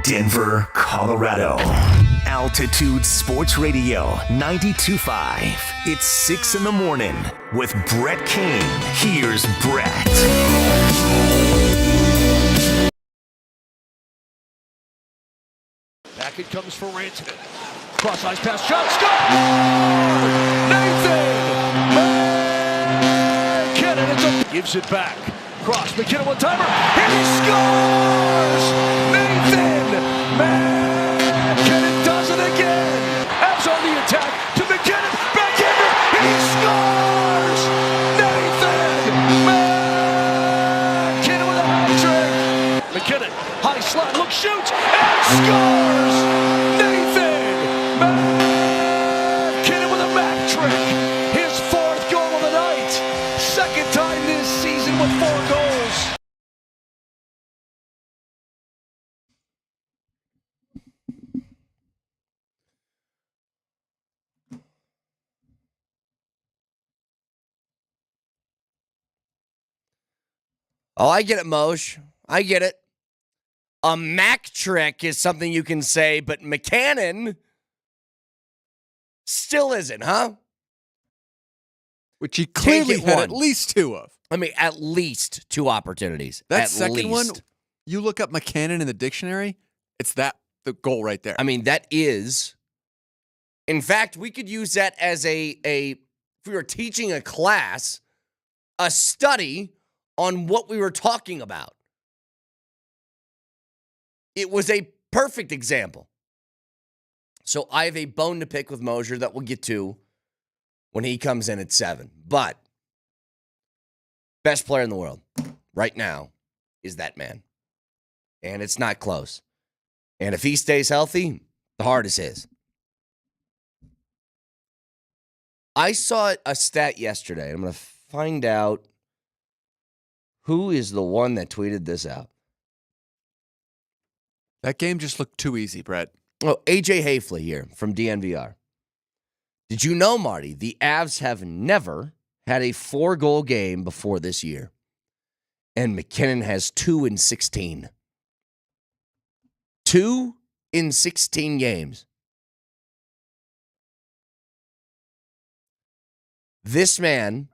Denver, Colorado. Altitude Sports Radio 92.5. It's 6 in the morning with Brett King. Here's Brett. Back it comes for Rantanen. Cross-ice pass, shot, score! Nathan MacKinnon gives it back. Cross, MacKinnon one-timer, and he scores! Nathan MacKinnon does it again! Avs on the attack to MacKinnon, backhander, he scores! Nathan MacKinnon with a hat trick! MacKinnon, high slot, look, shoots, and scores! Nathan MacKinnon with a Mac trick! His fourth goal of the night! Second time this season with 4 goals! Oh, I get it, Moj. I get it. A Mac trick is something you can say, but McCannon still isn't, huh? Which he clearly had one. at least 2 of. I mean, at least 2 opportunities. That at second least. one, you look up McCannon in the dictionary, it's the goal right there. I mean, that is. In fact, we could use that as if we were teaching a class, a study on what we were talking about. It was a perfect example. So I have a bone to pick with Mosier that we'll get to when he comes in at 7. But best player in the world right now is that man. And it's not close. And if he stays healthy, the heart is his. I saw a stat yesterday. I'm going to find out who is the one that tweeted this out. That game just looked too easy, Brett. Oh, AJ Hafley here from DNVR. Did you know, Marty, the Avs have never had a 4-goal game before this year? And McKinnon has 2 in 16. 2 in 16 games. This man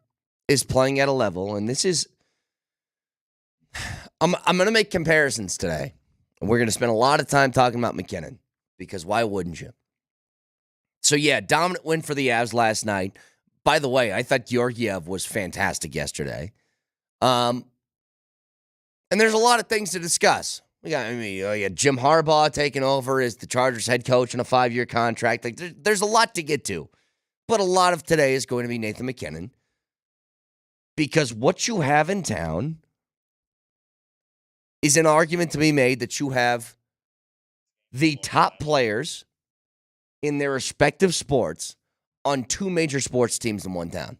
is playing at a level, and this is... I'm going to make comparisons today. And we're going to spend a lot of time talking about McKinnon, because why wouldn't you? So, yeah, dominant win for the Avs last night. By the way, I thought Georgiev was fantastic yesterday. And there's a lot of things to discuss. We got Jim Harbaugh taking over as the Chargers head coach on a 5-year contract. Like, there's a lot to get to. But a lot of today is going to be Nathan MacKinnon. Because what you have in town is an argument to be made that you have the top players in their respective sports on 2 major sports teams in one town.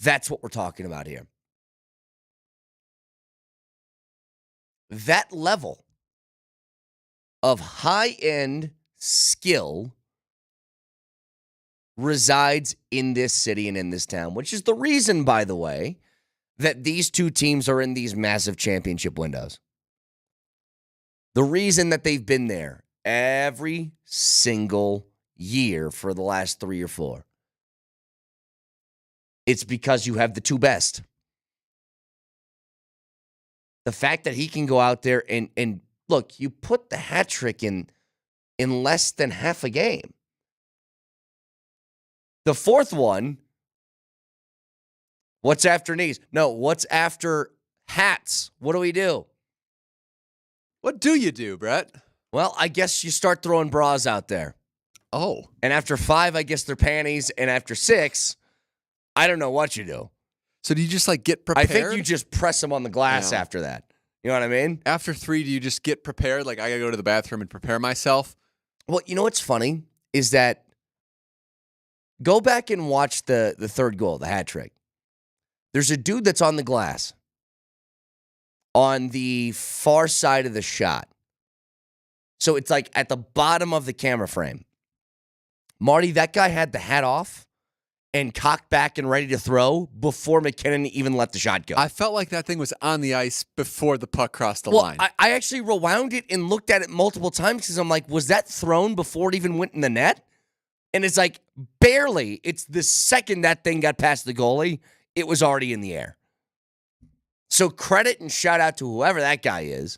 That's what we're talking about here. That level of high-end skill resides in this city and in this town, which is the reason, by the way, that these 2 teams are in these massive championship windows. The reason that they've been there every single year for the last 3 or 4. It's because you have the 2 best. The fact that he can go out there and look, you put the hat trick in less than half a game. The 4th one, what's after knees? No, what's after hats? What do we do? What do you do, Brett? Well, I guess you start throwing bras out there. Oh. And after 5, I guess they're panties. And after 6, I don't know what you do. So do you just get prepared? I think you just press them on the glass after that. You know what I mean? After 3, do you just get prepared? Like, I got to go to the bathroom and prepare myself? Well, you know what's funny is that go back and watch the 3rd goal, the hat trick. There's a dude that's on the glass on the far side of the shot. So it's like at the bottom of the camera frame. Marty, that guy had the hat off and cocked back and ready to throw before McKinnon even let the shot go. I felt like that thing was on the ice before the puck crossed the line. I actually rewound it and looked at it multiple times because I'm like, was that thrown before it even went in the net? And it's like, barely. It's the second that thing got past the goalie, it was already in the air. So credit and shout out to whoever that guy is,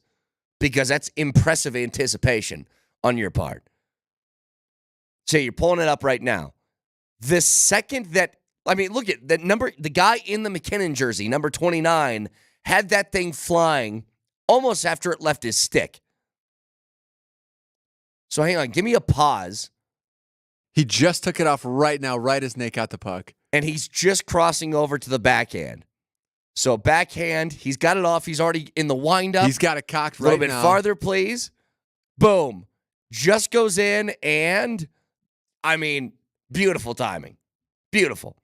because that's impressive anticipation on your part. So you're pulling it up right now. The second that, look at that number, the guy in the McKinnon jersey, number 29, had that thing flying almost after it left his stick. So hang on, give me a pause. He just took it off right now, right as Nate got the puck. And he's just crossing over to the backhand. So backhand, he's got it off. He's already in the windup. He's got it cocked right now. A little bit farther, please. Boom. Just goes in and, beautiful timing. Beautiful.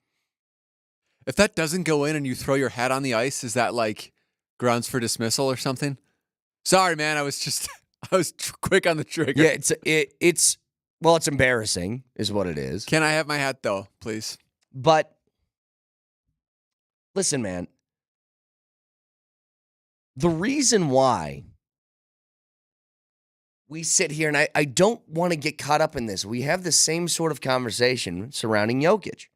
If that doesn't go in and you throw your hat on the ice, is that like grounds for dismissal or something? Sorry, man. I was quick on the trigger. Yeah, it's embarrassing is what it is. Can I have my hat though, please? But listen, man. The reason why we sit here, and I don't want to get caught up in this. We have the same sort of conversation surrounding Jokic.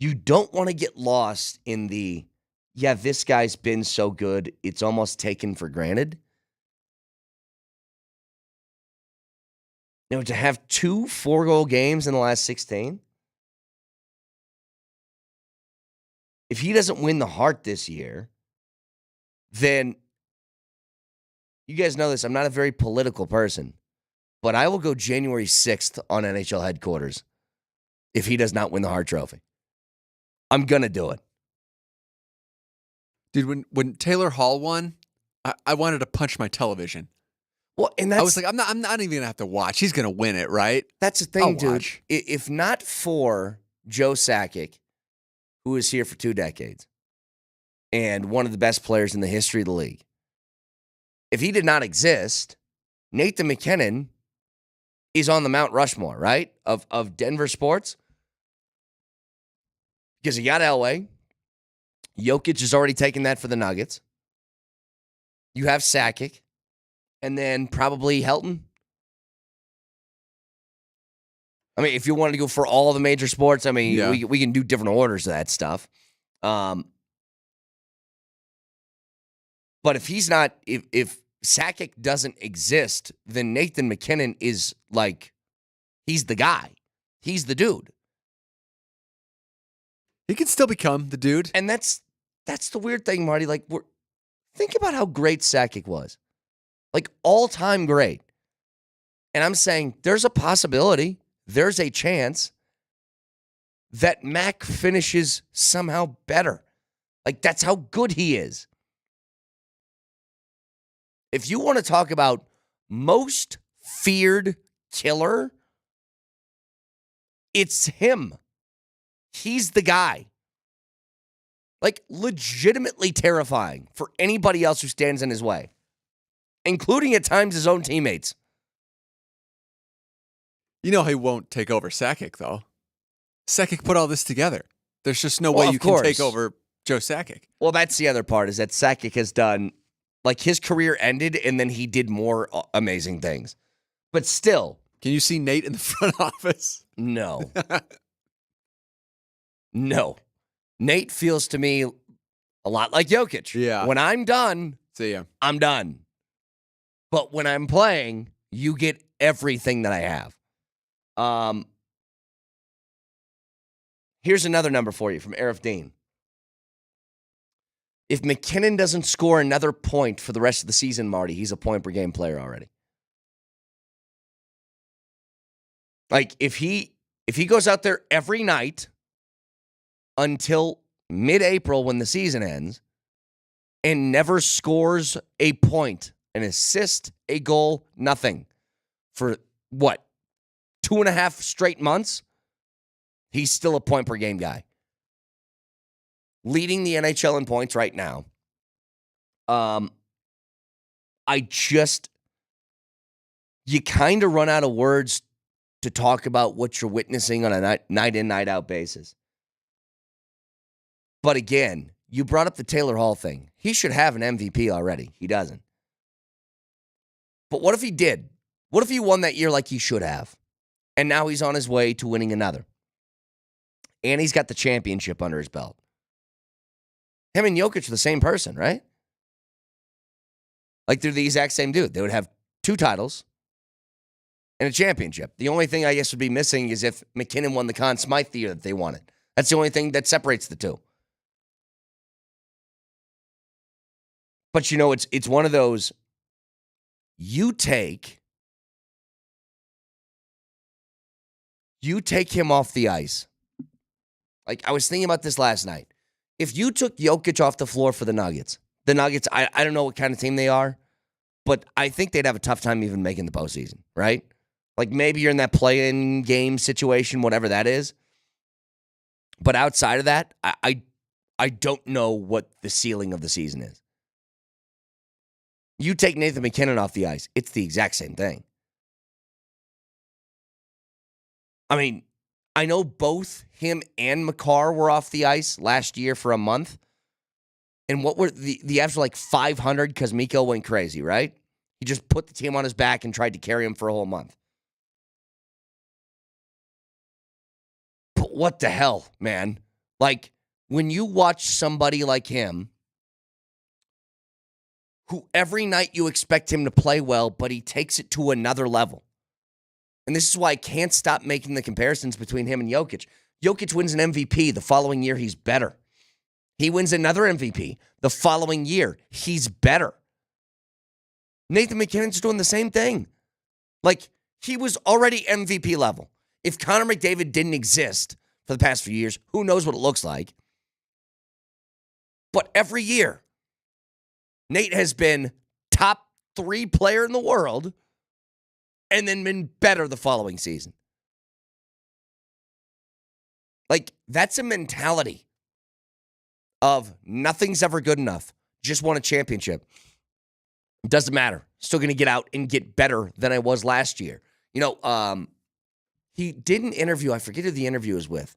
You don't want to get lost in this guy's been so good, it's almost taken for granted. To have 2 4-goal games in the last 16, if he doesn't win the Hart this year, then you guys know this. I'm not a very political person, but I will go January 6th on NHL headquarters if he does not win the Hart Trophy. I'm going to do it. Dude, when Taylor Hall won, I wanted to punch my television. Well, and I was like, I'm not even gonna have to watch. He's gonna win it, right? That's the thing, dude. Watch. If not for Joe Sakic, who was here for 2 decades and one of the best players in the history of the league, if he did not exist, Nathan McKinnon is on the Mount Rushmore, right? Of Denver sports. Because he got Elway. Jokic has already taken that for the Nuggets. You have Sakic. And then probably Helton. If you wanted to go for all the major sports, we can do different orders of that stuff. But if he's not, if Sakic doesn't exist, then Nathan McKinnon is like, he's the guy. He's the dude. He can still become the dude. And that's the weird thing, Marty. Think about how great Sakic was. All-time great. And I'm saying there's a possibility, there's a chance that Mac finishes somehow better. That's how good he is. If you want to talk about most feared killer, it's him. He's the guy. Legitimately terrifying for anybody else who stands in his way, including at times his own teammates. You know he won't take over Sakic, though. Sakic put all this together. There's just no way you can take over Joe Sakic. Well, that's the other part, is that Sakic has done, his career ended, and then he did more amazing things. But still. Can you see Nate in the front office? No. No. Nate feels to me a lot like Jokic. Yeah. When I'm done, See ya. I'm done. But when I'm playing, you get everything that I have. Here's another number for you from Arif Dean. If McKinnon doesn't score another point for the rest of the season, Marty, he's a point-per-game player already. If he goes out there every night until mid-April when the season ends and never scores a point, an assist, a goal, nothing, for 2.5 straight months, he's still a point-per-game guy. Leading the NHL in points right now. You kind of run out of words to talk about what you're witnessing on a night in, night out basis. But again, you brought up the Taylor Hall thing. He should have an MVP already. He doesn't. But what if he did? What if he won that year like he should have? And now he's on his way to winning another. And he's got the championship under his belt. Him and Jokic are the same person, right? Like they're the exact same dude. They would have 2 titles and a championship. The only thing I guess would be missing is if McKinnon won the Conn Smythe the year that they won it. That's the only thing that separates the two. But you know, it's one of those, you take him off the ice. Like, I was thinking about this last night. If you took Jokic off the floor for the Nuggets, I don't know what kind of team they are, but I think they'd have a tough time even making the postseason, right? Like, maybe you're in that play-in game situation, whatever that is. But outside of that, I don't know what the ceiling of the season is. You take Nathan McKinnon off the ice, it's the exact same thing. I mean, I know both him and Makar were off the ice last year for a month. And what were the Avs were like 500 because Mikko went crazy, right? He just put the team on his back and tried to carry him for a whole month. But what the hell, man? Like, when you watch somebody like him, who every night you expect him to play well, but he takes it to another level. And this is why I can't stop making the comparisons between him and Jokic. Jokic wins an MVP. The following year, he's better. He wins another MVP. The following year, he's better. Nathan McKinnon's doing the same thing. Like, he was already MVP level. If Connor McDavid didn't exist for the past few years, who knows what it looks like. But every year, Nate has been top 3 player in the world and then been better the following season. Like, that's a mentality of nothing's ever good enough. Just won a championship. It doesn't matter. Still going to get out and get better than I was last year. You know, he did an interview. I forget who the interview was with.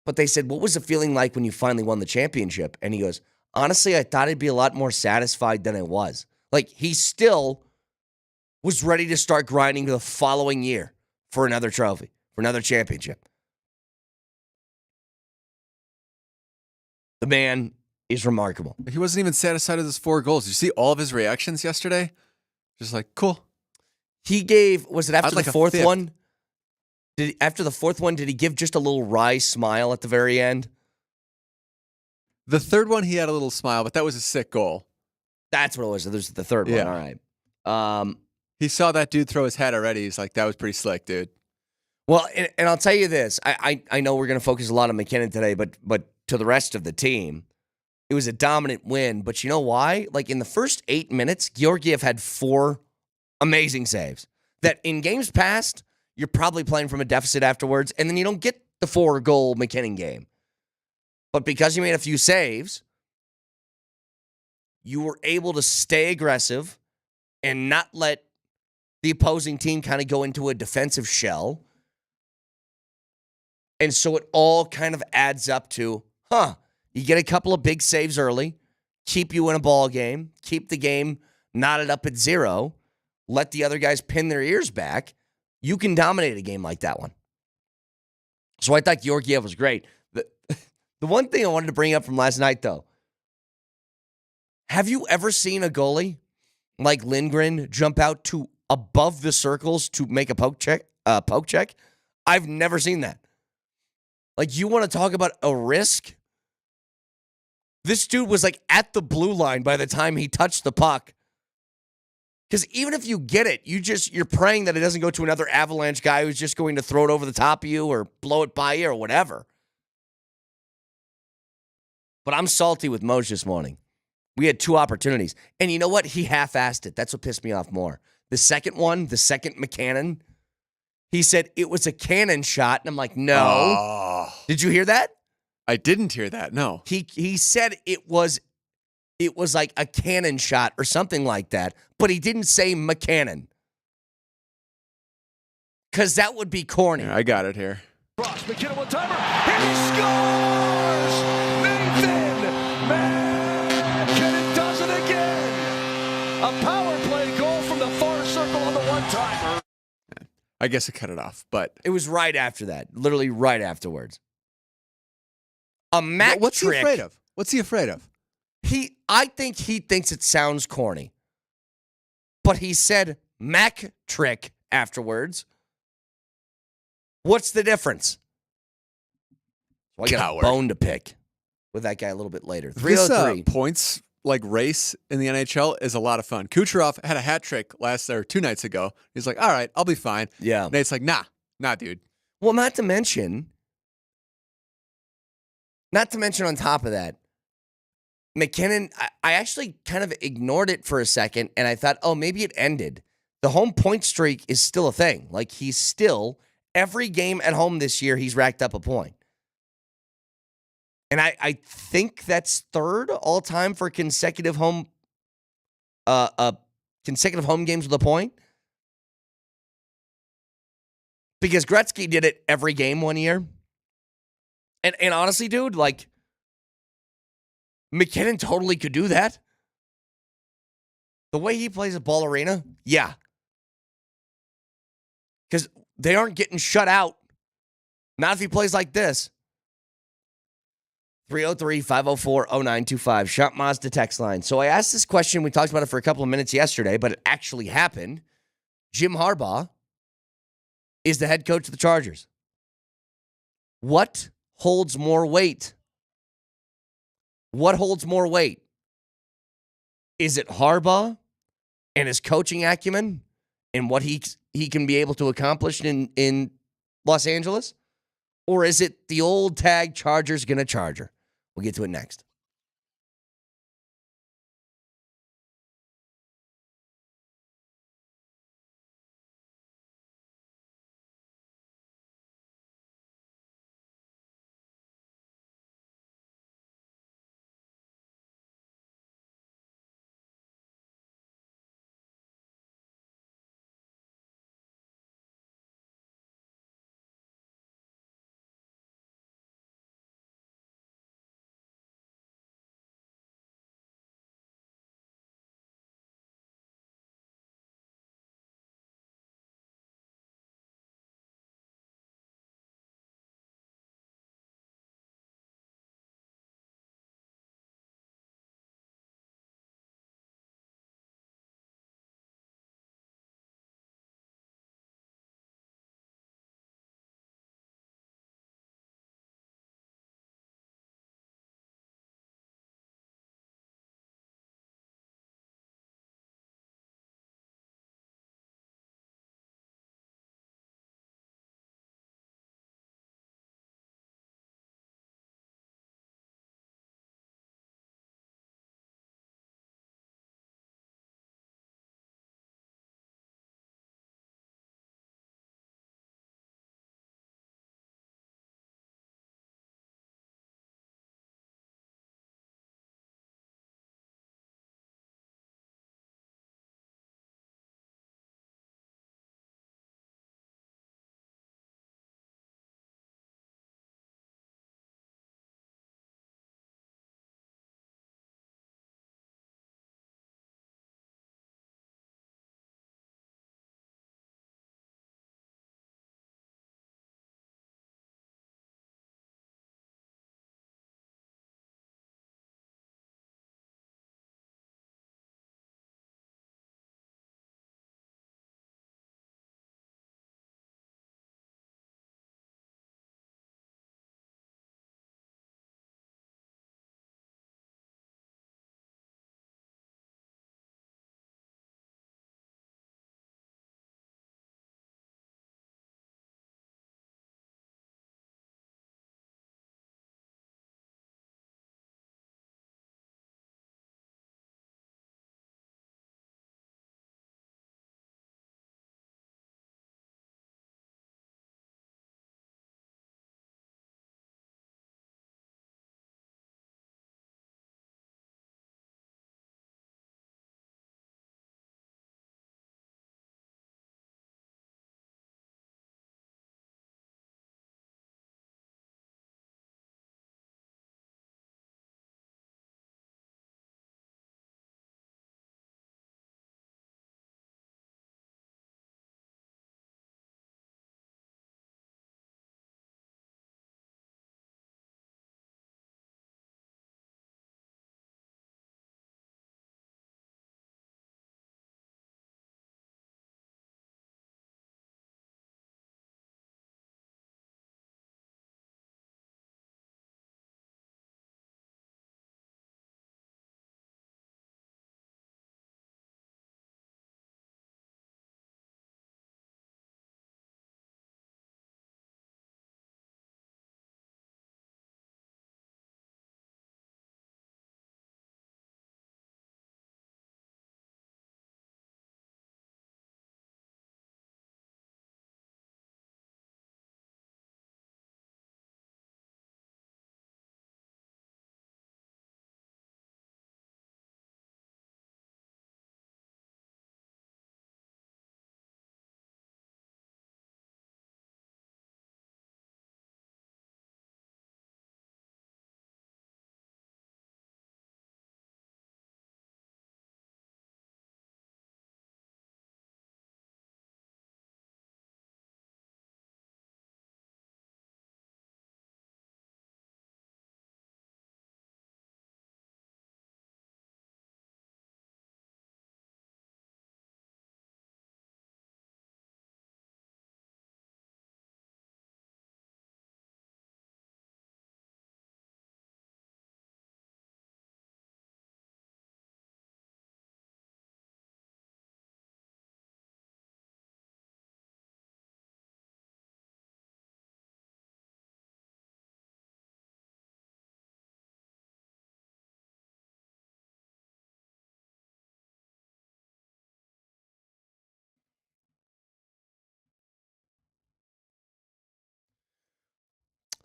But they said, what was the feeling like when you finally won the championship? And he goes, honestly, I thought I'd be a lot more satisfied than I was. Like, he still was ready to start grinding the following year for another trophy, for another championship. The man is remarkable. He wasn't even satisfied with his 4 goals. Did you see all of his reactions yesterday? Just like, cool. He gave, was it after like the a 4th fifth. one? After the 4th one, did he give just a little wry smile at the very end? The 3rd one, he had a little smile, but that was a sick goal. That's what it was. There's the 3rd one. Yeah. All right. He saw that dude throw his hat already. He's like, that was pretty slick, dude. Well, and I'll tell you this. I know we're going to focus a lot on McKinnon today, but to the rest of the team, it was a dominant win. But you know why? Like, in the first 8 minutes, Georgiev had 4 amazing saves. That in games past, you're probably playing from a deficit afterwards, and then you don't get the 4-goal McKinnon game. But because you made a few saves, you were able to stay aggressive and not let the opposing team kind of go into a defensive shell. And so it all kind of adds up to, you get a couple of big saves early, keep you in a ball game, keep the game knotted up at 0, let the other guys pin their ears back. You can dominate a game like that one. So I thought Georgiev was great. The one thing I wanted to bring up from last night, though, have you ever seen a goalie like Lindgren jump out to above the circles to make a poke check? I've never seen that. Like, you want to talk about a risk? This dude was like at the blue line by the time he touched the puck. Because even if you get it, you're praying that it doesn't go to another Avalanche guy who's just going to throw it over the top of you or blow it by you or whatever. But I'm salty with Moj this morning. We had 2 opportunities. And you know what? He half-assed it. That's what pissed me off more. The second one, the second McCannon, he said it was a cannon shot. And I'm like, no. Oh. Did you hear that? I didn't hear that, no. He said it was like a cannon shot or something like that, but he didn't say McCannon. Because that would be corny. Here, I got it here. Ross, McKinnon one-timer, and he scores! play goal from the far circle on the one-timer. I guess I cut it off, but It was right after that, literally right afterwards. A Mac what's trick. he afraid of? What's he afraid of? I think he thinks it sounds corny. But he said Mac trick afterwards. What's the difference? So I got Coward. a bone to pick with that guy a little bit later. This 303. points like race in the NHL is a lot of fun. Kucherov had a hat trick 2 nights ago. He's like, all right, I'll be fine. Yeah. Nate's like, nah, dude. Well, not to mention on top of that, McKinnon, I actually kind of ignored it for a second, and I thought, oh, maybe it ended. The home point streak is still a thing. Like, he's still, every game at home this year, he's racked up a point. And I think that's third all time for consecutive home games with a point. Because Gretzky did it every game one year. And honestly, dude, like, McKinnon totally could do that. The way he plays at Ball Arena, yeah. Because they aren't getting shut out. Not if he plays like this. 303-504-0925. Shop Mazda text line. So I asked this question. We talked about it for a couple of minutes yesterday, but it actually happened. Jim Harbaugh is the head coach of the Chargers. What holds more weight? What holds more weight? Is it Harbaugh and his coaching acumen and what he can be able to accomplish in Los Angeles? Or is it the old tag Chargers gonna Charger? We'll get to it next.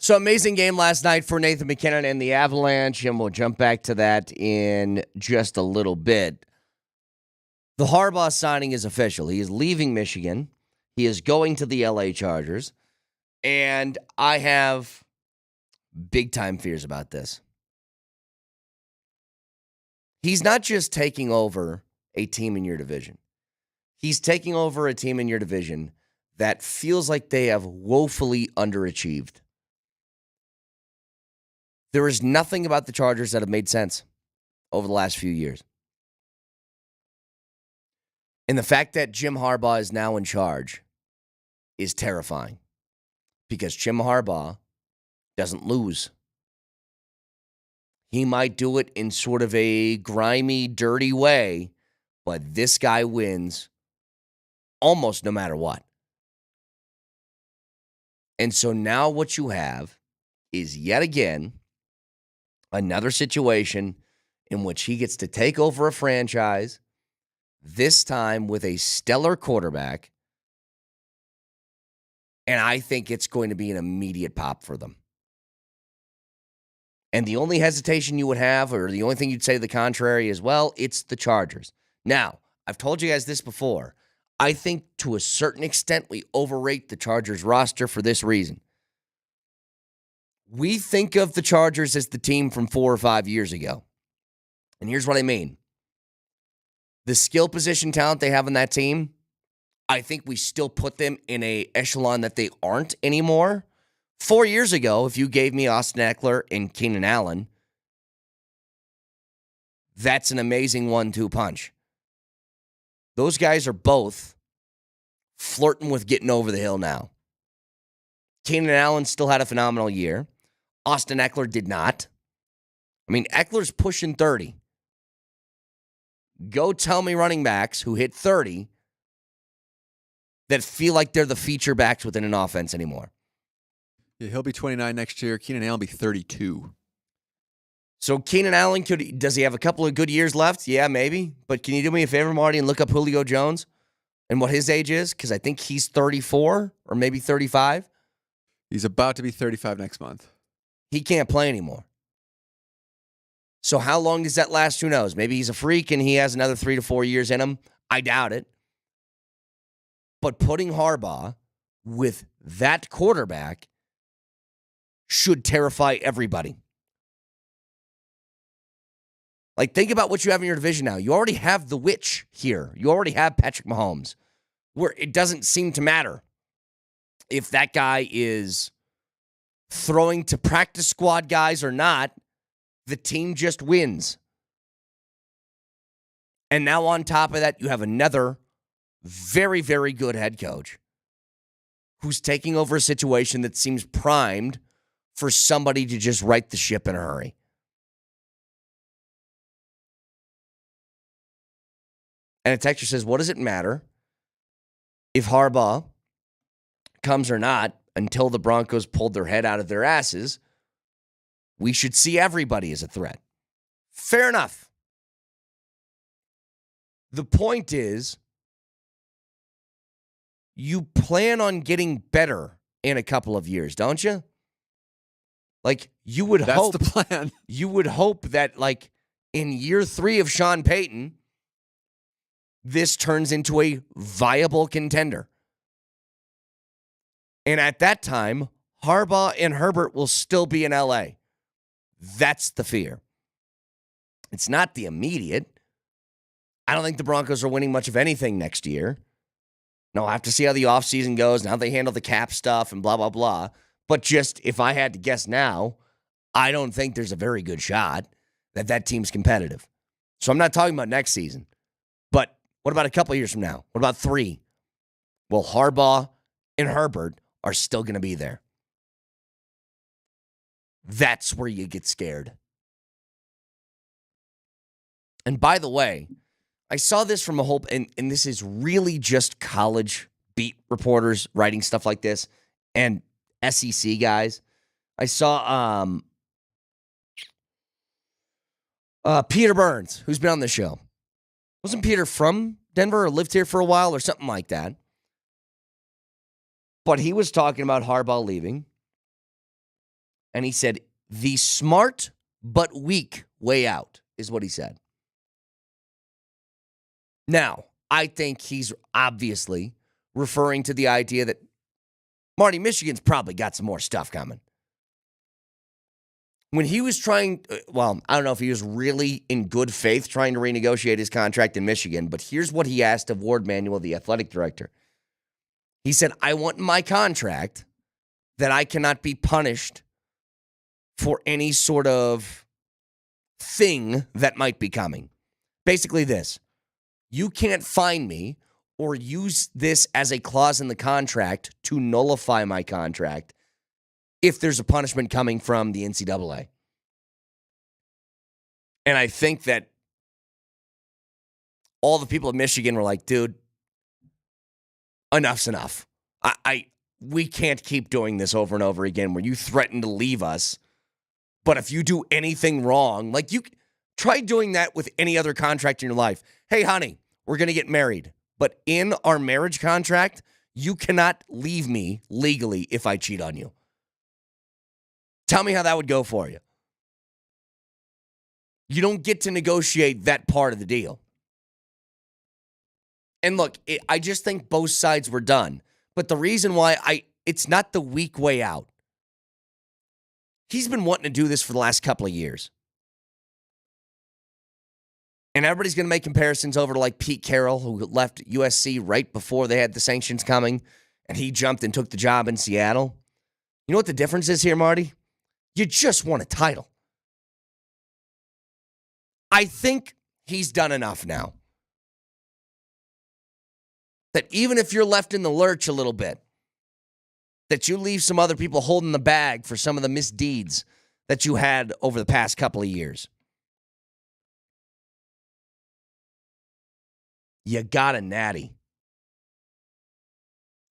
So amazing game last night for Nathan McKinnon and the Avalanche, and we'll jump back to that in just a little bit. The Harbaugh signing is official. He is leaving Michigan. He is going to the LA Chargers, and I have big-time fears about this. He's not just taking over a team in your division. He's taking over a team in your division that feels like they have woefully underachieved. There is nothing about the Chargers that have made sense over the last few years. And the fact that Jim Harbaugh is now in charge is terrifying because Jim Harbaugh doesn't lose. He might do it in sort of a grimy, dirty way, but this guy wins almost no matter what. And so now what you have is yet again another situation in which he gets to take over a franchise, this time with a stellar quarterback, and I think it's going to be an immediate pop for them. And the only hesitation you would have, or the only thing you'd say to the contrary is, well, it's the Chargers. Now, I've told you guys this before. I think to a certain extent we overrate the Chargers roster for this reason. We think of the Chargers as the team from 4 or 5 years ago. And here's what I mean. The skill position talent they have on that team, I think we still put them in a echelon that they aren't anymore. 4 years ago, if you gave me Austin Eckler and Keenan Allen, that's an amazing 1-2 punch. Those guys are both flirting with getting over the hill now. Keenan Allen still had a phenomenal year. Austin Eckler did not. I mean, Eckler's pushing 30. Go tell me running backs who hit 30 that feel like they're the feature backs within an offense anymore. Yeah, he'll be 29 next year. Keenan Allen will be 32. So Keenan Allen, does he have a couple of good years left? Yeah, maybe. But can you do me a favor, Marty, and look up Julio Jones and what his age is? Because I think he's 34 or maybe 35. He's about to be 35 next month. He can't play anymore. So how long does that last? Who knows? Maybe he's a freak and he has another 3 to 4 years in him. I doubt it. But putting Harbaugh with that quarterback should terrify everybody. Like, think about what you have in your division now. You already have the witch here. You already have Patrick Mahomes, where it doesn't seem to matter if that guy is throwing to practice squad guys or not. The team just wins. And now on top of that, you have another very, very good head coach who's taking over a situation that seems primed for somebody to just right the ship in a hurry. And a texter says, what does it matter if Harbaugh comes or not until the Broncos pulled their head out of their asses? We should see everybody as a threat. Fair enough. The point is, you plan on getting better in a couple of years, don't you? Like, you would hope. That's the plan. You would hope that, like, in year 3 of Sean Payton, this turns into a viable contender. And at that time, Harbaugh and Herbert will still be in LA. That's the fear. It's not the immediate. I don't think the Broncos are winning much of anything next year. No, I'll have to see how the offseason goes and how they handle the cap stuff and blah, blah, blah. But just if I had to guess now, I don't think there's a very good shot that that team's competitive. So I'm not talking about next season. But what about a couple years from now? What about 3? Well, Harbaugh and Herbert are still going to be there. That's where you get scared. And by the way, I saw this from a whole, and this is really just college beat reporters writing stuff like this and SEC guys. I saw Peter Burns, who's been on the show. Wasn't Peter from Denver or lived here for a while or something like that? But he was talking about Harbaugh leaving. And he said, the smart but weak way out is what he said. Now, I think he's obviously referring to the idea that Marty, Michigan's probably got some more stuff coming. When he was trying, well, I don't know if he was really in good faith trying to renegotiate his contract in Michigan, but here's what he asked of Ward Manuel, the athletic director. He said, I want in my contract that I cannot be punished for any sort of thing that might be coming. Basically this, you can't fine me or use this as a clause in the contract to nullify my contract if there's a punishment coming from the NCAA. And I think that all the people of Michigan were like, dude, enough's enough. We can't keep doing this over and over again where you threaten to leave us. But if you do anything wrong, like you try doing that with any other contract in your life. Hey, honey, we're going to get married. But in our marriage contract, you cannot leave me legally if I cheat on you. Tell me how that would go for you. You don't get to negotiate that part of the deal. And look, I just think both sides were done. But the reason why it's not the weak way out. He's been wanting to do this for the last couple of years. And everybody's going to make comparisons over to like Pete Carroll, who left USC right before they had the sanctions coming, and he jumped and took the job in Seattle. You know what the difference is here, Marty? You just won a title. I think he's done enough now. That even if you're left in the lurch a little bit, that you leave some other people holding the bag for some of the misdeeds that you had over the past couple of years. You got a natty.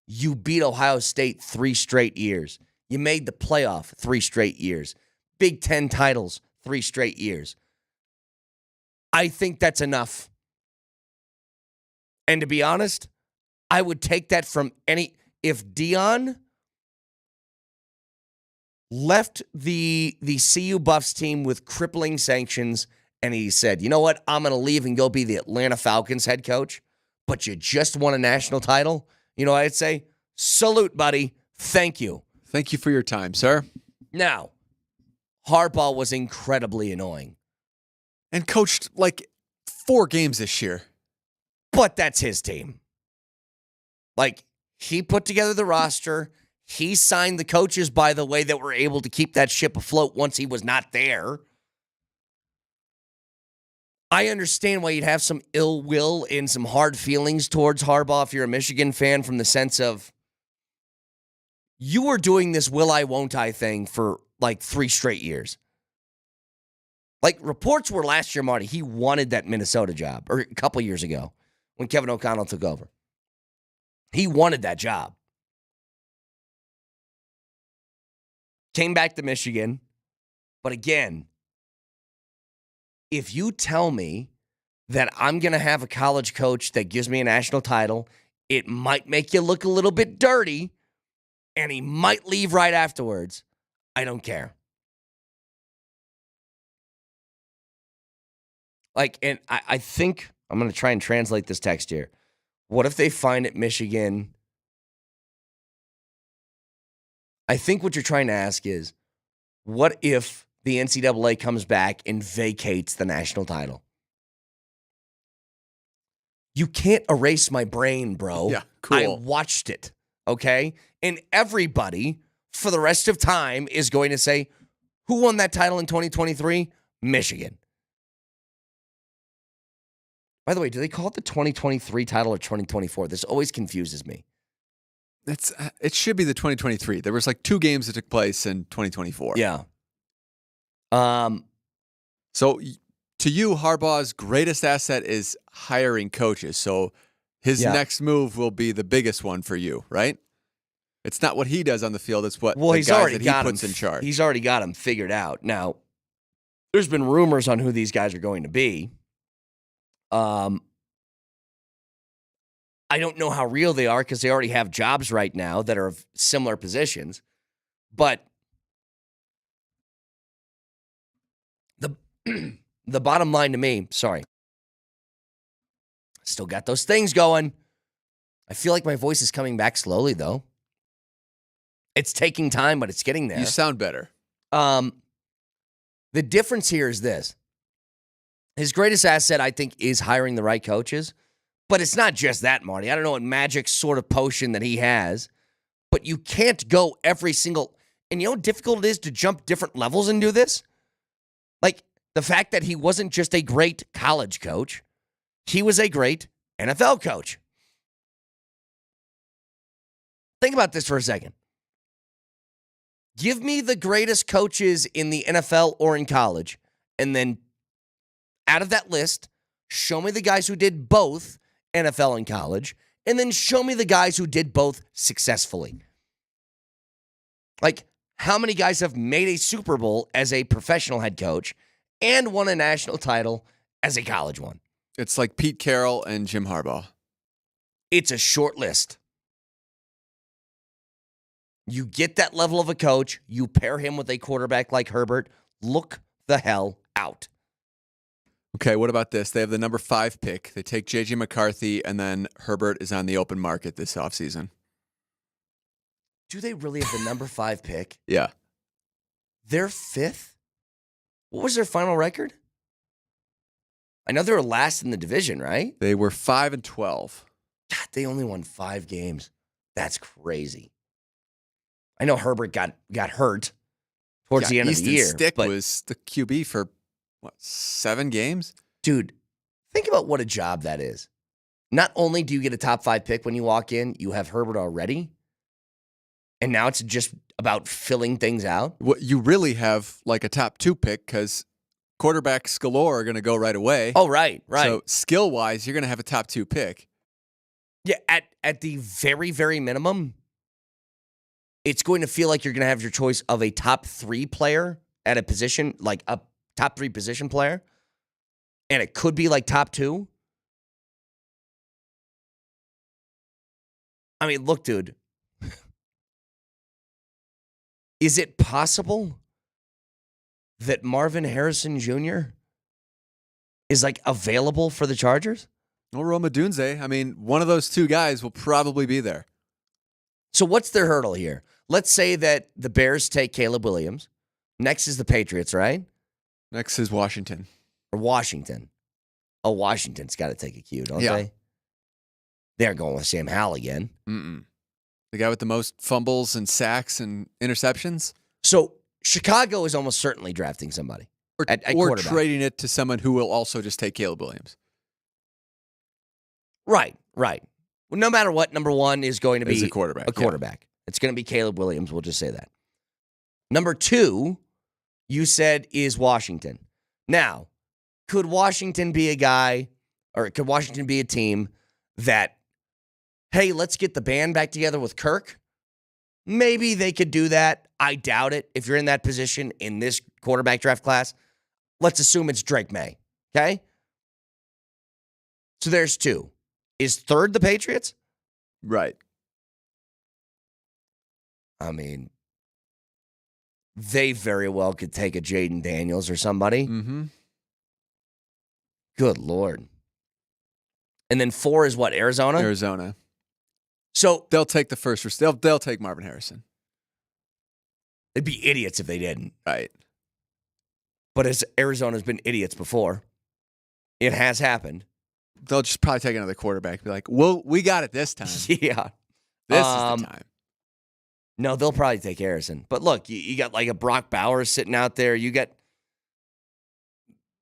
You beat Ohio State 3 straight years. You made the playoff 3 straight years. Big Ten titles 3 straight years. I think that's enough. And to be honest, I would take that from any... If Deion left the CU Buffs team with crippling sanctions and he said, you know what, I'm going to leave and go be the Atlanta Falcons head coach, but you just won a national title, you know what I'd say? Salute, buddy. Thank you. Thank you for your time, sir. Now, Harbaugh was incredibly annoying. And coached like 4 games this year. But that's his team. Like, he put together the roster. He signed the coaches, by the way, that were able to keep that ship afloat once he was not there. I understand why you'd have some ill will and some hard feelings towards Harbaugh if you're a Michigan fan, from the sense of you were doing this will I, won't I thing for like 3 straight years. Like, reports were last year, Marty, he wanted that Minnesota job, or a couple years ago when Kevin O'Connell took over. He wanted that job. Came back to Michigan. But again, if you tell me that I'm going to have a college coach that gives me a national title, it might make you look a little bit dirty, and he might leave right afterwards, I don't care. Like, and I think, I'm going to try and translate this text here. What if they find at Michigan? I think what you're trying to ask is, what if the NCAA comes back and vacates the national title? You can't erase my brain, bro. Yeah, cool. I watched it, okay? And everybody, for the rest of time, is going to say, who won that title in 2023? Michigan. By the way, do they call it the 2023 title or 2024? This always confuses me. It should be the 2023. There was like 2 games that took place in 2024. Yeah. So to you, Harbaugh's greatest asset is hiring coaches. So his next move will be the biggest one for you, right? It's not what he does on the field. It's what the guys that he puts in charge. He's already got them figured out. Now, there's been rumors on who these guys are going to be. I don't know how real they are because they already have jobs right now that are of similar positions. But the bottom line to me, sorry, still got those things going. I feel like my voice is coming back slowly, though. It's taking time, but it's getting there. You sound better. The difference here is this. His greatest asset, I think, is hiring the right coaches. But it's not just that, Marty. I don't know what magic sort of potion that he has, but you can't go every single... And you know how difficult it is to jump different levels and do this? Like, the fact that he wasn't just a great college coach, he was a great NFL coach. Think about this for a second. Give me the greatest coaches in the NFL or in college, and then out of that list, show me the guys who did both NFL and college, and then show me the guys who did both successfully. Like, how many guys have made a Super Bowl as a professional head coach and won a national title as a college one? It's like Pete Carroll and Jim Harbaugh. It's a short list. You get that level of a coach, you pair him with a quarterback like Herbert, look the hell out. Okay, what about this? They have the number 5 pick. They take J.J. McCarthy, and then Herbert is on the open market this offseason. Do they really have the number 5 pick? Yeah. They're 5th? What was their final record? I know they were last in the division, right? They were 5-12. God, they only won 5 games. That's crazy. I know Herbert got hurt towards the end Easton of the year. Stick but was the QB for, 7 games? Dude, think about what a job that is. Not only do you get a top 5 pick when you walk in, you have Herbert already, and now it's just about filling things out. What you really have like a top 2 pick because quarterbacks galore are going to go right away. Oh, right. So skill-wise, you're going to have a top 2 pick. Yeah, at the very, very minimum, it's going to feel like you're going to have your choice of a top 3 player at a position, like a top 3 position player, and it could be like top 2. I mean, look, dude. Is it possible that Marvin Harrison Jr. is like available for the Chargers? Well, Rome Odunze, I mean, one of those 2 guys will probably be there. So what's their hurdle here? Let's say that the Bears take Caleb Williams. Next is the Patriots, right? Next is Washington. Or Washington. Oh, Washington's got to take a cue, don't Yeah. they? They're going with Sam Howell again. Mm-mm. The guy with the most fumbles and sacks and interceptions? So Chicago is almost certainly drafting somebody. Or At quarterback. trading it to someone who will also just take Caleb Williams. Right. Well, no matter what, number 1 is going to be Is a quarterback. Yeah. It's going to be Caleb Williams. We'll just say that. Number 2, you said, is Washington. Now, could Washington be a guy, or could Washington be a team that, hey, let's get the band back together with Kirk? Maybe they could do that. I doubt it. If you're in that position in this quarterback draft class, let's assume it's Drake May. Okay? So there's 2. Is 3rd the Patriots? Right. I mean, they very well could take a Jaden Daniels or somebody. Mm-hmm. Good Lord. And then 4 is what, Arizona? Arizona. So They'll take the first. They'll take Marvin Harrison. they'd be idiots if they didn't. Right. But as Arizona's been idiots before, it has happened. They'll just probably take another quarterback. Be like, well, we got it this time. Yeah. This is the time. No, they'll probably take Harrison. But look, you got like a Brock Bowers sitting out there.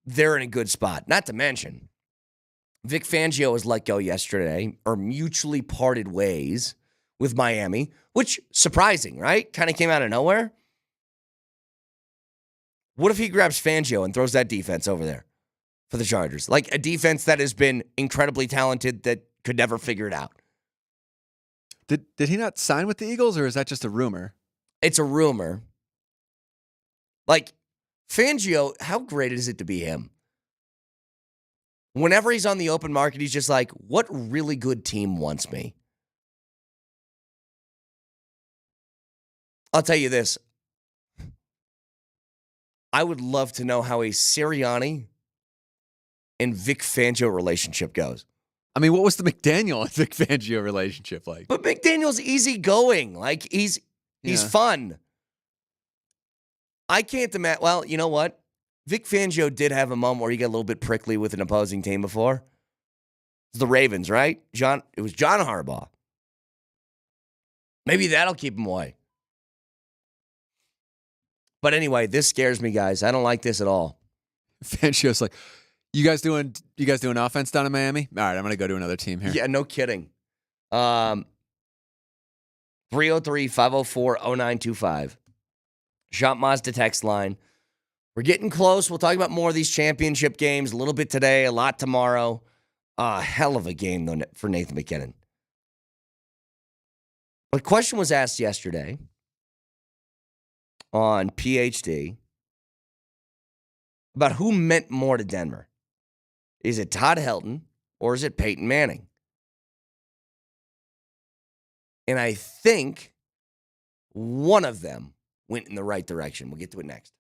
They're in a good spot. Not to mention, Vic Fangio was let go yesterday, or mutually parted ways with Miami, which, surprising, right? Kind of came out of nowhere. What if he grabs Fangio and throws that defense over there for the Chargers? Like a defense that has been incredibly talented that could never figure it out. Did he not sign with the Eagles, or is that just a rumor? It's a rumor. Like, Fangio, how great is it to be him? Whenever he's on the open market, he's just like, what really good team wants me? I'll tell you this. I would love to know how a Sirianni and Vic Fangio relationship goes. I mean, what was the McDaniel and Vic Fangio relationship like? But McDaniel's easygoing. Like, he's fun. I can't imagine. Well, you know what? Vic Fangio did have a moment where he got a little bit prickly with an opposing team before. It's the Ravens, right? It was John Harbaugh. Maybe that'll keep him away. But anyway, this scares me, guys. I don't like this at all. Fangio's like, you guys doing offense down in Miami? All right, I'm going to go to another team here. Yeah, no kidding. 303-504-0925. Shop Mazda text line. We're getting close. We'll talk about more of these championship games a little bit today, a lot tomorrow. Hell of a game, though, for Nathan MacKinnon. But a question was asked yesterday on PhD about who meant more to Denver. Is it Todd Helton or is it Peyton Manning? And I think one of them went in the right direction. We'll get to it next.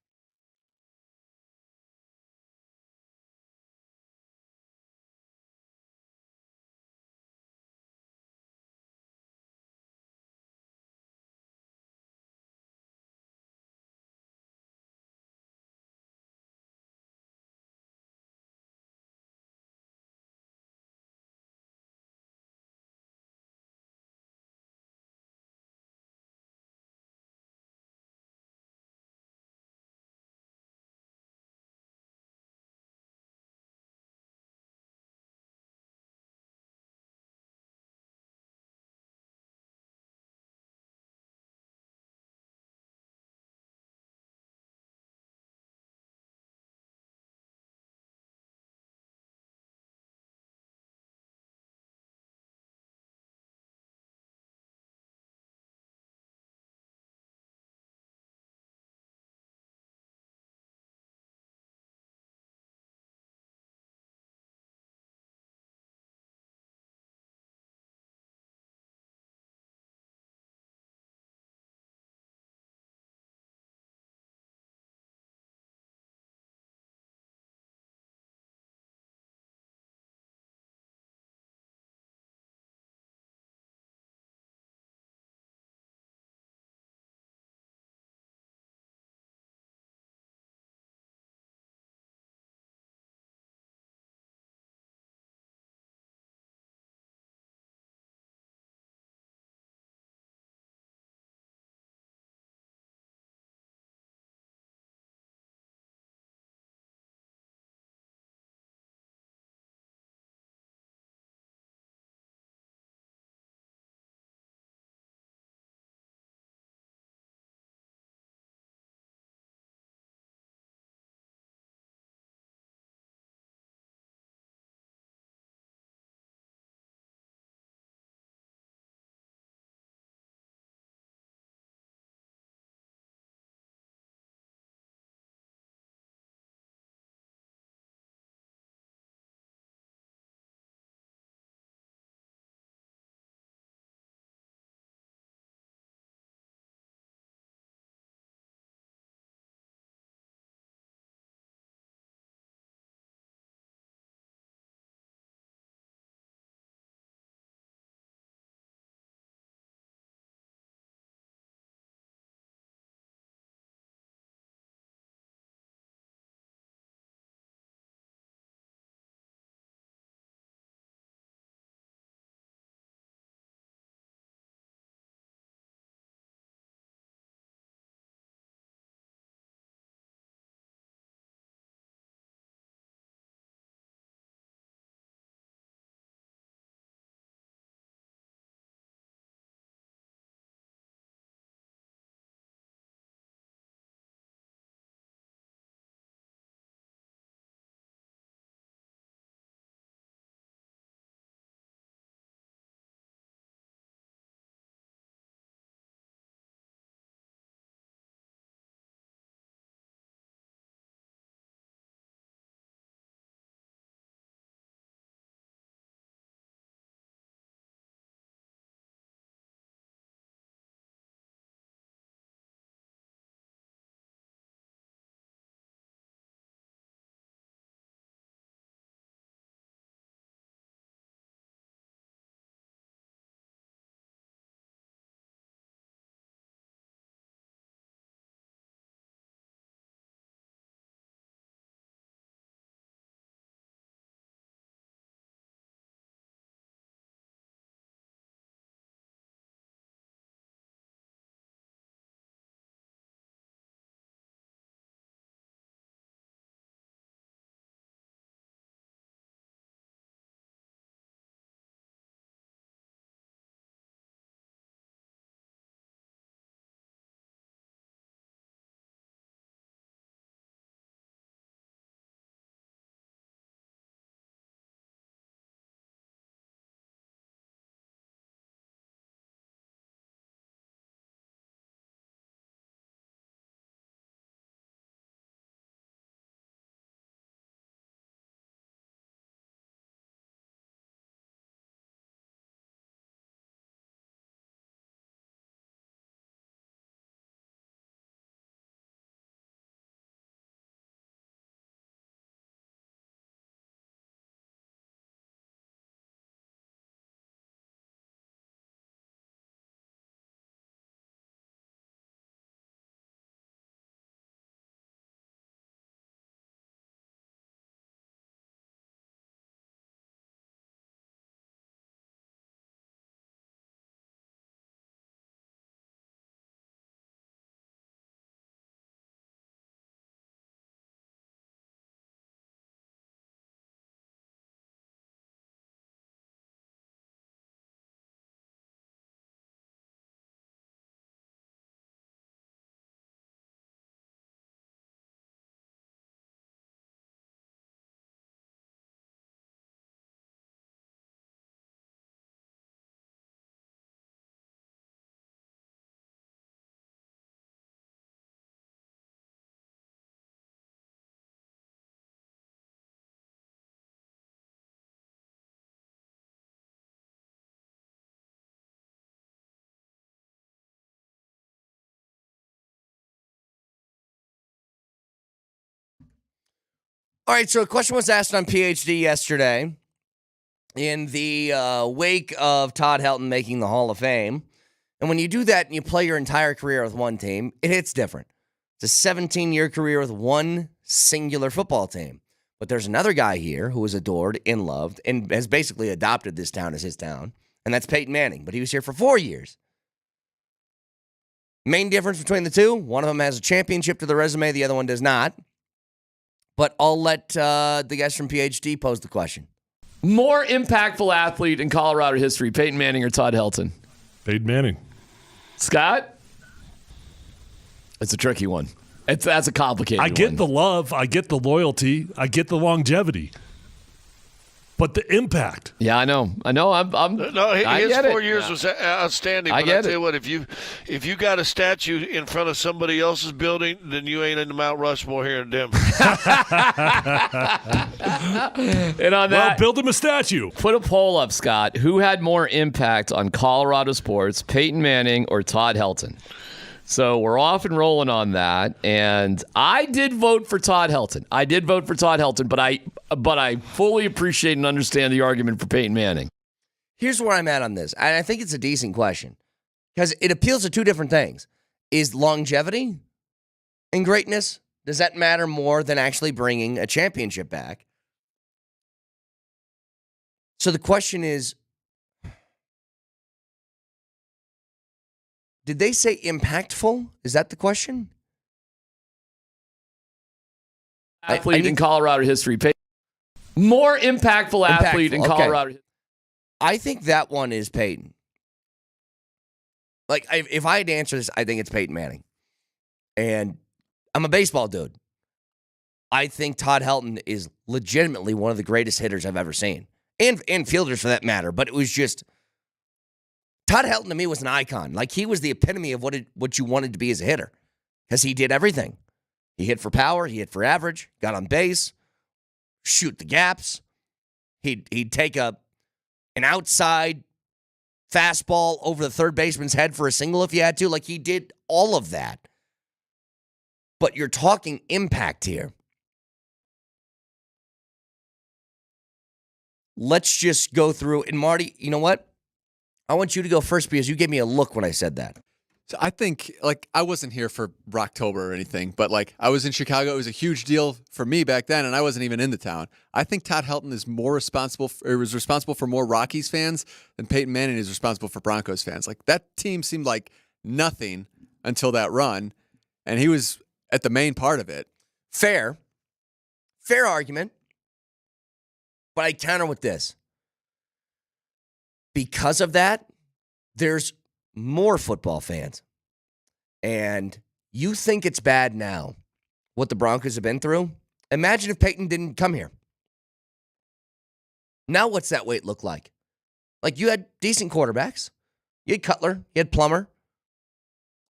All right, so a question was asked on PhD yesterday in the wake of Todd Helton making the Hall of Fame. And when you do that and you play your entire career with one team, it hits different. It's a 17-year career with one singular football team. But there's another guy here who is adored and loved and has basically adopted this town as his town, and that's Peyton Manning. But he was here for 4 years. Main difference between the two, one of them has a championship to the resume, the other one does not. But I'll let the guys from PhD pose the question. More impactful athlete in Colorado history, Peyton Manning or Todd Helton? Peyton Manning. Scott? It's a tricky one. That's a complicated one. I get the love. I get the loyalty. I get the longevity. But the impact. Yeah, I know. No, his 4 years was outstanding. I tell you what, if you got a statue in front of somebody else's building, then you ain't in the Mount Rushmore here in Denver. And on that, build him a statue. Put a poll up, Scott. Who had more impact on Colorado sports, Peyton Manning or Todd Helton? So we're off and rolling on that, and I did vote for Todd Helton. But I fully appreciate and understand the argument for Peyton Manning. Here's where I'm at on this, and I think it's a decent question because it appeals to two different things. Is longevity and greatness, does that matter more than actually bringing a championship back? So the question is, did they say impactful? Is that the question? Athlete in Colorado history. More impactful athlete in Colorado. Okay. I think that one is Peyton. Like, if I had to answer this, I think it's Peyton Manning. And I'm a baseball dude. I think Todd Helton is legitimately one of the greatest hitters I've ever seen. And fielders for that matter. But it was just... Todd Helton to me was an icon. Like, he was the epitome of what you wanted to be as a hitter because he did everything. He hit for power. He hit for average. Got on base. Shoot the gaps. He'd take an outside fastball over the third baseman's head for a single if you had to. Like, he did all of that. But you're talking impact here. Let's just go through. And Marty, you know what? I want you to go first because you gave me a look when I said that. So I think, I wasn't here for Rocktober or anything, but, I was in Chicago. It was a huge deal for me back then, and I wasn't even in the town. I think Todd Helton is was responsible for more Rockies fans than Peyton Manning is responsible for Broncos fans. That team seemed like nothing until that run, and he was at the main part of it. Fair argument, but I counter with this. Because of that, there's more football fans. And you think it's bad now, what the Broncos have been through? Imagine if Peyton didn't come here. Now what's that weight look like? You had decent quarterbacks. You had Cutler. You had Plummer.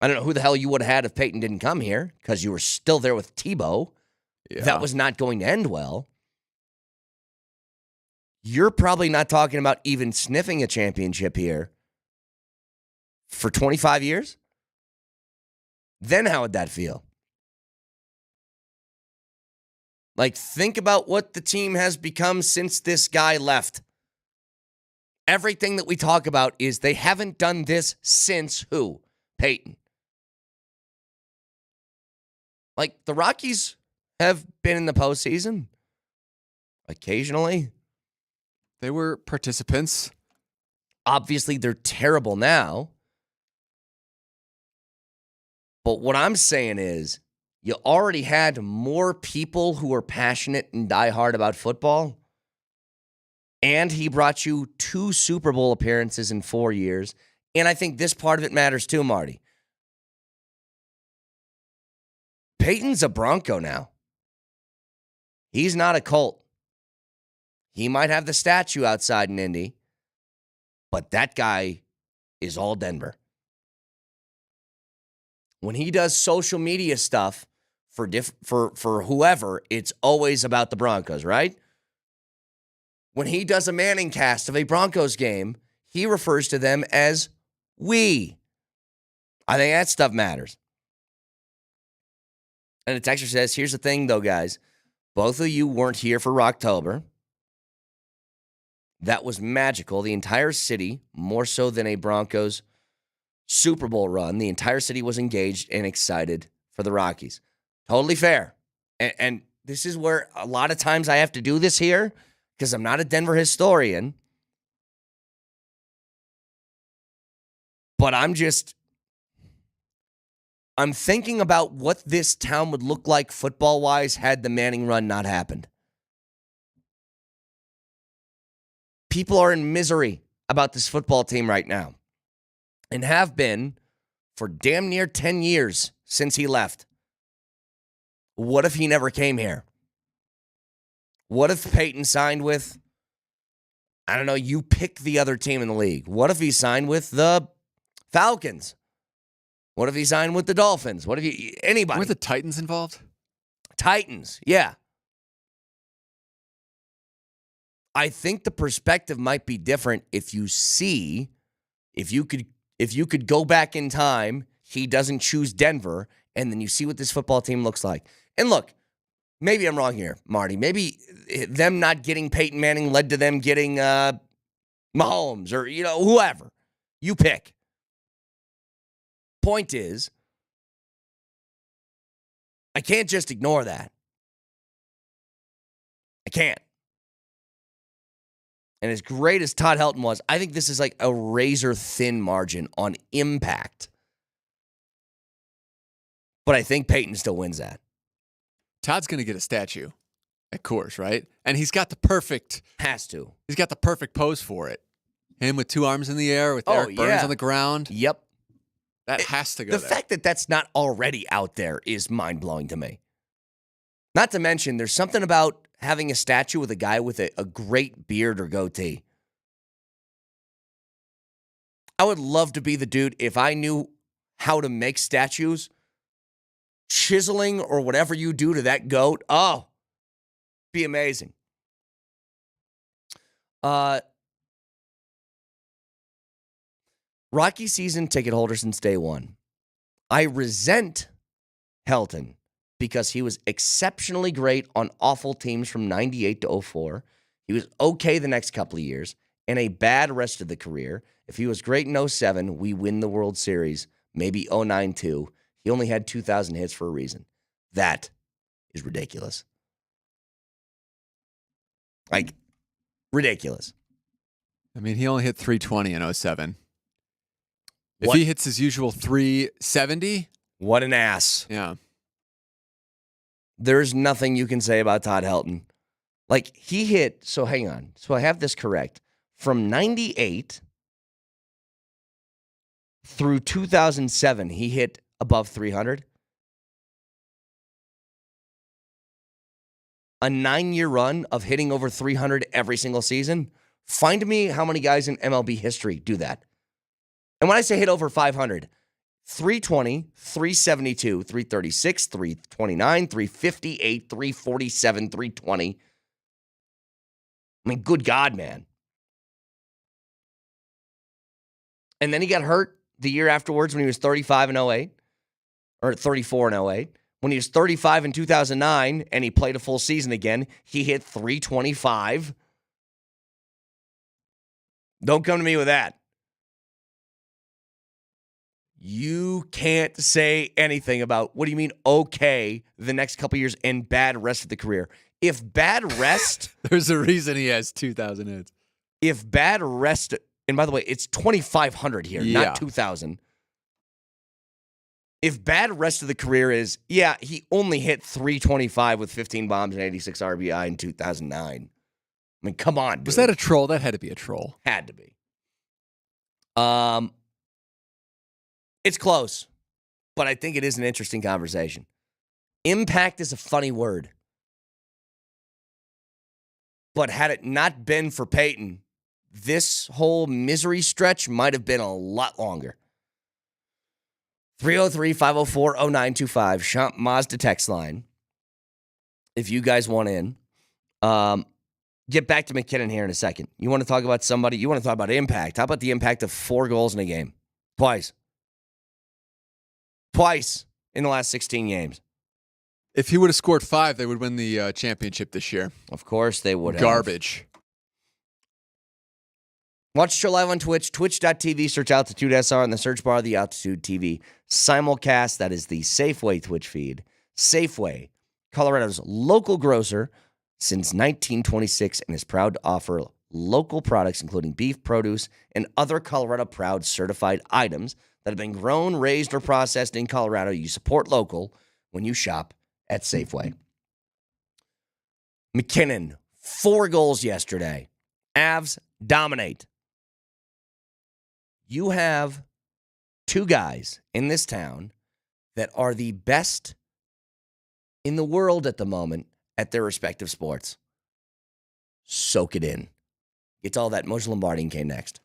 I don't know who the hell you would have had if Peyton didn't come here because you were still there with Tebow. Yeah. That was not going to end well. You're probably not talking about even sniffing a championship here for 25 years. Then how would that feel? Think about what the team has become since this guy left. Everything that we talk about is they haven't done this since who? Peyton. The Rockies have been in the postseason occasionally. They were participants. Obviously, they're terrible now. But what I'm saying is, you already had more people who are passionate and diehard about football. And he brought you 2 Super Bowl appearances in 4 years. And I think this part of it matters too, Marty. Peyton's a Bronco now. He's not a Colt. He might have the statue outside in Indy, but that guy is all Denver. When he does social media stuff for whoever, it's always about the Broncos, right? When he does a Manning cast of a Broncos game, he refers to them as we. I think that stuff matters. And the texter says, here's the thing, though, guys. Both of you weren't here for Rocktober. That was magical. The entire city, more so than a Broncos Super Bowl run, the entire city was engaged and excited for the Rockies. Totally fair. And this is where a lot of times I have to do this here because I'm not a Denver historian. But I'm thinking about what this town would look like football-wise had the Manning run not happened. People are in misery about this football team right now and have been for damn near 10 years since he left. What if he never came here? What if Peyton signed with, I don't know, you pick the other team in the league. What if he signed with the Falcons? What if he signed with the Dolphins? What if anybody? Were the Titans involved? Titans, yeah. I think the perspective might be different if you could go back in time, he doesn't choose Denver, and then you see what this football team looks like. And look, maybe I'm wrong here, Marty. Maybe them not getting Peyton Manning led to them getting Mahomes or, whoever. You pick. Point is, I can't just ignore that. I can't. And as great as Todd Helton was, I think this is like a razor-thin margin on impact. But I think Peyton still wins that. Todd's going to get a statue at Coors, right? And he's got the perfect... Has to. He's got the perfect pose for it. Him with two arms in the air, with Eric Burns on the ground. Yep. That has to go The there. fact that that's not already out there is mind-blowing to me. Not to mention, there's something about having a statue with a guy with a great beard or goatee. I would love to be the dude if I knew how to make statues. Chiseling or whatever you do to that goat, be amazing. Rocky season ticket holder since day one. I resent Helton because he was exceptionally great on awful teams from 98 to 04. He was okay the next couple of years and a bad rest of the career. If he was great in 07, we win the World Series, maybe 09 too. He only had 2,000 hits for a reason. That is ridiculous. Like, ridiculous. I mean, he only hit 320 in 07. If he hits his usual 370... What an ass. Yeah. There's nothing you can say about Todd Helton. Like, he hit, so hang on. So I have this correct. From 98 through 2007, he hit above 300. A 9-year run of hitting over 300 every single season. Find me how many guys in MLB history do that. And when I say hit over 500, 320, 372, 336, 329, 358, 347, 320. I mean, good God, man. And then he got hurt the year afterwards when he was 35 in 08, or 34 in 08. When he was 35 in 2009 and he played a full season again, he hit 325. Don't come to me with that. You can't say anything about, what do you mean, okay, the next couple years and bad rest of the career. If bad rest... There's a reason he has 2,000 hits. If bad rest... And by the way, it's 2,500 here, not 2,000. If bad rest of the career is, he only hit 325 with 15 bombs and 86 RBI in 2009. I mean, come on, dude. Was that a troll? That had to be a troll. Had to be. It's close, but I think it is an interesting conversation. Impact is a funny word. But had it not been for Peyton, this whole misery stretch might have been a lot longer. 303-504-0925, Champ Mazda text line. If you guys want in. Get back to McKinnon here in a second. You want to talk about somebody? You want to talk about impact. How about the impact of 4 goals in a game? Twice in the last 16 games. If he would have scored 5, they would win the championship this year. Of course they would have. Garbage. Watch the show live on Twitch, twitch.tv, search Altitude SR in the search bar of the Altitude TV simulcast. That is the Safeway Twitch feed. Safeway, Colorado's local grocer since 1926, and is proud to offer local products, including beef, produce, and other Colorado Proud certified items that have been grown, raised, or processed in Colorado. You support local when you shop at Safeway. McKinnon, 4 goals yesterday. Avs dominate. You have 2 guys in this town that are the best in the world at the moment at their respective sports. Soak it in. Get to all that. Moshe Lombardi came next.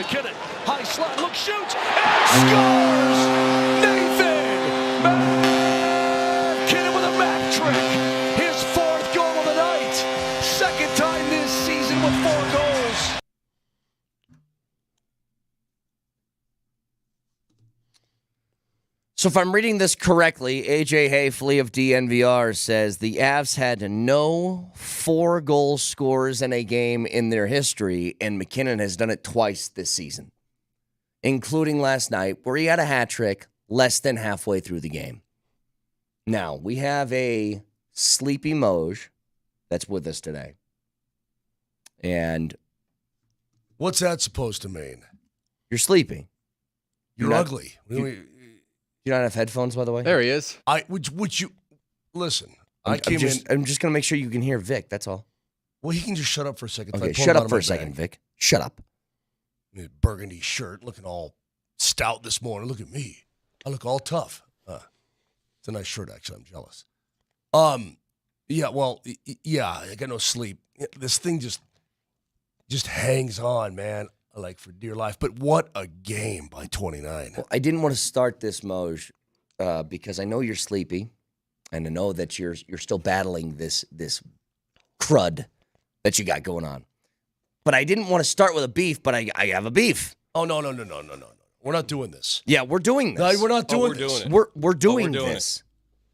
McKinnon, high slot, look, shoots, and scores! Nathan McKinnon with a Mac trick. His 4th goal of the night. 2nd time this season with 4 goals. So if I'm reading this correctly, AJ Hayfley of DNVR says the Avs had no 4-goal scorers in a game in their history, and McKinnon has done it twice this season, including last night where he had a hat trick less than halfway through the game. Now, we have a sleepy Moj that's with us today. And what's that supposed to mean? you're sleeping. You're ugly. You don't have headphones, by the way? There he is. Would you listen? I'm just going to make sure you can hear Vic. That's all. Well, he can just shut up for a second. Okay, shut up for a second, Vic. Shut up. Burgundy shirt, looking all stout this morning. Look at me. I look all tough. It's a nice shirt, actually. I'm jealous. Yeah. Well, yeah. I got no sleep. This thing just hangs on, man. Like for dear life. But what a game by 29. Well, I didn't want to start this, Moj, because I know you're sleepy, and I know that you're still battling this crud that you got going on. But I didn't want to start with a beef, but I have a beef. Oh, no. We're not doing this. Yeah, we're doing this. No, we're not doing this. We're doing this.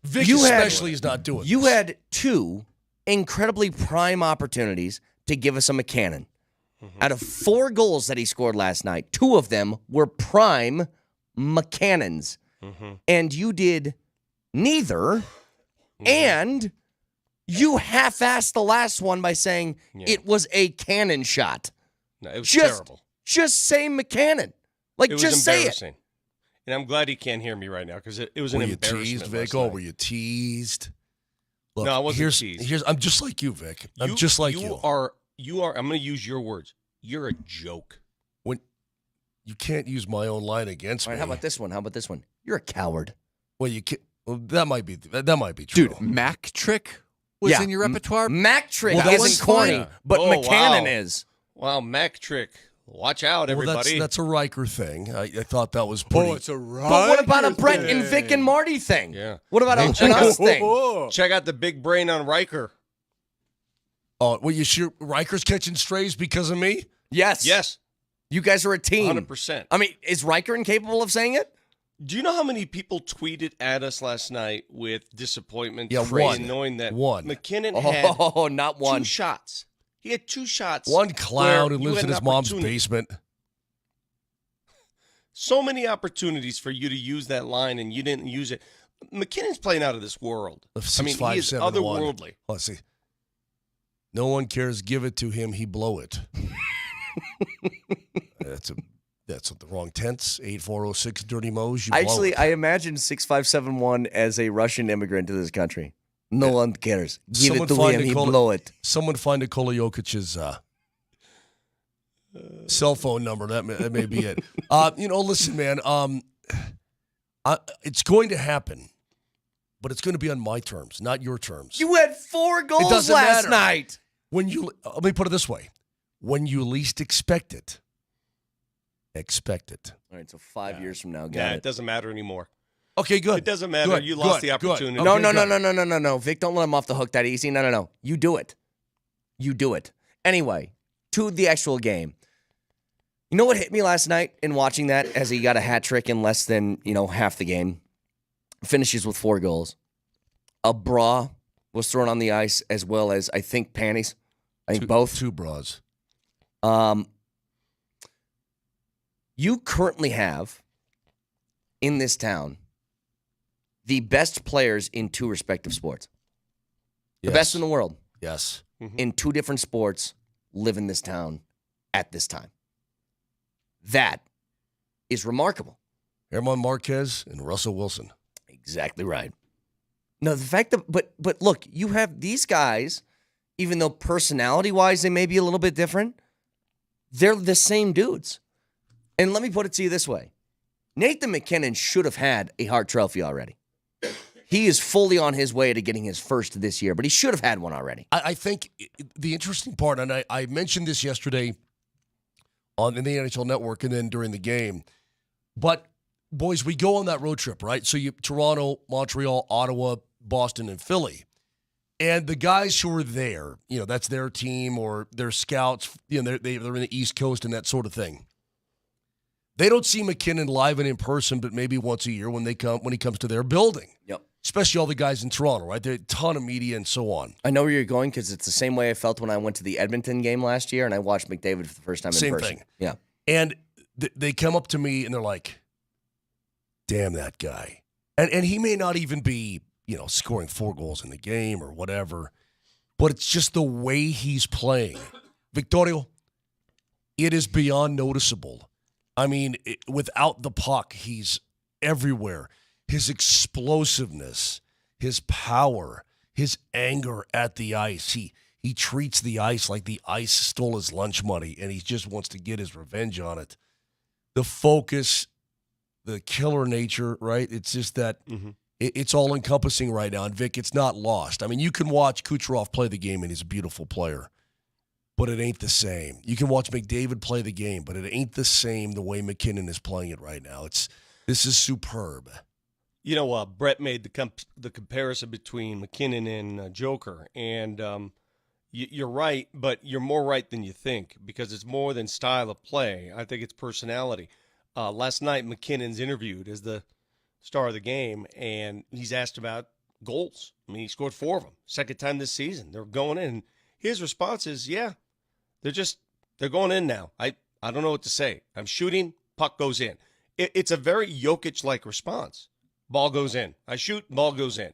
Vic especially is not doing this. You had 2 incredibly prime opportunities to give us a McCannon. Mm-hmm. Out of 4 goals that he scored last night, 2 of them were prime McCannons. Mm-hmm. And you did neither. Mm-hmm. And you half-assed the last one by saying it was a cannon shot. No, it was terrible. Just say McCannon. Like, just say it. And I'm glad he can't hear me right now because it was an embarrassment. Were you teased, Vic? Oh, were you teased? Look, no, I wasn't teased. I'm just like you, Vic. I'm just like you. You are. I'm going to use your words. You're a joke. When you can't use my own line against me. All right, how about this one? You're a coward. Well, you can't. Well, that might be true. Dude, Mac trick was in your repertoire. Mac trick isn't corny, but McCannon is. Wow, Mac trick. Watch out, everybody. Well, that's a Riker thing. I thought that was pretty. Oh, it's a Riker. But what about a Brett and Vic and Marty thing? Yeah. What about an us thing? Check out the big brain on Riker. Oh, well, you sure Riker's catching strays because of me? Yes. You guys are a team. 100%. I mean, is Riker incapable of saying it? Do you know how many people tweeted at us last night with disappointment, one, knowing that one. McKinnon had not one. 2 shots? He had 2 shots. One clown who lives in his mom's basement. So many opportunities for you to use that line, and you didn't use it. McKinnon's playing out of this world. I mean, he is otherworldly. Let's see. No one cares. Give it to him. He blow it. That's the wrong tense. 8406 Dirty Moj. Actually, I imagine 6571 as a Russian immigrant to this country. No one cares. Give it to him. He blow it. Someone find Nikola Jokic's cell phone number. That may be it. Listen, man. It's going to happen, but it's going to be on my terms, not your terms. You had 4 goals last night. Let me put it this way. When you least expect it, expect it. All right, so 5 years from now, it doesn't matter anymore. Okay, good. It doesn't matter. Good, you lost the opportunity. Good. No. Vic, don't let him off the hook that easy. No. You do it. Anyway, to the actual game. You know what hit me last night in watching that as he got a hat trick in less than, half the game? Finishes with 4 goals. A bra was thrown on the ice as well as, I think, panties. I think both. 2 bras. You currently have, in this town, the best players in 2 respective sports. The best in the world. Yes. In 2 different sports live in this town at this time. That is remarkable. Herman Marquez and Russell Wilson. Exactly right. No, the fact that, but look, you have these guys, even though personality-wise they may be a little bit different, they're the same dudes. And let me put it to you this way. Nathan McKinnon should have had a Hart Trophy already. He is fully on his way to getting his first this year, but he should have had one already. I think the interesting part, and I mentioned this yesterday in the NHL Network and then during the game. But, boys, we go on that road trip, right? So Toronto, Montreal, Ottawa, Boston, and Philly. And the guys who are there, that's their team or their scouts, they're in the East Coast and that sort of thing. They don't see MacKinnon live and in person, but maybe once a year when he comes to their building. Yep. Especially all the guys in Toronto, right? There's a ton of media and so on. I know where you're going because it's the same way I felt when I went to the Edmonton game last year and I watched McDavid for the first time in person. Same thing. Yeah. And they come up to me and they're like, damn that guy. And he may not even be, scoring 4 goals in the game or whatever, but it's just the way he's playing. Victorio, it is beyond noticeable. I mean, without the puck, he's everywhere. His explosiveness, his power, his anger at the ice. He treats the ice like the ice stole his lunch money, and he just wants to get his revenge on it. The focus, the killer nature, right? It's just that it's all-encompassing right now. And, Vic, it's not lost. I mean, you can watch Kucherov play the game, and he's a beautiful player. But it ain't the same. You can watch McDavid play the game, but it ain't the same the way MacKinnon is playing it right now. This is superb. Brett made the comparison between MacKinnon and Joker, and you're right, but you're more right than you think because it's more than style of play. I think it's personality. Last night, MacKinnon's interviewed as the star of the game, and he's asked about goals. I mean, he scored 4 of them, second time this season. They're going in. His response is, yeah, they're going in now. I don't know what to say. I'm shooting, puck goes in. It's a very Jokic-like response. Ball goes in. I shoot, ball goes in.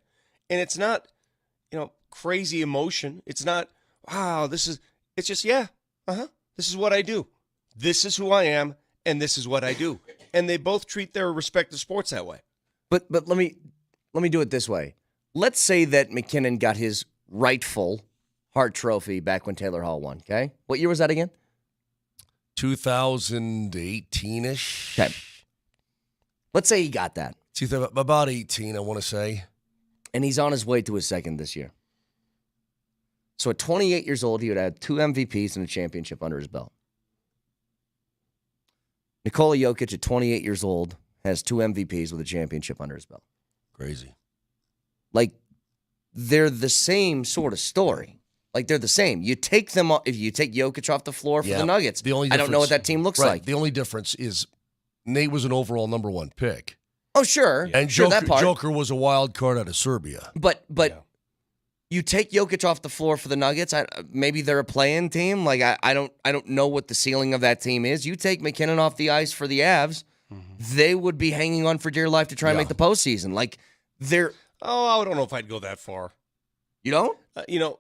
And it's not, crazy emotion. It's not, wow, it's just, yeah, this is what I do. This is who I am, and this is what I do. And they both treat their respective sports that way. But let me do it this way. Let's say that MacKinnon got his rightful Hart Trophy back when Taylor Hall won, okay? What year was that again? 2018-ish. Okay. Let's say he got that. About 18, I want to say. And he's on his way to his second this year. So at 28 years old, he would have 2 MVPs and a championship under his belt. Nikola Jokic at 28 years old has 2 MVPs with a championship under his belt. Crazy. Like, they're the same sort of story. Like, they're the same. You take them off, if you take Jokic off the floor for the Nuggets, I don't know what that team looks like. The only difference is Nate was an overall number 1 pick. Oh, sure. And sure, Joker was a wild card out of Serbia. But you take Jokic off the floor for the Nuggets, maybe they're a play-in team. Like, I don't know what the ceiling of that team is. You take MacKinnon off the ice for the Avs, they would be hanging on for dear life to try and make the postseason. Like, they're... Oh, I don't know if I'd go that far. You don't?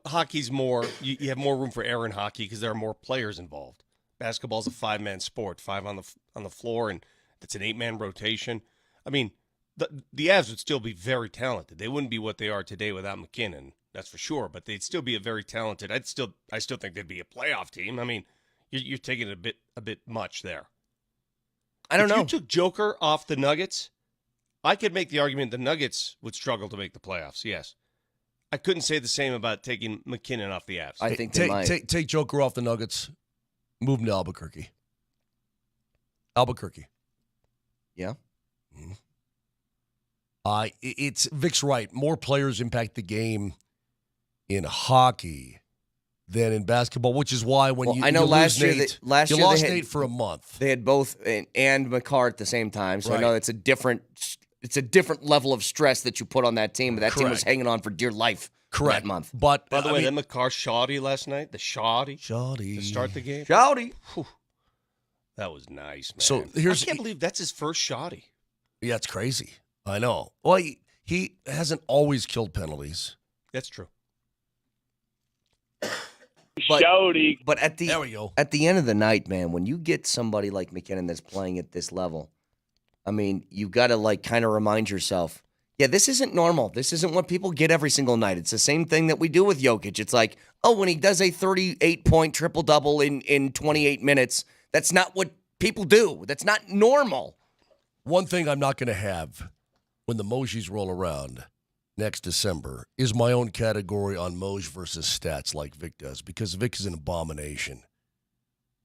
Hockey's more, you have more room for error in hockey because there are more players involved. Basketball's a 5-man sport, 5 on the floor, and it's an 8-man rotation. I mean, the Avs would still be very talented. They wouldn't be what they are today without MacKinnon, that's for sure, but they'd still be a very talented, I still think they'd be a playoff team. I mean, you're taking it a bit much there. I don't know. If you took Joker off the Nuggets, I could make the argument the Nuggets would struggle to make the playoffs, yes. I couldn't say the same about taking MacKinnon off the Avs. I think they might. Take Joker off the Nuggets, move him to Albuquerque. Albuquerque. Yeah? It's Vic's right. More players impact the game in hockey than in basketball, which is why when you last lose year Nate, you lost they had, Nate for a month. They had both and McCarr at the same time, so right. I know it's a different level of stress that you put on that team. But that team was hanging on for dear life that month. But by the way, then McCarr shoddy last night. The shoddy to start the game. Shoddy. That was nice, man. So I can't believe that's his first shoddy. Yeah, it's crazy. I know. Well, he hasn't always killed penalties. That's true. But at there we go. At the end of the night, man, when you get somebody like MacKinnon that's playing at this level, I mean, you got to kind of remind yourself, yeah, this isn't normal. This isn't what people get every single night. It's the same thing that we do with Jokic. It's like, when he does a 38-point triple-double in 28 minutes, that's not what people do. That's not normal. One thing I'm not going to have when the Mojis roll around next December is my own category on Moj versus stats like Vic does, because Vic is an abomination.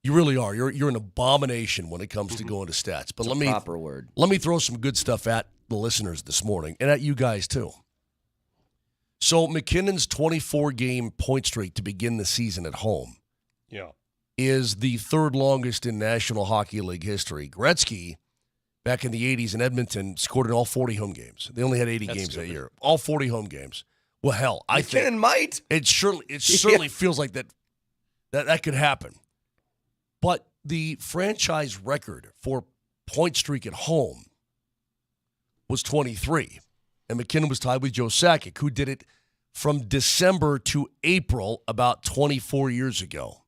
You really are. You're an abomination when it comes to going to stats. But Proper word. let me throw some good stuff at the listeners this morning and at you guys too. So McKinnon's 24-game point streak to begin the season at home is the third longest in National Hockey League history. Gretzky, back in the 80s in Edmonton, scored in all 40 home games. They only had 80 games that year. All 40 home games. Well, hell, I think McKinnon might. It certainly feels like that could happen. But the franchise record for point streak at home was 23. And McKinnon was tied with Joe Sakic, who did it from December to April about 24 years ago.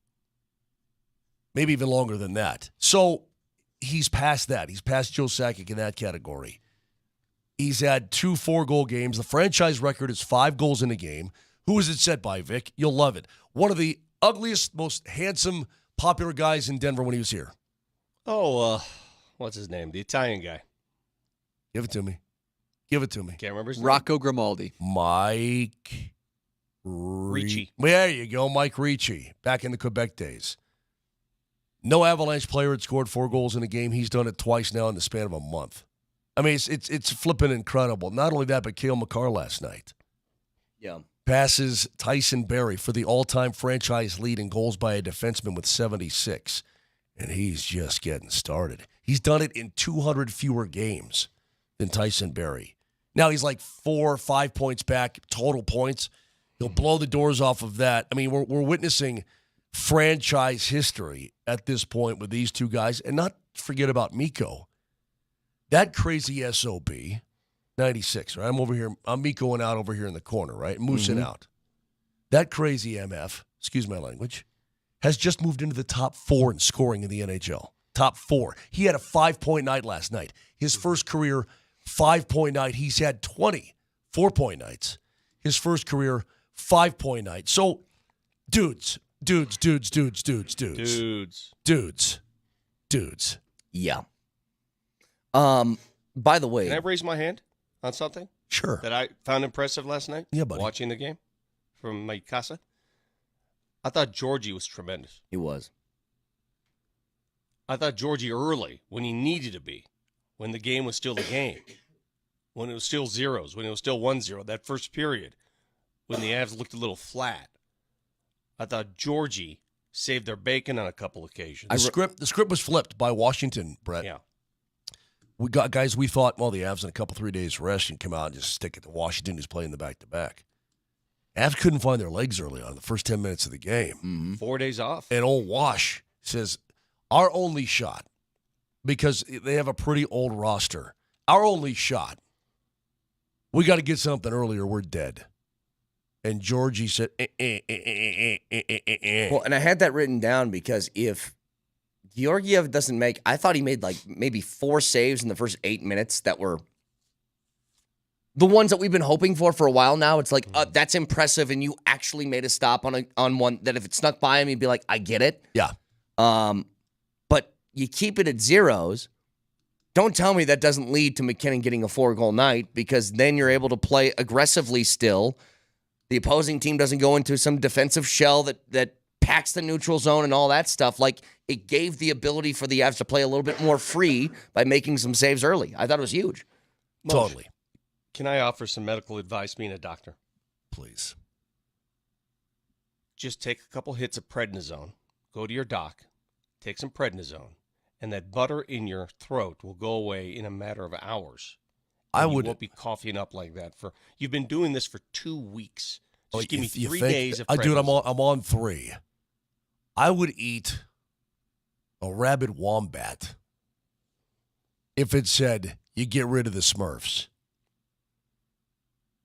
Maybe even longer than that. So he's past that. He's past Joe Sakic in that category. He's had 2 4-goal games. The franchise record is 5 goals in a game. Who is it set by, Vic? You'll love it. One of the ugliest, most handsome, popular guys in Denver when he was here. Oh, what's his name? The Italian guy. Give it to me. Give it to me. Can't remember his name. Rocco Grimaldi. Mike Ricci. There you go, Mike Ricci, back in the Quebec days. No Avalanche player had scored 4 goals in a game. He's done it twice now in the span of a month. I mean, it's flipping incredible. Not only that, but Cale Makar last night. Yeah. Passes Tyson Barrie for the all-time franchise lead in goals by a defenseman with 76. And he's just getting started. He's done it in 200 fewer games than Tyson Barrie. Now he's like 4 or 5 points back, total points. He'll blow the doors off of that. I mean, we're witnessing franchise history at this point with these two guys. And not forget about Mikko. That crazy SOB, 96, right? I'm over here. I'm Mikkoing out over here in the corner, right? Moosing out. That crazy MF, excuse my language, has just moved into the top 4 in scoring in the NHL. Top 4. He had a 5-point night last night. His first career 5-point night. He's had 20 4-point nights. His first career 5-point night. So, dudes. Yeah. By the way, Can I raise my hand on something Sure. that I found impressive last night? Yeah, buddy. Watching the game from my casa. I thought Georgie was tremendous. he was. I thought Georgie early, when he needed to be, when the game was still the game, when it was still zeros, when it was still 1-0, that first period, when the Avs looked a little flat, I thought Georgie saved their bacon on a couple occasions. The script was flipped by Washington, Brett. Yeah. We got guys we thought, well, the Avs in a couple, 3 days rest and come out and just stick it to Washington who's playing the back-to-back. Avs couldn't find their legs early on the first 10 minutes of the game. Mm-hmm. 4 days off. And old Wash says, our only shot, because they have a pretty old roster, our only shot, we got to get something earlier, we're dead. And Georgie said, Well, and I had that written down because if Georgiev doesn't make, I thought he made like maybe 4 saves in the first 8 minutes that were the ones that we've been hoping for a while now. It's like, that's impressive, and you actually made a stop on one that if it snuck by him, he'd be like, I get it. Yeah. But you keep it at zeros. Don't tell me that doesn't lead to McKinnon getting a 4-goal night, because then you're able to play aggressively still. The opposing team doesn't go into some defensive shell that packs the neutral zone and all that stuff. Like, it gave the ability for the Avs to play a little bit more free by making some saves early. I thought it was huge. Totally. Can I offer some medical advice, being a doctor? Please. Just take a couple hits of prednisone, go to your doc, take some prednisone, and that butter in your throat will go away in a matter of hours. You won't be coughing up like that. You've been doing this for 2 weeks. Just give me 3 days of prednisone. Dude, I'm on 3. I would eat a rabid wombat if it said you get rid of the Smurfs.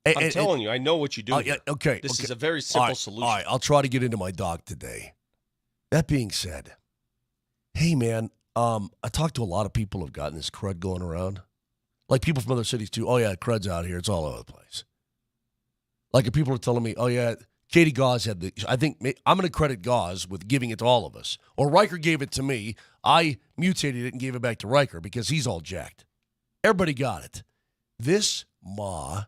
I'm telling you, I know what you do. Yeah, okay. This is a very simple solution. All right, I'll try to get into my doc today. That being said, hey, man, I talked to a lot of people who've gotten this crud going around. Like people from other cities, too. Oh, yeah, crud's out here. It's all over the place. Like if people are telling me, oh, yeah, Katie Gauze had I think I'm going to credit Gauze with giving it to all of us. Or Riker gave it to me. I mutated it and gave it back to Riker because he's all jacked. Everybody got it. This Ma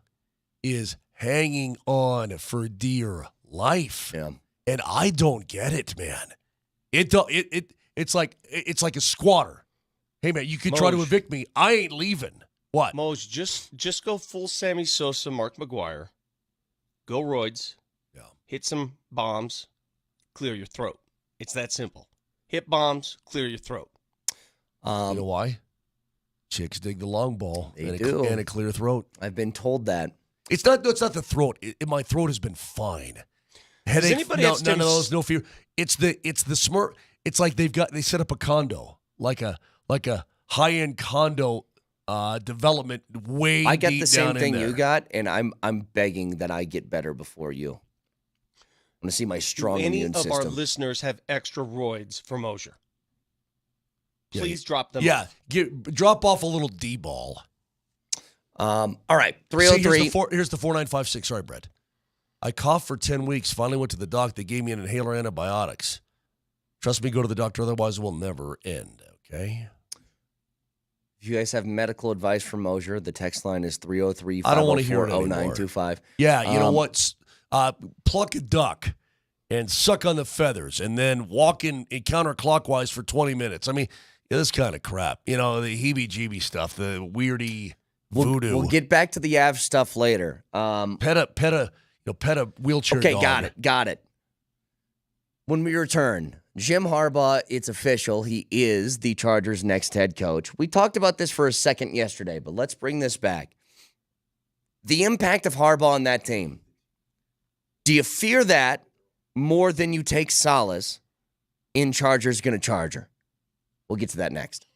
is hanging on for dear life. Yeah. And I don't get it, man. It It's like a squatter. Hey man, you could try to Moj. evict me. I ain't leaving. What? Moj, just go full Sammy Sosa, Mark McGuire. Go roids. Yeah. Hit some bombs. Clear your throat. It's that simple. Hit bombs. Clear your throat. You know why? Chicks dig the long ball They and do. And a clear throat. I've been told that. It's not the throat. My throat has been fine. Headache. anybody No, have none of stems- those. No fear. It's the smirk. It's like they set up a condo, like a high end condo development way. I got deep the same down in thing there. you got, and I'm begging that I get better before you. I want to see my strong Do any immune of our system. listeners have extra roids for Mosier? Yeah, Please drop them. Yeah, drop off a little D ball. All right, See, 303. here's the 4956. Sorry, Brett. I coughed for 10 weeks. Finally went to the doc. They gave me an inhaler antibiotics. Trust me, go to the doctor. Otherwise, it will never end. Okay. If you guys have medical advice for Mosier, the text line is 303 I don't wanna hear it 0925. Yeah, you know what? Pluck a duck and suck on the feathers, and then walk in counterclockwise for 20 minutes. I mean, this kind of crap. You know, the heebie-jeebie stuff, the weirdy voodoo. We'll get back to the Avs stuff later. Pet a wheelchair Okay, dog. got it. When we return, Jim Harbaugh, it's official. He is the Chargers' next head coach. We talked about this for a second yesterday, but let's bring this back. The impact of Harbaugh on that team. Do you fear that more than you take solace in Chargers going to Charger? We'll get to that next.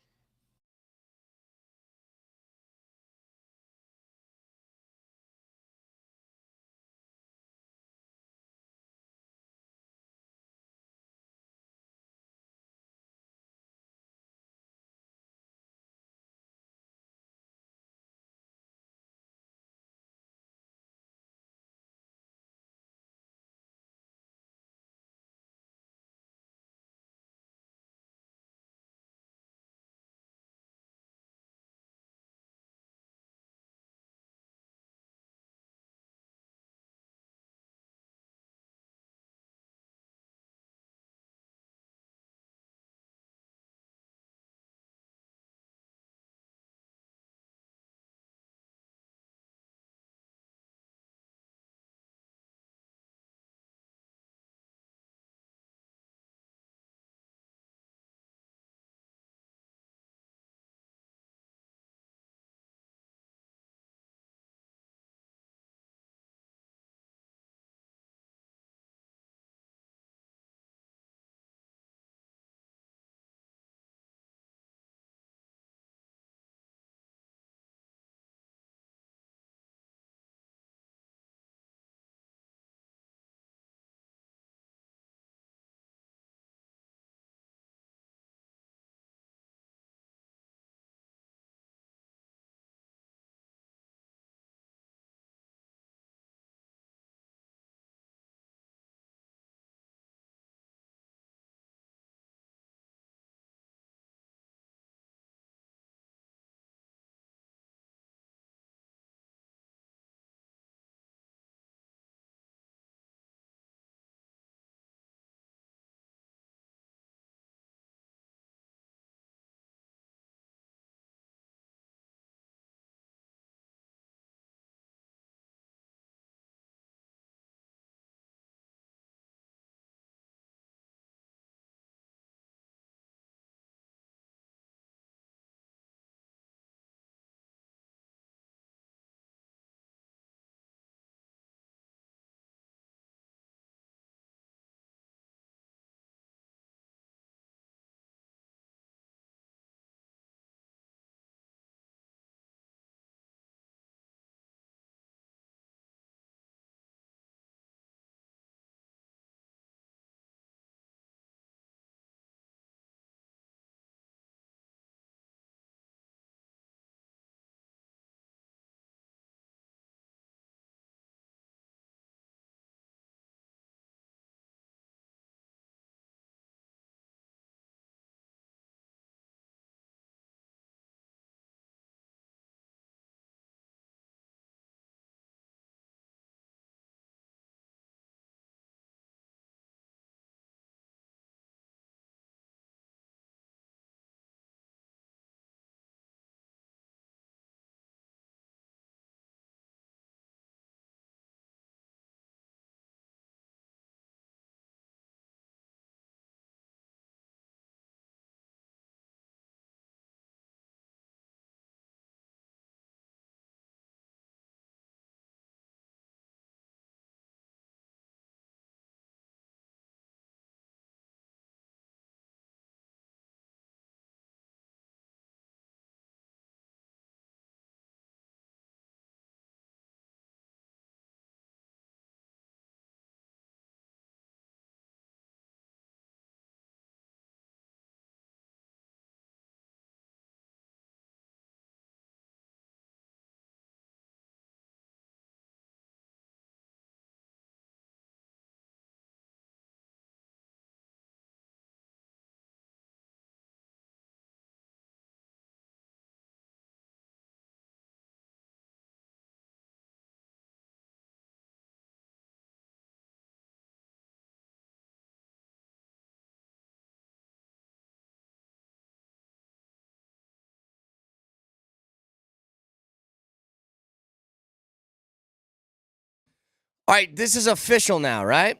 All right, this is official now, right?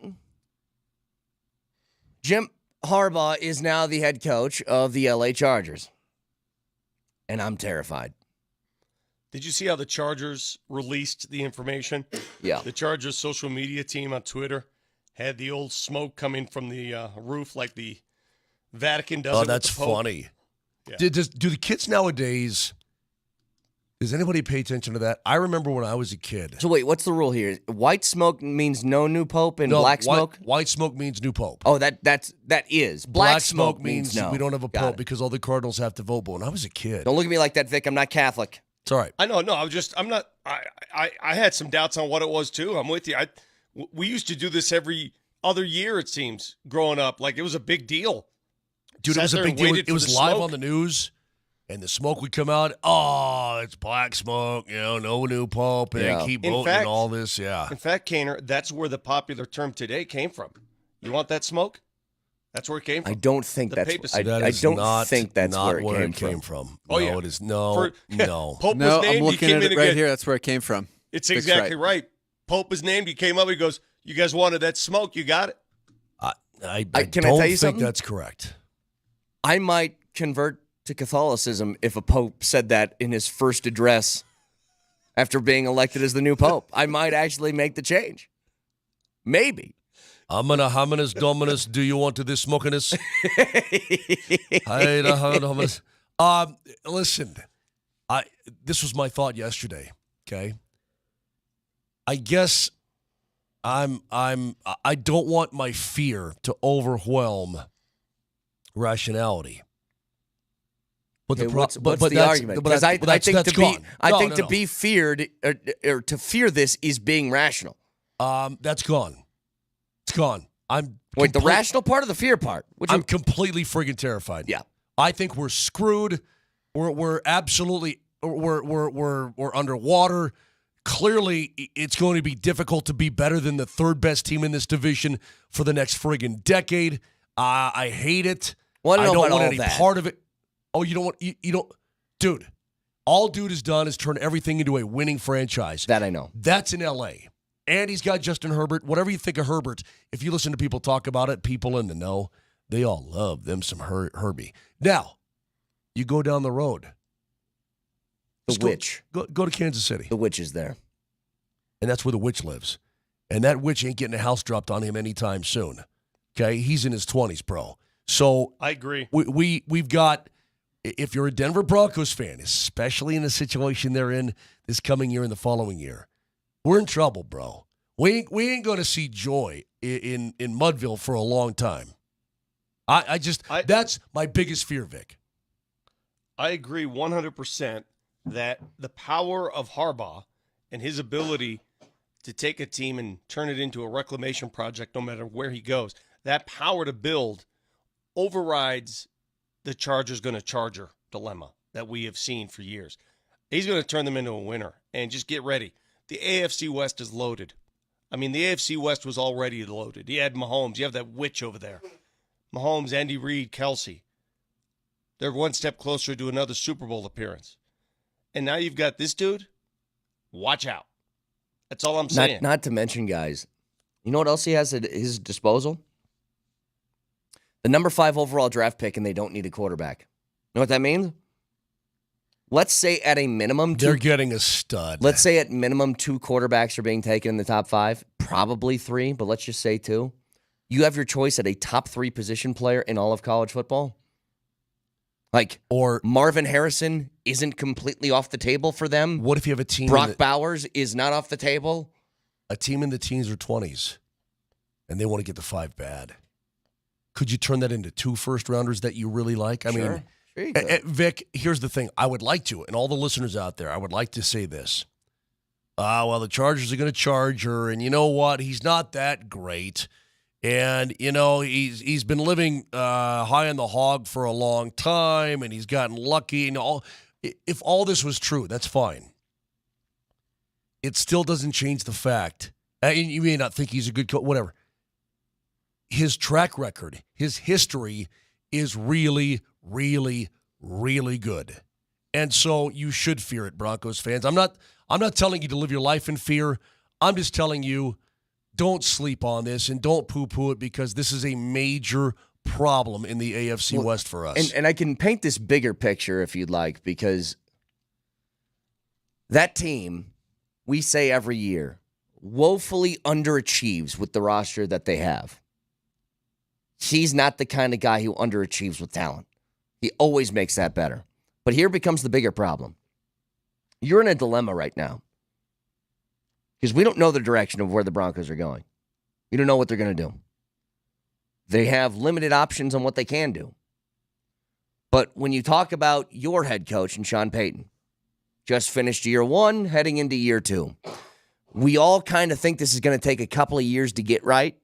Jim Harbaugh is now the head coach of the LA Chargers. And I'm terrified. Did you see how the Chargers released the information? Yeah. The Chargers social media team on Twitter had the old smoke coming from the roof like the Vatican does. Oh, that's funny. Yeah. Do the kids nowadays, does anybody pay attention to that? I remember when I was a kid. So wait, what's the rule here? White smoke means no new pope, and black smoke? White smoke means new pope. Oh, that is. Black smoke means no. We don't have a Got pope it. because all the cardinals have to vote. But when I was a kid. Don't look at me like that, Vic. I'm not Catholic. It's all right. I know. No, I had some doubts on what it was too. I'm with you. We used to do this every other year, it seems, growing up. Like, it was a big deal. Dude, it was a big deal. It was live on the news, and the smoke would come out. Oh, it's black smoke, no new pope, and keep voting and all this, yeah. In fact, Kaner, that's where the popular term today came from. You want that smoke? That's where it came from. I don't think The that's. papacy. I don't think that's not where it came from. Oh, no, yeah. it is no. Pope No, was named. I'm looking he came at in it right here. That's where it came from. It's Vic's exactly right. Pope was named. He came up. He goes, "You guys wanted that smoke. You got it." I Can I don't tell you think something? that's correct. I might convert to Catholicism if a pope said that in his first address after being elected as the new pope. I might actually make the change. Maybe. Amina hominis dominus, do you want to this smokiness? Listen, this was my thought yesterday, okay? I guess I don't want my fear to overwhelm rationality. But Okay, what's the argument? Because I think to be feared or to fear this is being rational. That's gone. It's gone. The rational part or the fear part? I'm completely friggin' terrified. Yeah. I think we're screwed. We're absolutely we're underwater. Clearly, it's going to be difficult to be better than the third best team in this division for the next friggin' decade. I hate it. Well, I don't want any part of it. Oh, you don't want you don't, dude. All dude has done is turn everything into a winning franchise. That I know. That's in L.A. And he's got Justin Herbert. Whatever you think of Herbert, if you listen to people talk about it, people in the know, they all love them some Herbie. Now, you go down the road. The witch. Go to Kansas City. The witch is there. And that's where the witch lives. And that witch ain't getting a house dropped on him anytime soon. Okay? He's in his 20s, bro. So I agree. We've got, if you're a Denver Broncos fan, especially in the situation they're in this coming year and the following year, we're in trouble, bro. We ain't going to see joy in Mudville for a long time. That's my biggest fear, Vic. I agree 100% that the power of Harbaugh and his ability to take a team and turn it into a reclamation project no matter where he goes, that power to build overrides the Chargers going to Charger dilemma that we have seen for years. He's going to turn them into a winner, and just get ready. The AFC West is loaded. I mean, the AFC West was already loaded. You had Mahomes. You have that witch over there. Mahomes, Andy Reid, Kelsey. They're one step closer to another Super Bowl appearance. And now you've got this dude. Watch out. That's all I'm saying. Not to mention, guys, you know what else he has at his disposal? The number 5 overall draft pick, and they don't need a quarterback. You know what that means? Let's say at a minimum, they're getting a stud. Let's say at minimum 2 quarterbacks are being taken in the top 5, probably 3, but let's just say 2. You have your choice at a top 3 position player in all of college football. Or Marvin Harrison isn't completely off the table for them. What if you have a team? Brock Bowers is not off the table. A team in the teens or 20s, and they want to get the 5 bad. Could you turn that into 2 first-rounders that you really like? I mean, Vic, here's the thing. I would like to, and all the listeners out there, I would like to say this. Well, the Chargers are going to charge her, and you know what? He's not that great. And, you know, he's been living high on the hog for a long time, and he's gotten lucky. And all. If all this was true, that's fine. It still doesn't change the fact. And you may not think he's a good coach, whatever. His track record, his history is really, really, really good. And so you should fear it, Broncos fans. I'm not telling you to live your life in fear. I'm just telling you don't sleep on this and don't poo-poo it because this is a major problem in the AFC West for us. And I can paint this bigger picture if you'd like, because that team, we say every year, woefully underachieves with the roster that they have. He's not the kind of guy who underachieves with talent. He always makes that better. But here becomes the bigger problem. You're in a dilemma right now because we don't know the direction of where the Broncos are going. We don't know what they're going to do. They have limited options on what they can do. But when you talk about your head coach and Sean Payton, just finished year 1, heading into year 2, we all kind of think this is going to take a couple of years to get right.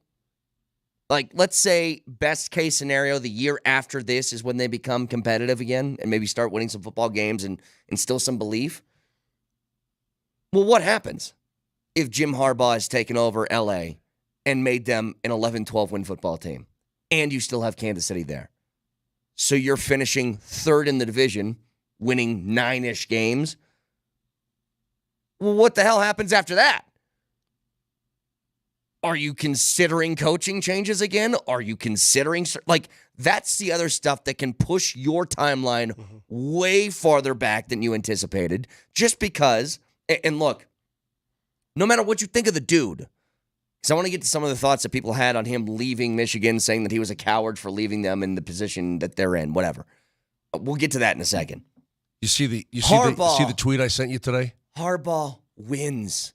Like, let's say best case scenario, the year after this is when they become competitive again and maybe start winning some football games and instill some belief. Well, what happens if Jim Harbaugh has taken over LA and made them an 11-12 win football team and you still have Kansas City there? So you're finishing 3rd in the division, winning 9-ish games. Well, what the hell happens after that? Are you considering coaching changes again? Are you considering, that's the other stuff that can push your timeline way farther back than you anticipated just because, and look, no matter what you think of the dude, because I want to get to some of the thoughts that people had on him leaving Michigan, saying that he was a coward for leaving them in the position that they're in, whatever. We'll get to that in a second. You see the tweet I sent you today? Harbaugh wins.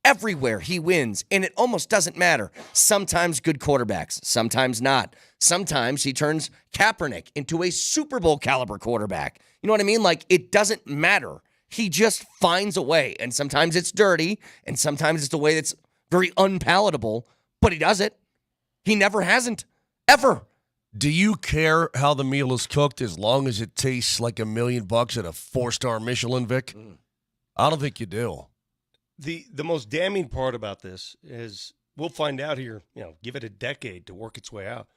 Everywhere he wins, and it almost doesn't matter. Sometimes good quarterbacks, sometimes not. Sometimes he turns Kaepernick into a Super Bowl caliber quarterback. You know what I mean? Like, it doesn't matter. He just finds a way, and sometimes it's dirty, and sometimes it's a way that's very unpalatable, but he does it. He never hasn't, ever. Do you care how the meal is cooked as long as it tastes like $1 million at a 4-star Michelin, Vic? I don't think you do. The most damning part about this is we'll find out here, give it a decade to work its way out.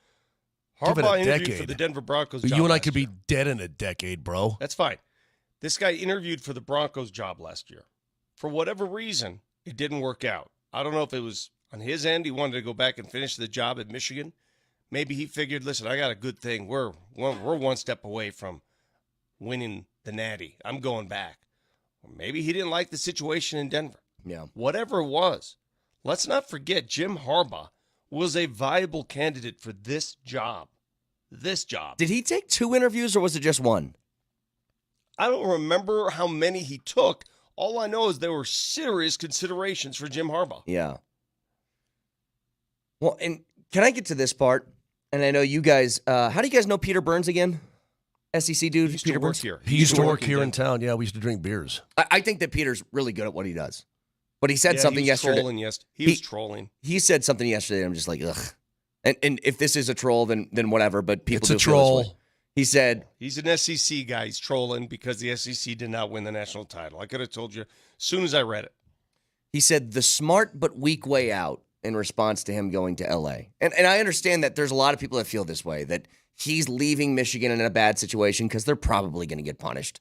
Harbaugh interviewed for the Denver Broncos job. You and I could be dead in a decade, bro. That's fine. This guy interviewed for the Broncos job last year. For whatever reason, it didn't work out. I don't know if it was on his end. He wanted to go back and finish the job at Michigan. Maybe he figured, listen, I got a good thing. We're one step away from winning the Natty. I'm going back. Or maybe he didn't like the situation in Denver. Yeah. Whatever it was, let's not forget Jim Harbaugh was a viable candidate for this job. This job. Did he take 2 interviews or was it just 1? I don't remember how many he took. All I know is there were serious considerations for Jim Harbaugh. Yeah. Well, and can I get to this part? And I know you guys, how do you guys know Peter Burns again? SEC dude, Peter Burns? Here. He used to work here in town. Yeah, we used to drink beers. I think that Peter's really good at what he does. But he said something yesterday. He was trolling. He said something yesterday, and I'm just like, ugh. And if this is a troll, then whatever. But people it's do a troll. feel this way. He said he's an SEC guy. He's trolling because the SEC did not win the national title. I could have told you as soon as I read it. He said the smart but weak way out in response to him going to LA. And I understand that there's a lot of people that feel this way, that he's leaving Michigan in a bad situation because they're probably going to get punished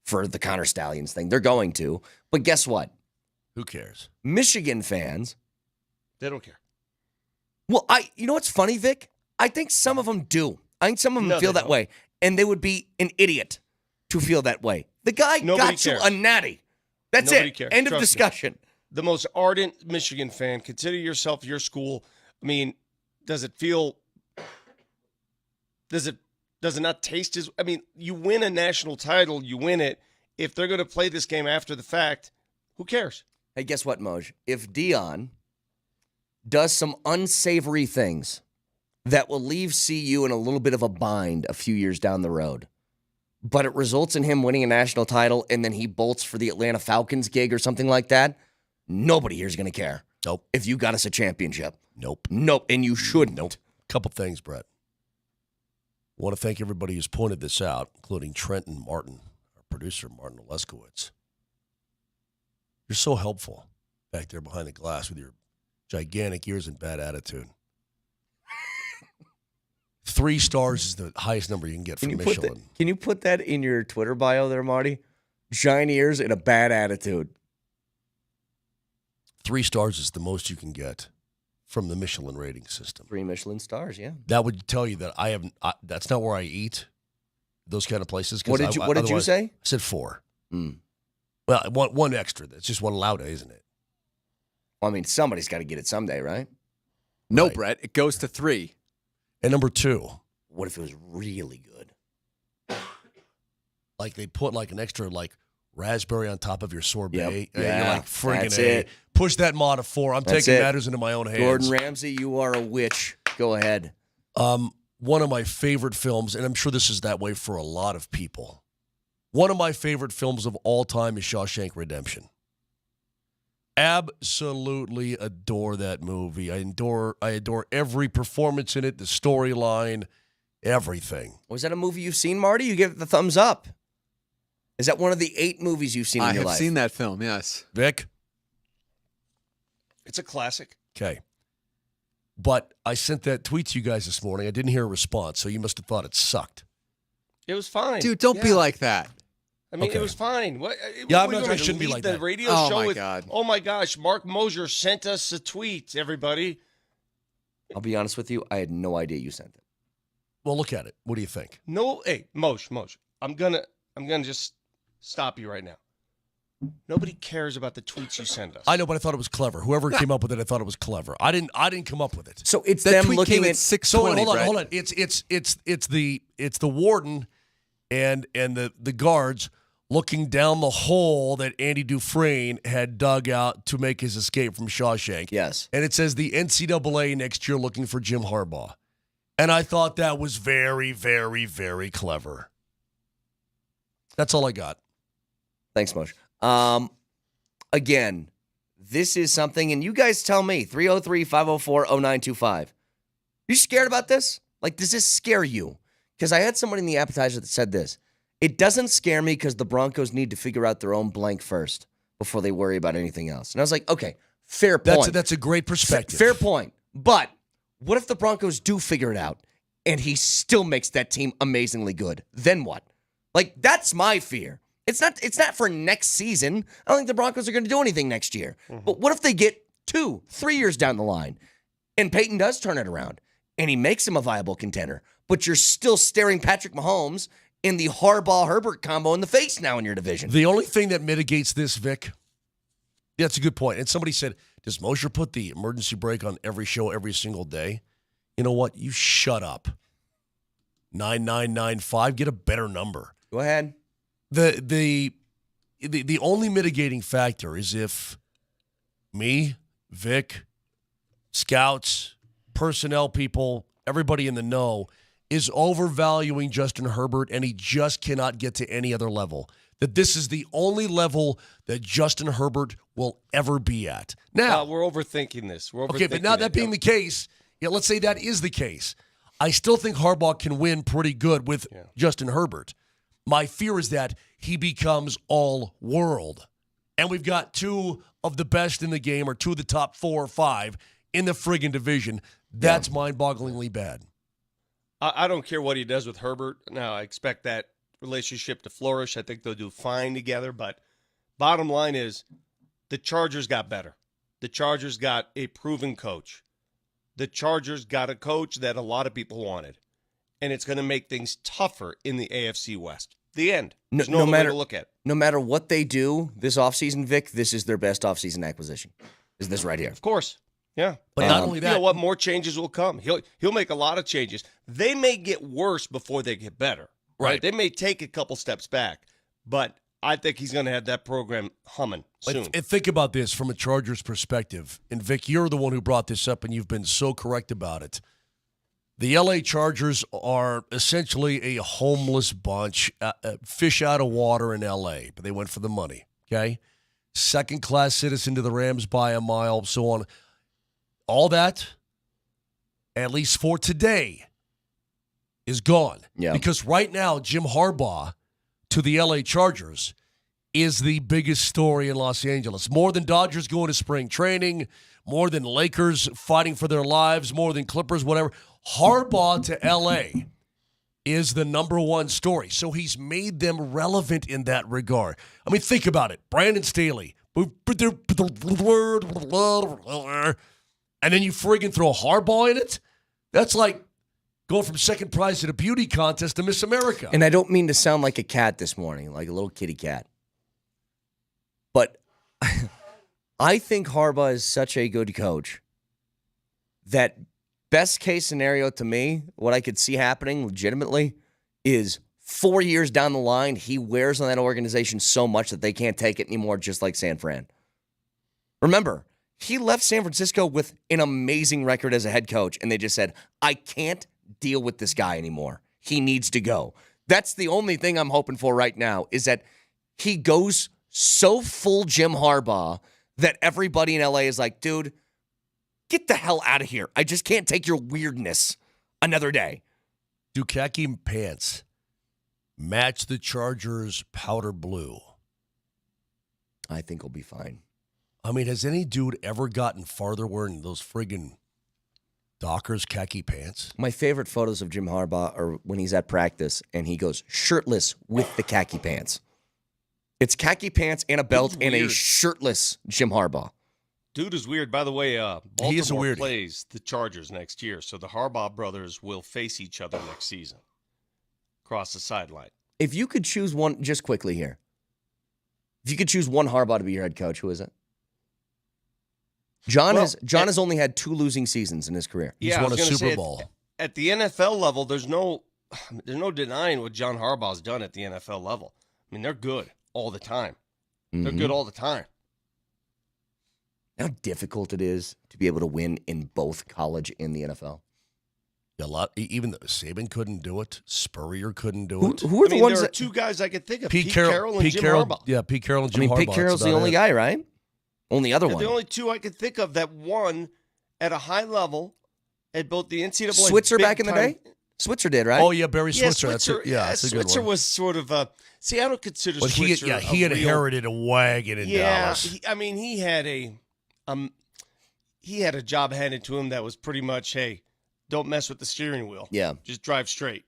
for the Connor Stallions thing. They're going to. But guess what? Who cares? Michigan fans. They don't care. Well, you know what's funny, Vic? I think some of them do. I think some of them feel that way. And they would be an idiot to feel that way. The guy got you a natty. That's Nobody it. cares. End of Trust discussion. Me. The most ardent Michigan fan, consider yourself your school. I mean, does it not taste as, you win a national title, you win it. If they're going to play this game after the fact, who cares? Hey, guess what, Moj? If Dion does some unsavory things that will leave CU in a little bit of a bind a few years down the road, but it results in him winning a national title and then he bolts for the Atlanta Falcons gig or something like that, nobody here is going to care. Nope. If you got us a championship. Nope. And you shouldn't. Nope. Couple things, Brett. I want to thank everybody who's pointed this out, including Trent and Martin, our producer, Martin Leskowitz. You're so helpful back there behind the glass with your gigantic ears and bad attitude. 3 stars is the highest number you can get from Michelin. Can you put that in your Twitter bio there, Marty? Giant ears and a bad attitude. 3 stars is the most you can get from the Michelin rating system. 3 Michelin stars, yeah. That would tell you that that's not where I eat, those kind of places. What did you say? I said 4. Mm. Well, one extra. That's just one Lauda, isn't it? Well, I mean, somebody's got to get it someday, right? No, Right. Brett. It goes to 3. And number 2, What if it was really good? like they put like an extra like raspberry on top of your sorbet. Yep. And Yeah, you're like, friggin' that's A. it. Push that mod to 4. I'm That's taking it. matters into my own hands. Gordon Ramsay, you are a witch. Go ahead. One of my favorite films, and I'm sure this is that way for a lot of people. One of my favorite films of all time is Shawshank Redemption. Absolutely adore that movie. I adore every performance in it, the storyline, everything. Was that a movie you've seen, Marty? You give it the thumbs up. Is that one of the 8 movies you've seen in I your have life? seen that film, yes. Vic? It's a classic. Okay. But I sent that tweet to you guys this morning. I didn't hear a response, so you must have thought it sucked. It was fine. Dude, don't be Yeah. like that. I mean, Okay. it was fine. What? Yeah, what, I shouldn't be lead like the that. radio Oh, show my with, God. Oh my gosh, Mark Mosier sent us a tweet. Everybody, I'll be honest with you. I had no idea you sent it. Well, look at it. What do you think? no, hey, Mosh, I'm gonna just stop you right now. Nobody cares about the tweets you send us. I know, but I thought it was clever. Whoever came up with it, I thought it was clever. I didn't come up with it. So it's That them tweet looking came at at 6:20. Hold on. It's the warden and the guards looking down the hole that Andy Dufresne had dug out to make his escape from Shawshank. Yes. And it says the NCAA next year looking for Jim Harbaugh. And I thought that was very, very, very clever. That's all I got. Thanks, Mosh. Again, this is something, and you guys tell me, 303-504-0925. You scared about this? Like, does this scare you? Because I had somebody in the appetizer that said this. It doesn't scare me because the Broncos need to figure out their own blank first before they worry about anything else. And I was like, okay, fair point. That's a great perspective. Fair point. But what if the Broncos do figure it out and he still makes that team amazingly good? Then what? Like, that's my fear. It's not for next season. I don't think the Broncos are going to do anything next year. But what if they get 2-3 years down the line and Peyton does turn it around and he makes him a viable contender, but you're still staring Patrick Mahomes in the Harbaugh-Herbert combo in the face now in your division? The only thing that mitigates this, Vic, that's a good point. And somebody said, does Mosher put the emergency brake on every show every single day? You know what? You shut up. 9995, get a better number. Go ahead. The only mitigating factor is if me, Vic, scouts, personnel people, everybody in the know is overvaluing Justin Herbert and he just cannot get to any other level. That this is the only level that Justin Herbert will ever be at. Now, we're overthinking this. okay, but now that being the case, let's say that is the case. I still think Harbaugh can win pretty good with Justin Herbert. My fear is that he becomes all world. And we've got 2 of the best in the game, or 2 of the top 4 or 5 in the friggin' division. That's mind-bogglingly bad. I don't care what he does with Herbert. Now, I expect that relationship to flourish. I think they'll do fine together. But bottom line is the Chargers got better. The Chargers got a proven coach. The Chargers got a coach that a lot of people wanted. And it's going to make things tougher in the AFC West. The end. There's no matter way to look at it. No matter what they do this offseason, Vic, this is their best offseason acquisition. Is this right here? Of course. Yeah. But not only that. You know what? More changes will come. He'll make a lot of changes. They may get worse before they get better. Right. They may take a couple steps back. But I think he's going to have that program humming soon. And think about this from a Chargers perspective. And, Vic, you're the one who brought this up, and you've been so correct about it. The L.A. Chargers are essentially a homeless bunch, fish out of water in L.A., but they went for the money, okay? Second-class citizen to the Rams by a mile, so on. All that, at least for today, is gone. Yeah. Because right now, Jim Harbaugh to the L.A. Chargers is the biggest story in Los Angeles. More than Dodgers going to spring training, more than Lakers fighting for their lives, more than Clippers, whatever. Harbaugh to L.A. is the number one story. So he's made them relevant in that regard. I mean, think about it. Brandon Staley, And then you friggin' throw Harbaugh in it? That's like going from second prize at a beauty contest to Miss America. And I don't mean to sound like a cat this morning, like a little kitty cat. But I think Harbaugh is such a good coach that best case scenario to me, what I could see happening legitimately is 4 years down the line, he wears on that organization so much that they can't take it anymore, just like San Fran. Remember, he left San Francisco with an amazing record as a head coach, and they just said, I can't deal with this guy anymore. He needs to go. That's the only thing I'm hoping for right now, is that he goes so full Jim Harbaugh that everybody in LA is like, dude, get the hell out of here. I just can't take your weirdness another day. Do khaki pants match the Chargers' powder blue? I think he'll be fine. I mean, has any dude ever gotten farther wearing those friggin' Dockers khaki pants? My favorite photos of Jim Harbaugh are when he's at practice and he goes shirtless with the khaki pants. It's khaki pants and a belt and a shirtless Jim Harbaugh. Dude is weird. By the way, he is a Baltimore weirdo. plays the Chargers next year, so the Harbaugh brothers will face each other next season across the sideline. If you could choose one, just quickly here, if you could choose one Harbaugh to be your head coach, who is it? John has only had 2 losing seasons in his career. He's won a Super Bowl. At the NFL level, there's no denying what John Harbaugh's done at the NFL level. I mean, they're good all the time. They're good all the time. How difficult it is to be able to win in both college and the NFL. A lot. Even Saban couldn't do it. Spurrier couldn't do it. Who are the ones there are that? 2 guys I could think of: Pete Carroll and Jim Harbaugh. Yeah, Pete Carroll and Jim Harbaugh. Pete Carroll's the only guy, right? Only other one. The only 2 I could think of that won at a high level at both the NCAA. Switzer back in the day. Switzer did, right? Oh yeah, Barry Switzer. Switzer, That's a good Switzer one. was sort of a. See, I don't consider But Switzer. he inherited a wagon in Dallas. He had a job handed to him that was pretty much, hey, don't mess with the steering wheel. Yeah. Just drive straight.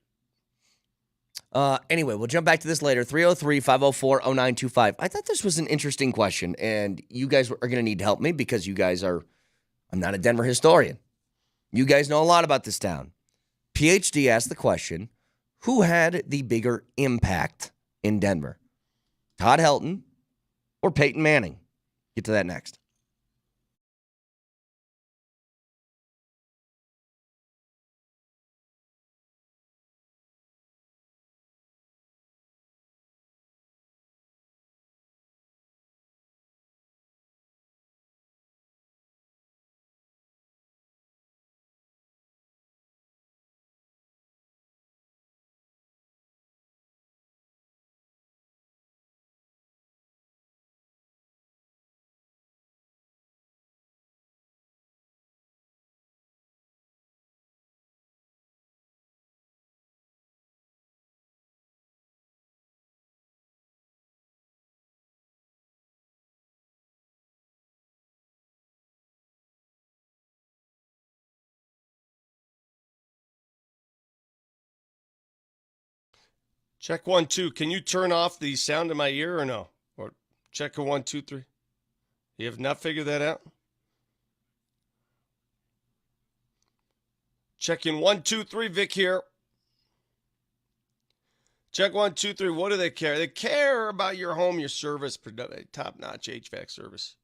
Anyway, we'll jump back to this later. 303-504-0925. I thought this was an interesting question, and you guys are going to need to help me because you guys are – I'm not a Denver historian. You guys know a lot about this town. PhD asked the question, who had the bigger impact in Denver? Todd Helton or Peyton Manning? Get to that next. Check 1, 2. Can you turn off the sound in my ear or no? Or check a 1, 2, 3. You have not figured that out? Checking 1, 2, 3. Vic here. Check 1, 2, 3. What do they care? They care about your home, your service, top-notch HVAC service.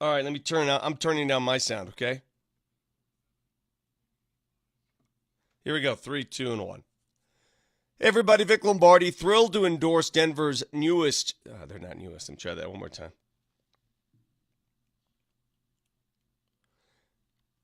All right, let me turn it out. I'm turning down my sound, okay? Here we go. 3, 2, and 1. Hey everybody, Vic Lombardi, thrilled to endorse Denver's newest. They're not newest. Let me try that one more time.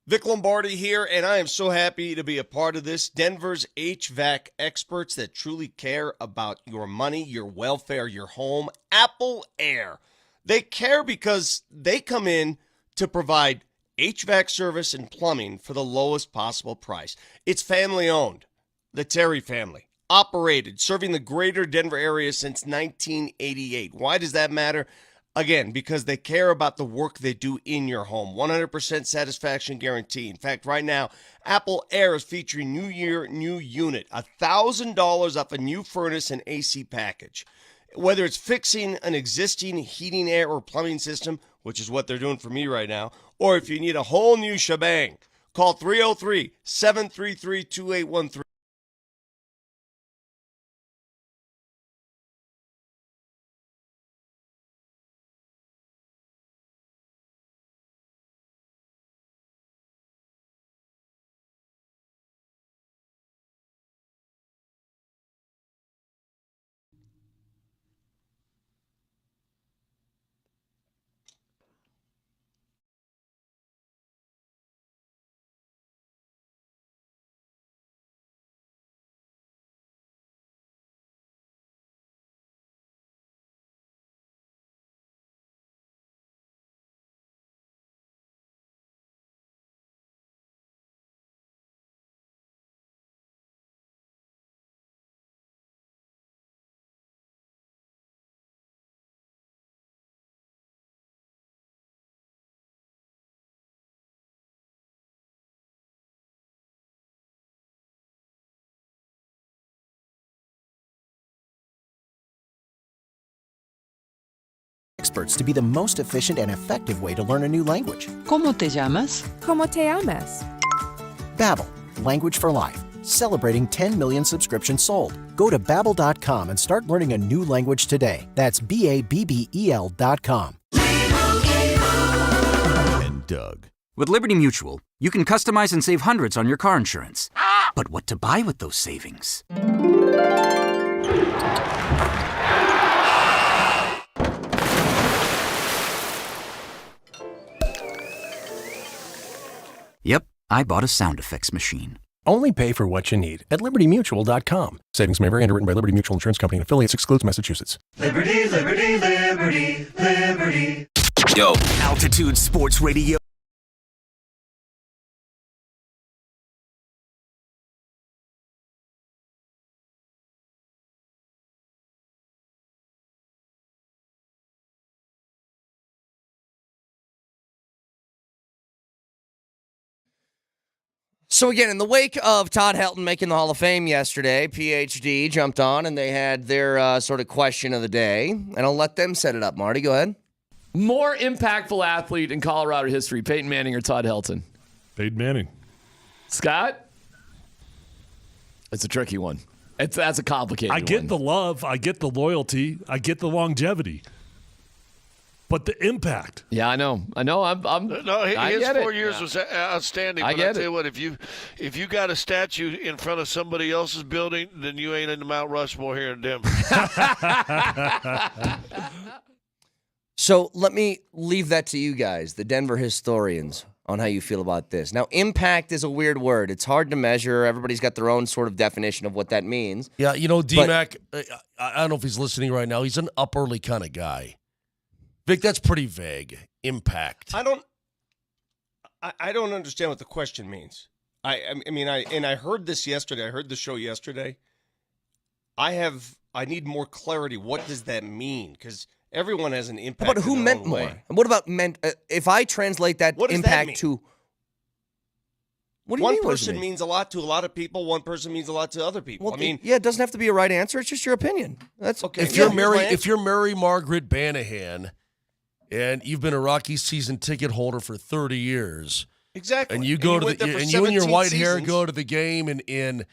Vic Lombardi here, and I am so happy to be a part of this. Denver's HVAC experts that truly care about your money, your welfare, your home. Apple Air. They care because they come in to provide HVAC service and plumbing for the lowest possible price. It's family owned. The Terry family. Operated, serving the greater Denver area since 1988. Why does that matter? Again, because they care about the work they do in your home. 100% satisfaction guarantee. In fact, right now, Apple Air is featuring New Year, New Unit. $1,000 off a new furnace and AC package. whether it's fixing an existing heating, air, or plumbing system, which is what they're doing for me right now, or if you need a whole new shebang, call 303-733-2813. Experts to be the most efficient and effective way to learn a new language. ¿Cómo te llamas? ¿Cómo te llamas? Babbel, language for life. Celebrating 10 million subscriptions sold. Go to babbel.com and start learning a new language today. That's BABBEL.com. And Doug. With Liberty Mutual, you can customize and save hundreds on your car insurance. But what to buy with those savings? Yep, I bought a sound effects machine. Only pay for what you need at LibertyMutual.com. Savings may vary. Underwritten by Liberty Mutual Insurance Company and affiliates. Excludes Massachusetts. Liberty, liberty, liberty, liberty. Yo, Altitude Sports Radio. So again, in the wake of Todd Helton making the Hall of Fame yesterday, PhD jumped on and they had their sort of question of the day. And I'll let them set it up. Marty, go ahead. More impactful athlete in Colorado history, Peyton Manning or Todd Helton? Peyton Manning. Scott? It's a tricky one. That's a complicated one. I get the love. I get the loyalty. I get the longevity. But the impact. Yeah, I know. No, his 4 years was outstanding. I but I tell you what, if you got a statue in front of somebody else's building, then you ain't in the Mount Rushmore here in Denver. So let me leave that to you guys, the Denver historians, on how you feel about this. Now, impact is a weird word. It's hard to measure. Everybody's got their own sort of definition of what that means. Yeah, D-Mac, I don't know if he's listening right now. He's an up early kind of guy. Vic, that's pretty vague. Impact. I don't understand what the question means. I heard this yesterday. I heard the show yesterday. I need more clarity. What does that mean? Because everyone has an impact. But who meant more? And what about meant? If I translate that impact to, what do you mean? One person means a lot to a lot of people. One person means a lot to other people. Well, it doesn't have to be a right answer. It's just your opinion. That's okay. If you're Mary Margaret Banahan, and you've been a Rockies season ticket holder for 30 years. Exactly. And you go to you and your white hair go to the game in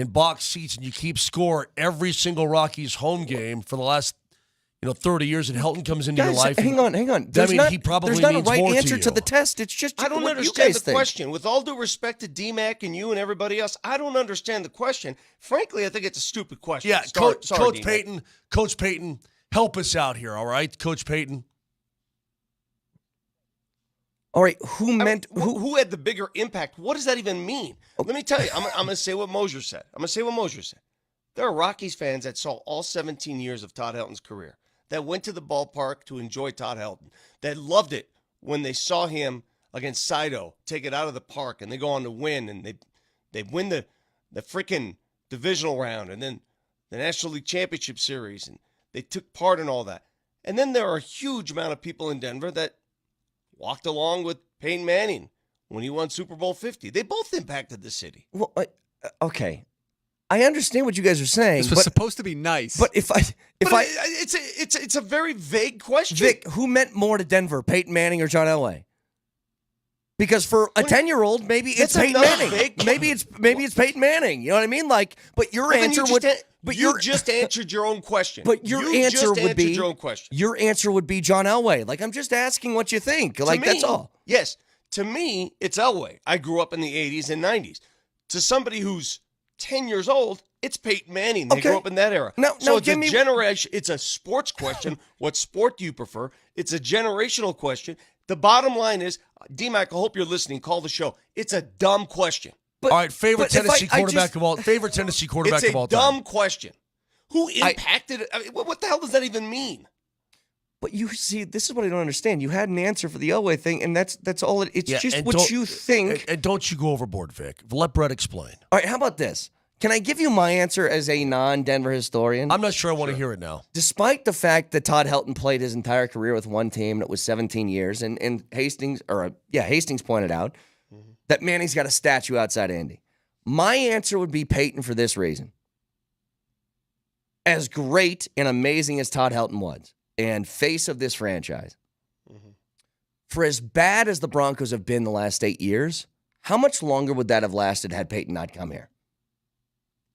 box seats, and you keep score every single Rockies home game for the last 30 years, and Helton comes into your life. Hang on. He probably there's not means a right more answer to to the test. It's just I don't understand the question. With all due respect to D-Mac and you and everybody else, I don't understand the question. Frankly, I think it's a stupid question. Yeah, Coach Peyton, help us out here, all right? Coach Peyton. All right, who had the bigger impact? What does that even mean? Let me tell you. I'm going to say what Mosier said. There are Rockies fans that saw all 17 years of Todd Helton's career, that went to the ballpark to enjoy Todd Helton, that loved it when they saw him against Saito take it out of the park, and they go on to win, and they win the freaking divisional round, and then the National League Championship Series, and they took part in all that. And then there are a huge amount of people in Denver that walked along with Peyton Manning when he won Super Bowl 50. They both impacted the city. Well, okay. I understand what you guys are saying. This was supposed to be nice. But it's a very vague question. Vic, who meant more to Denver, Peyton Manning or John Elway? Because for a 10-year-old, maybe it's Peyton Manning. Maybe it's Peyton Manning. You know what I mean? Like, but your answer would. But you just answered your own question. But your answer would be your own question. Your answer would be John Elway. Like, I'm just asking what you think. Like, that's all. Yes, to me, it's Elway. I grew up in the 80s and 90s. To somebody who's 10 years old, it's Peyton Manning. They grew up in that era. So it's a generation. It's a sports question. What sport do you prefer? It's a generational question. The bottom line is, D-Mac, I hope you're listening. Call the show. It's a dumb question. But, all right, favorite Tennessee quarterback of all time. It's a dumb question. Who impacted it? I mean, what the hell does that even mean? But you see, this is what I don't understand. You had an answer for the Elway thing, and that's all. It's just what you think. And don't you go overboard, Vic. Let Brett explain. All right, how about this? Can I give you my answer as a non-Denver historian? I'm not sure I want to hear it now. Despite the fact that Todd Helton played his entire career with one team, that was 17 years, and Hastings pointed out that Manning's got a statue outside Indy. My answer would be Peyton for this reason. As great and amazing as Todd Helton was, and face of this franchise, for as bad as the Broncos have been the last 8 years, how much longer would that have lasted had Peyton not come here?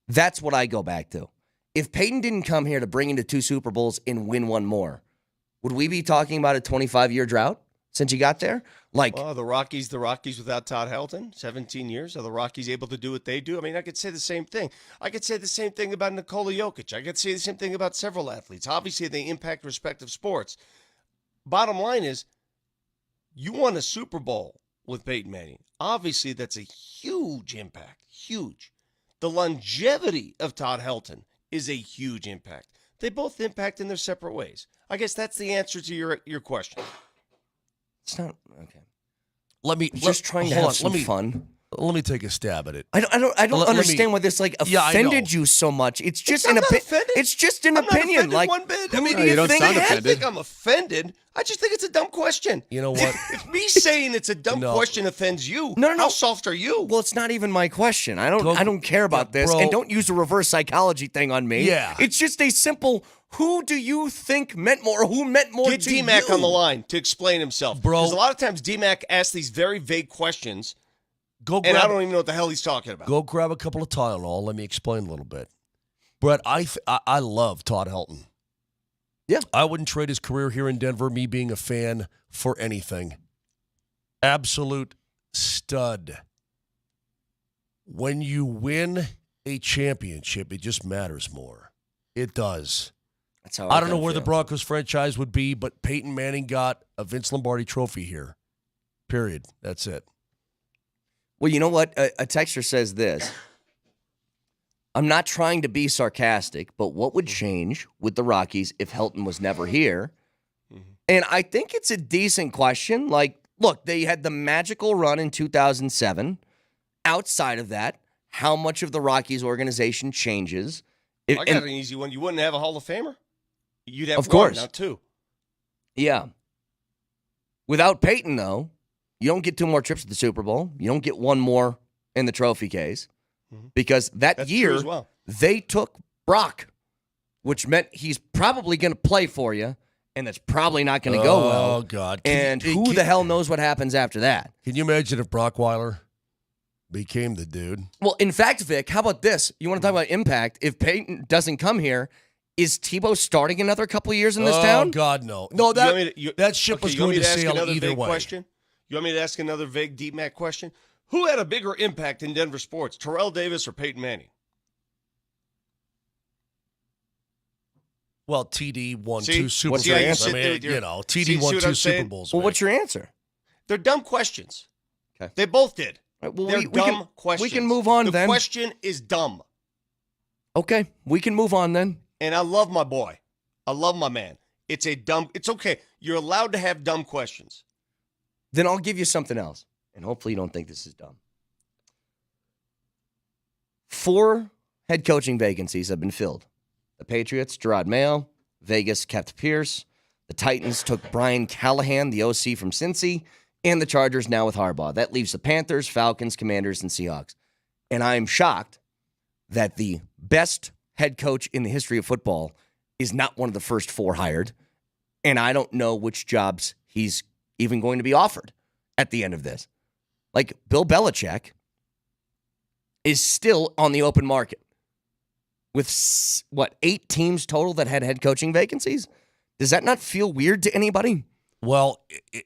That's what I go back to. If Peyton didn't come here to bring into 2 Super Bowls and win one more, would we be talking about a 25-year drought since he got there? The Rockies without Todd Helton, 17 years. Are the Rockies able to do what they do? I mean, I could say the same thing. I could say the same thing about Nikola Jokic. I could say the same thing about several athletes. Obviously, they impact respective sports. Bottom line is, you won a Super Bowl with Peyton Manning. Obviously, that's a huge impact. Huge. The longevity of Todd Helton is a huge impact. They both impact in their separate ways. I guess that's the answer to your question. It's not okay. Let me fun. Let me take a stab at it. I don't understand why this offended you so much. It's just an opinion. It's just an opinion. Like one bit. I mean, you don't sound I think I'm offended. I just think it's a dumb question. You know what? If me saying it's a dumb question offends you, how soft are you? Well, it's not even my question. I don't care about this, and don't use a reverse psychology thing on me. Yeah, it's just a simple. Who do you think meant more? Who meant more Get to D-Mac you? on the line to explain himself, bro. Because a lot of times D-Mac asks these very vague questions. I don't even know what the hell he's talking about. Go grab a couple of Tylenol. Let me explain a little bit. Brett, I love Todd Helton. Yeah. I wouldn't trade his career here in Denver, me being a fan, for anything. Absolute stud. When you win a championship, it just matters more. It does. That's how I don't know where the Broncos franchise would be, but Peyton Manning got a Vince Lombardi trophy here. Period. That's it. Well, you know what? A texter says this. I'm not trying to be sarcastic, but what would change with the Rockies if Helton was never here? And I think it's a decent question. Like, look, they had the magical run in 2007. Outside of that, how much of the Rockies organization changes? I got an easy one. You wouldn't have a Hall of Famer? You'd have of course. Now 2. Yeah. Without Peyton, though, you don't get 2 more trips to the Super Bowl. You don't get 1 more in the trophy case. Because that's year, true as well. They took Brock, which meant he's probably going to play for you, and that's probably not going to go well. Oh, God. Who the hell knows what happens after that? Can you imagine if Brockweiler became the dude? Well, in fact, Vic, how about this? You want to talk about impact? If Peyton doesn't come here, is Tebow starting another couple of years in this town? Oh, God, no. No, that ship was going to sail either way. Question? You want me to ask another vague D-Mac question? Who had a bigger impact in Denver sports, Terrell Davis or Peyton Manning? Well, TD won 2 Super Bowls. TD won 2 Super Bowls. Well, what's your answer? They're dumb questions. Okay. They both did. Right, well, They're dumb questions. We can move on then. The question is dumb. Okay, we can move on then. And I love my boy. I love my man. It's okay. You're allowed to have dumb questions. Then I'll give you something else. And hopefully you don't think this is dumb. 4 head coaching vacancies have been filled. The Patriots, Gerard Mayo. Vegas kept Pierce. The Titans took Brian Callahan, the OC from Cincy. And the Chargers now with Harbaugh. That leaves the Panthers, Falcons, Commanders, and Seahawks. And I'm shocked that the best head coach in the history of football is not one of the first 4 hired, and I don't know which jobs he's even going to be offered at the end of this. Like, Bill Belichick is still on the open market with, 8 teams total that had head coaching vacancies? Does that not feel weird to anybody? Well,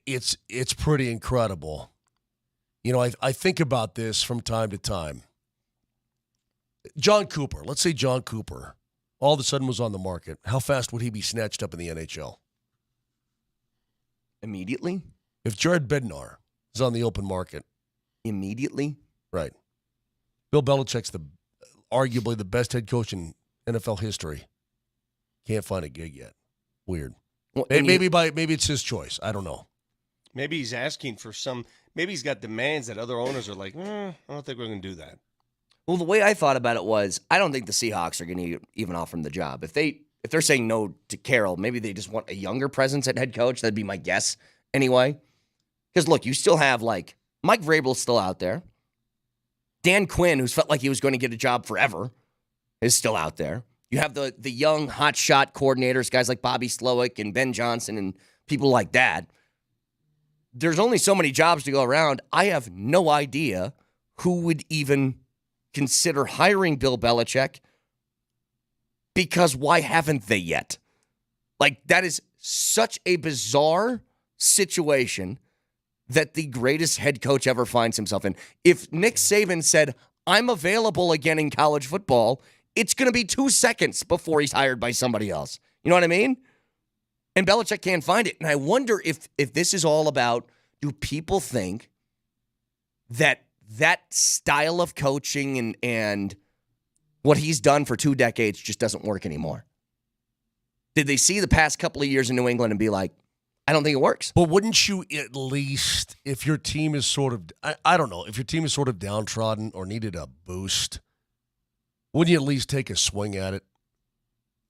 it's pretty incredible. You know, I think about this from time to time. John Cooper, let's say John Cooper all of a sudden was on the market. How fast would he be snatched up in the NHL? Immediately? If Jared Bednar is on the open market. Immediately? Right. Bill Belichick's arguably the best head coach in NFL history. Can't find a gig yet. Weird. Well, maybe it's his choice. I don't know. Maybe he's asking for some. Maybe he's got demands that other owners are like, I don't think we're going to do that. Well, the way I thought about it was, I don't think the Seahawks are going to even offer him the job. If they're saying no to Carroll, maybe they just want a younger presence at head coach. That'd be my guess anyway. Because look, you still have like Mike Vrabel's still out there. Dan Quinn, who's felt like he was going to get a job forever, is still out there. You have the young hotshot coordinators, guys like Bobby Slowick and Ben Johnson and people like that. There's only so many jobs to go around. I have no idea who would even consider hiring Bill Belichick, because why haven't they yet? Like, that is such a bizarre situation that the greatest head coach ever finds himself in. If Nick Saban said, I'm available again in college football, it's going to be 2 seconds before he's hired by somebody else. You know what I mean? And Belichick can't find it. And I wonder if this is all about, do people think that style of coaching and what he's done for 2 decades just doesn't work anymore? Did they see the past couple of years in New England and be like, I don't think it works? But wouldn't you at least, if your team is sort of, I don't know, if your team is sort of downtrodden or needed a boost, wouldn't you at least take a swing at it?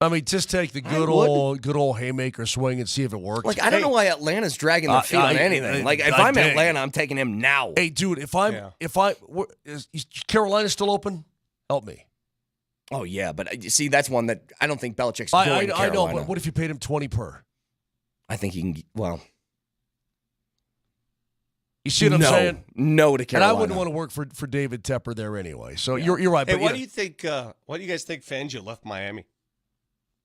I mean, just take the good old haymaker swing and see if it works. Like, I don't know why Atlanta's dragging their feet on anything. Like, if I'm Atlanta, I'm taking him now. Hey, dude, is Carolina still open? Help me. Oh, yeah, but you see, that's one that I don't think Belichick's going to Carolina. I know, but what if you paid him 20 per? I think he can, well. You see what I'm saying? No to Carolina. And I wouldn't want to work for David Tepper there anyway. So you're right. Hey, but why do you think? Why do you guys think Fangio left Miami?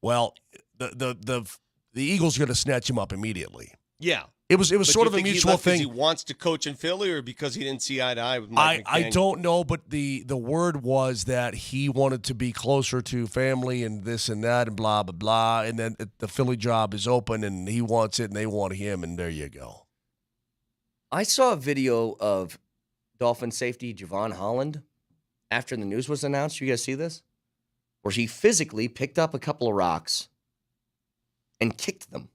Well, the Eagles are going to snatch him up immediately. Yeah, it was sort of a mutual thing. Because he wants to coach in Philly, or because he didn't see eye to eye with Mike McDaniel? I don't know, but the word was that he wanted to be closer to family and this and that and blah blah blah. And then the Philly job is open, and he wants it, and they want him, and there you go. I saw a video of Dolphin safety Javon Holland after the news was announced. You guys see this? Where he physically picked up a couple of rocks and kicked them.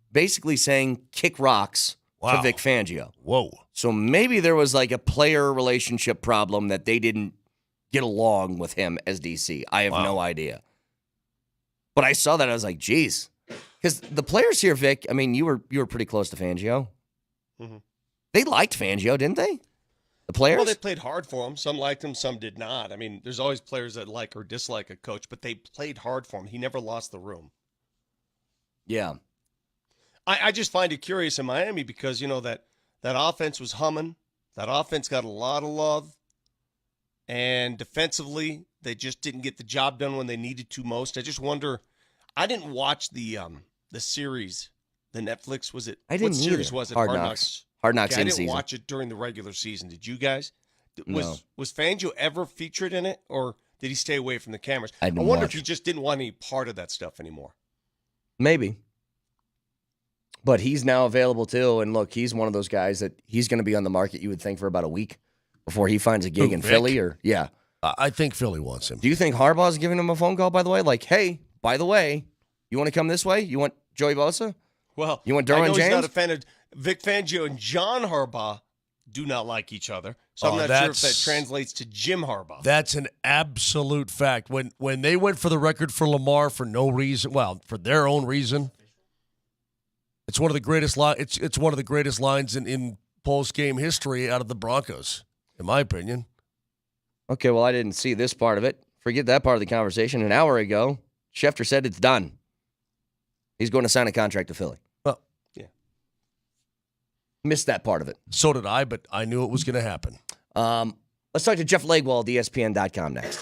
Basically saying, kick rocks to Vic Fangio. Whoa. So maybe there was like a player relationship problem that they didn't get along with him as DC. I have no idea. But I saw that, I was like, geez. Because the players here, Vic, I mean, you were pretty close to Fangio. Mm-hmm. They liked Fangio, didn't they? The players? Well, they played hard for him. Some liked him, some did not. I mean, there's always players that like or dislike a coach, but they played hard for him. He never lost the room. Yeah. I just find it curious in Miami because, you know, that offense was humming. That offense got a lot of love. And defensively, they just didn't get the job done when they needed to most. I just wonder, I didn't watch the series, the Netflix, was it? I didn't What series either. was it? Hard Knocks. Hard Knocks I in didn't season. watch it during the regular season. Did you guys? No. Was Fangio ever featured in it, or did he stay away from the cameras? I wonder if he just didn't want any part of that stuff anymore. Maybe. But he's now available too, and look, he's one of those guys that he's going to be on the market, you would think, for about a week before he finds a gig in Vic? Philly. Yeah. I think Philly wants him. Do you think Harbaugh's giving him a phone call, by the way? Like, hey, by the way, you want to come this way? You want Joey Bosa? Well, you want I Derwin know James? he's not a fan of Vic Fangio and John Harbaugh do not like each other. So I'm not sure if that translates to Jim Harbaugh. That's an absolute fact. When they went for the record for Lamar for no reason, well, for their own reason, it's one of the greatest it's one of the greatest lines in post game history out of the Broncos, in my opinion. Okay, well, I didn't see this part of it. Forget that part of the conversation. An hour ago, Schefter said it's done. He's going to sign a contract to Philly. Well, yeah. Missed that part of it. So did I, but I knew it was going to happen. Let's talk to Jeff Legwell at ESPN.com next.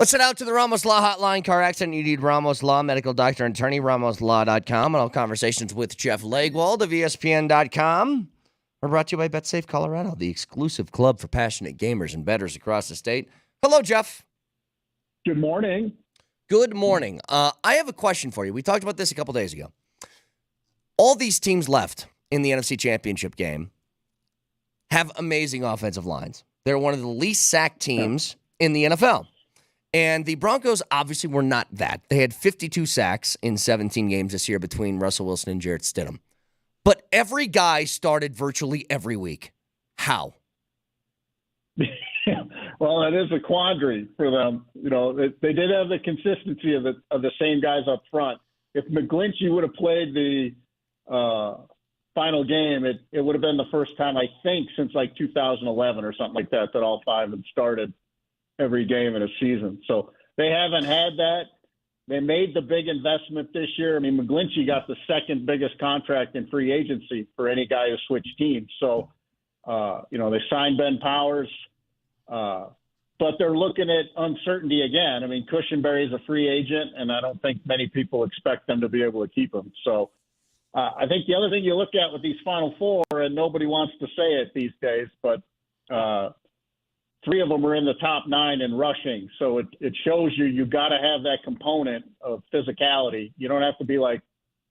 Let's head out to the Ramos Law Hotline. Car accident, you need Ramos Law, medical doctor and attorney, ramoslaw.com. And all conversations with Jeff Legwold of ESPN.com are brought to you by BetSafe Colorado, the exclusive club for passionate gamers and bettors across the state. Hello, Jeff. Good morning. Good morning. I have a question for you. We talked about this a couple days ago. All these teams left in the NFC Championship game have amazing offensive lines. They're one of the least sacked teams in the NFL. And the Broncos obviously were not that. They had 52 sacks in 17 games this year between Russell Wilson and Jarrett Stidham. But every guy started virtually every week. How? Well, it is a quandary for them. You know, they did have the consistency of the same guys up front. If McGlinchey would have played the final game, it would have been the first time, I think, since like 2011 or something like that all five had started every game in a season. So they haven't had that. They made the big investment this year. I mean, McGlinchey got the second biggest contract in free agency for any guy who switched teams. So, they signed Ben Powers, but they're looking at uncertainty again. I mean, Cushenberry's a free agent, and I don't think many people expect them to be able to keep him. So I think the other thing you look at with these Final Four, and nobody wants to say it these days, but three of them are in the top 9 in rushing. So it shows you got to have that component of physicality. You don't have to be like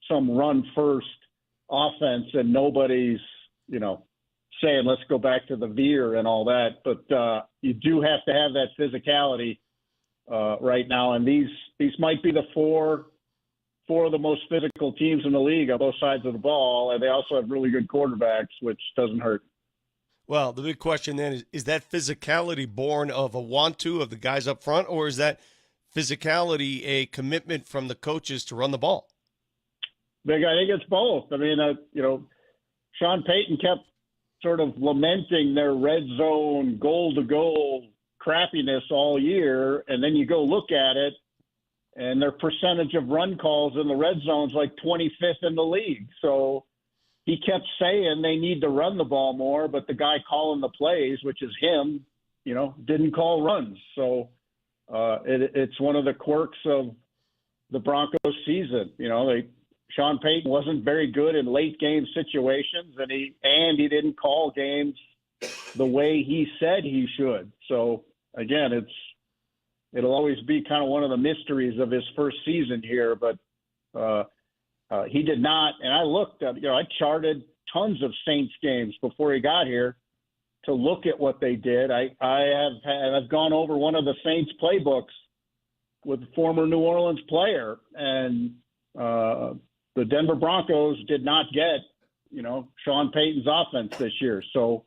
some run-first offense and nobody's, saying let's go back to the veer and all that. But you do have to have that physicality right now. And these might be the four of the most physical teams in the league on both sides of the ball. And they also have really good quarterbacks, which doesn't hurt. Well, the big question then is that physicality born of a want-to of the guys up front, or is that physicality a commitment from the coaches to run the ball? I think it's both. I mean, Sean Payton kept sort of lamenting their red zone goal-to-goal crappiness all year, and then you go look at it, and their percentage of run calls in the red zone is like 25th in the league. So he kept saying they need to run the ball more, but the guy calling the plays, which is him, didn't call runs. So it's one of the quirks of the Broncos season. Sean Payton wasn't very good in late game situations, and he didn't call games the way he said he should. So again, it'll always be kind of one of the mysteries of his first season here, but he did not. And I looked at, I charted tons of Saints games before he got here to look at what they did. I've gone over one of the Saints playbooks with a former New Orleans player, and the Denver Broncos did not get, Sean Payton's offense this year. So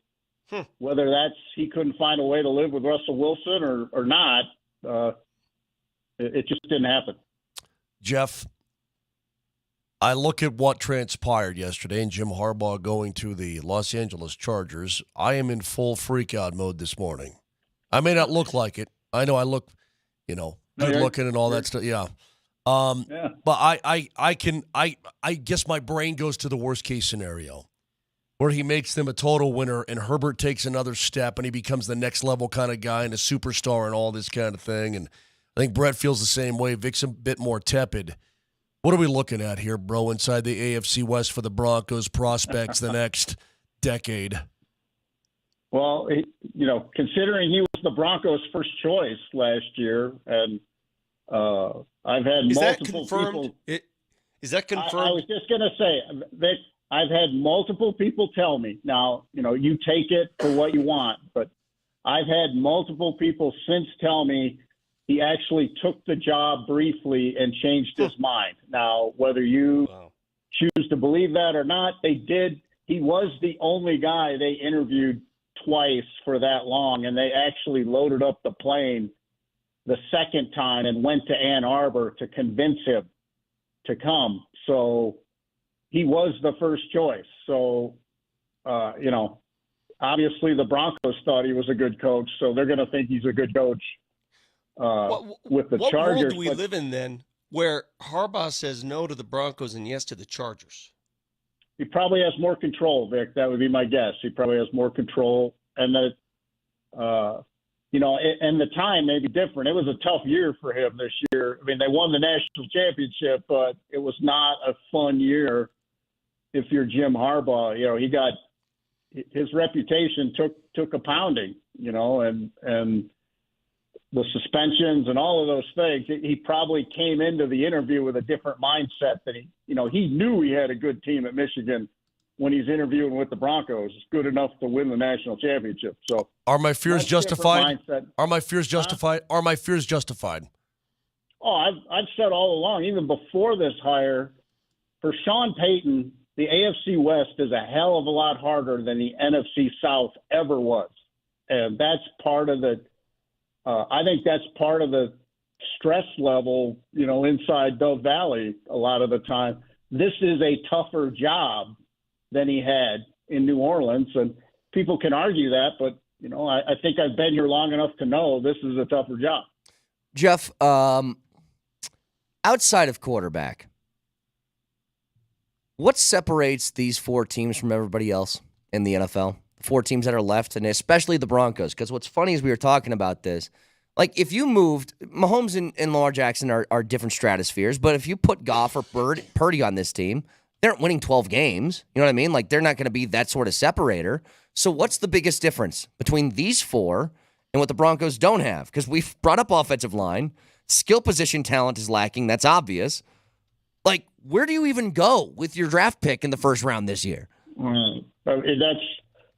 whether that's he couldn't find a way to live with Russell Wilson or not, it just didn't happen. Jeff, I look at what transpired yesterday and Jim Harbaugh going to the Los Angeles Chargers. I am in full freak-out mode this morning. I may not look like it. I know I look, good looking and all that stuff. Yeah. But I guess my brain goes to the worst case scenario where he makes them a total winner and Herbert takes another step and he becomes the next level kind of guy and a superstar and all this kind of thing. And I think Brett feels the same way. Vic's a bit more tepid. What are we looking at here, bro, inside the AFC West for the Broncos prospects the next decade? Well, considering he was the Broncos' first choice last year, and I've had multiple people. Is that confirmed? I was just going to say, Vic, I've had multiple people tell me. Now, you take it for what you want, but I've had multiple people since tell me he actually took the job briefly and changed his mind. Now, whether you choose to believe that or not, they did. He was the only guy they interviewed twice for that long, and they actually loaded up the plane the second time and went to Ann Arbor to convince him to come. So he was the first choice. So, obviously the Broncos thought he was a good coach, so they're going to think he's a good coach with the Chargers. What world do we live in then where Harbaugh says no to the Broncos and yes to the Chargers? He probably has more control, Vic. That would be my guess. He probably has more control, and that and the time may be different. It was a tough year for him this year. I mean, they won the national championship, but it was not a fun year if you're Jim Harbaugh. His reputation took a pounding, and the suspensions and all of those things. He probably came into the interview with a different mindset that he knew he had a good team at Michigan when he's interviewing with the Broncos. It's good enough to win the national championship. So are my fears justified? Are my fears justified? Are my fears justified? Oh, I've said all along, even before this hire, for Sean Payton, the AFC West is a hell of a lot harder than the NFC South ever was. And that's part of I think that's part of the stress level, inside Dove Valley a lot of the time. This is a tougher job than he had in New Orleans. And people can argue that, but, I think I've been here long enough to know this is a tougher job. Jeff, outside of quarterback, what separates these 4 teams from everybody else in the NFL? 4 teams that are left, and especially the Broncos. Because what's funny is we were talking about this. Like, if you moved, Mahomes and Lamar Jackson are different stratospheres, but if you put Goff or Purdy on this team, they aren't winning 12 games. You know what I mean? Like, they're not going to be that sort of separator. So what's the biggest difference between these 4 and what the Broncos don't have? Because we've brought up offensive line. Skill position talent is lacking. That's obvious. Like, where do you even go with your draft pick in the first round this year? That's,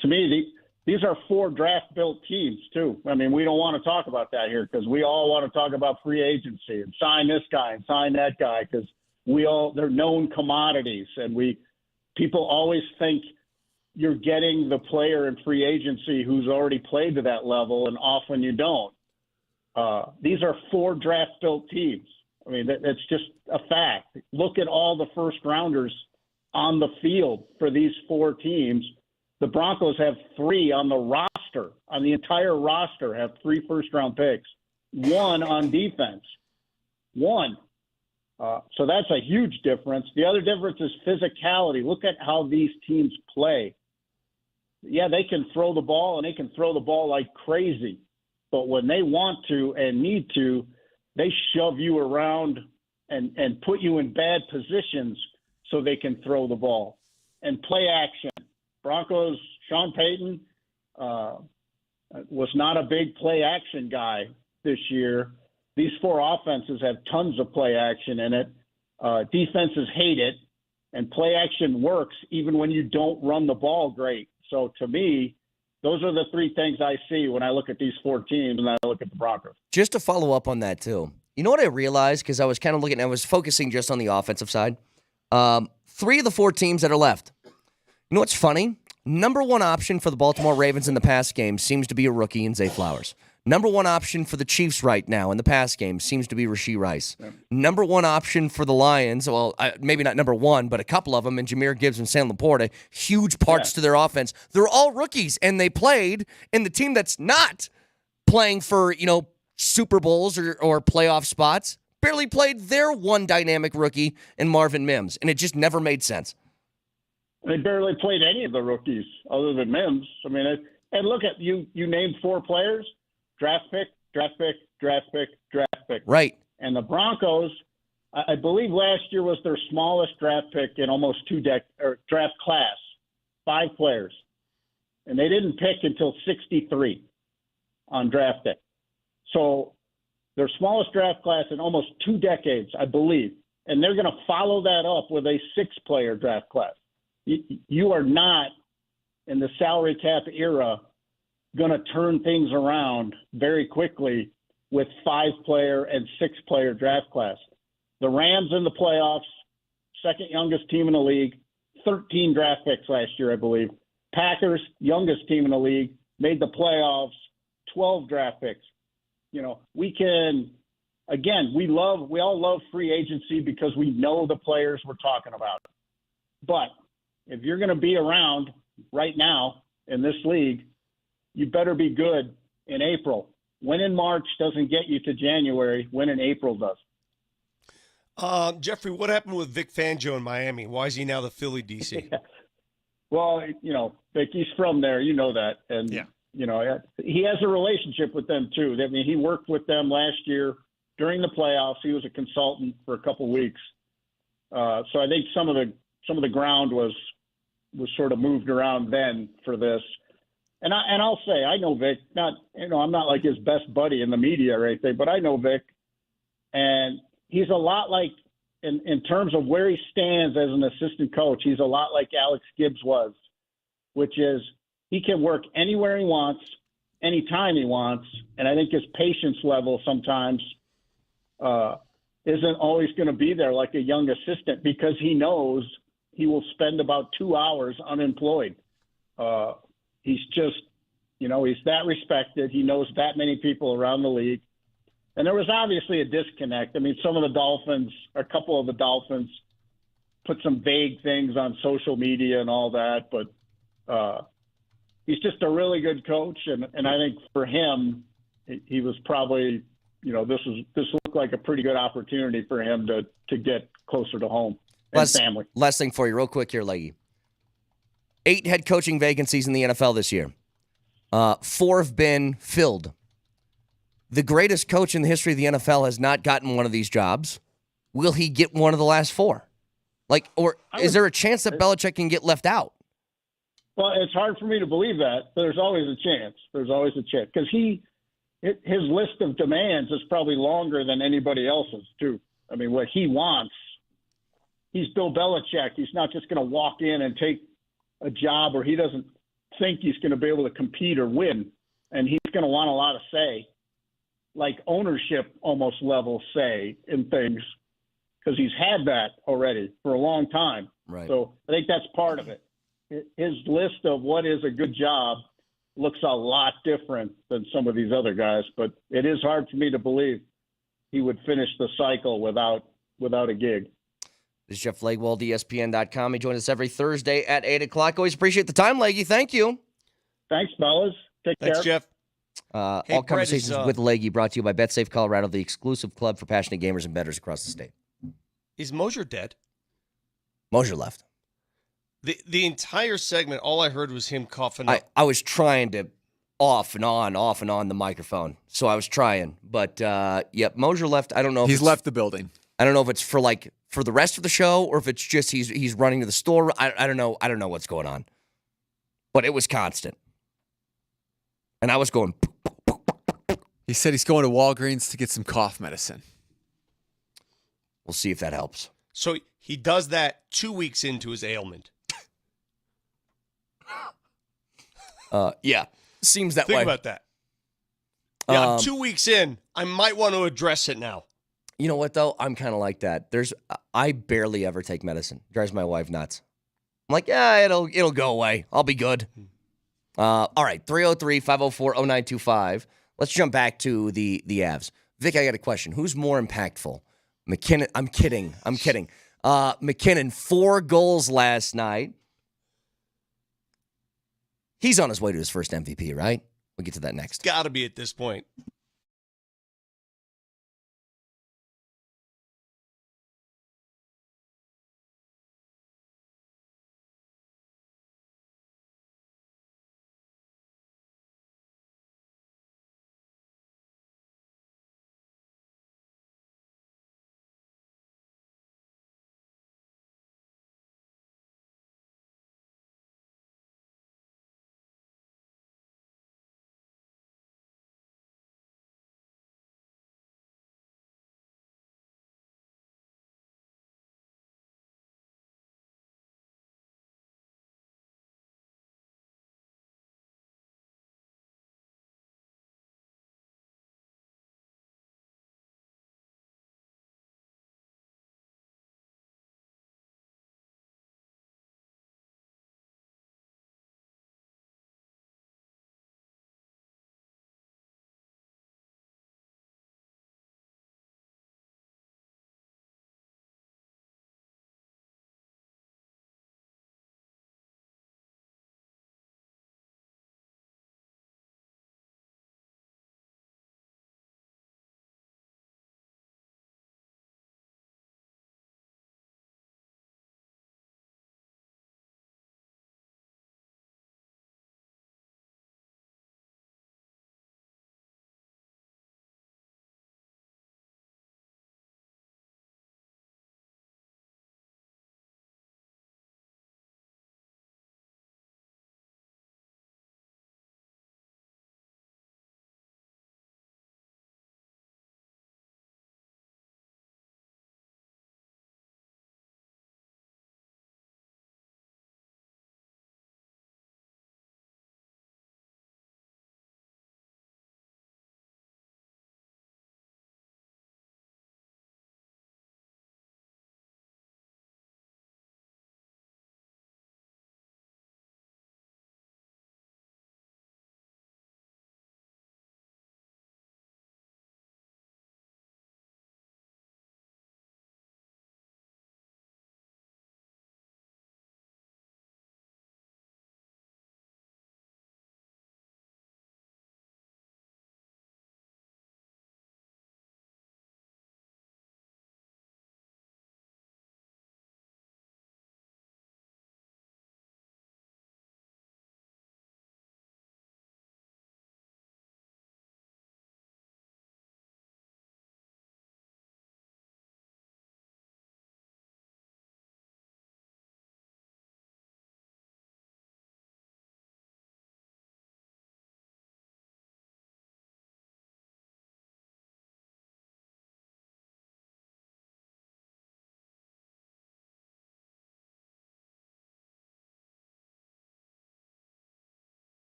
to me, these are 4 draft-built teams, too. I mean, we don't want to talk about that here because we all want to talk about free agency and sign this guy and sign that guy because they're known commodities. And people always think you're getting the player in free agency who's already played to that level, and often you don't. These are 4 draft-built teams. I mean, that's just a fact. Look at all the first-rounders on the field for these 4 teams. The Broncos have 3 on the roster, on the entire roster, have 3 first-round picks, 1 on defense. 1. So that's a huge difference. The other difference is physicality. Look at how these teams play. Yeah, they can throw the ball, and they can throw the ball like crazy. But when they want to and need to, they shove you around and put you in bad positions so they can throw the ball. And play action. Broncos, Sean Payton was not a big play action guy this year. These 4 offenses have tons of play action in it. Defenses hate it, and play action works even when you don't run the ball great. So to me, those are the 3 things I see when I look at these 4 teams and I look at the Broncos. Just to follow up on that, too. You know what I realized? Because I was kind of looking, I was focusing just on the offensive side. 3 of the 4 teams that are left. You know what's funny? Number 1 option for the Baltimore Ravens in the pass game seems to be a rookie in Zay Flowers. Number 1 option for the Chiefs right now in the pass game seems to be Rashee Rice. Yeah. Number 1 option for the Lions, well, maybe not number 1, but a couple of them, and Jahmyr Gibbs and Sam Laporta, huge parts to their offense. They're all rookies, and they played in the team that's not playing for, Super Bowls or playoff spots. Barely played their 1 dynamic rookie in Marvin Mims, and it just never made sense. They barely played any of the rookies other than Mims. I mean, and look at you named 4 players. Draft pick, draft pick, draft pick, draft pick. Right. And the Broncos, I believe last year was their smallest draft pick in almost 2 draft class, 5 players. And they didn't pick until 63 on draft day. So their smallest draft class in almost 2 decades, I believe. And they're going to follow that up with a 6-player draft class. You are not, in the salary cap era, going to turn things around very quickly with 5-player and 6-player draft class. The Rams in the playoffs, second youngest team in the league, 13 draft picks last year, I believe. Packers, youngest team in the league, made the playoffs, 12 draft picks. We can, again, we all love free agency because we know the players we're talking about. But if you're going to be around right now in this league, you better be good in April. Win in March doesn't get you to January. Win in April does. Jeffrey, what happened with Vic Fangio in Miami? Why is he now the Philly DC? Well, Vic, he's from there. You know that. And, he has a relationship with them too. I mean, he worked with them last year during the playoffs. He was a consultant for a couple weeks. So I think some of the ground was sort of moved around then for this. And I'll say, I know Vic, I'm not like his best buddy in the media or anything, but I know Vic, and he's a lot like, in terms of where he stands as an assistant coach, he's a lot like Alex Gibbs was, which is he can work anywhere he wants, anytime he wants. And I think his patience level sometimes isn't always going to be there like a young assistant, because he knows he will spend about 2 hours unemployed. He's just, he's that respected. He knows that many people around the league. And there was obviously a disconnect. I mean, a couple of the Dolphins put some vague things on social media and all that, but he's just a really good coach. And I think for him, he was probably, this looked like a pretty good opportunity for him to get closer to home and family. Last thing for you, real quick here, Leggy. 8 head coaching vacancies in the NFL this year. 4 have been filled. The greatest coach in the history of the NFL has not gotten one of these jobs. Will he get one of the last 4? Is there a chance that Belichick can get left out? Well, it's hard for me to believe that. There's always a chance. Because his list of demands is probably longer than anybody else's, too. I mean, what he wants, he's Bill Belichick. He's not just going to walk in and take a job where he doesn't think he's going to be able to compete or win. And he's going to want a lot of say, like ownership almost level say in things, because he's had that already for a long time. Right. So I think that's part of it. His list of what is a good job looks a lot different than some of these other guys, but it is hard for me to believe he would finish the cycle without a gig. This is Jeff Legwold, ESPN.com. He joins us every Thursday at 8 o'clock. Always appreciate the time, Leggy. Thank you. Thanks, fellas. Take care. Thanks, Jeff. All conversations with Leggy brought to you by BetSafe Colorado, the exclusive club for passionate gamers and bettors across the state. Is Mosier dead? Mosier left. The entire segment, all I heard was him coughing up. I was trying to off and on the microphone. So I was trying. But, Mosier left. I don't know if he's left the building. I don't know if it's for the rest of the show or if it's just he's running to the store. I don't know. I don't know what's going on. But it was constant. And I was going. He said he's going to Walgreens to get some cough medicine. We'll see if that helps. So he does that 2 weeks into his ailment. Yeah. Seems that way. Think about that. Yeah, I'm 2 weeks in. I might want to address it now. You know what, though? I'm kind of like that. I barely ever take medicine. Drives my wife nuts. I'm like, yeah, it'll go away. I'll be good. All right, 303-504-0925. Let's jump back to the Avs. Vic, I got a question. Who's more impactful? McKinnon. I'm kidding. McKinnon, 4 goals last night. He's on his way to his first MVP, right? We'll get to that next. Got to be at this point.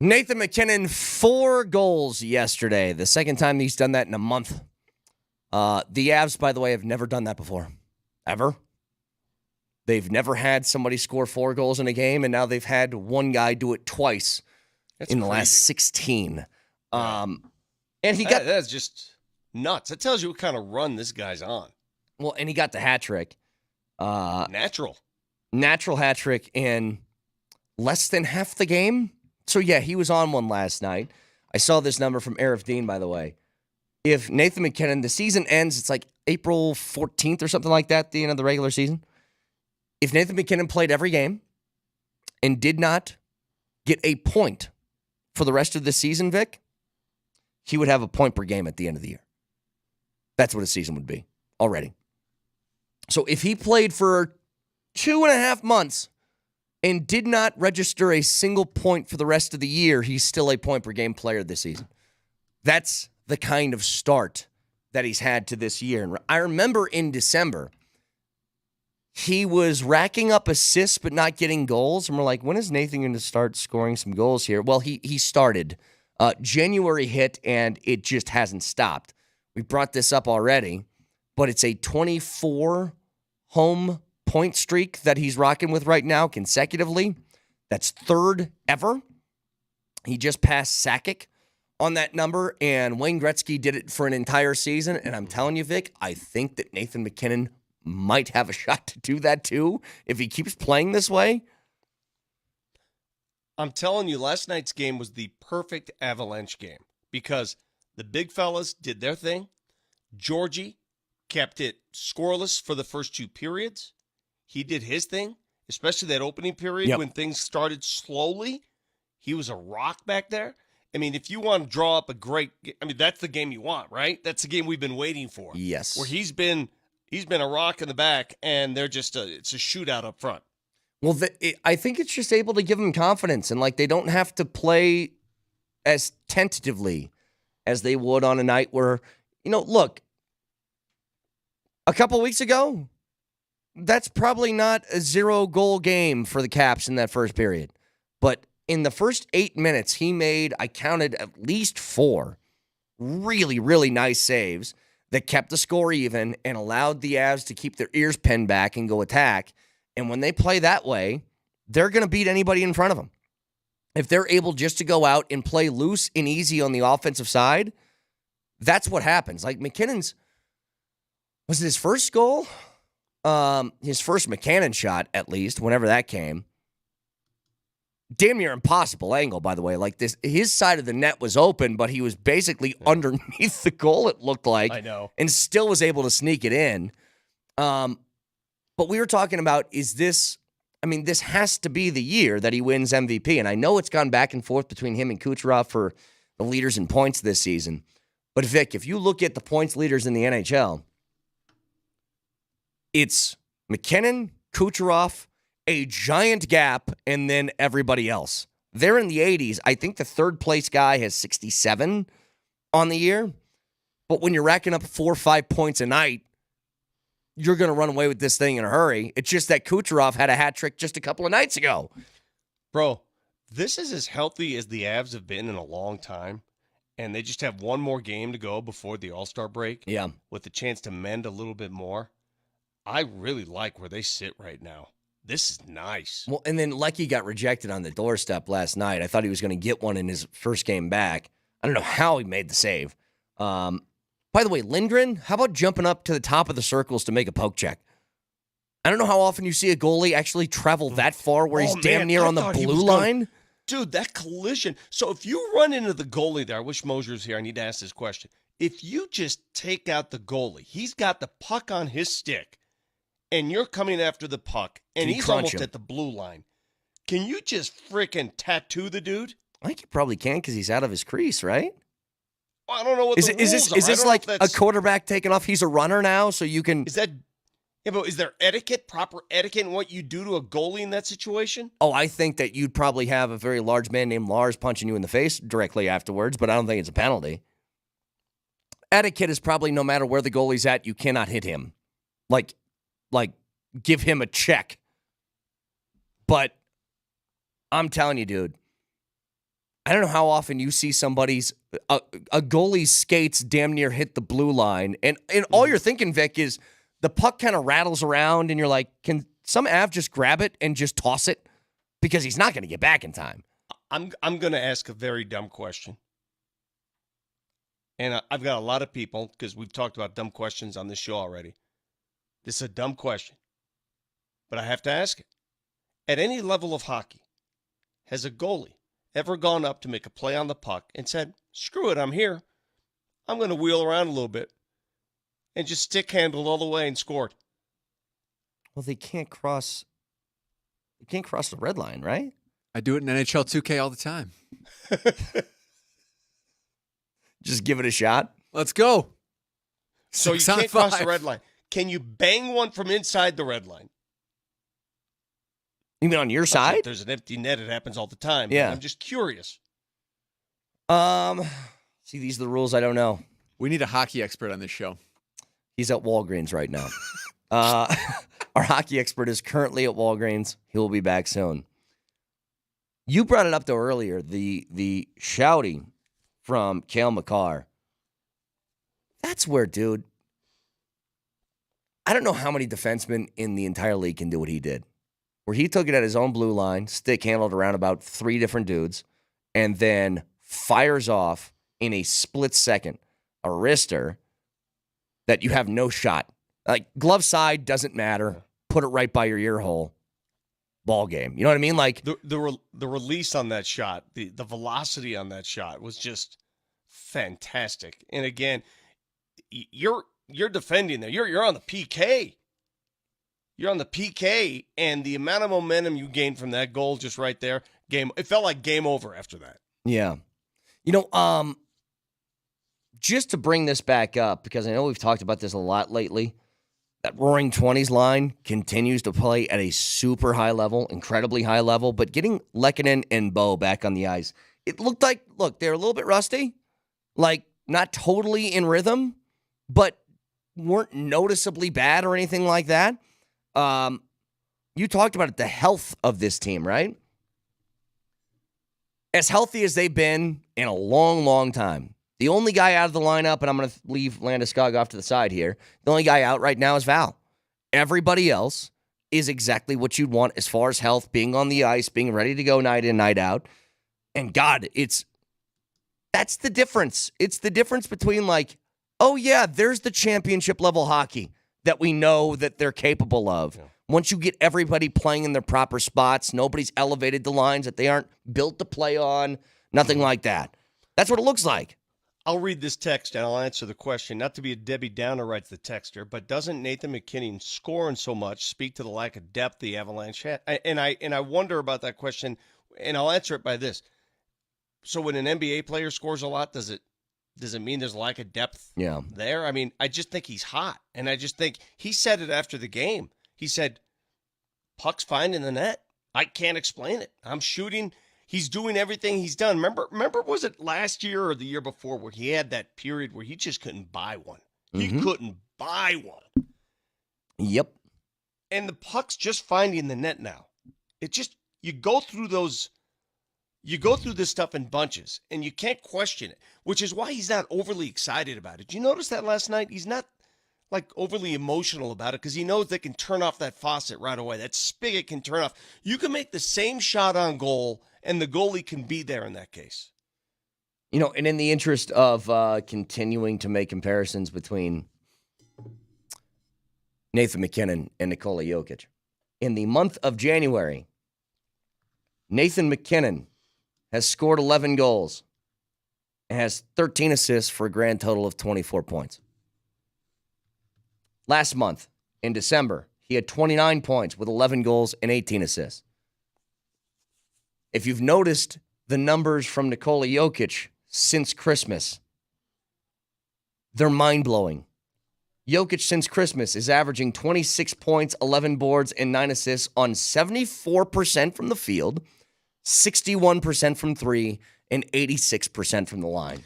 Nathan MacKinnon, 4 goals yesterday. The second time he's done that in a month. The Avs, by the way, have never done that before. Ever. They've never had somebody score 4 goals in a game, and now they've had one guy do it twice in the last 16. And he got... That's just nuts. That tells you what kind of run this guy's on. Well, and he got the hat trick. Natural hat trick in less than half the game. So, yeah, he was on one last night. I saw this number from Arif Dean, by the way. If Nathan MacKinnon, the season ends, it's like April 14th or something like that, the end of the regular season. If Nathan MacKinnon played every game and did not get a point for the rest of the season, Vic, he would have a point per game at the end of the year. That's what his season would be already. So if he played for 2.5 months and did not register a single point for the rest of the year, he's still a point per game player this season. That's the kind of start that he's had to this year. And I remember in December, he was racking up assists but not getting goals. And we're like, when is Nathan going to start scoring some goals here? Well, he started. January hit, and it just hasn't stopped. We brought this up already, but it's a 24 home point streak that he's rocking with right now consecutively. That's 3rd ever. He just passed Sakic on that number, and Wayne Gretzky did it for an entire season. And I'm telling you, Vic, I think that Nathan MacKinnon might have a shot to do that too if he keeps playing this way. I'm telling you, last night's game was the perfect Avalanche game because the big fellas did their thing. Georgie kept it scoreless for the first 2 periods. He did his thing, especially that opening period when things started slowly. He was a rock back there. I mean, if you want to draw up that's the game you want, right? That's the game we've been waiting for. Yes. Where he's been a rock in the back, and they're just it's a shootout up front. Well, I think it's just able to give them confidence, and like they don't have to play as tentatively as they would on a night where, look, a couple weeks ago, that's probably not a 0-goal game for the Caps in that first period. But in the first 8 minutes, he made, I counted at least 4 really, really nice saves that kept the score even and allowed the Avs to keep their ears pinned back and go attack. And when they play that way, they're going to beat anybody in front of them. If they're able just to go out and play loose and easy on the offensive side, that's what happens. Like McKinnon's, was it his first goal? His first McKinnon shot, at least, whenever that came. Damn near impossible angle, by the way. Like this, his side of the net was open, but he was basically underneath the goal, it looked like. I know. And still was able to sneak it in. But we were talking about, this has to be the year that he wins MVP. And I know it's gone back and forth between him and Kucherov for the leaders in points this season. But Vic, if you look at the points leaders in the NHL, it's MacKinnon, Kucherov, a giant gap, and then everybody else. They're in the 80s. I think the third place guy has 67 on the year. But when you're racking up 4 or 5 points a night, you're going to run away with this thing in a hurry. It's just that Kucherov had a hat trick just a couple of nights ago. Bro, this is as healthy as the Avs have been in a long time. And they just have one more game to go before the All-Star break. Yeah. With the chance to mend a little bit more. I really like where they sit right now. This is nice. Well, and then Leckie got rejected on the doorstep last night. I thought he was going to get one in his first game back. I don't know how he made the save. By the way, Lindgren, how about jumping up to the top of the circles to make a poke check? I don't know how often you see a goalie actually travel that far where he's damn near on the blue line. Dude, that collision. So if you run into the goalie there, I wish Mosier's here. I need to ask this question. If you just take out the goalie, he's got the puck on his stick, and you're coming after the puck, and he's almost at the blue line. Can you just freaking tattoo the dude? I think you probably can because he's out of his crease, right? I don't know what the rules are. Is this like a quarterback taking off? He's a runner now, so you can... Is there etiquette, proper etiquette in what you do to a goalie in that situation? Oh, I think that you'd probably have a very large man named Lars punching you in the face directly afterwards, but I don't think it's a penalty. Etiquette is probably no matter where the goalie's at, you cannot hit him. Like give him a check. But I'm telling you, dude, I don't know how often you see somebody's a goalie's skates damn near hit the blue line, and all you're thinking, Vic, is the puck kind of rattles around, and you're like, can some Av just grab it and just toss it? Because he's not going to get back in time. I'm going to ask a very dumb question. And I've got a lot of people, because we've talked about dumb questions on this show already. This is a dumb question, but I have to ask it. At any level of hockey, has a goalie ever gone up to make a play on the puck and said, screw it, I'm here. I'm going to wheel around a little bit and just stick handled all the way and scored? Well, they can't cross the red line, right? I do it in NHL 2K all the time. Just give it a shot. Let's go. So you can't cross the red line. Can you bang one from inside the red line? You mean on your side? If there's an empty net. It happens all the time. Yeah. I'm just curious. See, these are the rules I don't know. We need a hockey expert on this show. He's at Walgreens right now. Our hockey expert is currently at Walgreens. He will be back soon. You brought it up, though, earlier, the shouting from Cale Makar. That's where, dude, I don't know how many defensemen in the entire league can do what he did. Where he took it at his own blue line, stick handled around about 3 different dudes, and then fires off in a split second a wrister that you have no shot. Like, glove side doesn't matter. Put it right by your ear hole. Ball game. You know what I mean? Like the release on that shot, the velocity on that shot was just fantastic. And again, you're defending there. You're on the PK. You're on the PK, and the amount of momentum you gained from that goal just right there, it felt like game over after that. Yeah. You know, just to bring this back up, because I know we've talked about this a lot lately, that Roaring 20s line continues to play at a super high level, incredibly high level, but getting Lehkonen and Bo back on the ice, it looked like, they're a little bit rusty, like not totally in rhythm, but weren't noticeably bad or anything like that. You talked about it, the health of this team, right? As healthy as they've been in a long, long time. The only guy out of the lineup, and I'm going to leave Landeskog off to the side here, the only guy out right now is Val. Everybody else is exactly what you'd want as far as health, being on the ice, being ready to go night in, night out. And God, that's the difference. It's the difference between like, oh yeah, there's the championship level hockey that we know that they're capable of. Yeah. Once you get everybody playing in their proper spots, nobody's elevated the lines that they aren't built to play on, nothing like that. That's what it looks like. I'll read this text and I'll answer the question. Not to be a Debbie Downer, writes the texter, but doesn't Nathan MacKinnon scoring so much speak to the lack of depth the Avalanche had? And I wonder about that question, and I'll answer it by this. So when an NBA player scores a lot, does it mean there's a lack of depth there? I mean, I just think he's hot, and I just think he said it after the game. He said, puck's fine in the net. I can't explain it. I'm shooting. He's doing everything he's done. Remember, was it last year or the year before where he had that period where he just couldn't buy one? He couldn't buy one. Yep. And the puck's just finding the net now. It just, you go through this stuff in bunches, and you can't question it, which is why he's not overly excited about it. Did you notice that last night? He's not like overly emotional about it because he knows they can turn off that faucet right away. That spigot can turn off. You can make the same shot on goal, and the goalie can be there in that case. You know, and in the interest of continuing to make comparisons between Nathan MacKinnon and Nikola Jokic, in the month of January, Nathan MacKinnon has scored 11 goals and has 13 assists for a grand total of 24 points. Last month, in December, he had 29 points with 11 goals and 18 assists. If you've noticed the numbers from Nikola Jokic since Christmas, they're mind-blowing. Jokic since Christmas is averaging 26 points, 11 boards, and 9 assists on 74% from the field, 61% from three, and 86% from the line.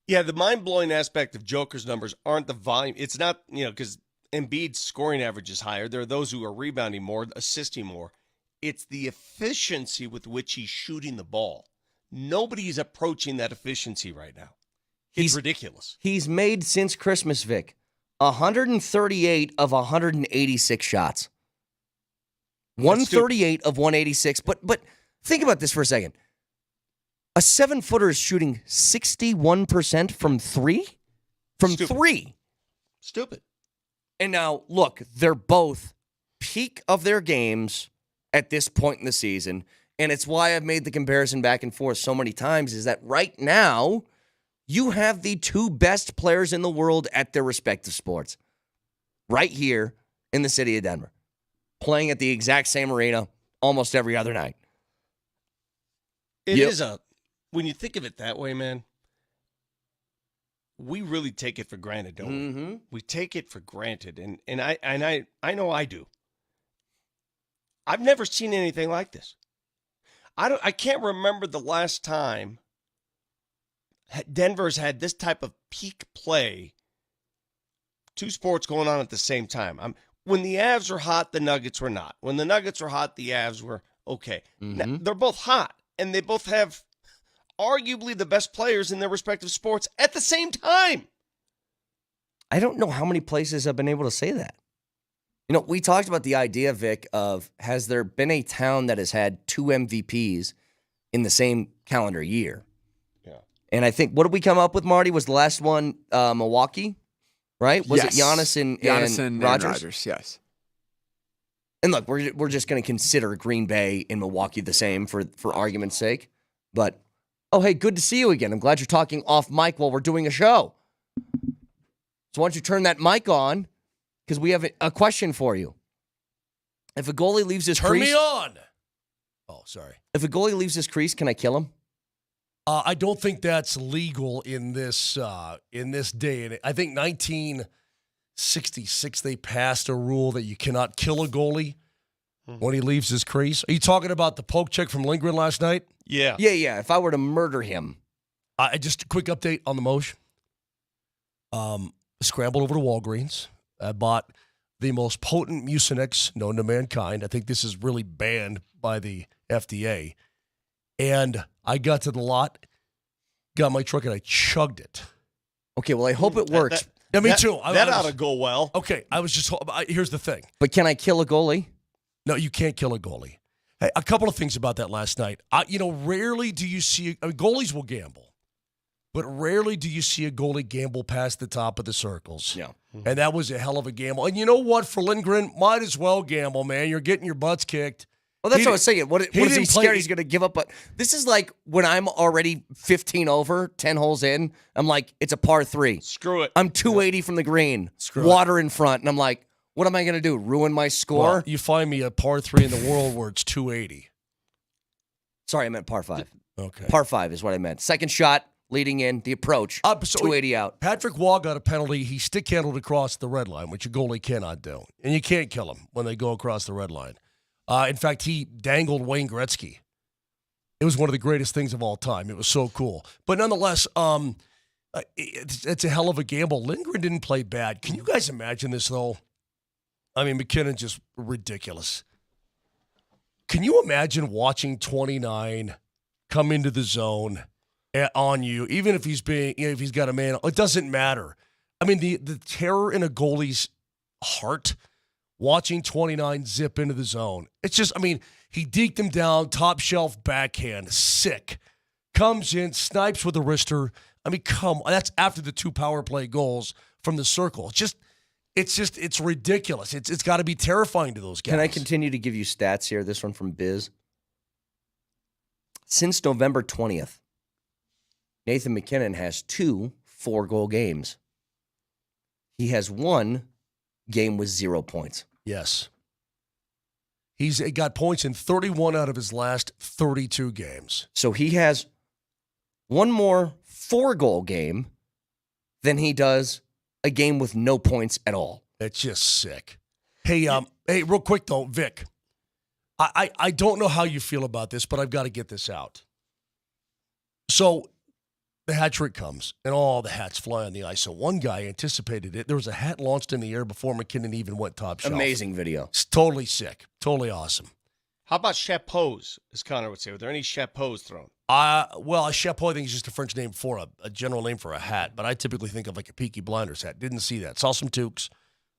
Yeah, the mind-blowing aspect of Joker's numbers aren't the volume. It's not, because Embiid's scoring average is higher. There are those who are rebounding more, assisting more. It's the efficiency with which he's shooting the ball. Nobody's approaching that efficiency right now. It's ridiculous. He's made since Christmas, Vic, 138 of 186 shots. 138 of 186. But think about this for a second. A 7-footer is shooting 61% from three? From three. Stupid. And now, look, they're both peak of their games at this point in the season. And it's why I've made the comparison back and forth so many times, is that right now, you have the two best players in the world at their respective sports. Right here in the city of Denver. Playing at the exact same arena almost every other night. It is when you think of it that way, man, we really take it for granted, don't we? Mm-hmm. We take it for granted. And I know I do. I've never seen anything like this. I can't remember the last time Denver's had this type of peak play. Two sports going on at the same time. When the Avs were hot, the Nuggets were not. When the Nuggets were hot, the Avs were okay. Mm-hmm. Now, they're both hot, and they both have arguably the best players in their respective sports at the same time. I don't know how many places have been able to say that. You know, we talked about the idea, Vic, of has there been a town that has had 2 MVPs in the same calendar year? Yeah. And I think, what did we come up with, Marty? Was the last one Milwaukee, right? Was Yes. it Giannis and Rodgers? Yes. And look, we're just going to consider Green Bay and Milwaukee the same for argument's sake. But, oh, hey, good to see you again. I'm glad you're talking off mic while we're doing a show. So why don't you turn that mic on, because we have a question for you. If a goalie leaves his crease... Turn me on! Oh, sorry. If a goalie leaves his crease, can I kill him? I don't think that's legal in this day. And I think 1966 they passed a rule that you cannot kill a goalie when he leaves his crease. Are you talking about the poke check from Lindgren last night? Yeah. Yeah. If I were to murder him. Just a quick update on the motion. Scrambled over to Walgreens. I bought the most potent Mucinex known to mankind. I think this is really banned by the FDA. And I got to the lot, got my truck, and I chugged it. Okay, well, I hope it works. Yeah, me too. That ought to go well. Okay, here's the thing. But can I kill a goalie? No, you can't kill a goalie. Hey, a couple of things about that last night. Rarely do you see, goalies will gamble, but rarely do you see a goalie gamble past the top of the circles. Yeah. And that was a hell of a gamble. And you know what? For Lindgren, might as well gamble, man. You're getting your butts kicked. Well, that's what I was saying. What is he scared he's going to give up? But this is like when I'm already 15 over, 10 holes in. I'm like, it's a par 3. Screw it. I'm 280 from the green. Water in front. And I'm like, what am I going to do? Ruin my score? Well, you find me a par 3 in the world where it's 280. Sorry, I meant par 5. Okay. Par 5 is what I meant. Second shot, leading in, the approach, 280 out. Patrick Waugh got a penalty. He stick handled across the red line, which a goalie cannot do. And you can't kill him when they go across the red line. In fact, he dangled Wayne Gretzky. It was one of the greatest things of all time. It was so cool. But nonetheless, it's a hell of a gamble. Lindgren didn't play bad. Can you guys imagine this, though? I mean, McKinnon just ridiculous. Can you imagine watching 29 come into the zone on you, even if he's if he's got a man? It doesn't matter. I mean, the terror in a goalie's heart, watching 29 zip into the zone. It's just, I mean, he deked him down, top shelf backhand, sick. Comes in, snipes with a wrister. I mean, that's after the 2 power play goals from the circle. It's ridiculous. It's got to be terrifying to those guys. Can I continue to give you stats here? This one from Biz. Since November 20th, Nathan McKinnon has 2 4-goal games. He has 1 game with 0 points. Yes. He's got points in 31 out of his last 32 games. So he has 1 more 4-goal game than he does a game with no points at all. It's just sick. Hey, real quick though, Vic. I don't know how you feel about this, but I've got to get this out. So the hat trick comes, and all the hats fly on the ice. So one guy anticipated it. There was a hat launched in the air before McKinnon even went top shelf. Amazing video. It's totally sick. Totally awesome. How about chapeaus, as Connor would say? Were there any chapeaus thrown? Well, a chapeau, I think, is just a French name for a general name for a hat, but I typically think of like a Peaky Blinders hat. Didn't see that. Saw some toques,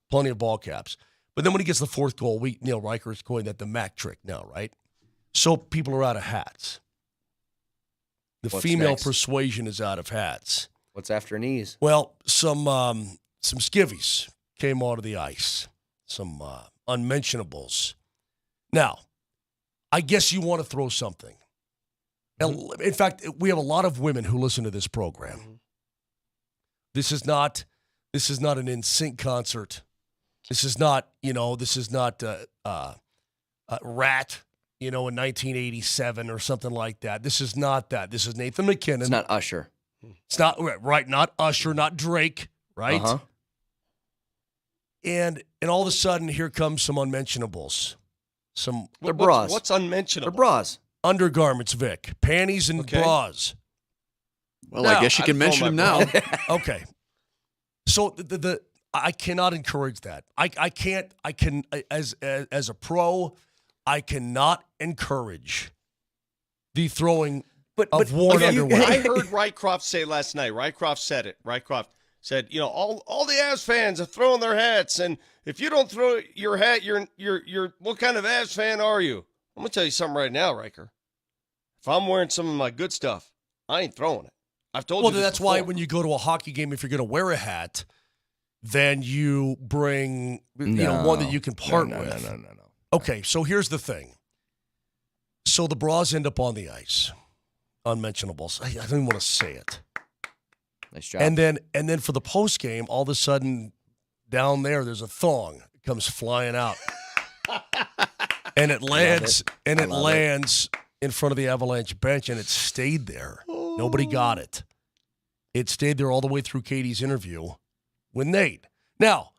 plenty of ball caps. But then when he gets the fourth goal, Neil Riker is calling that the Mac trick now, right? So people are out of hats. The female persuasion is out of hats. What's after knees? Well, some skivvies came onto the ice, some unmentionables. Now, I guess you want to throw something. Mm-hmm. In fact, we have a lot of women who listen to this program. Mm-hmm. This is not an NSYNC concert. This is not Rat, in 1987 or something like that. This is not that. This is Nathan MacKinnon. It's not Usher. It's not right. Not Usher. Not Drake. Right. Uh-huh. And all of a sudden, here comes some unmentionables. They're bras. What's unmentionable? They're bras. Undergarments, Vic. Panties and bras. Well, now, I guess you can mention them now. Okay. So I cannot encourage that. I can as a pro, I cannot encourage the throwing of worn underwear. I heard Rycroft say last night. Rycroft said it. Rycroft said, all the Avs fans are throwing their hats, and if you don't throw your hat, you're what kind of Avs fan are you? I'm gonna tell you something right now, Riker. If I'm wearing some of my good stuff, I ain't throwing it. I've told you. Well, that's why when you go to a hockey game, if you're gonna wear a hat, then you bring one that you can part with. No. Okay, so here's the thing. So the bras end up on the ice. Unmentionables. I don't even want to say it. Nice job. And then for the post game, all of a sudden down there's a thong. It comes flying out. And it lands in front of the Avalanche bench, and it stayed there. Nobody got it. It stayed there all the way through Katie's interview with Nate. Now,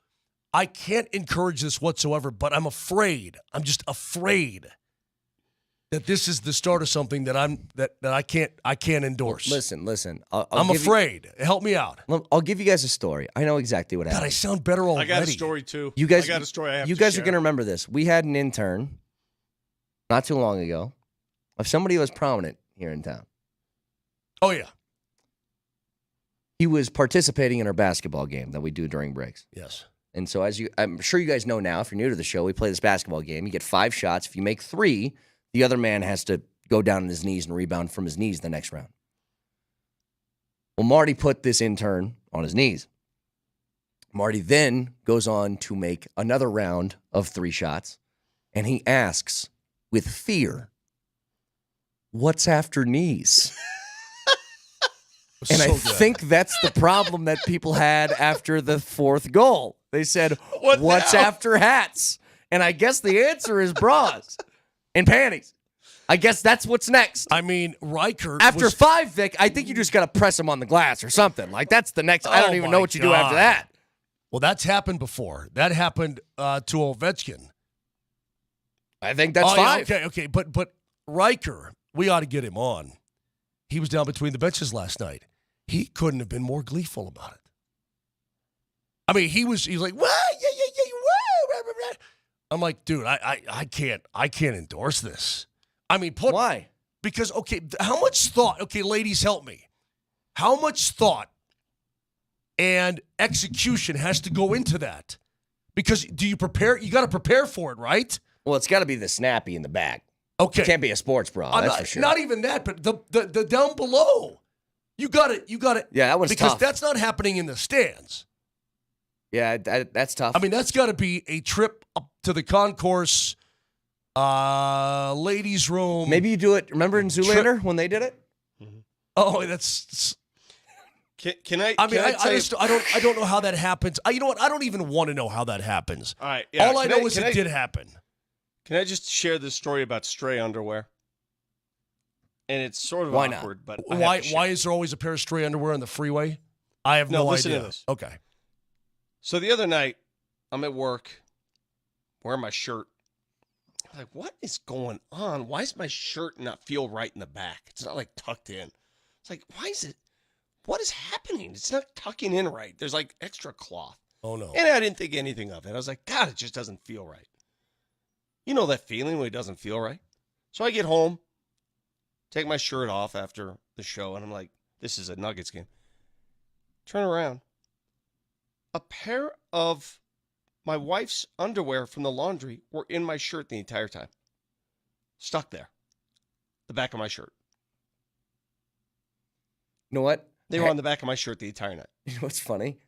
I can't encourage this whatsoever, but I'm just afraid that this is the start of something that I can't endorse. Listen. I'm afraid. Help me out. I'll give you guys a story. I know exactly what happened. God, I sound better already. I got a story too. You guys, I got a story. You guys are gonna remember this. We had an intern not too long ago of somebody who was prominent here in town. Oh yeah. He was participating in our basketball game that we do during breaks. Yes. And so I'm sure you guys know now, if you're new to the show, we play this basketball game. You get 5 shots. If you make 3, the other man has to go down on his knees and rebound from his knees the next round. Well, Marty put this intern on his knees. Marty then goes on to make another round of 3 shots, and he asks with fear, "What's after knees?" And I think that's the problem that people had after the 4th goal. They said, "What's after hats?" And I guess the answer is bras and panties. I guess that's what's next. I mean, Riker. After 5, Vic, I think you just got to press him on the glass or something. Like, that's the next. I don't even know what you do after that. Well, that's happened before. That happened to Ovechkin. I think that's 5. Okay. But Riker, we ought to get him on. He was down between the benches last night. He couldn't have been more gleeful about it. I mean, he was like, "What? Yeah. I'm like, dude, I can't endorse this. I mean, why? Because how much thought? Okay, ladies, help me. How much thought and execution has to go into that? Because do you prepare? You got to prepare for it, right? Well, it's got to be the snappy in the back. Okay, it can't be a sports bra. That's for sure. Not even that, but the down below. You got it. Yeah, that was because tough. That's not happening in the stands. Yeah, that's tough. I mean, that's got to be a trip up to the concourse, ladies' room. Maybe you do it. Remember in Zoolander when they did it? Mm-hmm. Oh, that's. Can I? I mean, I don't know how that happens. You know what? I don't even want to know how that happens. All right. Yeah, all I know is it did happen. Can I just share this story about stray underwear? And it's sort of awkward, but why is there always a pair of stray underwear on the freeway? I have no idea. Listen to this. Okay. So the other night, I'm at work, wearing my shirt. I'm like, what is going on? Why does my shirt not feel right in the back? It's not like tucked in. It's like, what is happening? It's not tucking in right. There's like extra cloth. Oh, no. And I didn't think anything of it. I was like, God, it just doesn't feel right. You know that feeling when it doesn't feel right? So I get home, take my shirt off after the show, and I'm like, this is a Nuggets game. Turn around. A pair of my wife's underwear from the laundry were in my shirt the entire time. Stuck there. The back of my shirt. You know what? They were on the back of my shirt the entire night. You know what's funny?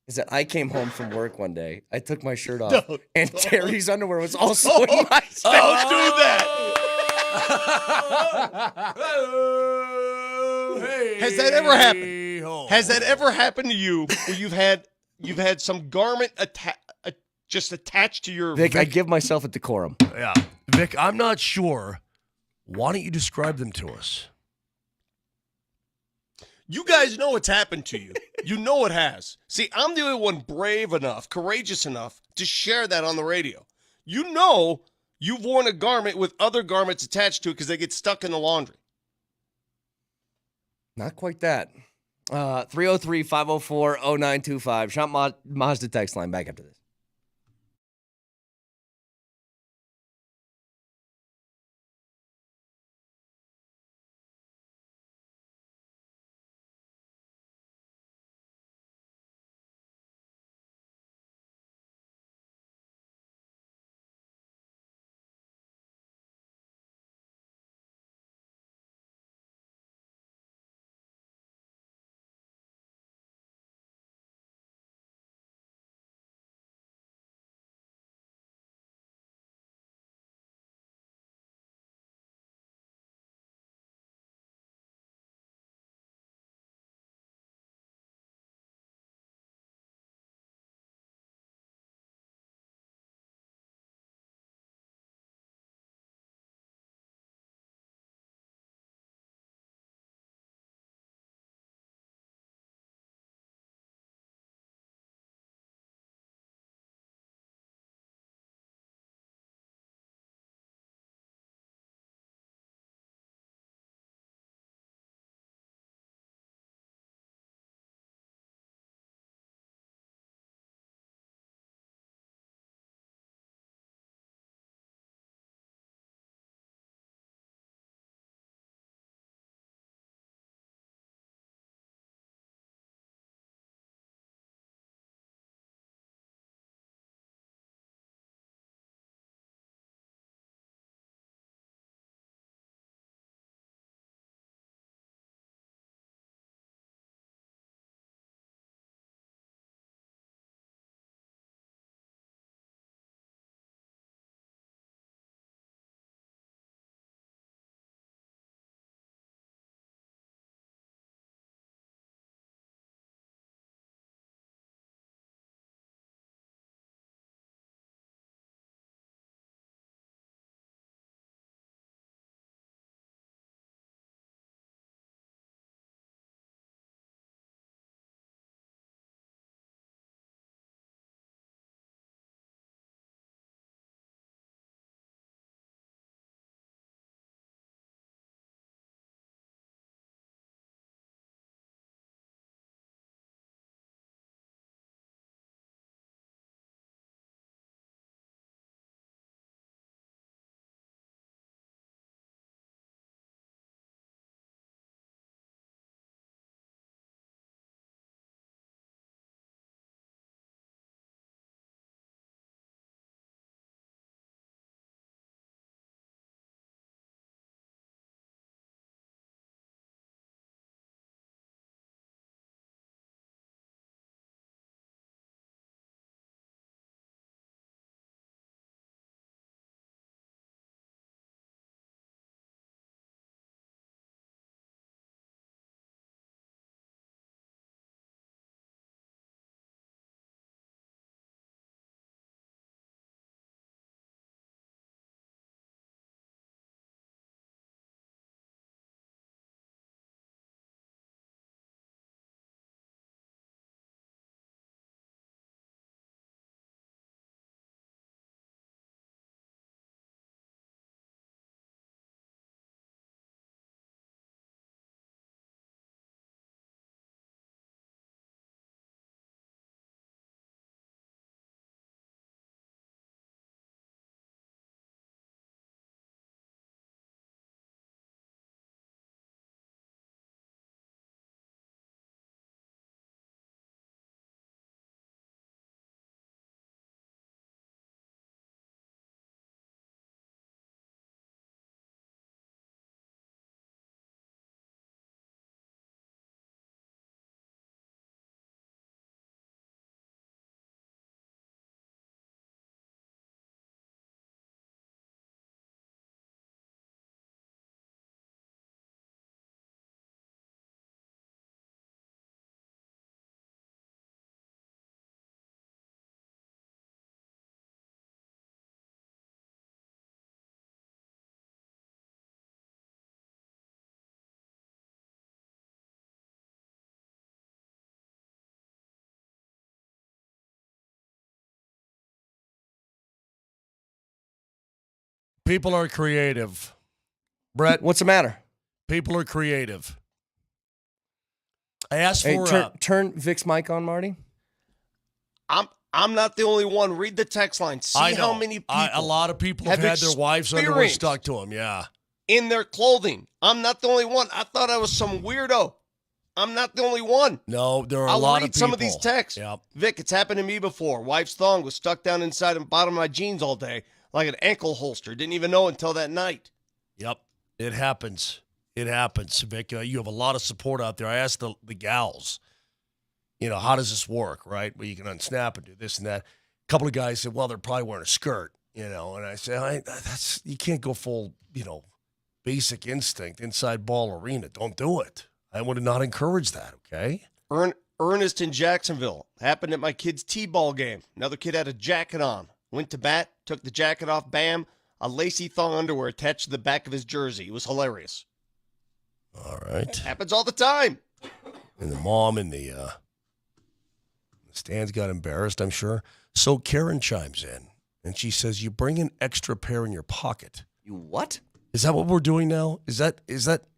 Is that I came home from work one day. I took my shirt off, and Terry's underwear was also in my shirt. Don't do that. Has that ever happened? Has that ever happened to you where you've had some garment just attached to your Vic, I give myself a decorum. Yeah. Vic, I'm not sure. Why don't you describe them to us? You guys know what's happened to you. You know it has. See, I'm the only one brave enough, courageous enough to share that on the radio. You know you've worn a garment with other garments attached to it because they get stuck in the laundry. Not quite that. 303-504-0925. Shop Mazda text line back after this. People are creative. Brett, what's the matter? People are creative. I asked Hey, for turn Vic's mic on, Marty. I'm not the only one. Read the text line. See how many people. A lot of people have had their wives' underwear stuck to them. Yeah. In their clothing. I'm not the only one. I thought I was some weirdo. I'm not the only one. No, there are a lot of I'll people. read some of these texts. Yep. Vic, it's happened to me before. Wife's thong was stuck down inside the bottom of my jeans all day like an ankle holster. Didn't even know until that night. Yep. It happens. It happens, Vic. You have a lot of support out there. I asked the gals, how does this work, right? Well, you can unsnap and do this and that. A couple of guys said, well, they're probably wearing a skirt, and I said, you can't go full, basic instinct inside ball arena. Don't do it. I would not encourage that, okay? Ernest in Jacksonville. Happened at my kid's T-ball game. Another kid had a jacket on. Went to bat, took the jacket off, bam, a lacy thong underwear attached to the back of his jersey. It was hilarious. All right. Happens all the time. And the mom in the stands got embarrassed, I'm sure. So Karen chimes in, and she says, you bring an extra pair in your pocket. You what? Is that what we're doing now? Is that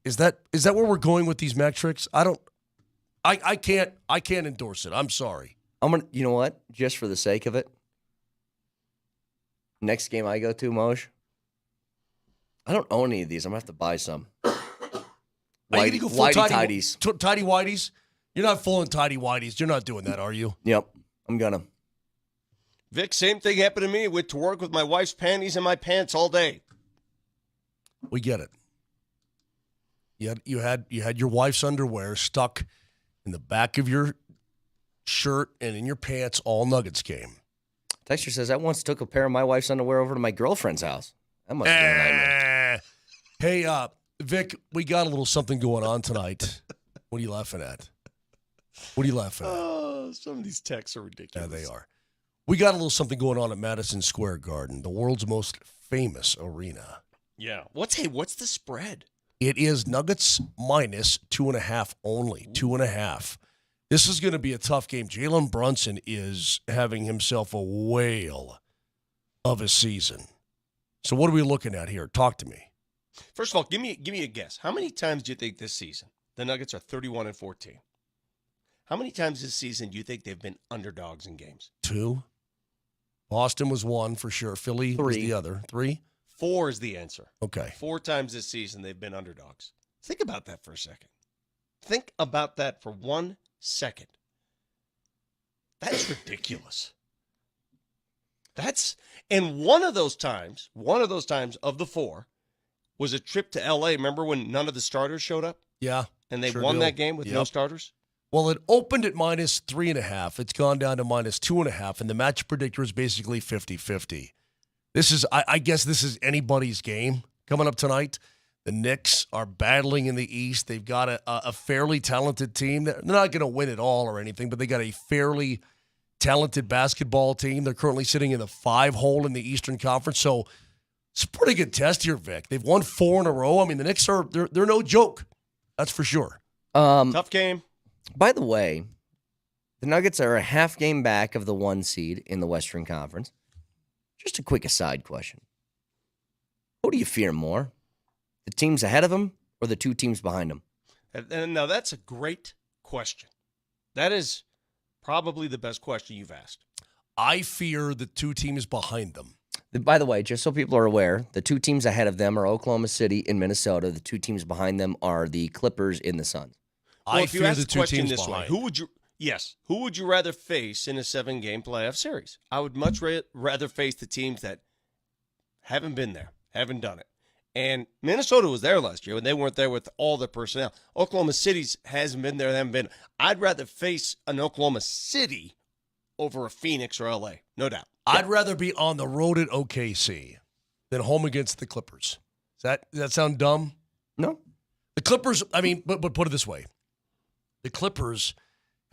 where we're going with these metrics? I can't endorse it. I'm sorry. I'm gonna, you know what? Just for the sake of it, next game I go to, Moj, I don't own any of these. I'm gonna have to buy some. Whitey tidies. Tidy whiteys? You're not full in tidy whiteys. You're not doing that, are you? Yep. I'm gonna. Vic, same thing happened to me. Went to work with my wife's panties in my pants all day. We get it. You had your wife's underwear stuck in the back of your shirt and in your pants all Nuggets game. Texture says, I once took a pair of my wife's underwear over to my girlfriend's house. That must have been a nightmare. Hey, Vic, we got a little something going on tonight. What are you laughing at? Oh, some of these texts are ridiculous. Yeah, they are. We got a little something going on at Madison Square Garden, the world's most famous arena. Yeah. What's the spread? It is Nuggets minus 2.5 only. 2.5. This is going to be a tough game. Jalen Brunson is having himself a whale of a season. So what are we looking at here? Talk to me. First of all, give me a guess. How many times do you think this season the Nuggets are 31-14? How many times this season do you think they've been underdogs in games? 2. Boston was 1 for sure. Philly 3. was the other. 3? 4 is the answer. Okay. 4 times this season they've been underdogs. Think about that for a second. Think about that for 1 second. That's ridiculous. And one of those times of the 4 was a trip to LA. Remember when none of the starters showed up? Yeah. And they won that game with no starters? Well, it opened at minus 3.5. It's gone down to minus 2.5, and the match predictor is basically 50-50. This is, I guess this is anybody's game coming up tonight. The Knicks are battling in the East. They've got a fairly talented team. They're not going to win it all or anything, but they got a fairly talented basketball team. They're currently sitting in the 5 hole in the Eastern Conference, so it's a pretty good test here, Vic. They've won 4 in a row. I mean, the Knicks they're no joke. That's for sure. Tough game. By the way, the Nuggets are a half game back of the 1 seed in the Western Conference. Just a quick aside question. Who do you fear more? The teams ahead of them or the 2 teams behind them? And now that's a great question. That is probably the best question you've asked. I fear the 2 teams behind them. By the way, just so people are aware, the 2 teams ahead of them are Oklahoma City and Minnesota. The 2 teams behind them are the Clippers and the Suns. Well, I fear the 2 teams this behind. Way, who would you rather face in a 7-game playoff series? I would much rather face the teams that haven't been there, haven't done it. And Minnesota was there last year, and they weren't there with all their personnel. Oklahoma City hasn't been there, they haven't been. I'd rather face an Oklahoma City over a Phoenix or LA, no doubt. I'd rather be on the road at OKC than home against the Clippers. Does that sound dumb? No. The Clippers, I mean, but put it this way. The Clippers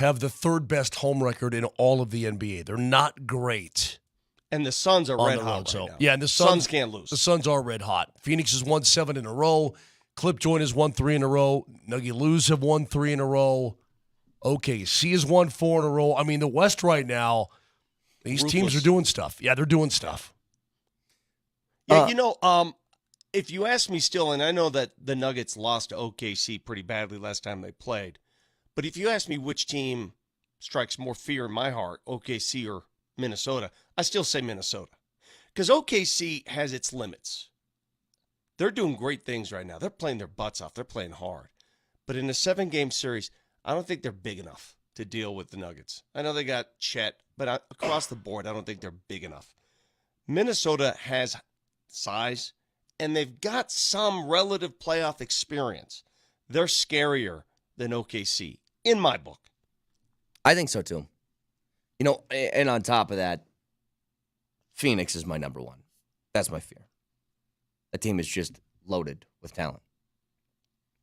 have the 3rd best home record in all of the NBA. They're not great. And the Suns are red hot right now. Yeah, and the Suns can't lose. The Suns are red hot. Phoenix has won 7 in a row. Clip Joint has won 3 in a row. Nugget Lose have won 3 in a row. OKC has won 4 in a row. I mean, the West right now, these teams are doing stuff. Yeah, they're doing stuff. Yeah, if you ask me still, and I know that the Nuggets lost to OKC pretty badly last time they played, but if you ask me which team strikes more fear in my heart, OKC or Minnesota, I still say Minnesota. Because OKC has its limits. They're doing great things right now. They're playing their butts off. They're playing hard. But in a 7-game series, I don't think they're big enough to deal with the Nuggets. I know they got Chet, but across the board, I don't think they're big enough. Minnesota has size, and they've got some relative playoff experience. They're scarier than OKC, in my book. I think so, too. And on top of that, Phoenix is my number one. That's my fear. The team is just loaded with talent.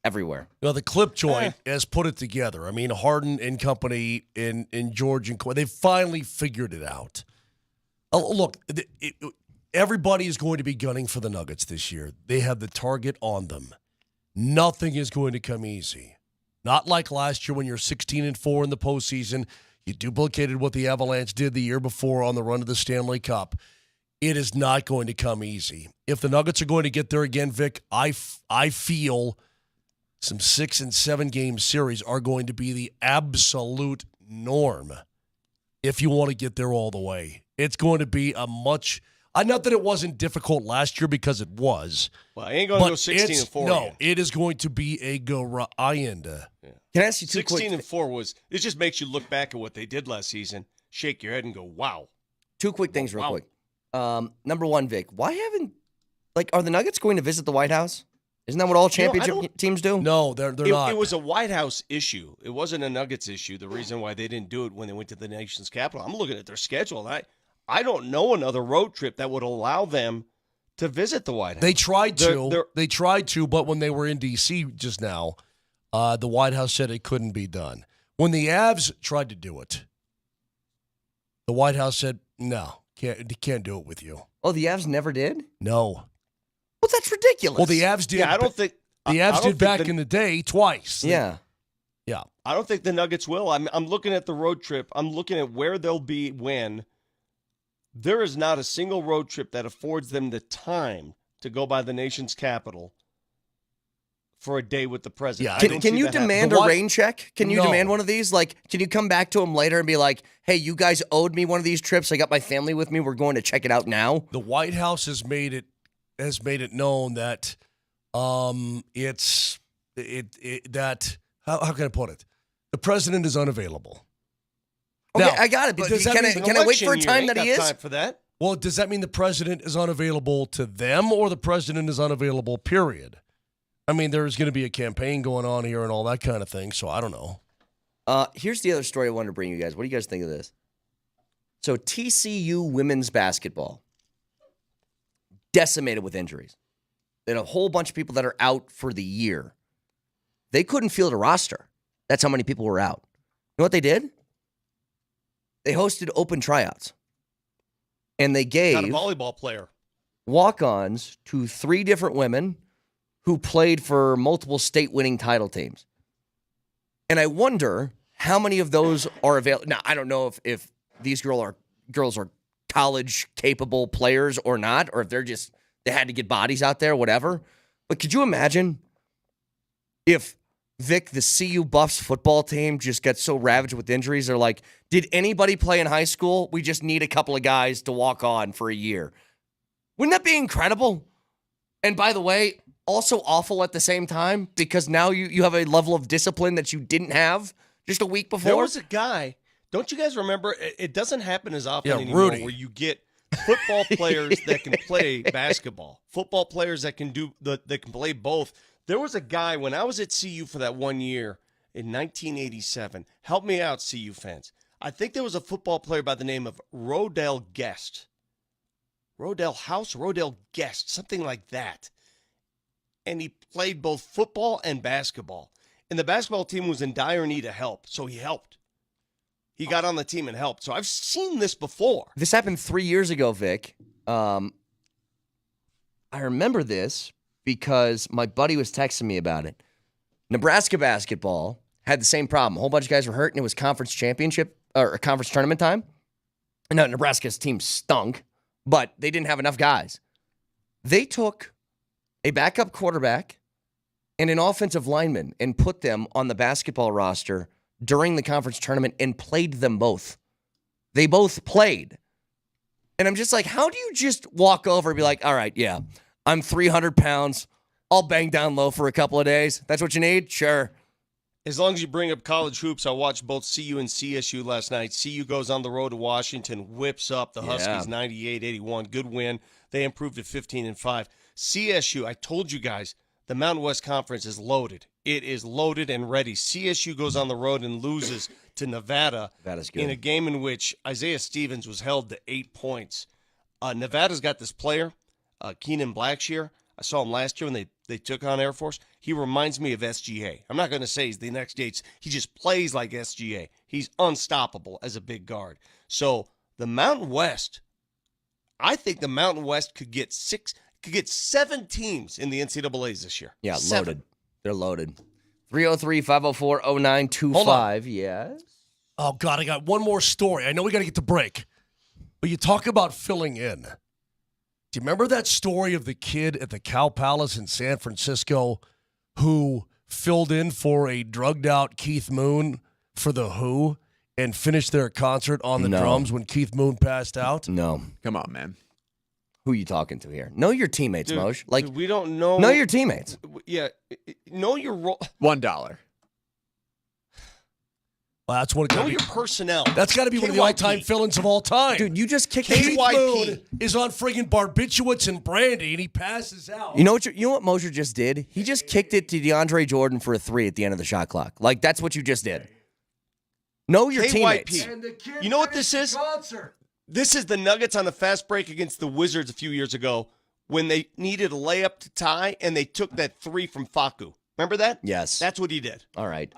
Everywhere. The clip joint has put it together. I mean, Harden and company in George and Kawhi, they finally figured it out. Look, everybody is going to be gunning for the Nuggets this year. They have the target on them. Nothing is going to come easy. Not like last year when you're 16-4 in the postseason. You duplicated what the Avalanche did the year before on the run to the Stanley Cup. It is not going to come easy. If the Nuggets are going to get there again, Vic, I feel some 6- and 7-game series are going to be the absolute norm if you want to get there all the way. It's going to be a much – not that it wasn't difficult last year, because it was. Well, I ain't going to go 16-4 No, again. it is going to be a grind. Can I ask you 16-4 was – it just makes you look back at what they did last season, shake your head and go, wow. Two quick things real quick. Number one, Vic, why haven't – are the Nuggets going to visit the White House? Isn't that what all championship teams do? No, they're not. It was a White House issue. It wasn't a Nuggets issue. The reason why they didn't do it when they went to the nation's capital. I'm looking at their schedule, and I don't know another road trip that would allow them to visit the White House. They tried to. They tried to, but when they were in D.C. just now, the White House said it couldn't be done. When the Avs tried to do it, the White House said, no, can't do it with you. Oh, the Avs never did? No. Well, that's ridiculous. Well, the Avs did. Yeah, I don't think the Avs did back in the day twice. Yeah. Yeah. I don't think the Nuggets will. I'm looking at the road trip. I'm looking at where they'll be when. There is not a single road trip that affords them the time to go by the nation's capital for a day with the president. Yeah. Can you demand a rain check? Can you demand one of these? Can you come back to him later and be like, hey, you guys owed me one of these trips. I got my family with me. We're going to check it out now. The White House has made it known that how can I put it? The president is unavailable. Okay, now, I got it, but can I wait for a time that he is? Time for that? Well, does that mean the president is unavailable to them, or the president is unavailable, period? I mean, there's going to be a campaign going on here and all that kind of thing, so I don't know. Here's the other story I wanted to bring you guys. What do you guys think of this? So TCU women's basketball, decimated with injuries. They had a whole bunch of people that are out for the year. They couldn't field a roster. That's how many people were out. You know what they did? They hosted open tryouts. And they gave Not a volleyball player. Walk-ons to 3 different women who played for multiple state-winning title teams. And I wonder how many of those are available. Now, I don't know if these girls are college-capable players or not, or if they had to get bodies out there, whatever. But could you imagine if Vic, the CU Buffs football team, just got so ravaged with injuries? They're like, did anybody play in high school? We just need a couple of guys to walk on for a year. Wouldn't that be incredible? And by the way, also awful at the same time, because now you have a level of discipline that you didn't have just a week before. There was a guy, don't you guys remember? It doesn't happen as often anymore, Rudy. where you get football players that can play basketball, football players that can play both. There was a guy when I was at CU for that 1 year in 1987. Help me out, CU fans. I think there was a football player by the name of Rodell Guest. Rodell Guest, something like that. And he played both football and basketball. And the basketball team was in dire need of help, so he helped. He got on the team and helped. So I've seen this before. This happened 3 years ago, Vic. I remember this because my buddy was texting me about it. Nebraska basketball had the same problem. A whole bunch of guys were hurt, and it was conference championship or conference tournament time. And now Nebraska's team stunk, but they didn't have enough guys. They took a backup quarterback and an offensive lineman and put them on the basketball roster during the conference tournament and played them both. They both played. And I'm just like, how do you just walk over and be like, all right, yeah, I'm 300 pounds. I'll bang down low for a couple of days. That's what you need? Sure. As long as you bring up college hoops, I watched both CU and CSU last night. CU goes on the road to Washington, whips up the Huskies 98-81. Good win. They improved to 15-5. CSU, I told you guys, the Mountain West Conference is loaded. It is loaded and ready. CSU goes on the road and loses to Nevada in a game in which Isaiah Stevens was held to 8 points. Nevada's got this player, Keenan Blackshear. I saw him last year when they took on Air Force. He reminds me of SGA. I'm not going to say he's the next Yates. He just plays like SGA. He's unstoppable as a big guard. So the Mountain West, I think the Mountain West could get 7 teams in the NCAAs this year. Yeah, 7. loaded. They're loaded. 303-504-0925. Yes. Oh, God, I got one more story. I know we got to get to break. But you talk about filling in. Do you remember that story of the kid at the Cow Palace in San Francisco who filled in for a drugged-out Keith Moon for The Who and finished their concert on the drums when Keith Moon passed out? No. Come on, man. Who are you talking to here? Know your teammates, Moj. Like, dude, we don't know. Know your teammates. Yeah. Know your role. $1. Well, that's what it Know your personnel. That's got to be one of the all-time fill-ins of all time. Dude, you just kicked Keith Moon is on friggin' barbiturates and brandy, and he passes out. You know what Mosier just did? He just kicked it to DeAndre Jordan for a 3 at the end of the shot clock. Like, that's what you just did. Know your teammates. You know what this is? This is the Nuggets on the fast break against the Wizards a few years ago when they needed a layup to tie, and they took that 3 from Facu. Remember that? Yes. That's what he did. All right.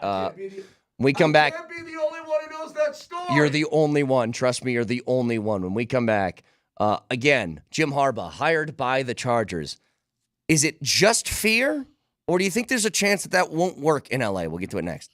When we come back. I can't be the only one who knows that story. You're the only one. Trust me, you're the only one. When we come back, again, Jim Harbaugh, hired by the Chargers. Is it just fear, or do you think there's a chance that won't work in LA? We'll get to it next.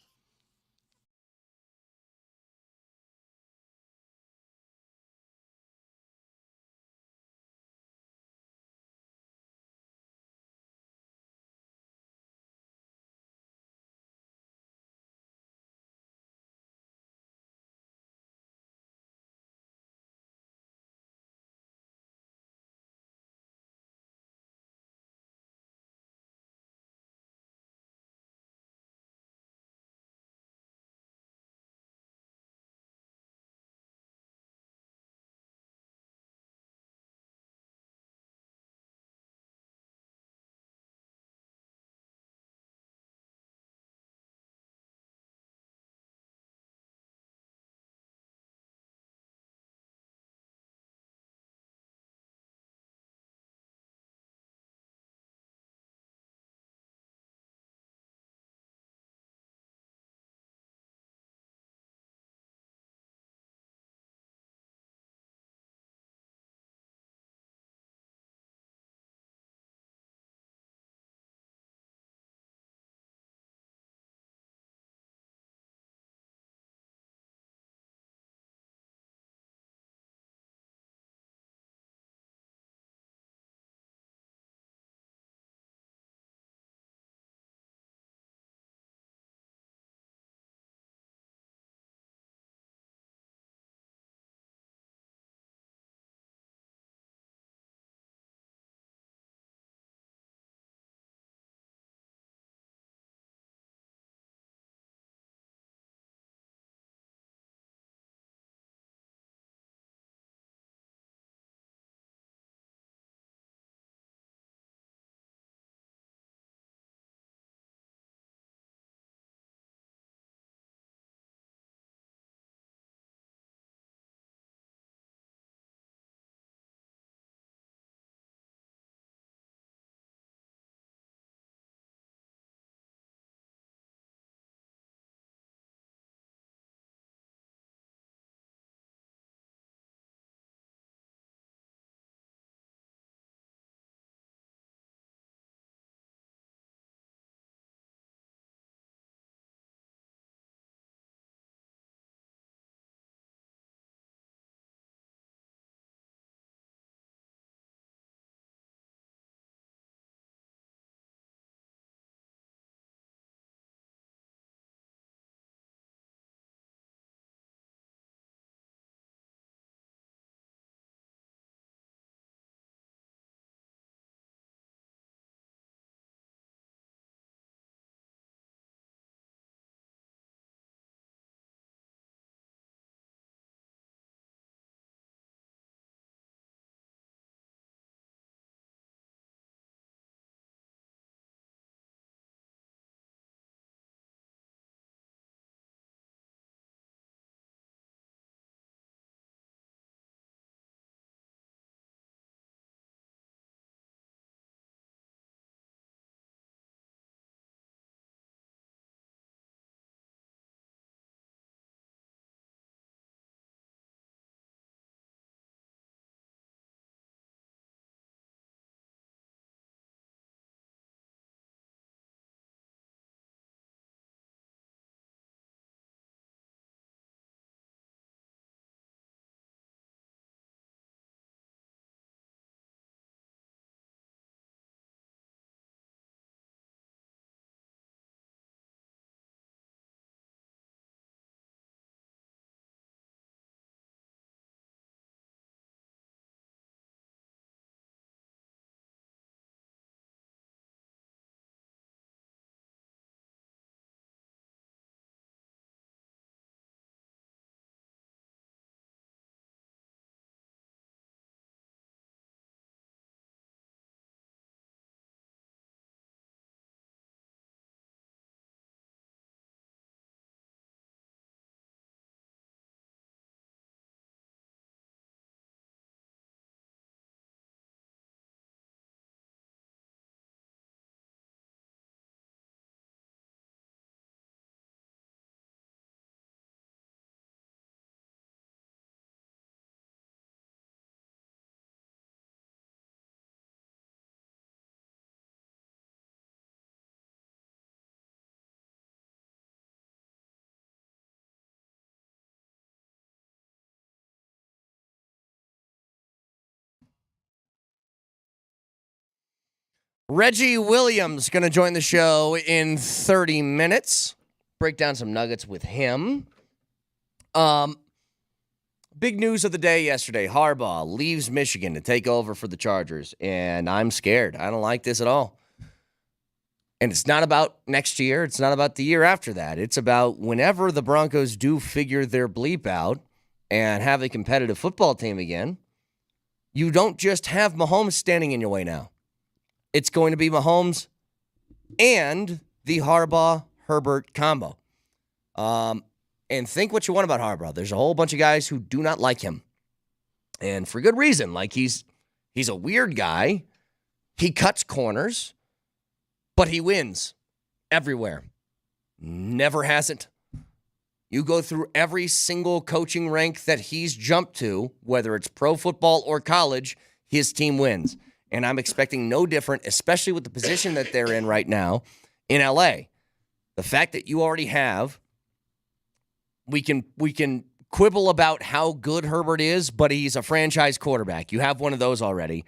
Reggie Williams going to join the show in 30 minutes. Break down some nuggets with him. Big news of the day yesterday. Harbaugh leaves Michigan to take over for the Chargers, and I'm scared. I don't like this at all. And it's not about next year. It's not about the year after that. It's about whenever the Broncos do figure their bleep out and have a competitive football team again, you don't just have Mahomes standing in your way now. It's going to be Mahomes and the Harbaugh-Herbert combo. And think what you want about Harbaugh. There's a whole bunch of guys who do not like him. And for good reason. Like, he's a weird guy. He cuts corners, but he wins everywhere. Never hasn't. You go through every single coaching rank that he's jumped to, whether it's pro football or college, his team wins. And I'm expecting no different, especially with the position that they're in right now in LA. The fact that you already have, we can quibble about how good Herbert is, but he's a franchise quarterback. You have one of those already.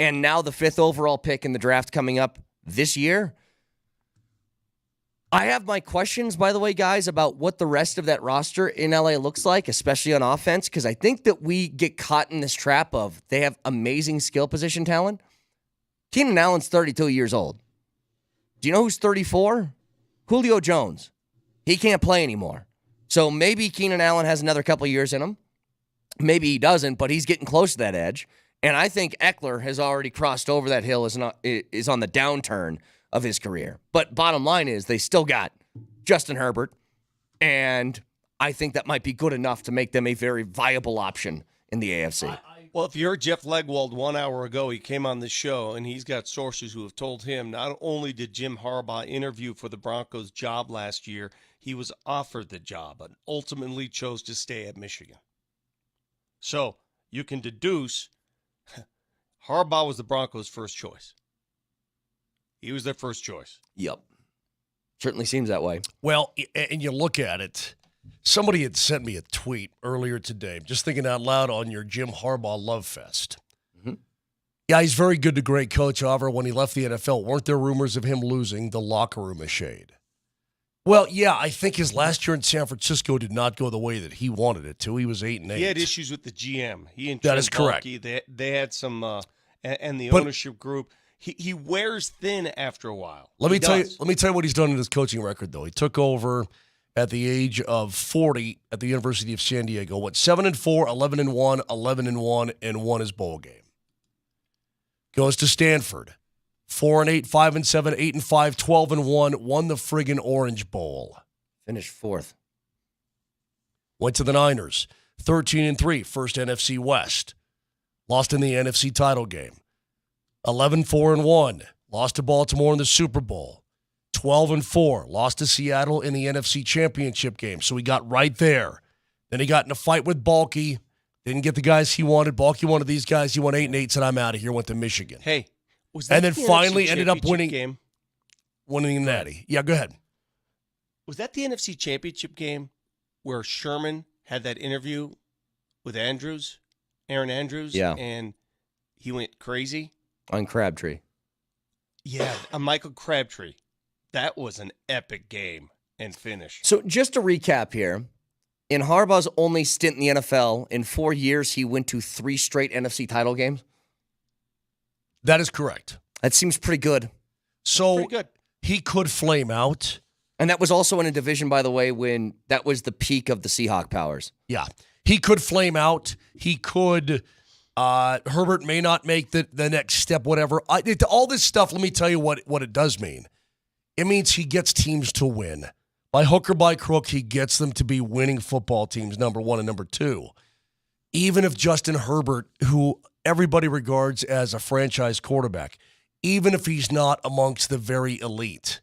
And now the 5th overall pick in the draft coming up this year. I have my questions, by the way, guys, about what the rest of that roster in LA looks like, especially on offense, because I think that we get caught in this trap of they have amazing skill position talent. Keenan Allen's 32 years old. Do you know who's 34? Julio Jones. He can't play anymore. So maybe Keenan Allen has another couple years in him. Maybe he doesn't, but he's getting close to that edge. And I think Eckler has already crossed over that hill, is on the downturn of his career. But bottom line is they still got Justin Herbert, and I think that might be good enough to make them a very viable option in the AFC. Well, if you heard Jeff Legwold 1 hour ago, he came on the show, and he's got sources who have told him not only did Jim Harbaugh interview for the Broncos job last year, he was offered the job and ultimately chose to stay at Michigan. So you can deduce Harbaugh was the Broncos' first choice. He was their first choice. Yep. Certainly seems that way. Well, and you look at it, somebody had sent me a tweet earlier today, just thinking out loud on your Jim Harbaugh love fest. Mm-hmm. Yeah, he's very good to great coach. However, when he left the NFL, weren't there rumors of him losing the locker room a shade? Well, yeah, I think his last year in San Francisco did not go the way that he wanted it to. He was 8-8. He had issues with the GM. He and that is correct. They had some, and the ownership group. He wears thin after a while. Let me tell you what he's done in his coaching record, though. He took over at the age of 40 at the University of San Diego. Went 7-4, 11-1, 11-1, and won his bowl game. Goes to Stanford. 4-8, 5-7, 8-5, 12-1, won the friggin' Orange Bowl. Finished 4th. Went to the Niners, 13-3, first NFC West. Lost in the NFC title game. 11-4-1, lost to Baltimore in the Super Bowl. 12-4, lost to Seattle in the NFC Championship game. So he got right there. Then he got in a fight with Balky. Didn't get the guys he wanted. Balky wanted these guys. He won 8-8, said I'm out of here, went to Michigan. Hey. And then finally ended up winning the Natty. Yeah, go ahead. Was that the NFC Championship game where Sherman had that interview with Aaron Andrews? Yeah. And he went crazy? On Crabtree. Yeah, on Michael Crabtree. That was an epic game and finish. So just to recap here, in Harbaugh's only stint in the NFL, in 4 years, he went to 3 straight NFC title games? That is correct. That seems pretty good. So he could flame out. And that was also in a division, by the way, when that was the peak of the Seahawk powers. Yeah. He could flame out. He could. Herbert may not make the next step, whatever. All this stuff, let me tell you what it does mean. It means he gets teams to win. By hook or by crook, he gets them to be winning football teams, number one and number two. Even if Justin Herbert, who everybody regards as a franchise quarterback, even if he's not amongst the very elite,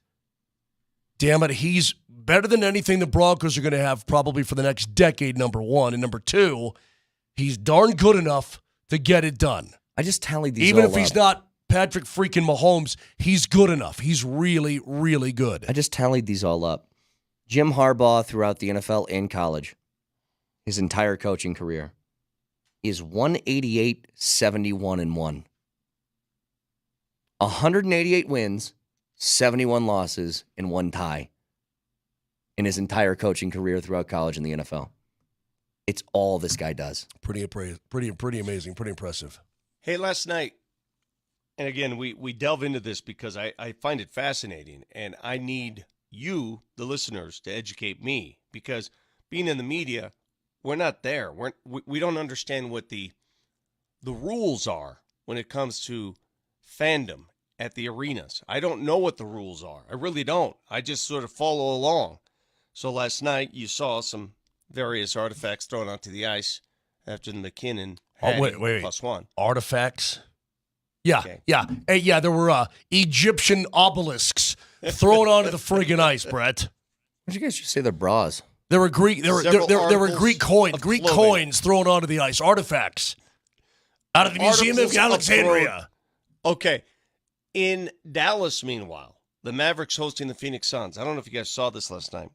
damn it, he's better than anything the Broncos are going to have probably for the next decade, number one. And number two, he's darn good enough to get it done. I just tallied these Even all if he's not Patrick freaking Mahomes, he's good enough. He's really, really good. I just tallied these all up. Jim Harbaugh throughout the NFL and college, his entire coaching career, is 188, 71-1. 188 wins, 71 losses, and 1 tie in his entire coaching career throughout college and the NFL. It's all this guy does. Pretty amazing, pretty impressive. Hey, last night, and again, we delve into this because I find it fascinating, and I need you, the listeners, to educate me, because being in the media, we're not there. We don't understand what the rules are when it comes to fandom at the arenas. I don't know what the rules are. I really don't. I just sort of follow along. So last night, you saw some various artifacts thrown onto the ice after the McKinnon wait. +1. Artifacts? Yeah, Okay. yeah. Hey, yeah, there were Egyptian obelisks thrown onto the friggin' ice, Brett. Why'd you guys just say they're bras? There were Greek there were Greek coins clothing. coins thrown onto the ice, artifacts. Out of the Museum of Alexandria. Okay. In Dallas, meanwhile, the Mavericks hosting the Phoenix Suns. I don't know if you guys saw this last night.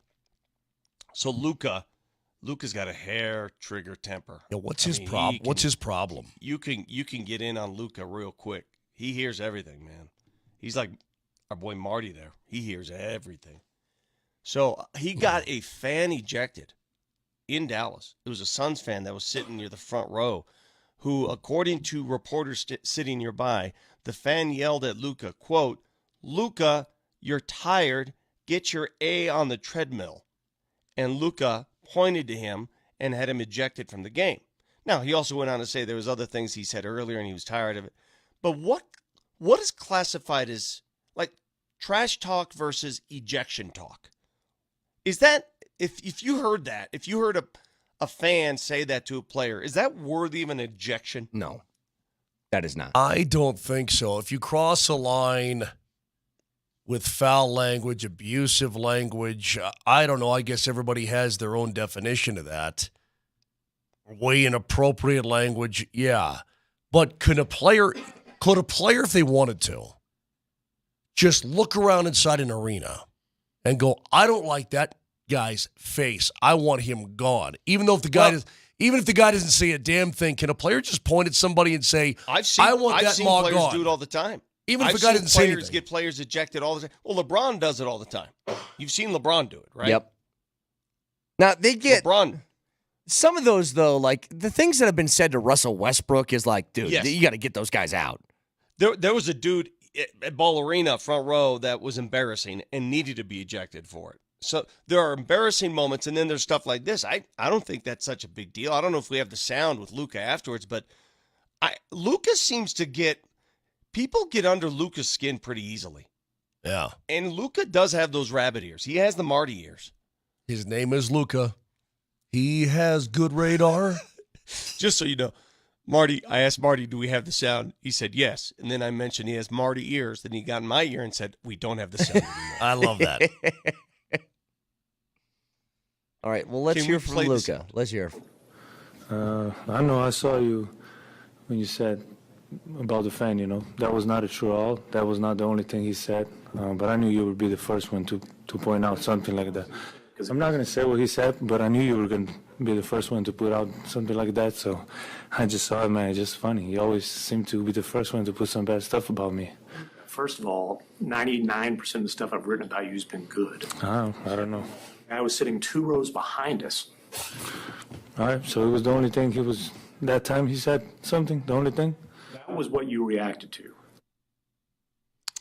So Luka's got a hair trigger temper. Yeah, what's his problem? What's his problem? You can get in on Luka real quick. He hears everything, man. He's like our boy Marty there. He hears everything. So he got a fan ejected in Dallas. It was a Suns fan that was sitting near the front row who, according to reporters sitting nearby, the fan yelled at Luka, quote, "Luka, you're tired. Get your A on the treadmill." And Luka pointed to him and had him ejected from the game. Now, he also went on to say there was other things he said earlier and he was tired of it. But what is classified as like trash talk versus ejection talk? Is that, if you heard that, if you heard a fan say that to a player, is that worthy of an ejection? No, that is not. I don't think so. If you cross a line with foul language, abusive language, I don't know. I guess everybody has their own definition of that. Way inappropriate language, yeah. But could a player, if they wanted to, just look around inside an arena and go, I don't like that guy's face. I want him gone. Even if the guy doesn't say a damn thing, can a player just point at somebody and say, I've seen players do it all the time. Even if I've a guy seen doesn't say players anything. get players ejected all the time. Well, LeBron does it all the time. You've seen LeBron do it, right? Yep. Now, they get LeBron. some of those, though, like the things that have been said to Russell Westbrook is like, dude, Yes. you got to get those guys out. There was a dude at Ball Arena, front row, that was embarrassing and needed to be ejected for it. So there are embarrassing moments, and then there's stuff like this. I don't think that's such a big deal. I don't know if we have the sound with Luka afterwards, but Luka seems to people get under Luka's skin pretty easily. Yeah. And Luka does have those rabbit ears. He has the Marty ears. His name is Luka. He has good radar. Just so you know, I asked Marty, do we have the sound? He said yes. And then I mentioned he has Marty ears. Then he got in my ear and said, we don't have the sound anymore. I love that. All right, well, let's hear from Luka. Let's hear. I know I saw you when you said about the fan, That was not true at all. That was not the only thing he said. But I knew you would be the first one to point out something like that. I'm not going to say what he said, but I knew you were going to be the first one to put out something like that. So I just saw it, man. It's just funny. You always seem to be the first one to put some bad stuff about me. First of all, 99% of the stuff I've written about you has been good. I don't know. I was sitting 2 rows behind us. All right, so it was the only thing that time he said something, the only thing? That was what you reacted to.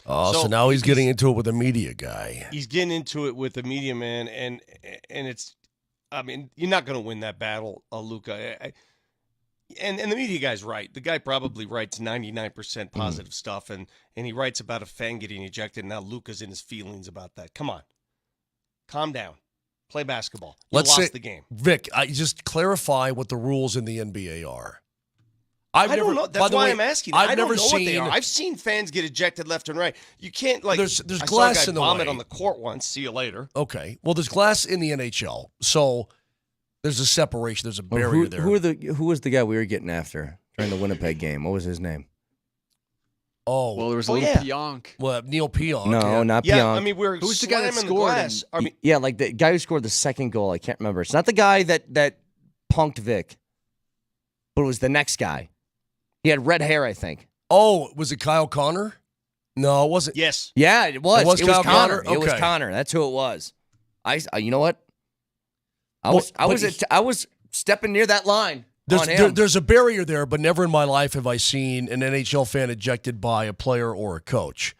Oh, so now he's getting into it with a media guy. He's getting into it with the media man, and it's, I mean, you're not going to win that battle, Luka. And the media guy's right. The guy probably writes 99% positive stuff, and he writes about a fan getting ejected, and now Luka's in his feelings about that. Come on. Calm down. Play basketball. You lost the game. Vic, just clarify what the rules in the NBA are. I don't know. That's why I'm asking. I don't know what they are. I've seen fans get ejected left and right. You can't, like, there's I glass saw a guy in the vomit way. on the court once. See you later. Okay. Well, there's glass in the NHL, so there's a separation. There's a barrier there. Who was the guy we were getting after during the Winnipeg game? What was his name? Oh, well, there was a little Pionk. Well, Neil Pionk. No, not Yeah, Pionk. I mean, we're Who's the guy that slamming scored the glass. I mean, Yeah, like the guy who scored the second goal. I can't remember. It's not the guy that punked Vic, but it was the next guy. He had red hair, I think. Oh, was it Kyle Connor? No, it wasn't. Yes. Yeah, it was. It was Kyle Connor. Connor? It was Okay. Connor. That's who it was. You know what? I Well, I was stepping near that line on him. There's a barrier there, but never in my life have I seen an NHL fan ejected by a player or a coach.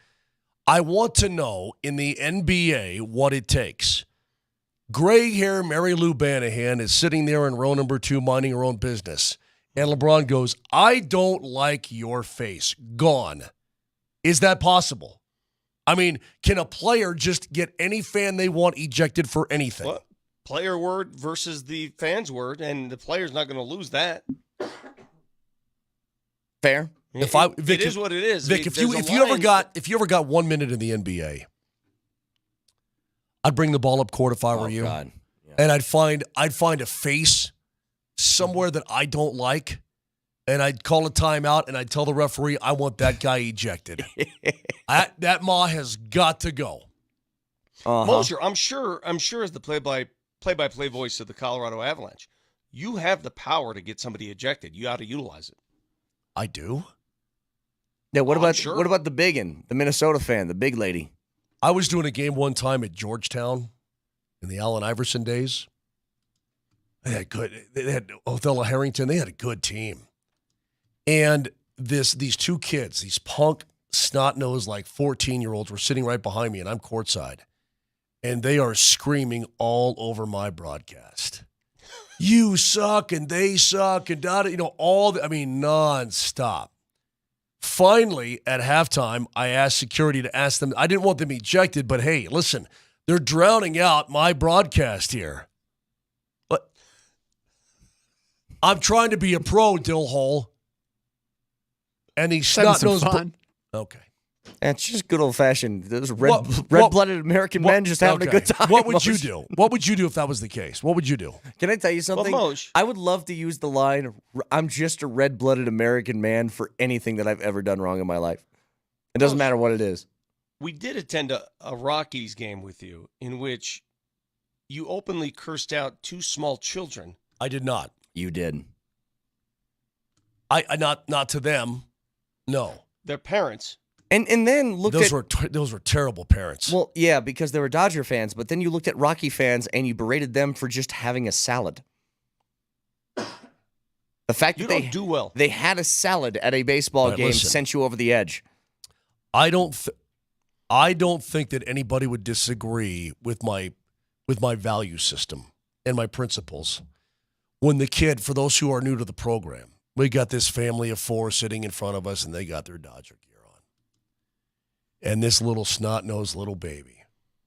I want to know in the NBA what it takes. Gray hair Mary Lou Banahan is sitting there in row number 2 minding her own business. And LeBron goes, I don't like your face. Gone. Is that possible? I mean, can a player just get any fan they want ejected for anything? What? Player word versus the fans' word, and the player's not going to lose that. Fair. It is what it is. Vic, if you ever got 1 minute in the NBA, I'd bring the ball up court if I were you, God. Yeah. and I'd find a face somewhere that I don't like, and I'd call a timeout, and I'd tell the referee I want that guy ejected. That Ma has got to go. Mosher, I'm sure as the play-by-play voice of the Colorado Avalanche, you have the power to get somebody ejected. You ought to utilize it. I do. Yeah. What about the biggin, the Minnesota fan, the big lady? I was doing a game one time at Georgetown in the Allen Iverson days. They had Othello Harrington. They had a good team. And these two kids, these punk, snot-nosed, like 14-year-olds were sitting right behind me, and I'm courtside. And they are screaming all over my broadcast. You suck, and they suck, and nonstop. Finally, at halftime, I asked security to ask them. I didn't want them ejected, but hey, listen, they're drowning out my broadcast here. But I'm trying to be a pro, Dill Hole. And these snot-nosed... Okay. It's just good old-fashioned. Those red-blooded American men just having a good time. What would you do? What would you do if that was the case? What would you do? Can I tell you something? Well, Moshe, I would love to use the line, I'm just a red-blooded American man for anything that I've ever done wrong in my life. It doesn't matter what it is. we did attend a Rockies game with you in which you openly cursed out two small children. I did not. You did. I not to them. No. Their parents. And then looked those were terrible parents. Well, yeah, because they were Dodger fans, but then you looked at Rocky fans and you berated them for just having a salad. The fact that don't do well. They had a salad at a baseball game sent you over the edge. I don't think that anybody would disagree with my value system and my principles. When the kid, for those who are new to the program, we got this family of four sitting in front of us, and they got their Dodger gear on. And this little snot-nosed little baby.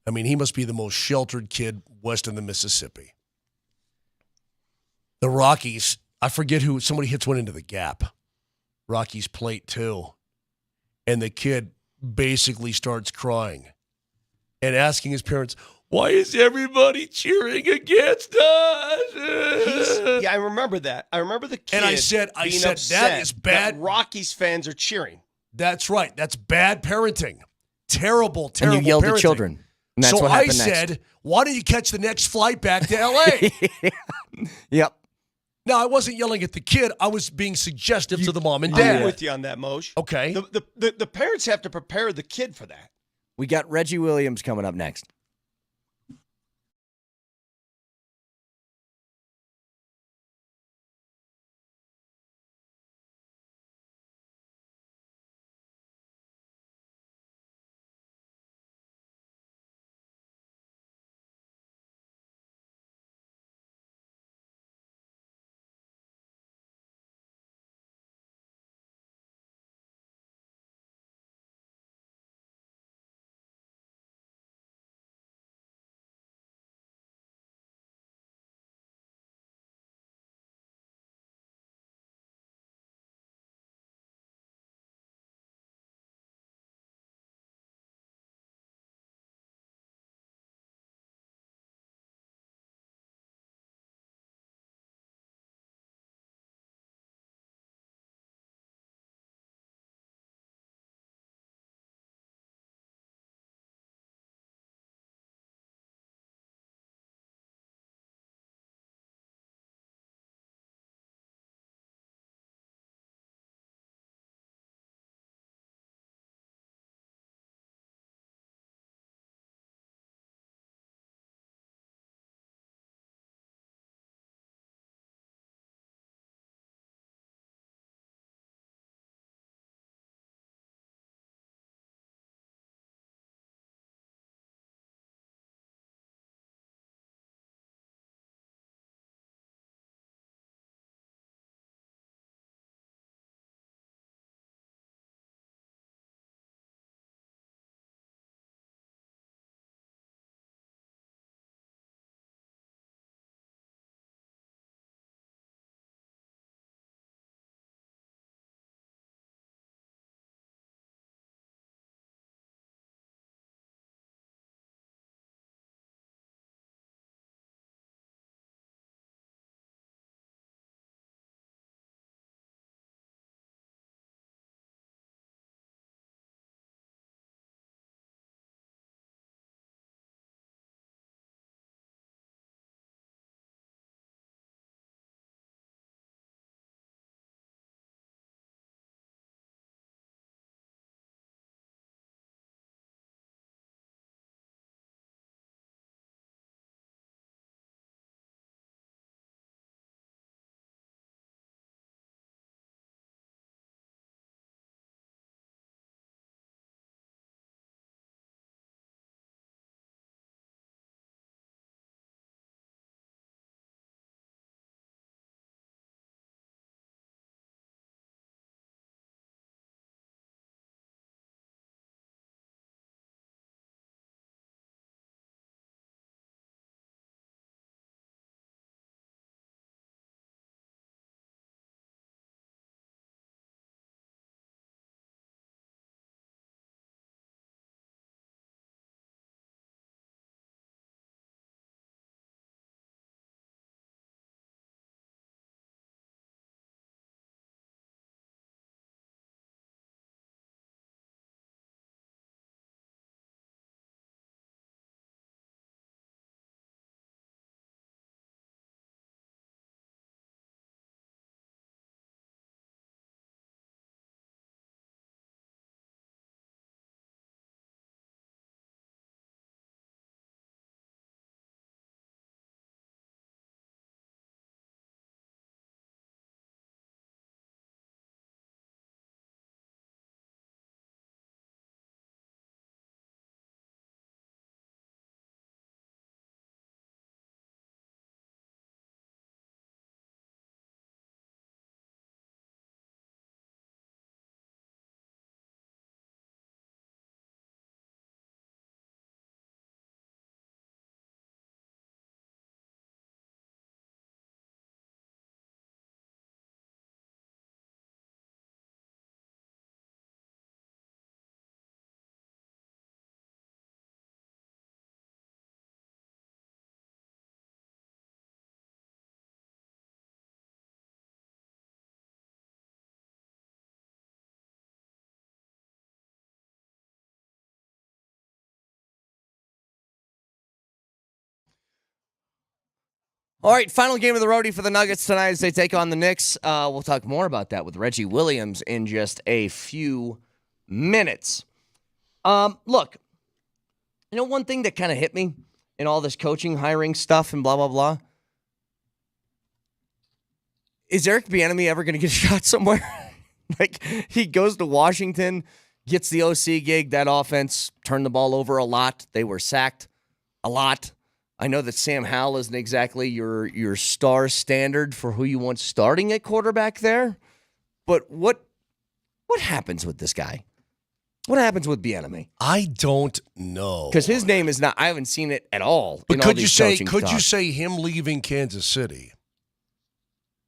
I mean, he must be the most sheltered kid west of the Mississippi. The Rockies, I forget who, somebody hits one into the gap. Rockies plate too. And the kid basically starts crying and asking his parents, why is everybody cheering against us? Yeah, I remember that. I remember the kid. And I said that is bad. That Rockies fans are cheering. That's right. That's bad parenting. Terrible parenting. And you yelled at children. And that's what happened I next. said, why don't you catch the next flight back to L.A.? Yep. No, I wasn't yelling at the kid. I was being suggestive to the mom and dad. I'm with you on that, Moshe. Okay. The parents have to prepare the kid for that. We got Reggie Williams coming up next. All right, final game of the roadie for the Nuggets tonight as they take on the Knicks. We'll talk more about that with Reggie Williams in just a few minutes. Look, you know one thing that kind of hit me in all this coaching, hiring stuff and blah, blah, blah? Is Eric Bieniemy ever going to get a shot somewhere? Like, he goes to Washington, gets the OC gig. That offense turned the ball over a lot. They were sacked a lot. I know that Sam Howell isn't exactly your star standard for who you want starting at quarterback there. But what happens with this guy? What happens with Bieniemy? I don't know. Because his name is not. I haven't seen it at all. But could you say him leaving Kansas City?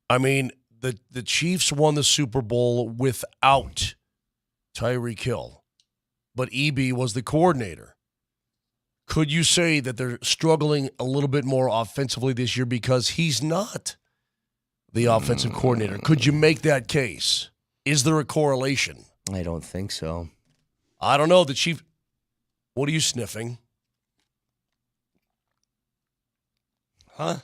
I mean, the Chiefs won the Super Bowl without Tyreek Hill, but EB was the coordinator. Could you say that they're struggling a little bit more offensively this year because he's not the offensive coordinator? Could you make that case? Is there a correlation? I don't think so. I don't know. The Chief. What are you sniffing? Huh?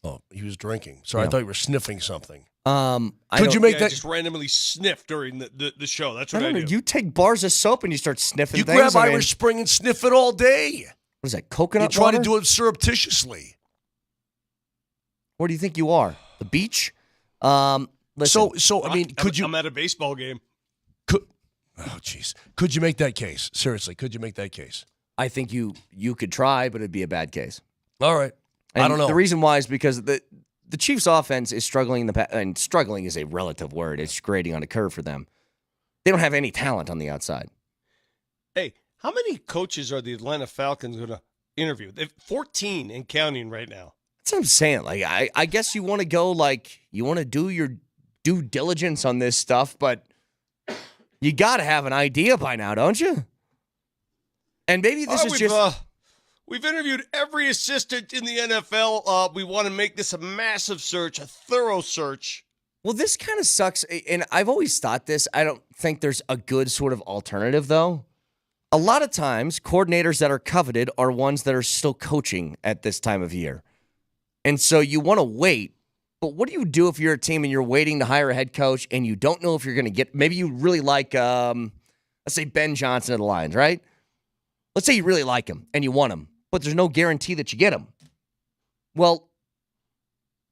Oh, he was drinking. Sorry, I thought you were sniffing something. Could you make that? Just randomly sniff during the show. That's what I do. You take bars of soap and you start sniffing You things. grab Irish Spring and sniff it all day. What is that, coconut You try water? to do it surreptitiously. Where do you think you are? The beach? Listen, So I mean, could you? I'm at a baseball game. Oh, jeez. Could you make that case? Seriously, could you make that case? I think you could try, but it'd be a bad case. All right. And I don't know. The reason why is because the Chiefs' offense is struggling and struggling is a relative word. It's grading on a curve for them. They don't have any talent on the outside. Hey, how many coaches are the Atlanta Falcons going to interview? They've 14 and counting right now. That's what I'm saying. Like, I guess you want to go, like, you want to do your due diligence on this stuff, but you got to have an idea by now, don't you? And maybe this is just... We've interviewed every assistant in the NFL. We want to make this a massive search, a thorough search. Well, this kind of sucks, and I've always thought this. I don't think there's a good sort of alternative, though. A lot of times, coordinators that are coveted are ones that are still coaching at this time of year. And so you want to wait, but what do you do if you're a team and you're waiting to hire a head coach and you don't know if you're going to get, maybe you really like, let's say Ben Johnson of the Lions, right? Let's say you really like him and you want him, but there's no guarantee that you get him. Well,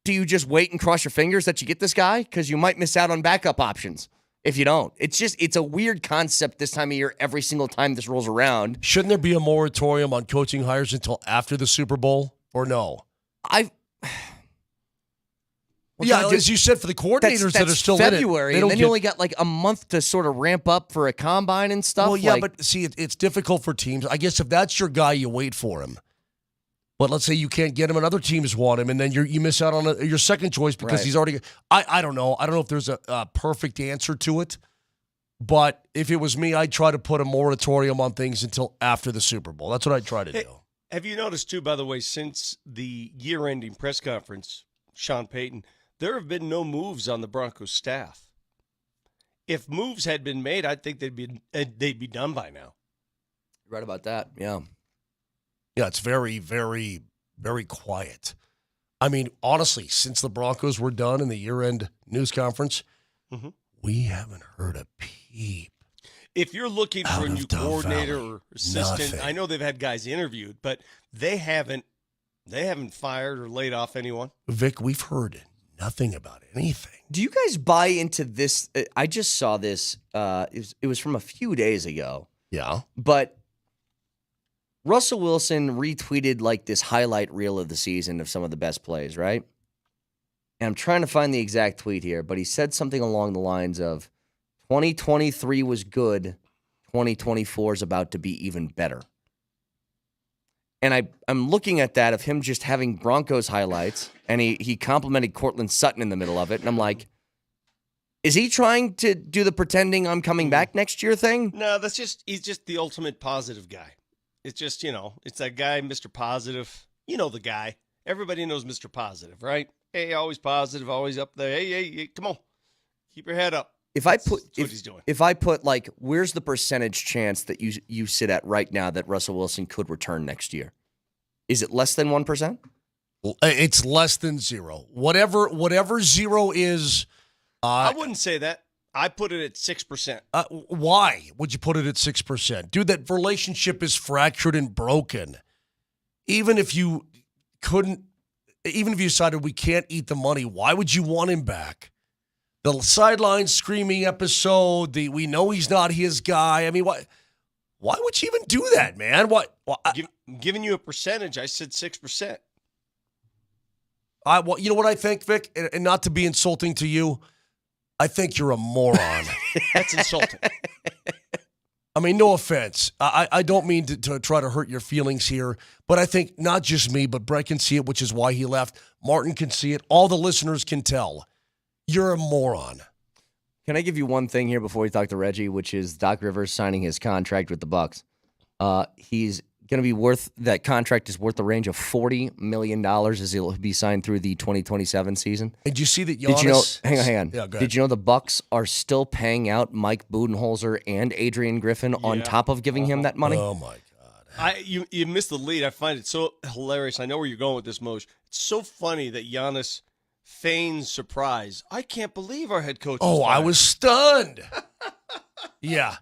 do you just wait and cross your fingers that you get this guy? Because you might miss out on backup options if you don't. It's a weird concept this time of year every single time this rolls around. Shouldn't there be a moratorium on coaching hires until after the Super Bowl, or no? As you said, for the coordinators that are still February, in it, and then you only got like a month to sort of ramp up for a combine and stuff. Well, yeah, but see, it's difficult for teams. I guess if that's your guy, you wait for him. But let's say you can't get him and other teams want him, and then you miss out on your second choice because he's already – I don't know. I don't know if there's a perfect answer to it. But if it was me, I'd try to put a moratorium on things until after the Super Bowl. That's what I'd try to do. Have you noticed, too, by the way, since the year-ending press conference, Sean Payton, there have been no moves on the Broncos staff. If moves had been made, I think they'd be done by now. You're right about that, yeah. Yeah, it's very, very, very quiet. I mean, honestly, since the Broncos were done in the year-end news conference, we haven't heard a peep. If you're looking for a new coordinator or assistant, I know they've had guys interviewed, but they haven't fired or laid off anyone. Vic, we've heard nothing about anything. Do you guys buy into this? I just saw this. It was from a few days ago. Yeah. But Russell Wilson retweeted like this highlight reel of the season of some of the best plays, right? And I'm trying to find the exact tweet here, but he said something along the lines of 2023 was good, 2024 is about to be even better. And I'm looking at that of him just having Broncos highlights, and he complimented Cortland Sutton in the middle of it, and I'm like, is he trying to do the pretending I'm coming back next year thing? No, he's just the ultimate positive guy. It's just, it's that guy, Mr. Positive. You know the guy. Everybody knows Mr. Positive, right? Hey, always positive, always up there. Hey, come on. Keep your head up. That's what he's doing. If I put, like, where's the percentage chance that you sit at right now that Russell Wilson could return next year? Is it less than 1%? It's less than 0. Whatever 0 is. I wouldn't say that. I put it at 6%. Why would you put it at 6%? Dude, that relationship is fractured and broken. Even if you decided we can't eat the money, why would you want him back? The sideline screaming episode, we know he's not his guy. I mean, why would you even do that, man? What? Giving you a percentage, I said 6%. You know what I think, Vic? And not to be insulting to you, I think you're a moron. That's insulting. I mean, no offense. I don't mean to try to hurt your feelings here, but I think not just me, but Brett can see it, which is why he left. Martin can see it. All the listeners can tell. You're a moron. Can I give you one thing here before we talk to Reggie, which is Doc Rivers signing his contract with the Bucs. He's going to be that contract is worth the range of $40 million as he'll be signed through the 2027 season. Did you see that Giannis? Did you know, hang on. Yeah, go ahead. Did you know the Bucs are still paying out Mike Budenholzer and Adrian Griffin on top of giving him that money? Oh, my God. You missed the lead. I find it so hilarious. I know where you're going with this, Moj. It's so funny that Giannis feigns surprise. I can't believe our head coach I was stunned. Yeah.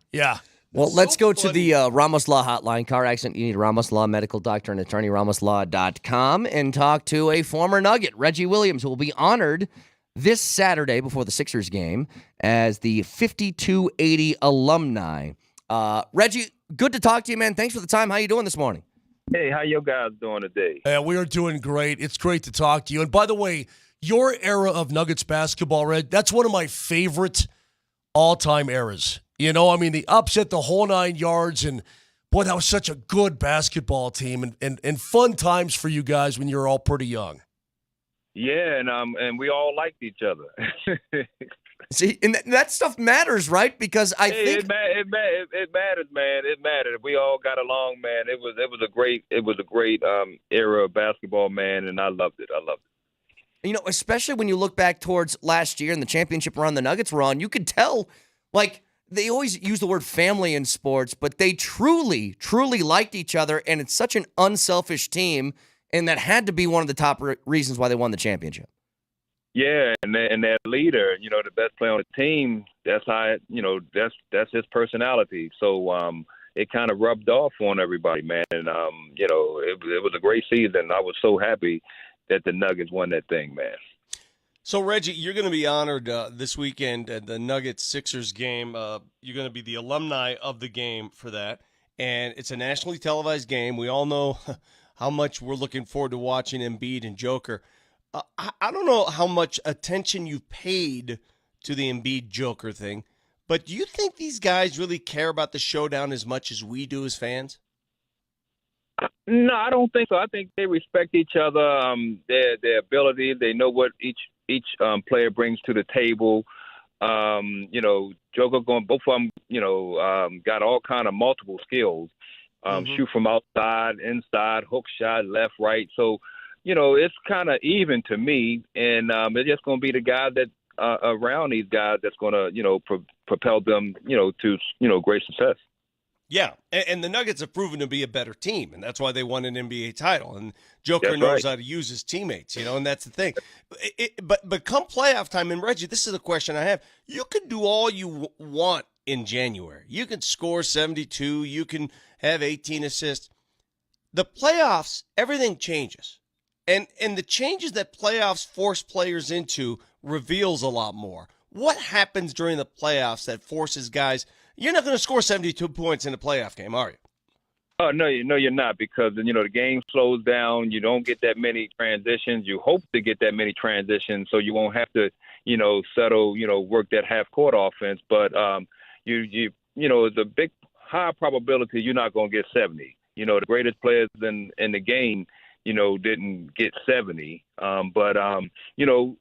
Well, let's go to the Ramos Law hotline. Car accident, you need a Ramos Law medical doctor and attorney, ramoslaw.com, and talk to a former Nugget, Reggie Williams, who will be honored this Saturday before the Sixers game as the 5280 alumni. Reggie, good to talk to you, man. Thanks for the time. How you doing this morning? Hey, how you guys doing today? We are doing great. It's great to talk to you. And by the way, your era of Nuggets basketball, Red, that's one of my favorite all-time eras. You know, I mean, the upset, the whole 9 yards, and boy, that was such a good basketball team and fun times for you guys when you were all pretty young. Yeah, and we all liked each other. See, and that stuff matters, right? Because I think it matters, man. It mattered. We all got along, man. It was a great era of basketball, man, and I loved it. You know, especially when you look back towards last year and the championship run the Nuggets were on, you could tell, like, they always use the word family in sports, but they truly, truly liked each other, and it's such an unselfish team, and that had to be one of the top reasons why they won the championship. Yeah, and that leader, you know, the best player on the team, that's how, that's his personality. So it kind of rubbed off on everybody, man. And, it was a great season. I was so happy that the Nuggets won that thing, man. So, Reggie, you're going to be honored this weekend at the Nuggets-Sixers game. You're going to be the alumni of the game for that. And it's a nationally televised game. We all know how much we're looking forward to watching Embiid and Joker. I don't know how much attention you paid to the Embiid-Joker thing, but do you think these guys really care about the showdown as much as we do as fans? No, I don't think so. I think they respect each other, their ability. They know what each player brings to the table. Joker both of them, got all kind of multiple skills. Shoot from outside, inside, hook shot, left, right. So, it's kind of even to me. And it's just going to be the guy that around these guys that's going to, propel them, to, great success. Yeah, and the Nuggets have proven to be a better team, and that's why they won an NBA title. And Joker knows how to use his teammates, and that's the thing. But come playoff time, and Reggie, this is the question I have. You can do all you want in January. You can score 72. You can have 18 assists. The playoffs, everything changes. And the changes that playoffs force players into reveals a lot more. What happens during the playoffs that forces guys – you're not going to score 72 points in a playoff game, are you? Oh, no, you're not, because, the game slows down. You don't get that many transitions. You hope to get that many transitions so you won't have to, settle, work that half-court offense. But, it's a big high probability you're not going to get 70. The greatest players in the game, didn't get 70. But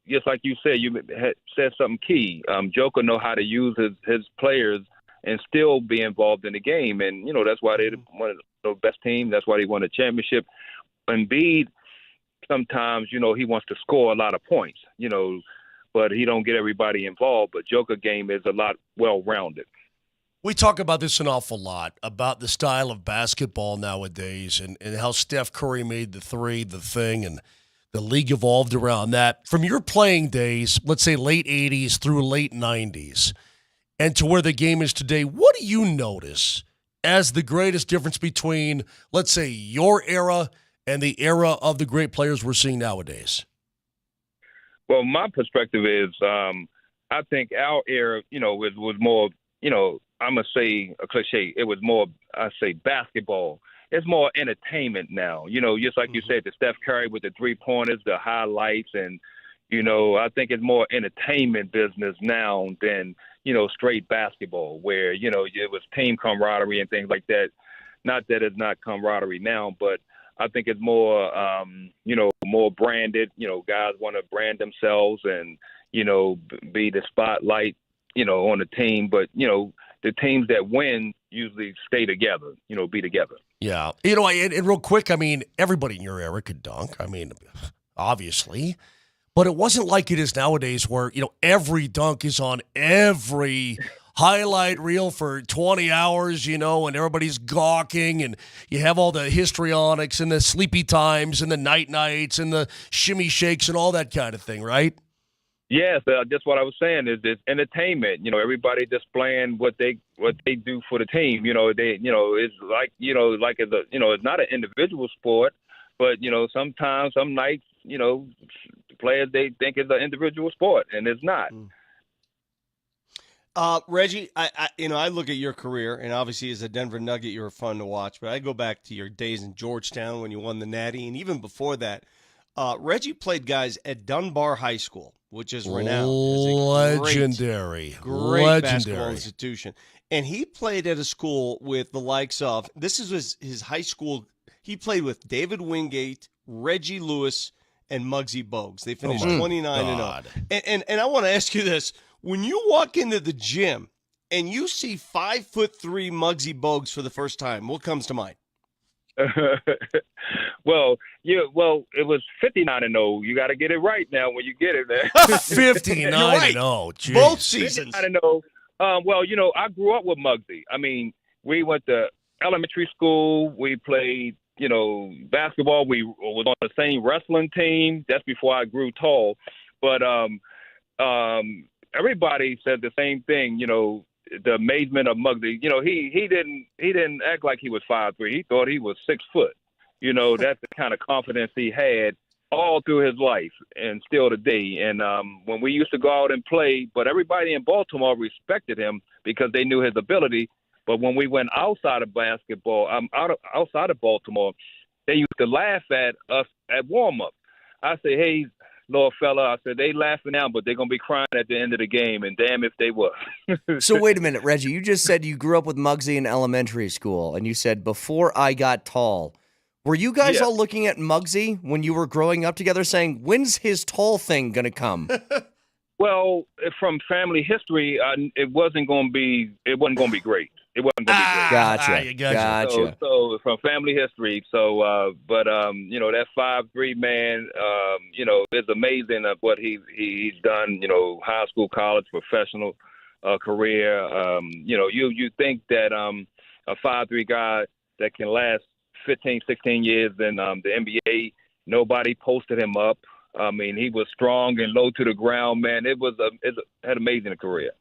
just like you said, you had said something key. Joker know how to use his players and still be involved in the game. And, that's why they're one of the best teams. That's why they won the championship. Embiid, sometimes, he wants to score a lot of points, but he don't get everybody involved. But Joker game is a lot well-rounded. We talk about this an awful lot, about the style of basketball nowadays and how Steph Curry made the three, the thing, and The league evolved around that. From your playing days, let's say late 80s through late 90s, and to where the game is today, what do you notice as the greatest difference between, let's say, your era and the era of the great players we're seeing nowadays? Well, my perspective is I think our era, was more, I'm going to say a cliche. It was more, I say, basketball. It's more entertainment now. Just like you said, the Steph Curry with the three-pointers, the highlights, and, I think it's more entertainment business now than, straight basketball where, it was team camaraderie and things like that. Not that it's not camaraderie now, but I think it's more, more branded. Guys want to brand themselves and, be the spotlight, on the team. But, the teams that win usually stay together, be together. Yeah. And real quick, I mean, everybody in your era could dunk. I mean, obviously. But it wasn't like it is nowadays where, every dunk is on every highlight reel for 20 hours, and everybody's gawking, and you have all the histrionics and the sleepy times and the nights and the shimmy shakes and all that kind of thing, right? Yes, that's what I was saying. Is it's entertainment. Everybody displaying what they do for the team. It's like it's not an individual sport, but sometimes some nights players they think it's an individual sport, and it's not. Reggie, I look at your career, and obviously as a Denver Nugget, you were fun to watch. But I go back to your days in Georgetown when you won the Natty, and even before that, Reggie played guys at Dunbar High School, which is renowned as a great basketball institution. And he played at a school with the likes of, this is his high school, he played with David Wingate, Reggie Lewis, and Muggsy Bogues. They finished 29-0. And I want to ask you this. When you walk into the gym and you see 5'3" Muggsy Bogues for the first time, what comes to mind? Well, it was 59-0. You got to get it right now when you get it there. 59-0. Both seasons. 59-0. I grew up with Muggsy. I mean, we went to elementary school. We played, basketball. We was on the same wrestling team. That's before I grew tall. But everybody said the same thing, the amazement of Muggsy. He didn't act like he was 5'3". He thought he was 6 foot. That's the kind of confidence he had all through his life and still today. And when we used to go out and play, but everybody in Baltimore respected him because they knew his ability. But when we went outside of basketball, outside of Baltimore, they used to laugh at us at warm-up. I say, hey, little fella, I said, they laughing now, but they're going to be crying at the end of the game, and damn if they were. So wait a minute, Reggie. You just said you grew up with Muggsy in elementary school, and you said, before I got tall. Were you guys all looking at Muggsy when you were growing up together saying, when's his tall thing going to come? Well, from family history, it wasn't going to be great. It wasn't going to be great. Gotcha. So from family history. So, that 5'3" man, it's amazing of what he's done. High school, college, professional career. You think that a 5'3" guy that can last 15, 16 years in the NBA, nobody posted him up. I mean, he was strong and low to the ground, man. It had an amazing career.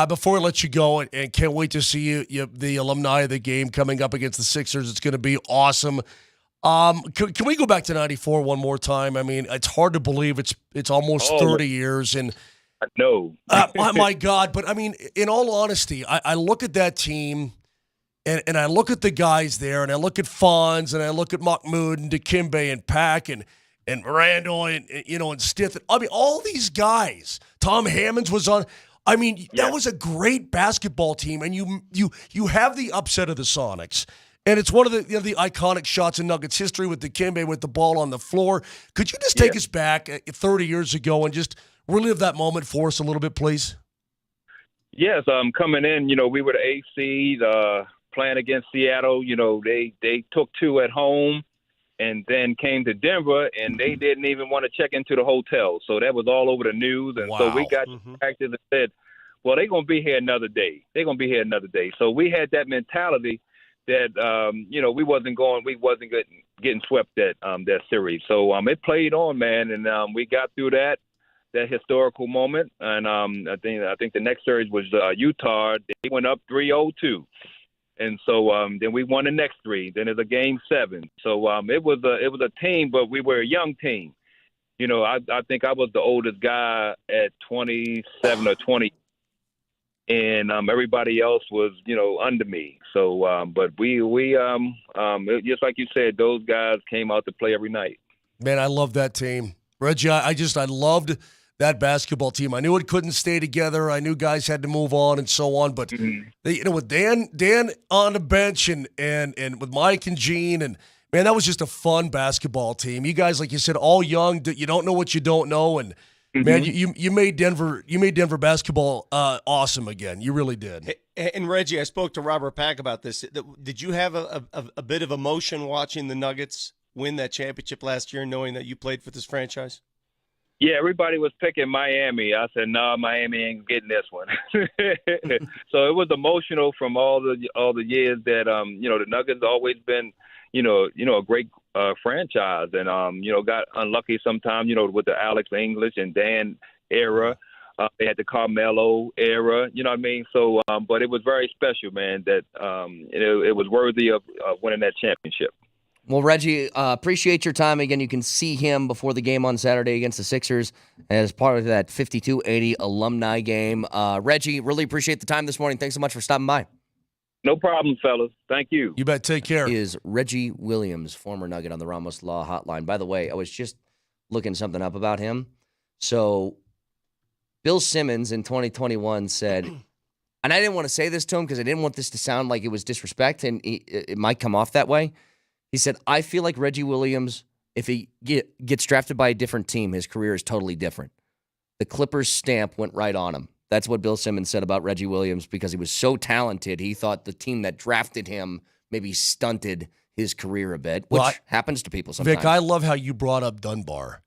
Before I let you go, and can't wait to see you, the alumni of the game coming up against the Sixers. It's going to be awesome. Can we go back to 94 one more time? I mean, it's hard to believe it's almost 30 years. And I know. My God. But, I mean, in all honesty, I look at that team, and I look at the guys there, and I look at Fonz, and I look at Mahmoud and Dikembe and Pack and Randall and Stith. I mean, all these guys. Tom Hammonds was on. I mean, that was a great basketball team, and you have the upset of the Sonics, and it's one of the iconic shots in Nuggets history with Dikembe with the ball on the floor. Could you just take us back 30 years ago and just relive that moment for us a little bit, please? Yes, coming in, we were the 8th seed, playing against Seattle. They took 2 at home. And then came to Denver, and they didn't even want to check into the hotel. So that was all over the news. And so we got to practice and said, well, they're going to be here another day. They're going to be here another day. So we had that mentality that, we wasn't getting getting swept that series. So it played on, man, and we got through that historical moment. And I think the next series was Utah. They went up 3-0 too. And so then we won the next three. Then it's a game 7. So it was a team, but we were a young team. You know, I think I was the oldest guy at 27 or 20, and everybody else was, you know, under me. So, but we just like you said, those guys came out to play every night. Man, I love that team, Reggie. I loved that basketball team. I knew it couldn't stay together. I knew guys had to move on and so on. But they, you know, with Dan on the bench and with Mike and Gene, and man, that was just a fun basketball team. You guys, like you said, all young. You don't know what you don't know, and man, you made Denver basketball awesome again. You really did. And Reggie, I spoke to Robert Pack about this. Did you have a bit of emotion watching the Nuggets win that championship last year, knowing that you played for this franchise? Yeah, everybody was picking Miami. I said, no, Miami ain't getting this one. So it was emotional from all the years that you know, the Nuggets always been, you know, a great franchise, and you know, got unlucky sometimes, you know, with the Alex English and Dan era. They had the Carmelo era, you know what I mean? So, but it was very special, man, that it was worthy of winning that championship. Well, Reggie, appreciate your time. Again, you can see him before the game on Saturday against the Sixers as part of that 52-80 alumni game. Reggie, really appreciate the time this morning. Thanks so much for stopping by. No problem, fellas. Thank you. You bet. Take care. Is Reggie Williams, former Nugget on the Ramos Law Hotline. By the way, I was just looking something up about him. So Bill Simmons in 2021 said, and I didn't want to say this to him because I didn't want this to sound like it was disrespect, and it might come off that way. He said, I feel like Reggie Williams, if he gets drafted by a different team, his career is totally different. The Clippers stamp went right on him. That's what Bill Simmons said about Reggie Williams because he was so talented. He thought the team that drafted him maybe stunted his career a bit, which happens to people sometimes. Vic, I love how you brought up Dunbar.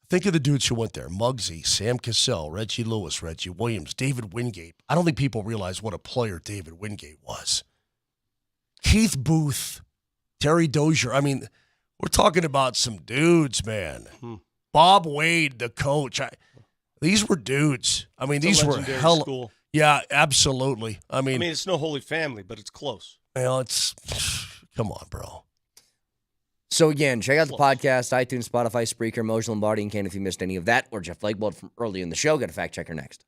Think of the dudes who went there. Muggsy, Sam Cassell, Reggie Lewis, Reggie Williams, David Wingate. I don't think people realize what a player David Wingate was. Keith Booth, Terry Dozier. I mean, we're talking about some dudes, man. Bob Wade, the coach. These were dudes. I mean, these were hell. School. Yeah, absolutely. I mean, it's no Holy Family, but it's close. Well, it's come on, bro. So again, check out the podcast, iTunes, Spotify, Spreaker, Moshe Lombardi, and Kane if you missed any of that, or Jeff Legbold from early in the show. Got a fact checker next.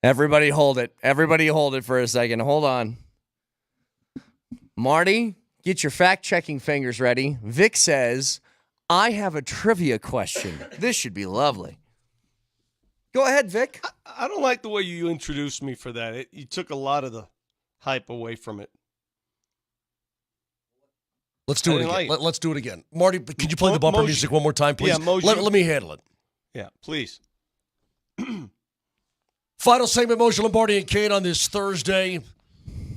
Everybody hold it. Everybody hold it for a second. Hold on. Marty, get your fact-checking fingers ready. Vic says, I have a trivia question. This should be lovely. Go ahead, Vic. I don't like the way you introduced me for that. You took a lot of the hype away from it. Let's do it again. Let's do it again. Marty, could you play the bumper music one more time, please? Yeah, let me handle it. Yeah, please. Final segment, Moshe Lombardi and Kane on this Thursday.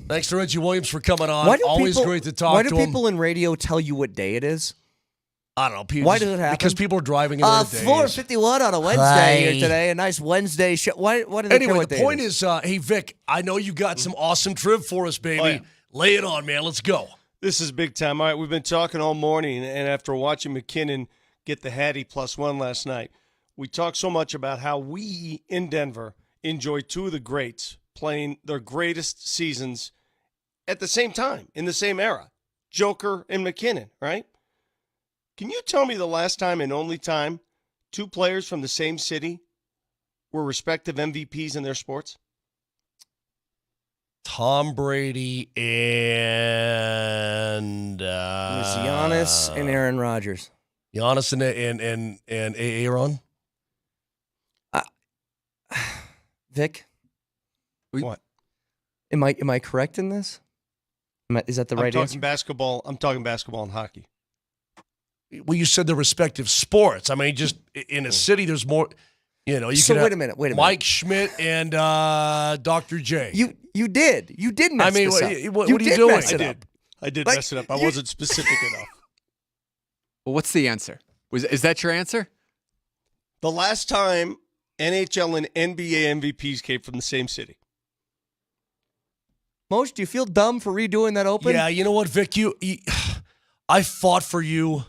Thanks to Reggie Williams for coming on. Always great to talk to him. Why do people in radio tell you what day it is? I don't know. Why does it happen? Because people are driving in their days. 4:51 on a Wednesday here today. A nice Wednesday show. Why do they care what the day point it is, hey, Vic, I know you got some awesome triv for us, baby. Oh, yeah. Lay it on, man. Let's go. This is big time. All right, we've been talking all morning, and after watching McKinnon get the Hattie +1 last night, we talked so much about how we in Denver enjoy two of the greats playing their greatest seasons at the same time, in the same era, Joker and McKinnon, right? Can you tell me the last time and only time two players from the same city were respective MVPs in their sports? Tom Brady and was Giannis and Aaron Rodgers. Giannis and Aaron. Vic, what? Am I correct in this? Is that the right answer? I'm talking basketball and hockey. Well, you said the respective sports. I mean, just in a city, there's more. You know, you so could wait a minute. Mike Schmidt and Dr. J. You did mess this up. What are you doing? I did mess it up. I wasn't specific enough. Well, what's the answer? Is that your answer? The last time NHL and NBA MVPs came from the same city. Moshe, do you feel dumb for redoing that open? Yeah, you know what, Vic? I fought for you.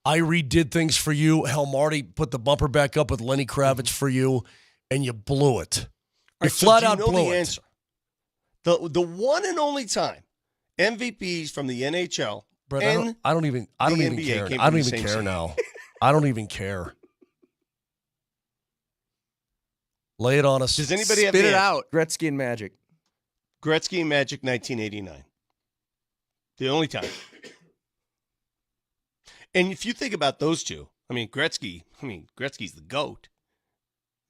I redid things for you. Hell, Marty put the bumper back up with Lenny Kravitz for you, and you blew it. You flat out blew it. Answer? The one and only time MVPs from the NHL Brett, and I don't even care. I don't even care now. I don't even care. Lay it on us. Does anybody have Spit it out? Gretzky and Magic. Gretzky and Magic, 1989. The only time. And if you think about those two, Gretzky's the GOAT.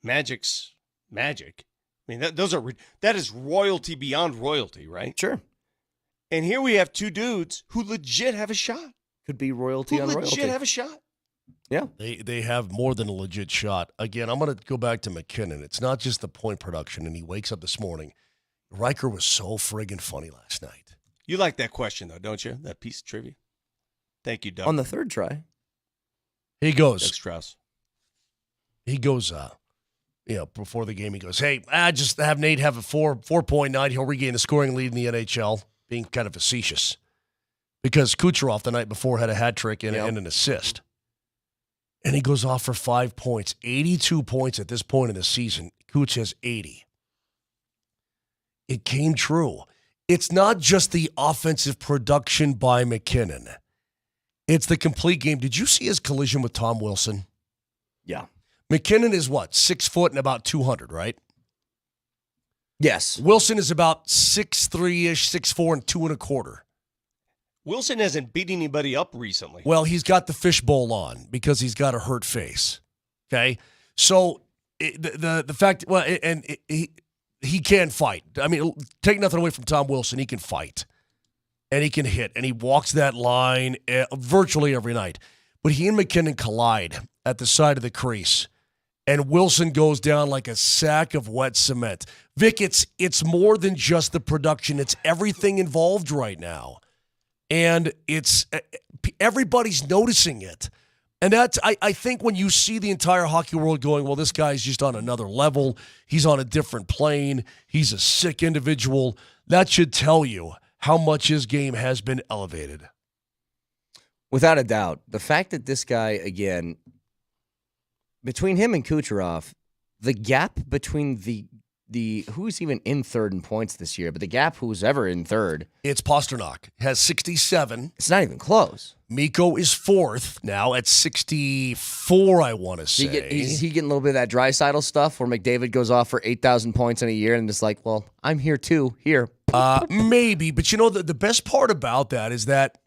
Magic's Magic. That is royalty beyond royalty, right? Sure. And here we have two dudes who legit have a shot. Could be royalty on royalty. Legit have a shot. Yeah. They have more than a legit shot. Again, I'm going to go back to McKinnon. It's not just the point production, and he wakes up this morning. Riker was so friggin' funny last night. You like that question, though, don't you? That piece of trivia? Thank you, Doug. On the third try. He goes. Doug Strauss. He goes, before the game, he goes, hey, just have Nate have a 4.9. He'll regain the scoring lead in the NHL, being kind of facetious. Because Kucherov the night before had a hat trick and an assist. And he goes off for 5 points. 82 points at this point in the season. Kuch has 80. It came true. It's not just the offensive production by McKinnon. It's the complete game. Did you see his collision with Tom Wilson? Yeah. McKinnon is what? 6 foot and about 200, right? Yes. Wilson is about 6'3-ish, 6'4", and 2 1/4. Wilson hasn't beat anybody up recently. Well, he's got the fishbowl on because he's got a hurt face. Okay? So the fact, he can fight. Take nothing away from Tom Wilson. He can fight. And he can hit. And he walks that line virtually every night. But he and McKinnon collide at the side of the crease. And Wilson goes down like a sack of wet cement. Vic, it's more than just the production. It's everything involved right now. And it's everybody's noticing it. And that's, I think when you see the entire hockey world going, well, this guy's just on another level. He's on a different plane. He's a sick individual. That should tell you how much his game has been elevated. Without a doubt. The fact that this guy, again, between him and Kucherov, the gap between the who's even in third in points this year, but the gap who's ever in third. It's Pasternak. Has 67. It's not even close. Mikko is fourth now at 64, I want to say. Is he getting a little bit of that Draisaitl stuff where McDavid goes off for 8,000 points in a year and just like, well, I'm here too. Here. Maybe, but the best part about that is that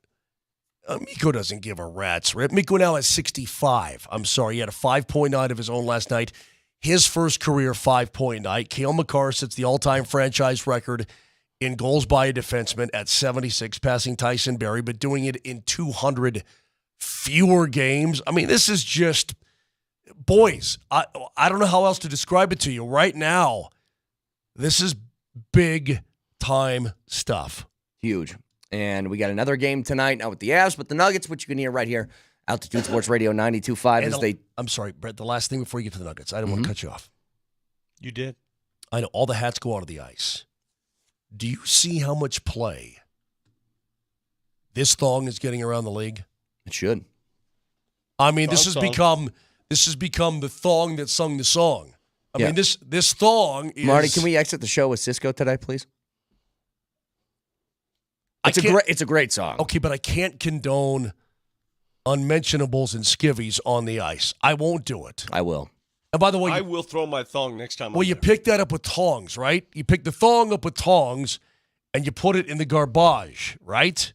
Mikko doesn't give a rat's rip. Mikko now has 65. I'm sorry, he had a 5-point night of his own last night. His first career 5-point night. Cale Makar sets the all-time franchise record in goals by a defenseman at 76, passing Tyson Barrie, but doing it in 200 fewer games. I mean, this is just, boys, I don't know how else to describe it to you. Right now, this is big-time stuff. Huge. And we got another game tonight, not with the Avs, but the Nuggets, which you can hear right here. Altitude Sports Radio 92.5 I'm sorry, Brett, the last thing before you get to the Nuggets. I didn't want to cut you off. You did. I know all the hats go onto the ice. Do you see how much play this thong is getting around the league? It should. I mean, this has become the thong that sung the song. I mean, this thong is... Marty, can we exit the show with Cisco today, please? It's a great song. Okay, but I can't condone unmentionables and skivvies on the ice. I won't do it. I will. And by the way, I will throw my thong next time. Well, you pick that up with tongs, right? You pick the thong up with tongs, and you put it in the garbage, right?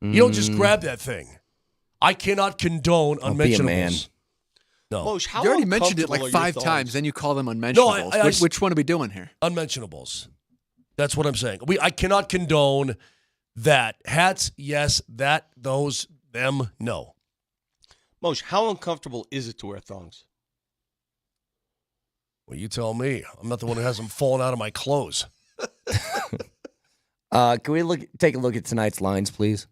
You don't just grab that thing. I cannot condone unmentionables. Be a man. No. Moshe, how You already mentioned it like uncomfortable are your 5 times, thongs? then you call them unmentionables. No, Which one are we doing here? Unmentionables. That's what I'm saying. I cannot condone that. Hats, yes. That, those, them, no. Moshe, how uncomfortable is it to wear thongs? Well, you tell me. I'm not the one who has them falling out of my clothes. Can we take a look at tonight's lines, please?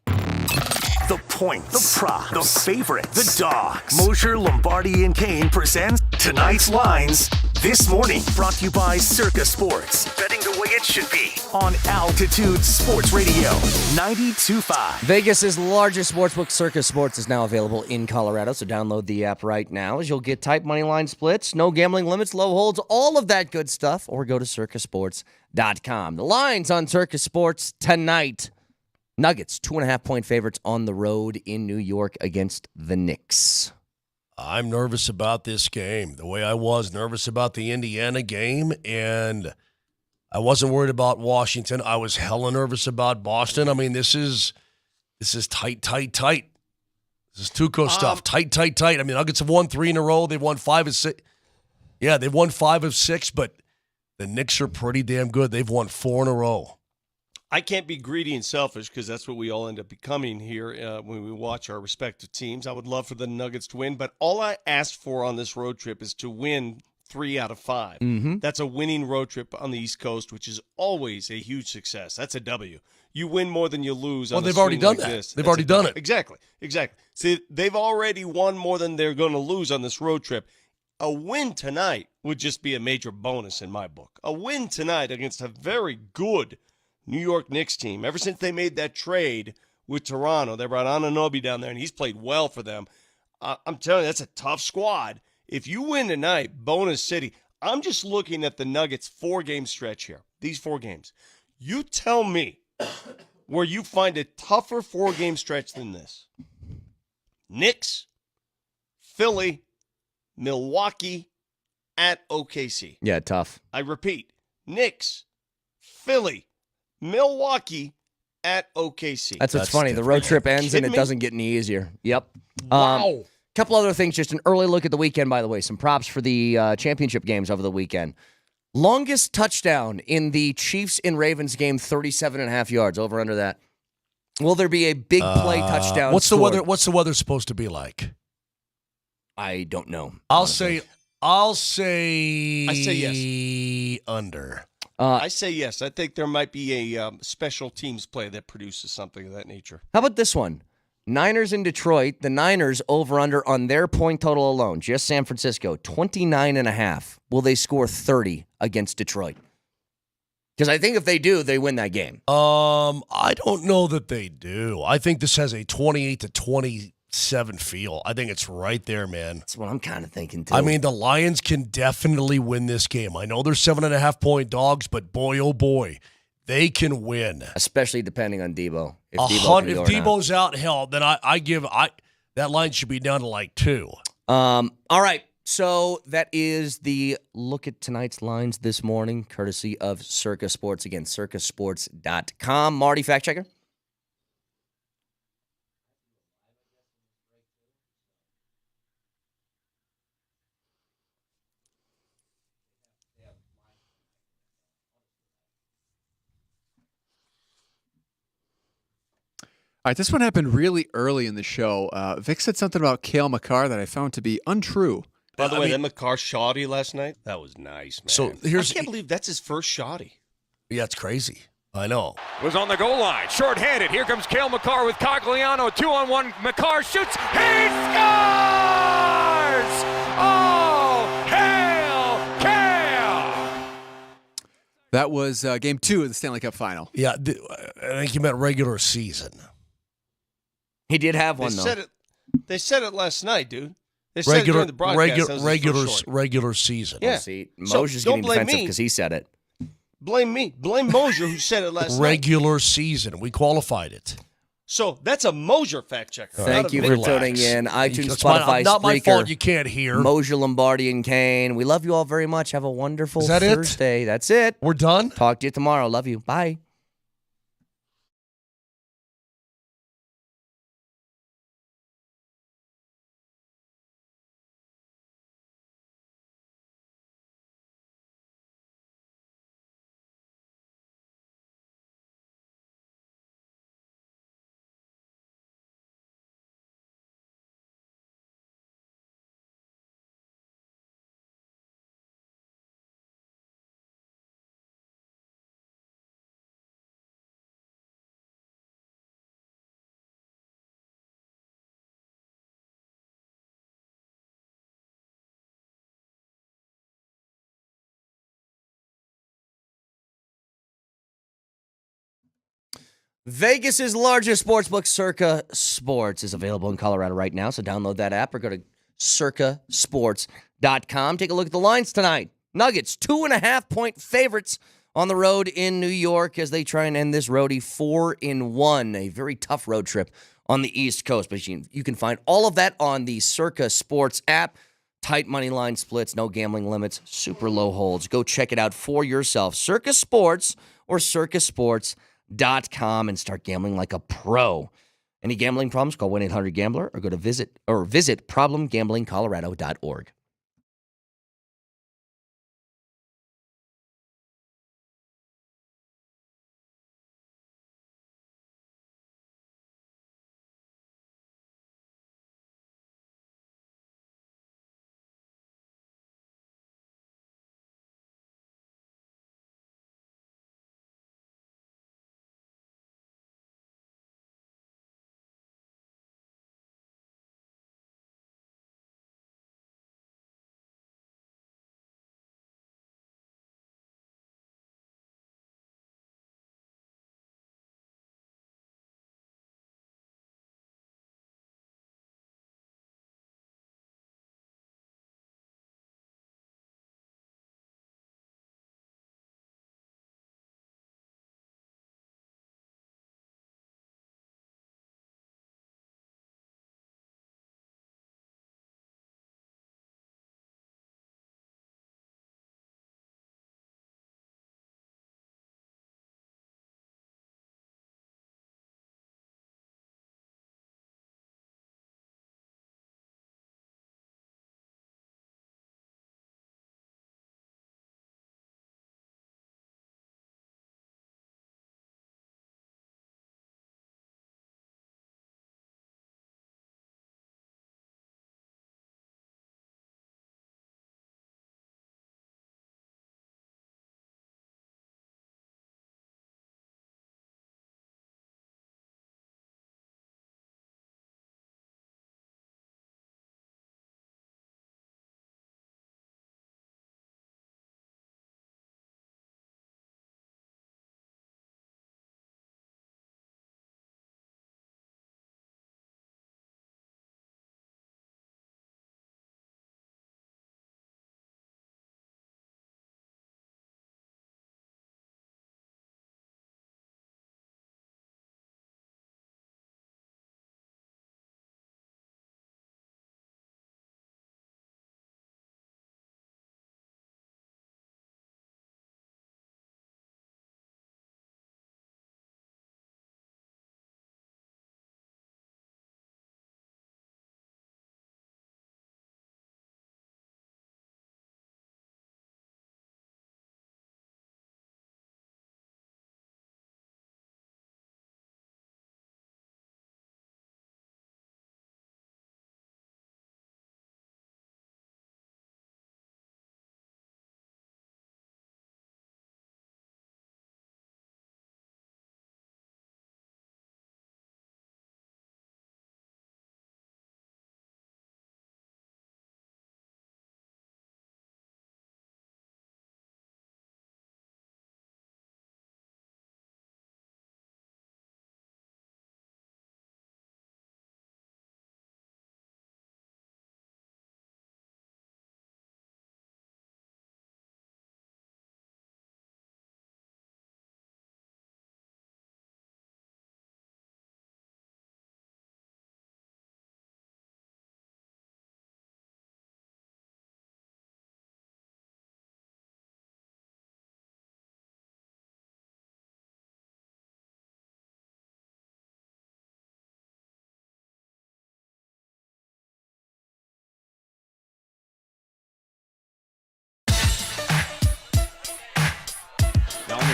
The points, the props, the favorite, the dogs. Mosher, Lombardi, and Kane present tonight's lines this morning. Brought to you by Circa Sports. Betting the way it should be on Altitude Sports Radio 92.5. Vegas' largest sportsbook, Circa Sports, is now available in Colorado, so download the app right now as you'll get type money line splits, no gambling limits, low holds, all of that good stuff, or go to circasports.com. The lines on Circa Sports tonight. Nuggets, 2.5-point favorites on the road in New York against the Knicks. I'm nervous about this game, the way I was nervous about the Indiana game, and I wasn't worried about Washington. I was hella nervous about Boston. I mean, this is tight. This is Tuco stuff. Tight. I mean, Nuggets have won 3 in a row. They've won 5 of 6. Yeah, they've won 5 of 6, but the Knicks are pretty damn good. They've won 4 in a row. I can't be greedy and selfish because that's what we all end up becoming here when we watch our respective teams. I would love for the Nuggets to win, but all I asked for on this road trip is to win 3 out of 5. Mm-hmm. That's a winning road trip on the East Coast, which is always a huge success. That's a W. You win more than you lose. Well, on they've a already swing done like that. This. They've That's already done it. Exactly. See, they've already won more than they're going to lose on this road trip. A win tonight would just be a major bonus in my book. A win tonight against a very good New York Knicks team. Ever since they made that trade with Toronto, they brought Anunoby down there, and he's played well for them. I'm telling you, that's a tough squad. If you win tonight, bonus city. I'm just looking at the Nuggets 4-game stretch here. These 4 games. You tell me where you find a tougher 4-game stretch than this. Knicks, Philly, Milwaukee, at OKC. Yeah, tough. I repeat, Knicks, Philly, Milwaukee, at OKC. That's what's funny. The road trip ends and it doesn't get any easier. Yep. Wow. Couple other things, just an early look at the weekend, by the way. Some props for the championship games over the weekend. Longest touchdown in the Chiefs and Ravens game, 37.5 yards. Over under that. Will there be a big play touchdown? What's scored? the weather? What's the weather supposed to be like? I don't know. I'll say yes. Under. I say yes. I think there might be a special teams play that produces something of that nature. How about this one? Niners in Detroit. The Niners over-under on their point total alone, just San Francisco, 29.5. Will they score 30 against Detroit? Because I think if they do, they win that game. I don't know that they do. I think this has a 28-27 7 feel. I think it's right there, man. That's what I'm kind of thinking, too. I mean, the Lions can definitely win this game. I know they're 7.5-point dogs, but boy, oh boy, they can win. Especially depending on Debo. If If Debo's out, hell, then that line should be down to like 2. All right. So that is the look at tonight's lines this morning, courtesy of Circa Sports. Again, circasports.com. Marty, fact checker. All right, this one happened really early in the show. Vic said something about Cale Makar that I found to be untrue. By the way, that Makar shoddy last night, that was nice, man. So I can't believe that's his first shoddy. Yeah, it's crazy. I know. Was on the goal line, short-handed. Here comes Cale Makar with Cogliano. 2-on-1. Makar shoots. He scores! Oh, hail Cale! That was Game 2 of the Stanley Cup Final. Yeah, I think you meant regular season. He did have one, though. They said it last night, dude. They said it during the broadcast. Regular season. Yeah. See, Mosier's getting defensive because he said it. Blame me. Blame Mosier, who said it last night. Regular season. We qualified it. So that's a Mosier fact checker. Thank you for tuning in. iTunes, Spotify, not my Spreaker, fault you can't hear. Mosier, Lombardi, and Kane. We love you all very much. Have a wonderful Thursday. That's it. We're done? Talk to you tomorrow. Love you. Bye. Vegas's largest sportsbook, Circa Sports, is available in Colorado right now. So download that app or go to circasports.com. Take a look at the lines tonight. Nuggets, 2.5-point favorites on the road in New York as they try and end this roadie 4-1. A very tough road trip on the East Coast. But you can find all of that on the Circa Sports app. Tight money line splits, no gambling limits, super low holds. Go check it out for yourself. Circa Sports or circasports.com and start gambling like a pro. Any gambling problems, call 1-800-GAMBLER or go to visit problemgamblingcolorado.org.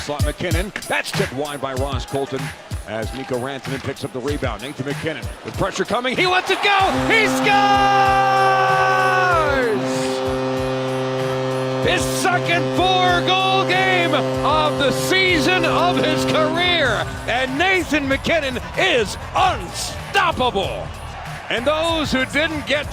slot. McKinnon. That's tipped wide by Ross Colton as Mikko Rantanen picks up the rebound. Nathan McKinnon with pressure coming. He lets it go. He scores! His second 4-goal game of the season of his career. And Nathan McKinnon is unstoppable. And those who didn't get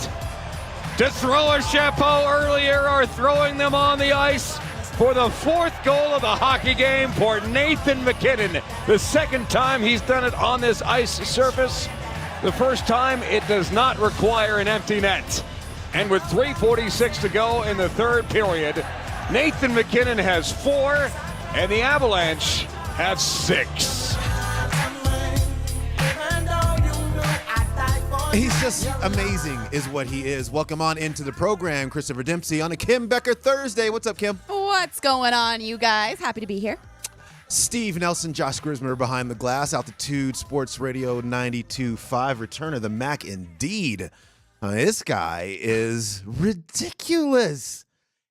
to throw a chapeau earlier are throwing them on the ice for the 4th goal of the hockey game for Nathan McKinnon. The second time he's done it on this ice surface. The first time it does not require an empty net. And with 3:46 to go in the third period, Nathan McKinnon has 4 and the Avalanche have 6. He's just amazing is what he is. Welcome on into the program, Christopher Dempsey, on a Kim Becker Thursday. What's up, Kim? What's going on, you guys? Happy to be here. Steve Nelson, Josh Grismer behind the glass. Altitude Sports Radio 92.5. Return of the Mac indeed. This guy is ridiculous.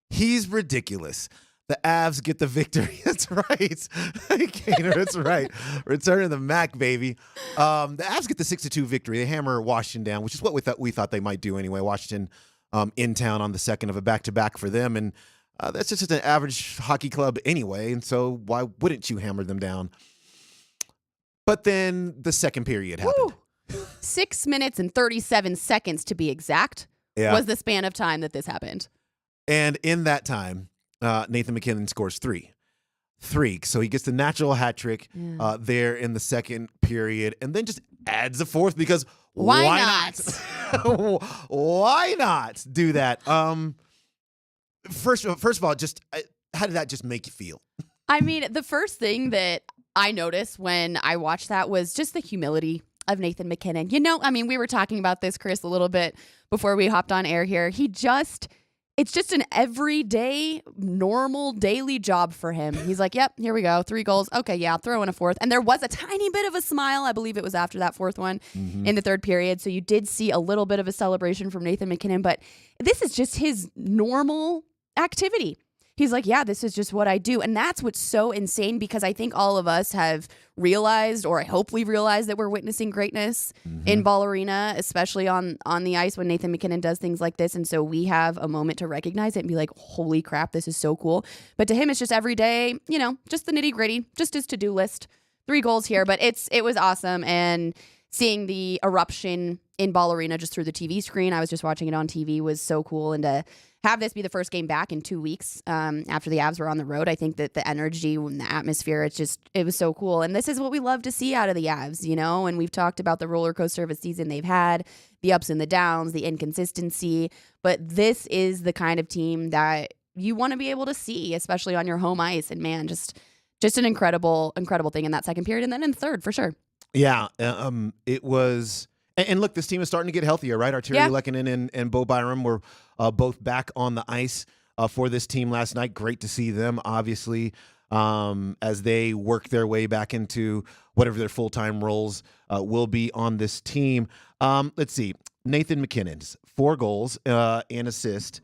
He's ridiculous. The Avs get the victory. That's right. Gainer, that's right. Return of the Mac, baby. The Avs get the 6-2 victory. They hammer Washington down, which is what we thought they might do anyway. Washington in town on the second of a back-to-back for them. And that's just an average hockey club anyway. And so why wouldn't you hammer them down? But then the second period happened. 6 minutes and 37 seconds to be exact was the span of time that this happened. And in that time, Nathan McKinnon scores 3. So he gets the natural hat trick there in the second period and then just adds a fourth because why not? Why not do that? First of all, just how did that just make you feel? I mean, the first thing that I noticed when I watched that was just the humility of Nathan McKinnon. You know, I mean, we were talking about this, Chris, a little bit before we hopped on air here. It's just an everyday, normal, daily job for him. He's like, yep, here we go. 3 goals. Okay, yeah, I'll throw in a fourth. And there was a tiny bit of a smile. I believe it was after that fourth one in the third period. So you did see a little bit of a celebration from Nathan McKinnon. But this is just his normal activity. He's like, yeah, this is just what I do. And that's what's so insane because I think all of us have realized, or I hope we've realized, that we're witnessing greatness in Ball Arena, especially on the ice when Nathan McKinnon does things like this. And so we have a moment to recognize it and be like, holy crap, this is so cool. But to him, it's just every day, you know, just the nitty gritty, just his to-do list. 3 goals here, but it was awesome. And seeing the eruption in Ball Arena just through the TV screen, I was just watching it on TV, was so cool. And to have this be the first game back in 2 weeks after the Avs were on the road, I think that the energy and the atmosphere, it was so cool. And this is what we love to see out of the Avs, you know, and we've talked about the roller coaster of a season they've had, the ups and the downs, the inconsistency, but this is the kind of team that you want to be able to see, especially on your home ice. And man, just an incredible thing in that second period. And then in the third, for sure. Yeah, it was. And look, this team is starting to get healthier, right? Arturi Lehkonen and Bo Byram were both back on the ice for this team last night. Great to see them, obviously, as they work their way back into whatever their full-time roles will be on this team. Let's see. Nathan McKinnon's 4 goals and assist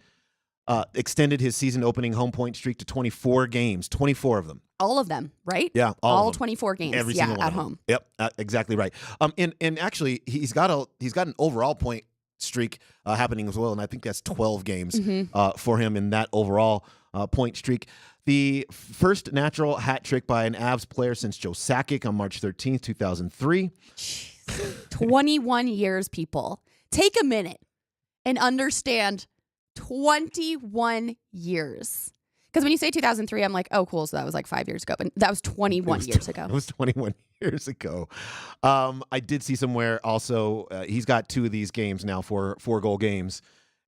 extended his season-opening home point streak to 24 games, 24 of them. All of them, right? Yeah, all 24 games. Every single one at home. Yep, exactly right. And actually, he's got an overall point streak happening as well, and I think that's 12 games for him in that overall point streak. The first natural hat trick by an Avs player since Joe Sakic on March 13th, 2003. 21 years, people. Take a minute and understand 21 years. Because when you say 2003, I'm like, oh, cool. So that was like 5 years ago. But that was 21 years ago. It was 21 years ago. I did see somewhere also, he's got 2 of these games now for 4-goal games.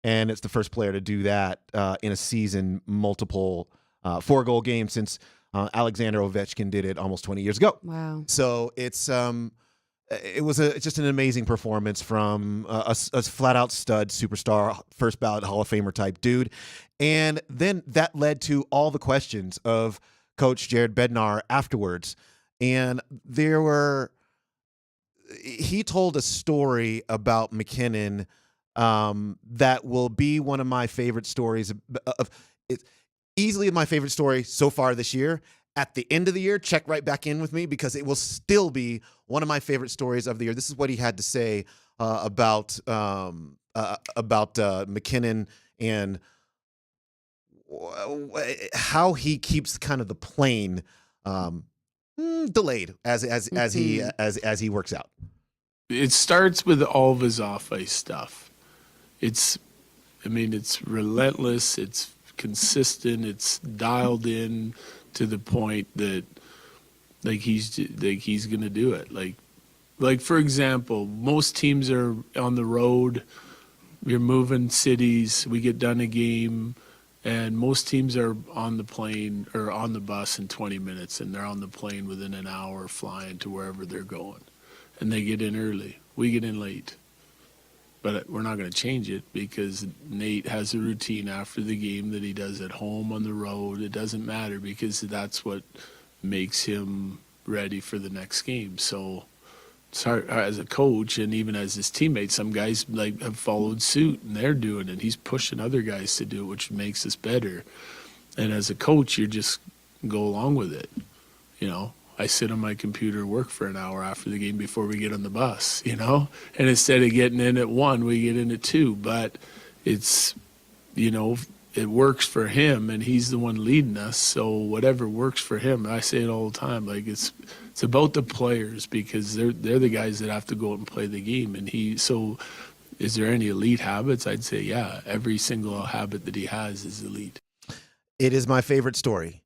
And it's the first player to do that in a season, multiple 4-goal games since Alexander Ovechkin did it almost 20 years ago. Wow. So it's just an amazing performance from a flat-out stud superstar, first ballot Hall of Famer type dude. And then that led to all the questions of Coach Jared Bednar afterwards. And he told a story about McKinnon that will be one of my favorite stories. It's easily my favorite story so far this year. at the end of the year, check right back in with me because it will still be one of my favorite stories of the year. This is what he had to say about McKinnon and how he keeps kind of the plane delayed as he works out. It starts with all of his off-ice stuff. It's relentless. It's consistent. It's dialed in to the point that he's gonna do it. Like for example, most teams are on the road. You're moving cities. We get done a game, and most teams are on the plane or on the bus in 20 minutes, and they're on the plane within an hour flying to wherever they're going. And they get in early. We get in late. But we're not going to change it because Nate has a routine after the game that he does at home, on the road. It doesn't matter because that's what makes him ready for the next game. So it's hard, as a coach and even as his teammates, some guys have followed suit and they're doing it. He's pushing other guys to do it, which makes us better. And as a coach, you just go along with it, I sit on my computer, work for an hour after the game before we get on the bus, and instead of getting in at 1, we get in at 2. But it's, it works for him, and he's the one leading us. So whatever works for him, I say it all the time. It's about the players because they're the guys that have to go out and play the game. And so is there any elite habits? I'd say yeah. Every single habit that he has is elite. It is my favorite story,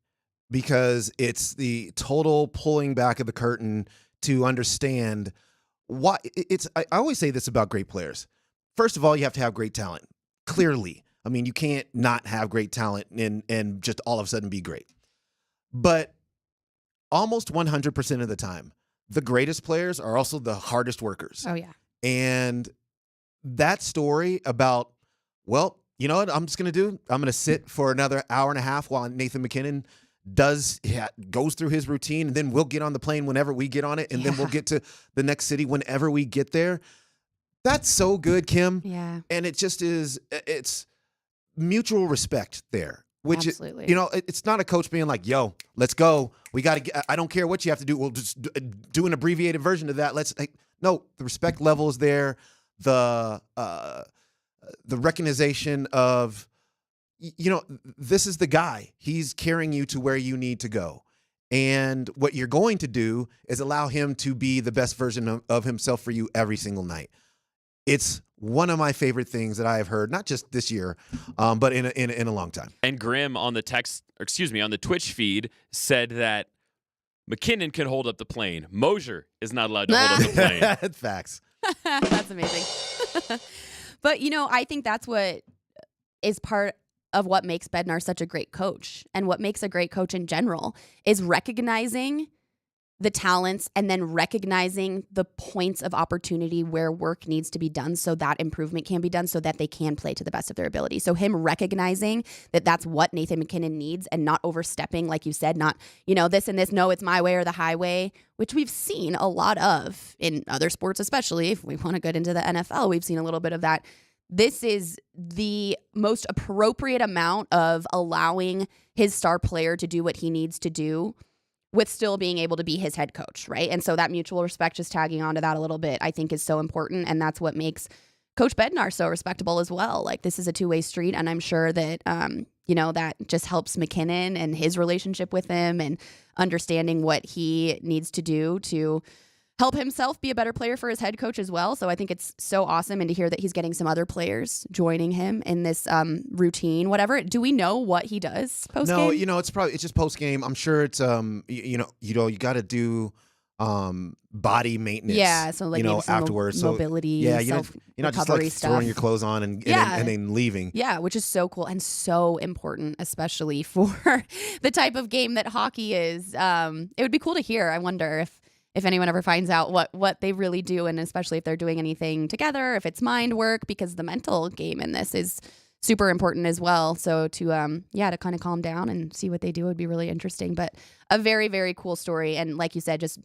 because it's the total pulling back of the curtain to understand why I always say this about great players. First of all, you have to have great talent. Clearly. I mean, you can't not have great talent and just all of a sudden be great. But almost 100% of the time, the greatest players are also the hardest workers. Oh, yeah. And that story about, well, you know what I'm just going to do? I'm going to sit for another hour and a half while Nathan McKinnon goes through his routine, and then we'll get on the plane whenever we get on it, and then we'll get to the next city whenever we get there. That's so good, Kim. Yeah. And it just is, it's mutual respect there, which Absolutely. It's not a coach being like, yo, let's go. We got to I don't care what you have to do. We'll just do an abbreviated version of that. No, the respect level is there. The recognition of, this is the guy. He's carrying you to where you need to go. And what you're going to do is allow him to be the best version of himself for you every single night. It's one of my favorite things that I have heard, not just this year, but in a long time. And Grim on the on the Twitch feed said that McKinnon can hold up the plane. Mosier is not allowed to hold up the plane. Facts. That's amazing. But, I think that's what is part of what makes Bednar such a great coach, and what makes a great coach in general is recognizing the talents and then recognizing the points of opportunity where work needs to be done so that improvement can be done so that they can play to the best of their ability. So him recognizing that that's what Nathan McKinnon needs and not overstepping, like you said, not, this and this, no, it's my way or the highway, which we've seen a lot of in other sports, especially if we want to get into the NFL, we've seen a little bit of that. This is the most appropriate amount of allowing his star player to do what he needs to do with still being able to be his head coach, right? And so that mutual respect, just tagging onto that a little bit, I think is so important. And that's what makes Coach Bednar so respectable as well. This is a two-way street. And I'm sure that, that just helps McKinnon and his relationship with him and understanding what he needs to do to help himself be a better player for his head coach as well. So I think it's so awesome. And to hear that he's getting some other players joining him in this routine, whatever. Do we know what he does post game? No, it's just post game. I'm sure it's you got to do body maintenance. Yeah, so maybe some afterwards. Mobility, you're not just recovery stuff. throwing your clothes on and then leaving. Yeah, which is so cool and so important, especially for the type of game that hockey is. It would be cool to hear. I wonder if anyone ever finds out what they really do, and especially if they're doing anything together, if it's mind work, because the mental game in this is super important as well. So to kind of calm down and see what they do would be really interesting. But a very, very cool story. And like you said, just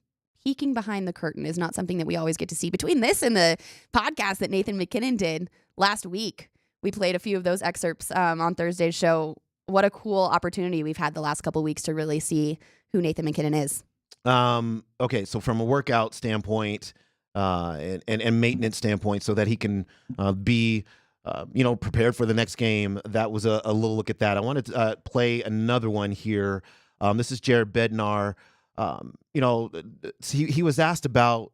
peeking behind the curtain is not something that we always get to see. Between this and the podcast that Nathan McKinnon did last week, we played a few of those excerpts on Thursday's show. What a cool opportunity we've had the last couple of weeks to really see who Nathan MacKinnon is. Okay, so from a workout standpoint and maintenance standpoint, so that he can be prepared for the next game, that was a little look at that. I wanted to play another one here. This is Jared Bednar. He was asked about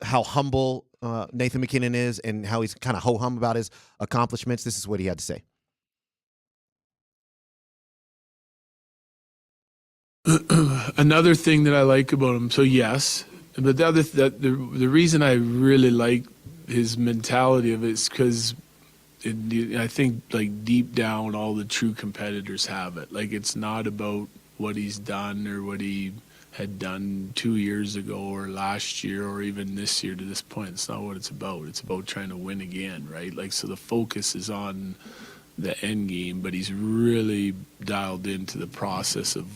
how humble Nathan MacKinnon is and how he's kind of ho-hum about his accomplishments. This is what he had to say. Another thing that I like about him, so yes, but the reason I really like his mentality of it is because I think like deep down all the true competitors have it. Like it's not about what he's done or what he had done 2 years ago or last year or even this year to this point. It's not what it's about. It's about trying to win again, right? Like so the focus is on the end game, but he's really dialed into the process of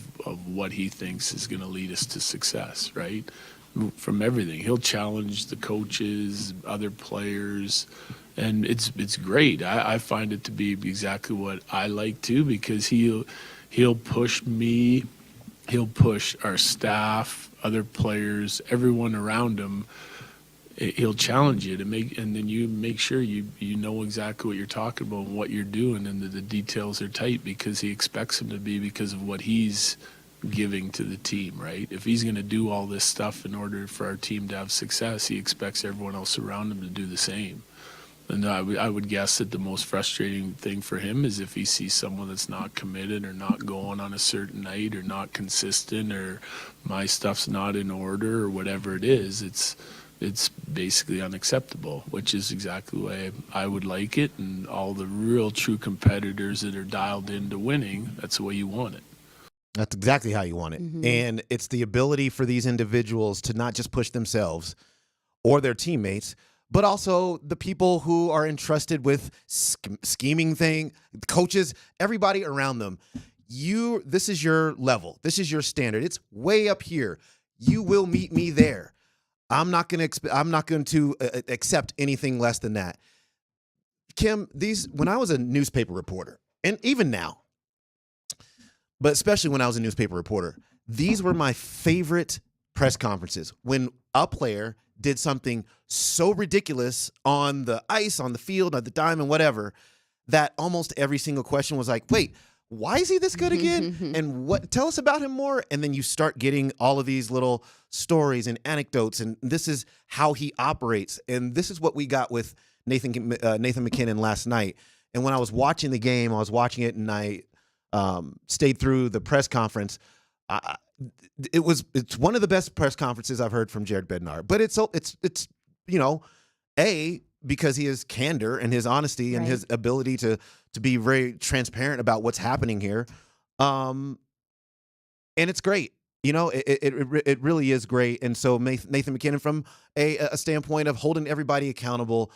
what he thinks is going to lead us to success, right? From everything. He'll challenge the coaches, other players, and it's great. I find it to be exactly what I like too, because he'll push me, he'll push our staff, other players, everyone around him. He'll challenge you and then you make sure you know exactly what you're talking about and what you're doing, and the details are tight because he expects them to be because of what he's giving to the team, right? If he's going to do all this stuff in order for our team to have success, he expects everyone else around him to do the same. And I would guess that the most frustrating thing for him is if he sees someone that's not committed or not going on a certain night or not consistent or my stuff's not in order or whatever it is. It's basically unacceptable, which is exactly the way I would like it. And all the real true competitors that are dialed into winning, that's the way you want it. That's exactly how you want it. Mm-hmm. And it's the ability for these individuals to not just push themselves or their teammates, but also the people who are entrusted with scheming coaches, everybody around them. This is your level. This is your standard. It's way up here. You will meet me there. I'm not going to accept anything less than that. Kim, when I was a newspaper reporter, and even now, but especially when I was a newspaper reporter, these were my favorite press conferences. When a player did something so ridiculous on the ice, on the field, on the diamond, whatever, that almost every single question was like, wait, why is he this good again? And tell us about him more. And then you start getting all of these little stories and anecdotes, and this is how he operates. And this is what we got with Nathan MacKinnon last night. And when I was watching the game, I was watching it and I stayed through the press conference. It's one of the best press conferences I've heard from Jared Bednar. But it's because he has candor and his honesty and his ability to be very transparent about what's happening here. And it's great. It really is great. And so Nathan MacKinnon, from a standpoint of holding everybody accountable,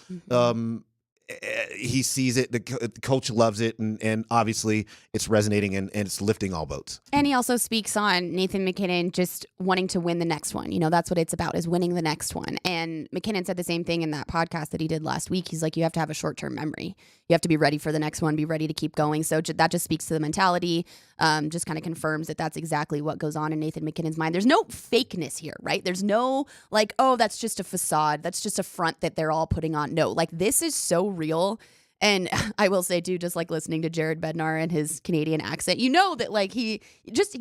he sees it. The coach loves it, and obviously it's resonating and it's lifting all boats. And he also speaks on Nathan MacKinnon just wanting to win the next one. That's what it's about, is winning the next one. And MacKinnon said the same thing in that podcast that he did last week. He's like, you have to have a short-term memory. You have to be ready for the next one, be ready to keep going. So that just speaks to the mentality, just kind of confirms that that's exactly what goes on in Nathan MacKinnon's mind. There's no fakeness here, right? There's no like, oh, that's just a facade. That's just a front that they're all putting on. No, like this is so real. And I will say too, just like listening to Jared Bednar and his Canadian accent, that like you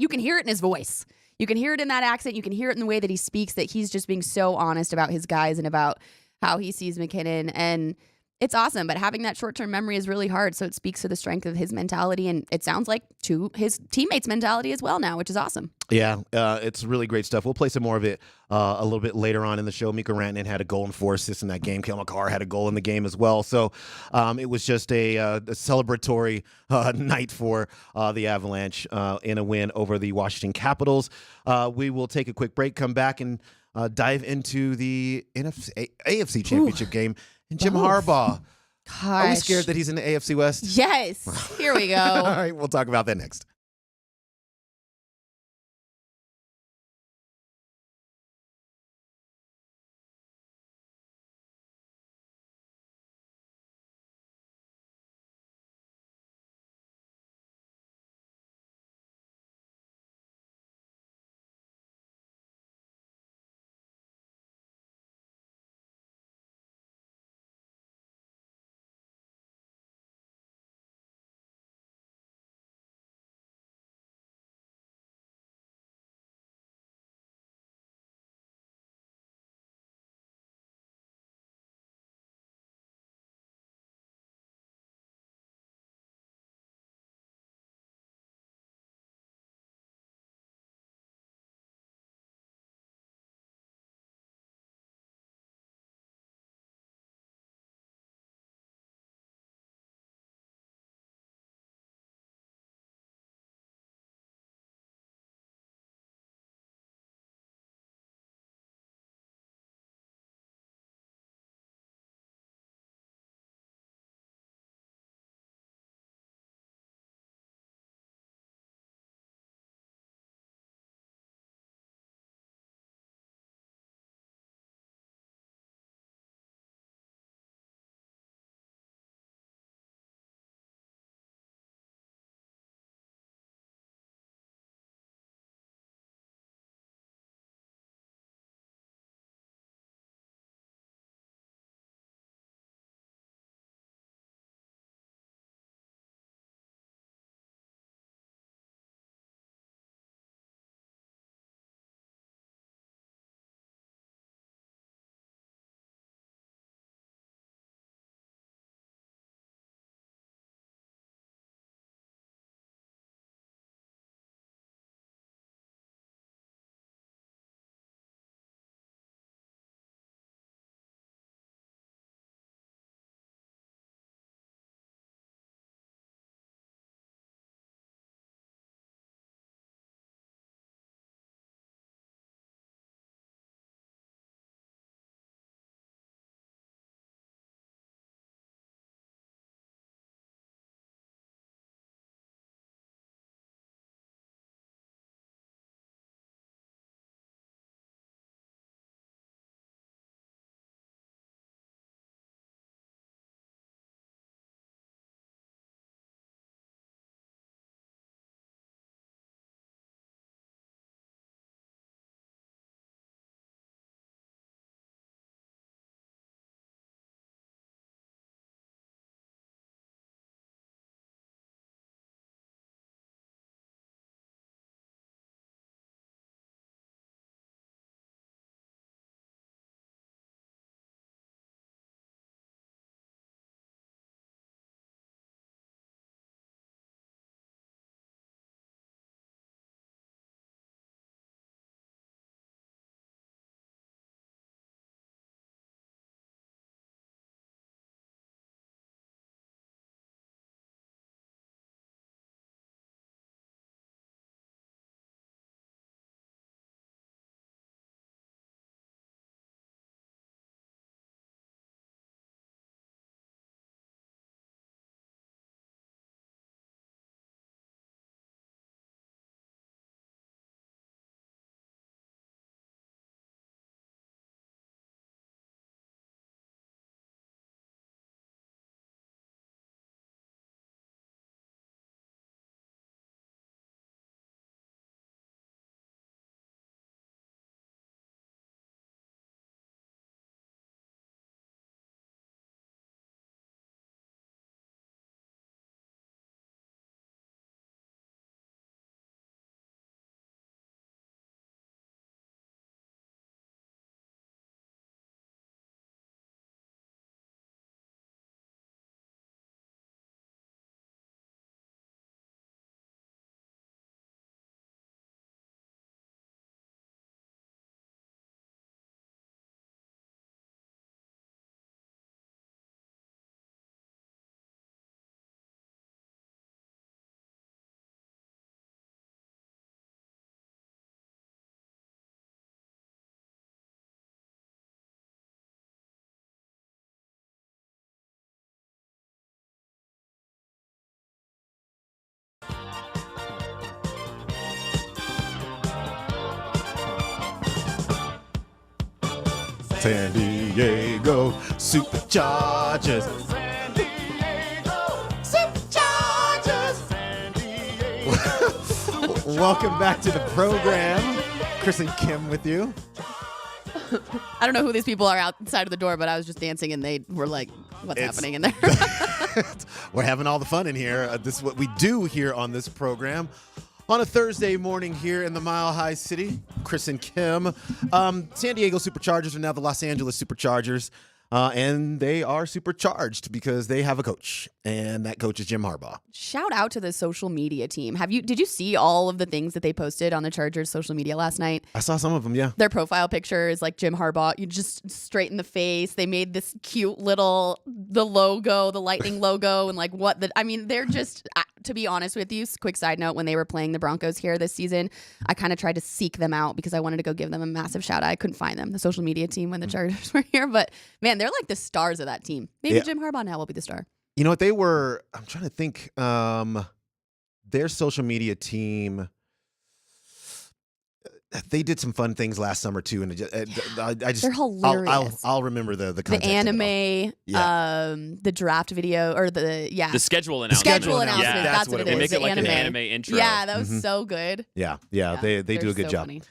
can hear it in his voice. You can hear it in that accent. You can hear it in the way that he speaks, that he's just being so honest about his guys and about how he sees MacKinnon. And it's awesome, but having that short-term memory is really hard. So it speaks to the strength of his mentality, and it sounds like to his teammates' mentality as well now, which is awesome. Yeah, it's really great stuff. We'll play some more of it a little bit later on in the show. Mikko Rantanen had a goal and 4 assists in that game. Cale Makar had a goal in the game as well. So it was just a celebratory night for the Avalanche in a win over the Washington Capitals. We will take a quick break, come back, and dive into the AFC Championship game. And Jim Harbaugh. Gosh. Are we scared that he's in the AFC West? Yes. Here we go. All right, we'll talk about that next. San Diego Superchargers. Welcome back to the program. Chris and Kim with you. I don't know who these people are outside of the door, but I was just dancing and they were like, what's happening in there? We're having all the fun in here. This is what we do here on this program. On a Thursday morning here in the Mile High City, Chris and Kim. San Diego Superchargers are now the Los Angeles Superchargers. And they are supercharged because they have a coach, and that coach is Jim Harbaugh. Shout out to the social media team. Did you see all of the things that they posted on the Chargers social media last night? I saw some of them, yeah. Their profile picture is like Jim Harbaugh. You just straight in the face. They made this cute the logo, the lightning logo, and like they're just, to be honest with you, quick side note, when they were playing the Broncos here this season, I kind of tried to seek them out because I wanted to go give them a massive shout out. I couldn't find them, the social media team, when the Chargers were here, but man, they're like the stars of that team. Maybe Jim Harbaugh now will be the star. You know what? They were, I'm trying to think, their social media team, they did some fun things last summer too, and they're hilarious. I'll remember the the anime, the draft video, or the schedule announcement. Yeah, that's what it is. They make it like an anime intro. Yeah, that was so good. Yeah, they do a good job. Funny.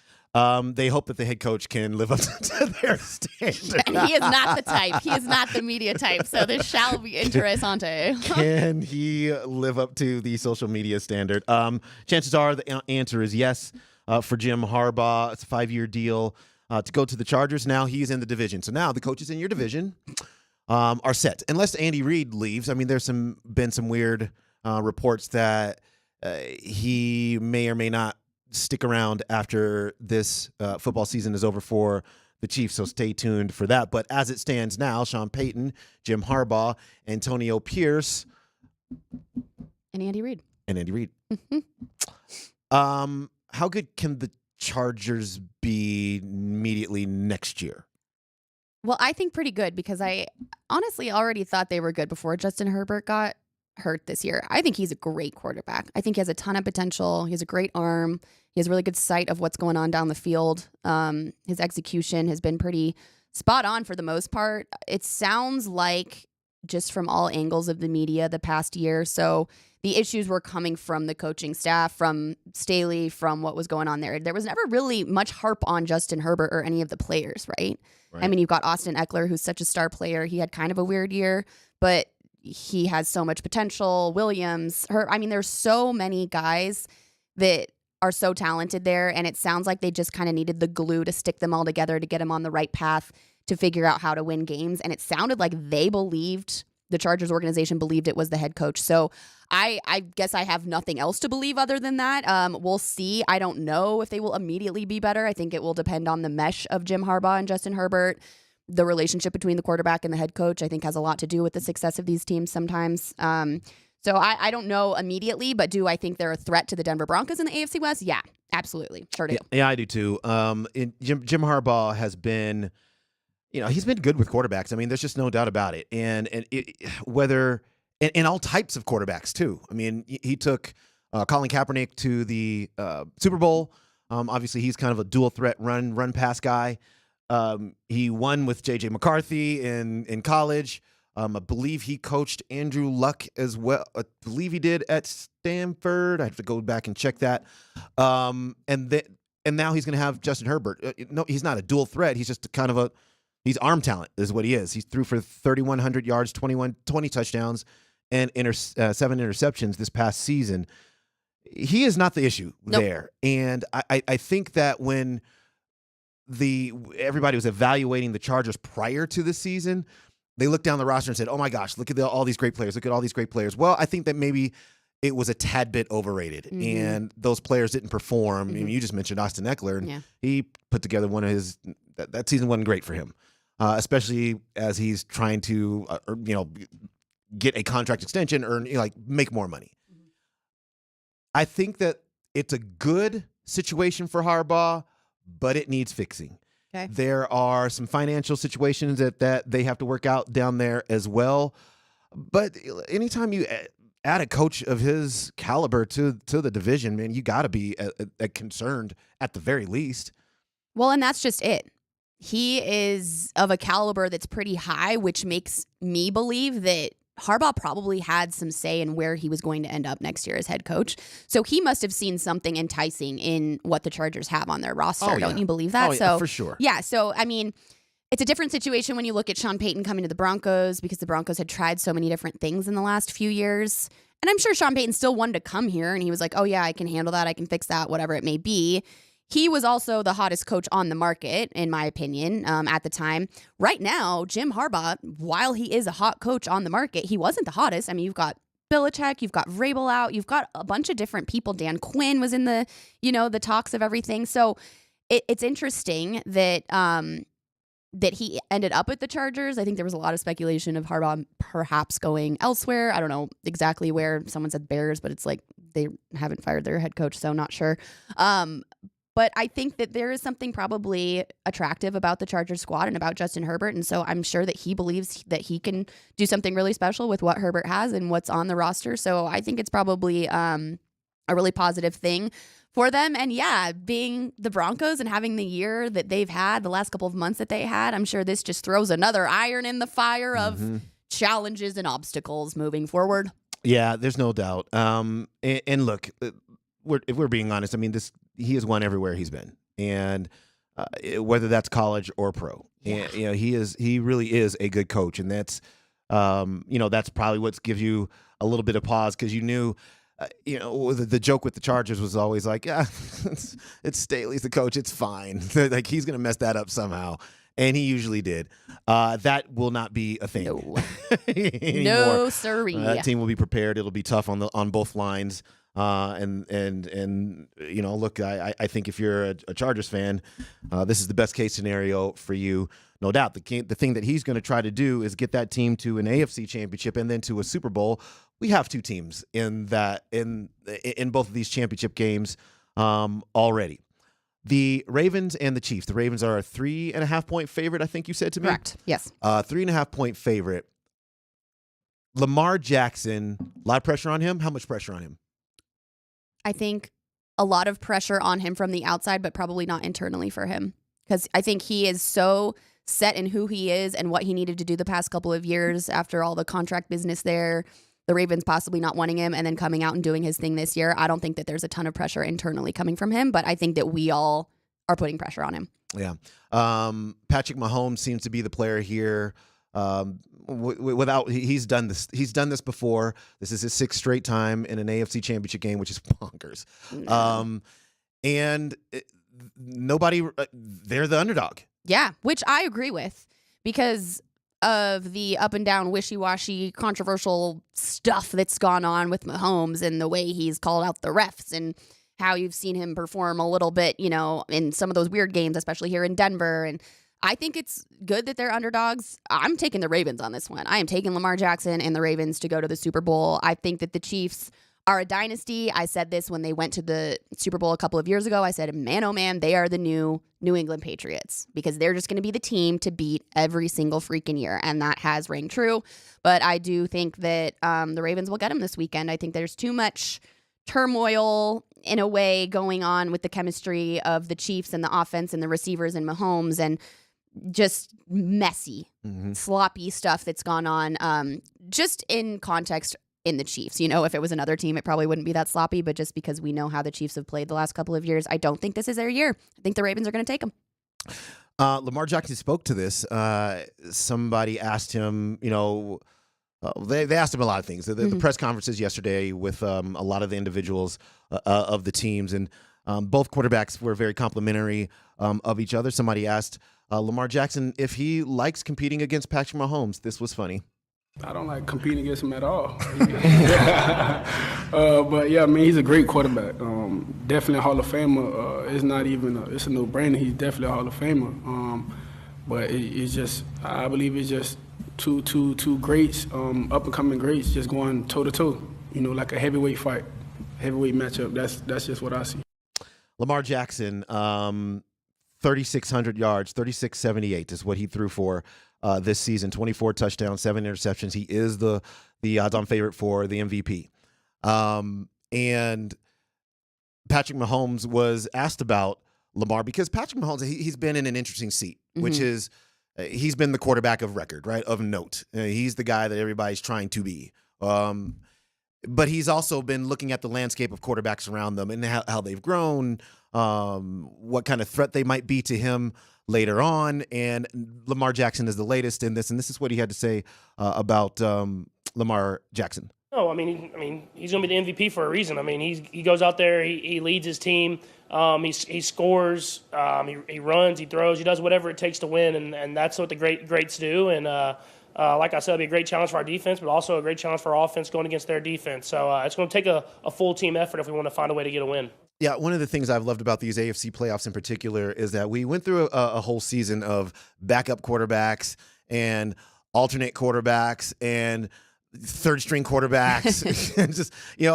They hope that the head coach can live up to their standard. And he is not the type. He is not the media type. So this shall be interessante. Can he live up to the social media standard? Chances are the answer is yes for Jim Harbaugh. It's a 5-year deal to go to the Chargers. Now he's in the division. So now the coaches in your division are set. Unless Andy Reid leaves. I mean, there's been some weird reports that he may or may not stick around after this football season is over for the Chiefs, so stay tuned for that. But as it stands now, Sean Payton, Jim Harbaugh, Antonio Pierce, and Andy Reid. How good can the Chargers be immediately next year? Well, I think pretty good, because I honestly already thought they were good before Justin Herbert got hurt this year. I think he's a great quarterback. I think he has a ton of potential. He has a great arm. He has really good sight of what's going on down the field. His execution has been pretty spot on for the most part. It sounds like, just from all angles of the media the past year, so the issues were coming from the coaching staff, from Staley, from what was going on there. There was never really much harp on Justin Herbert or any of the players, right? I mean, you've got Austin Eckler, who's such a star player. He had kind of a weird year, but he has so much potential. Williams, there's so many guys that are so talented there, and it sounds like they just kind of needed the glue to stick them all together to get them on the right path to figure out how to win games. And it sounded like the Chargers organization believed it was the head coach. So I guess I have nothing else to believe other than that. We'll see. I don't know if they will immediately be better. I think it will depend on the mesh of Jim Harbaugh and Justin Herbert. The relationship between the quarterback and the head coach, I think, has a lot to do with the success of these teams sometimes. So I don't know immediately, but do I think they're a threat to the Denver Broncos in the AFC West? Yeah, absolutely. Sure do. Yeah, I do too. Jim Harbaugh has been, he's been good with quarterbacks. I mean, there's just no doubt about it. And all types of quarterbacks too. I mean, he took Colin Kaepernick to the Super Bowl. Obviously, he's kind of a dual threat run pass guy. He won with J.J. McCarthy in college. I believe he coached Andrew Luck as well. I believe he did at Stanford. I have to go back and check that. And now he's going to have Justin Herbert. No, he's not a dual threat. He's just kind of he's arm talent is what he is. He threw for 3,100 yards, 20 touchdowns, and 7 interceptions this past season. He is not the issue there. And I think that when everybody was evaluating the Chargers prior to the season, they looked down the roster and said, oh my gosh, look at all these great players. Look at all these great players. Well, I think that maybe it was a tad bit overrated, and those players didn't perform. I mean, you just mentioned Austin Eckler, and he put together one of his – that season wasn't great for him, especially as he's trying to get a contract extension or make more money. I think that it's a good situation for Harbaugh, but it needs fixing. Okay. There are some financial situations that they have to work out down there as well. But anytime you add a coach of his caliber to the division, man, you got to be concerned at the very least. Well, and that's just it. he is of a caliber that's pretty high, which makes me believe that Harbaugh probably had some say in where he was going to end up next year as head coach. So he must have seen something enticing in what the Chargers have on their roster. Don't you believe that? Yeah, for sure. Yeah. So, I mean, it's a different situation when you look at Sean Payton coming to the Broncos because the Broncos had tried so many different things in the last few years. And I'm sure Sean Payton still wanted to come here, and he was like, oh, yeah, I can handle that. I can fix that, whatever it may be. He was also the hottest coach on the market, in my opinion, at the time. Right now, Jim Harbaugh, while he is a hot coach on the market, he wasn't the hottest. I mean, you've got Belichick, you've got Vrabel out, you've got a bunch of different people. Dan Quinn was in the talks of everything. So it's interesting that that he ended up at the Chargers. I think there was a lot of speculation of Harbaugh perhaps going elsewhere. I don't know exactly where. Someone said Bears, but it's like they haven't fired their head coach, so not sure. But I think that there is something probably attractive about the Chargers squad and about Justin Herbert. And so I'm sure that he believes that he can do something really special with what Herbert has and what's on the roster. So I think it's probably a really positive thing for them. And yeah, being the Broncos and having the year that they've had, the last couple of months that they had, I'm sure this just throws another iron in the fire of challenges and obstacles moving forward. Yeah, there's no doubt. And look, if we're being honest, I mean, he has won everywhere he's been, and whether that's college or pro. And, he really is a good coach, and that's that's probably what gives you a little bit of pause because you knew. The joke with the Chargers was always like, yeah, it's Staley's the coach. It's fine. Like he's going to mess that up somehow. And he usually did. That will not be a thing. No, sirree. That team will be prepared. It'll be tough on both lines. Look, I think if you're a Chargers fan, this is the best case scenario for you, no doubt. The thing that he's going to try to do is get that team to an AFC championship and then to a Super Bowl. We have two teams in both of these championship games already. The Ravens and the Chiefs. The Ravens are a 3.5-point favorite, I think you said to me. Correct. Yes. 3.5-point favorite. Lamar Jackson, a lot of pressure on him. How much pressure on him? I think a lot of pressure on him from the outside, but probably not internally for him. Because I think he is so set in who he is and what he needed to do the past couple of years after all the contract business there, the Ravens possibly not wanting him and then coming out and doing his thing this year. I don't think that there's a ton of pressure internally coming from him, but I think that we all are putting pressure on him. Yeah. Patrick Mahomes seems to be the player here. He's done this before. This is his 6th straight time in an AFC championship game, which is bonkers. They're the underdog. Yeah, which I agree with because of the up and down, wishy-washy, controversial stuff that's gone on with Mahomes and the way he's called out the refs and how you've seen him perform a little bit, in some of those weird games, especially here in Denver. And I think it's good that they're underdogs. I'm taking the Ravens on this one. I am taking Lamar Jackson and the Ravens to go to the Super Bowl. I think that the Chiefs are a dynasty. I said this when they went to the Super Bowl a couple of years ago. I said, man, oh man, they are the new New England Patriots because they're just going to be the team to beat every single freaking year. And that has rang true. But I do think that the Ravens will get them this weekend. I think there's too much turmoil in a way going on with the chemistry of the Chiefs and the offense and the receivers and Mahomes and just messy, sloppy stuff that's gone on just in context in the Chiefs. If it was another team, it probably wouldn't be that sloppy, but just because we know how the Chiefs have played the last couple of years, I don't think this is their year. I think the Ravens are going to take them. Lamar Jackson spoke to this. Somebody asked him, they asked him a lot of things. The press conferences yesterday with a lot of the individuals of the teams, and both quarterbacks were very complimentary of each other. Somebody asked Lamar Jackson if he likes competing against Patrick Mahomes. This was funny. I don't like competing against him at all. But yeah, he's a great quarterback. Definitely a Hall of Famer. It's not even it's a no-brainer. He's definitely a Hall of Famer. But it's just, I believe it's just two greats, up-and-coming greats, just going toe-to-toe. Like a heavyweight fight, heavyweight matchup. That's just what I see. Lamar Jackson, 3,600 yards, 3,678 is what he threw for this season. 24 touchdowns, 7 interceptions. He is the odds-on favorite for the MVP. And Patrick Mahomes was asked about Lamar, because Patrick Mahomes, he's been in an interesting seat, which is he's been the quarterback of record, right, of note. He's the guy that everybody's trying to be. But he's also been looking at the landscape of quarterbacks around them and how they've grown, what kind of threat they might be to him later on. And Lamar Jackson is the latest in this, and this is what he had to say about Lamar Jackson. No, I mean, he's going to be the MVP for a reason. I mean, he goes out there, he leads his team, he scores, he runs, he throws, he does whatever it takes to win, and that's what the greats do. And like I said, it'll be a great challenge for our defense, but also a great challenge for our offense going against their defense. So it's going to take a full team effort if we want to find a way to get a win. Yeah, one of the things I've loved about these AFC playoffs in particular is that we went through a whole season of backup quarterbacks and alternate quarterbacks and third string quarterbacks. And just, you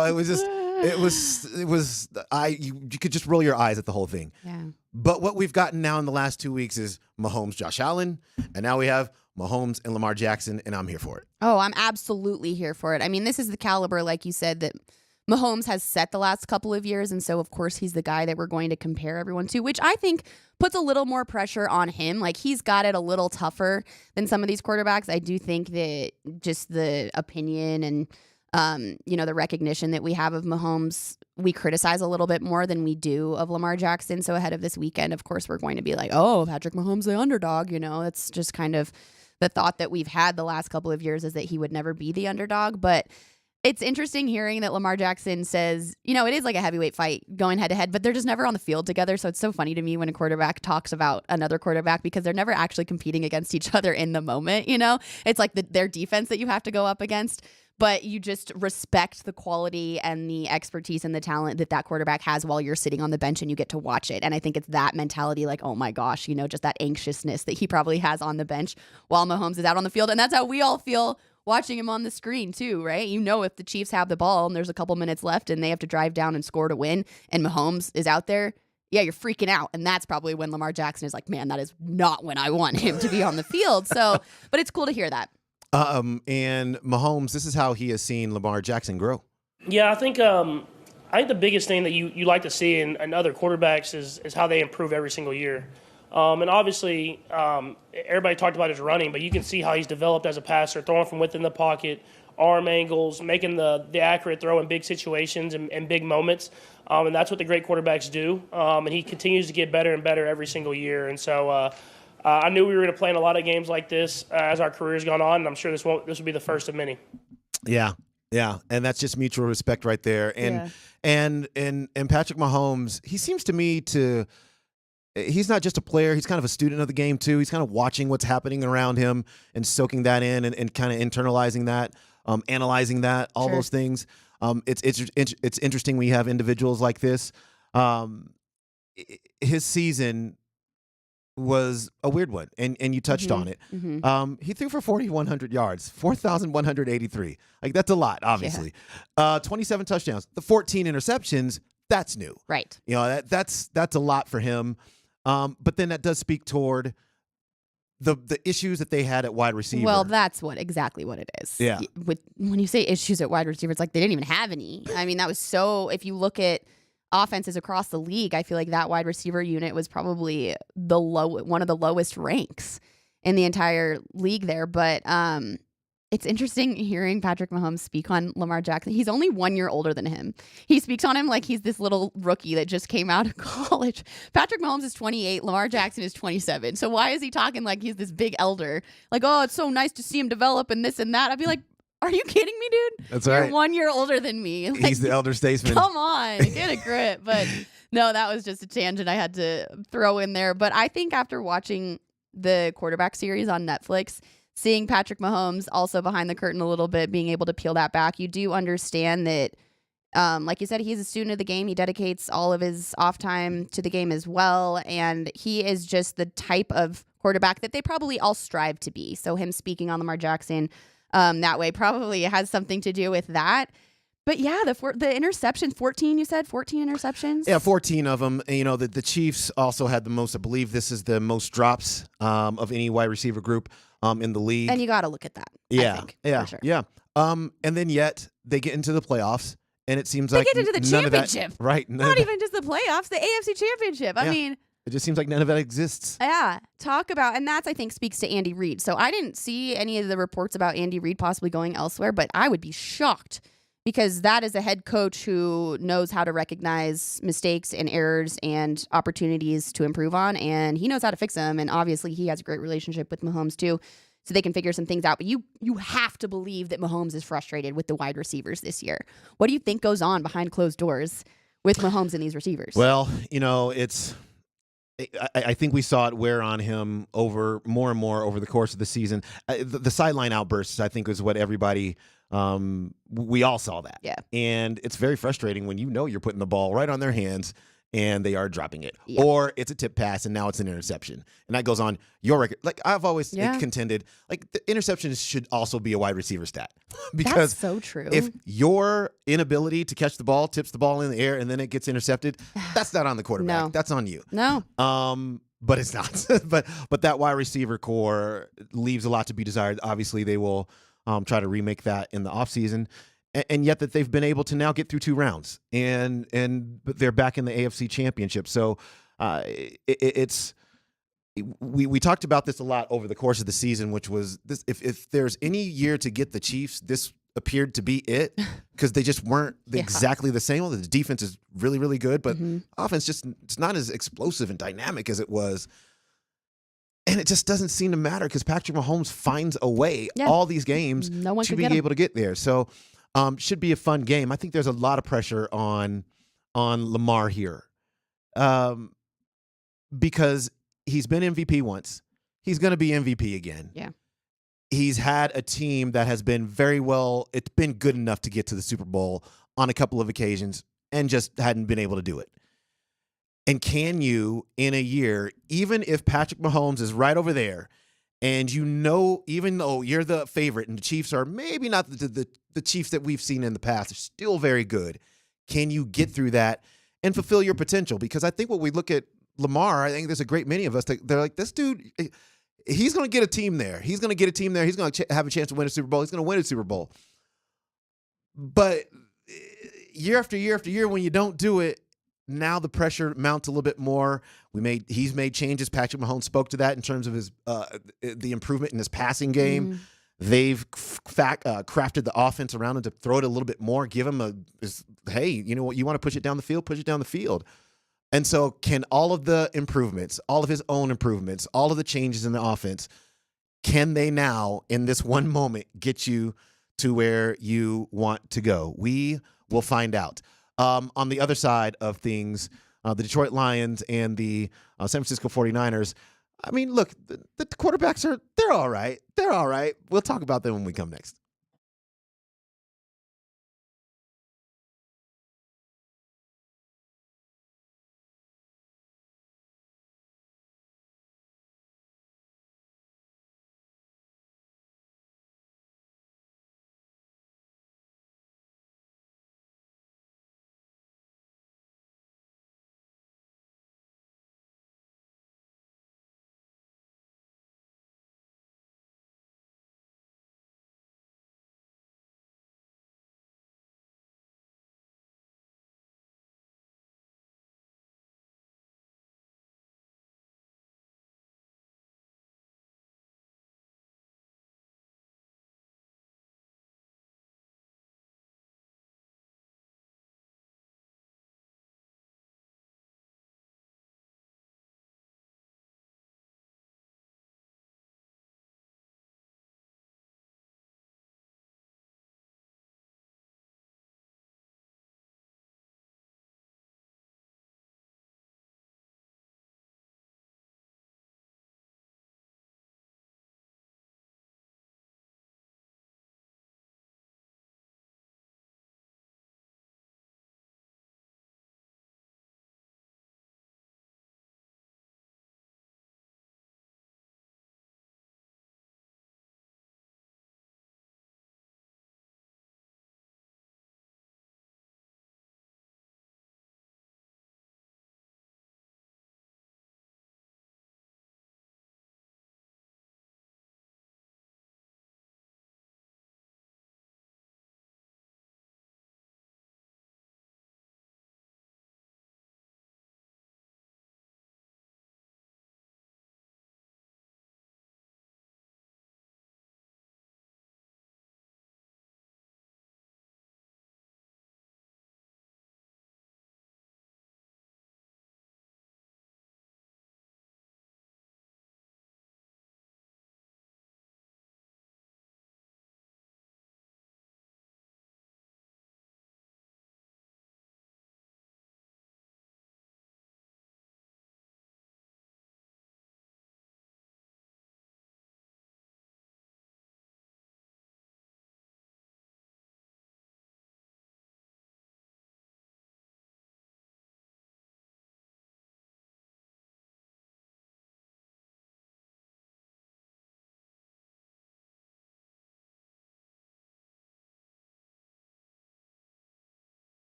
could just roll your eyes at the whole thing. Yeah. But what we've gotten now in the last 2 weeks is Mahomes, Josh Allen, and now we have Mahomes and Lamar Jackson, and I'm here for it. Oh, I'm absolutely here for it. I mean, this is the caliber, like you said, that Mahomes has set the last couple of years, and so, of course, he's the guy that we're going to compare everyone to, which I think puts a little more pressure on him. Like, he's got it a little tougher than some of these quarterbacks. I do think that just the opinion and, the recognition that we have of Mahomes, we criticize a little bit more than we do of Lamar Jackson. So ahead of this weekend, of course, we're going to be like, oh, Patrick Mahomes, the underdog. It's just kind of the thought that we've had the last couple of years is that he would never be the underdog. But it's interesting hearing that Lamar Jackson says, it is like a heavyweight fight going head to head, but they're just never on the field together. So it's so funny to me when a quarterback talks about another quarterback because they're never actually competing against each other in the moment. It's like their defense that you have to go up against, but you just respect the quality and the expertise and the talent that quarterback has while you're sitting on the bench and you get to watch it. And I think it's that mentality, like, oh my gosh, just that anxiousness that he probably has on the bench while Mahomes is out on the field. And that's how we all feel watching him on the screen too, right? If the Chiefs have the ball and there's a couple minutes left and they have to drive down and score to win and Mahomes is out there, yeah, you're freaking out. And that's probably when Lamar Jackson is like, man, that is not when I want him to be on the field. So, but it's cool to hear that. And Mahomes, this is how he has seen Lamar Jackson grow. Yeah, I think the biggest thing that you like to see in other quarterbacks is how they improve every single year. And obviously, everybody talked about his running, but you can see how he's developed as a passer, throwing from within the pocket, arm angles, making the accurate throw in big situations and big moments. And that's what the great quarterbacks do. And he continues to get better and better every single year. And so I knew we were going to play in a lot of games like this as our career's gone on, and I'm sure this will be the first of many. Yeah, and that's just mutual respect right there. And Patrick Mahomes, he seems to me he's not just a player, he's kind of a student of the game too. He's kind of watching what's happening around him and soaking that in and kind of internalizing that, analyzing that, all those things. It's interesting when you have individuals like this. His season was a weird one, and you touched on it. He threw for 4,100 yards, 4,183. Like, that's a lot, obviously. 27 touchdowns, the 14 interceptions. That's new, right? That's a lot for him. But then that does speak toward the issues that they had at wide receiver. Well, that's exactly what it is. Yeah. When you say issues at wide receiver, it's like they didn't even have any. I mean, that was so. If you look at offenses across the league, I feel like that wide receiver unit was probably one of the lowest ranks in the entire league there. But it's interesting hearing Patrick Mahomes speak on Lamar Jackson. He's only 1 year older than him. He speaks on him like he's this little rookie that just came out of college. Patrick Mahomes is 28. Lamar Jackson is 27. So why is he talking like he's this big elder? Like, oh, it's so nice to see him develop and this and that. I'd be like, are you kidding me, dude? That's You're right. 1 year older than me. Like, he's the elder statesman. Come on, get a grip. But no, that was just a tangent I had to throw in there. But I think after watching the quarterback series on Netflix, seeing Patrick Mahomes also behind the curtain a little bit, being able to peel that back, you do understand that, like you said, he's a student of the game. He dedicates all of his off time to the game as well. And he is just the type of quarterback that they probably all strive to be. So him speaking on Lamar Jackson that way probably has something to do with that. But yeah, the interceptions, 14, you said? 14 interceptions? Yeah, 14 of them. And, the Chiefs also had the most. I believe this is the most drops of any wide receiver group in the league. And you got to look at that. Yeah, I think, yeah, for sure. yeah. And then yet they get into the playoffs, and it seems they like get into the none championship. Of that, right? Not even just the playoffs, the AFC Championship. I mean, It just seems like none of that exists. Yeah, and that's, I think, speaks to Andy Reid. So I didn't see any of the reports about Andy Reid possibly going elsewhere, but I would be shocked because that is a head coach who knows how to recognize mistakes and errors and opportunities to improve on, and he knows how to fix them. And obviously, he has a great relationship with Mahomes too, so they can figure some things out. But you have to believe that Mahomes is frustrated with the wide receivers this year. What do you think goes on behind closed doors with Mahomes and these receivers? Well, I think we saw it wear on him more and more over the course of the season. The sideline outbursts, I think, is what everybody we all saw that. Yeah. And it's very frustrating when you're putting the ball right on their hands and they are dropping it. Yeah. Or it's a tip pass and now it's an interception. And that goes on your record. Like I've always contended, like the interceptions should also be a wide receiver stat. Because that's so true. If your inability to catch the ball tips the ball in the air and then it gets intercepted, that's not on the quarterback. No. That's on you. No. But it's not. but that wide receiver core leaves a lot to be desired. Obviously, they will try to remake that in the offseason. And yet that they've been able to now get through 2 rounds and they're back in the AFC Championship. So we talked about this a lot over the course of the season, which was this: if there's any year to get the Chiefs, this appeared to be it, because they just weren't exactly the same. The defense is really, really good, but offense it's not as explosive and dynamic as it was. And it just doesn't seem to matter because Patrick Mahomes finds a way all these games to be able to get there. So should be a fun game. I think there's a lot of pressure on Lamar here because he's been MVP once. He's going to be MVP again. Yeah. He's had a team that has been it's been good enough to get to the Super Bowl on a couple of occasions and just hadn't been able to do it. And can you, in a year, even if Patrick Mahomes is right over there, and even though you're the favorite and the Chiefs are maybe not the Chiefs that we've seen in the past, they're still very good, can you get through that and fulfill your potential? Because I think when we look at Lamar, I think there's a great many of us that they're like, this dude, he's going to get a team there. He's going to get a team there. He's going to have a chance to win a Super Bowl. He's going to win a Super Bowl. But year after year after year, when you don't do it, now the pressure mounts a little bit more. He's made changes. Patrick Mahomes spoke to that in terms of his the improvement in his passing game. They've crafted the offense around him to throw it a little bit more, give him hey, you know what, you want to push it down the field, push it down the field. And so can all of the improvements, all of his own improvements, all of the changes in the offense, can they now, in this one moment, get you to where you want to go? We will find out. On the other side of things, the Detroit Lions and the San Francisco 49ers, I mean, look, the quarterbacks they're all right. They're all right. We'll talk about them when we come next.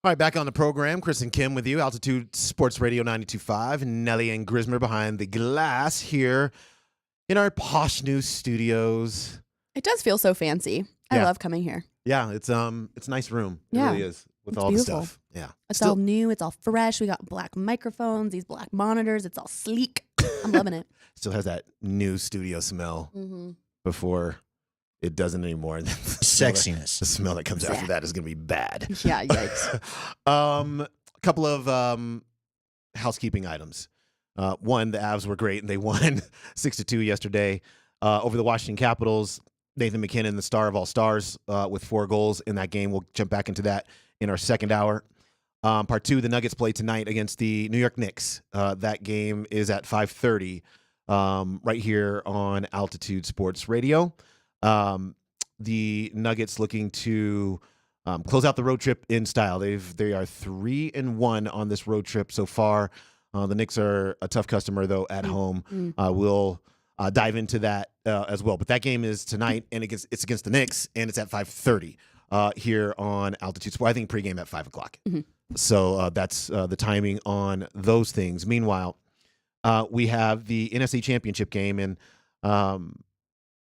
All right, back on the program. Chris and Kim with you. Altitude Sports Radio 92.5. Nelly and Grismer behind the glass here in our posh new studios. It does feel so fancy. I love coming here. Yeah, it's a nice room. It Yeah. really is with It's all beautiful. the stuff. Yeah. It's all new. It's all fresh. We got black microphones, these black monitors. It's all sleek. I'm loving it. Still has that new studio smell before it doesn't anymore. Sexiness. The smell that comes after that is going to be bad. Yeah, yikes. A couple of housekeeping items. One, the Avs were great, and they won 6-2 yesterday over the Washington Capitals. Nathan McKinnon, the star of all stars, with 4 goals in that game. We'll jump back into that in our second hour. Part 2, the Nuggets play tonight against the New York Knicks. That game is at 5:30 right here on Altitude Sports Radio. The Nuggets looking to close out the road trip in style. They are 3-1 on this road trip so far. The Knicks are a tough customer, though, at home. We'll dive into that as well. But that game is tonight, and it's against the Knicks, and it's at 5:30 here on Altitude Sports. I think pregame at 5 o'clock. So that's the timing on those things. Meanwhile, we have the NFC Championship game, and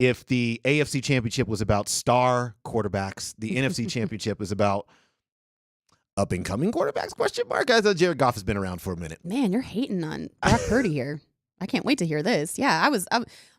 if the AFC Championship was about star quarterbacks, the NFC Championship is about up-and-coming quarterbacks, question mark? I thought Jared Goff has been around for a minute. Man, you're hating on Brock Purdy here. I can't wait to hear this. Yeah,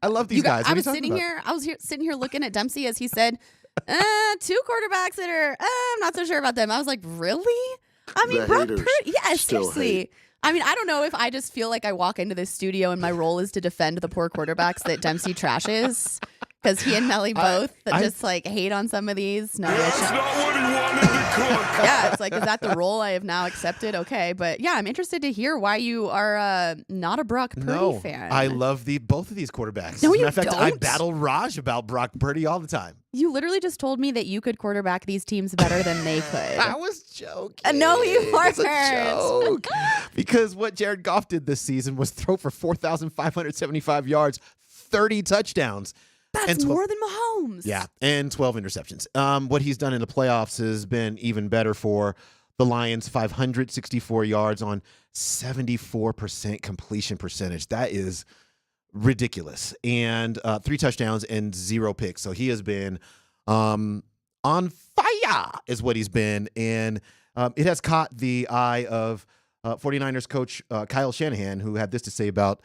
I love these guys. I was sitting here looking at Dempsey as he said, 2 quarterbacks that are, I'm not so sure about them. I was like, really? I mean, Brock Purdy. Yeah, seriously. I mean, I don't know if I just feel like I walk into this studio and my role is to defend the poor quarterbacks that Dempsey trashes. Because he and Nelly both just like hate on some of these. No, that's not what he wanted to cook. Yeah, it's like, is that the role I have now accepted? Okay, but yeah, I'm interested to hear why you are not a Brock Purdy fan. I love both of these quarterbacks. No, As a you matter of fact, I don't. battle Raj about Brock Purdy all the time. You literally just told me that you could quarterback these teams better than they could. I was joking. No, you weren't. It's a joke. Because what Jared Goff did this season was throw for 4,575 yards, 30 touchdowns. That's more than Mahomes. Yeah, and 12 interceptions. What he's done in the playoffs has been even better for the Lions. 564 yards on 74% completion percentage. That is ridiculous. And 3 touchdowns and 0 picks. So he has been on fire is what he's been. And it has caught the eye of 49ers coach Kyle Shanahan, who had this to say about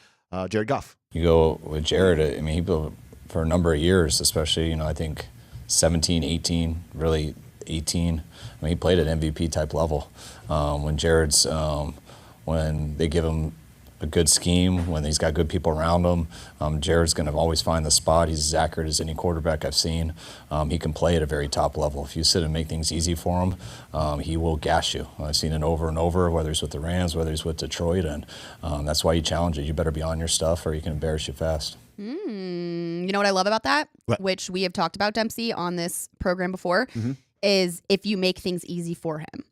Jared Goff. You go with Jared, I mean, he built for a number of years, especially, I think 17, 18, really 18. I mean, he played at MVP type level. When Jared's, when they give him a good scheme, when he's got good people around him, Jared's going to always find the spot. He's as accurate as any quarterback I've seen. He can play at a very top level. If you sit and make things easy for him, he will gas you. I've seen it over and over, whether it's with the Rams, whether it's with Detroit, and that's why you challenge it. You better be on your stuff or he can embarrass you fast. You know what I love about that, which we have talked about Dempsey on this program before, is if you make things easy for him.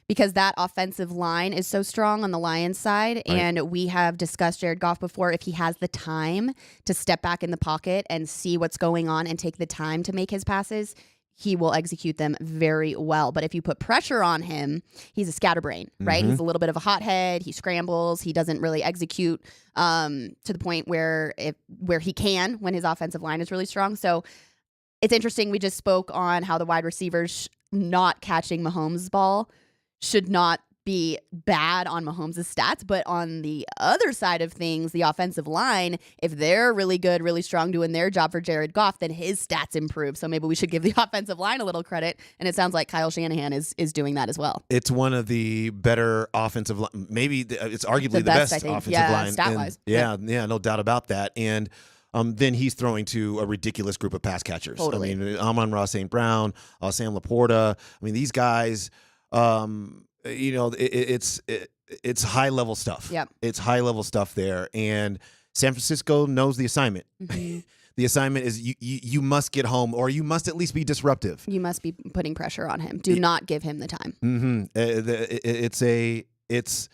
Because that offensive line is so strong on the Lions side, and we have discussed Jared Goff before. If he has the time to step back in the pocket and see what's going on and take the time to make his passes, he will execute them very well. But if you put pressure on him, he's a scatterbrain, right? He's a little bit of a hothead. He scrambles. He doesn't really execute to the point where he can when his offensive line is really strong. So it's interesting. We just spoke on how the wide receivers not catching Mahomes' ball should not be bad on Mahomes' stats, but on the other side of things, the offensive line, if they're really good, really strong doing their job for Jared Goff, then his stats improve. So maybe we should give the offensive line a little credit, and it sounds like Kyle Shanahan is doing that as well. It's one of the better offensive line. Maybe it's arguably the best offensive line. Stat-wise. Yeah, no doubt about that. And then he's throwing to a ridiculous group of pass catchers. Totally. I mean, Amon-Ra St. Brown, Sam Laporta. I mean, these guys... it's high level stuff. Yep. It's high level stuff there, and San Francisco knows the assignment. The assignment is you must get home, or you must at least be disruptive. You must be putting pressure on him. Do not give him the time. It's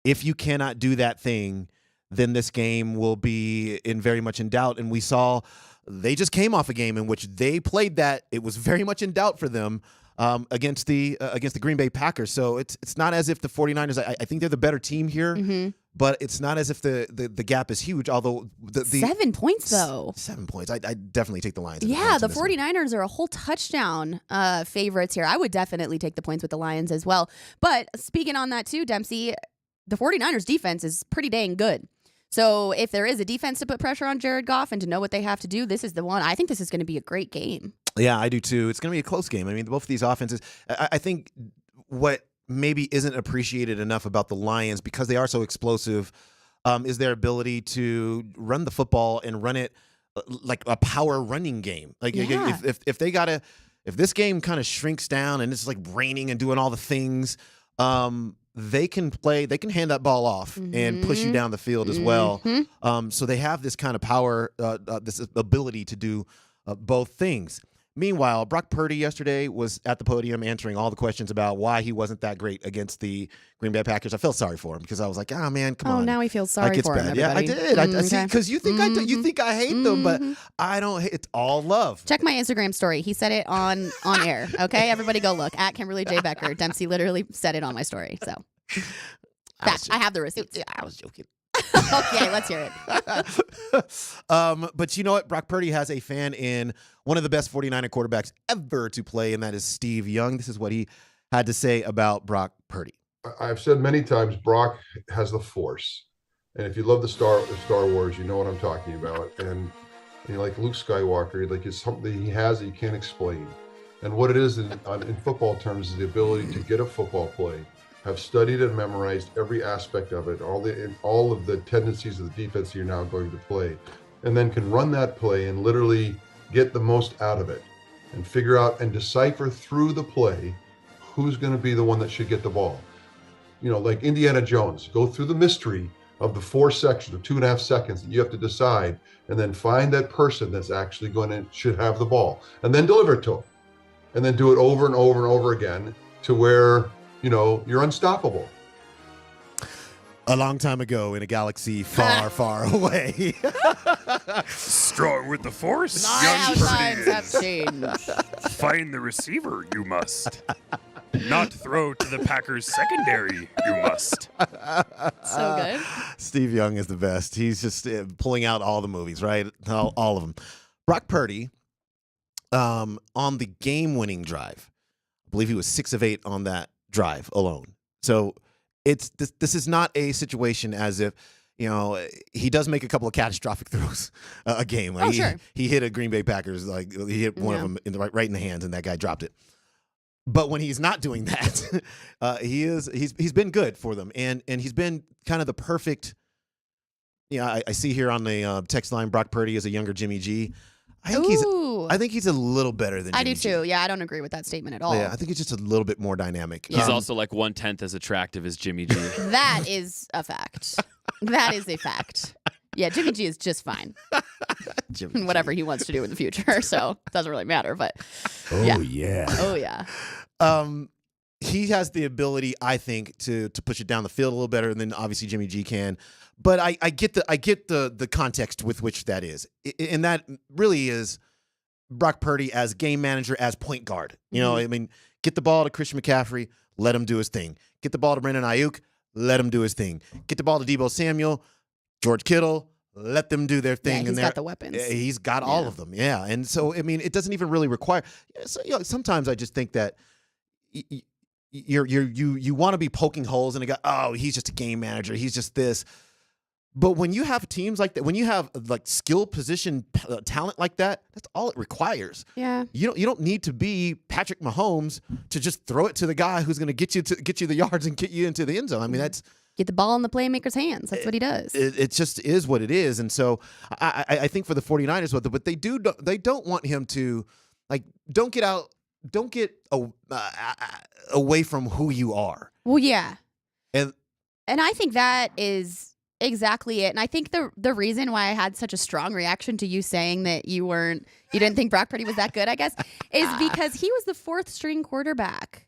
if you cannot do that thing, then this game will be very much in doubt. And we saw they just came off a game in which they played that. It was very much in doubt for them. against the Green Bay Packers. So it's not as if the 49ers, I think they're the better team here, but it's not as if the gap is huge, although the 7 points, though. 7 points. I definitely take the Lions. Yeah, the 49ers are a whole touchdown favorites here. I would definitely take the points with the Lions as well. But speaking on that too, Dempsey, the 49ers defense is pretty dang good. So if there is a defense to put pressure on Jared Goff and to know what they have to do, this is the one. I think this is going to be a great game. Yeah, I do too. It's going to be a close game. I mean, both of these offenses, I think what maybe isn't appreciated enough about the Lions, because they are so explosive, is their ability to run the football and run it like a power running game. Like if this game kind of shrinks down and it's like raining and doing all the things, they can hand that ball off and push you down the field as well. So they have this kind of power, this ability to do both things. Meanwhile, Brock Purdy yesterday was at the podium answering all the questions about why he wasn't that great against the Green Bay Packers. I felt sorry for him because I was like, "Oh man, come on." Oh, now he feels sorry for him. Yeah, I did. I see, because you think you think I hate them, but I don't. It's all love. Check my Instagram story. He said it on air. Okay, everybody go look at Kimberly J. Becker. Dempsey literally said it on my story. So I have the receipts. I was joking. Okay, let's hear it. But you know what? Brock Purdy has a fan in one of the best 49er quarterbacks ever to play, and that is Steve Young. This is what he had to say about Brock Purdy. I've said many times, Brock has the Force. And if you love the Star Wars, you know what I'm talking about. And like Luke Skywalker, like it's something he has that you can't explain. And what it is in football terms is the ability to get a football play, have studied and memorized every aspect of it, all of the tendencies of the defense you're now going to play, and then can run that play and literally get the most out of it and figure out and decipher through the play who's going to be the one that should get the ball. You know, like Indiana Jones, go through the mystery of the 4 sections of 2.5 seconds that you have to decide, and then find that person that's actually should have the ball, and then deliver it to them, and then do it over and over and over again to where you're unstoppable. A long time ago in a galaxy far, far away. Strong with the Force, young times have changed. Find the receiver, you must. Not throw to the Packers secondary, you must. So good. Steve Young is the best. He's just pulling out all the movies, right? All of them. Brock Purdy, on the game-winning drive, I believe he was 6 of 8 on that drive alone. So this is not a situation as if he does make a couple of catastrophic throws a game. Like sure. He hit a Green Bay Packers, like he hit one of them right in the hands, and that guy dropped it. But when he's not doing that, he's been good for them, and he's been kind of the perfect. I see here on the text line, Brock Purdy is a younger Jimmy G. I think he's a little better than Jimmy I do G. too. Yeah, I don't agree with that statement at all. Yeah, I think he's just a little bit more dynamic. He's also like 1/10 as attractive as Jimmy G. That is a fact. That is a fact. Yeah, Jimmy G is just fine. Whatever he wants to do in the future, so it doesn't really matter. But yeah. Oh yeah. He has the ability, I think, to push it down the field a little better than obviously Jimmy G can. But I get the context with which that is, and that really is Brock Purdy as game manager, as point guard. I mean, get the ball to Christian McCaffrey, let him do his thing. Get the ball to Brandon Ayuk, let him do his thing. Get the ball to Deebo Samuel, George Kittle, let them do their thing. Yeah, he's got the weapons. He's got all of them. Yeah, and so I mean, it doesn't even really require. So, sometimes I just think that you want to be poking holes in a guy. Oh, he's just a game manager. He's just this. But when you have teams like that, when you have like skill position talent like that, that's all it requires. Yeah. You don't need to be Patrick Mahomes to just throw it to the guy who's going to get you the yards and get you into the end zone. I mean, that's get the ball in the playmaker's hands. That's what he does. It just is what it is. And so I think for the 49ers, what they don't want him to don't get away from who you are. Well, yeah. And I think that is exactly it. And I think the reason why I had such a strong reaction to you saying that you didn't think Brock Purdy was that good, I guess, is because he was the 4th string quarterback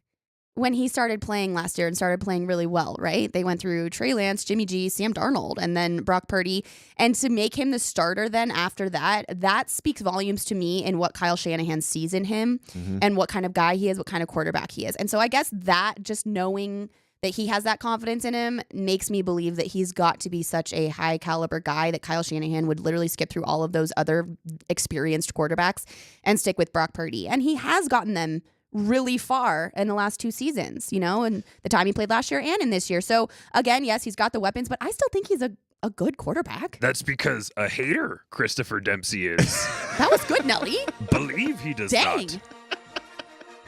when he started playing last year and started playing really well, right? They went through Trey Lance, Jimmy G, Sam Darnold, and then Brock Purdy. And to make him the starter then after that, that speaks volumes to me in what Kyle Shanahan sees in him and what kind of guy he is, what kind of quarterback he is. And so I guess that just knowing that he has that confidence in him makes me believe that he's got to be such a high caliber guy that Kyle Shanahan would literally skip through all of those other experienced quarterbacks and stick with Brock Purdy. And he has gotten them really far in the last 2 seasons, and the time he played last year and in this year. So again, yes, he's got the weapons, but I still think he's a good quarterback. That's because a hater Christopher Dempsey is. That was good, Nelly. Believe he does Dang. not.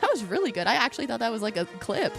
That was really good. I actually thought that was like a clip.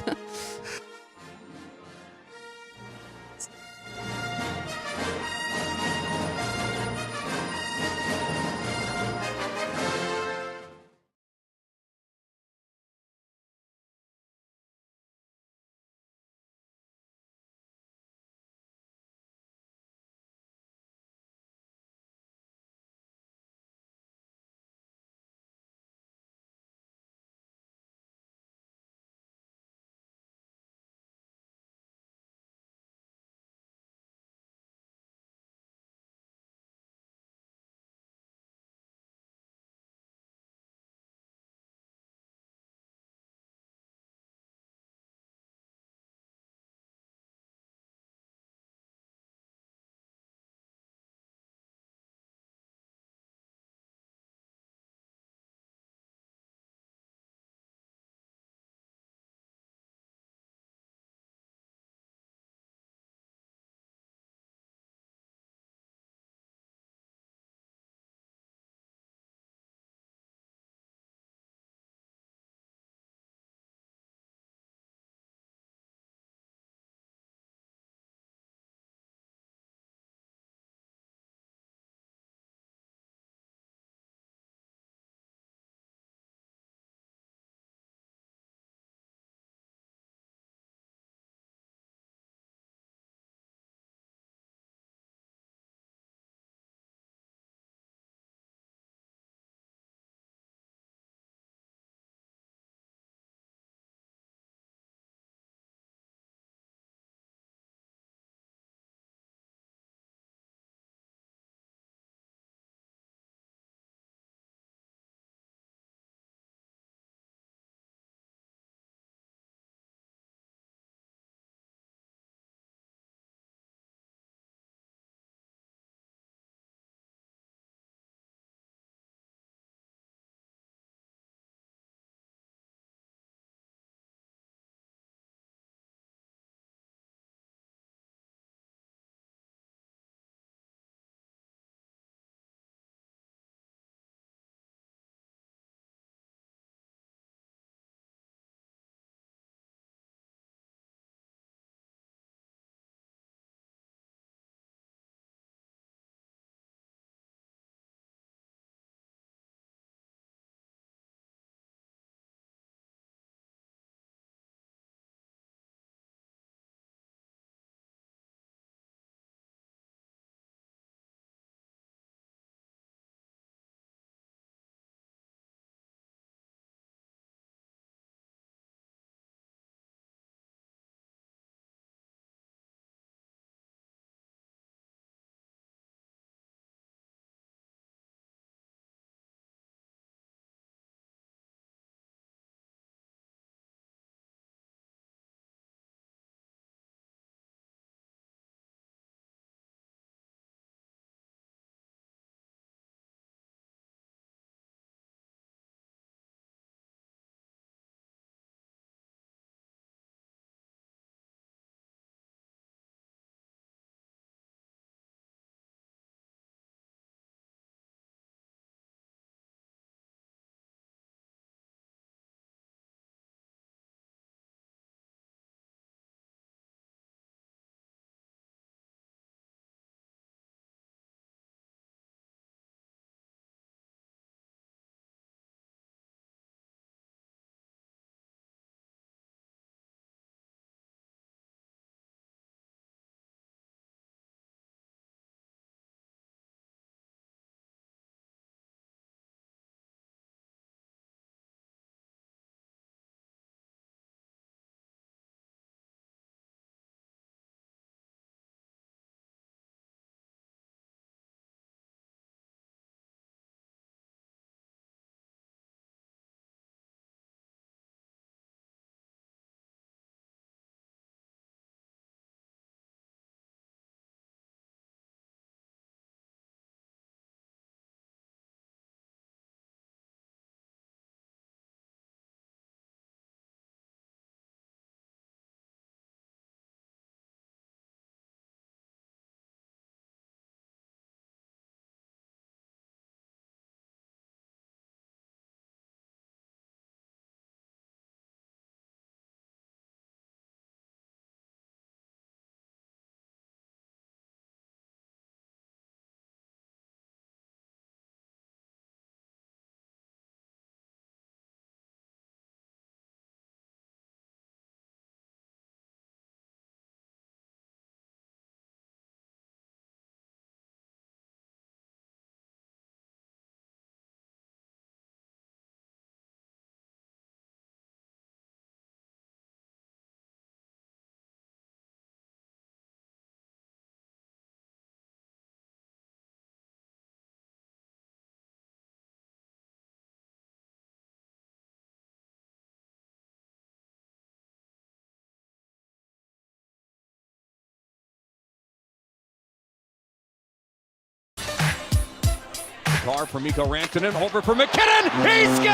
McCarr for Mikko Rantanen, over for McKinnon. He scores!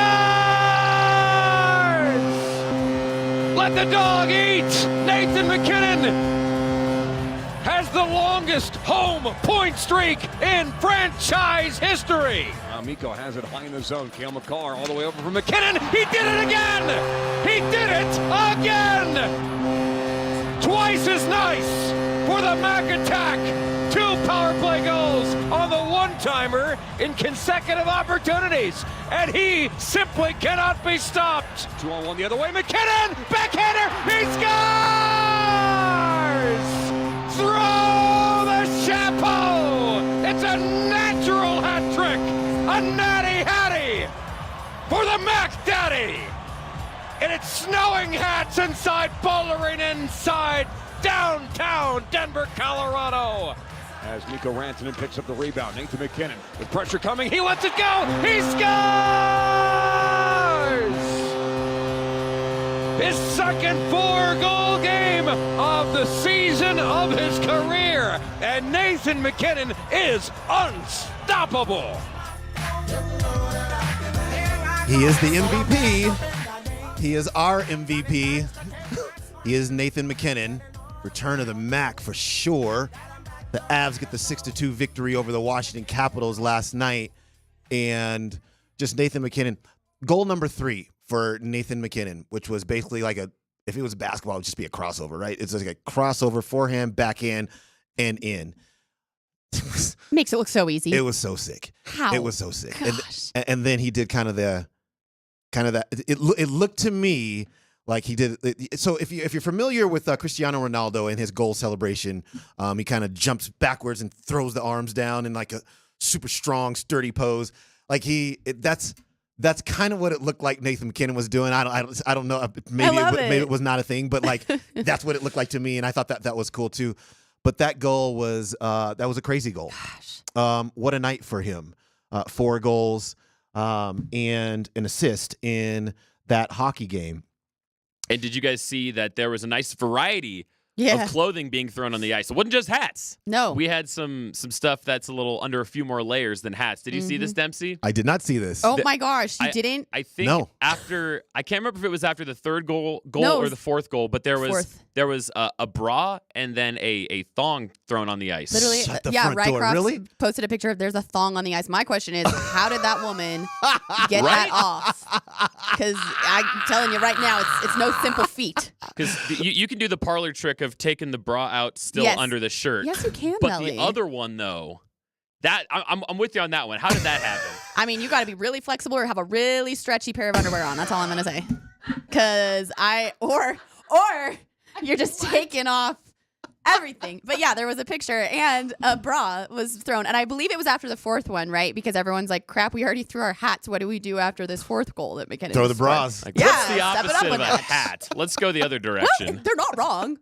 Let the dog eat. Nathan McKinnon has the longest home point streak in franchise history. Mikko has it high in the zone. Cale Makar all the way over for McKinnon. He did it again! He did it again! Twice as nice for the Mac attack. 2 power play goals on the one-timer in consecutive opportunities. And he simply cannot be stopped. 2-on-1 the other way. McKinnon! Backhander! He scores! Throw the chapeau! It's a natural hat trick! A natty hattie for the Mac Daddy! And it's snowing hats inside Bouldering inside downtown Denver, Colorado. As Mikko Rantanen picks up the rebound, Nathan McKinnon with pressure coming, he lets it go, he scores! His second 4-goal game of the season of his career, and Nathan McKinnon is unstoppable. He is the MVP. He is our MVP. He is Nathan McKinnon. Return of the Mac for sure. The Avs get the 6-2 victory over the Washington Capitals last night. And just Nathan McKinnon. Goal number 3 for Nathan McKinnon, which was basically like if it was basketball, it would just be a crossover, right? It's like a crossover, forehand, backhand, and in. Makes it look so easy. It was so sick. How? It was so sick. Gosh. And then he did kind of that. It looked to me like he did. So if you're familiar with Cristiano Ronaldo and his goal celebration, he kind of jumps backwards and throws the arms down in like a super strong, sturdy pose. Like that's kind of what it looked like Nathan McKinnon was doing. I don't know. Maybe it was not a thing, but like that's what it looked like to me, and I thought that was cool too. But that goal was a crazy goal. Gosh. What a night for him. 4 goals and an assist in that hockey game. And did you guys see that there was a nice variety Yeah. of clothing being thrown on the ice? It wasn't just hats. No. We had some stuff that's a little under a few more layers than hats. Did you see this, Dempsey? I did not see this. Oh my gosh, you didn't? I think No. after, I can't remember if it was after the third goal No, it or was the fourth goal, but there was fourth. a bra and then a thong thrown on the ice. Literally, Shut the yeah, front door. Rycroft Really? posted a picture of there's a thong on the ice. My question is, how did that woman get Right? that off? Because I'm telling you right now, it's no simple feat. Because you can do the parlor trick of taking the bra out still Yes. under the shirt. Yes, you can, But Melly. the other one, though, that I'm with you on that one. How did that happen? I mean, you got to be really flexible or have a really stretchy pair of underwear on. That's all I'm gonna say. Because or you're just taking off everything. But yeah, there was a picture and a bra was thrown, and I believe it was after the fourth one, right? Because everyone's like, "Crap, we already threw our hats. What do we do after this fourth goal that McKinnon Throw the scored?" bras. Like, Yeah, what's the step it up opposite with of a that. hat? Let's go the other Well, direction. they're not wrong.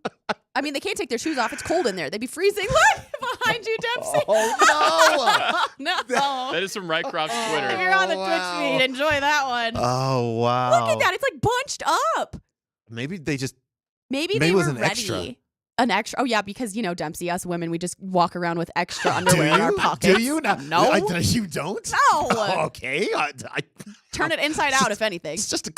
I mean, they can't take their shoes off. It's cold in there. They'd be freezing. Look behind you, Dempsey. Oh no. That is from Rycroft's If Twitter. you're on the Twitch feed, enjoy that one. Oh wow! Look at that. It's like bunched up. Maybe they just Maybe Maybe they it was were an ready. extra. An extra. Oh yeah, because Dempsey, us women, we just walk around with extra underwear in our pockets. Do you? No. You don't. No. Okay. Turn it inside out, if anything. It's just a.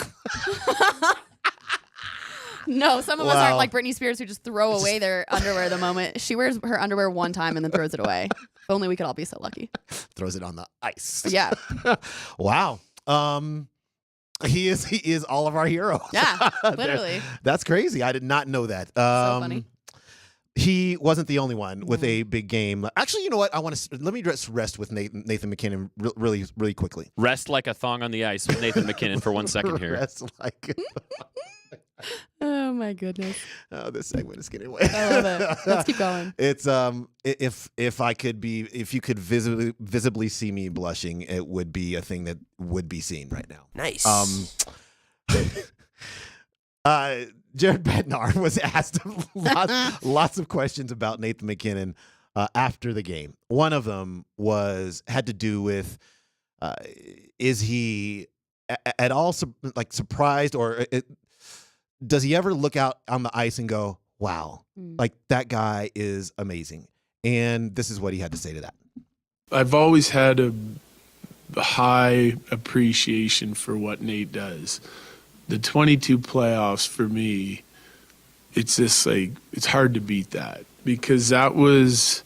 No, some of us Wow. aren't like Britney Spears who just throw away their underwear the moment. She wears her underwear one time and then throws it away. If only we could all be so lucky. Throws it on the ice. Yeah. Wow. He is all of our heroes. Yeah, literally. That's crazy. I did not know that. So funny. He wasn't the only one with a big game. Actually, you know what? Let me just rest with Nathan McKinnon really quickly. Rest like a thong on the ice with Nathan McKinnon for 1 second here. Rest like. Oh my goodness. Oh, this segment is getting away. I love it. Let's keep going. It's if you could visibly see me blushing, it would be a thing that would be seen right now. Nice. Jared Bednar was asked lots of questions about Nathan McKinnon after the game. One of them had to do with is he at all surprised or does he ever look out on the ice and go, wow, like that guy is amazing? And this is what he had to say to that. I've always had a high appreciation for what Nate does. The 22 playoffs for me, it's just like, it's hard to beat that, because that was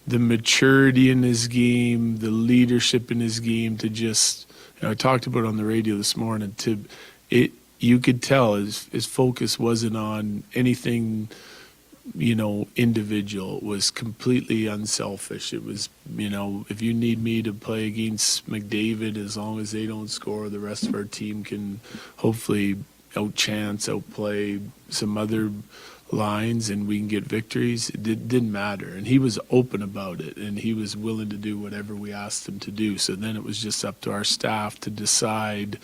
the maturity in his game, the leadership in his game to just, I talked about it on the radio this morning, you could tell his focus wasn't on anything, individual. It was completely unselfish. It was, if you need me to play against McDavid, as long as they don't score, the rest of our team can hopefully outplay some other lines, and we can get victories. It didn't matter. And he was open about it, and he was willing to do whatever we asked him to do. So then it was just up to our staff to decide,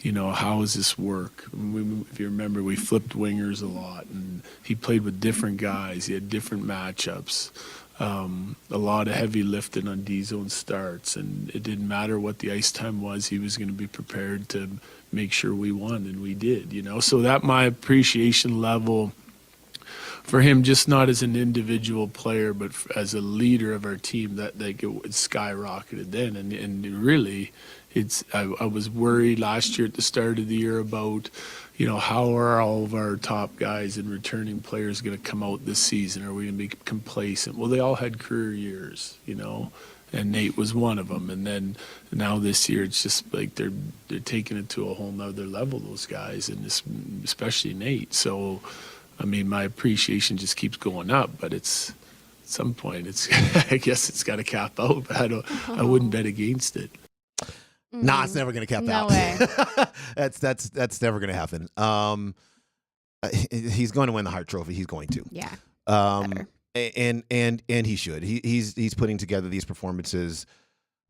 how does this work? If you remember, we flipped wingers a lot, and he played with different guys. He had different matchups, a lot of heavy lifting on D-zone starts, and it didn't matter what the ice time was. He was going to be prepared to make sure we won, and we did, So that my appreciation level for him, just not as an individual player, but as a leader of our team, that it skyrocketed then. And really, I was worried last year at the start of the year about, how are all of our top guys and returning players going to come out this season? Are we going to be complacent? Well, they all had career years, and Nate was one of them. And then now this year, it's just like they're taking it to a whole nother level, those guys, and especially Nate. So, my appreciation just keeps going up, but at some point, I guess it's got to cap out. But I wouldn't bet against it. Nah, it's never going to cap out. No way. That's never going to happen. He's going to win the Hart Trophy. He's going to. Yeah. And he should. He's putting together these performances.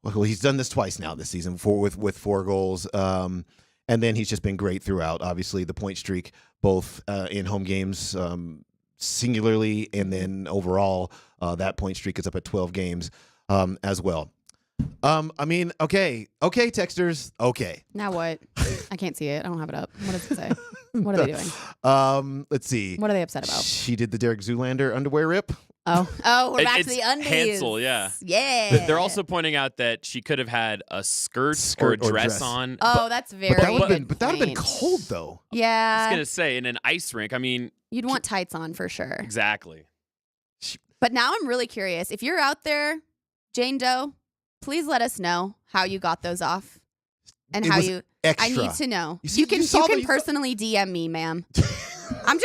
Well, he's done this twice now this season with 4 goals. And then he's just been great throughout. Obviously, the point streak, both in home games singularly, and then overall, that point streak is up at 12 games as well. Okay, texters, okay. Now what? I can't see it. I don't have it up. What does it say? What are they doing? Let's see. What are they upset about? She did the Derek Zoolander underwear rip. Oh, we're back to the undies. Hansel, yeah. Yeah. They're also pointing out that she could have had a skirt or a dress on. Oh, that's very But that would good have been cold though. Yeah. I was gonna say, in an ice rink, you'd want tights on for sure. Exactly. But now I'm really curious. If you're out there, Jane Doe, please let us know how you got those off and how you. Extra. I need to know. You can personally DM me, ma'am. I'm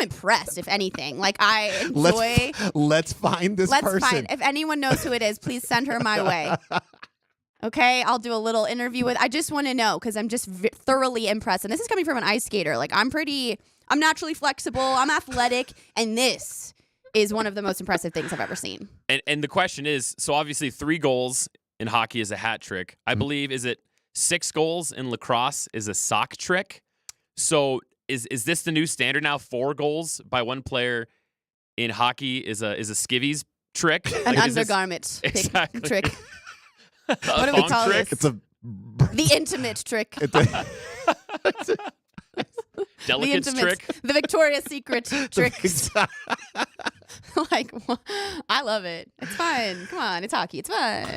impressed. If anything, like I enjoy. Let's find this person. If anyone knows who it is, please send her my way. Okay, I'll do a little interview with. I just want to know because I'm just thoroughly impressed, and this is coming from an ice skater. Like I'm naturally flexible. I'm athletic, and this is one of the most impressive things I've ever seen. And the question is, so obviously 3 goals in hockey is a hat trick. I believe, is it 6 goals in lacrosse is a sock trick? So is this the new standard now? 4 goals by one player in hockey is a skivvies trick? An undergarment exactly. trick. What do we call trick? this? It's the intimate trick. Delicate's trick. The Victoria's Secret tricks. I love it. It's fun. Come on, it's hockey. It's fun.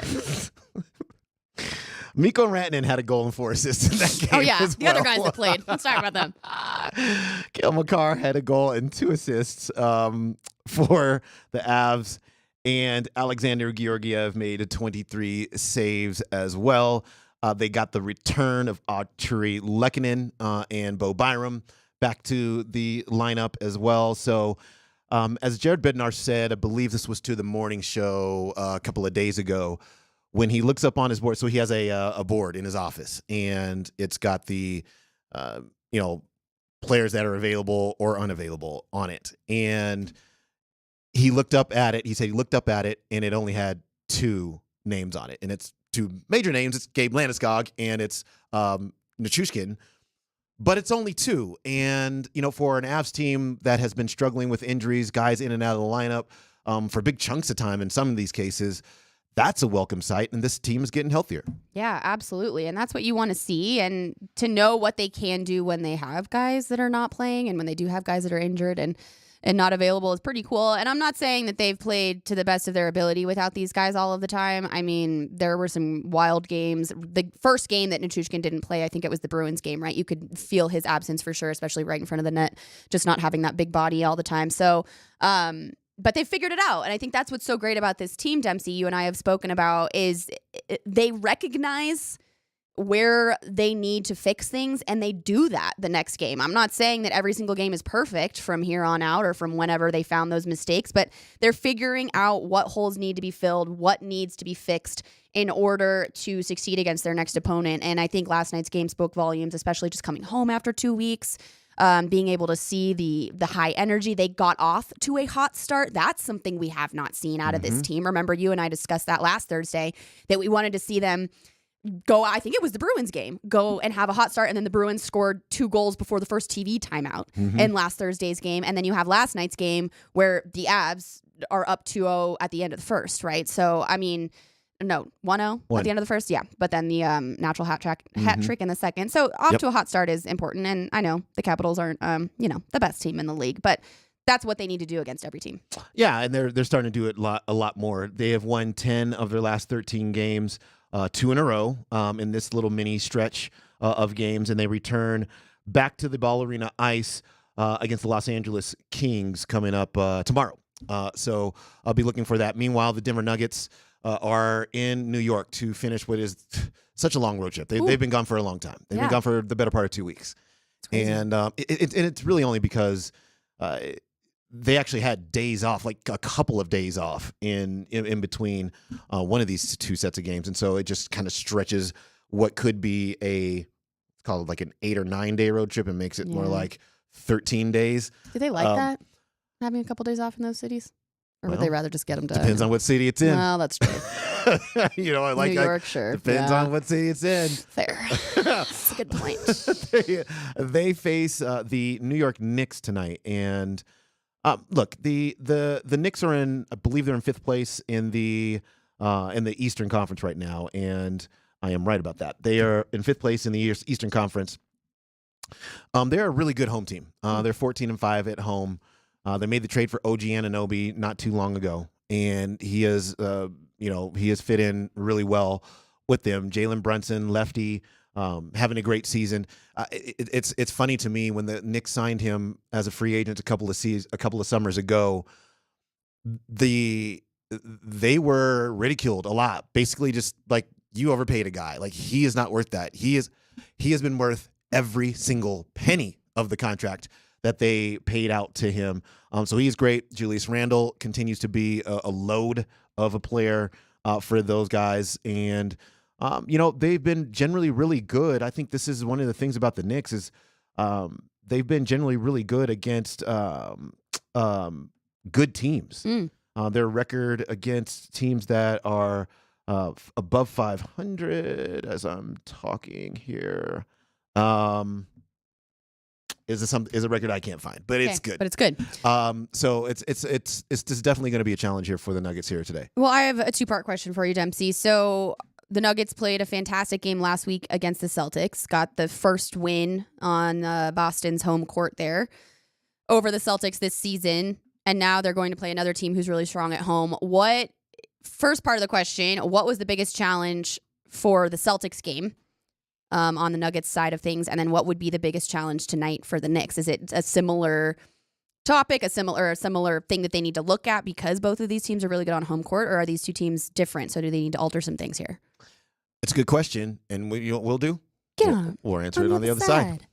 Mikko Rantanen had a goal and 4 assists in that game. Oh, yeah. As The well. other guys that played. Let's talk about them. Cale Makar had a goal and 2 assists for the Avs. And Alexander Georgiev made 23 saves as well. They got the return of Artturi Lehkonen and Bo Byram back to the lineup as well. So as Jared Bednar said, I believe this was to the morning show a couple of days ago, when he looks up on his board, so he has a board in his office, and it's got the players that are available or unavailable on it. And he looked up at it. He said he looked up at it, and it only had 2 names on it, and it's 2 major names. It's Gabe Landeskog and it's Nichushkin, but it's only 2. And for an Avs team that has been struggling with injuries, guys in and out of the lineup for big chunks of time in some of these cases, that's a welcome sight, and this team is getting healthier. Yeah, absolutely. And that's what you want to see, and to know what they can do when they have guys that are not playing and when they do have guys that are injured. And and not available is pretty cool. And I'm not saying that they've played to the best of their ability without these guys all of the time. I mean, there were some wild games. The first game that Nichushkin didn't play, I think it was the Bruins game, right? You could feel his absence for sure, especially right in front of the net, just not having that big body all the time. So, but they figured it out. And I think that's what's so great about this team, Dempsey, you and I have spoken about, is they recognize where they need to fix things, and they do that the next game. I'm not saying that every single game is perfect from here on out or from whenever they found those mistakes, but they're figuring out what holes need to be filled, what needs to be fixed in order to succeed against their next opponent. And I think last night's game spoke volumes, especially just coming home after 2 weeks, being able to see the high energy. They got off to a hot start. That's something we have not seen out of this team. Remember, you and I discussed that last Thursday, that we wanted to see them go, I think it was the Bruins game, go and have a hot start, and then the Bruins scored 2 goals before the first TV timeout in last Thursday's game. And then you have last night's game where the Avs are up 2-0 at the end of the first, right? So, I mean, no, 1-0 at the end of the first, yeah. But then the natural hat trick in the second. So off to a hot start is important. And I know the Capitals aren't, the best team in the league, but that's what they need to do against every team. Yeah, and they're starting to do it a lot more. They have won 10 of their last 13 games. 2 in a row in this little mini stretch of games, and they return back to the Ball Arena ice against the Los Angeles Kings coming up tomorrow. So I'll be looking for that. Meanwhile, the Denver Nuggets are in New York to finish what is such a long road trip. They've been gone for a long time. They've been gone for the better part of 2 weeks. And it's really only because they actually had days off, like a couple of days off in between one of these 2 sets of games. And so it just kind of stretches what could be call it like an 8 or 9 day road trip and makes it more like 13 days. Do they like that? Having a couple days off in those cities? Or would they rather just get them to? Depends on what city it's in. Well, that's true. I like New York, sure. Depends on what city it's in. Fair. That's a good point. They face the New York Knicks tonight, and look, the Knicks are I believe they're in 5th place in the Eastern Conference right now, and I am right about that. They are in 5th place in the Eastern Conference. They're a really good home team. They're 14-5 at home. They made the trade for OG Anunoby not too long ago, and he has fit in really well with them. Jalen Brunson, lefty, having a great season. It's funny to me when the Knicks signed him as a free agent a couple of summers ago. They were ridiculed a lot, basically just like, you overpaid a guy. Like, he is not worth that. He has been worth every single penny of the contract that they paid out to him. So he's great. Julius Randle continues to be a load of a player for those guys. And, they've been generally really good. I think this is one of the things about the Knicks is they've been generally really good against good teams. Their record against teams that are above 500, as I'm talking here, is a record I can't find, but it's good. But it's good. So it's just definitely going to be a challenge here for the Nuggets here today. Well, I have a 2-part question for you, Dempsey. So the Nuggets played a fantastic game last week against the Celtics, got the first win on Boston's home court there over the Celtics this season, and now they're going to play another team who's really strong at home. First part of the question, what was the biggest challenge for the Celtics game on the Nuggets side of things? And then what would be the biggest challenge tonight for the Knicks? Is it a similar topic, a similar thing that they need to look at because both of these teams are really good on home court, or are these 2 teams different? So do they need to alter some things here? It's a good question, and we'll do. We'll answer it on on the other side.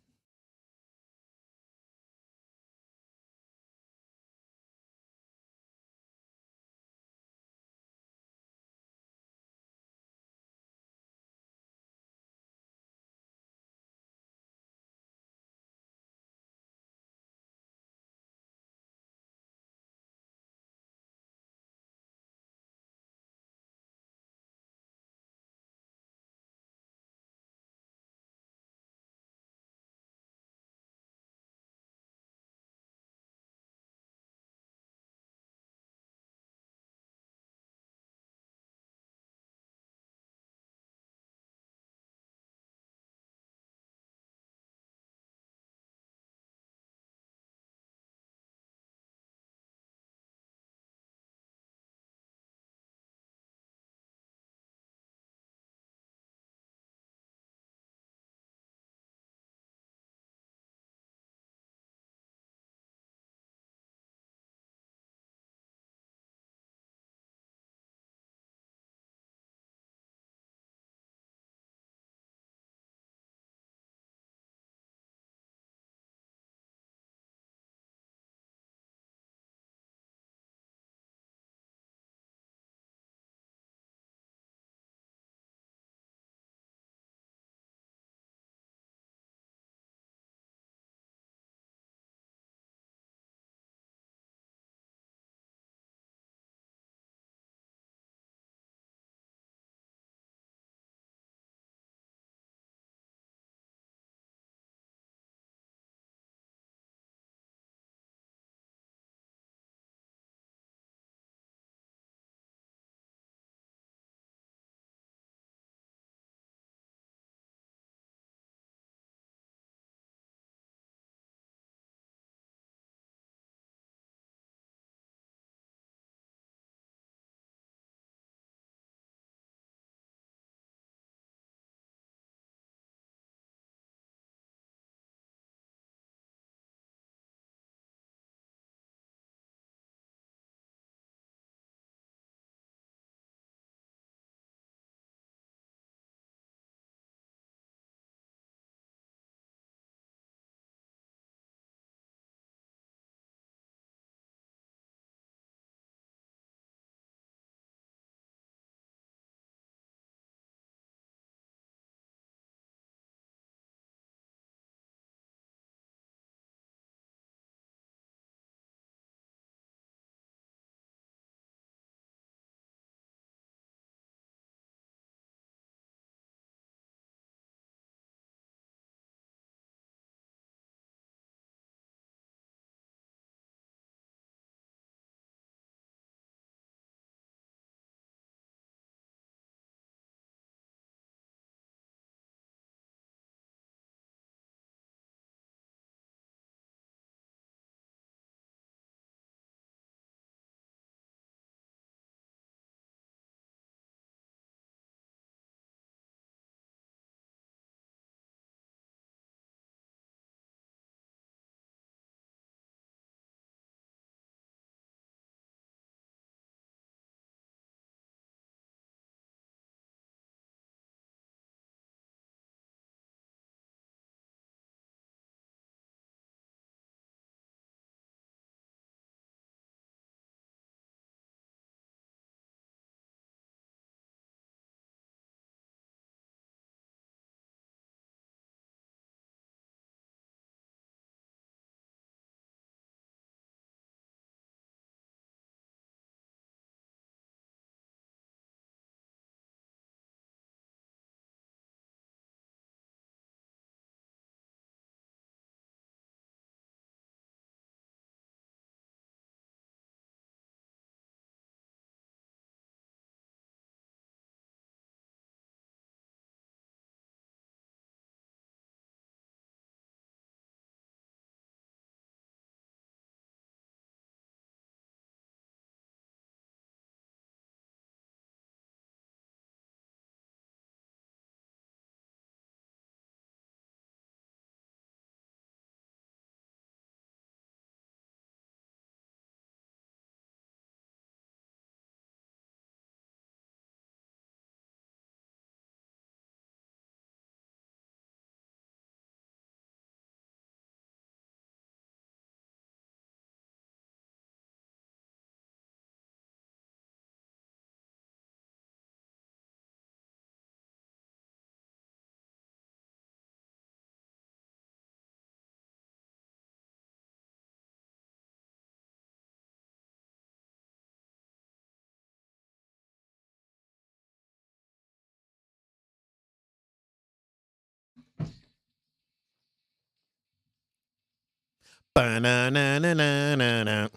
Ba-na-na-na-na-na-na.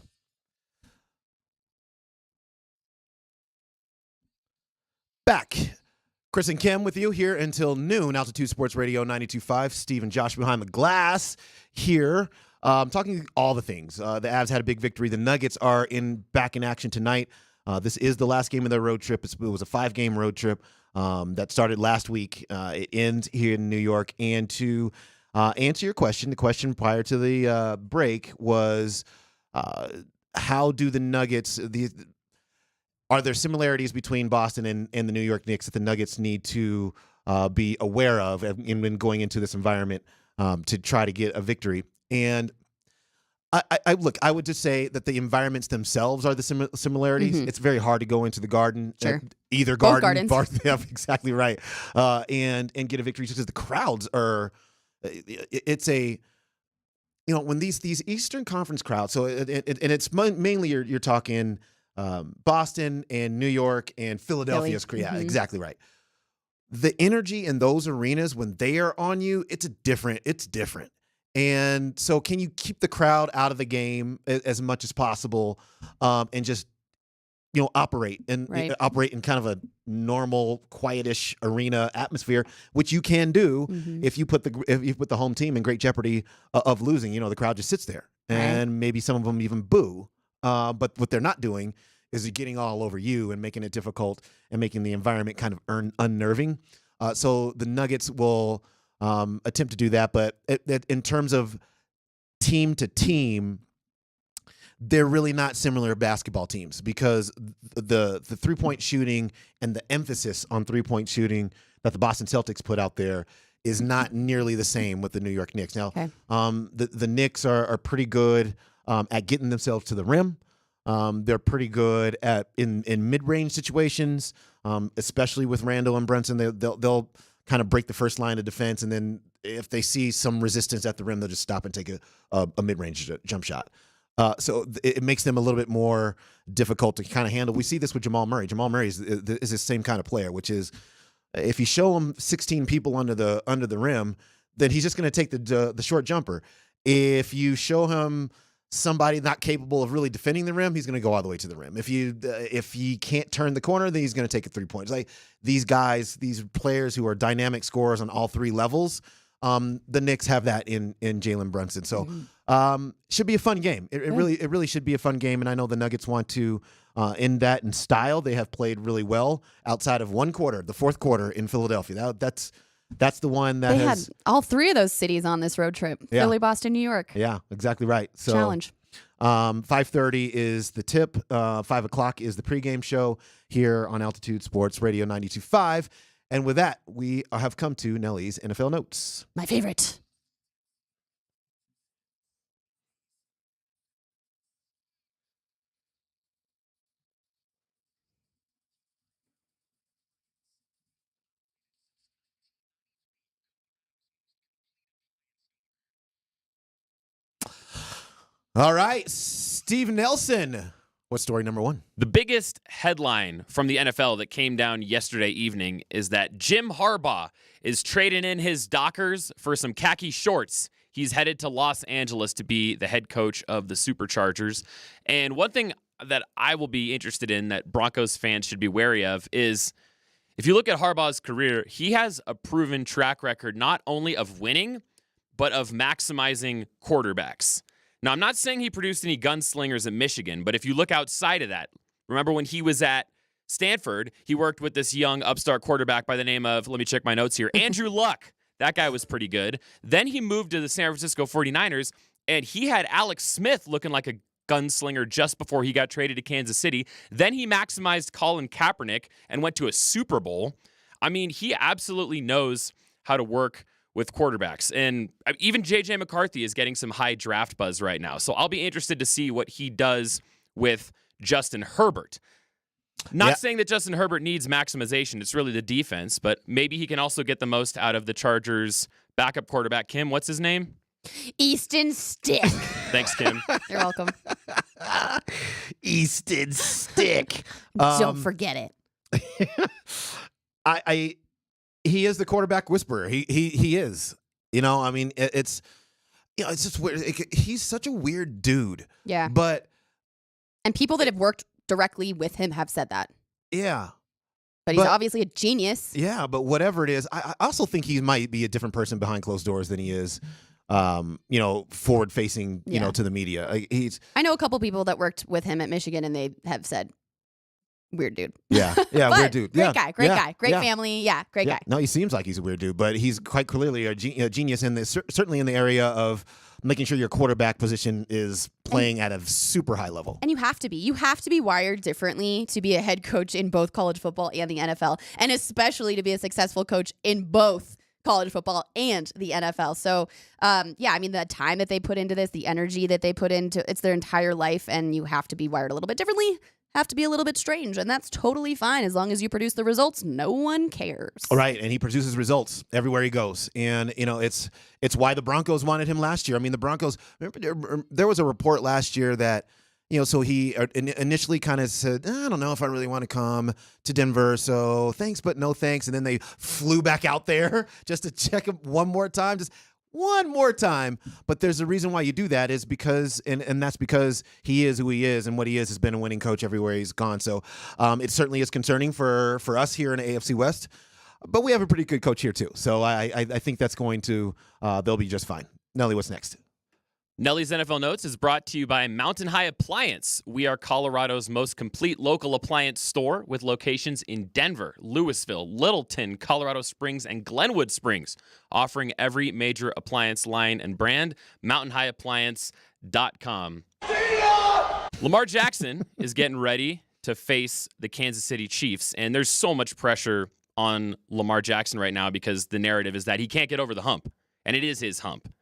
Back. Chris and Kim with you here until noon. Altitude Sports Radio 92.5. Steve and Josh behind the glass here. Talking all the things. The Avs had a big victory. The Nuggets are back in action tonight. This is the last game of their road trip. It was a 5-game road trip that started last week. It ends here in New York. And to answer your question, the question prior to the break was, how do the Nuggets are there similarities between Boston and the New York Knicks that the Nuggets need to be aware of in going into this environment to try to get a victory? And I would just say that the environments themselves are the similarities. Mm-hmm. It's very hard to go into the Garden, Sure. Either Both Garden, gardens. yeah, exactly right, and get a victory just because the crowds are. It's a, when these Eastern Conference crowds. So and it's mainly you're talking Boston and New York and Philadelphia's crowd. Yeah, exactly right. The energy in those arenas when they are on you, it's different. And so can you keep the crowd out of the game as much as possible and just, operate in kind of a normal, quietish arena atmosphere, which you can do if you put the home team in great jeopardy of losing. The crowd just sits there and maybe some of them even boo. But what they're not doing is getting all over you and making it difficult and making the environment kind of unnerving. So the Nuggets will attempt to do that. But in terms of team to team, they're really not similar basketball teams because the 3-point shooting and the emphasis on 3-point shooting that the Boston Celtics put out there is not nearly the same with the New York Knicks. Now, the Knicks are pretty good at getting themselves to the rim. They're pretty good at in mid-range situations, especially with Randall and Brunson. They'll kind of break the first line of defense, and then if they see some resistance at the rim, they'll just stop and take a mid-range jump shot. So it makes them a little bit more difficult to kind of handle. We see this with Jamal Murray. Jamal Murray is the same kind of player, which is if you show him 16 people under the rim, then he's just going to take the short jumper. If you show him somebody not capable of really defending the rim, he's going to go all the way to the rim. If he can't turn the corner, then he's going to take a 3-point. Like these players who are dynamic scorers on all three levels. The Knicks have that in Jalen Brunson. So should be a fun game. It really should be a fun game. And I know the Nuggets want to end that in style. They have played really well outside of one quarter, the fourth quarter in Philadelphia. That's the one that they had all three of those cities on this road trip: Philly, Boston, New York. Yeah, exactly right. So challenge. 5:30 is the tip. 5:00 is the pregame show here on Altitude Sports Radio 92.5. And with that, we have come to Nellie's NFL Notes. My favorite. All right, Steve Nelson. What's story number one? The biggest headline from the NFL that came down yesterday evening is that Jim Harbaugh is trading in his Dockers for some khaki shorts. He's headed to Los Angeles to be the head coach of the Superchargers. And one thing that I will be interested in that Broncos fans should be wary of is if you look at Harbaugh's career, he has a proven track record not only of winning, but of maximizing quarterbacks. Now, I'm not saying he produced any gunslingers at Michigan, but if you look outside of that, remember when he was at Stanford, he worked with this young upstart quarterback by the name of, let me check my notes here, Andrew Luck. That guy was pretty good. Then he moved to the San Francisco 49ers, and he had Alex Smith looking like a gunslinger just before he got traded to Kansas City. Then he maximized Colin Kaepernick and went to a Super Bowl. I mean, he absolutely knows how to work with quarterbacks. And even J.J. McCarthy is getting some high draft buzz right now. So I'll be interested to see what he does with Justin Herbert. Not saying that Justin Herbert needs maximization. It's really the defense, but maybe he can also get the most out of the Chargers' backup quarterback. Kim, what's his name? Easton Stick. Thanks, Kim. You're welcome. Easton Stick. Don't forget it. He is the quarterback whisperer. He is. I mean, it's it's just weird. He's such a weird dude. Yeah. And people that have worked directly with him have said that. Yeah. But he's obviously a genius. Yeah, but whatever it is, I also think he might be a different person behind closed doors than he is, forward facing, to the media. I know a couple people that worked with him at Michigan, and they have said, weird dude. Yeah, weird dude. Great guy, great family. Yeah, great guy. No, he seems like he's a weird dude, but he's quite clearly a genius in this, certainly in the area of making sure your quarterback position is playing at a super high level. And you have to be. You have to be wired differently to be a head coach in both college football and the NFL, and especially to be a successful coach in both college football and the NFL. So, the time that they put into this, the energy that they put into it's their entire life, and you have to be wired a little bit differently, have to be a little bit strange, and that's totally fine as long as you produce the results. No one cares. All right, and he produces results everywhere he goes, and it's why the Broncos wanted him last year. I mean, the Broncos. Remember, there was a report last year that so he initially kind of said, I don't know if I really want to come to Denver, so thanks but no thanks, and then they flew back out there just to check him one more time. One more time. But there's a reason why you do that is because, and that's because he is who he is, and what he is has been a winning coach everywhere he's gone. So it certainly is concerning for us here in the AFC West, but we have a pretty good coach here too. So I think that's going to, they'll be just fine. Nelly, what's next? Nelly's NFL Notes is brought to you by Mountain High Appliance. We are Colorado's most complete local appliance store with locations in Denver, Louisville, Littleton, Colorado Springs, and Glenwood Springs, offering every major appliance line and brand. MountainHighAppliance.com. Lamar Jackson is getting ready to face the Kansas City Chiefs, and there's so much pressure on Lamar Jackson right now because the narrative is that he can't get over the hump, and it is his hump.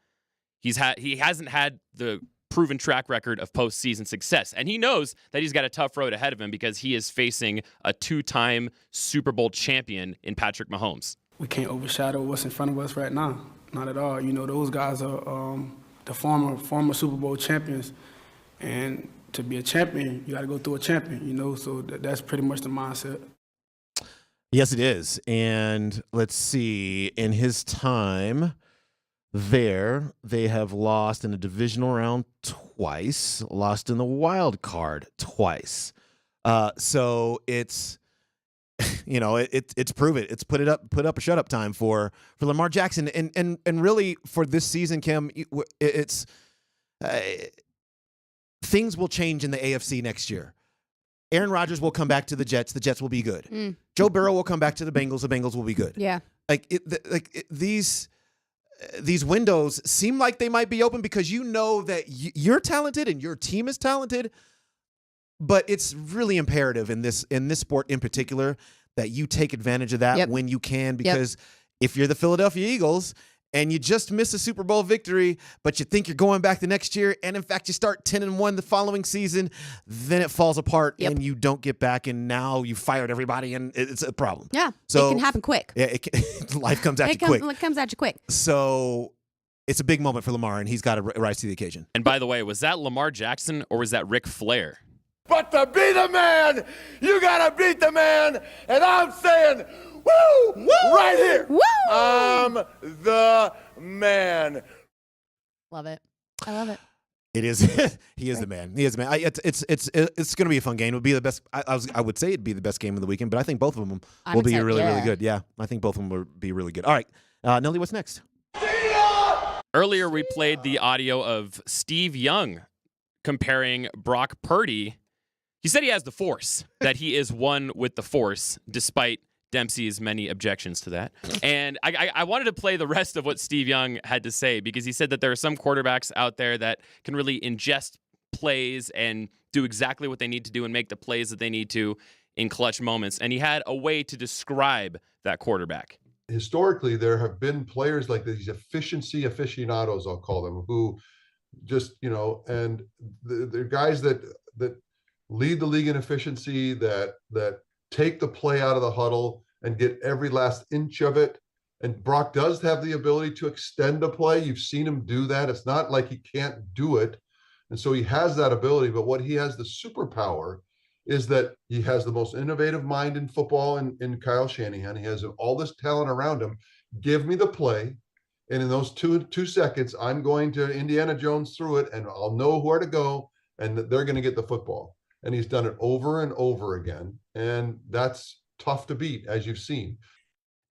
He hasn't had the proven track record of postseason success, and he knows that he's got a tough road ahead of him because he is facing a 2-time Super Bowl champion in Patrick Mahomes. We can't overshadow what's in front of us right now. Not at all. Those guys are the former Super Bowl champions, and to be a champion, you got to go through a champion. So that's pretty much the mindset. Yes, it is. And let's see, in his time there, they have lost in a divisional round twice, lost in the wild card twice. So it's, it's prove it. It's put up a shut up time for Lamar Jackson, and really for this season, Kim, it's things will change in the AFC next year. Aaron Rodgers will come back to the Jets. The Jets will be good. Joe Burrow will come back to the Bengals. The Bengals will be good. Yeah, these windows seem like they might be open because that you're talented and your team is talented, but it's really imperative in this sport in particular that you take advantage of that when you can, because if you're the Philadelphia Eagles and you just miss a Super Bowl victory, but you think you're going back the next year, and in fact you start 10-1 the following season, then it falls apart and you don't get back, and now you fired everybody, and it's a problem. Yeah, so it can happen quick. Yeah, life comes at you quick. It comes at you quick. So it's a big moment for Lamar, and he's got to rise to the occasion. And by the way, was that Lamar Jackson or was that Ric Flair? But to be the man, you got to beat the man, and I'm saying, woo, right here. Woo! I'm the man. Love it. I love it. It is. He is the man. He is the man. It's going to be a fun game. It'll be the best. I would say it'd be the best game of the weekend, but I think both of them will be really good. Yeah, I think both of them will be really good. All right, Nelly, what's next? Earlier, we played the audio of Steve Young comparing Brock Purdy. He said he has the Force, that he is one with the Force, despite Dempsey's many objections to that. And I wanted to play the rest of what Steve Young had to say, because he said that there are some quarterbacks out there that can really ingest plays and do exactly what they need to do and make the plays that they need to in clutch moments. And he had a way to describe that quarterback. Historically, there have been players like these efficiency aficionados, I'll call them, who just, and they're guys that lead the league in efficiency, that take the play out of the huddle and get every last inch of it. And Brock does have the ability to extend a play. You've seen him do that. It's not like he can't do it. And so he has that ability. But what he has, the superpower, is that he has the most innovative mind in football in Kyle Shanahan. He has all this talent around him. Give me the play. And in those two seconds, I'm going to Indiana Jones through it, and I'll know where to go, and they're going to get the football. And he's done it over and over again, and that's tough to beat, as you've seen.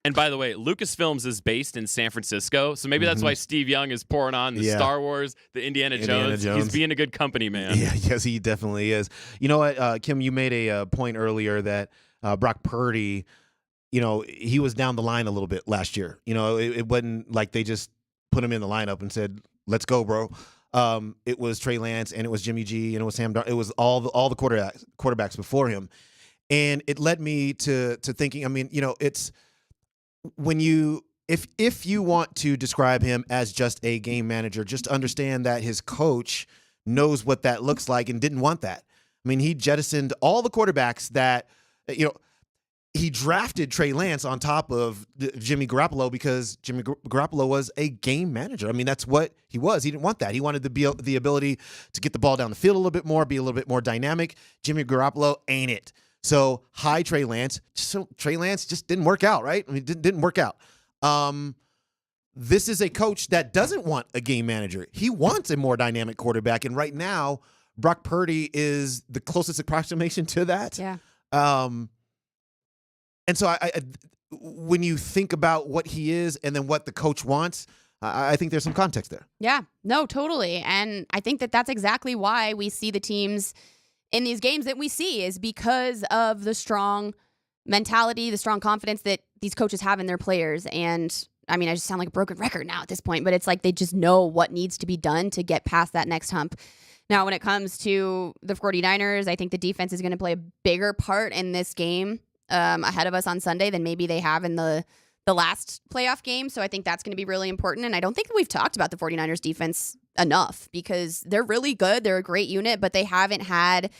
And by the way, Lucasfilms is based in San Francisco, so maybe that's why Steve Young is pouring on the Star Wars, the Indiana Jones. He's being a good company, man. Yeah, yes, he definitely is. You know what, Kim, you made a point earlier that Brock Purdy, he was down the line a little bit last year. It wasn't like they just put him in the lineup and said, let's go, bro. It was Trey Lance, and it was Jimmy G, and it was Sam Darnold. It was all the quarterbacks before him. And it led me to thinking, it's when if you want to describe him as just a game manager, just understand that his coach knows what that looks like and didn't want that. He jettisoned all the quarterbacks that, he drafted Trey Lance on top of Jimmy Garoppolo because Jimmy Garoppolo was a game manager. That's what he was. He didn't want that. He wanted the ability to get the ball down the field a little bit more, be a little bit more dynamic. Jimmy Garoppolo ain't it. So, hi, Trey Lance. So Trey Lance just didn't work out, right? It didn't work out. This is a coach that doesn't want a game manager. He wants a more dynamic quarterback. And right now, Brock Purdy is the closest approximation to that. Yeah. And so when you think about what he is and then what the coach wants, I think there's some context there. Yeah, no, totally. And I think that that's exactly why we see the teams in these games that we see, is because of the strong mentality, the strong confidence that these coaches have in their players. And I just sound like a broken record now at this point, but it's like they just know what needs to be done to get past that next hump. Now, when it comes to the 49ers, I think the defense is going to play a bigger part in this game ahead of us on Sunday than maybe they have in the last playoff game. So I think that's going to be really important. And I don't think that we've talked about the 49ers defense enough, because they're really good. They're a great unit, but they haven't had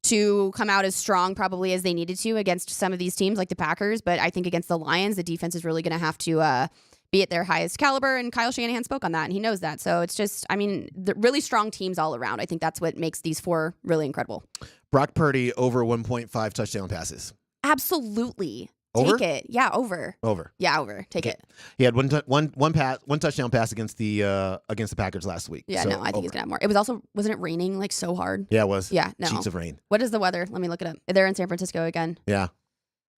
to come out as strong probably as they needed to against some of these teams like the Packers. But I think against the Lions, the defense is really going to have to be at their highest caliber. And Kyle Shanahan spoke on that, and he knows that. So it's just, the really strong teams all around. I think that's what makes these four really incredible. Brock Purdy over 1.5 touchdown passes. Absolutely. Over? Take it. Yeah, over. Over. Yeah, over. Take it. He had one touchdown pass against the Packers last week. Yeah, so no, I think he's gonna have more. It was also, wasn't it raining like so hard? Yeah, it was. Yeah, no. Sheets of rain. What is the weather? Let me look it up. They're in San Francisco again. Yeah.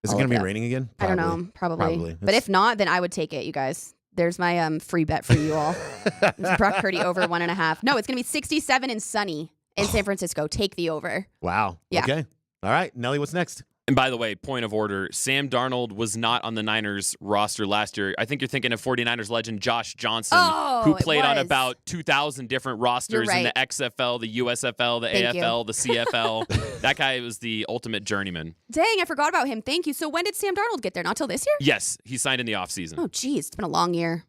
Is it gonna be raining again? I don't know. Probably. But if not, then I would take it, you guys. There's my free bet for you all. It's Brock Purdy over 1.5. No, it's gonna be 67 and sunny in San Francisco. Take the over. Wow. Yeah. Okay. All right, Nelly, what's next? And by the way, point of order, Sam Darnold was not on the Niners roster last year. I think you're thinking of 49ers legend Josh Johnson, who played on about 2,000 different rosters in the XFL, the USFL, the AFL, the CFL. That guy was the ultimate journeyman. Dang, I forgot about him. Thank you. So when did Sam Darnold get there? Not till this year? Yes, he signed in the offseason. Oh, geez. It's been a long year.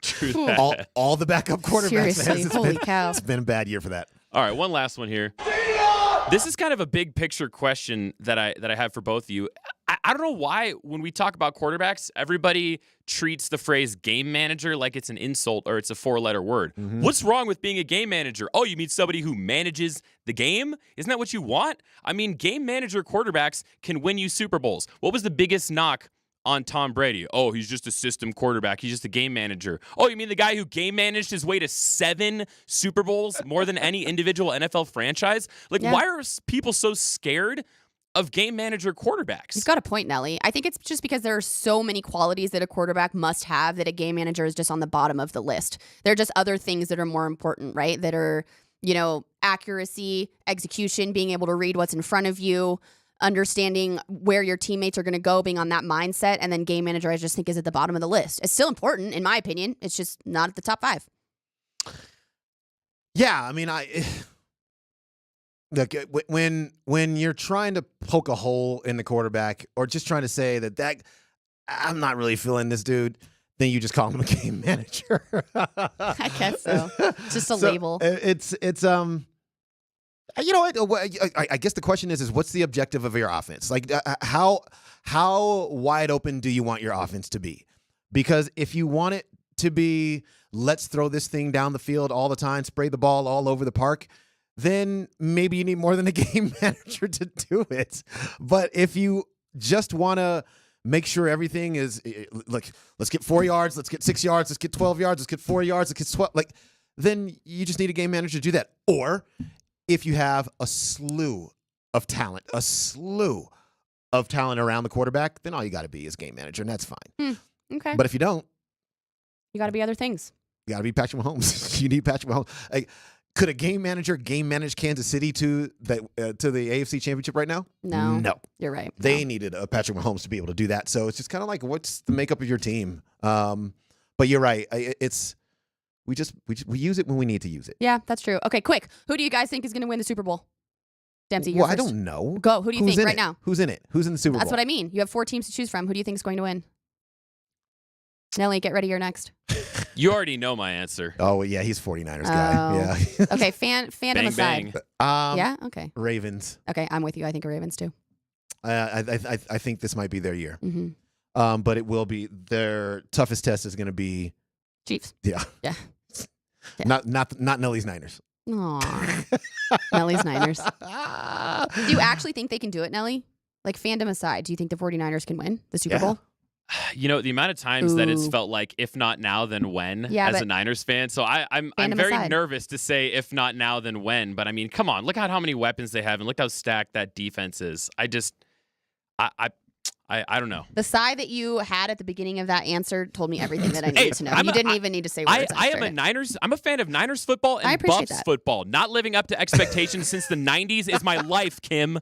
True that. All the backup quarterbacks. Seriously, holy cow. It's been a bad year for that. All right, one last one here. This is kind of a big picture question that I have for both of you. I don't know why when we talk about quarterbacks, everybody treats the phrase game manager like it's an insult or it's a 4-letter word. Mm-hmm. What's wrong with being a game manager? Oh, you mean somebody who manages the game? Isn't that what you want? Game manager quarterbacks can win you Super Bowls. What was the biggest knock on Tom Brady? Oh, he's just a system quarterback. He's just a game manager. Oh, you mean the guy who game managed his way to 7 Super Bowls, more than any individual NFL franchise? Why are people so scared of game manager quarterbacks? You've got a point, Nelly. I think it's just because there are so many qualities that a quarterback must have that a game manager is just on the bottom of the list. There are just other things that are more important, right? That are, accuracy, execution, being able to read what's in front of you, understanding where your teammates are going to go, being on that mindset. And then game manager, I just think, is at the bottom of the list. It's still important, in my opinion. It's just not at the top 5. Yeah, look, when you're trying to poke a hole in the quarterback or just trying to say that I'm not really feeling this dude, then you just call him a game manager. I guess so. Just a label. It's you know what? I guess the question is what's the objective of your offense? How wide open do you want your offense to be? Because if you want it to be, let's throw this thing down the field all the time, spray the ball all over the park, then maybe you need more than a game manager to do it. But if you just want to make sure everything is like, let's get 4 yards, let's get 6 yards, let's get 12 yards, let's get 4 yards, let's get 12. Like, then you just need a game manager to do that. Or if you have a slew of talent around the quarterback, then all you got to be is game manager, and that's fine. Okay. But if you don't, you got to be other things. You got to be Patrick Mahomes. You need Patrick Mahomes. Like, could a game manager game manage Kansas City to the AFC Championship right now? No. You're right. They needed a Patrick Mahomes to be able to do that. So it's just kind of like, what's the makeup of your team? But you're right. We use it when we need to use it. Yeah, that's true. Okay, quick. Who do you guys think is going to win the Super Bowl? Dempsey, Well, I don't know. Go. Who do you think right now? Who's in it? Who's in the Super Bowl? That's what I mean. You have 4 teams to choose from. Who do you think is going to win? Nelly, get ready. You're next. You already know my answer. Oh, yeah, he's 49ers guy. Yeah. Okay, fandom Bang, aside. bang. Yeah, okay. Ravens. Okay, I'm with you. I think Ravens too. I think this might be their year. Mm-hmm. But it will be their toughest test is going to be Chiefs. Yeah. Yeah. Not Nelly's Niners. Aw. Nelly's Niners. Do you actually think they can do it, Nelly? Like, fandom aside, do you think the 49ers can win the Super Bowl? You know, the amount of times that it's Ooh. felt like if not now, then when Yeah, as a but Niners fan. So I'm fandom very aside. nervous to say if not now, then when. But I mean, come on, look at how many weapons they have and look how stacked that defense is. I don't know. The sigh that you had at the beginning of that answer told me everything that I needed to know. You didn't even need to say words. I am a Niners. I'm a fan of Niners football I and appreciate Buffs that. football. Not living up to expectations since the 90s is my life, Kim.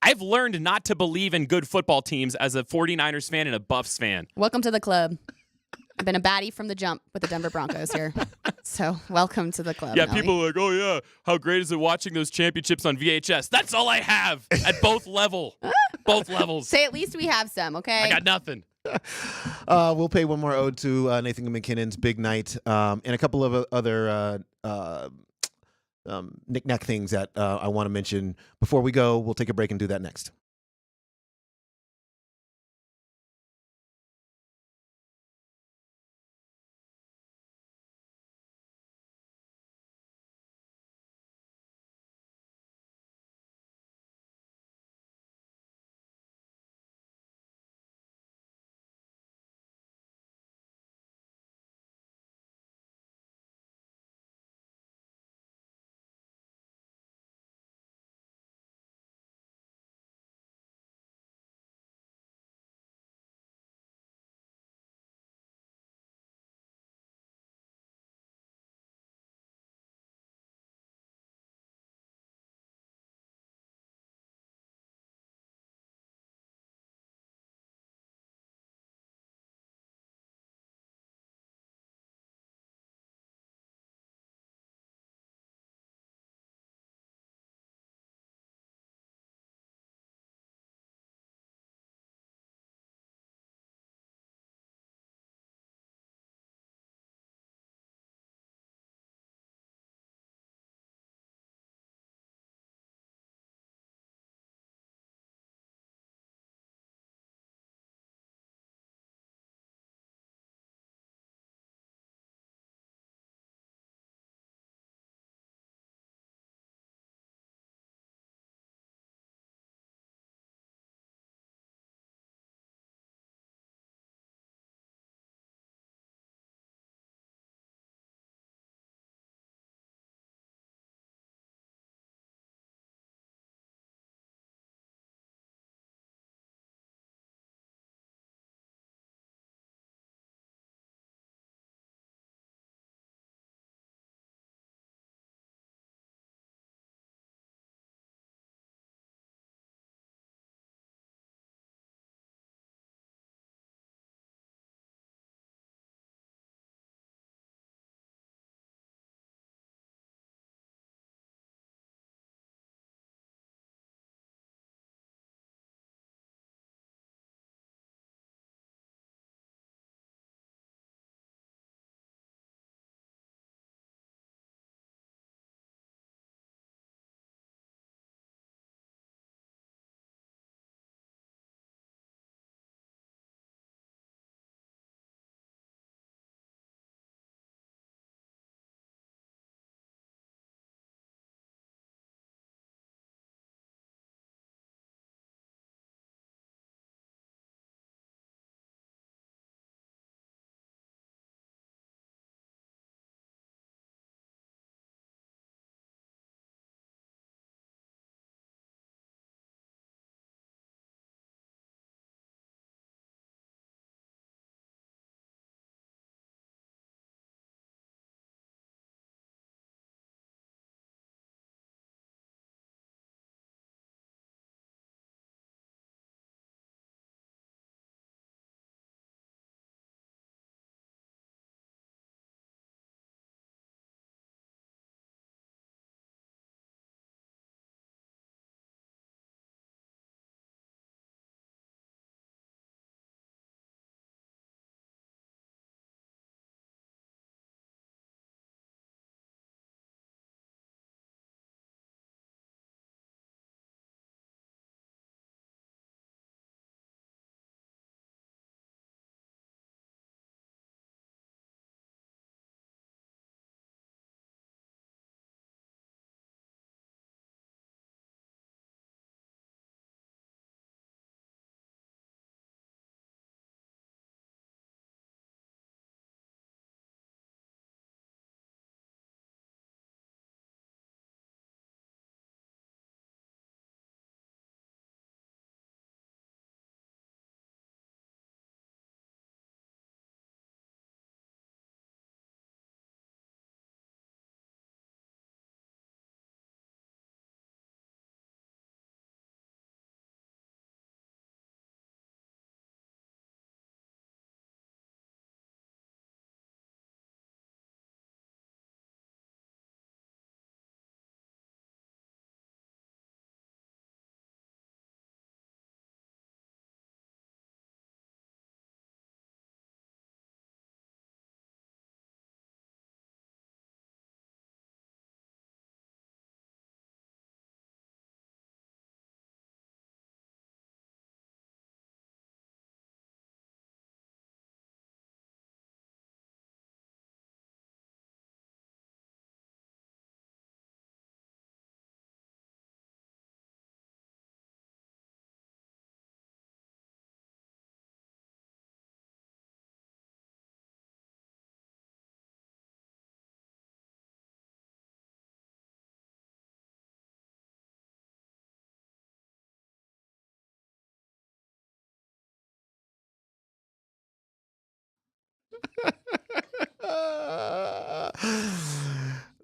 I've learned not to believe in good football teams as a 49ers fan and a Buffs fan. Welcome to the club. I've been a baddie from the jump with the Denver Broncos here. So welcome to the club. Yeah, Nelly. people are like, oh yeah, how great is it watching those championships on VHS? That's all I have at both levels. Say at least we have some, okay? I got nothing. We'll pay one more ode to Nathan McKinnon's big night and a couple of other knick-knack things that I want to mention. Before we go, we'll take a break and do that next.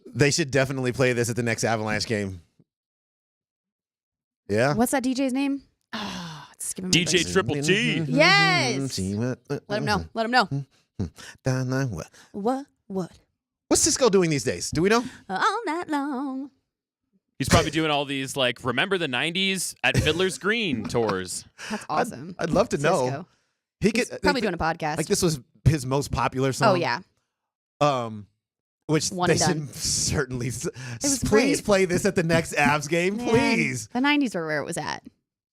They should definitely play this at the next Avalanche game. Yeah. What's that DJ's name? Oh, it's giving me DJ Triple T. Yes. Let him know. Let him know. What? What's Cisco doing these days? Do we know? All night long. He's probably doing all these like remember the '90s at Fiddler's Green tours. That's awesome. I'd love to know. Cisco. He He's could probably doing a podcast. Like this was his most popular song. Oh yeah. Which One they and done. should certainly. was Please great. play this at the next Avs game, Man, please. The 90s were where it was at.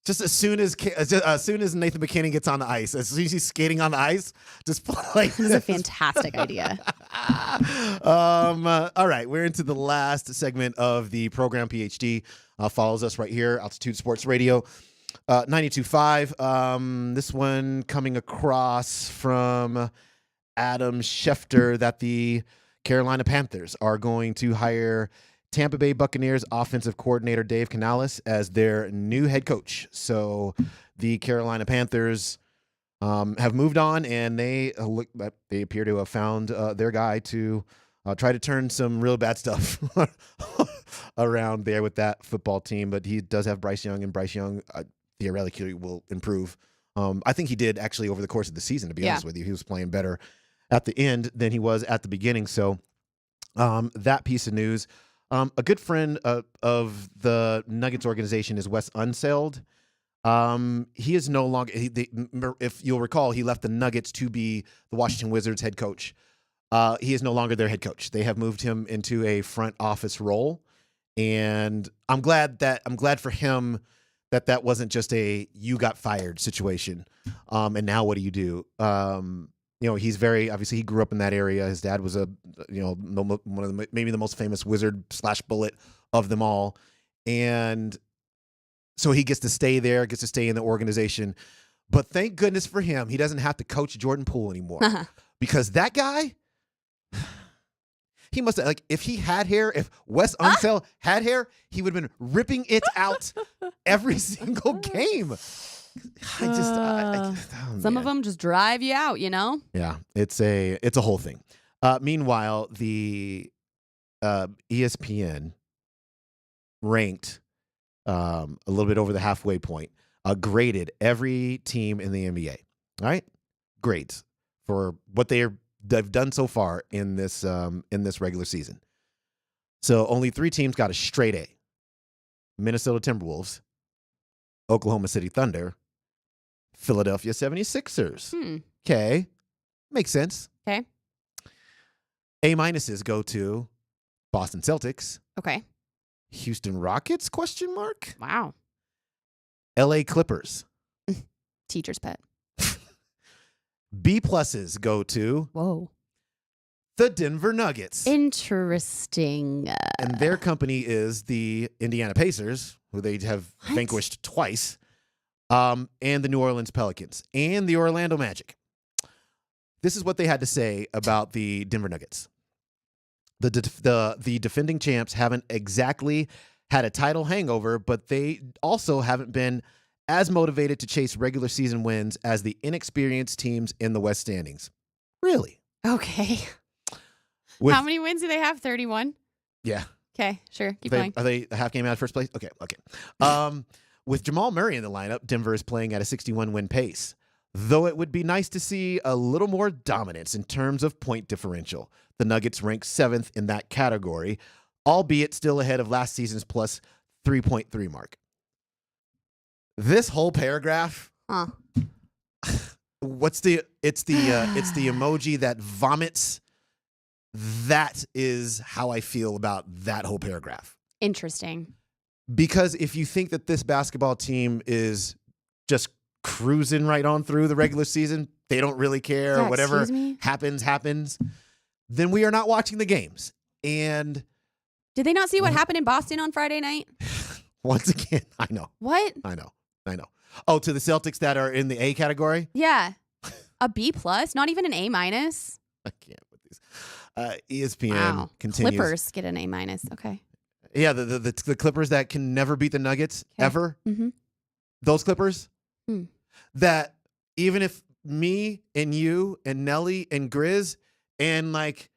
Just as soon as Nathan McKinnon gets on the ice, as soon as he's skating on the ice, just play. This is a fantastic idea. All right, we're into the last segment of the program. PhD follows us right here, Altitude Sports Radio, 92.5. This one coming across from Adam Schefter that the Carolina Panthers are going to hire Tampa Bay Buccaneers offensive coordinator Dave Canales as their new head coach. So the Carolina Panthers have moved on, and they appear to have found their guy to try to turn some real bad stuff around there with that football team. But he does have Bryce Young, and Bryce Young theoretically will improve. I think he did actually over the course of the season, to be honest with you. He was playing better at the end than he was at the beginning. So that piece of news. A good friend of the Nuggets organization is Wes Unseld. He is no longer, if you'll recall, he left the Nuggets to be the Washington Wizards head coach. He is no longer their head coach. They have moved him into a front office role. And I'm glad for him that wasn't just a you got fired situation. And now what do you do? He's obviously he grew up in that area. His dad was one of maybe the most famous wizard / bullet of them all. And so he gets to stay there, gets to stay in the organization. But thank goodness for him, he doesn't have to coach Jordan Poole anymore. Because that guy, he must have, if he had hair, if Wes Unseld had hair, he would have been ripping it out every single game. Some of them just drive you out, Yeah, it's a whole thing. Meanwhile, the ESPN ranked a little bit over the halfway point, graded every team in the NBA. All right, grades for what they've done so far in this regular season. So only 3 teams got a straight A: Minnesota Timberwolves, Oklahoma City Thunder, Philadelphia 76ers. Okay. Makes sense. Okay. A- go to Boston Celtics. Okay. Houston Rockets, ? Wow. LA Clippers. Teacher's pet. B+ go to the Denver Nuggets. Interesting. And their company is the Indiana Pacers, who they have vanquished twice. And the New Orleans Pelicans and the Orlando Magic. This is what they had to say about the Denver Nuggets. The defending champs haven't exactly had a title hangover, but they also haven't been as motivated to chase regular season wins as the inexperienced teams in the West standings. Really? Okay. How many wins do they have? 31? Yeah. Okay, sure. Keep going. Are they a half game out of first place? Okay. With Jamal Murray in the lineup, Denver is playing at a 61-win pace, though it would be nice to see a little more dominance in terms of point differential. The Nuggets rank 7th in that category, albeit still ahead of last season's plus 3.3 mark. This whole paragraph, it's the emoji that vomits. That is how I feel about that whole paragraph. Interesting. Because if you think that this basketball team is just cruising right on through the regular season, they don't really care, Yeah, whatever excuse me? happens, then we are not watching the games. And Did they not see what happened in Boston on Friday night? once again, I know. What? I know. Oh, to the Celtics that are in the A category? Yeah. A B+, not even an A-. I can't with these. ESPN Wow. continues. Clippers get an A-. Okay. Yeah, the Clippers that can never beat the Nuggets ever. Mm-hmm. Those Clippers that even if me and you and Nelly and Grizz and like,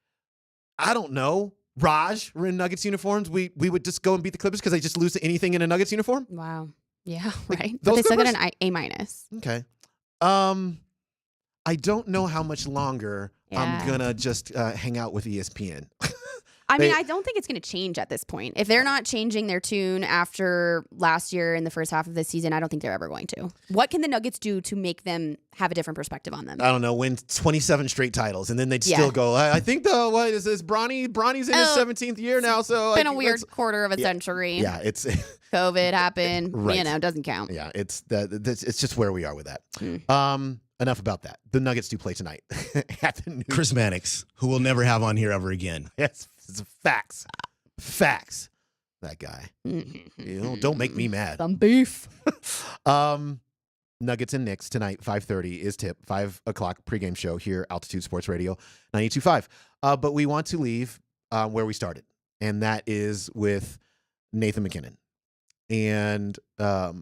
I don't know, Raj were in Nuggets uniforms, we would just go and beat the Clippers because they just lose to anything in a Nuggets uniform? Wow. Yeah, right. But those they still got Clippers? an A-. Okay. I don't know how much longer I'm going to just hang out with ESPN. I mean, I don't think it's going to change at this point. If they're not changing their tune after last year in the first half of the season, I don't think they're ever going to. What can the Nuggets do to make them have a different perspective on them? I don't know, win 27 straight titles, and then they'd still go, I think what is this, Bronny's in his 17th year now, so... It's been a weird quarter of a century. Yeah, it's... COVID happened, right. Doesn't count. Yeah, it's just where we are with that. Enough about that. The Nuggets do play tonight. Chris Mannix, who we'll never have on here ever again. Yes, it's facts. Facts. That guy. Don't make me mad. Some beef. Nuggets and Knicks tonight, 5:30 is tip. 5 o'clock pregame show here, Altitude Sports Radio, 92.5. But we want to leave where we started, and that is with Nathan MacKinnon. And 4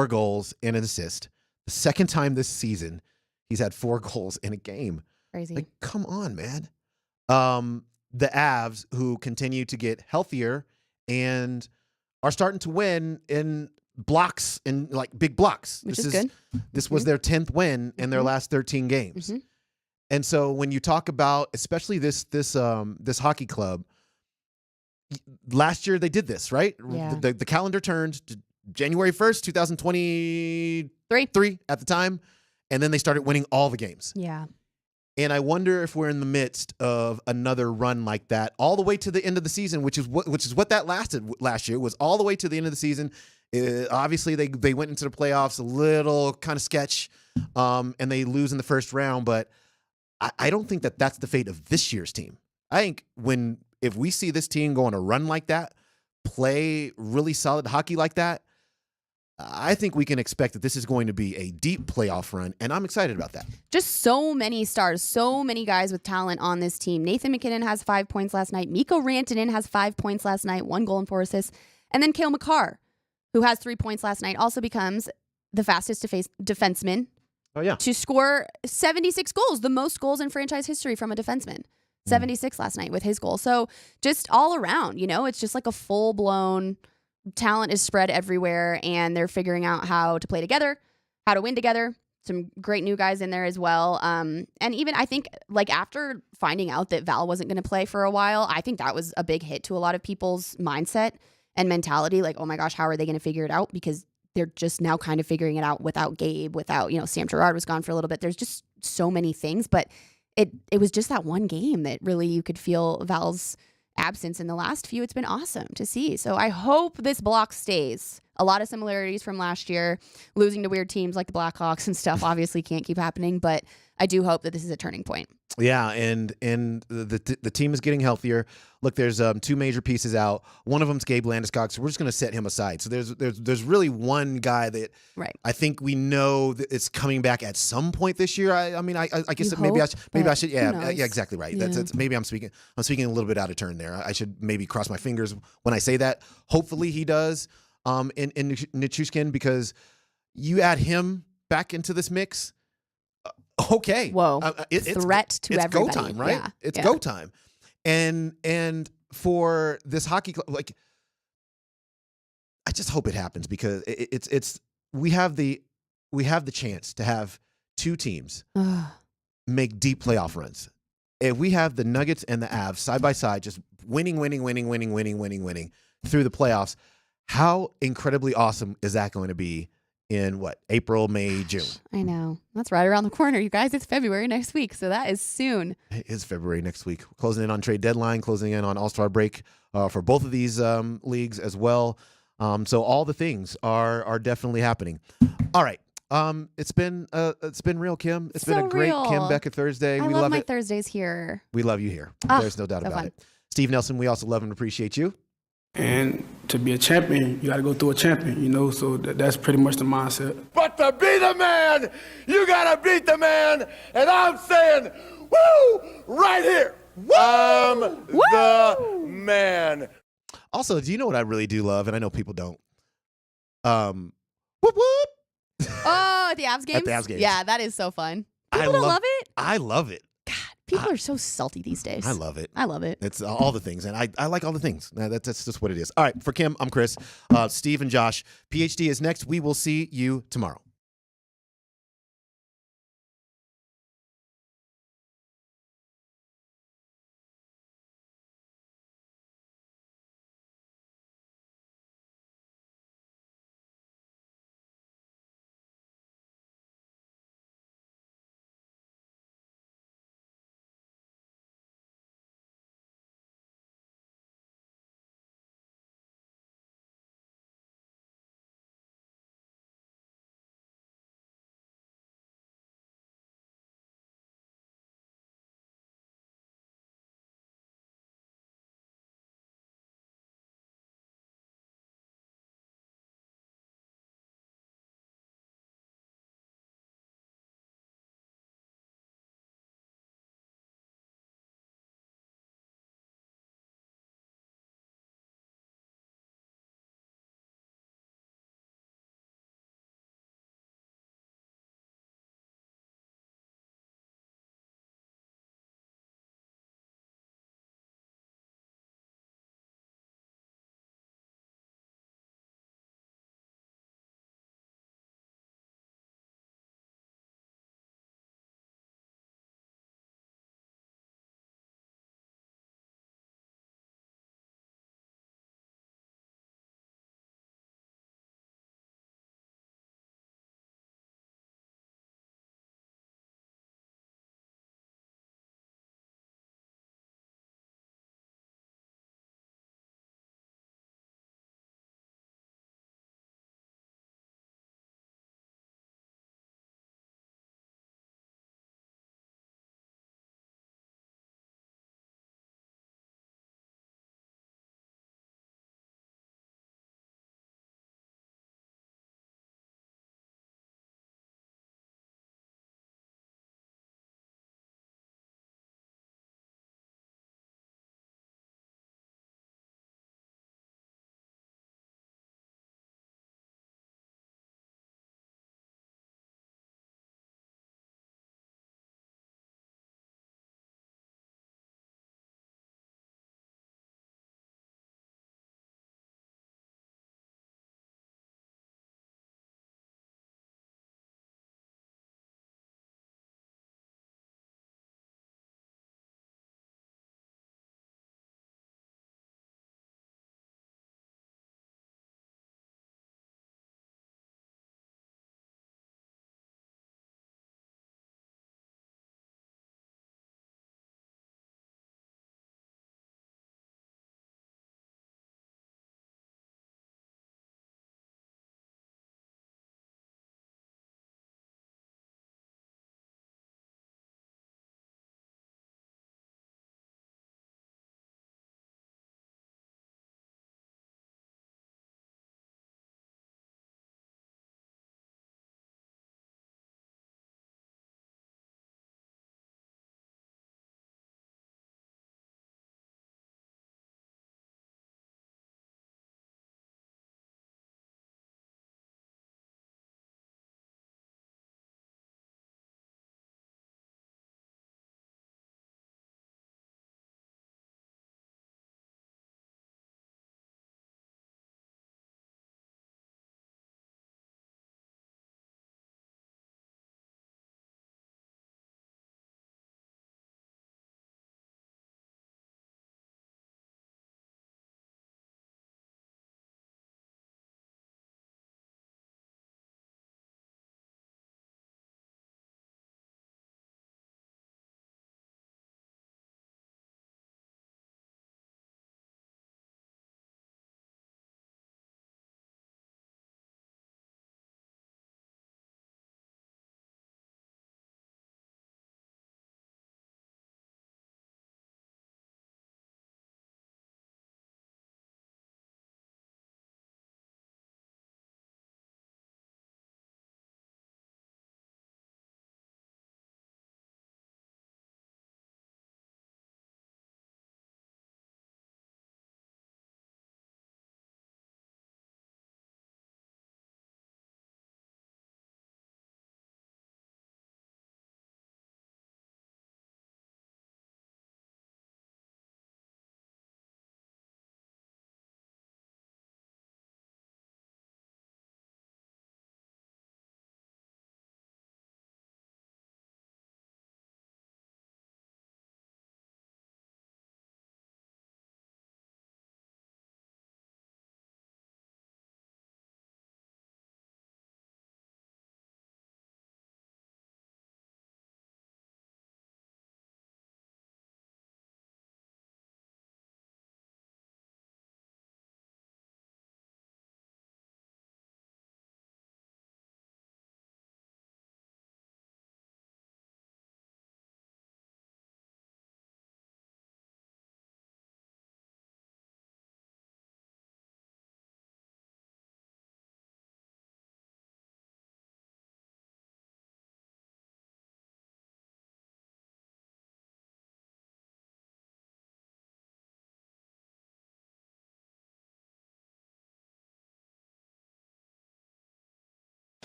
goals and an assist. The second time this season, he's had 4 goals in a game. Crazy. Like, come on, man. The Avs, who continue to get healthier and are starting to win in blocks, in like big blocks. Which is good. This was their 10th win in their last 13 games. And so when you talk about, especially this hockey club, last year they did this, right? Yeah. The calendar turned to January 1st, 2023 at the time, and then they started winning all the games. Yeah. And I wonder if we're in the midst of another run like that, all the way to the end of the season, which is what that lasted last year, was all the way to the end of the season. Obviously, they went into the playoffs a little kind of sketch, and they lose in the first round. But I don't think that's the fate of this year's team. I think if we see this team go on a run like that, play really solid hockey like that, I think we can expect that this is going to be a deep playoff run, and I'm excited about that. Just so many stars, so many guys with talent on this team. Nathan MacKinnon has 5 points last night. Mikko Rantanen has 5 points last night, 1 goal and 4 assists. And then Cale Makar, who has 3 points last night, also becomes the fastest defenseman to score 76 goals, the most goals in franchise history from a defenseman. 76 last night with his goal. So just all around, it's just like a full-blown talent is spread everywhere, and they're figuring out how to play together, how to win together. Some great new guys in there as well. And even I think like after finding out that Val wasn't going to play for a while, I think that was a big hit to a lot of people's mindset and mentality. Like, oh my gosh, how are they going to figure it out? Because they're just now kind of figuring it out without Gabe, without, Sam Girard was gone for a little bit. There's just so many things, but it was just that one game that really you could feel Val's absence. In the last few, it's been awesome to see. So I hope this block stays. A lot of similarities from last year. Losing to weird teams like the Blackhawks and stuff obviously can't keep happening, but I do hope that this is a turning point. Yeah, and the team is getting healthier. Look, there's 2 major pieces out. One of them's Gabe Landeskog, so we're just going to set him aside. So there's really one guy that I think we know that it's coming back at some point this year. I mean, I guess I should. Yeah, exactly right. Yeah. That's maybe I'm speaking a little bit out of turn there. I should maybe cross my fingers when I say that. Hopefully he does. In Nichushkin, because you add him back into this mix. Okay. Whoa. It's threat to everybody. It's go time, right? Yeah. It's go time. And for this hockey club, like, I just hope it happens, because we have the chance to have 2 teams make deep playoff runs. If we have the Nuggets and the Avs side by side, just winning through the playoffs, how incredibly awesome is that going to be in April, May, June? I know. That's right around the corner, you guys. It's February next week, so that is soon. It is February next week. Closing in on trade deadline, closing in on All-Star break for both of these leagues as well. So all the things are definitely happening. All right. It's been real, Kim. It's been a great Kim Becker Thursday. I we love my it. Thursdays here. We love you here. There's no doubt so about fun. it. Steve Nelson, we also love and appreciate you. And to be a champion, you got to go through a champion, so that's pretty much the mindset. But to be the man, you gotta beat the man. And I'm saying, woo, right here. I'm the man. Also, do you know what I really do love? And I know people don't. Whoop, whoop. Oh, at the Avs games? At the Avs games. Yeah, that is so fun. People don't love it? I love it. People are so salty these days. I love it. I love it. It's all the things, and I like all the things. That's just what it is. All right, for Kim, I'm Chris. Steve and Josh. PhD is next. We will see you tomorrow.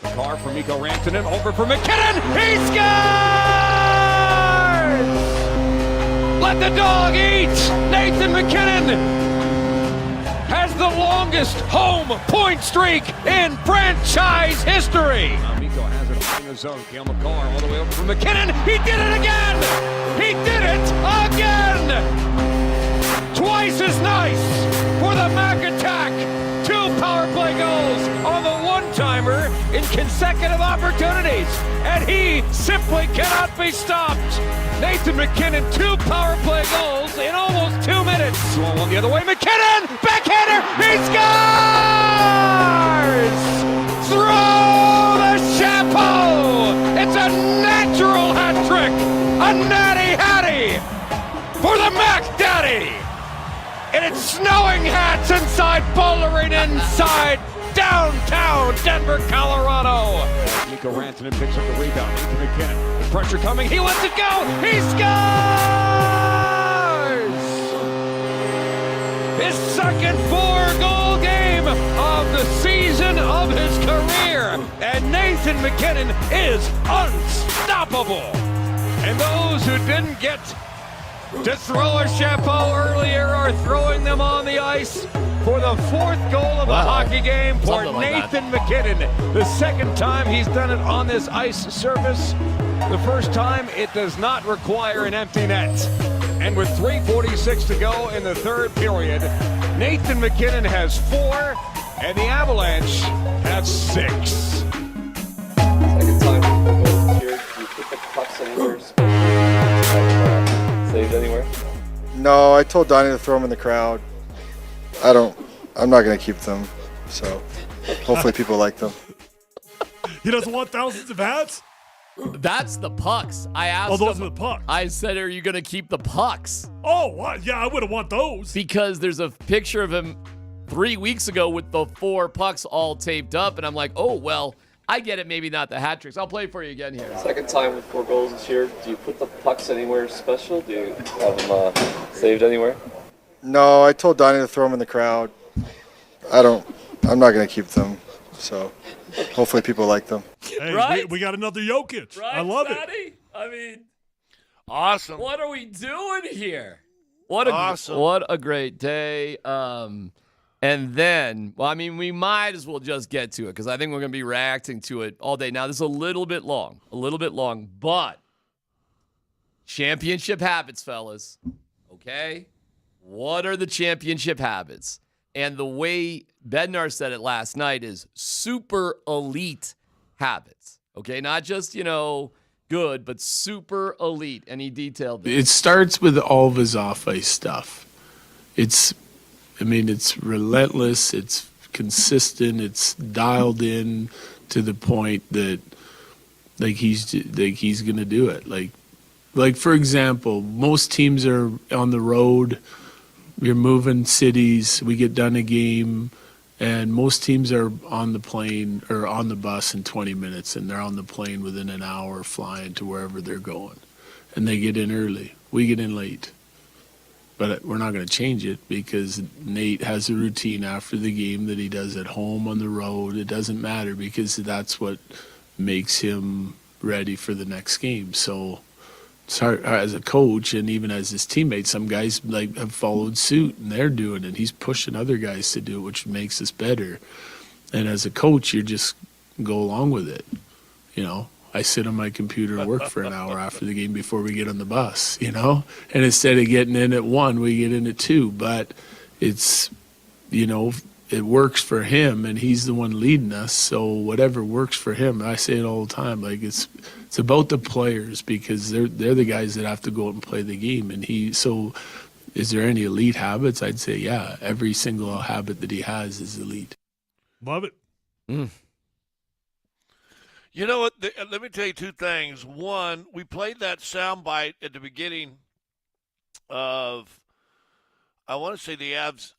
Carr for Mikko Rantanen, over for McKinnon. He scores! Let the dog eat. Nathan McKinnon has the longest home point streak in franchise history. Mikko has it in the zone. Cale Makar all the way over for McKinnon. He did it again. He did it again. Twice as nice for the Mac attack. 2 power play goals on the one-timer in consecutive opportunities, and he simply cannot be stopped. Nathan McKinnon, 2 power play goals in almost 2 minutes. Slow one the other way, McKinnon, backhander, he scores! Throw the chapeau! It's a natural hat trick, a natty hattie for the Mac Daddy. And it's snowing hats inside Boulder Arena inside downtown Denver, Colorado. Mikko Rantanen picks up the rebound. Nathan McKinnon. The pressure coming. He lets it go. He scores! His second 4-goal game of the season of his career. And Nathan McKinnon is unstoppable. And those who didn't get to throw a chapeau earlier are throwing them on the ice for the 4th goal of the hockey game for Nathan McKinnon. The second time he's done it on this ice surface. The first time it does not require an empty net. And with 3:46 to go in the 3rd period, Nathan McKinnon has 4 and the Avalanche have 6. Second time here, you put the pucks anywhere. Saved anywhere? No, I told Donnie to throw them in the crowd. I'm not going to keep them, so hopefully people like them. He doesn't want thousands of hats? That's the pucks. I asked those him, are the pucks. I said, are you going to keep the pucks? Oh, what? Yeah, I wouldn't want those. Because there's a picture of him 3 weeks ago with the 4 pucks all taped up, and I'm like, oh, well, I get it, maybe not the hat tricks. I'll play for you again here. Second time with 4 goals this year. Do you put the pucks anywhere special? Do you have them saved anywhere? No, I told Donnie to throw them in the crowd. I'm not going to keep them, so hopefully people like them. Hey, right? we got another Jokic. Right, I love Daddy? it. I mean, awesome. What are we doing here? Awesome. What a great day. And then, well, I mean, we might as well just get to it because I think we're going to be reacting to it all day. Now, this is a little bit long, but championship habits, fellas. Okay? What are the championship habits? And the way Bednar said it last night is super elite habits. Okay? Not just, good, but super elite. And he detailed it. It starts with all of his off-ice stuff. It's relentless, it's consistent, it's dialed in to the point that he's going to do it. Like for example, most teams are on the road. You're moving cities. We get done a game, and most teams are on the plane or on the bus in 20 minutes, and they're on the plane within an hour flying to wherever they're going. And they get in early. We get in late. But we're not going to change it because Nate has a routine after the game that he does at home, on the road. It doesn't matter because that's what makes him ready for the next game. So it's hard, as a coach and even as his teammates, some guys have followed suit and they're doing it. He's pushing other guys to do it, which makes us better. And as a coach, you just go along with it, I sit on my computer and work for an hour after the game before we get on the bus, And instead of getting in at 1, we get in at 2. But it's, it works for him, and he's the one leading us. So whatever works for him, I say it all the time. It's about the players because they're the guys that have to go out and play the game. And so is there any elite habits? I'd say, yeah, every single habit that he has is elite. Love it. You know what? Let me tell you 2 things. One, we played that soundbite at the beginning of, I want to say the Avs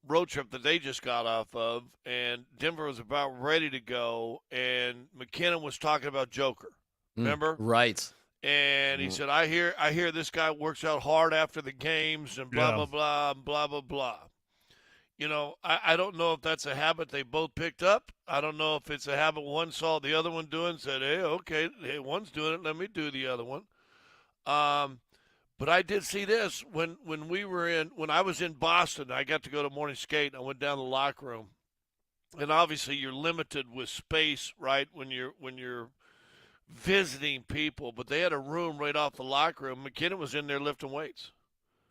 road trip that they just got off of, and Denver was about ready to go, and McKinnon was talking about Joker. Remember? Right. And he said, I hear this guy works out hard after the games and blah, blah, blah, blah, blah, blah. I don't know if that's a habit they both picked up. I don't know if it's a habit one saw the other one doing and said, hey, okay, hey, one's doing it, let me do the other one. But I did see this when I was in Boston. I got to go to morning skate. I went down to the locker room, and obviously you're limited with space, right? When you're visiting people, but they had a room right off the locker room. McKinnon was in there lifting weights.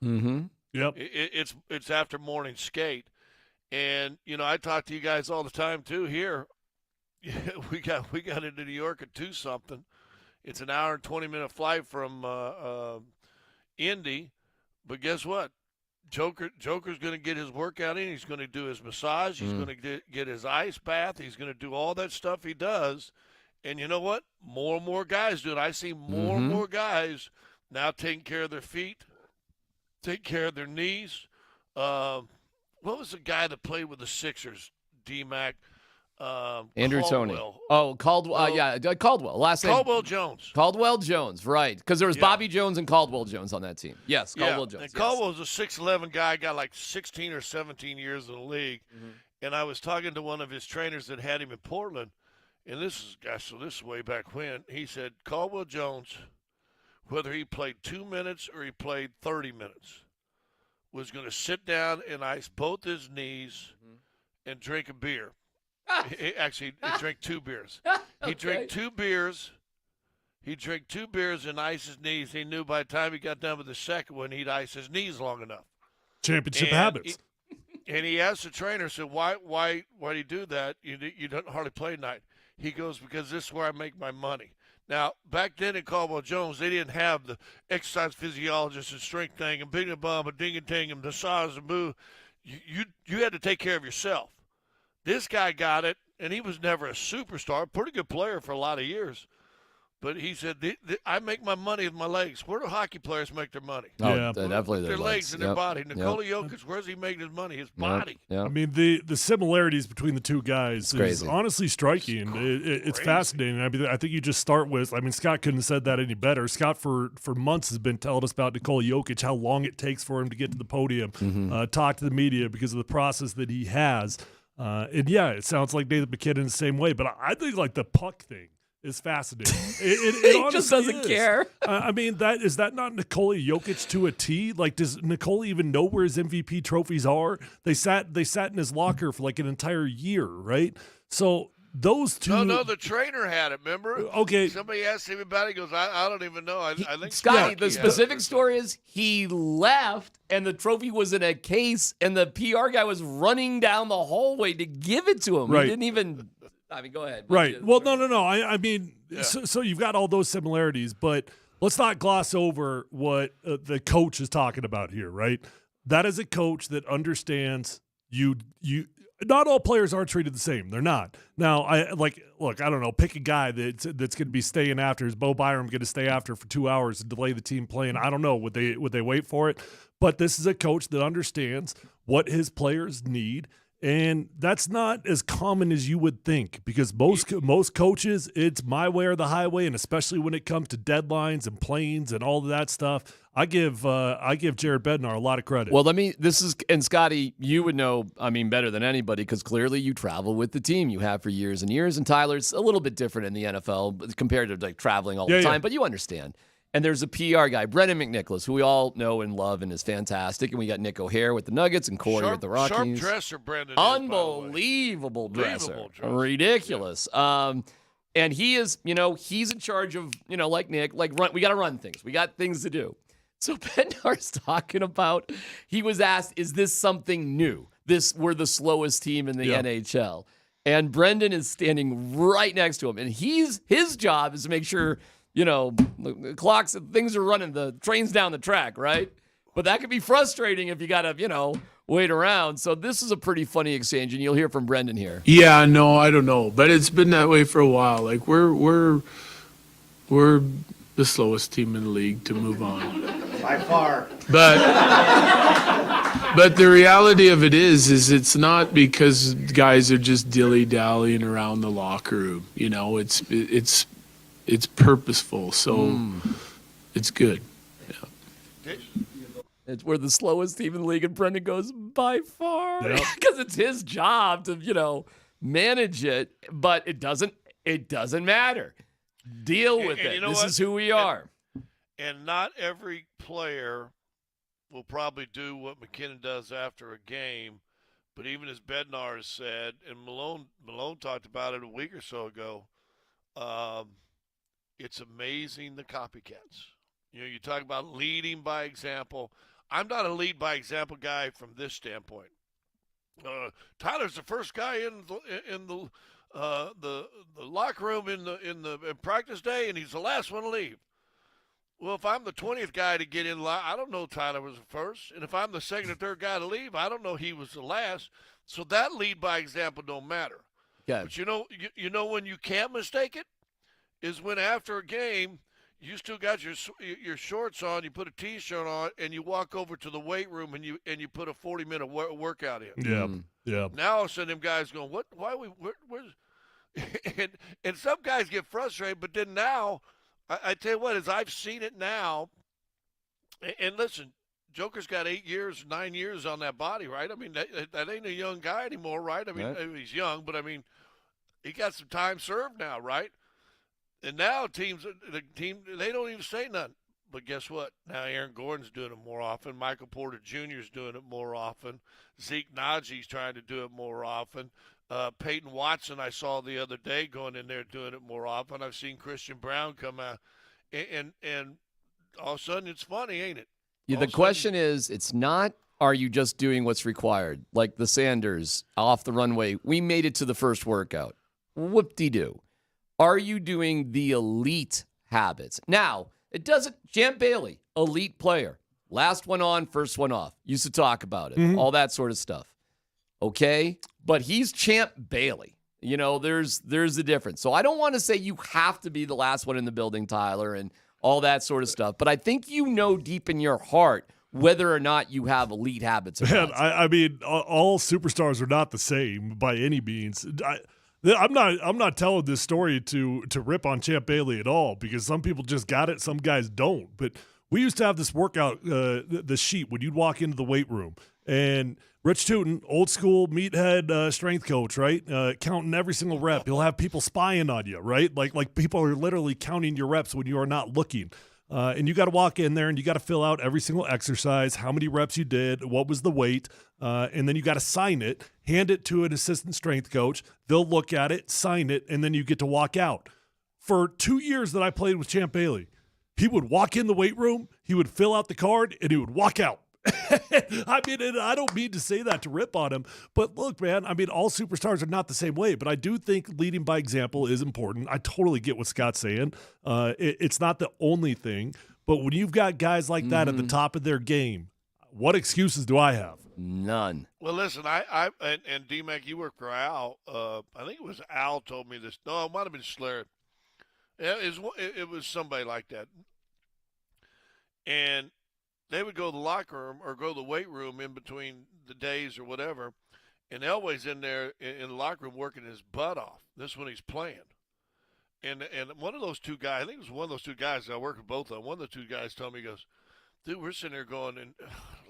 Mm-hmm. Yep. It's after morning skate, and I talk to you guys all the time too. Here, we got into New York at 2 something. It's an hour and 20-minute flight from Indy, but guess what? Joker's going to get his workout in. He's going to do his massage. He's going to get his ice bath. He's going to do all that stuff he does. And you know what? More and more guys do it. I see more and more guys now taking care of their feet, take care of their knees. What was the guy that played with the Sixers? D-Mac. Andrew Caldwell. Toney. Oh, Caldwell. Caldwell. Last name. Caldwell Jones. Caldwell Jones, right. Because there was Bobby Jones and Caldwell Jones on that team. Yes, Caldwell Jones. And Caldwell's a 6'11" guy, got like 16 or 17 years in the league. And I was talking to one of his trainers that had him in Portland, and this is way back when. He said Caldwell Jones, whether he played 2 minutes or he played 30 minutes, was going to sit down and ice both his knees and drink a beer. He drank 2 beers. He drank 2 beers. He drank 2 beers and ice his knees. He knew by the time he got done with the second one, he'd ice his knees long enough. Championship habits. And he asked the trainer, said, why do you do that? You don't hardly play tonight. He goes, because this is where I make my money. Now, back then in Caldwell Jones, they didn't have the exercise physiologist and strength thing and bing and bum and ding and ting and massage and boo. You had to take care of yourself. This guy got it, and he was never a superstar, pretty good player for a lot of years. But he said, I make my money with my legs. Where do hockey players make their money? Oh, yeah. Definitely their legs and their body. Nikola Jokic, where's he making his money? His body. Yeah. I mean, the similarities between the two guys is honestly striking. It's fascinating. I mean, I think you just start with, Scott couldn't have said that any better. Scott, for months, has been telling us about Nikola Jokic, how long it takes for him to get to the podium, talk to the media because of the process that he has. And yeah, it sounds like Nathan McKinnon the same way, but I think like the puck thing is fascinating. It just doesn't care. I mean, is that not Nikola Jokic to a T? Like, does Nikola even know where his MVP trophies are? They sat in his locker for like an entire year, right? So those two. No, the trainer had it. Remember? Okay. Somebody asked him about it. He goes, I don't even know. I think Scotty. The specific story is he left, and the trophy was in a case, and the PR guy was running down the hallway to give it to him. Right. He didn't even. I mean, go ahead. Right. Well, no. I mean, so you've got all those similarities, but let's not gloss over what the coach is talking about here, right? That is a coach that understands you. Not all players are treated the same. They're not. Now, I don't know, pick a guy that's going to be staying after. Is Bo Byram going to stay after for 2 hours and delay the team playing? I don't know. Would they wait for it? But this is a coach that understands what his players need. And that's not as common as you would think, because most coaches, it's my way or the highway, and especially when it comes to deadlines and planes and all of that stuff, I give Jared Bednar a lot of credit. Well, and Scotty, you would know, better than anybody, because clearly you travel with the team. You have for years and years, and Tyler, it's a little bit different in the NFL compared to like traveling all the time, but you understand. And there's a PR guy, Brendan McNicholas, who we all know and love and is fantastic. And we got Nick O'Hare with the Nuggets and Corey with the Rockies. Sharp dresser, Brendan. Unbelievable dresser. Ridiculous. Yeah. And he is, he's in charge of, like Nick, we got to run things. We got things to do. So Bednar's talking about, he was asked, is this something new? We're the slowest team in the NHL. And Brendan is standing right next to him. And his job is to make sure, the clocks, things are running, the train's down the track, right? But that could be frustrating if you got to, wait around. So this is a pretty funny exchange, and you'll hear from Brendan here. Yeah, no, I don't know. But it's been that way for a while. Like, we're the slowest team in the league to move on. By far. But the reality of it is it's not because guys are just dilly-dallying around the locker room. It's purposeful, so it's good. Yeah. We're the slowest team in the league, and Brendan goes, by far. because it's his job to, manage it, but it doesn't matter. Deal with it. This is who we are. And not every player will probably do what McKinnon does after a game, but even as Bednar has said, and Malone talked about it a week or so ago, it's amazing the copycats. You talk about leading by example. I'm not a lead by example guy from this standpoint. Tyler's the first guy in the locker room in practice day, and he's the last one to leave. Well, if I'm the 20th guy to get in line, I don't know Tyler was the first, and if I'm the second or third guy to leave, I don't know he was the last. So that lead by example don't matter. Yeah. But you know when you can't mistake it is when after a game you still got your shorts on, you put a T-shirt on, and you walk over to the weight room and you put a 40-minute workout in. Yeah, yeah. Now all of a sudden them guys going, what? Why where's and some guys get frustrated, but then now I tell you what, as I've seen it now, and listen, Joker's got 9 years on that body, right? I mean that ain't a young guy anymore, right? I mean he's young, but I mean he got some time served now, right? And now the team, they don't even say nothing. But guess what? Now Aaron Gordon's doing it more often. Michael Porter Jr. is doing it more often. Zeke Najee's trying to do it more often. Peyton Watson, I saw the other day going in there doing it more often. I've seen Christian Brown come out. And all of a sudden it's funny, ain't it? Yeah, the question is, it's not, are you just doing what's required? Like the Sanders off the runway. We made it to the first workout. Whoop-de-doo. Are you doing the elite habits? Now, it doesn't. Champ Bailey, elite player. Last one on, first one off. Used to talk about it. All that sort of stuff. Okay? But he's Champ Bailey. There's a difference. So I don't want to say you have to be the last one in the building, Tyler, and all that sort of stuff. But I think deep in your heart whether or not you have elite habits. Man, I mean, all superstars are not the same by any means. I'm not telling this story to rip on Champ Bailey at all, because some people just got it, some guys don't. But we used to have this workout, the sheet when you'd walk into the weight room, and Rich Tootin, old school meathead strength coach, right? Counting every single rep. He'll have people spying on you, right? Like people are literally counting your reps when you are not looking. And you got to walk in there and you got to fill out every single exercise, how many reps you did, what was the weight, and then you got to sign it, hand it to an assistant strength coach. They'll look at it, sign it, and then you get to walk out. For 2 years that I played with Champ Bailey, he would walk in the weight room, he would fill out the card, and he would walk out. I mean, and I don't mean to say that to rip on him, but look, man, I mean, all superstars are not the same way, but I do think leading by example is important. I totally get what Scott's saying. It's not the only thing, but when you've got guys like that at the top of their game, what excuses do I have? None. Well, listen, and D-Mac, you work for Al. I think it was Al told me this. No, it might have been Slayer. Yeah, it was somebody like that. And they would go to the locker room or go to the weight room in between the days or whatever, and Elway's in there in the locker room working his butt off. This is when he's playing. And one of those two guys, I think it was one of those two guys, I work with both of them, one of the two guys told me, he goes, dude, we're sitting there going, and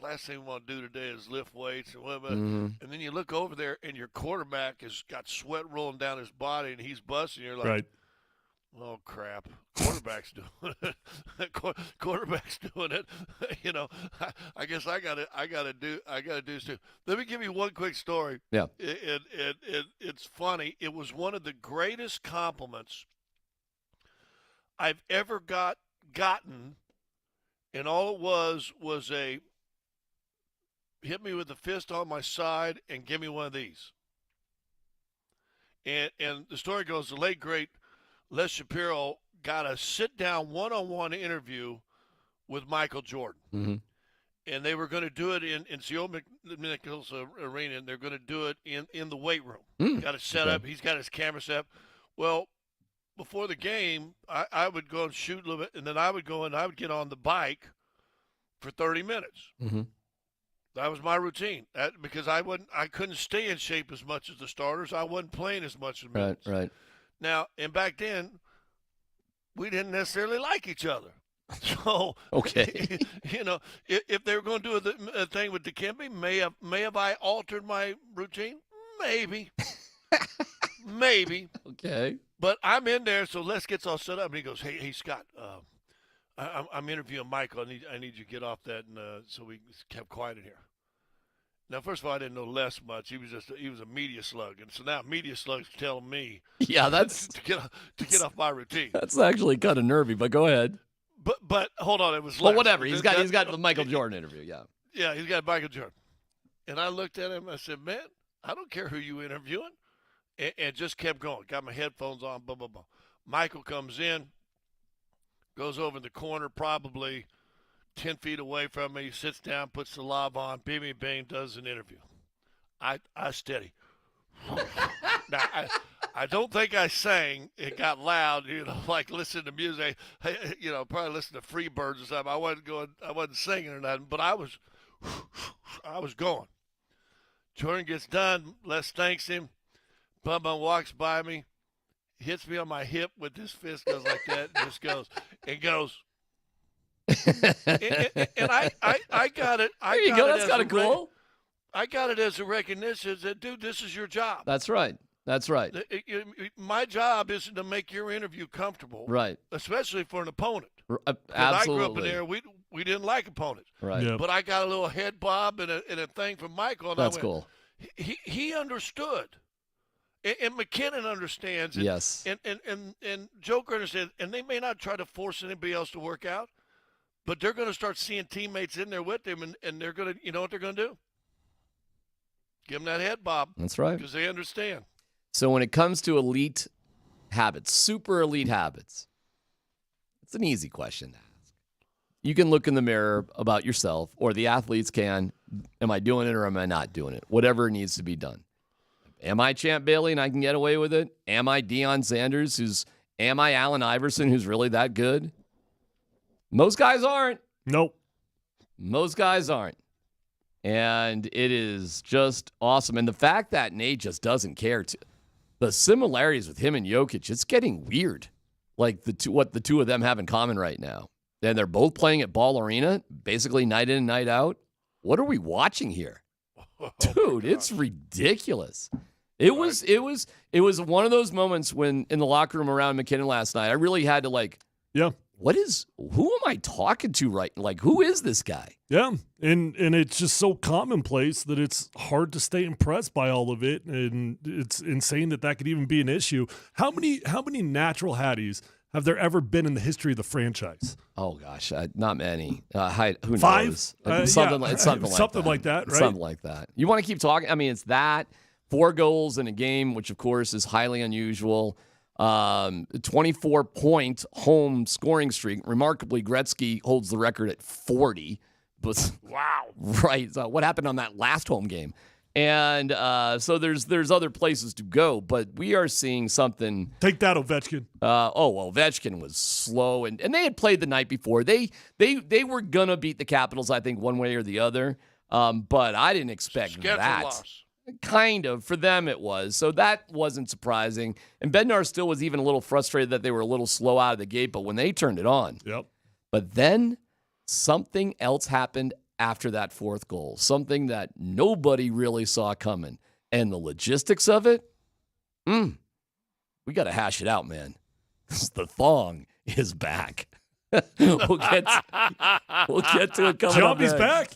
last thing we want to do today is lift weights and whatever. And then you look over there, and your quarterback has got sweat rolling down his body, and he's busting. You're like, right. Oh crap! Quarterback's doing it. Quarterback's doing it. I guess I gotta do this too. Let me give you one quick story. Yeah. It's funny. It was one of the greatest compliments I've ever gotten, and all it was a hit me with a fist on my side and give me one of these. And the story goes, the late great Les Shapiro got a sit-down one-on-one interview with Michael Jordan. And they were going to do it in Theo McNichols Arena, and they're going to do it in the weight room. Got it set up. He's got his camera set up. Well, before the game, I would go and shoot a little bit, and then I would go and I would get on the bike for 30 minutes. That was my routine because I couldn't stay in shape as much as the starters. I wasn't playing as much as minutes. Right. Now, and back then, we didn't necessarily like each other. So Okay. you know, if they were going to do a thing with Dikembe, may have I altered my routine? Maybe, maybe. Okay. But I'm in there, so Les gets all set up, and he goes, "Hey, Scott, I'm interviewing Michael. I need you to get off that." And so we kept quiet in here. Now, first of all, I didn't know Les much. He was a media slug, and so now media slugs telling me, Yeah, that's to get off my routine. that's actually kind of nervy. But go ahead. But hold on, it was Les. Well, whatever. He's got the Michael Jordan interview. Yeah. Yeah, he's got Michael Jordan. And I looked at him. I said, "Man, I don't care who you interviewing," and just kept going. Got my headphones on. Blah blah blah. Michael comes in, goes over in the corner, probably 10 feet away from me, sits down, puts the lav on, bing, does an interview. I steady. Now, I don't think I sang. It got loud, like listening to music. Probably listen to Freebirds or something. I wasn't singing or nothing, but I was going. Jordan gets done. Les thanks him. Bubba walks by me, hits me on my hip with his fist, goes like that, and just goes. And I got it. There you go. That's kind of cool. I got it as a recognition that, dude, this is your job. That's right. That's right. My job isn't to make your interview comfortable, Right. especially for an opponent. Absolutely. I grew up in there. We didn't like opponents. Right. Yep. But I got a little head bob and a thing from Michael. And That's I went, cool. He understood. And McKinnon understands. And, Yes. And Joker understands. And they may not try to force anybody else to work out, but they're going to start seeing teammates in there with them, and they're going to, you know what they're going to do? Give them that head bob. That's right. Because they understand. So when it comes to elite habits, super elite habits, it's an easy question to ask. You can look in the mirror about yourself, or the athletes can. Am I doing it or am I not doing it? Whatever needs to be done. Am I Champ Bailey and I can get away with it? Am I Deion Sanders? Am I Allen Iverson, who's really that good? Most guys aren't. Nope. Most guys aren't. And it is just awesome. And the fact that Nate just doesn't care. The similarities with him and Jokic, it's getting weird. Like what the two of them have in common right now. And they're both playing at Ball Arena, basically night in and night out. What are we watching here? Dude, it's ridiculous. It was one of those moments when in the locker room around McKinnon last night, I really had to who am I talking to right? Like, who is this guy? Yeah, and it's just so commonplace that it's hard to stay impressed by all of it, and it's insane that could even be an issue. How many natural Hatties have there ever been in the history of the franchise? Oh gosh, not many. Who 5? knows? Something like that, right? Something like that. You want to keep talking? I mean, it's that 4 goals in a game, which of course is highly unusual. 24-point home scoring streak. Remarkably, Gretzky holds the record at 40. But, wow. Right. So what happened on that last home game? And so there's other places to go, but we are seeing something. Take that, Ovechkin. Ovechkin was slow, and they had played the night before. They were going to beat the Capitals, I think, one way or the other. But I didn't expect that. Loss. Kind of. For them, it was. So that wasn't surprising. And Bednar still was even a little frustrated that they were a little slow out of the gate, but when they turned it on. Yep. But then something else happened after that 4th goal, something that nobody really saw coming. And the logistics of it, we got to hash it out, man. The thong is back. We'll get to it coming up. Johnny's back.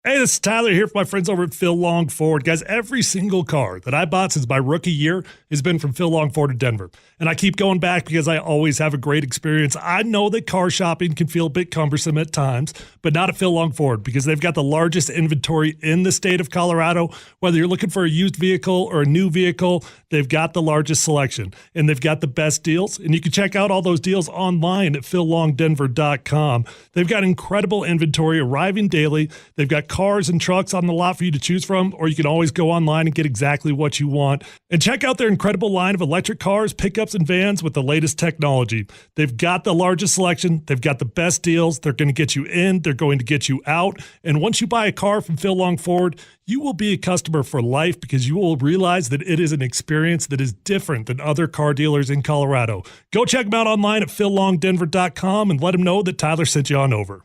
Hey, this is Tyler here for my friends over at Phil Long Ford. Guys, every single car that I bought since my rookie year has been from Phil Long Ford in Denver. And I keep going back because I always have a great experience. I know that car shopping can feel a bit cumbersome at times, but not at Phil Long Ford because they've got the largest inventory in the state of Colorado. Whether you're looking for a used vehicle or a new vehicle, they've got the largest selection and they've got the best deals. And you can check out all those deals online at phillongdenver.com. They've got incredible inventory arriving daily. They've got cars and trucks on the lot for you to choose from, or you can always go online and get exactly what you want. And check out their incredible line of electric cars, pickups, and vans with the latest technology. They've got the largest selection. They've got the best deals. They're going to get you in. They're going to get you out. And once you buy a car from Phil Long Ford, you will be a customer for life because you will realize that it is an experience that is different than other car dealers in Colorado. Go check them out online at phillongdenver.com and let them know that Tyler sent you on over.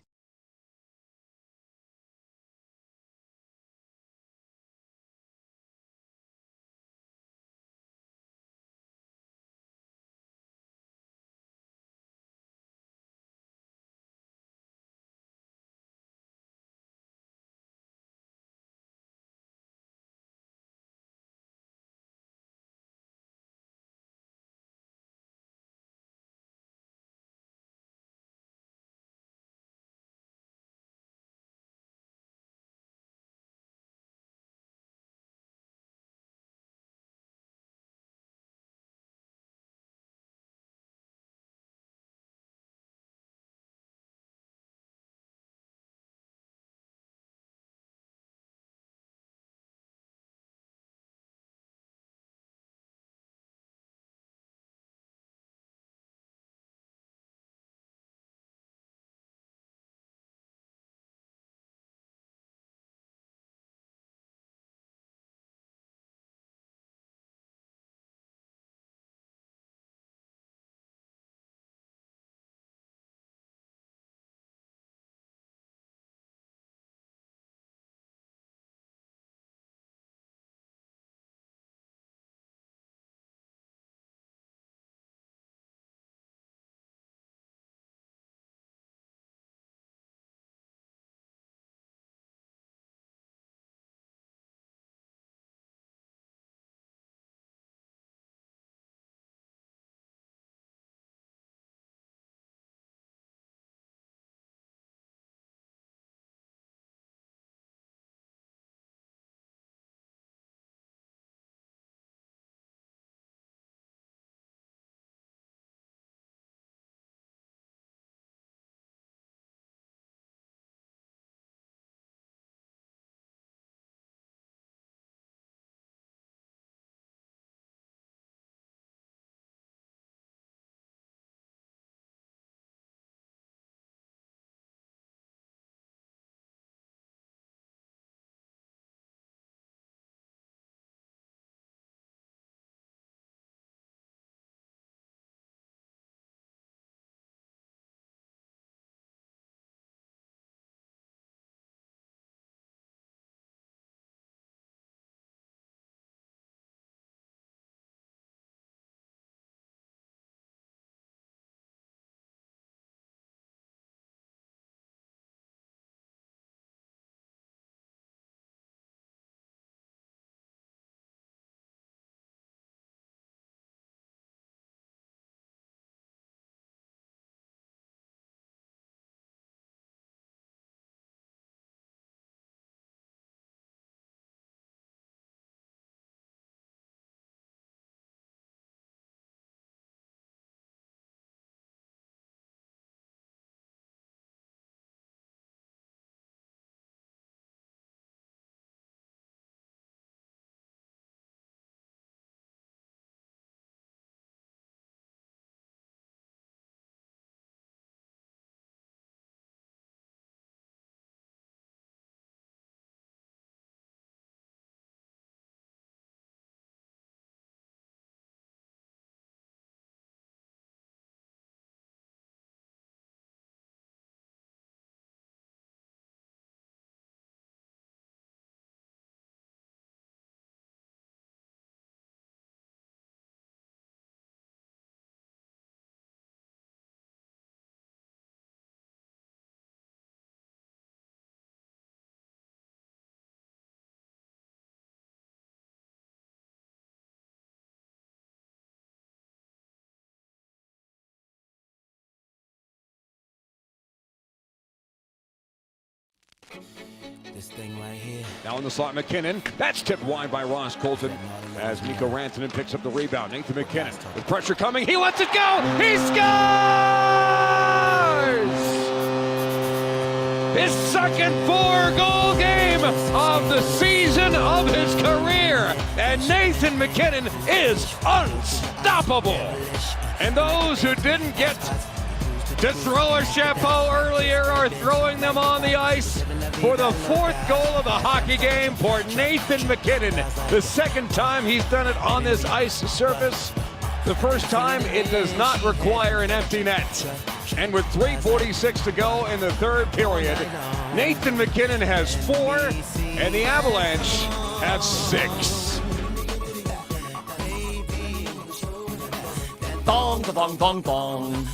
This thing right here. Now in the slot, McKinnon. That's tipped wide by Ross Colton as Mikko Rantanen picks up the rebound. Nathan McKinnon with pressure coming. He lets it go. He scores! his second 4-goal game of the season of his career. And Nathan MacKinnon is unstoppable. And those who didn't get to throw a chapeau earlier are throwing them on the ice for the 4th goal of the hockey game for Nathan MacKinnon. The second time he's done it on this ice surface. The first time it does not require an empty net. And with 3:46 to go in the third period, Nathan MacKinnon has 4 and the Avalanche have 6. Dong, dong, dong, dong.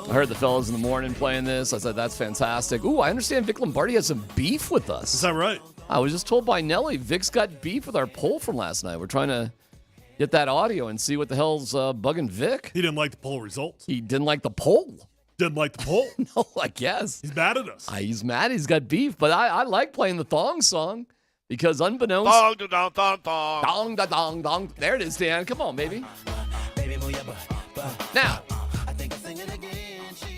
I heard the fellas in the morning playing this. I said, that's fantastic. Ooh, I understand Vic Lombardi has some beef with us. Is that right? I was just told by Nelly, Vic's got beef with our poll from last night. We're trying to get that audio and see what the hell's bugging Vic. He didn't like the poll results. He didn't like the poll. Didn't like the poll? No, I guess. He's mad at us. He's mad. He's got beef. But I like playing the thong song because unbeknownst. Thong, dong, dong, dong. Dong, da, dong, dong. There it is, Dan. Come on, baby. Now,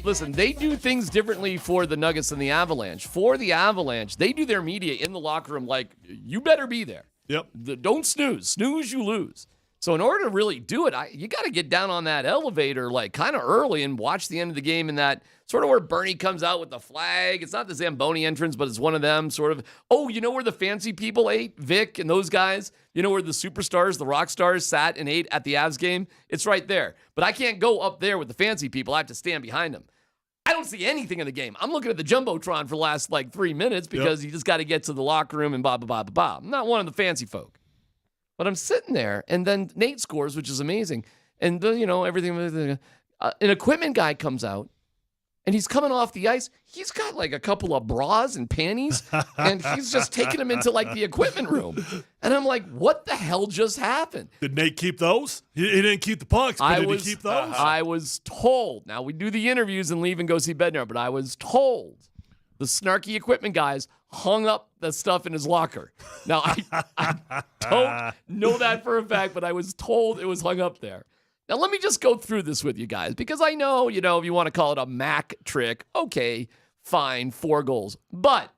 listen, they do things differently for the Nuggets than the Avalanche. For the Avalanche, they do their media in the locker room like, you better be there. Yep. Don't snooze. Snooze, you lose. So in order to really do it, you got to get down on that elevator like kind of early and watch the end of the game in that sort of where Bernie comes out with the flag. It's not the Zamboni entrance, but it's one of them sort of. Oh, you know where the fancy people ate? Vic and those guys? You know where the superstars, the rock stars sat and ate at the Avs game? It's right there. But I can't go up there with the fancy people. I have to stand behind them. I don't see anything in the game. I'm looking at the Jumbotron for the last 3 minutes because you just got to get to the locker room and blah, blah, blah, blah, blah. I'm not one of the fancy folk. But I'm sitting there, and then Nate scores, which is amazing. And, everything. An equipment guy comes out, and he's coming off the ice. He's got a couple of bras and panties, and he's just taking them into the equipment room. And I'm like, what the hell just happened? Did Nate keep those? He didn't keep the pucks, but did he keep those? I was told. Now, we do the interviews and leave and go see Bednar, but I was told the snarky equipment guys hung up the stuff in his locker. Now, I don't know that for a fact, but I was told it was hung up there. Now, let me just go through this with you guys, because I know, if you want to call it a Mac trick, okay, fine, 4 goals. But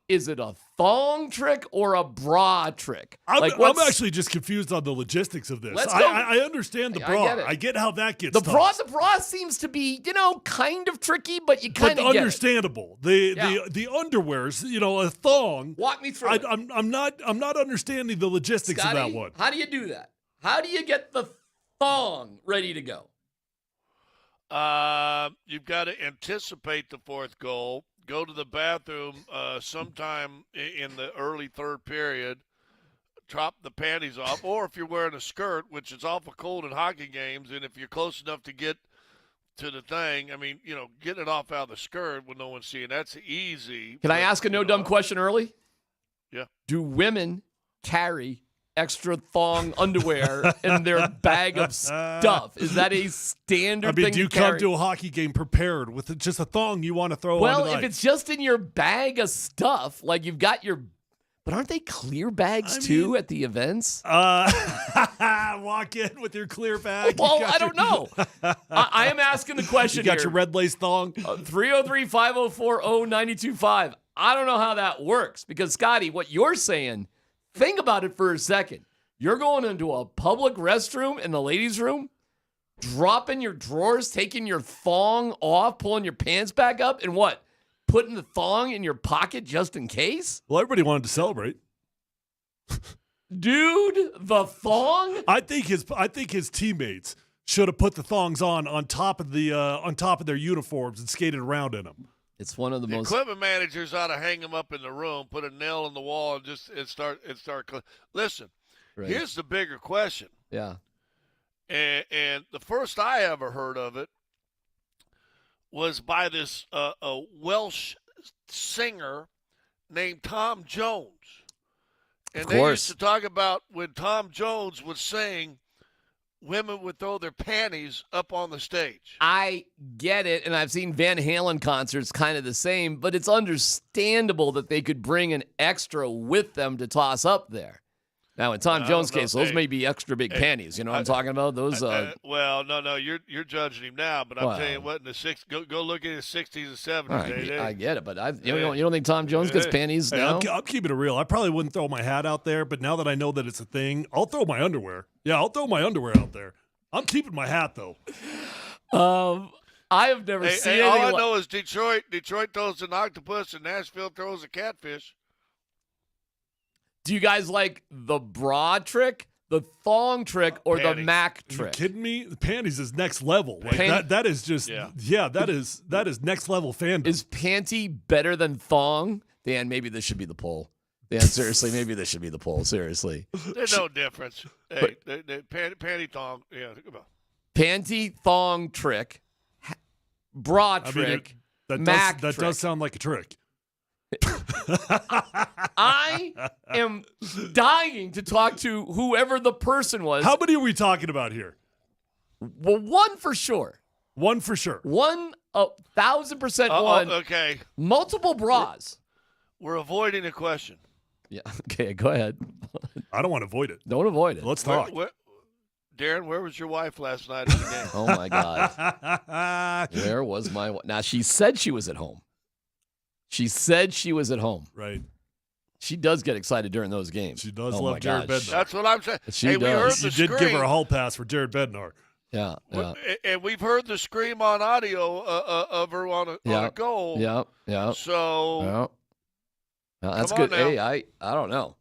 is it a thong trick or a bra trick? I'm actually just confused on the logistics of this. Let's go. I understand the bra. I get it. I get how that gets The tossed. bra seems to be, kind of tricky, but you kind of get it. Understandable. The underwears, a thong. Walk me through it. I'm not understanding the logistics Scotty, of that one. How do you do that? How do you get the thong ready to go? You've got to anticipate the 4th goal. Go to the bathroom sometime in the early third period, drop the panties off, or if you're wearing a skirt, which is awful cold in hockey games, and if you're close enough to get to the thing, getting it off out of the skirt when no one's seeing, that's easy. Can I ask a no-dumb question early? Yeah. Do women carry extra thong underwear in their bag of stuff? Is that a standard thing do you to carry? come to a hockey game prepared with just a thong you want to throw on the Well, if it's just in your bag of stuff, you've got your... But aren't they clear bags too at the events? Walk in with your clear bag. Well, I don't know. I am asking the question You got here. your red lace thong? 303-504-0925. I don't know how that works because, Scotty, what you're saying... Think about it for a second. You're going into a public restroom in the ladies' room, dropping your drawers, taking your thong off, pulling your pants back up, and what? Putting the thong in your pocket just in case? Well, everybody wanted to celebrate. Dude, the thong? I think his teammates should have put the thongs on top of their uniforms and skated around in them. It's one of the most. Equipment managers ought to hang them up in the room, put a nail in the wall, and start. Listen, Right. Here's the bigger question. Yeah. And the first I ever heard of it was by this a Welsh singer named Tom Jones. And they used to talk about when Tom Jones would sing, women would throw their panties up on the stage. I get it, and I've seen Van Halen concerts kind of the same, but it's understandable that they could bring an extra with them to toss up there. Now, in Tom I Jones' don't know. case, those Hey, may be extra big panties. You know what I'm talking about? Those. Well, no, you're judging him now, but I'm Well. telling you what, in the go look at his 60s and 70s. All right, They- I get it, but you don't think Tom Jones gets panties Hey, now? I'm keeping it real. I probably wouldn't throw my hat out there, but now that I know that it's a thing, I'll throw my underwear. Yeah, I'll throw my underwear out there. I'm keeping my hat though. I have never seen Hey, all I anything know is Detroit throws an octopus and Nashville throws a catfish. Do you guys like the bra trick, the thong trick, or the Panties. Mac Are you trick? kidding me? The panties is next level. Like Pan- that is just that is next level fandom. Is panty better than thong? Dan, maybe this should be the poll. Dan, seriously, maybe this should be the poll. Seriously. There's no difference. Hey, panty thong. Yeah, come on. Panty thong trick, bra I mean, trick, that Mac does trick. sound like a trick. I am dying to talk to whoever the person was. How many are we talking about here? Well, one for sure. One for sure. 1,000% one. Okay. Multiple bras. We're avoiding the question. Yeah. Okay, go ahead. I don't want to avoid it. Don't avoid it. Let's talk. Darren, where was your wife last night at the game? Oh, my God. Where was my wife? Now, she said she was at home. She said she was at home. Right. She does get excited during those games. She does Oh, love my Jared gosh. Bednar. That's what I'm saying. She hey, we heard does. the You did scream. give her a hall pass for Jared Bednar. Yeah. Yeah. And we've heard the scream on audio of her on a goal. Yeah. Yeah. So Yeah. Well, that's Come on good. now. Hey, I don't know.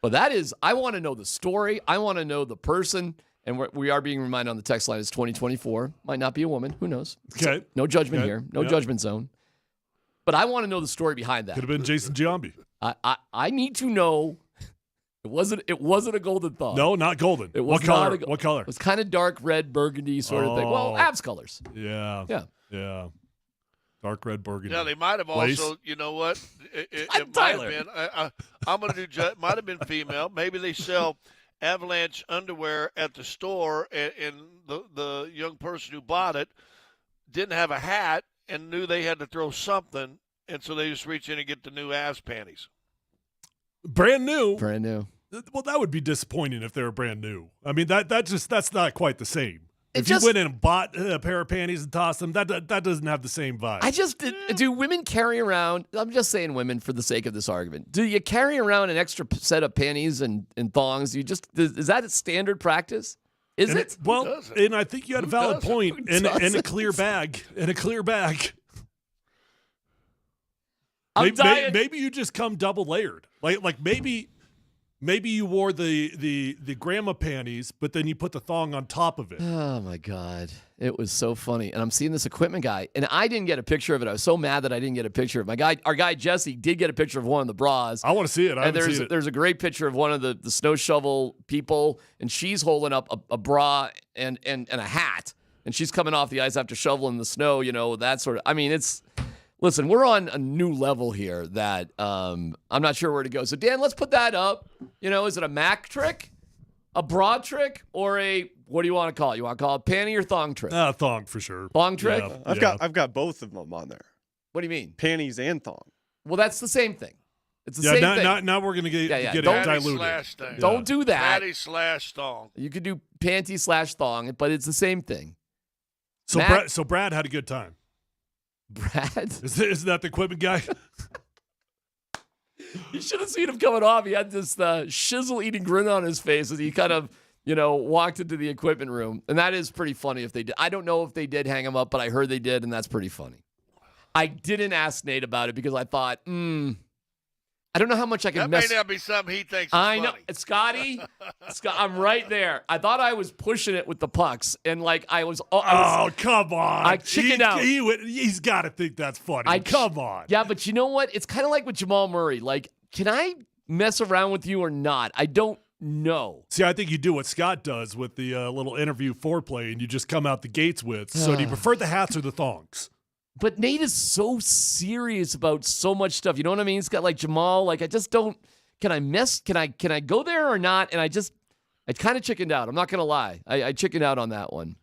But that is, I want to know the story. I want to know the person. And we are being reminded on the text line, it's 2024. Might not be a woman. Who knows? Okay. No judgment Okay. here. No Yeah. judgment zone. But I want to know the story behind that. Could have been Jason Giambi. I need to know. It wasn't a golden thong. No, not golden. It was What color? not a- What color? It was kind of dark red, burgundy sort of thing. Well, Oh. abs colors. Yeah. Yeah. Yeah. Dark red burgundy. yeah, they might have Lace. also. You know what? It might Tyler. have been. I'm going to do. Might have been female. Maybe they sell Avalanche underwear at the store, and the young person who bought it didn't have a hat and knew they had to throw something, and so they just reach in and get the new Avs panties. Brand new. Brand new. Well, that would be disappointing if they were brand new. I mean, that's not quite the same. It If just- you went in and bought a pair of panties and tossed them, that doesn't have the same vibe. I just do women carry around? I'm just saying women for the sake of this argument. Do you carry around an extra set of panties and thongs? Is that a standard practice? Is And it? Well, and I think you had a valid point. Who And a doesn't? clear bag. And a clear bag. I'm dying. Maybe you just come double layered. Like maybe you wore the grandma panties, but then you put the thong on top of it. Oh my God. It was so funny. And I'm seeing this equipment guy, and I didn't get a picture of it. I was so mad that I didn't get a picture of it. Our guy Jesse did get a picture of one of the bras. I want to see it. I And haven't seen it. there's a great picture of one of the snow shovel people, and she's holding up a bra and a hat, and she's coming off the ice after shoveling the snow, that sort of. I mean, listen, we're on a new level here that I'm not sure where to go. So, Dan, let's put that up. Is it a Mac trick, a bra trick, or what do you want to call it? You want to call it panty or thong trick? Thong for sure. Thong trick? Yeah. I've got both of them on there. What do you mean? Panties and thong. Well, that's the same thing. It's the Yeah, same now, thing. now we're going to get it Don't- diluted. Thing. Don't do that. Patty slash thong. You could do panty / thong, but it's the same thing. So, Mac- Brad had a good time. Brad? Isn't that the equipment guy? You should have seen him coming off. He had this shizzle-eating grin on his face as he kind of, walked into the equipment room. And that is pretty funny if they did. I don't know if they did hang him up, but I heard they did, and that's pretty funny. I didn't ask Nate about it because I thought, I don't know how much I can That mess. may not be something he thinks is I know, funny. Scotty. I'm right there. I thought I was pushing it with the pucks, and I was. Oh, come on. I chickened out. He's got to think that's funny. Come on. Yeah, but you know what? It's kind of like with Jamal Murray. Can I mess around with you or not? I don't know. See, I think you do what Scott does with the little interview foreplay, and you just come out the gates with. So, do you prefer the hats or the thongs? But Nate is so serious about so much stuff. You know what I mean? He's got Jamal. I just don't. Can I miss? Can I go there or not? And I kind of chickened out. I'm not gonna lie. I chickened out on that one.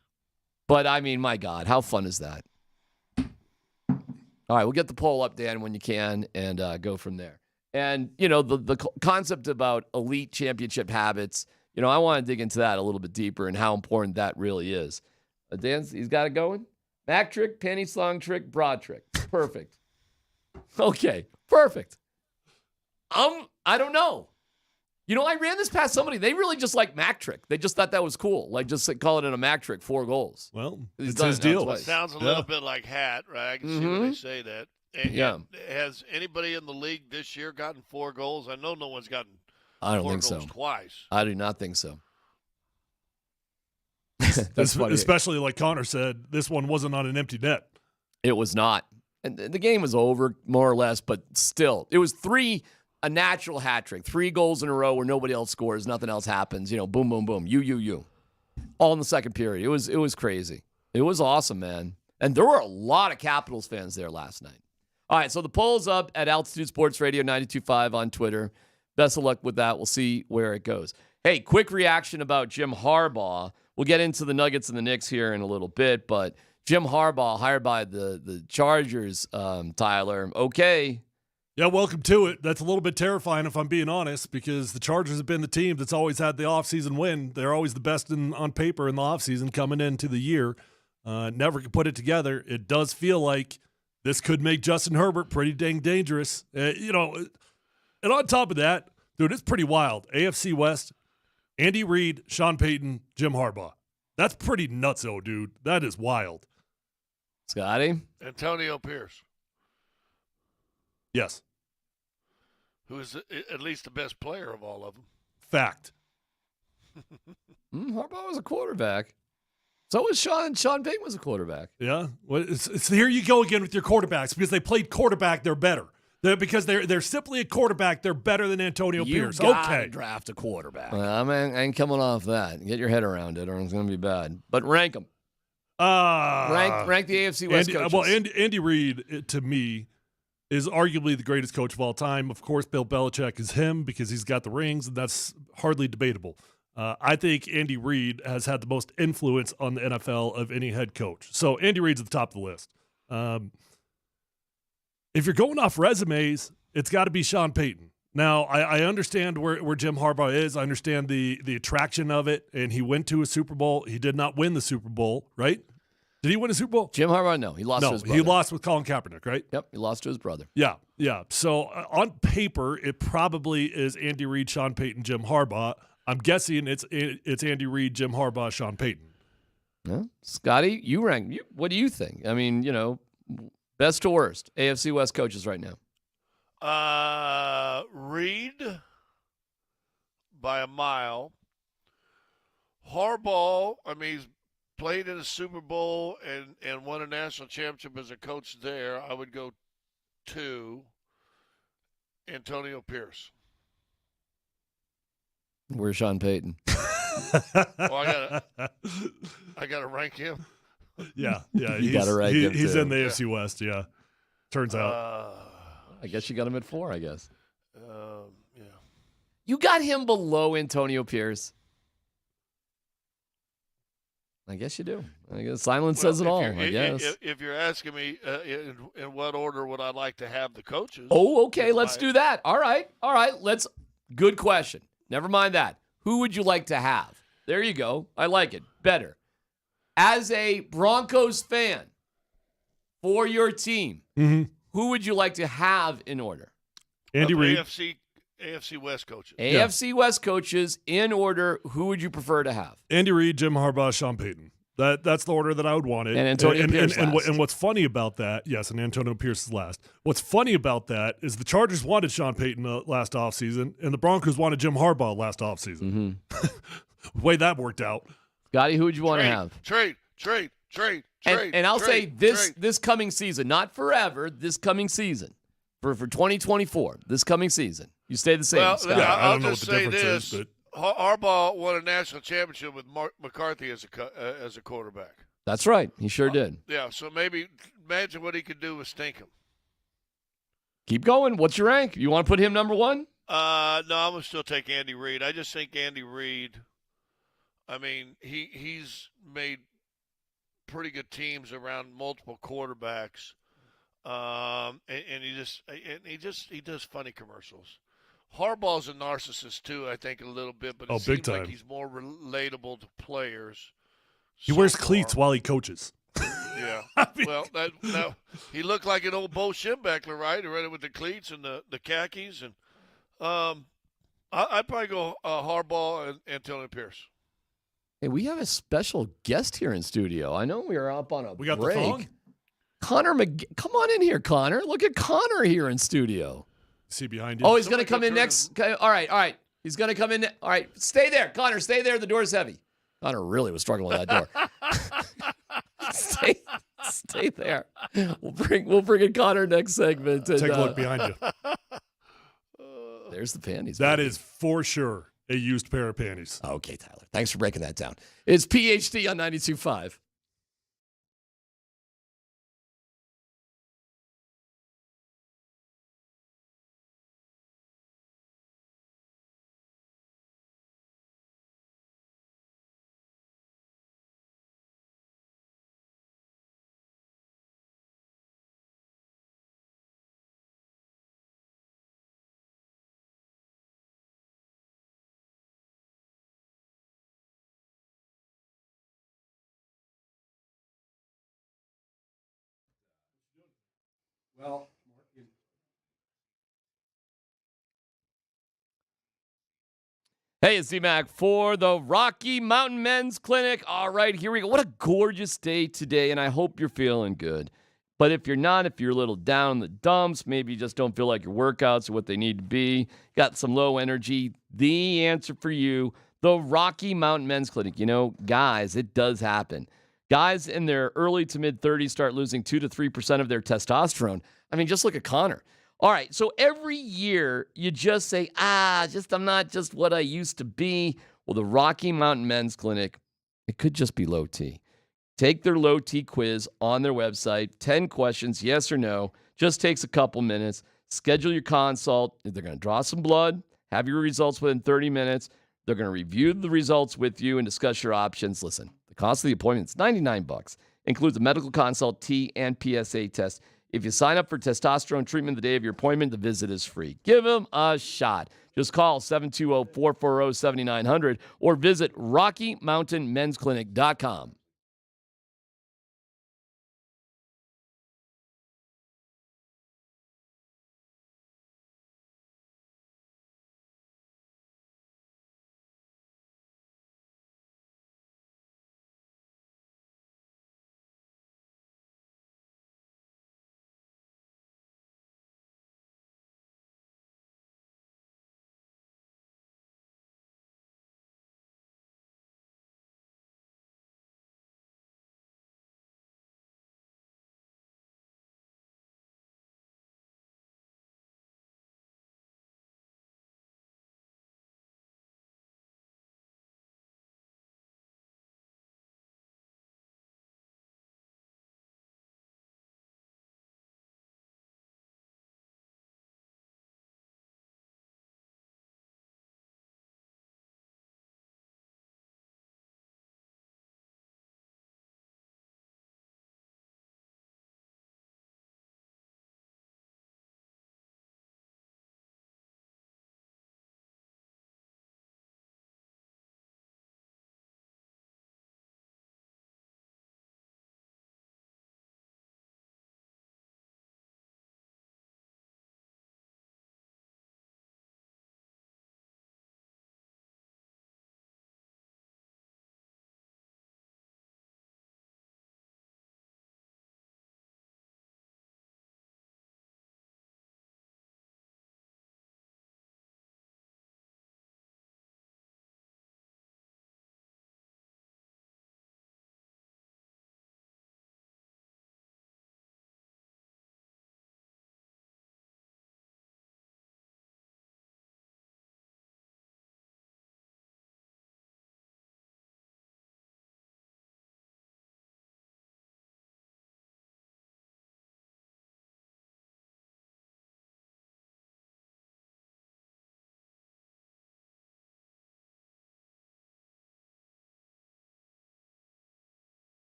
But I mean, my God, how fun is that? All right, we'll get the poll up, Dan, when you can, and go from there. And, the concept about elite championship habits, I want to dig into that a little bit deeper and how important that really is. Dan, he's got it going? Back trick, penny slung trick, broad trick. Perfect. Okay, perfect. I don't know. I ran this past somebody. They really just like Mac trick. They just thought that was cool. Like, just call it a Mac trick, 4 goals. Well, He's it's done his it now deal. twice. It sounds a little bit like hat, right? I can see when they say that. And has anybody in the league this year gotten 4 goals? I know no one's gotten I don't 4 think goals so. twice. I do not think so. That's funny. Especially like Connor said, this one wasn't on an empty net. It was not. And the game was over, more or less, but still. It was a natural hat trick. 3 goals in a row where nobody else scores, nothing else happens. Boom, boom, boom. You. All in the second period. It was crazy. It was awesome, man. And there were a lot of Capitals fans there last night. All right, so the poll's up at Altitude Sports Radio 92.5 on Twitter. Best of luck with that. We'll see where it goes. Hey, quick reaction about Jim Harbaugh. We'll get into the Nuggets and the Knicks here in a little bit, but Jim Harbaugh hired by the Chargers, Tyler. Okay. Yeah, welcome to it. That's a little bit terrifying if I'm being honest, because the Chargers have been the team that's always had the offseason win. They're always the best on paper in the offseason coming into the year. Never could put it together. It does feel like this could make Justin Herbert pretty dang dangerous. And on top of that, dude, it's pretty wild. AFC West, Andy Reid, Sean Payton, Jim Harbaugh. That's pretty nutso, dude. That is wild. Scotty? Antonio Pierce. Yes. Who is at least the best player of all of them. Fact. Harbaugh was a quarterback. So was Sean. Sean Payton was a quarterback. Yeah. Well, it's here you go again with your quarterbacks. Because they played quarterback, they're better. Because they're simply a quarterback, they're better than Antonio Pierce. You gotta Okay. draft a quarterback. I ain't coming off that. Get your head around it, or it's going to be bad. But rank them. Rank the AFC West coaches. Well, Andy Reid, to me, is arguably the greatest coach of all time. Of course, Bill Belichick is him because he's got the rings, and that's hardly debatable. I think Andy Reid has had the most influence on the NFL of any head coach. So Andy Reid's at the top of the list. If you're going off resumes, it's got to be Sean Payton. Now, I understand where Jim Harbaugh is. I understand the attraction of it, and he went to a Super Bowl. He did not win the Super Bowl, right? Did he win a Super Bowl? Jim Harbaugh, no. He lost to his brother. He lost with Colin Kaepernick, right? Yep, he lost to his brother. Yeah. So on paper, it probably is Andy Reid, Sean Payton, Jim Harbaugh. I'm guessing it's Andy Reid, Jim Harbaugh, Sean Payton. Yeah. Scotty, you rank. What do you think? I mean, best to worst AFC West coaches right now. Reid by a mile. Harbaugh, he's played in a Super Bowl and won a national championship as a coach there. I would go 2. Antonio Pierce. Where's Sean Payton? Well, I gotta rank him. Yeah. You got to rank him. He's too. in the AFC West. Yeah, turns out. I guess you got him at 4. I guess. Yeah. You got him below Antonio Pierce. I guess you do. I guess silence says it all. I guess. If you're asking me in what order would I like to have the coaches? Oh, okay. Let's do that. All right. Let's. Good question. Never mind that. Who would you like to have? There you go. I like it. Better. As a Broncos fan, for your team, who would you like to have in order? Andy Reid. AFC West coaches. AFC West coaches in order. Who would you prefer to have? Andy Reid, Jim Harbaugh, Sean Payton. That's the order that I would want it. And Antonio Pierce last. And what's funny about that, yes, and Antonio Pierce is last. What's funny about that is the Chargers wanted Sean Payton last offseason, and the Broncos wanted Jim Harbaugh last offseason. The way that worked out. Scotty, who would you want to have? Trade. And I'll say this coming season, not forever, this coming season. For 2024, this coming season. You stay the same, Well, Scott. I don't know just what the say difference this. is, Harbaugh won a national championship with Mark McCarthy as a quarterback. That's right. He sure did. Yeah, so maybe imagine what he could do with Stinkham. Keep going. What's your rank? You want to put him number 1? No, I'm going to still take Andy Reid. I just think Andy Reid, he's made pretty good teams around multiple quarterbacks. And he does funny commercials. Harbaugh's a narcissist too, I think, a little bit, but it big seems like time. he's more relatable to players. He wears cleats while he coaches. Yeah. Well, that he looked like an old Bo Schembechler, right? With the cleats and the khakis, and I'd probably go Harbaugh and Antonio Pierce. Hey, we have a special guest here in studio. I know we are up on a We got break. the phone? Connor come on in here, Connor. Look at Connor here in studio. See behind you. Oh, he's going to come in next. Okay, all right. He's going to come in. All right, stay there, Connor. Stay there. The door's heavy. Connor really was struggling with that door. stay there. We'll bring in Connor next segment. And, Take a look behind you. There's the panties. That baby. is for sure a used pair of panties. Okay, Tyler. Thanks for breaking that down. It's PhD on 92.5. Well, Hey, it's D-Mac for the Rocky Mountain Men's Clinic. All right, here we go. What a gorgeous day today, and I hope you're feeling good. But if you're not, if you're a little down in the dumps, maybe you just don't feel like your workouts are what they need to be, got some low energy, the answer for you, the Rocky Mountain Men's Clinic. You know, guys, it does happen. Guys in their early to mid-30s start losing 2 to 3% of their testosterone. I mean, just look at Connor. All right, so every year you just say, I'm not just what I used to be. Well, the Rocky Mountain Men's Clinic, it could just be low T. Take their low T quiz on their website, 10 questions, yes or no. Just takes a couple minutes. Schedule your consult. They're going to draw some blood, have your results within 30 minutes. They're going to review the results with you and discuss your options. Listen, the cost of the appointment is $99. Includes a medical consult, T, and PSA test. If you sign up for testosterone treatment the day of your appointment, the visit is free. Give them a shot. Just call 720-440-7900 or visit RockyMountainMen'sClinic.com.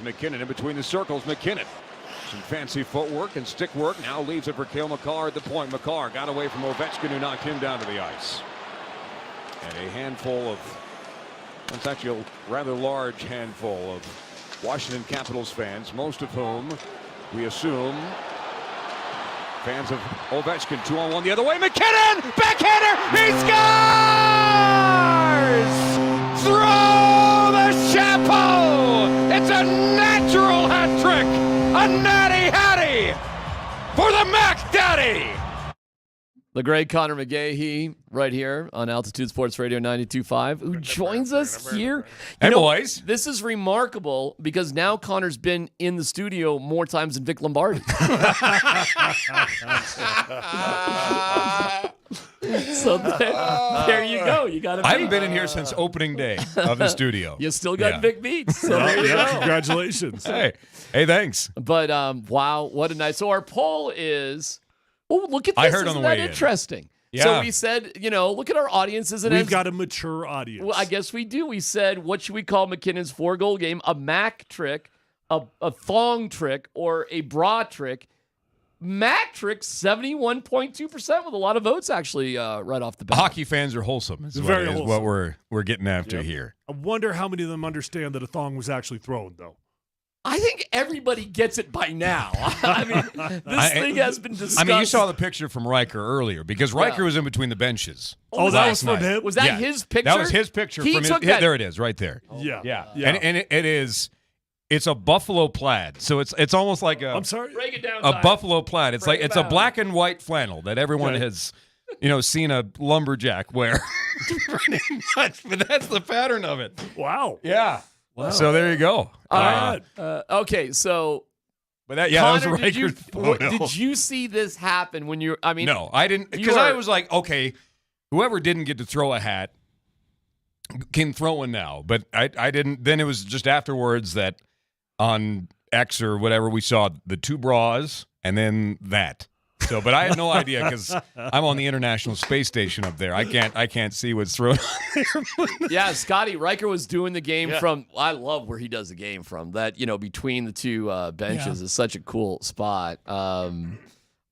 McKinnon in between the circles. McKinnon, some fancy footwork and stick work. Now leaves it for Cale Makar at the point. Makar got away from Ovechkin, who knocked him down to the ice. And a handful of, that's actually a rather large handful of Washington Capitals fans, most of whom we assume fans of Ovechkin. 2-on-1 the other way. McKinnon! Backhander! He scores! Throw the chapeau! It's a natural hat trick! A natty hattie for the Mac Daddy! The great Connor McGahey right here on Altitude Sports Radio 92.5, who joins us here. Hey, boys. This is remarkable because now Connor's been in the studio more times than Vic Lombardi. So there you go. You got I haven't been in here since opening day of the studio. You still got Vic beats. So Yeah, there you yeah, go. congratulations. Hey, thanks. But wow, what a night. So our poll is, oh, look at this. I heard on Isn't the that way in. interesting? Yeah. So we said, look at our audiences. And We've got a mature audience. Well, I guess we do. We said, what should we call McKinnon's 4-goal game? A Mac trick, a thong trick, or a trick? Mac trick, 71.2% with a lot of votes actually right off the bat. Hockey fans are wholesome. Is Very what wholesome. we're getting after here. I wonder how many of them understand that a thong was actually thrown, though. I think everybody gets it by now. I mean, this thing has been discussed. I mean, you saw the picture from Riker earlier because Riker was in between the benches. Oh, that was last from night. him? Was that his picture? That was his picture He from his. took that- There it is, right there. Yeah. And it is. It's a buffalo plaid, so it's almost like a. I'm sorry. Break it down. A Tyler. buffalo plaid. It's Break like it it's a down. black and white flannel that everyone Okay. has, seen a lumberjack wear. Pretty much, but that's the pattern of it. Wow. Yeah. Wow. So there you go. All right. Okay, so. But that was Connor, did you, Riker's photo. did you see this happen when you're? I mean, No, I didn't, you because I were- was like, okay, whoever didn't get to throw a hat can throw one now. But I didn't. Then it was just afterwards that on X or whatever we saw the two bras and then that. So, but I had no idea because I'm on the International Space Station up there. I can't see what's thrown. Yeah, Scotty Riker was doing the game from. I love where he does the game from. That between the two benches is such a cool spot.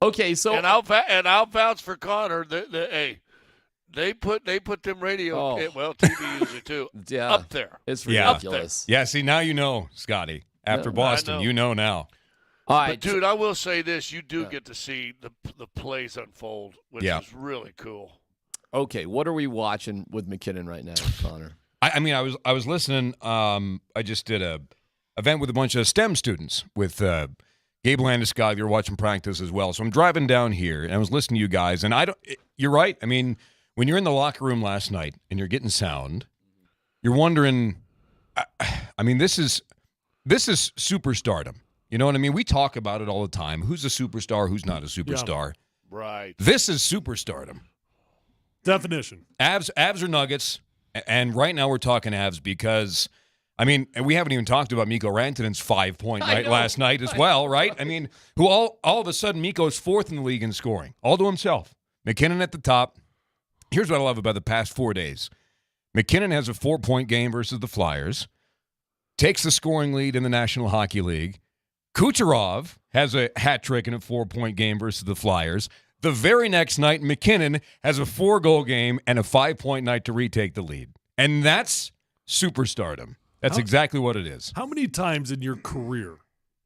Okay, so And I'll vouch for Connor. They put them radio, TV usually too, up there. It's Yeah. ridiculous. Yeah. See, now you know, Scotty. After Yeah, Boston, I know. you know now. All But dude, I will say this: you do get to see the plays unfold, which Yeah. is really cool. Okay, what are we watching with McKinnon right now, Connor? I mean, I was listening. I just did a event with a bunch of STEM students with Gabe Landeskog. You're watching practice as well. So I'm driving down here and I was listening to you guys. And you're right. I mean, when you're in the locker room last night and you're getting sound, you're wondering. I mean, this is superstardom. You know what I mean? We talk about it all the time. Who's a superstar? Who's not a superstar? Right. This is superstardom. Definition. Avs or Nuggets, and right now we're talking Avs because, I mean, and we haven't even talked about Mikko Rantanen's 5-point night last night as well, right? I mean, who all of a sudden Mikko's fourth in the league in scoring, all to himself. McKinnon at the top. Here's what I love about the past 4 days. McKinnon has a 4-point game versus the Flyers, takes the scoring lead in the National Hockey League. Kucherov has a hat trick in a 4-point game versus the Flyers. The very next night, McKinnon has a 4-goal game and a 5-point night to retake the lead. And that's superstardom. That's exactly what it is. How many times in your career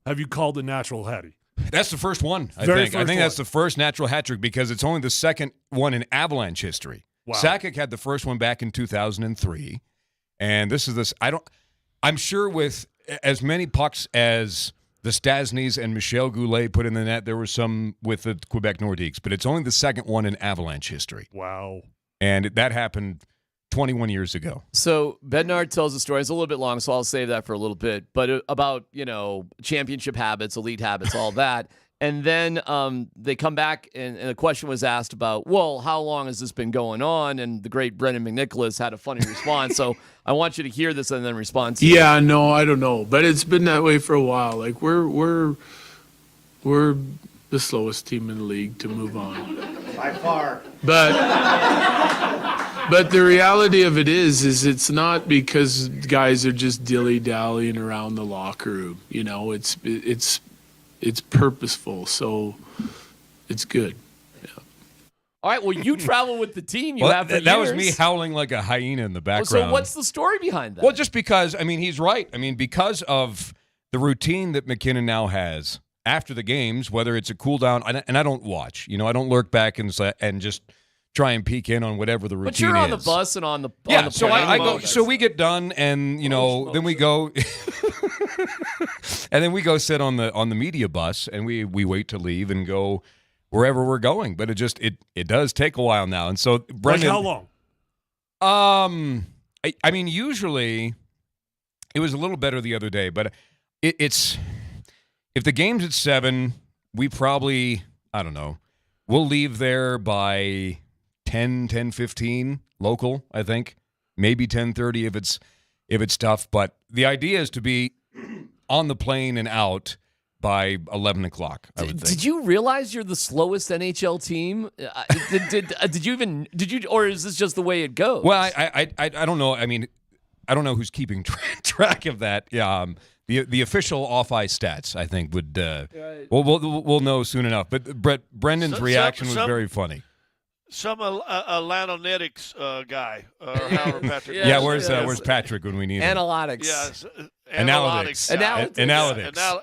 have you called a natural hattie? That's the first one, I Very think. I first think one. that's the first natural hat trick because it's only the second one in Avalanche history. Wow. Sakic had the first one back in 2003. And I'm sure with as many pucks as the Stasnys and Michel Goulet put in the net, there was some with the Quebec Nordiques, but it's only the second one in Avalanche history. Wow. And that happened 21 years ago. So Bednar tells a story. It's a little bit long, so I'll save that for a little bit. But about championship habits, elite habits, all that. And then they come back, and the question was asked about, well, how long has this been going on? And the great Brendan McNicholas had a funny response. So I want you to hear this and then respond to it. Yeah, no, I don't know, but it's been that way for a while. Like we're the slowest team in the league to move on. By far. But But the reality of it is it's not because guys are just dilly-dallying around the locker room. You know, it's purposeful, so it's good. All right, well, you travel with the team. You Well, have for that was years. me howling like a hyena in the Well, background. so what's the story behind that? Well, just because, I mean, he's right. I mean, because of the routine that McKinnon now has after the games, whether it's a cool down, and I don't watch. You know, I don't lurk back and just try and peek in on whatever the routine is. But you're on the bus and on the so plane. I go. So we get done, and then we go, and then we go sit on the media bus, and we wait to leave and go wherever we're going. But it does take a while now, and so Brendan. Like how long? I mean, usually it was a little better the other day, but it's if the game's at 7, we probably, I don't know, we'll leave there by 10:15 local, I think. Maybe 10:30 if it's tough. But the idea is to be on the plane and out by 11 o'clock, I would think. Did you realize you're the slowest NHL team? Did you, or is this just the way it goes? Well, I don't know. I mean, I don't know who's keeping track of that. Yeah, the official off-ice stats, I think, would we'll know soon enough. But Brendan's reaction was very funny. Some Atlantonics guy, or however Patrick. Yeah, where's Patrick when we need him? Analytics. Yes, Analytics.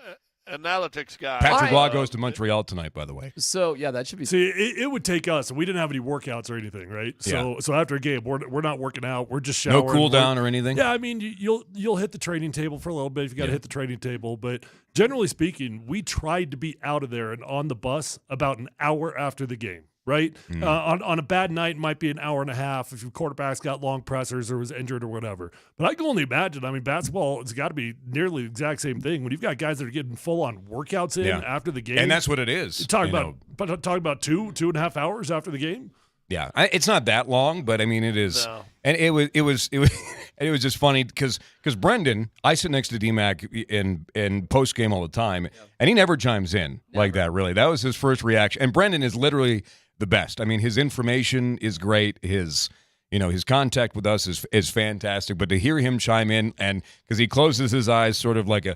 Analytics guy. Patrick Law goes to Montreal tonight, by the way. So yeah, that should be. See, it would take us. We didn't have any workouts or anything, right? So after a game, we're not working out. We're just showering. No cool down or anything. Yeah, I mean, you'll hit the training table for a little bit if you got to hit the training table. But generally speaking, we tried to be out of there and on the bus about an hour after the game. Right? On a bad night, it might be an hour and a half if your quarterback's got long pressers or was injured or whatever. But I can only imagine. I mean, basketball, it's got to be nearly the exact same thing. When you've got guys that are getting full-on workouts in after the game. And that's what it is. Talking about 2.5 hours after the game. Yeah, it's not that long, but I mean it is, and it was just funny because Brendan, I sit next to DMAC in post game all the time, and he never chimes in like that. Really, that was his first reaction. And Brendan is literally the best. I mean, his information is great. His contact with us is fantastic. But to hear him chime in, and because he closes his eyes, sort of like a.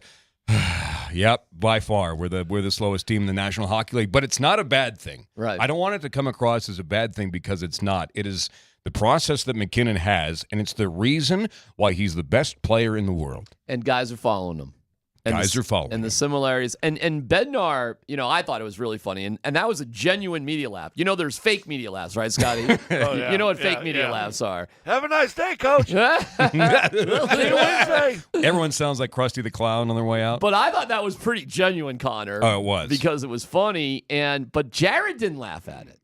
Yep, by far we're the slowest team in the National Hockey League, but it's not a bad thing. Right. I don't want it to come across as a bad thing because it's not. It is the process that McKinnon has, and it's the reason why he's the best player in the world. And guys are following him. And the similarities. And Bednar, I thought it was really funny. And that was a genuine media laugh. You know, there's fake media laughs, right, Scotty? You know what fake media laughs are. Have a nice day, Coach. Everyone sounds like Krusty the Clown on their way out. But I thought that was pretty genuine, Connor. Oh, it was. Because it was funny. But Jared didn't laugh at it.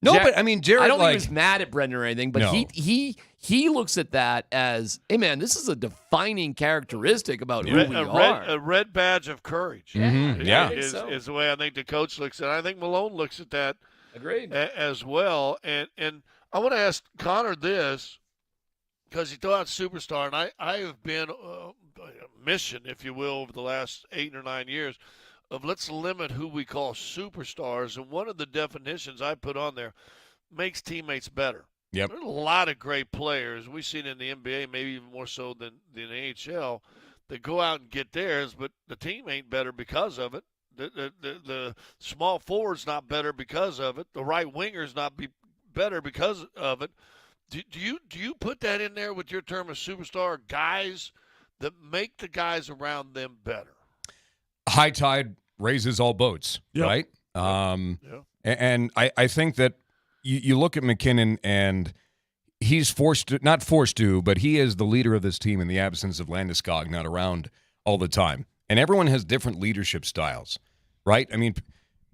No, but I mean, Jared, I don't think he was mad at Brendan or anything, but he looks at that as, hey, man, this is a defining characteristic about who we are. A red badge of courage. Is the way I think the coach looks at it. I think Malone looks at that as well. And I want to ask Connor this, because you throw out superstar, and I have been a mission, if you will, over the last 8 or 9 years, of let's limit who we call superstars. And one of the definitions I put on there, makes teammates better. Yep. There's a lot of great players. We've seen in the NBA, maybe even more so than the NHL, that go out and get theirs, but the team ain't better because of it. The small forward's not better because of it. The right winger's not better because of it. Do you put that in there with your term of superstar, guys that make the guys around them better? High tide raises all boats, right? And I think that you look at McKinnon, and he's not forced to, but he is the leader of this team in the absence of Landeskog not around all the time. And everyone has different leadership styles, right? I mean,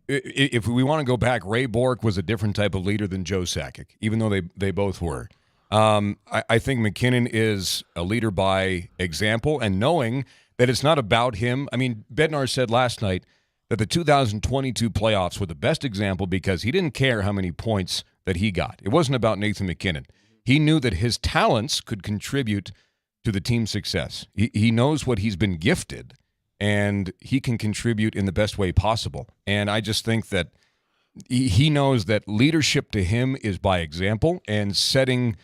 if we want to go back, Ray Bourque was a different type of leader than Joe Sakic, even though they both were. I think McKinnon is a leader by example, and knowing that it's not about him. I mean, Bednar said last night that the 2022 playoffs were the best example because he didn't care how many points that he got. It wasn't about Nathan McKinnon. He knew that his talents could contribute to the team's success. He knows what he's been gifted, and he can contribute in the best way possible. And I just think that he knows that leadership to him is by example and setting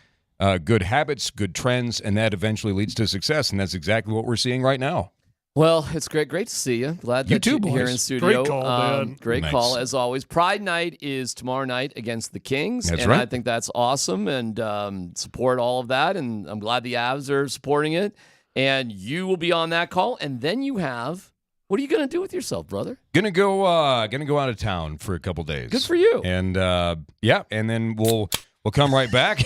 good habits, good trends, and that eventually leads to success. And that's exactly what we're seeing right now. Well, it's great to see you. Glad that You too, you're here boys. in studio. Great call, man. Great Nice. call as always. Pride Night is tomorrow night against the Kings, That's and right. I think that's awesome. And support all of that. And I'm glad the Avs are supporting it. And you will be on that call. And then you have. What are you going to do with yourself, brother? Gonna go out of town for a couple days. Good for you. And and then we'll come right back.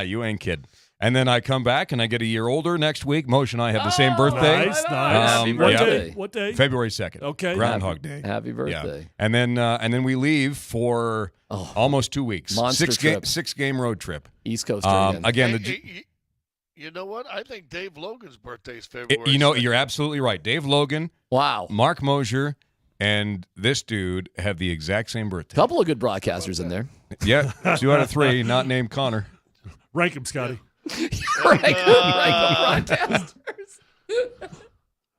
You ain't kidding. And then I come back and I get a year older next week. Moshe and I have the same birthday. Nice. Happy What birthday. day? What day? February 2nd. Okay. Groundhog Day. Happy birthday. Yeah. And then we leave for almost 2 weeks. Monster trip. 6-game road trip. East Coast again. You know what? I think Dave Logan's birthday is February. You're absolutely right. Dave Logan, wow, Mark Mosier, and this dude have the exact same birthday. Couple of good broadcasters in there. Yeah, 2 out of 3, not named Connor. Rank him, Scotty. Rank broadcasters.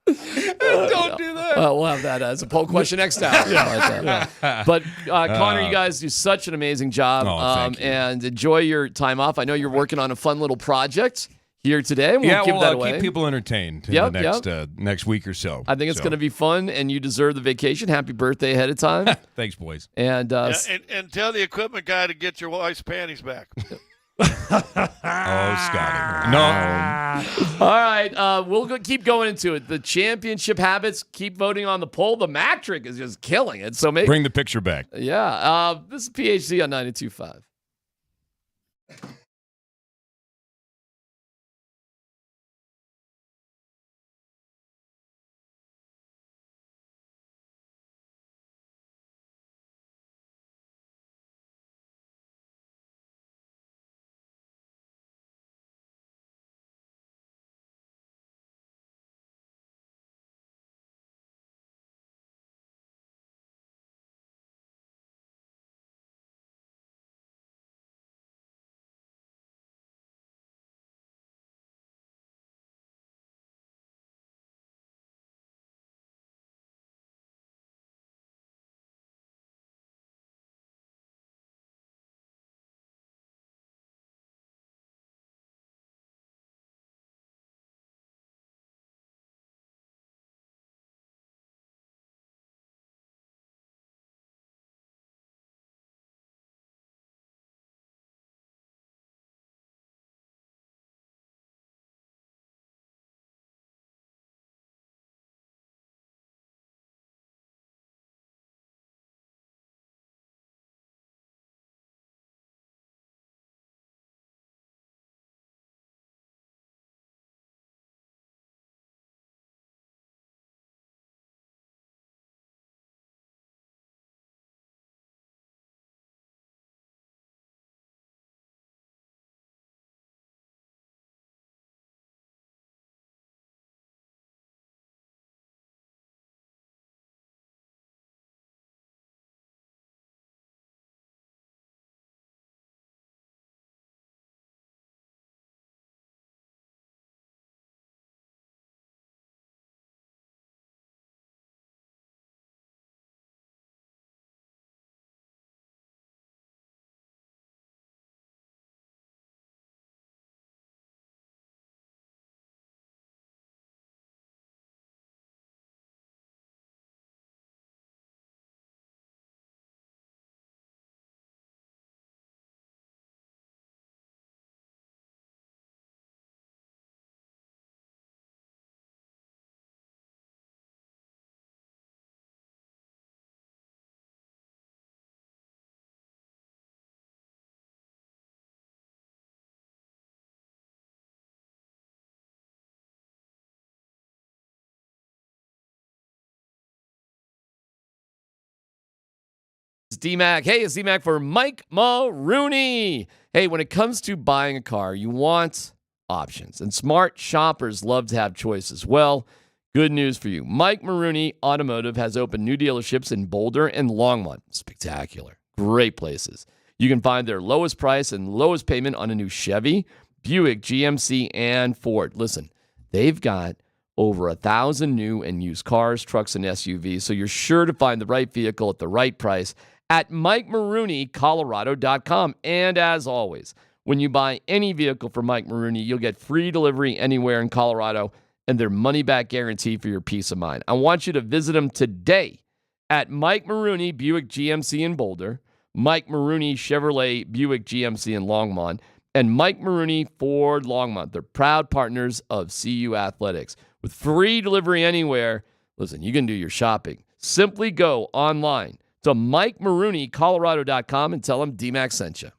Don't do that. We'll have that as a poll question next time. But Connor, you guys do such an amazing job, thank you. and enjoy your time off. I know you're working on a fun little project here today. We'll give that away. Keep people entertained in the next week or so. I think it's going to be fun, and you deserve the vacation. Happy birthday ahead of time. Thanks, boys. And and tell the equipment guy to get your wife's panties back. Scotty. No. All right, we'll keep going into it. The championship habits. Keep voting on the poll. The Mac trick is just killing it. So maybe Bring the picture back. Yeah. This is PhD on 92.5. It's D-Mac. Hey, it's D-Mac for Mike Maroney. Hey, when it comes to buying a car, you want options, and smart shoppers love to have choices. Well, good news for you. Mike Maroney Automotive has opened new dealerships in Boulder and Longmont. Spectacular. Great places. You can find their lowest price and lowest payment on a new Chevy, Buick, GMC, and Ford. Listen, they've got over 1,000 new and used cars, trucks, and SUVs, so you're sure to find the right vehicle at the right price at MikeMarooneyColorado.com. And as always, when you buy any vehicle from Mike Marooney, you'll get free delivery anywhere in Colorado and their money-back guarantee for your peace of mind. I want you to visit them today at Mike Marooney Buick GMC in Boulder, Mike Marooney Chevrolet Buick GMC in Longmont, and Mike Marooney Ford Longmont. They're proud partners of CU Athletics. With free delivery anywhere, listen, you can do your shopping. Simply go online to MikeMarooneyColorado.com and tell them D-Mac sent you.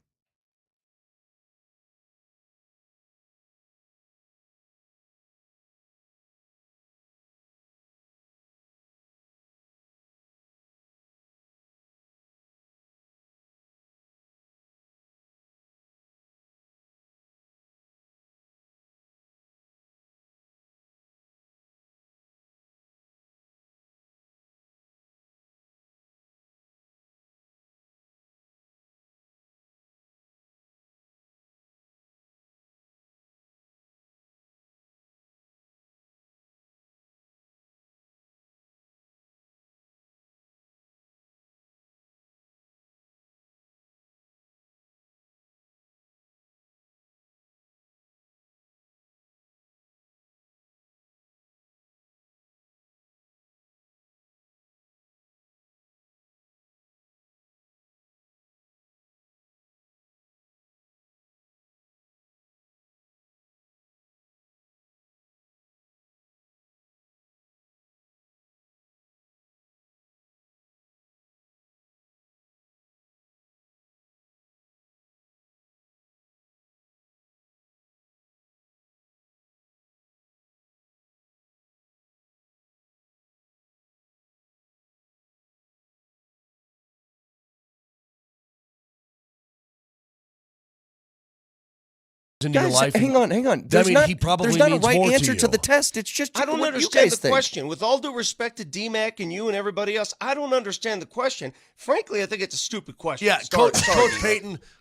Into your life. Hang on. There's he probably there's not a means right more answer to to you. the test. It's just I don't what you understand guys the think. question. With all due respect to D-Mac and you and everybody else, I don't understand the question. Frankly, I think it's a stupid question. Yeah, Sorry,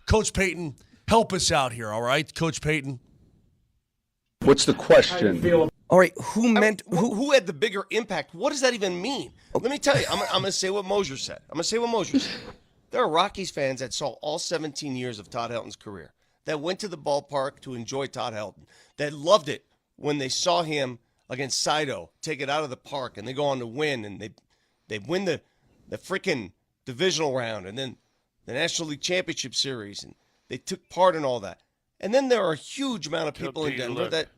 Coach Payton, help us out here, all right? Coach Payton. What's the question? All right, who had the bigger impact? What does that even mean? Let me tell you. I'm going to say what Mosier said. There are Rockies fans that saw all 17 years of Todd Helton's career, that went to the ballpark to enjoy Todd Helton, that loved it when they saw him against Saito take it out of the park and they go on to win, and they win the freaking divisional round and then the National League Championship Series, and they took part in all that. And then there are a huge amount of people in Denver that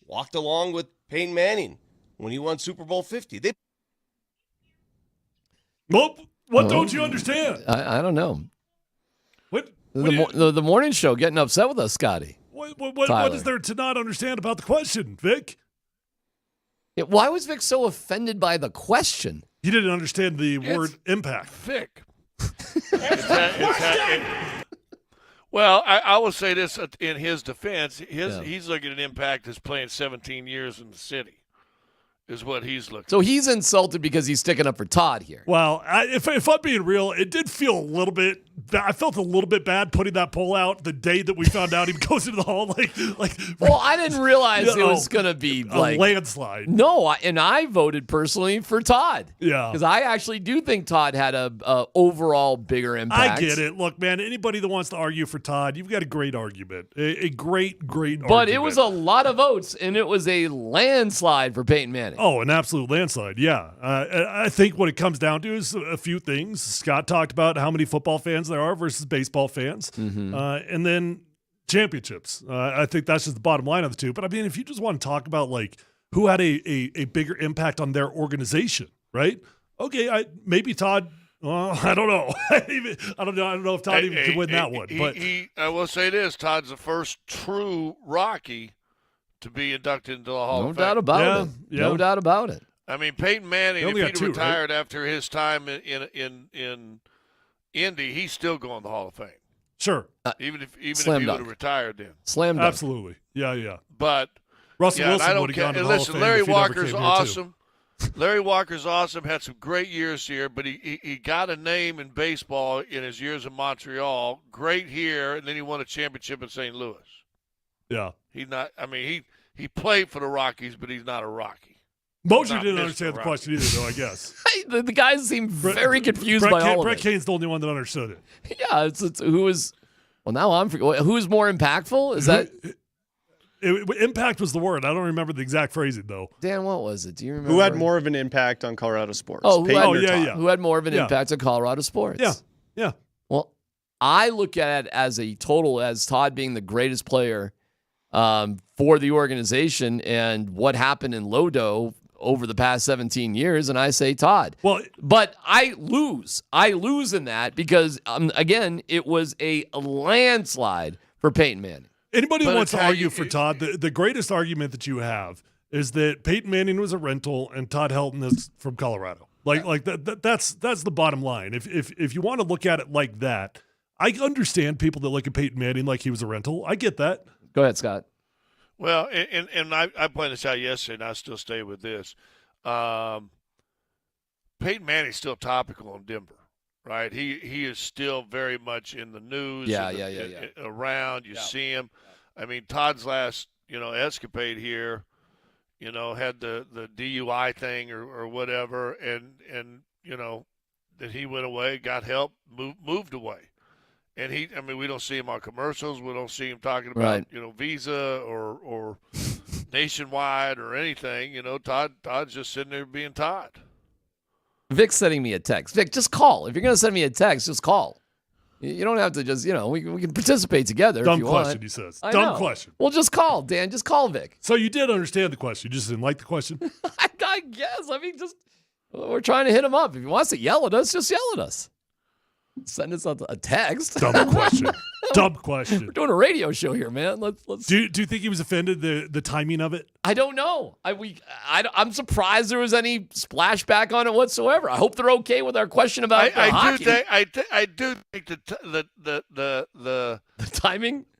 walked along with Peyton Manning when he won Super Bowl 50. What don't you understand? I don't know. What? The morning show getting upset with us, Scotty. What is there to not understand about the question, Vic? Yeah, why was Vic so offended by the question? He didn't understand the word impact. Vic. Well, I will say this in his defense. He's looking at impact as playing 17 years in the city is what he's looking So he's insulted because he's sticking up for Todd here. Well, if I'm being real, it did feel a little bit. I felt a little bit bad putting that poll out the day that we found out he goes into the hall. Like. Well, I didn't realize it was going to be a landslide. No, and I voted personally for Todd. Yeah, because I actually do think Todd had a overall bigger impact. I get it. Look, man, anybody that wants to argue for Todd, you've got a great argument, a great argument. But it was a lot of votes, and it was a landslide for Peyton Manning. Oh, an absolute landslide, yeah. I think what it comes down to is a few things. Scott talked about how many football fans there are versus baseball fans. Mm-hmm. And then championships. I think that's just the bottom line of the two. But, I mean, if you just want to talk about, like, who had a bigger impact on their organization, right? Okay, maybe Todd I don't know. I don't know if Todd even could win that one. But I will say this: Todd's the first true Rocky to be inducted into the Hall of Fame. No doubt about it. Yeah. No doubt about it. I mean, Peyton Manning, if only he'd got two, retired after his time in Indy, he's still going to the Hall of Fame. Sure. Even if he Slam would dunk. have retired then. Slam dunk. Absolutely. Yeah. But Russell yeah, Wilson I don't would have care. gone to And the Hall listen, of Fame Larry if he never Walker's came here, too. awesome. Larry Walker's awesome. Had some great years here, but he got a name in baseball in his years in Montreal. Great here, and then he won a championship in St. Louis. Yeah. He He played for the Rockies, but he's not a Rocky. Mosier Not didn't Mr. understand the Rocky. question either, though, I guess. the guys seem very confused Brett by Kane, all of Brett it. Kane's the only one that understood it. Yeah, it's who is. Well, now I'm forgetting. Who is more impactful? Is that Impact was the word. I don't remember the exact phrasing, though. Dan? What was it? Do you remember? Who had more of an impact on Colorado sports? Oh, Peyton or Todd? Who had more of an Yeah. impact on Colorado sports? Yeah, yeah. Well, I look at it as a total, as Todd being the greatest player for the organization and what happened in Lodo over the past 17 years, and I say Todd. Well, but I lose. I lose in that because, again, it was a landslide for Peyton Manning. Anybody who But wants to it's how argue for Todd, the greatest argument that you have is that Peyton Manning was a rental and Todd Helton is from Colorado. That's the bottom line. If you want to look at it like that, I understand people that look at Peyton Manning like he was a rental. I get that. Go ahead, Scott. Well, and I pointed this out yesterday, and I still stay with this. Peyton Manning's still topical in Denver, right? He is still very much in the news. Yeah. Around, you see him. I mean, Todd's last, escapade here, had the DUI thing or whatever, and that he went away, got help, moved away. And we don't see him on commercials. We don't see him talking about, Visa or Nationwide or anything. Todd's just sitting there being Todd. Vic's sending me a text. Vic, just call. If you're going to send me a text, just call. You don't have to just, we can participate together Dumb if you question, want. he says. I Dumb know. question. Well, just call, Dan. Just call Vic. So you did understand the question. You just didn't like the question? I guess. We're trying to hit him up. If he wants to yell at us, just yell at us. Send us a text. Dumb question. Dumb question. We're doing a radio show here, man. Let's. Do you think he was offended, the timing of it? I don't know. I'm surprised there was any splashback on it whatsoever. I hope they're okay with our question about hockey. I do think the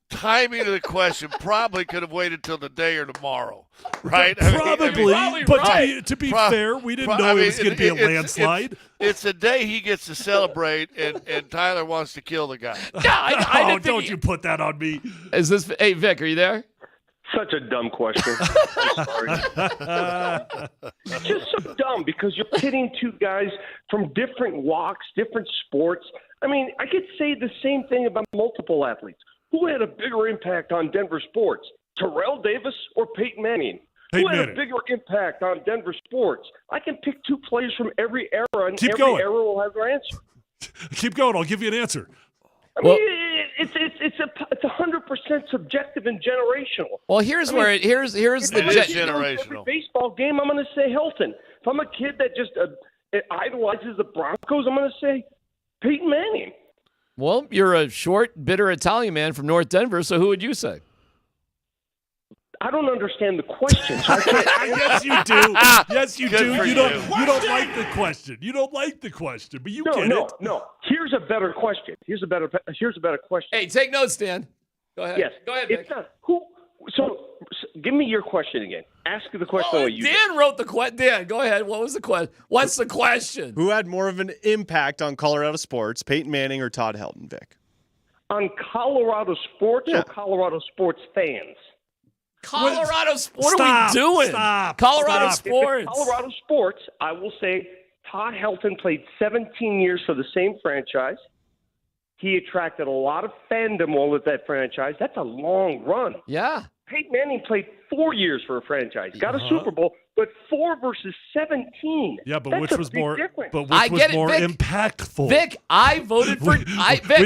timing of the question probably could have waited till the day or tomorrow, right? Probably, but to be fair, we didn't know it was going to be a landslide. It's the day he gets to celebrate, and Tyler wants to kill the guy. Don't you put that on me. Is this? Hey, Vic, are you there? Such a dumb question. I'm sorry. It's just so dumb because you're pitting two guys from different walks, different sports. I mean, I could say the same thing about multiple athletes. Who had a bigger impact on Denver sports, Terrell Davis or Peyton Manning? Who had a bigger impact on Denver sports? I can pick two players from every era, and every era will have their answer. Keep going. I'll give you an answer. I mean, it's 100% subjective and generational. Well, here's the generational. Every baseball game, I'm going to say Helton. If I'm a kid that just idolizes the Broncos, I'm going to say Peyton Manning. Well, you're a short, bitter Italian man from North Denver, so who would you say? I don't understand the question. So I can't. Yes, you do. Yes, you Good do. for You you. don't like the question. You don't like the question, but you get it. No. Here's a better question. Here's a better question. Hey, take notes, Dan. Go ahead. Yes. Go ahead, Vic. It's not who. So give me your question again. Ask the question. Dan wrote the question. Dan, go ahead. What was the question? What's the question? Who had more of an impact on Colorado sports, Peyton Manning or Todd Helton, Vic? On Colorado sports or Colorado sports fans? Colorado sports. What are we doing? Colorado sports. If it's Colorado sports, I will say Todd Helton played 17 years for the same franchise. He attracted a lot of fandom all with that franchise. That's a long run. Yeah. Peyton Manning played 4 years for a franchise. Got a Super Bowl, but 4 versus 17. Yeah, but That's which a was big more? difference. But which was more impactful? Vic, I voted for. We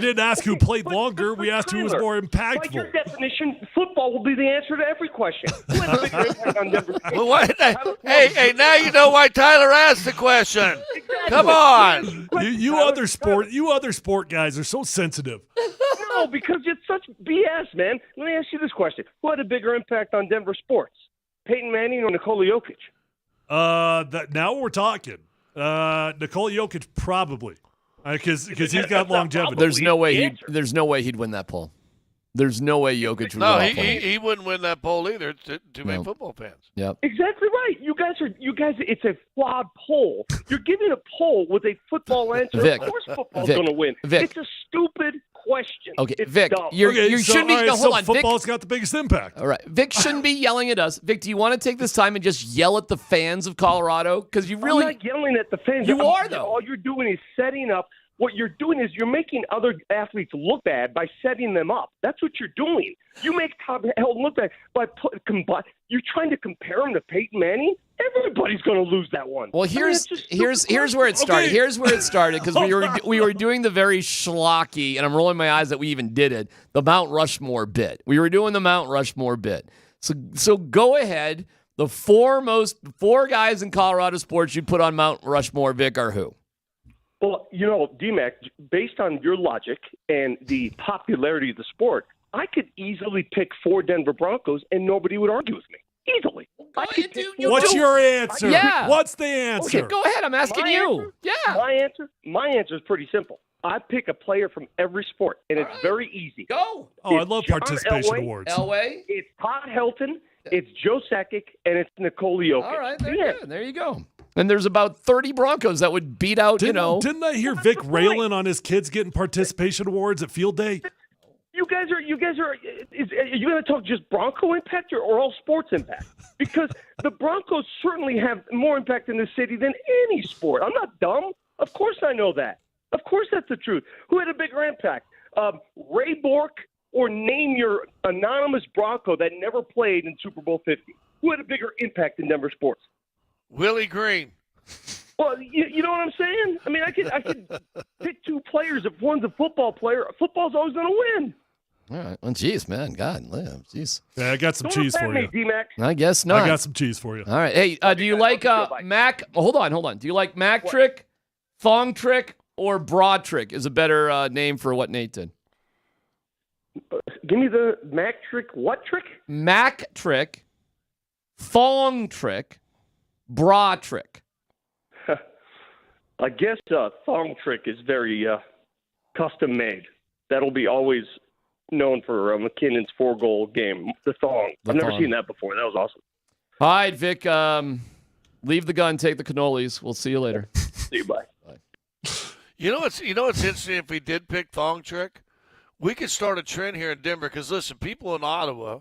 didn't ask who played longer. We asked who was more By impactful. your definition, football will be the answer to every question. Who had a bigger impact on Denver? Well, hey, now you know why Tyler asked the question. Come on. You other sport guys are so sensitive. No, because it's such BS, man. Let me ask you this question: who had a bigger impact on Denver sports, Peyton Manning or Nikola Jokic? Now we're talking. Nikola Jokic probably, because he's got longevity. There's no way he'd win that poll. There's no way Jokic would win that poll. he wouldn't win that poll either. Too many football fans. Yep. Exactly right. You guys. It's a flawed poll. You're giving a poll with a football answer. Vic, Of course, football's Vic, going to win. Vic. It's a stupid question. Okay, It's Vic, dumb. you shouldn't be. all right, No, so hold on, Vic. football's got the biggest impact. All right, Vic shouldn't be yelling at us. Vic, do you want to take this time and just yell at the fans of Colorado? Because you really, I'm not yelling at the fans. You are, though. All you're doing is setting up. What you're doing is you're making other athletes look bad by setting them up. That's what you're doing. You make Todd Helton look bad by you're trying to compare him to Peyton Manning. Everybody's going to lose that one. Well, here's where it started. Here's where it started because we were doing the very schlocky, and I'm rolling my eyes that we even did it. The Mount Rushmore bit. We were doing the Mount Rushmore bit. So go ahead. The four guys in Colorado sports you'd put on Mount Rushmore, Vic, are who? Well, D-Mac, based on your logic and the popularity of the sport, I could easily pick 4 Denver Broncos and nobody would argue with me. Easily. What's your answer? Yeah. What's the answer? Okay, go ahead. I'm asking you. Yeah. My answer is pretty simple. I pick a player from every sport, and it's very easy. Go. Oh, I It's love John participation Elway, awards. Elway. It's Todd Helton. It's Joe Sakic, and it's Nikola Jokic. All right, there you go. And there's about 30 Broncos that would beat out, Didn't I hear Vic railing on his kids getting participation awards at field day? You guys are you going to talk just Bronco impact or all sports impact? Because the Broncos certainly have more impact in the city than any sport. I'm not dumb. Of course I know that. Of course that's the truth. Who had a bigger impact? Ray Bork or name your anonymous Bronco that never played in Super Bowl 50? Who had a bigger impact in Denver sports? Willie Green. Well, you know what I'm saying? I mean, I could pick 2 players. If one's a football player, football's always going to win. All right. Well, geez, man. God, live. Jeez. Yeah, I got some cheese for you. D-Mac. I guess not. I got some cheese for you. All right. Hey, do you like Mac? Hold on. Do you like Mac trick, thong trick, or broad trick is a better name for what Nate did? Give me the Mac trick. What trick? Mac trick, thong trick, bra trick. I guess thong trick is very custom made. That'll be always known for McKinnon's 4-goal game. The thong. I've never seen that before. That was awesome. All right, Vic. Leave the gun, take the cannolis. We'll see you later. See you. Bye. You know what's interesting? If we did pick thong trick, we could start a trend here in Denver. Because listen, people in Ottawa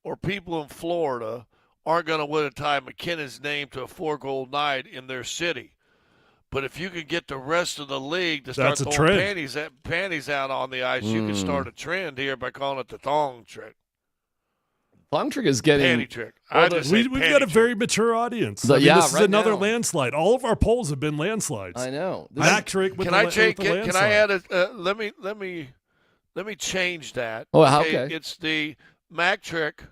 or people in Florida aren't going to want to tie McKinnon's name to a 4-goal night in their city. But if you could get the rest of the league to start throwing panties out on the ice, you could start a trend here by calling it the thong trick. Thong trick is getting panty trick. We've got a very mature audience. This is another landslide. All of our polls have been landslides. I know. Mac trick with Can I add a? Let me change that. Oh, okay. It's the Mac trick,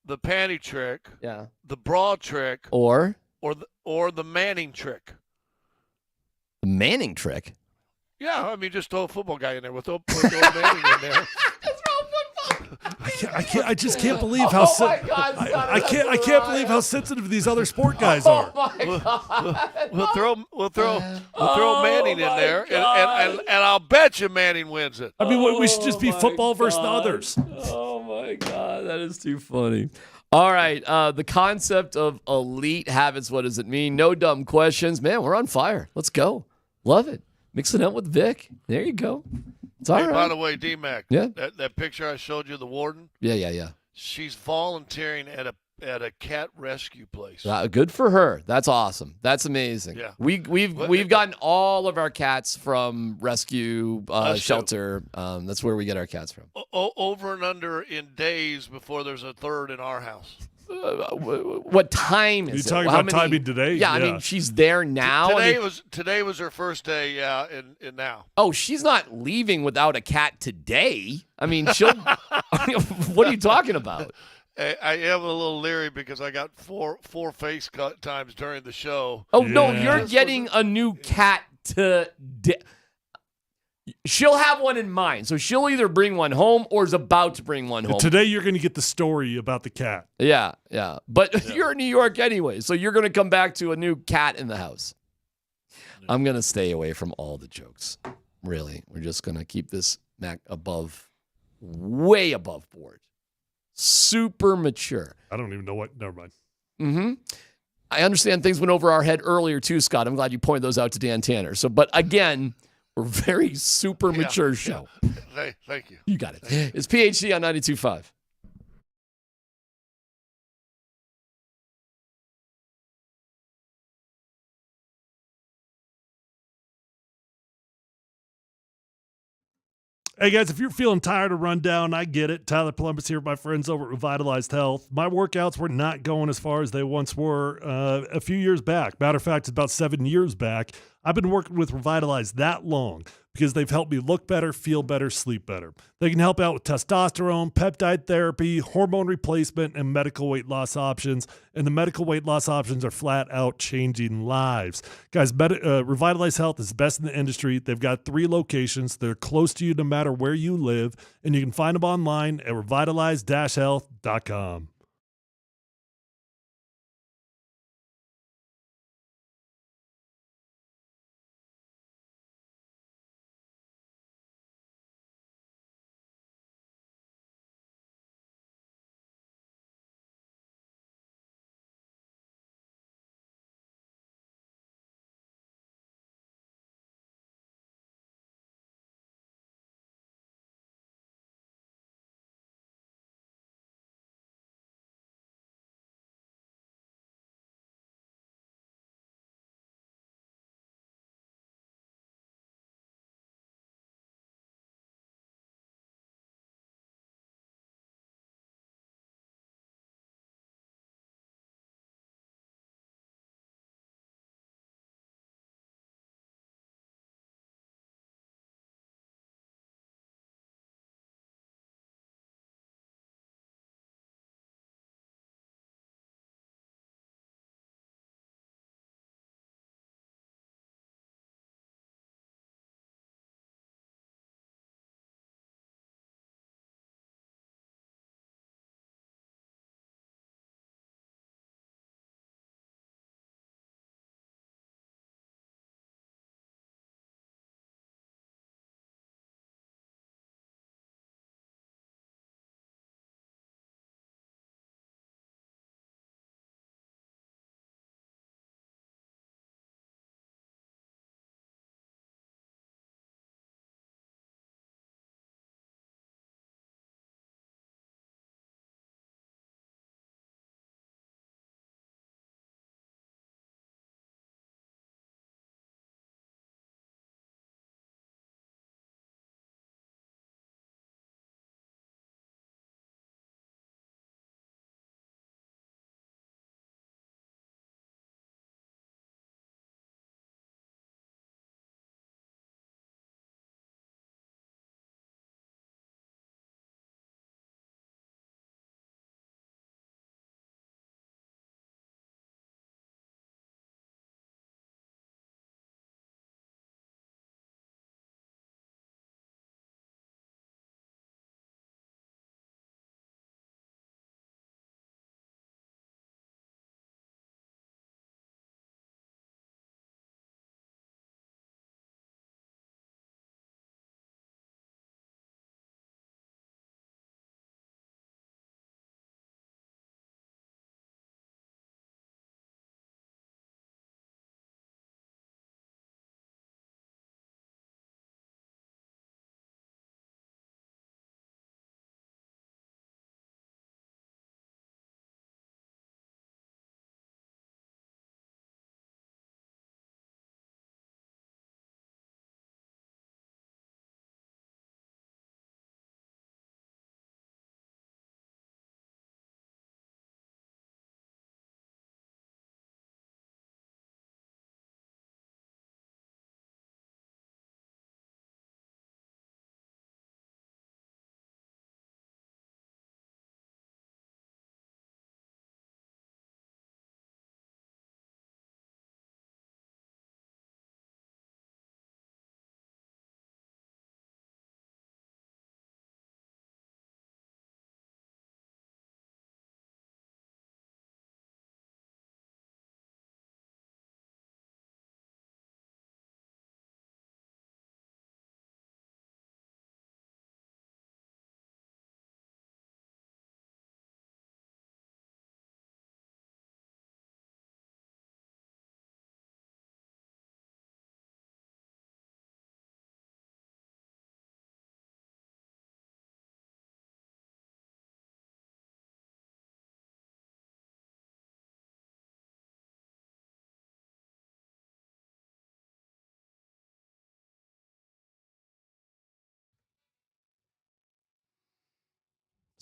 the panty trick, yeah, the bra trick, or the Manning trick. The Manning trick. Yeah, I mean, just throw a football guy in there. We'll throw Manning in there. I just can't believe how I can't believe how sensitive these other sport guys are. We'll throw Manning in there, and I'll bet you Manning wins it. I mean, we should just be football versus the others. Oh my God, that is too funny. All right, the concept of elite habits. What does it mean? No dumb questions, man. We're on fire. Let's go. Love it. Mix it up with Vic. There you go. It's all right. By the way, D-Mac, yeah. that picture I showed you, the warden. Yeah. She's volunteering at a cat rescue place. Good for her. That's awesome. That's amazing. Yeah. We've gotten all of our cats from rescue shelter. That's where we get our cats from. Over and under in days before there's a third in our house. What time is it? You talking about timing today? Yeah, I mean, she's there now. Today was her first day. In now. Oh, she's not leaving without a cat today. I mean, she'll. What are you talking about? I am a little leery because I got four face cut times during the show. Oh no, you're getting a new cat today. She'll have one in mind. So she'll either bring one home or is about to bring one home. Today you're going to get the story about the cat. Yeah. But you're in New York anyway, so you're going to come back to a new cat in the house. I'm going to stay away from all the jokes. Really. We're just going to keep this Mac way above board. Super mature. I don't even know what. Never mind. Mm-hmm. I understand things went over our head earlier too, Scott. I'm glad you pointed those out to Dan Tanner. But again, We're very super mature show. Thank you. You got it. It's PhD on 92.5. Hey guys, if you're feeling tired or run down, I get it. Tyler Columbus here with my friends over at Revitalized Health. My workouts were not going as far as they once were a few years back. Matter of fact, it's about 7 years back. I've been working with Revitalized that long because they've helped me look better, feel better, sleep better. They can help out with testosterone, peptide therapy, hormone replacement, and medical weight loss options. And the medical weight loss options are flat out changing lives. Guys, Revitalized Health is the best in the industry. They've got 3 locations. They're close to you no matter where you live. And you can find them online at revitalized-health.com.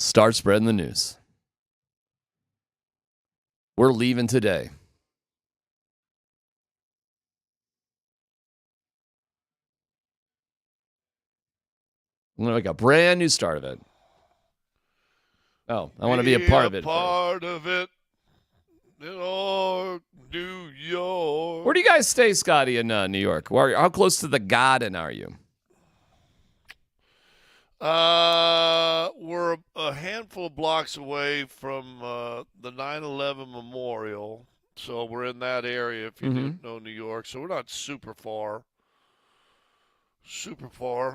Start spreading the news. We're leaving today. I'm going to make a brand new start of it. Oh, I want to be a part of it. Part of it. New York. Where do you guys stay, Scotty, in New York? How close to the Garden are you? We're a handful of blocks away from the 9/11 Memorial, so we're in that area. If you didn't know New York, so we're not super far.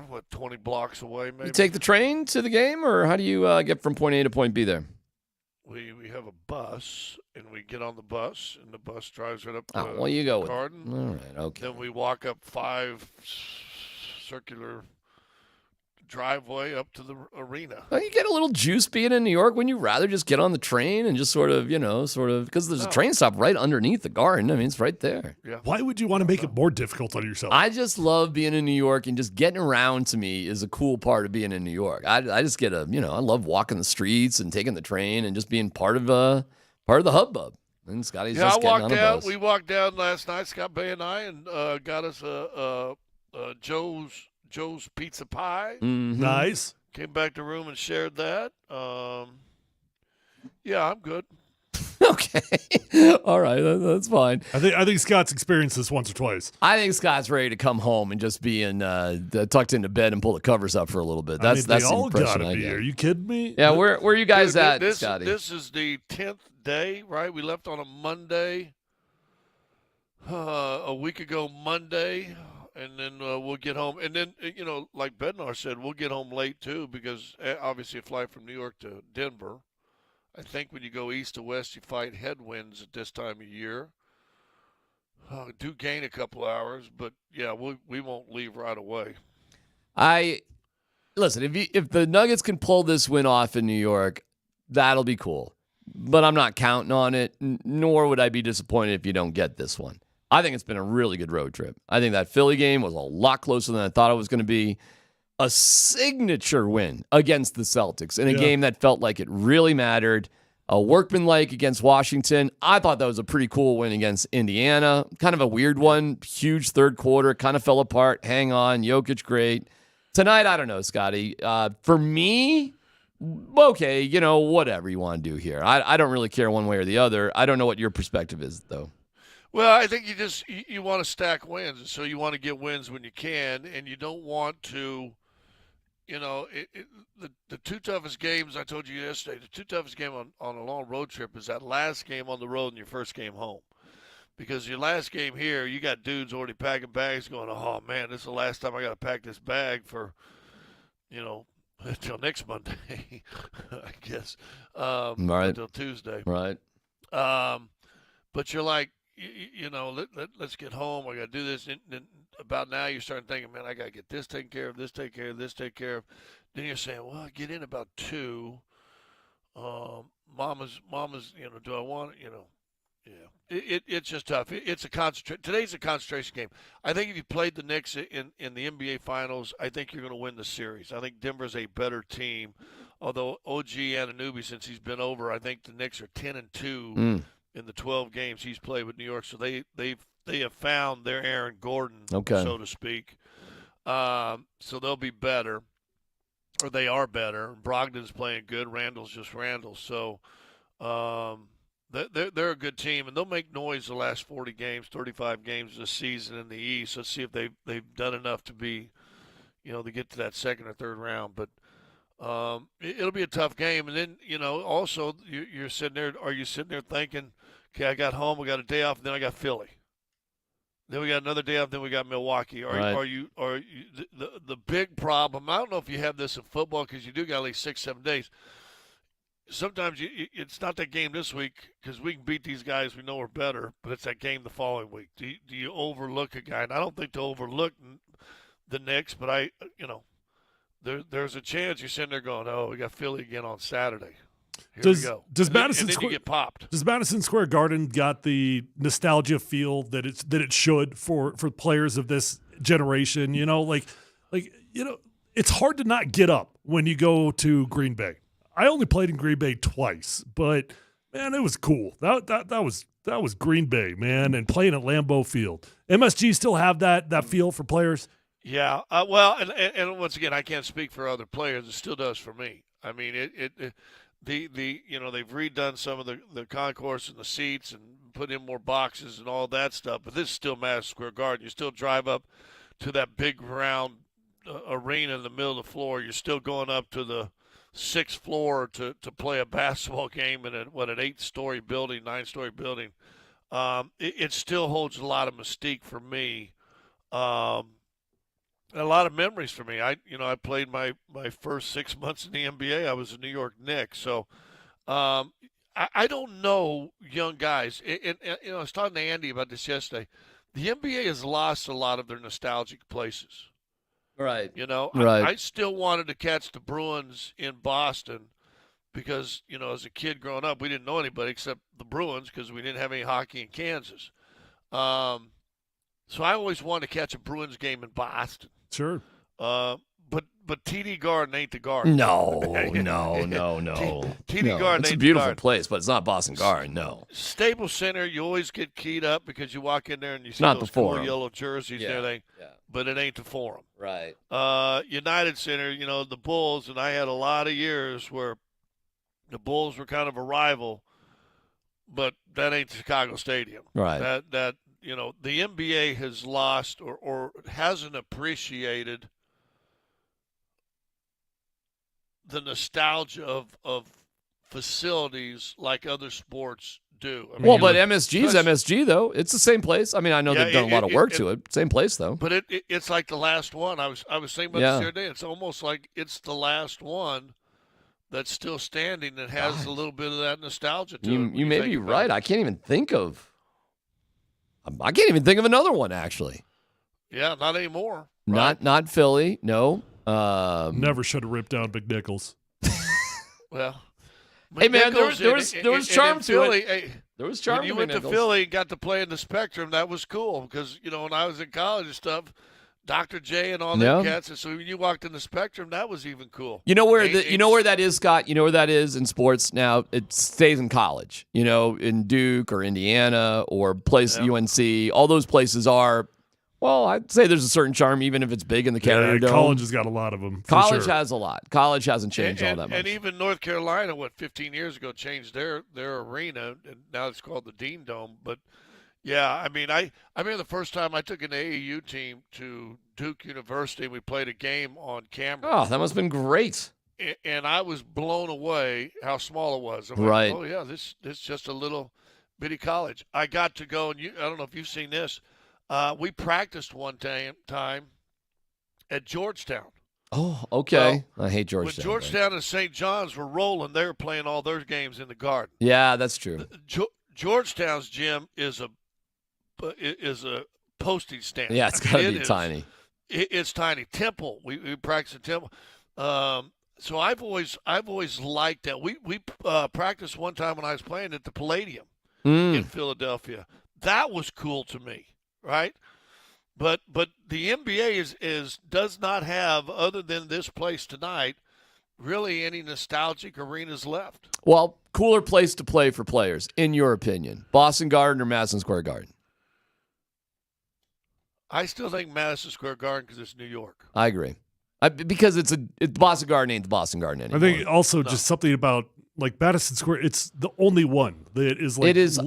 What, 20 blocks away, maybe? You take the train to the game, or how do you get from point A to point B there? We have a bus, and we get on the bus, and the bus drives right up well, you go with Garden. All right, okay. Then we walk up 5 circular driveway up to the arena. Well, you get a little juice being in New York. Wouldn't you rather just get on the train and just sort of, because there's a train stop right underneath the Garden. I mean, it's right there. Yeah. Why would you want to make it more difficult on yourself? I just love being in New York, and just getting around to me is a cool part of being in New York. I just get I love walking the streets and taking the train and just being part of the hubbub. And Scotty's just getting on a bus. We walked down last night, Scott Bay and I, and got us a Joe's Pizza Pie. Mm-hmm. Nice. Came back to the room and shared that. Yeah, I'm good. Okay. All right. That's fine. I think Scott's experienced this once or twice. I think Scott's ready to come home and just be tucked into bed and pull the covers up for a little bit. That's they the all impression gotta I be. get. Are you kidding me? Yeah, where are you guys at, this, Scotty? This is the 10th day, right? We left on a Monday, a week ago Monday, and then we'll get home. And then, like Bednar said, we'll get home late, too, because obviously a flight from New York to Denver. I think when you go east to west, you fight headwinds at this time of year. Do gain a couple hours, but, yeah, we won't leave right away. Listen, if the Nuggets can pull this win off in New York, that'll be cool. But I'm not counting on it, nor would I be disappointed if you don't get this one. I think it's been a really good road trip. I think that Philly game was a lot closer than I thought it was going to be. A signature win against the Celtics in a game that felt like it really mattered. A workmanlike against Washington. I thought that was a pretty cool win against Indiana. Kind of a weird one. Huge third quarter. Kind of fell apart. Hang on. Jokic, great. Tonight, I don't know, Scotty. For me, okay, whatever you want to do here. I don't really care one way or the other. I don't know what your perspective is, though. Well, I think you want to stack wins, so you want to get wins when you can, and you don't want to, the two toughest games, I told you yesterday, the two toughest game on a long road trip is that last game on the road and your first game home. Because your last game here, you got dudes already packing bags going, oh, man, this is the last time I got to pack this bag for, until next Monday, I guess, right. Until Tuesday. Right. But you're like, let's get home. I got to do this. And about now, you're starting thinking, man, I got to get this taken care of, this taken care of, this taken care of. Then you're saying, well, I get in about 2. Mama's, do I want it? Yeah. It's just tough. It's a Today's a concentration game. I think if you played the Knicks in the NBA Finals, I think you're going to win the series. I think Denver's a better team. Although OG Anunoby, since he's been over, I think the Knicks are 10-2 in the 12 games he's played with New York. So they have found their Aaron Gordon, so to speak. So they'll be better, or they are better. Brogdon's playing good. Randall's just Randall. So they're a good team, and they'll make noise the last 40 games, 35 games this season in the East. Let's see if they've done enough to be, to get to that second or third round. But it'll be a tough game. And then, also you're sitting there. Are you sitting there thinking, okay, I got home, we got a day off, and then I got Philly. Then we got another day off, then we got Milwaukee. Are you the big problem? I don't know if you have this in football because you do got at least 6-7 days. Sometimes it's not that game this week because we can beat these guys we know are better, but it's that game the following week. Do you overlook a guy? And I don't think to overlook the Knicks, but there's a chance you're sitting there going, oh, we got Philly again on Saturday. Here we go. Does Madison and then Square you get popped? Does Madison Square Garden got the nostalgia feel that it should for players of this generation? It's hard to not get up when you go to Green Bay. I only played in Green Bay twice, but man, it was cool. That was Green Bay, man, and playing at Lambeau Field. MSG still have that feel for players. Yeah. Well, and once again, I can't speak for other players. It still does for me. I mean, they've redone some of the concourse and the seats and put in more boxes and all that stuff. But this is still Madison Square Garden. You still drive up to that big round arena in the middle of the floor. You're still going up to the 6th floor to play a basketball game in an 8-story building, 9-story building. It still holds a lot of mystique for me. A lot of memories for me. I played my first 6 months in the NBA. I was a New York Knicks. So I don't know young guys. And I was talking to Andy about this yesterday. The NBA has lost a lot of their nostalgic places. Right. Right. I still wanted to catch the Bruins in Boston because, as a kid growing up, we didn't know anybody except the Bruins because we didn't have any hockey in Kansas. So I always wanted to catch a Bruins game in Boston. Sure. But TD Garden ain't the Garden. No. TD Garden It's a ain't beautiful the Garden. place, but it's not Boston Garden. No. Staples Center, you always get keyed up because you walk in there and you see Not those the cool Forum. yellow jerseys and everything. Yeah. But it ain't the Forum. Right. United Center, the Bulls, and I had a lot of years where the Bulls were kind of a rival, but that ain't Chicago Stadium. Right. That the NBA has lost or hasn't appreciated the nostalgia of facilities like other sports do. I mean, But MSG's MSG, though. It's the same place. I mean, I know they've done a lot of work to it. Same place, though. But it's like the last one. I was saying about this the other day. It's almost like it's the last one that's still standing that has a little bit of that nostalgia to it. You may be right. I can't even think of another one, actually. Yeah, not anymore. Not Philly, no. Never should have ripped down McNichols. Well, hey man, there McNichols was charm to Philly, it. There was charm when you to went to McNichols. Philly and got to play in the Spectrum, that was cool because when I was in college and stuff, Dr. J and all them cats, and so when you walked in the Spectrum, that was even cool. You know where that is, Scott? You know where that is in sports now? It stays in college. In Duke or Indiana or UNC. All those places are. Well, I'd say there's a certain charm, even if it's big in the Carrier Dome. College has got a lot of them. College has a lot. College hasn't changed all that much. And even North Carolina, 15 years ago, changed their arena, and now it's called the Dean Dome. But yeah, I remember the first time I took an AAU team to Duke University. We played a game on camera. Oh, that must have been great. And I was blown away how small it was. I'm right. Like, oh yeah, this is just a little bitty college. I got to go, and I don't know if you've seen this. We practiced one time at Georgetown. Oh, okay. I hate Georgetown. When Georgetown and St. John's were rolling, they were playing all their games in the Garden. Yeah, that's true. Georgetown's gym is a postage stamp. Yeah, it's got to be tiny. It's tiny. Temple. We practiced at Temple. So I've always liked that. We practiced one time when I was playing at the Palladium in Philadelphia. That was cool to me. Right, but the NBA does not have, other than this place tonight, really any nostalgic arenas left. Well, cooler place to play for players, in your opinion, Boston Garden or Madison Square Garden? I still think Madison Square Garden because it's New York. I agree, because it's Boston Garden ain't the Boston Garden anymore. I think also just something about. Like Madison Square, it's the only one that is like. It is.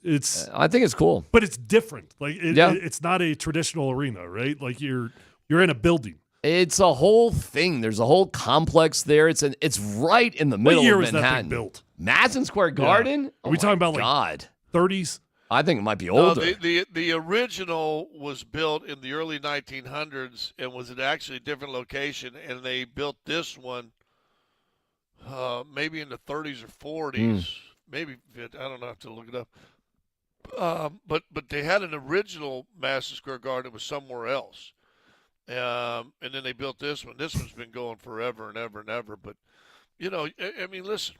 It's. I think it's cool, but it's different. Like it's not a traditional arena, right? Like you're in a building. It's a whole thing. There's a whole complex there. It's right in the middle what year of was Manhattan. That thing built? Madison Square Garden. Yeah. Are we talking about like 30s? I think it might be older. No, the original was built in the early 1900s and was at actually a different location, and they built this one. Maybe in the 30s or 40s, maybe I don't know. I have to look it up. But they had an original Madison Square Garden. It was somewhere else, and then they built this one. This one's been going forever and ever and ever. But I mean, listen,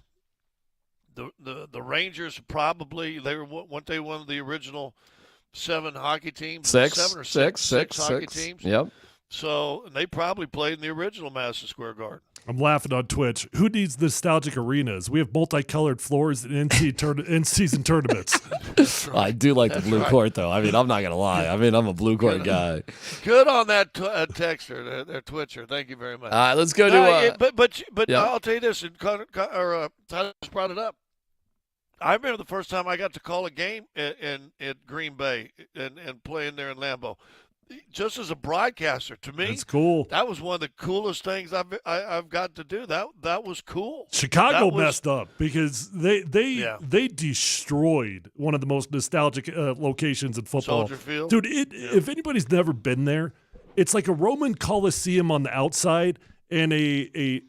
the Rangers weren't they one of the original 7 hockey teams? Six hockey teams. Yep. So they probably played in the original Madison Square Garden. I'm laughing on Twitch. Who needs nostalgic arenas? We have multicolored floors in in-season tournaments. I do like the blue right. court, though. I mean, I'm not going to lie. I mean, I'm a blue court guy. Good on that texter, their Twitcher. Thank you very much. All right, let's go to. But yeah. I'll tell you this, and Tyler just brought it up. I remember the first time I got to call a game in Green Bay and play in there in Lambeau. Just as a broadcaster, to me, that's cool. That was one of the coolest things I've got to do. That was cool. Chicago messed up because they destroyed one of the most nostalgic locations in football. Soldier Field, dude. If anybody's never been there, it's like a Roman Coliseum on the outside and a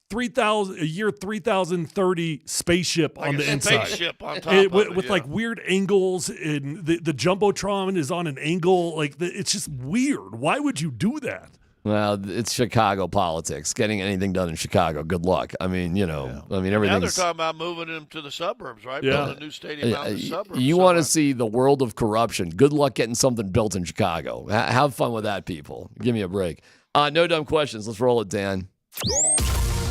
3030 spaceship like on the inside. Spaceship on top with like weird angles, and the jumbotron is on an angle. Like it's just weird. Why would you do that? Well, it's Chicago politics. Getting anything done in Chicago, good luck. I mean, I mean, everything. Now they're talking about moving them to the suburbs, right? Yeah. Building a new stadium out in the suburbs. You want to see the world of corruption? Good luck getting something built in Chicago. Have fun with that, people. Give me a break. No dumb questions. Let's roll it, Dan.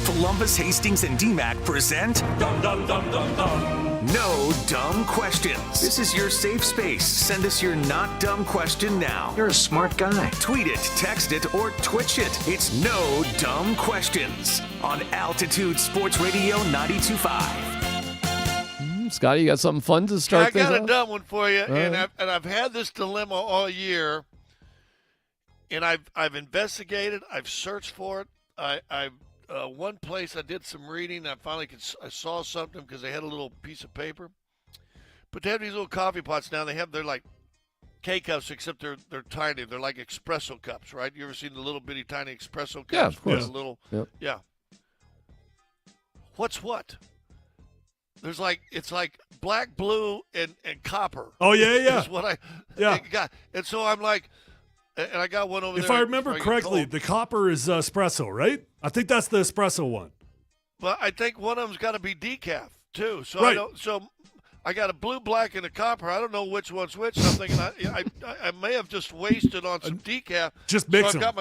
Columbus, Hastings, and DMAC present Dumb, dumb, dumb, dumb, dumb. No Dumb Questions. This is your safe space. Send us your not dumb question now. You're a smart guy. Tweet it, text it, or Twitch it. It's No Dumb Questions on Altitude Sports Radio 92.5. Scotty, you got something fun to start I got things a off? dumb one for you, All right. and I've had this dilemma all year, and I've investigated, I've searched for it. One place I did some reading. I finally I saw something because they had a little piece of paper. But they have these little coffee pots now. They're like K-cups, except they're tiny. They're like espresso cups, right? You ever seen the little bitty tiny espresso cups? Yeah, of course. A little, Yep. yeah. What's what? It's like black, blue, and copper. Oh yeah. Is what I got. And so I'm like. And I got one over there. If I remember correctly, the copper is espresso, right? I think that's the espresso one. But I think one of them's got to be decaf too. So right. I got a blue, black, and a copper. I don't know which one's which. I'm thinking I may have just wasted on some decaf. Just mix so I've them. got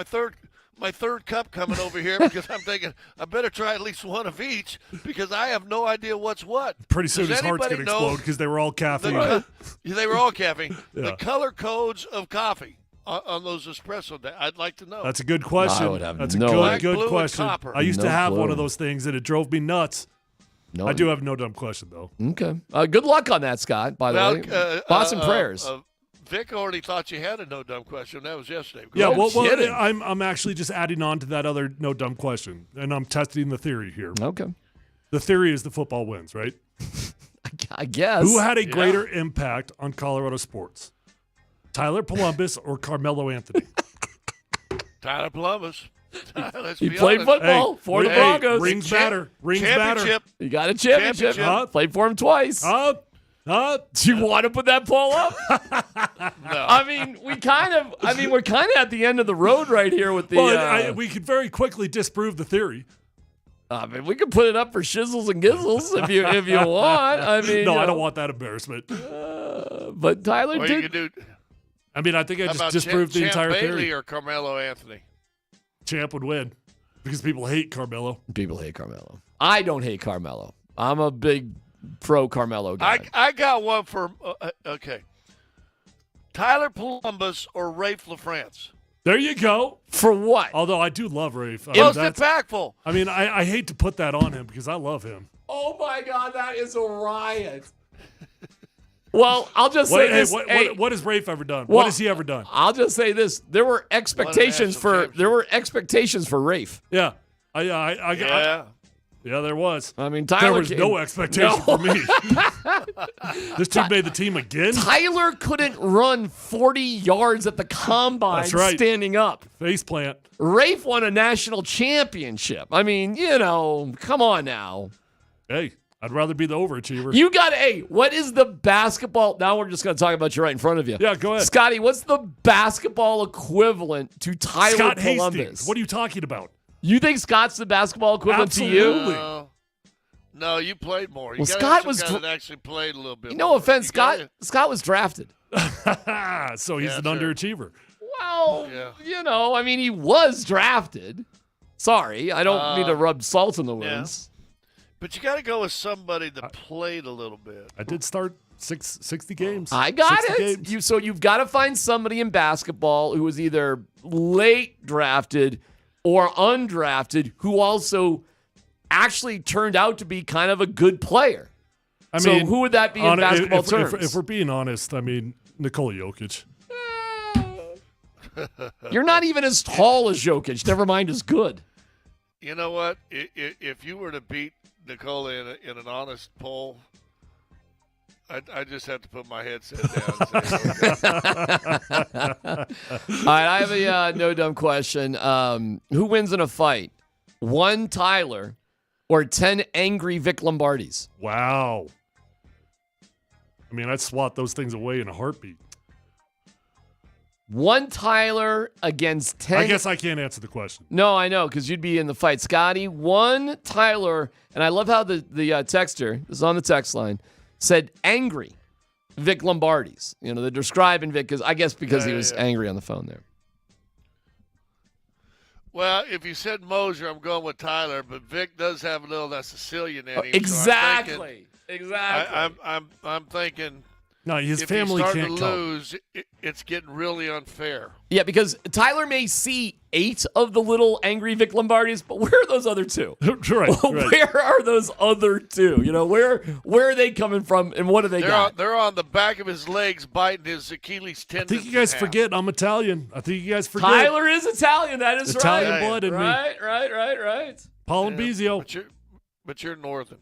my third cup coming over here because I'm thinking I better try at least one of each because I have no idea what's what. Pretty soon Does his heart's anybody going to explode because they were all caffeine. They were all caffeine. Yeah. The color codes of coffee on those espresso days. I'd like to know. That's a good question. I would have That's no a idea. good question. Copper. I used to No have one clue. of those things, and it drove me nuts. No, I do have no dumb question, though. Okay. Good luck on that, Scott, by the way. Thoughts and prayers. Vic already thought you had a no dumb question. That was yesterday. Yeah, No kidding. I'm actually just adding on to that other no dumb question, and I'm testing the theory here. Okay. The theory is the football wins, right? I guess. Who had a greater impact on Colorado sports? Tyler Columbus or Carmelo Anthony? Tyler Columbus. Let's He be played honest. football for the Broncos. Rings matter. Rings matter. Championship. You got a championship. Championship. Played for him twice. Do you want to put that poll up? No. I mean, we're kind of at the end of the road right here with the. Well, we could very quickly disprove the theory. I mean, we could put it up for shizzles and gizzles if you want. I mean, no, I don't want that embarrassment. But Tyler Or did. you could do. I mean, I think I How just about disproved the Champ entire Bailey theory. or Carmelo Anthony? Champ would win because people hate Carmelo. People hate Carmelo. I don't hate Carmelo. I'm a big pro Carmelo guy. I got one for okay. Tyler Columbus or Rafe LaFrance? There you go. For what? Although I do love Rafe. Most impactful. I mean, I hate to put that on him because I love him. Oh my God, that is a riot. Well, I'll just say this. What has Rafe ever done? Well, what has he ever done? I'll just say this. There were expectations for Rafe. Yeah. Yeah, there was. I mean, there Tyler was no expectation for me. This dude made the team again. Tyler couldn't run 40 yards at the combine That's right. standing up. Face plant. Rafe won a national championship. I mean, come on now. Hey, I'd rather be the overachiever. You got what is the basketball? Now we're just going to talk about you right in front of you. Yeah, go ahead. Scotty, what's the basketball equivalent to Tyler Scott Columbus? Hastings. What are you talking about? You think Scott's the basketball equivalent to you? Absolutely. No, you played more. You Well, gotta Scott have some was guy dr- that actually played a little bit. No more. offense, You gotta- Scott was drafted. So he's Yeah, an sure. underachiever. Well, Yeah. I mean, he was drafted. Sorry, I don't mean to rub salt in the wounds. But you got to go with somebody that played a little bit. I did start 60 games. I got 60 it. games. So you've got to find somebody in basketball who was either late drafted or undrafted who also actually turned out to be kind of a good player. I So mean, who would that be in basketball terms? If we're being honest, I mean, Nikola Jokic. You're not even as tall as Jokic. Never mind as good. You know what? If you were to beat Nikola in an honest poll, I just have to put my headset down. All right, I have a no dumb question. Who wins in a fight? 1 Tyler or 10 angry Vic Lombardis? Wow. I mean, I'd swat those things away in a heartbeat. 1 Tyler against 10. I guess I can't answer the question. No, I know, because you'd be in the fight. Scotty, 1 Tyler, and I love how the texter, this is on the text line, said angry Vic Lombardis. You know, they're describing Vic because he was angry on the phone there. Well, if you said Mosier, I'm going with Tyler, but Vic does have a little of that Sicilian in him. Exactly. I'm thinking. No, his if family he's can't starting to lose, it's getting really unfair. Yeah, because Tyler may see 8 of the little angry Vic Lombardis, but where are those other 2? right. Where are those other 2? You know, where are they coming from, and what do they got? They're on the back of his legs, biting his Achilles tendon. I think you guys forget I'm Italian. I think you guys forget. Tyler is Italian. That is Italian right. blood in me. Right. Paul and Bizio. But you're northern.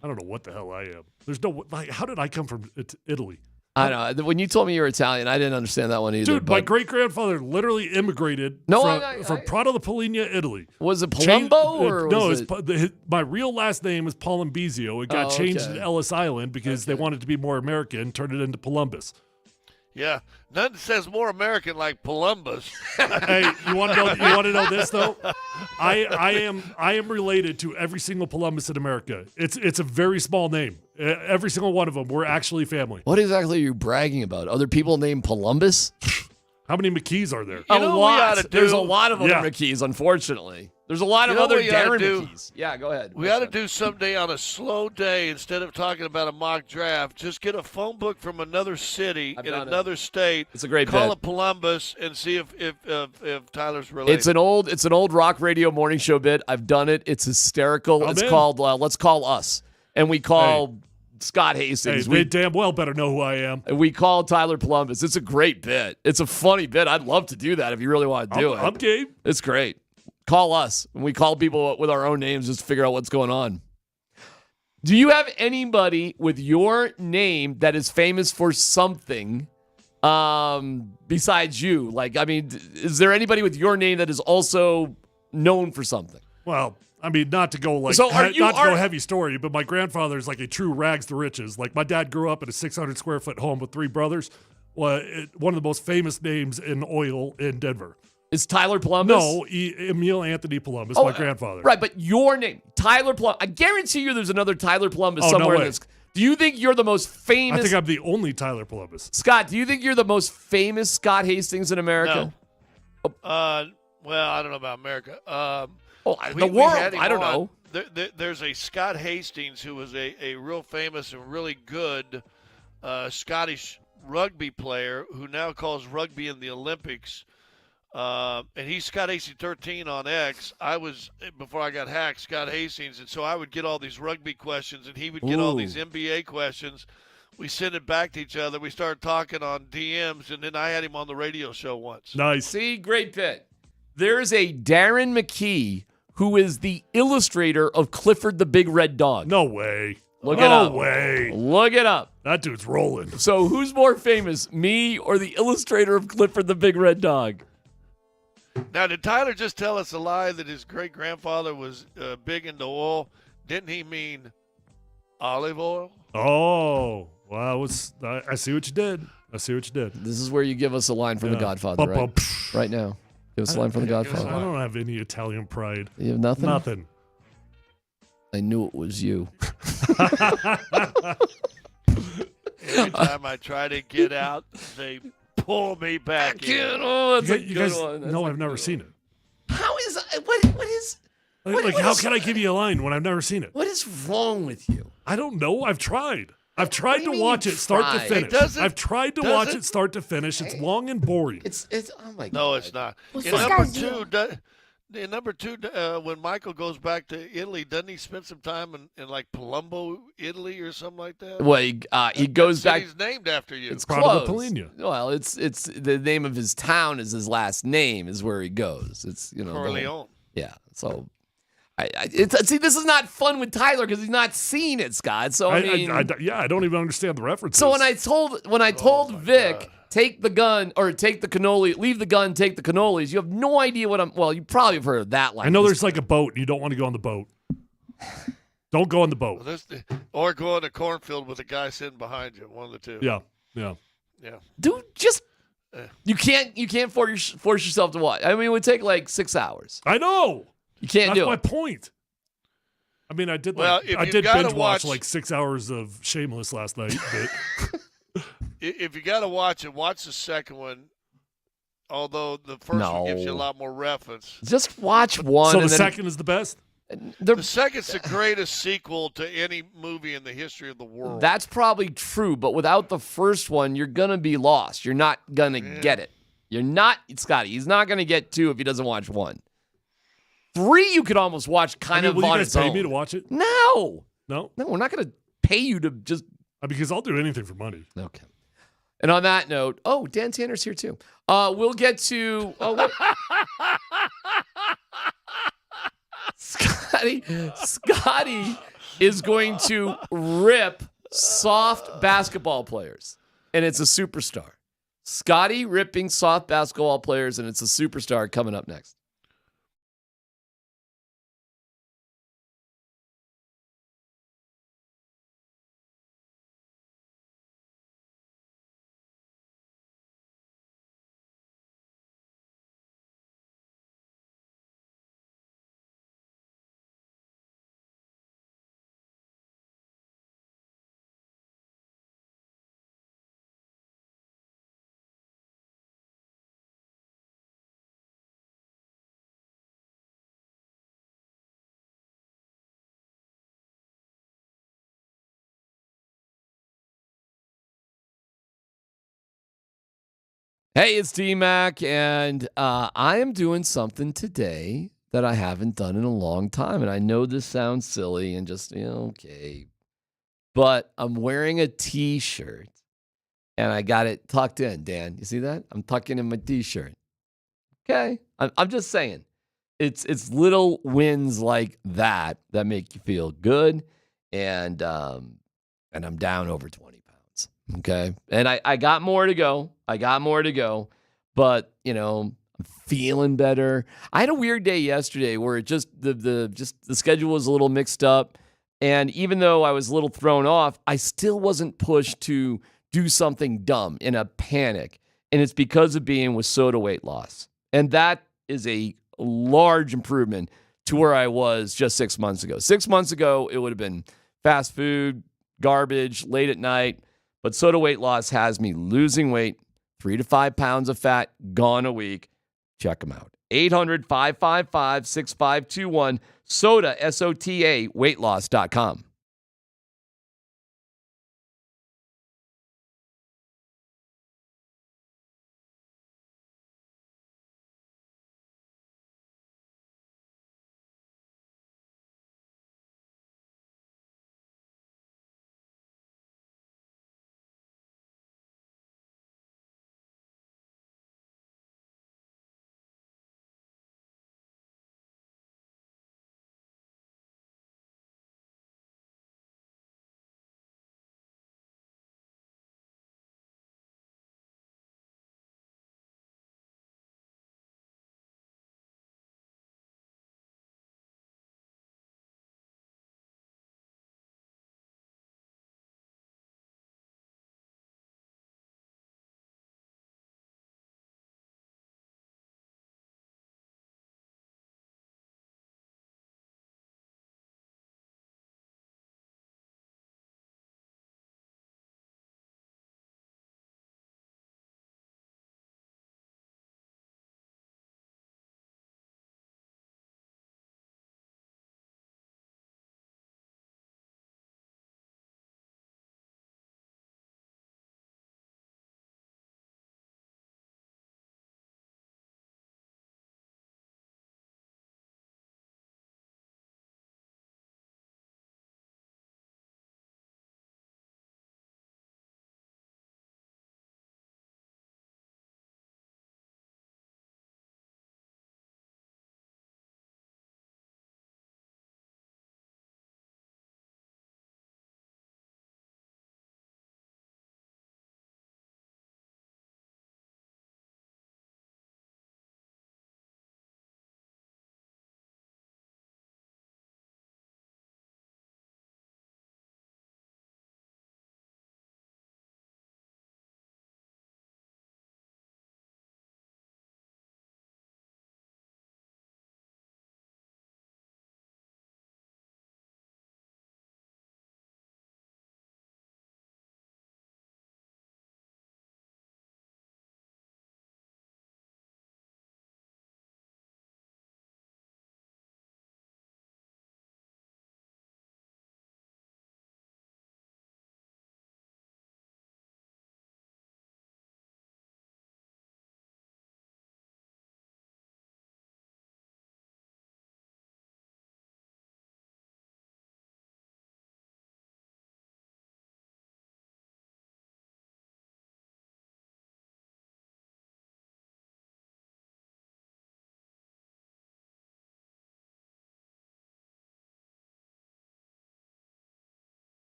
I don't know what the hell I am. There's no like. How did I come from Italy? I know. When you told me you were Italian, I didn't understand that one either. Dude, my great grandfather literally immigrated from Prato di Polina, Italy. Was it Palumbo or no? was it? My real last name is Palambizio. It got changed to Ellis Island because they wanted to be more American, turned it into Columbus. Yeah, nothing says more American like Columbus. Hey, you want to know this though? I am related to every single Columbus in America. It's a very small name. Every single one of them. We're actually family. What exactly are you bragging about? Other people named Columbus? How many McKees are there? A lot. There's a lot of other McKees, unfortunately. There's a lot of other Darren McKees. Yeah, go ahead. We ought to do someday on a slow day, instead of talking about a mock draft, just get a phone book from another city in another state. It's a great call bit. it Columbus and see if Tyler's related. It's an old rock radio morning show bit. I've done it. It's hysterical. It's called Let's Call Us. And we call Scott Hastings. Hey, they damn well better know who I am. We call Tyler Columbus. It's a great bit. It's a funny bit. I'd love to do that if you really want to do it. I'm game. It's great. Call us. And we call people with our own names just to figure out what's going on. Do you have anybody with your name that is famous for something besides you? Like, I mean, is there anybody with your name that is also known for something? Well, I mean, not to go So go heavy story, but my grandfather is like a true rags to riches. Like my dad grew up in a 600 square foot home with 3 brothers. Well, one of the most famous names in oil in Denver. Is Tyler Columbus? No, Emil Anthony Columbus, my grandfather. Right, but your name, Tyler Columbus. I guarantee you there's another Tyler Columbus Oh, no somewhere in way. this. Do you think you're the most famous? I think I'm the only Tyler Columbus. Scott, do you think you're the most famous Scott Hastings in America? No. Well, I don't know about America. The world. I don't know. There's a Scott Hastings who was a real famous and really good Scottish rugby player who now calls rugby in the Olympics. And he's Scott Hastings 13 on X. I was, before I got hacked, Scott Hastings, and so I would get all these rugby questions, and he would get all these NBA questions. We send it back to each other. We started talking on DMs, and then I had him on the radio show once. Nice. See, great bit. There's a Darren McKee who is the illustrator of Clifford the Big Red Dog. No way. Look it up. No way. Look it up. That dude's rolling. So who's more famous, me or the illustrator of Clifford the Big Red Dog? Now, did Tyler just tell us a lie that his great-grandfather was big into oil? Didn't he mean olive oil? Oh, well, I see what you did. This is where you give us a line from The Godfather, right? Right now. Give us a line from The Godfather. I don't have any Italian pride. You have nothing? Nothing. I knew it was you. Every time I try to get out, they pull me back in. Oh, that's a You good guys one. know I've never seen it. How is what How can I give you a line when I've never seen it? What is wrong with you? I don't know. I've tried. I've tried do to you mean watch you it start to tried? finish. I've tried to watch it start to finish. It's long and boring. It's oh my god. No, it's not. Well, In number two, when Michael goes back to Italy, doesn't he spend some time in like Palumbo, Italy, or something like that? Well, he goes back. He's named after you. It's close. Well, it's the name of his town is his last name is where he goes. It's Corleone. Yeah. So, see, this is not fun with Tyler because he's not seen it, Scott. So I mean, I don't even understand the references. so when I told Vic. Take the gun or take the cannoli. Leave the gun. Take the cannolis. You have no idea what I'm. Well, you probably have heard of that line. I know there's like a boat. You don't want to go on the boat. Don't go on the boat. Or go in a cornfield with a guy sitting behind you. One of the two. Yeah. Dude, just you can't force yourself to watch. I mean, it would take like 6 hours. I know. You can't That's do my it. point. I mean, I did. Well, I if did you gotta binge watch watch- like 6 hours of Shameless last night. But If you got to watch it, watch the second one. Although the first one gives you a No. lot more reference. Just watch one. so the and then- second is the best. The second's the greatest sequel to any movie in the history of the world. That's probably true, but without the first one, you're gonna be lost. You're not gonna get it. You're not, Scotty. He's not gonna get 2 if he doesn't watch 1. 3, you could almost watch kind of will you on guys its pay own. me to watch it? No, No, we're not gonna pay you to just. Because I'll do anything for money. Okay. And on that note, Dan Tanner's here too. We'll get to Scotty is going to rip soft basketball players, and it's a superstar. Scotty ripping soft basketball players, and it's a superstar coming up next. Hey, it's D-Mac, and I am doing something today that I haven't done in a long time. And I know this sounds silly and just, okay. But I'm wearing a T-shirt, and I got it tucked in, Dan. You see that? I'm tucking in my T-shirt. Okay? I'm just saying. It's little wins like that make you feel good, and I'm down over 20 pounds. Okay? And I got more to go. But, I'm feeling better. I had a weird day yesterday where it just the schedule was a little mixed up. And even though I was a little thrown off, I still wasn't pushed to do something dumb in a panic. And it's because of being with Soda Weight Loss. And that is a large improvement to where I was just 6 months ago. 6 months ago, it would have been fast food, garbage, late at night. But Soda Weight Loss has me losing weight, 3 to 5 pounds of fat gone a week. Check them out. 800-555-6521. Soda, SOTA, weightloss.com.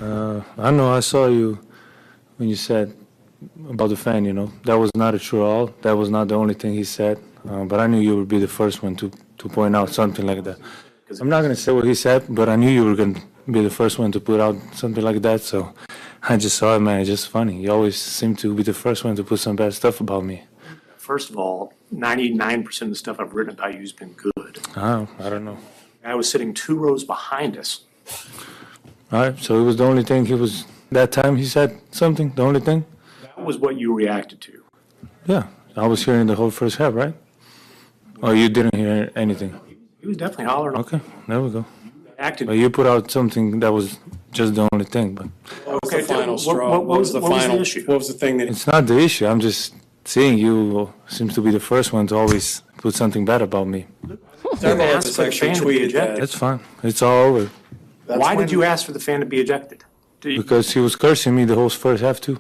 I know I saw you when you said about the fan, That was not true at all. That was not the only thing he said. But I knew you would be the first one to point out something like that. I'm not going to say what he said, but I knew you were going to be the first one to put out something like that. So I just saw it, man. It's just funny. You always seem to be the first one to put some bad stuff about me. First of all, 99% of the stuff I've written about you has been good. I don't know. I was sitting 2 rows behind us. All right, so it was the only thing that time he said something, the only thing? That was what you reacted to. Yeah, I was hearing the whole first half, right? Or you didn't hear anything? He was definitely hollering. Okay, there we go. Acted. But you put out something that was just the only thing, but... What was the final straw? What was the issue? What was the thing that... It's not the issue, I'm just seeing you seems to be the first one to always put something bad about me. Several of us actually tweeted that. That's fine, it's all over. Why did you ask for the fan to be ejected? Because he was cursing me the whole first half too.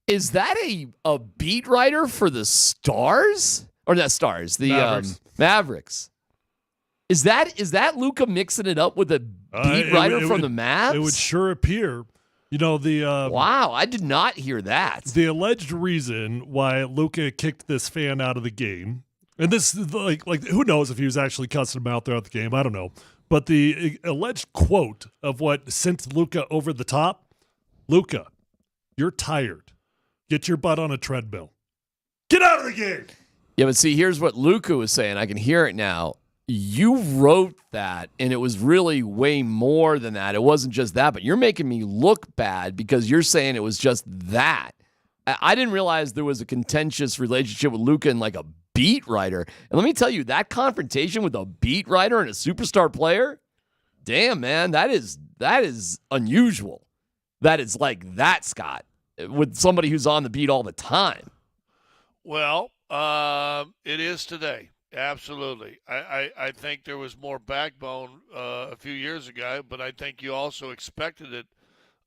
Is that a beat writer for the Stars? Or not Stars, the Mavericks. Is that Luka mixing it up with a beat writer from the Mavs? It would sure appear. Wow, I did not hear that. The alleged reason why Luka kicked this fan out of the game, and this like who knows if he was actually cussing him out throughout the game, I don't know. But the alleged quote of what sent Luka over the top, Luka, you're tired. Get your butt on a treadmill. Get out of the game. Yeah, but see, here's what Luka was saying. I can hear it now. You wrote that, and it was really way more than that. It wasn't just that, but you're making me look bad because you're saying it was just that. I didn't realize there was a contentious relationship with Luka and like a beat writer. And let me tell you, that confrontation with a beat writer and a superstar player, damn, man, that is unusual. That is like that, Scott, with somebody who's on the beat all the time. Well, it is today. Absolutely. I think there was more backbone a few years ago, but I think you also expected it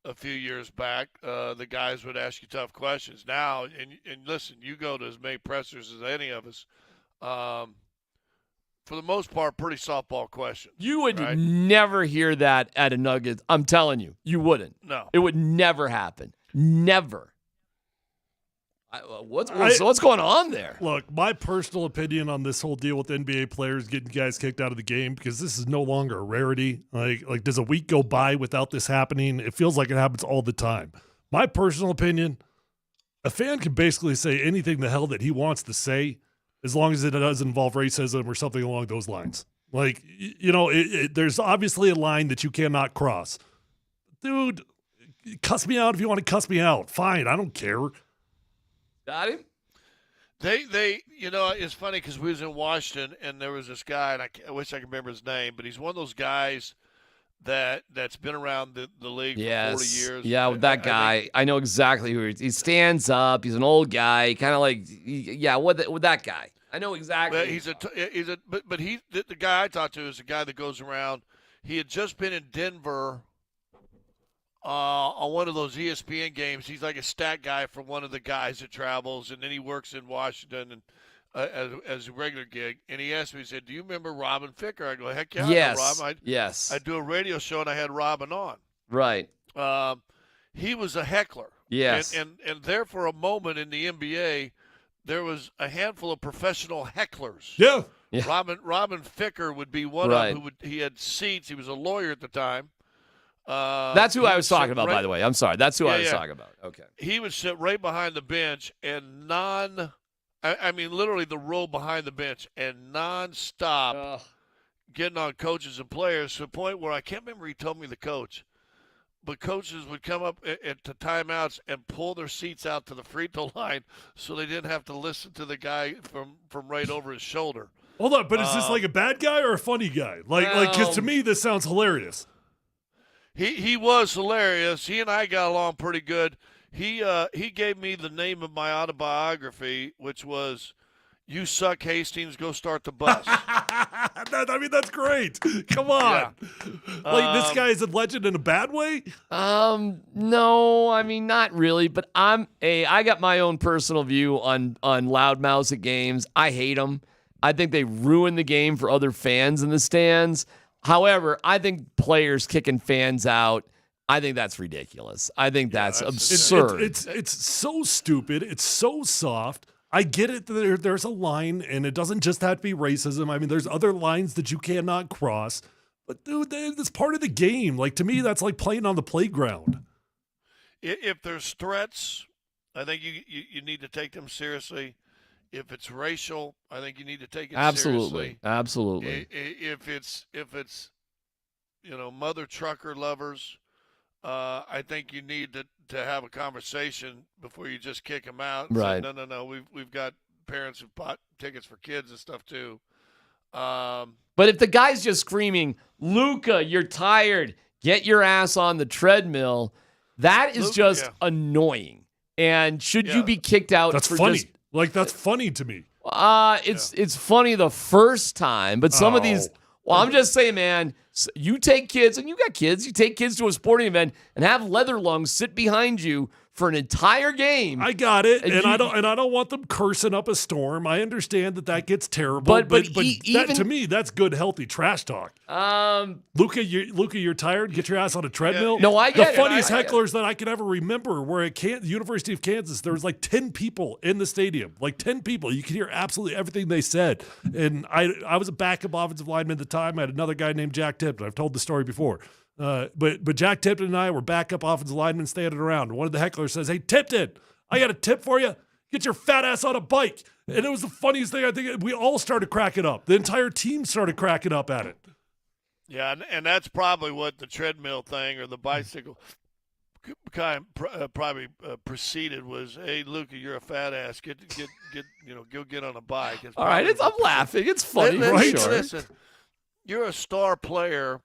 a few years back. The guys would ask you tough questions. Now, and listen, you go to as many pressers as any of us. For the most part, pretty softball questions. You would right? never hear that at a Nuggets. I'm telling you, you wouldn't. No. It would never happen. Never. What's going on there? Look, my personal opinion on this whole deal with NBA players getting guys kicked out of the game, because this is no longer a rarity. Like does a week go by without this happening? It feels like it happens all the time. My personal opinion, a fan can basically say anything the hell that he wants to say as long as it doesn't involve racism or something along those lines. Like, there's obviously a line that you cannot cross. Dude, cuss me out if you want to cuss me out. Fine, I don't care. Got him? They, it's funny because we was in Washington and there was this guy, and I wish I could remember his name, but he's one of those guys that's been around the league for 40 years. Yeah, with that guy, I know exactly who he is. He stands up. He's an old guy, kind of like, with that guy. I know exactly. But the guy I talked to is a guy that goes around. He had just been in Denver on one of those ESPN games. He's like a stat guy for one of the guys that travels, and then he works in Washington and as a regular gig. And he asked me, he said, "Do you remember Robin Ficker?" I go, "Heck yeah, yes, I know Robin." Yes. I do a radio show, and I had Robin on. Right. He was a heckler. Yes. And there for a moment in the NBA, there was a handful of professional hecklers. Yeah. Robin Ficker would be one of them. He had seats. He was a lawyer at the time. That's who I was talking about, by the way. I'm sorry. That's who I was talking about. Okay. He would sit right behind the bench and literally the row behind the bench and nonstop getting on coaches and players to the point where I can't remember he told me the coach, but coaches would come up to timeouts and pull their seats out to the free throw line so they didn't have to listen to the guy from right over his shoulder. Hold on, but is this like a bad guy or a funny guy? Because to me, this sounds hilarious. He was hilarious. He and I got along pretty good. He gave me the name of my autobiography, which was "You Suck, Hastings. Go Start the Bus." That's great. Come on. Yeah. This guy is a legend in a bad way? No, not really. But I got my own personal view on loudmouths at games. I hate them. I think they ruin the game for other fans in the stands. However, I think players kicking fans out, I think that's ridiculous. I think that's It's absurd. it's so stupid. It's so soft. I get it. There's a line, and it doesn't just have to be racism. I mean, there's other lines that you cannot cross. But dude, that's part of the game. Like, to me, that's like playing on the playground. If there's threats, I think you need to take them seriously. If it's racial, I think you need to take it seriously. Absolutely. If it's mother trucker lovers, I think you need to have a conversation before you just kick them out. And Right. say, no. We've got parents who bought tickets for kids and stuff too. But if the guy's just screaming, Luka, you're tired, get your ass on the treadmill, that is just annoying. And should you be kicked out? That's for funny. Just, That's funny to me. It's funny the first time, but some of these. Well, I'm just saying, man. You take kids, and you got kids. You take kids to a sporting event and have leather lungs sit behind you for an entire game. I got it, and I don't want them cursing up a storm. I understand that gets terrible, but that, to me, that's good, healthy trash talk. Luka, you're tired. Get your ass on a treadmill. No, I get the it. funniest hecklers that I can ever remember were at the University of Kansas. There was like 10 people in the stadium, like 10 people. You could hear absolutely everything they said. And I was a backup offensive lineman at the time. I had another guy named Jack Tipton. I've told the story before. But Jack Tipton and I were backup offensive linemen standing around. One of the hecklers says, "Hey, Tipton, I got a tip for you. Get your fat ass on a bike." And it was the funniest thing. I think we all started cracking up. The entire team started cracking up at it. Yeah, and that's probably what the treadmill thing or the bicycle probably preceded was, "Hey, Luka, you're a fat ass. Go get on a bike." All right, I'm laughing. It's funny, right? Sure. Listen, you're a star player.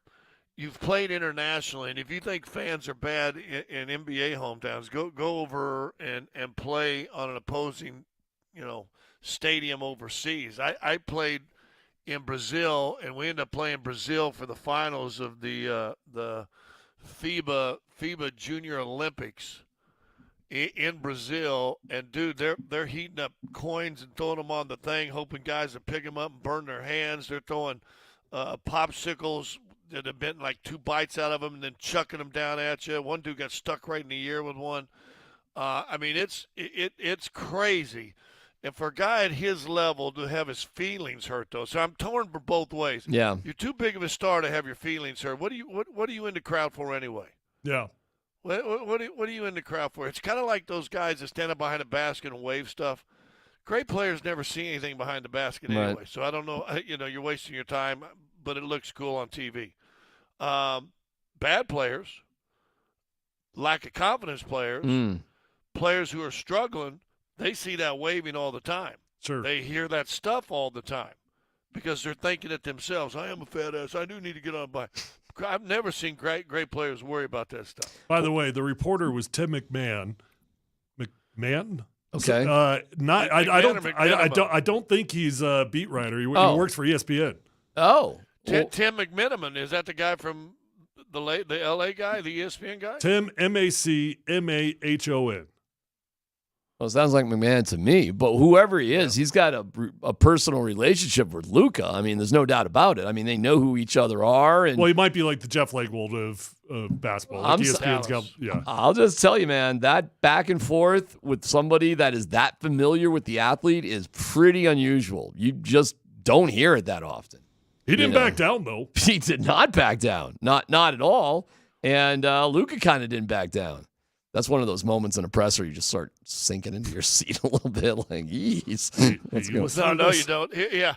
You've played internationally, and if you think fans are bad in NBA hometowns, go over and play on an opposing, stadium overseas. I played in Brazil, and we ended up playing Brazil for the finals of the FIBA Junior Olympics in Brazil. And dude, they're heating up coins and throwing them on the thing, hoping guys will pick them up and burn their hands. They're throwing popsicles that have been like 2 bites out of them and then chucking them down at you. One dude got stuck right in the ear with one. I mean, it's crazy. And for a guy at his level to have his feelings hurt, though, so I'm torn for both ways. Yeah, you're too big of a star to have your feelings hurt. What are you in the crowd for anyway? Yeah. What are you in the crowd for? It's kind of like those guys that stand up behind a basket and wave stuff. Great players never see anything behind the basket anyway. Right. So I don't know. You're wasting your time, but it looks cool on TV. Bad players, lack of confidence players, players who are struggling, they see that waving all the time. Sure. They hear that stuff all the time because they're thinking it themselves. I am a fat ass. I do need to get on a bike. I've never seen great players worry about that stuff. By the way, the reporter was Tim McMahon. McMahon? Okay. I don't think he's a beat writer. He works for ESPN. Oh. Tim McMiniman, is that the guy from the LA guy, the ESPN guy? Tim McMahon. Well, it sounds like McMahon to me, but whoever he is, he's got a personal relationship with Luka. I mean, there's no doubt about it. I mean, they know who each other are. And well, he might be like the Jeff Legwold of basketball. Like I'll just tell you, man, that back and forth with somebody that is that familiar with the athlete is pretty unusual. You just don't hear it that often. He didn't back down, though. He did not back down. Not at all. And Luka kind of didn't back down. That's one of those moments in a presser you just start sinking into your seat a little bit, like, geez. No, you don't. Yeah.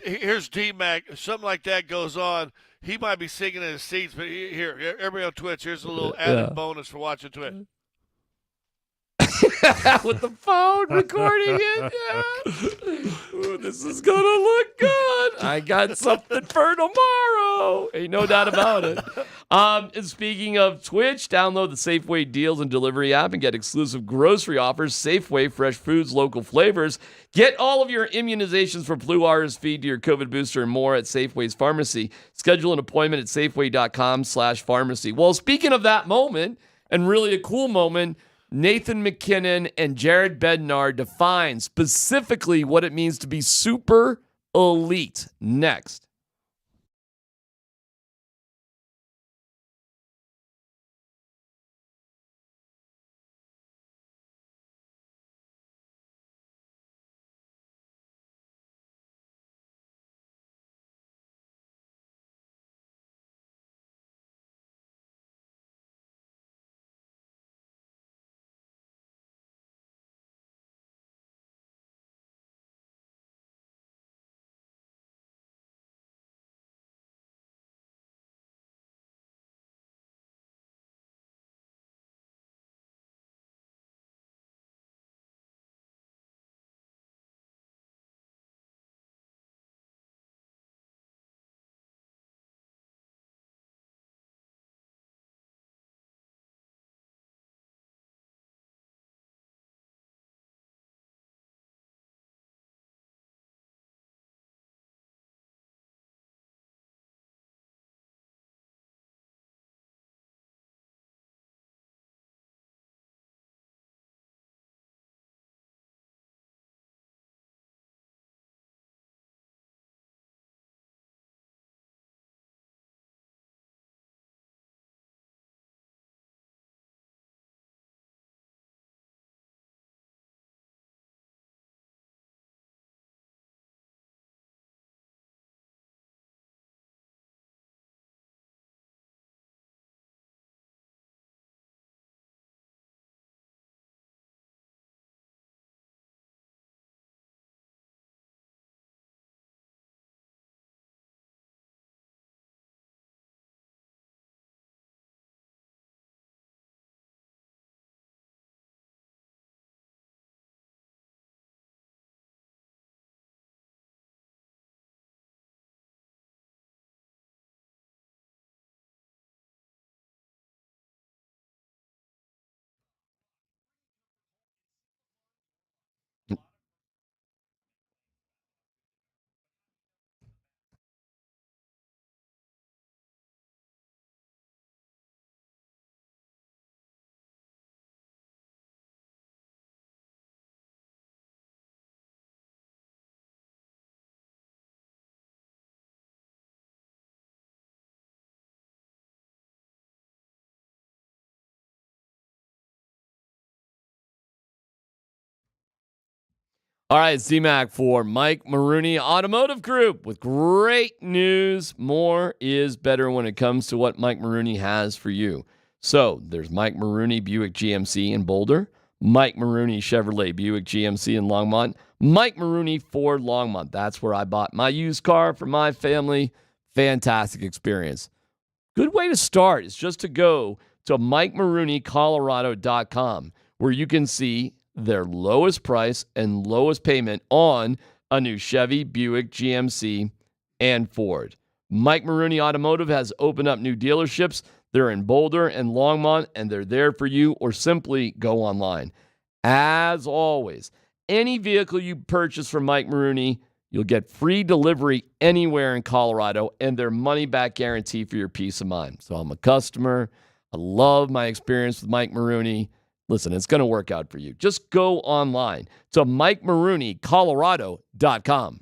Here's D-Mac. Something like that goes on. He might be sinking in his seats, but here, everybody on Twitch, here's a little added bonus for watching Twitch. With the phone recording it. Yeah. Ooh, this is going to look good. I got something for tomorrow. Ain't no doubt about it. And speaking of Twitch, download the Safeway Deals and Delivery app and get exclusive grocery offers. Safeway, fresh foods, local flavors. Get all of your immunizations from flu, RSV, to your COVID booster, and more at Safeway's Pharmacy. Schedule an appointment at safeway.com/pharmacy. Well, speaking of that moment, and really a cool moment, Nathan MacKinnon and Jared Bednar define specifically what it means to be super elite. Next. All right, Z-Mac for Mike Maroney Automotive Group with great news. More is better when it comes to what Mike Maroney has for you. So there's Mike Maroney Buick GMC in Boulder, Mike Maroney Chevrolet Buick GMC in Longmont, Mike Maroney Ford Longmont. That's where I bought my used car for my family. Fantastic experience. Good way to start is just to go to MikeMaroneyColorado.com, where you can see their lowest price and lowest payment on a new Chevy, Buick, GMC, and Ford. Mike Maroney Automotive has opened up new dealerships. They're in Boulder and Longmont, and they're there for you, or simply go online. As always, any vehicle you purchase from Mike Maroney, you'll get free delivery anywhere in Colorado and their money-back guarantee for your peace of mind. So I'm a customer. I love my experience with Mike Maroney. Listen, it's going to work out for you. Just go online to MikeMaroneyColorado.com.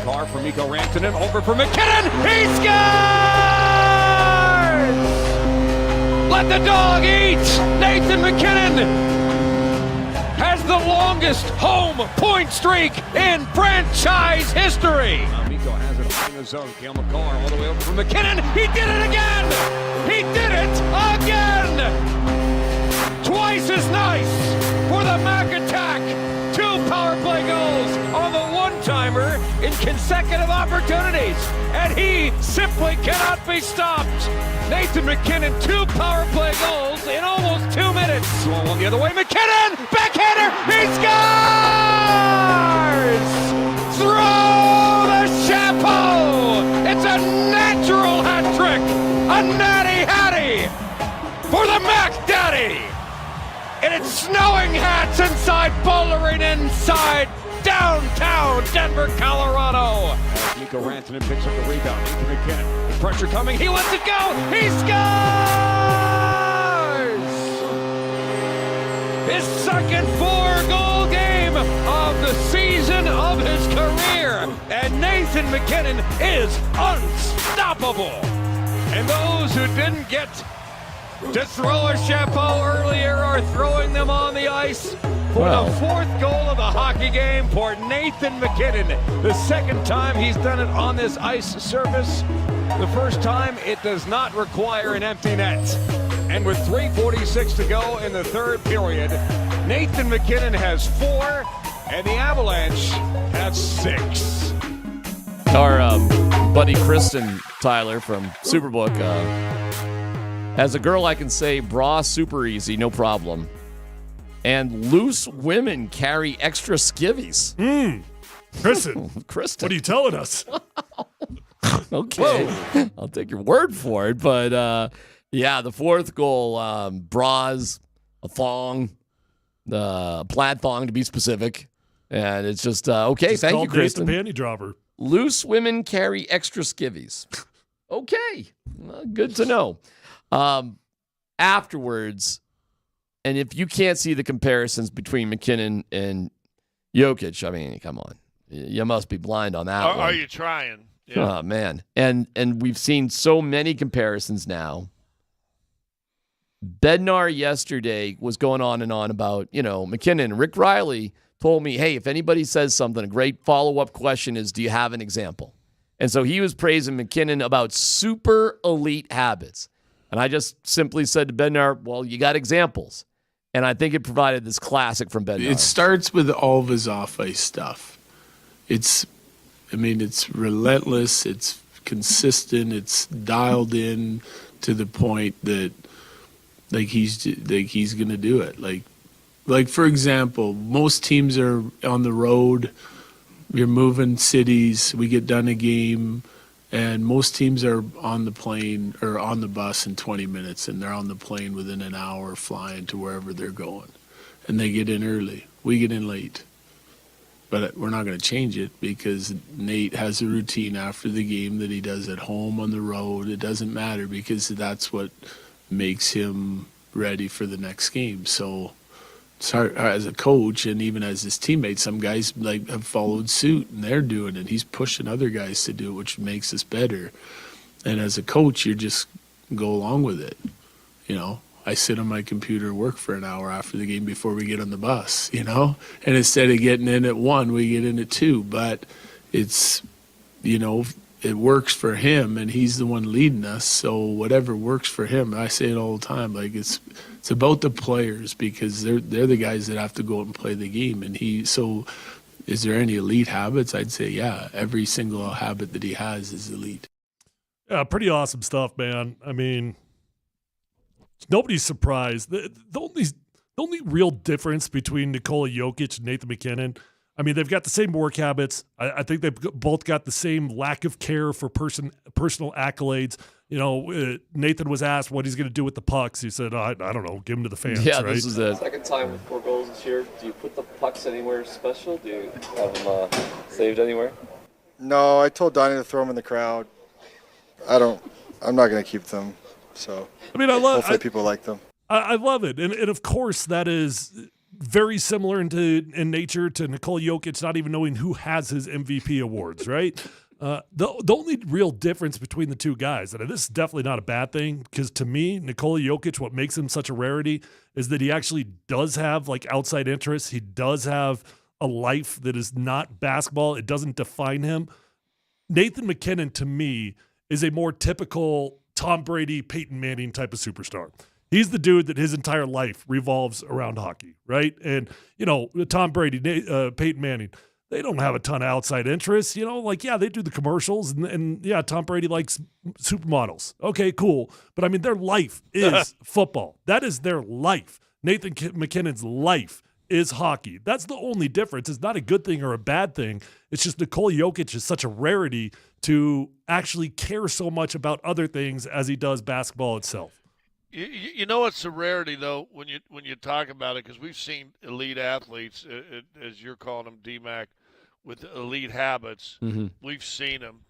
Carr for Mikko Rantanen, over for McKinnon. He scores! Let the dog eat. Nathan McKinnon has the longest home point streak in franchise history. Mikko has it in the zone. Cale Makar all the way over for McKinnon. He did it again. He did it again. Twice as nice for the Mac attack. 2 power play goals on the one-timer in consecutive opportunities, and he simply cannot be stopped. Nathan McKinnon, 2 power play goals in almost 2 minutes. Slow one the other way, McKinnon, backhander, he scores! Throw the chapeau! It's a natural hat trick, a natty hattie for the Mac Daddy! And it's snowing hats inside Boulder and inside downtown Denver, Colorado. As Mikko Rantanen picks up the rebound. Nathan McKinnon. The pressure coming. He lets it go. He scores! His second 4-goal game of the season of his career. And Nathan McKinnon is unstoppable. And those who didn't get to throw a chapeau earlier are throwing them on the ice for the 4th goal of the hockey game for Nathan McKinnon. The second time he's done it on this ice surface. The first time it does not require an empty net. And with 3:46 to go in the third period, Nathan McKinnon has 4 and the Avalanche have 6. Our buddy Kristen Tyler from Superbook has a girl I can say bra super easy, no problem. And loose women carry extra skivvies. Kristen. Kristen. What are you telling us? Okay. Whoa. I'll take your word for it. But yeah, the 4th goal, bras, a thong, the plaid thong to be specific. And it's just, okay, just thank you, Kristen. The panty dropper. Loose women carry extra skivvies. Okay. Well, good to know. afterwards, and if you can't see the comparisons between McKinnon and Jokic, I mean, come on. You must be blind on that one. Are you trying? Yeah. Oh, man. And we've seen so many comparisons now. Bednar yesterday was going on and on about, McKinnon. Rick Riley told me, hey, if anybody says something, a great follow-up question is, do you have an example? And so he was praising McKinnon about super elite habits. And I just simply said to Bednar, well, you got examples. And I think it provided this classic from Bednar. It starts with all of his off-ice stuff. It's relentless. It's consistent. It's dialed in to the point that he's going to do it. Like for example, most teams are on the road. You're moving cities. We get done a game, and most teams are on the plane or on the bus in 20 minutes, and they're on the plane within an hour flying to wherever they're going. And they get in early. We get in late. But we're not going to change it because Nate has a routine after the game that he does at home, on the road. It doesn't matter because that's what makes him ready for the next game. So as a coach and even as his teammates, some guys have followed suit and they're doing it. He's pushing other guys to do it, which makes us better. And as a coach, you just go along with it. I sit on my computer and work for an hour after the game before we get on the bus, and instead of getting in at 1, we get in at 2. But it's, it works for him and he's the one leading us. So whatever works for him, I say it all the time, it's about the players because they're the guys that have to go out and play the game. And so is there any elite habits? I'd say, yeah, every single habit that he has is elite. Yeah, pretty awesome stuff, man. I mean, nobody's surprised. The only real difference between Nikola Jokic and Nathan McKinnon, I mean, they've got the same work habits. I think they've both got the same lack of care for personal accolades. Nathan was asked what he's going to do with the pucks. He said, I don't know, give them to the fans. Yeah, right? This is it. Second time with 4 goals this year. Do you put the pucks anywhere special? Do you have them saved anywhere? No, I told Donnie to throw them in the crowd. I'm not going to keep them. So hopefully people like them. I love it. And of course, that is very similar in nature to Nikola Jokic not even knowing who has his MVP awards, right? The only real difference between the two guys, and this is definitely not a bad thing, because to me, Nikola Jokic, what makes him such a rarity is that he actually does have outside interests. He does have a life that is not basketball. It doesn't define him. Nathan McKinnon, to me, is a more typical Tom Brady, Peyton Manning type of superstar. He's the dude that his entire life revolves around hockey, right? And, Tom Brady, Peyton Manning, they don't have a ton of outside interests. They do the commercials, and Tom Brady likes supermodels. Okay, cool. But, I mean, their life is football. That is their life. Nathan McKinnon's life is hockey. That's the only difference. It's not a good thing or a bad thing. It's just Nikola Jokic is such a rarity to actually care so much about other things as he does basketball itself. You know it's a rarity though when you talk about it, because we've seen elite athletes, as you're calling them, DMAC, with elite habits. Mm-hmm. We've seen them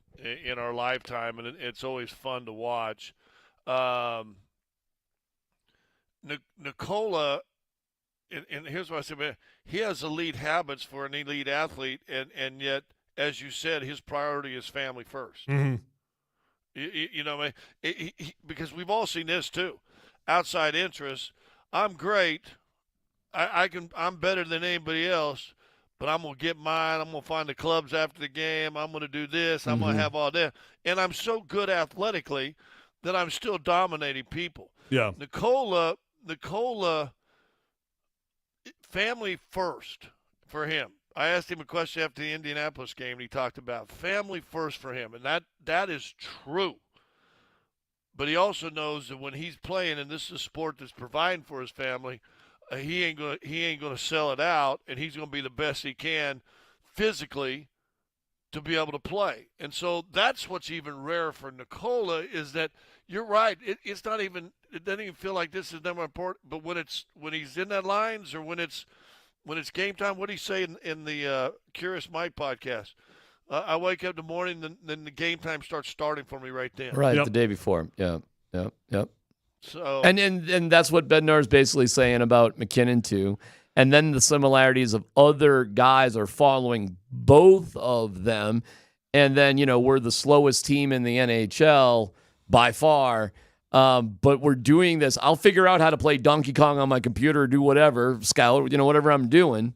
in our lifetime, and it's always fun to watch. Nikola, and here's what I said: he has elite habits for an elite athlete, and yet, as you said, his priority is family first. Mm-hmm. Because we've all seen this too. Outside interests. I'm great. I'm better than anybody else, but I'm gonna get mine. I'm gonna find the clubs after the game. I'm gonna do this. I'm gonna have all that. And I'm so good athletically that I'm still dominating people. Yeah. Nikola, family first for him. I asked him a question after the Indianapolis game, and he talked about family first for him, and that is true. But he also knows that when he's playing, and this is a sport that's providing for his family, he ain't gonna sell it out, and he's gonna be the best he can physically to be able to play. And so that's what's even rare for Nikola, is that you're right. It doesn't even feel like this is never important. But when he's in that lines, or when it's game time, what do you say in the Curious Mike podcast? I wake up in the morning, then the game time starts starting for me right then. Right, The day before. Yeah. So And that's what Bednar is basically saying about McKinnon too. And then the similarities of other guys are following both of them. And then, we're the slowest team in the NHL by far. But we're doing this. I'll figure out how to play Donkey Kong on my computer or do whatever, Scout, whatever I'm doing,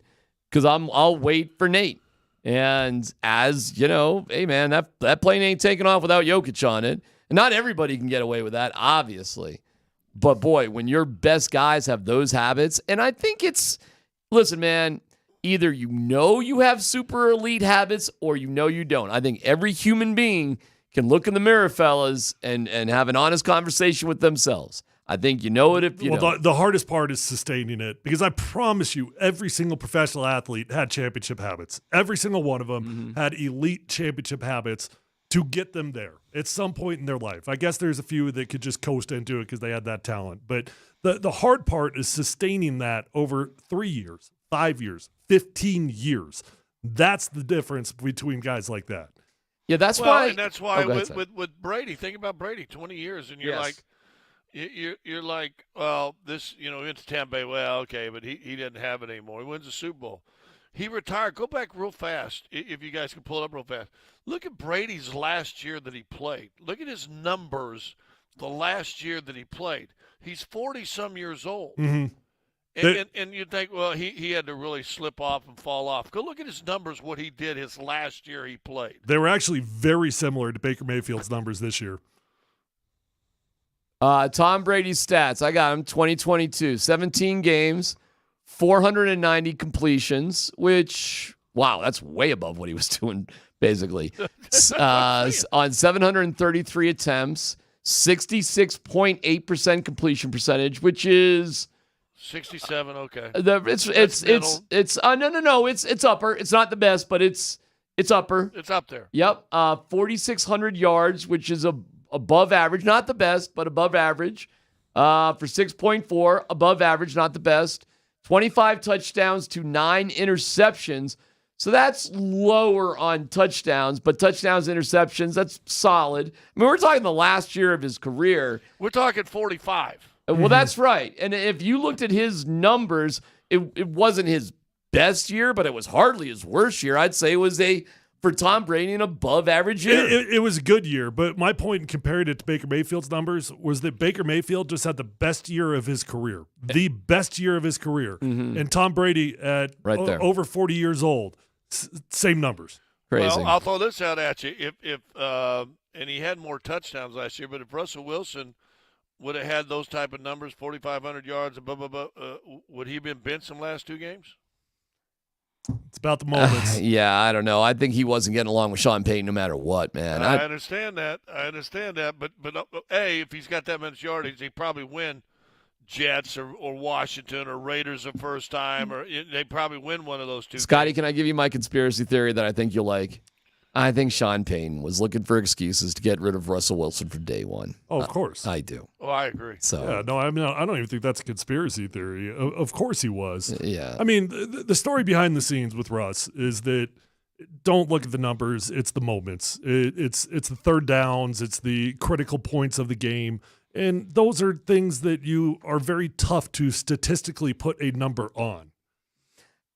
because I'll wait for Nate. And as, hey, man, that plane ain't taking off without Jokic on it. And not everybody can get away with that, obviously. But, boy, when your best guys have those habits, and I think listen, man, either you have super elite habits or you don't. I think every human being can look in the mirror, fellas, and have an honest conversation with themselves. I think you know it if you know. The hardest part is sustaining it, because I promise you, every single professional athlete had championship habits. Every single one of them had elite championship habits to get them there at some point in their life. I guess there's a few that could just coast into it because they had that talent. But the hard part is sustaining that over 3 years, 5 years, 15 years. That's the difference between guys like that. Yeah, that's why with Brady, think about Brady, 20 years, and you're like, you're like, well, this, it's Tampa Bay. Well, okay, but he didn't have it anymore. He wins the Super Bowl. He retired. Go back real fast, if you guys can pull it up real fast. Look at Brady's last year that he played. Look at his numbers the last year that he played. He's 40-some years old. Mm-hmm. And you think, well, he had to really slip off and fall off. Go look at his numbers, what he did his last year he played. They were actually very similar to Baker Mayfield's numbers this year. Tom Brady's stats. I got him, 2022. 17 games, 490 completions, which, wow, that's way above what he was doing, basically. On 733 attempts, 66.8% completion percentage, which is 67. Okay. It's no. It's upper. It's not the best, but it's upper. It's up there. Yep. 4,600 yards, which is above average, not the best, but above average. For 6.4, above average, not the best. 25 touchdowns to 9 interceptions. So that's lower on touchdowns, but touchdowns, interceptions, that's solid. I mean, we're talking the last year of his career. We're talking 45. Well, that's right. And if you looked at his numbers, it wasn't his best year, but it was hardly his worst year. I'd say it was for Tom Brady, an above average year. It was a good year, but my point in comparing it to Baker Mayfield's numbers was that Baker Mayfield just had the best year of his career. The best year of his career. Mm-hmm. And Tom Brady at over 40 years old, same numbers. Crazy. Well, I'll throw this out at you. If and he had more touchdowns last year, but if Russell Wilson would have had those type of numbers, 4,500 yards, blah, blah, blah, would he have been benched in the last 2 games? It's about the moments. Yeah, I don't know. I think he wasn't getting along with Sean Payton no matter what, man. I understand that. But if he's got that much yardage, he probably win Jets or Washington or Raiders the first time, or they probably win one of those 2. Scotty, can I give you my conspiracy theory that I think you'll like? I think Sean Payton was looking for excuses to get rid of Russell Wilson from day one. Oh, of course. I do. Oh, I agree. So yeah, no, I mean, I don't even think that's a conspiracy theory. Of course he was. Yeah. I mean, the story behind the scenes with Russ is that don't look at the numbers. It's the moments. It's the third downs. It's the critical points of the game. And those are things that you are very tough to statistically put a number on.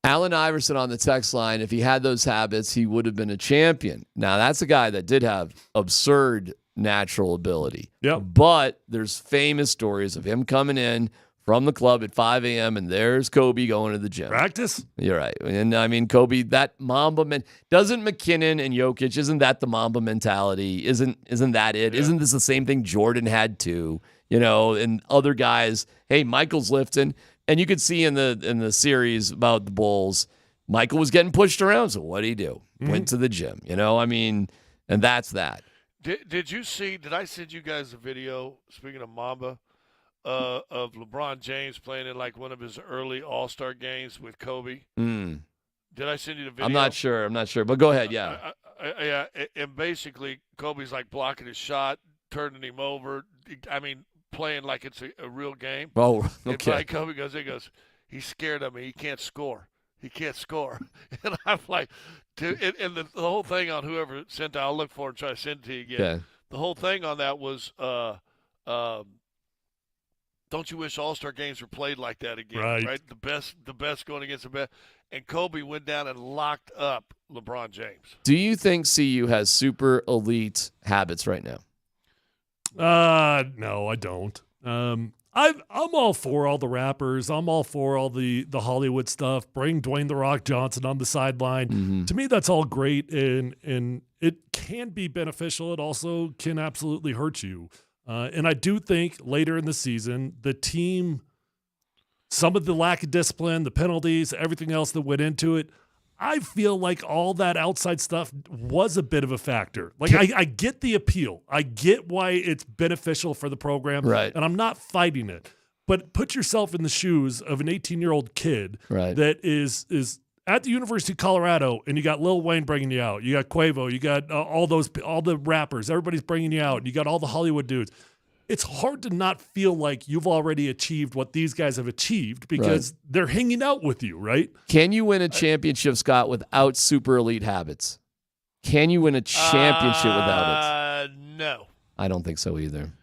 Allen Iverson on the text line, if he had those habits, he would have been a champion. Now, that's a guy that did have absurd natural ability. Yep. But there's famous stories of him coming in from the club at 5 a.m. and there's Kobe going to the gym. Practice? You're right. And I mean, Kobe, that Mamba doesn't McKinnon and Jokic, isn't that the Mamba mentality? Isn't that it? Yeah. Isn't this the same thing Jordan had too? And other guys, hey, Michael's lifting. And you could see in the series about the Bulls, Michael was getting pushed around. So what did he do? Mm-hmm. Went to the gym. And that's that. Did you see? Did I send you guys a video? Speaking of Mamba, of LeBron James playing in like one of his early All-Star games with Kobe. Mm. Did I send you the video? I'm not sure, but go ahead. Yeah. Yeah, and basically Kobe's like blocking his shot, turning him over. I mean, playing like it's a real game. Oh, okay. And Kobe goes, he's scared of me. He can't score. And I'm like, dude, and the whole thing on whoever sent it, I'll look for it and try to send it to you again. Okay. The whole thing on that was don't you wish All-Star games were played like that again? Right. The best going against the best. And Kobe went down and locked up LeBron James. Do you think CU has super elite habits right now? No, I don't. I'm all for all the rappers. I'm all for all the Hollywood stuff. Bring Dwayne The Rock Johnson on the sideline. To me, that's all great, and it can be beneficial. It also can absolutely hurt you. And I do think later in the season, the team, some of the lack of discipline, the penalties, everything else that went into it, I feel like all that outside stuff was a bit of a factor. Like, I get the appeal. I get why it's beneficial for the program. Right. And I'm not fighting it. But put yourself in the shoes of an 18-year-old kid that is at the University of Colorado, and you got Lil Wayne bringing you out. You got Quavo. You got all the rappers. Everybody's bringing you out. And you got all the Hollywood dudes. It's hard to not feel like you've already achieved what these guys have achieved because they're hanging out with you, right? Can you win a championship, Scott, without super elite habits? Can you win a championship without it? No. I don't think so either.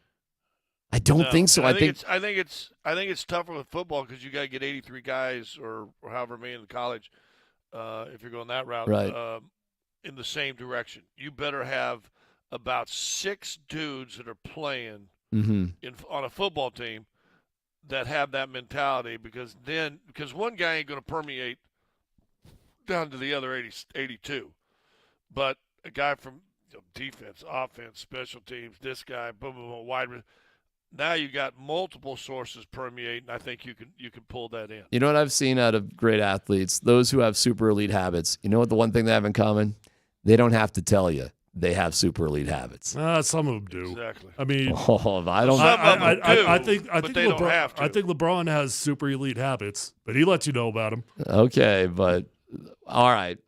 I don't think so. I think it's tougher with football because you got to get 83 guys or however many in the college if you're going that route in the same direction. You better have about 6 dudes that are playing on a football team that have that mentality because one guy ain't going to permeate down to the other 82. But a guy from defense, offense, special teams, this guy, boom, boom, boom, wide. Now you got multiple sources permeating. I think you can pull that in. You know what I've seen out of great athletes? Those who have super elite habits. You know what the one thing they have in common? They don't have to tell you they have super elite habits. Some of them do. Exactly. I mean, I don't. I think they don't have to. I think LeBron has super elite habits, but he lets you know about them. Okay, but all right.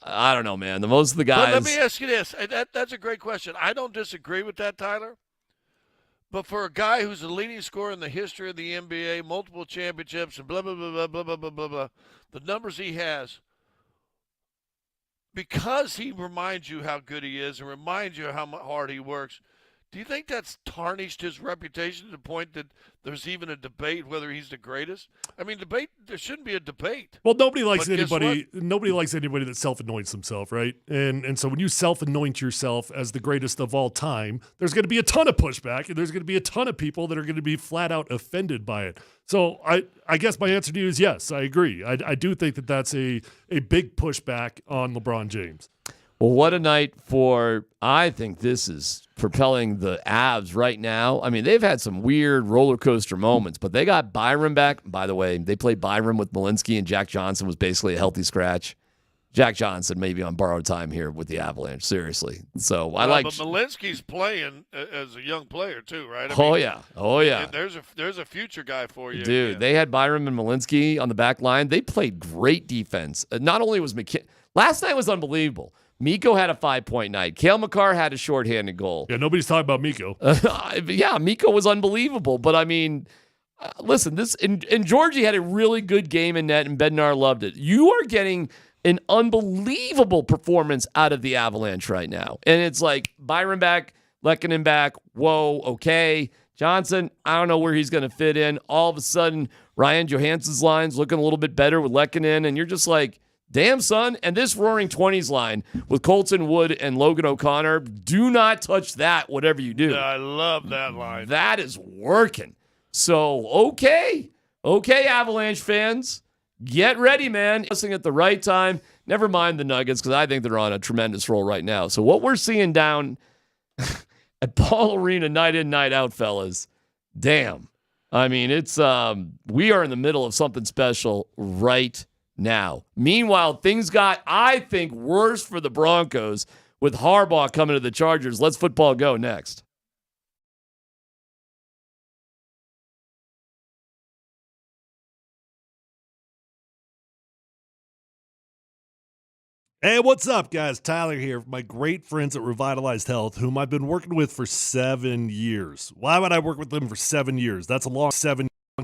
I don't know, man. Most of the guys. But let me ask you this. That's a great question. I don't disagree with that, Tyler. But for a guy who's the leading scorer in the history of the NBA, multiple championships, and blah, blah, blah, blah, blah, blah, blah, blah, blah, the numbers he has, because he reminds you how good he is and reminds you how hard he works, do you think that's tarnished his reputation to the point that there's even a debate whether he's the greatest? I mean, there shouldn't be a debate. Well, nobody likes anybody that self-anoints themselves, right? And so when you self-anoint yourself as the greatest of all time, there's going to be a ton of pushback, and there's going to be a ton of people that are going to be flat out offended by it. So I guess my answer to you is yes, I agree. I do think that that's a big pushback on LeBron James. Well, what a night I think this is propelling the Avs right now. I mean, they've had some weird roller coaster moments, but they got Byram back. By the way, they played Byram with Malinsky, and Jack Johnson was basically a healthy scratch. Jack Johnson may be on borrowed time here with the Avalanche, seriously. So but Malinsky's playing as a young player too, right? Oh yeah. There's a future guy for you, dude. again. They had Byram and Malinsky on the back line. They played great defense. Not only was last night was unbelievable. Mikko had a 5-point night. Cale Makar had a shorthanded goal. Yeah, nobody's talking about Mikko. Yeah, Mikko was unbelievable. But, I mean, listen, and Georgie had a really good game in net, and Bednar loved it. You are getting an unbelievable performance out of the Avalanche right now. And it's like Byron back, Lehkonen back, whoa, okay. Johnson, I don't know where he's going to fit in. All of a sudden, Ryan Johansson's line's looking a little bit better with Lehkonen, and you're just like, damn, son. And this Roaring 20s line with Colton Wood and Logan O'Connor, do not touch that, whatever you do. Yeah, I love that line. That is working. So, okay, Avalanche fans, get ready, man. Listening at the right time. Never mind the Nuggets, because I think they're on a tremendous roll right now. So what we're seeing down at Ball Arena night in, night out, fellas, damn. I mean, it's we are in the middle of something special right now. Meanwhile, things got, I think, worse for the Broncos with Harbaugh coming to the Chargers. Let's football go next. Hey, what's up, guys? Tyler here from my great friends at Revitalized Health, whom I've been working with for 7 years. Why would I work with them for 7 years? That's a long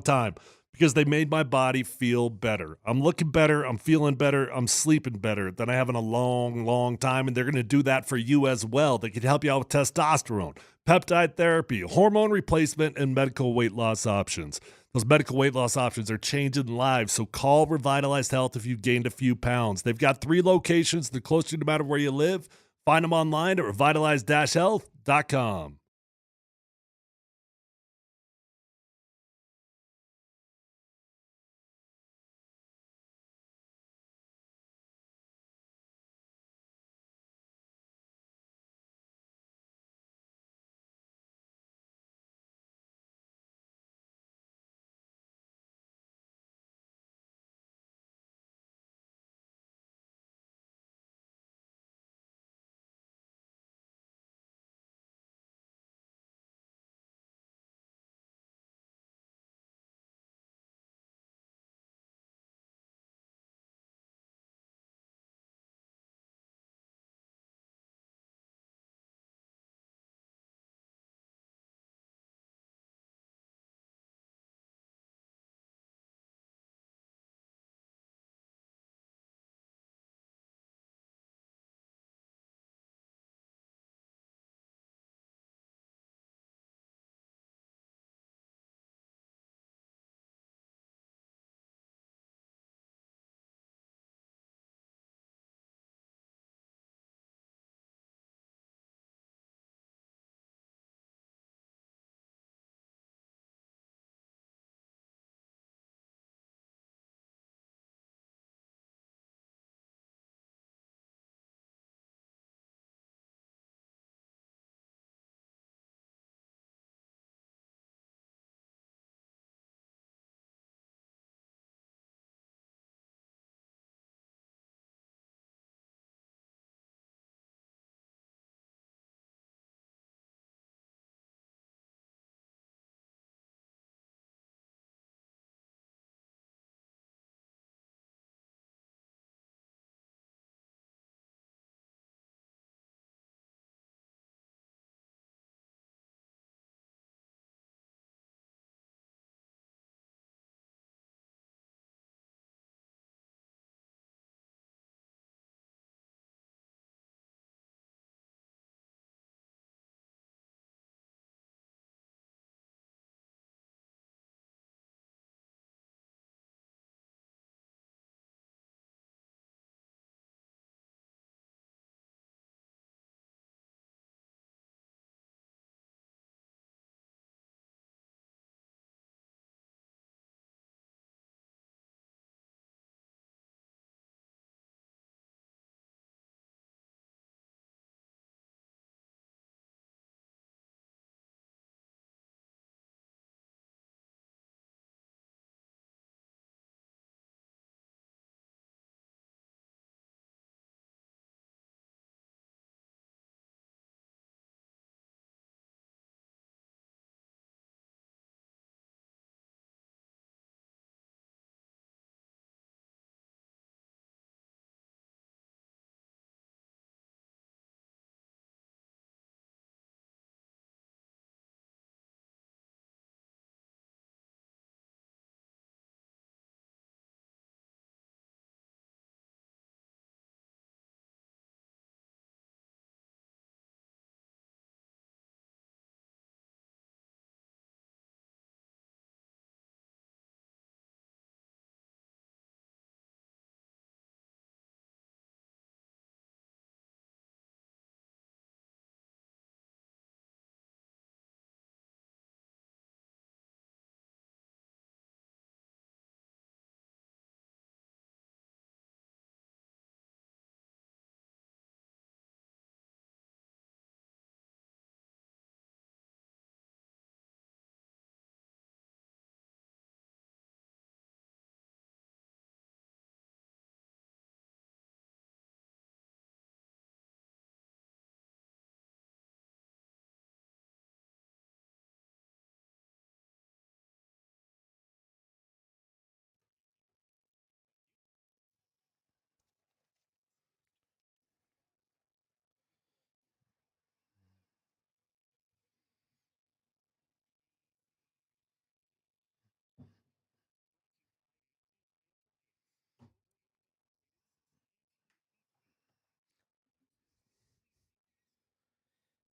time. because they made my body feel better. I'm looking better. I'm feeling better. I'm sleeping better than I have in a long, long time. And they're going to do that for you as well. They can help you out with testosterone, peptide therapy, hormone replacement, and medical weight loss options. Those medical weight loss options are changing lives. So call Revitalized Health if you've gained a few pounds. They've got 3 locations. They're close to you no matter where you live. Find them online at revitalized-health.com.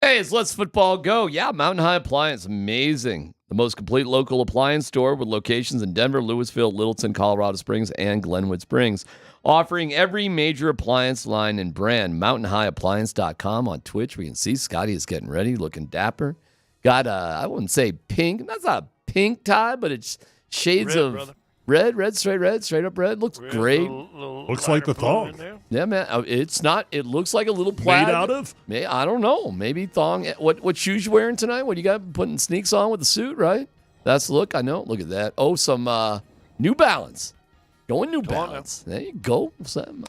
Hey, it's Let's Football Go. Yeah, Mountain High Appliance, amazing. The most complete local appliance store with locations in Denver, Louisville, Littleton, Colorado Springs, and Glenwood Springs. Offering every major appliance line and brand. MountainHighAppliance.com on Twitch. We can see Scotty is getting ready, looking dapper. Got I wouldn't say pink. That's not a pink tie, but it's shades Red, of brother. red, straight up red. Looks great. Looks like the thong. Yeah, man. It's not. It looks like a little plaid. Made out of? I don't know. Maybe thong. What shoes you wearing tonight? What you got? Putting sneaks on with the suit, right? That's the look. I know. Look at that. Oh, some New Balance. Going New Balance. There you go.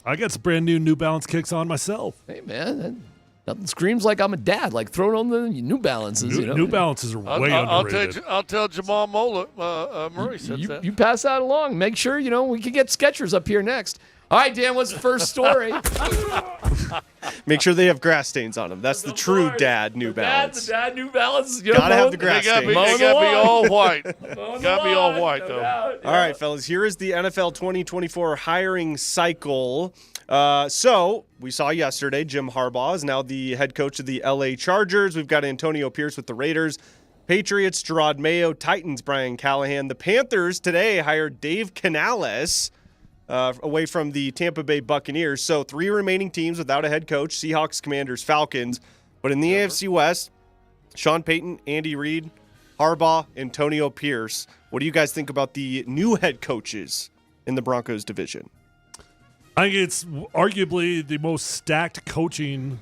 I got some brand new Balance kicks on myself. Hey, man. Nothing screams like I'm a dad. Like throwing on the New Balances. New Balances are way underrated. I'll tell Jamal Murray said that. You pass that along. Make sure, we can get Skechers up here next. All right, Dan, what's the first story? Make sure they have grass stains on them. That's the true dad New Balance. The dad New Balance. Gotta have the grass stains. They gotta be all white. Gotta be all white, though. All right, fellas, here is the NFL 2024 hiring cycle. So we saw yesterday Jim Harbaugh is now the head coach of the LA Chargers. We've got Antonio Pierce with the Raiders. Patriots, Gerard Mayo. Titans, Brian Callahan. The Panthers today hired Dave Canales away from the Tampa Bay Buccaneers. So 3 remaining teams without a head coach: Seahawks, Commanders, Falcons. But in the AFC West, Sean Payton, Andy Reid, Harbaugh, Antonio Pierce. What do you guys think about the new head coaches in the Broncos division? I think it's arguably the most stacked coaching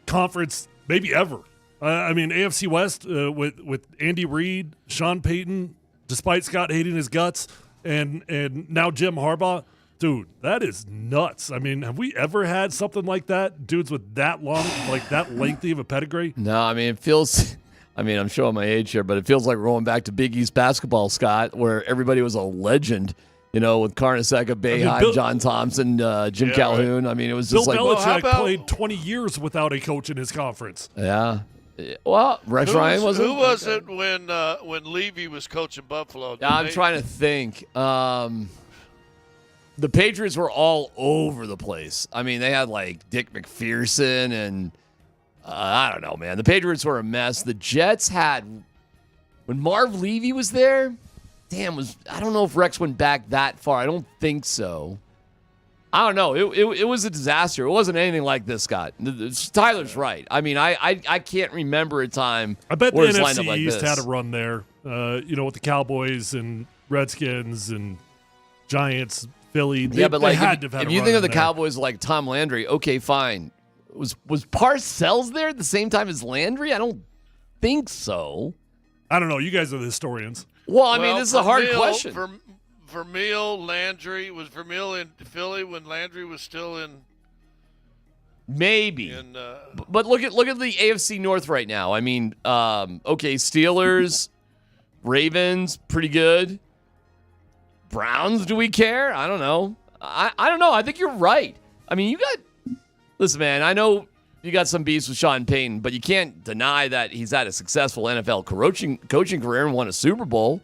conference maybe ever. I mean, AFC West with Andy Reid, Sean Payton, despite Scott hating his guts, and now Jim Harbaugh. Dude, that is nuts. I mean, have we ever had something like that? Dudes with that long, like that lengthy of a pedigree? No, I mean, it feels... I'm showing my age here, but it feels like we're going back to Big East basketball, Scott, where everybody was a legend. With Carnesecca, Boeheim, John Thompson, Jim Calhoun. Right. It was just Bill like... Belichick played 20 years without a coach in his conference. Yeah. Well, Rex Ryan wasn't. Who was it when Levy was coaching Buffalo? I'm trying to think. The Patriots were all over the place. They had like Dick McPherson and I don't know, man. The Patriots were a mess. The Jets had, when Marv Levy was there, I don't know if Rex went back that far. I don't think so. I don't know. It was a disaster. It wasn't anything like this, Scott. Tyler's right. I can't remember a time. I bet the where it's lined up NFC like East this. had a run there. With the Cowboys and Redskins and Giants, Philly. They but like had to have had if a you run think of in the there. Cowboys like Tom Landry, okay, fine. Was Parcells there at the same time as Landry? I don't think so. I don't know. You guys are the historians. Well, this is a hard question. Vermeil, Landry. Was Vermeil in Philly when Landry was still in? Maybe. But look at the AFC North right now. Okay, Steelers, Ravens, pretty good. Browns, do we care? I don't know. I don't know. I think you're right. Listen, man, I know you got some beefs with Sean Payton, but you can't deny that he's had a successful NFL coaching career and won a Super Bowl.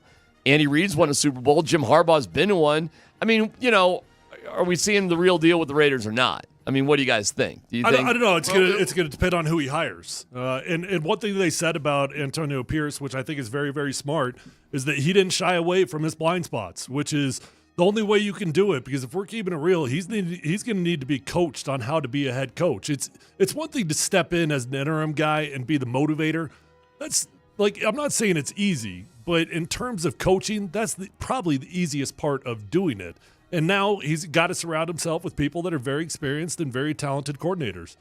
Andy Reid's won a Super Bowl. Jim Harbaugh's been to one. Are we seeing the real deal with the Raiders or not? What do you guys think? Do you think? I don't know. It's gonna depend on who he hires. And one thing they said about Antonio Pierce, which I think is very, very smart, is that he didn't shy away from his blind spots, which is the only way you can do it. Because if we're keeping it real, he's going to need to be coached on how to be a head coach. It's one thing to step in as an interim guy and be the motivator. That's I'm not saying it's easy, but in terms of coaching, that's probably the easiest part of doing it. And now he's got to surround himself with people that are very experienced and very talented coordinators.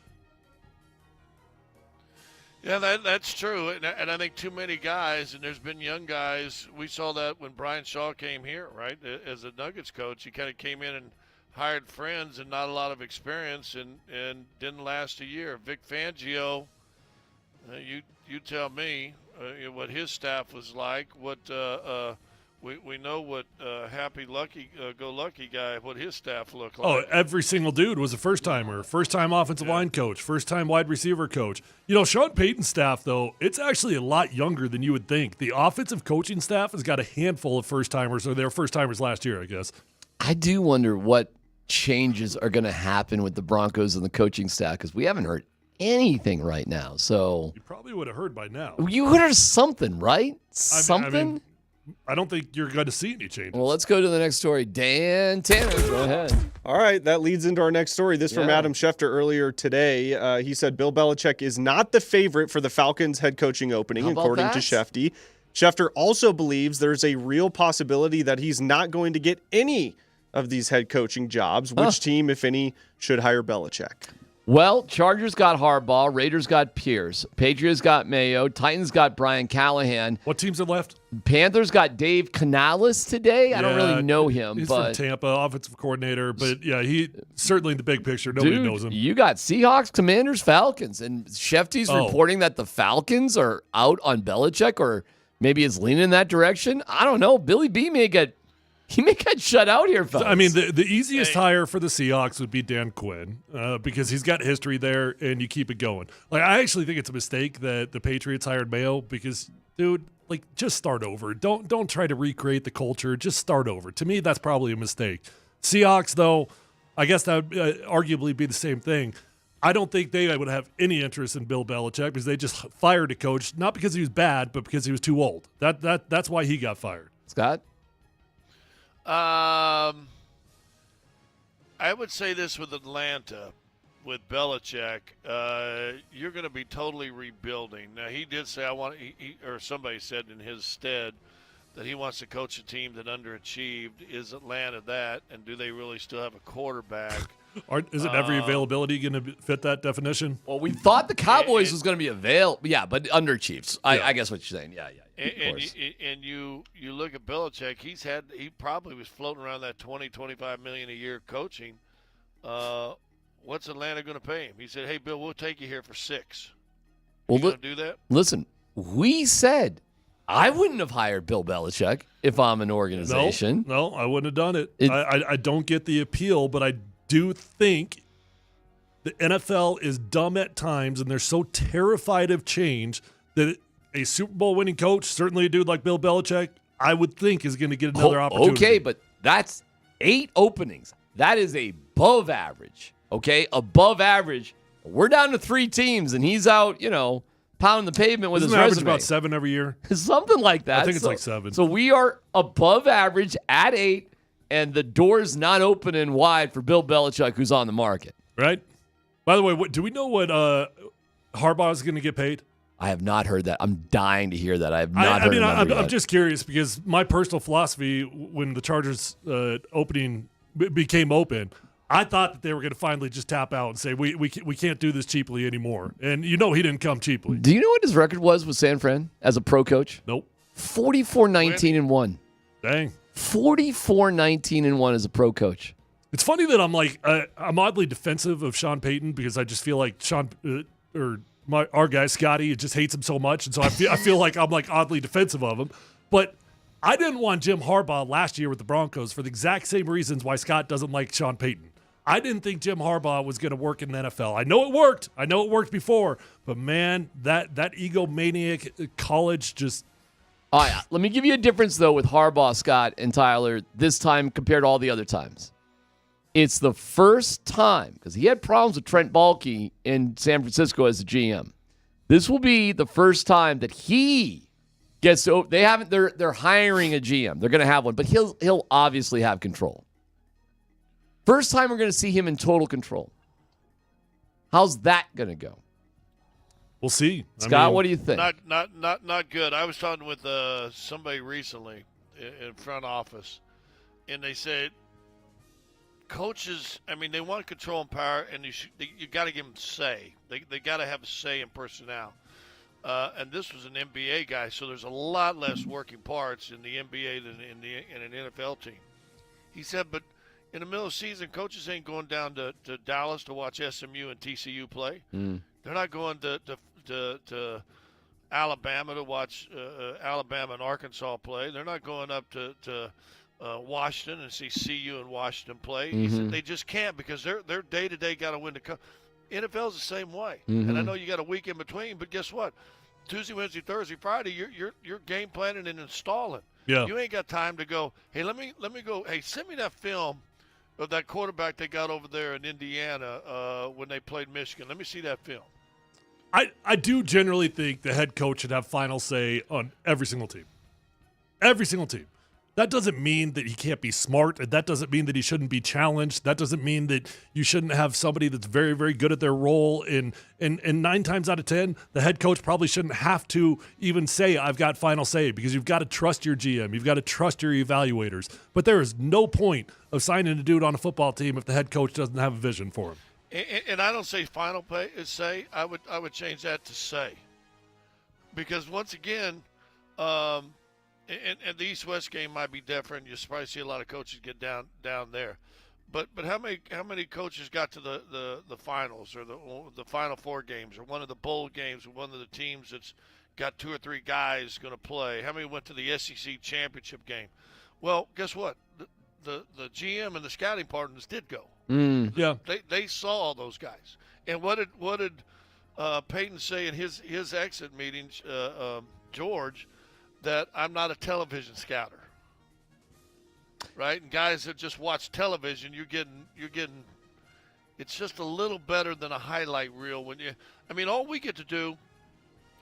Yeah, that's true. And I think too many guys, and there's been young guys. We saw that when Brian Shaw came here, right? As a Nuggets coach, he kind of came in and hired friends and not a lot of experience and didn't last a year. Vic Fangio, you tell me what his staff was like, what we know what happy-go-lucky guy, what his staff looked like. Oh, every single dude was a first-timer, first-time offensive line coach, first-time wide receiver coach. Sean Payton's staff, though, it's actually a lot younger than you would think. The offensive coaching staff has got a handful of first-timers, or they were first-timers last year, I guess. I do wonder what changes are going to happen with the Broncos and the coaching staff, because we haven't heard anything right now. So You probably would have heard by now. you heard something, right? Something? I don't think you're going to see any changes. Well, let's go to the next story. Dan Tanner, go ahead. All right, that leads into our next story. This from Yeah. Adam Schefter earlier today. He said Bill Belichick is not the favorite for the Falcons head coaching opening, How about according to that? Schefter. Schefter also believes there's a real possibility that he's not going to get any of these head coaching jobs. Which team, if any, should hire Belichick? Well, Chargers got Harbaugh, Raiders got Pierce, Patriots got Mayo, Titans got Brian Callahan. What teams are left? Panthers got Dave Canales today. I don't Yeah, really know him, He's but from Tampa, offensive coordinator. But yeah, he certainly in the big picture. Nobody dude, knows him. you got Seahawks, Commanders, Falcons, and Shefty's reporting that the Falcons are out on Belichick, or maybe it's leaning in that direction. I don't know. Billy B may get shut out here, fellas. I mean, the easiest hire for the Seahawks would be Dan Quinn because he's got history there, and you keep it going. Like, I actually think it's a mistake that the Patriots hired Mayo because, dude, like, just start over. Don't try to recreate the culture. Just start over. To me, that's probably a mistake. Seahawks, though, I guess that would arguably be the same thing. I don't think they would have any interest in Bill Belichick because they just fired a coach, not because he was bad, but because he was too old. That's why he got fired. Scott? I would say this with Atlanta, with Belichick, you're going to be totally rebuilding. Now, he did say or somebody said in his stead that he wants to coach a team that underachieved. Is Atlanta that? And do they really still have a quarterback? Isn't every availability going to fit that definition? Well, we thought the Cowboys was going to be available. Yeah, but under Chiefs. I guess what you're saying. Yeah. And you look at Belichick, he probably was floating around that $20-25 million a year coaching. What's Atlanta going to pay him? He said, "Hey, Bill, we'll take you here for $6." Well, you going to do that? Listen, we said I wouldn't have hired Bill Belichick if I'm an organization. No, I wouldn't have done it. I don't get the appeal, but I do think the NFL is dumb at times, and they're so terrified of change that a Super Bowl winning coach, certainly a dude like Bill Belichick, I would think is going to get another opportunity. Okay, but that's 8 openings. That is above average. Okay, above average. We're down to 3 teams, and he's out, pounding the pavement with Isn't his it average resume. about 7 every year? Something like that. I think it's like 7. So we are above average at 8, and the door's not open and wide for Bill Belichick, who's on the market. Right? By the way, do we know what Harbaugh is going to get paid? I have not heard that. I'm dying to hear that. I have not heard that. I'm just curious because my personal philosophy when the Chargers opening became open, I thought that they were going to finally just tap out and say, we can't do this cheaply anymore. And he didn't come cheaply. Do you know what his record was with San Fran as a pro coach? Nope. 44-19-1. Dang. 44-19-1 as a pro coach. It's funny that I'm oddly defensive of Sean Payton because I just feel like our guy Scotty just hates him so much, and so I feel like I'm oddly defensive of him. But I didn't want Jim Harbaugh last year with the Broncos for the exact same reasons why Scott doesn't like Sean Payton. I didn't think Jim Harbaugh was going to work in the NFL. I know it worked. I know it worked before, but man, that egomaniac college just. All right, let me give you a difference, though, with Harbaugh, Scott, and Tyler this time compared to all the other times. It's the first time, because he had problems with Trent Baalke in San Francisco as a GM. This will be the first time that he gets to. They're hiring a GM. They're going to have one, but he'll obviously have control. First time we're going to see him in total control. How's that going to go? We'll see. Scott, what do you think? Not good. I was talking with somebody recently in front office, and they said coaches, they want control and power, and you got to give them say. They got to have a say in personnel. And this was an NBA guy, so there's a lot less working parts in the NBA than in an NFL team. He said, but in the middle of the season, coaches ain't going down to Dallas to watch SMU and TCU play. They're not going to Alabama to watch Alabama and Arkansas play. They're not going up to Washington and see CU and Washington play. He said they just can't because they're day-to-day got to win the NFL's the same way. And I know you got a week in between, but guess what? Tuesday, Wednesday, Thursday, Friday, you're game planning and installing. Yeah. You ain't got time to go, hey, let me go, hey, send me that film of that quarterback they got over there in Indiana when they played Michigan. Let me see that film. I do generally think the head coach should have final say on every single team. Every single team. That doesn't mean that he can't be smart, and that doesn't mean that he shouldn't be challenged. That doesn't mean that you shouldn't have somebody that's very, very good at their role. And 9 times out of 10, the head coach probably shouldn't have to even say, I've got final say, because you've got to trust your GM. You've got to trust your evaluators. But there is no point of signing a dude on a football team if the head coach doesn't have a vision for him. And I don't say final say. I would change that to say, because once again, and the East-West game might be different. You probably see a lot of coaches get down there, but how many coaches got to the finals or the Final Four games or one of the bowl games or one of the teams that's got 2 or 3 guys going to play? How many went to the SEC championship game? Well, guess what? The GM and the scouting partners did go. Yeah, they saw all those guys. And what did Peyton say in his exit meeting, George? That I'm not a television scouter, right? And guys that just watch television, you're getting. It's just a little better than a highlight reel all we get to do,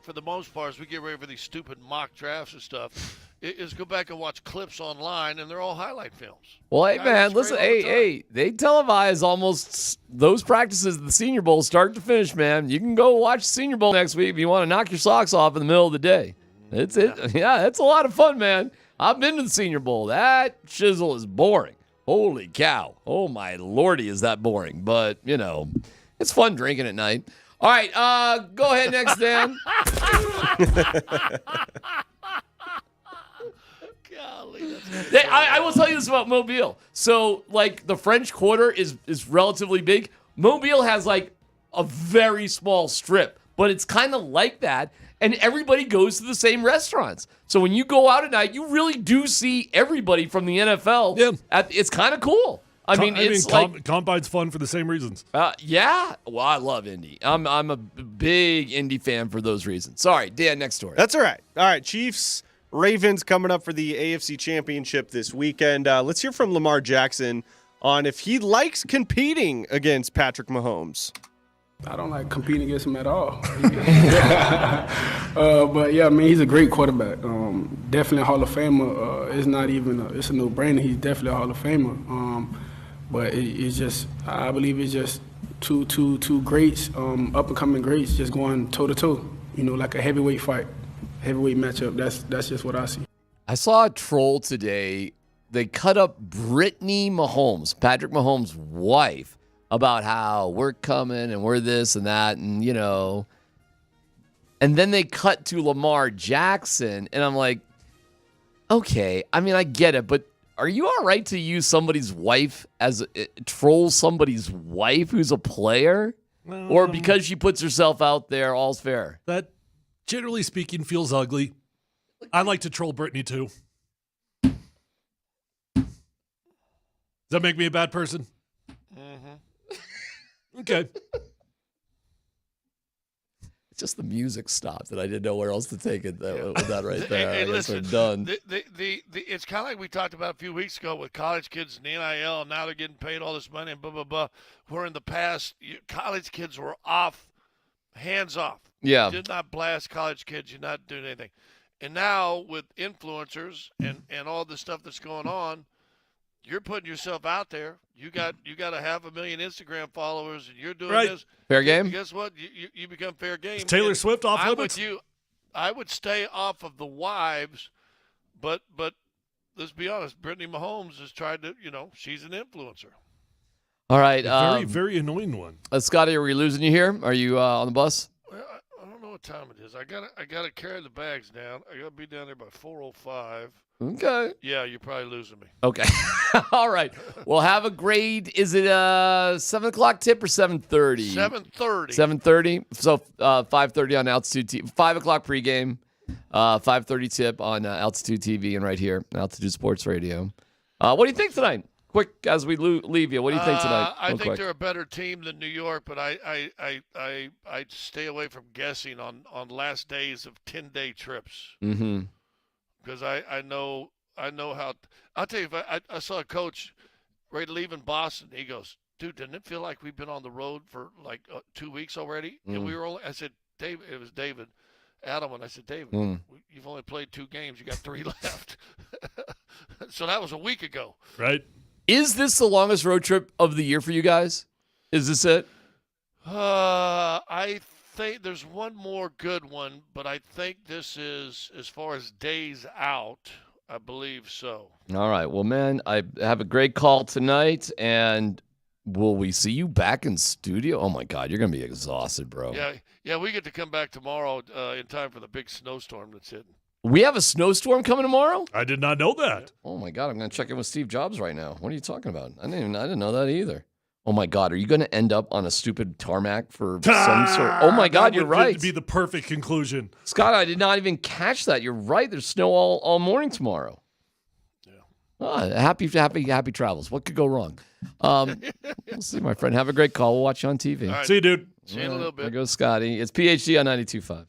for the most part, is we get ready for these stupid mock drafts and stuff, is go back and watch clips online, and they're all highlight films. Well, hey, man, listen, hey, they televise almost those practices at the Senior Bowl start to finish, man. You can go watch the Senior Bowl next week if you want to knock your socks off in the middle of the day. It's a lot of fun, man. I've been to the Senior Bowl. That shizzle is boring. Holy cow. Oh, my lordy, is that boring. But, it's fun drinking at night. All right, go ahead next, Dan. I will tell you this about Mobile. So, the French Quarter is relatively big. Mobile has, a very small strip, but it's kind of like that. And everybody goes to the same restaurants. So when you go out at night, you really do see everybody from the NFL. Yeah. It's kind of cool. Combine's fun for the same reasons. Yeah. Well, I love Indy. I'm a big Indy fan for those reasons. Sorry, Dan, next story. That's all right. All right, Chiefs, Ravens coming up for the AFC Championship this weekend. Let's hear from Lamar Jackson on if he likes competing against Patrick Mahomes. I don't like competing against him at all. But yeah, he's a great quarterback. Definitely a Hall of Famer. It's not even it's a no-brainer. He's definitely a Hall of Famer. But it's just, I believe it's just two greats, up-and-coming greats, just going toe-to-toe. Like a heavyweight fight, heavyweight matchup. That's just what I see. I saw a troll today. They cut up Brittany Mahomes, Patrick Mahomes' wife, about how we're coming and we're this and that and, and then they cut to Lamar Jackson and I'm like, okay, I get it, but are you all right to use somebody's wife troll somebody's wife who's a player? Or because she puts herself out there, all's fair? That, generally speaking, feels ugly. I like to troll Brittany too. Does that make me a bad person? Okay. It's just the music stopped, and I didn't know where else to take it with that right there. Hey, I guess listen, we're done. It's kind of like we talked about a few weeks ago with college kids and the NIL, and now they're getting paid all this money and blah, blah, blah. Where in the past, college kids were hands off. Yeah. You did not blast college kids. You're not doing anything. And now with influencers and all the stuff that's going on, you're putting yourself out there. You got to have 1 million Instagram followers, and you're doing this. Fair game. Guess what? You become fair game. Is Taylor Swift off limits? I would stay off of the wives, but let's be honest. Brittany Mahomes has tried to. She's an influencer. All right. Very, very annoying one. Scotty, are we losing you here? Are you on the bus? Well, I don't know what time it is. I gotta carry the bags down. I gotta be down there by 4:05. Okay. Yeah, you're probably losing me. Okay. All right. Well, have a great. Is it a 7 o'clock tip or 7:30? 7:30. 7:30. So 5:30 on Altitude TV. 5 o'clock pregame. 5:30 tip on Altitude TV and right here, Altitude Sports Radio. What do you think tonight? Quick, as we leave you, what do you think tonight? I think they're a better team than New York, but I stay away from guessing on last days of 10-day trips. Mm-hmm. Because I know how. I'll tell you, I saw a coach right leaving Boston. He goes, dude, didn't it feel like we've been on the road for 2 weeks already? And we were only. I said, David. It was David Adelman. I said, David, you've only played 2 games. You got 3 left. So that was a week ago. Right. Is this the longest road trip of the year for you guys? Is this it? I think there's one more good one, but I think this is, as far as days out, I believe so. All right. Well, man, I have a great call tonight, and will we see you back in studio? Oh, my God, you're going to be exhausted, bro. Yeah, we get to come back tomorrow in time for the big snowstorm that's hitting. We have a snowstorm coming tomorrow? I did not know that. Oh, my God, I'm going to check in with Steve Jobs right now. What are you talking about? I didn't know that either. Oh, my God, are you going to end up on a stupid tarmac for some sort? Oh, my God, you're right. That would be the perfect conclusion. Scott, I did not even catch that. You're right. There's snow all morning tomorrow. Happy travels. What could go wrong? We'll see, my friend. Have a great call. We'll watch you on TV. Right. See you, dude. See you in a little bit. There goes Scotty. It's PhD on 92.5.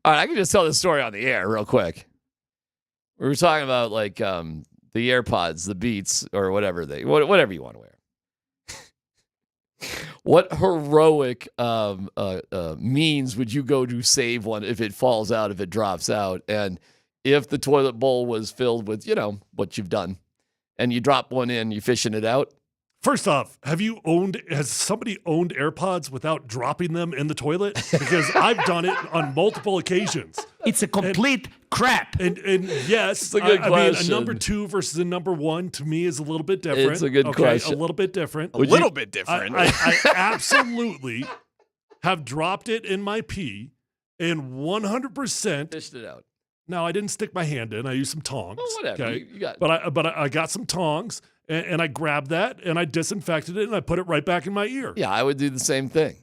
All right, I can just tell this story on the air real quick. We were talking about like the AirPods, the Beats, or whatever whatever you want to wear. What heroic means would you go to save one if it falls out, if it drops out, and if the toilet bowl was filled with, what you've done, and you drop one in, you fishing it out? First off, has somebody owned AirPods without dropping them in the toilet? Because I've done it on multiple occasions. It's a complete crap. And yes, It's a good I mean, a question. number 2 versus a number 1 to me is a little bit different. It's a good question. A little bit different. A little bit different. I absolutely have dropped it in my pee and 100% Fished it out. No, I didn't stick my hand in. I used some tongs. Well, whatever. Okay? You got But I got some tongs and I grabbed that and I disinfected it and I put it right back in my ear. Yeah, I would do the same thing.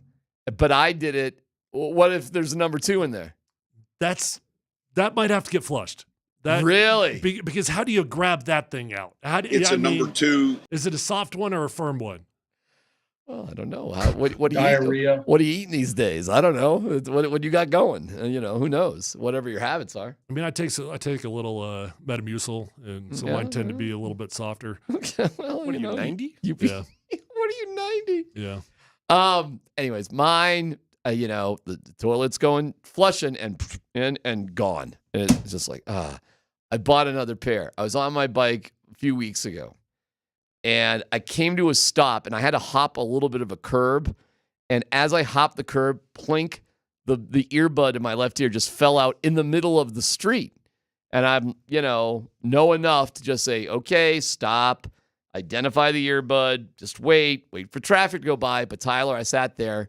But I did it. What if there's a number 2 in there? That might have to get flushed. Really? Because how do you grab that thing out? It's a number 2. Is it a soft one or a firm one? Well, I don't know. What do you Diarrhea. What are you eating these days? I don't know. What you got going? Who knows? Whatever your habits are. I mean, I take a little Metamucil, and so mine tend to be a little bit softer. Well, What are you, 90? Yeah. What are you, 90? Yeah. Anyways, mine, the toilet's going flushing and gone. And it's just like, I bought another pair. I was on my bike a few weeks ago. And I came to a stop, and I had to hop a little bit of a curb. And as I hopped the curb, plink, the earbud in my left ear just fell out in the middle of the street. And I'm, know enough to just say, okay, stop, identify the earbud, just wait for traffic to go by. But Tyler, I sat there,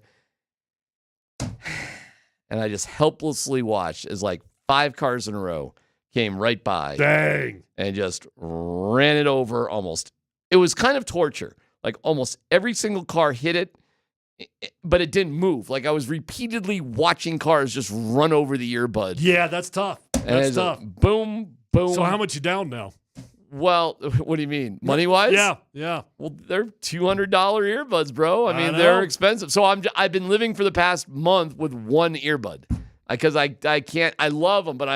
and I just helplessly watched as like 5 cars in a row came right by. Dang. And just ran it over almost. It was kind of torture. Like almost every single car hit it, but it didn't move. Like I was repeatedly watching cars just run over the earbud. Yeah, that's tough. That's tough. Boom, boom. So how much you down now? Well, what do you mean? Money-wise? Yeah. Well, they're $200 earbuds, bro. I mean, know. they're expensive. So I've been living for the past month with one earbud because I can't. I love them, but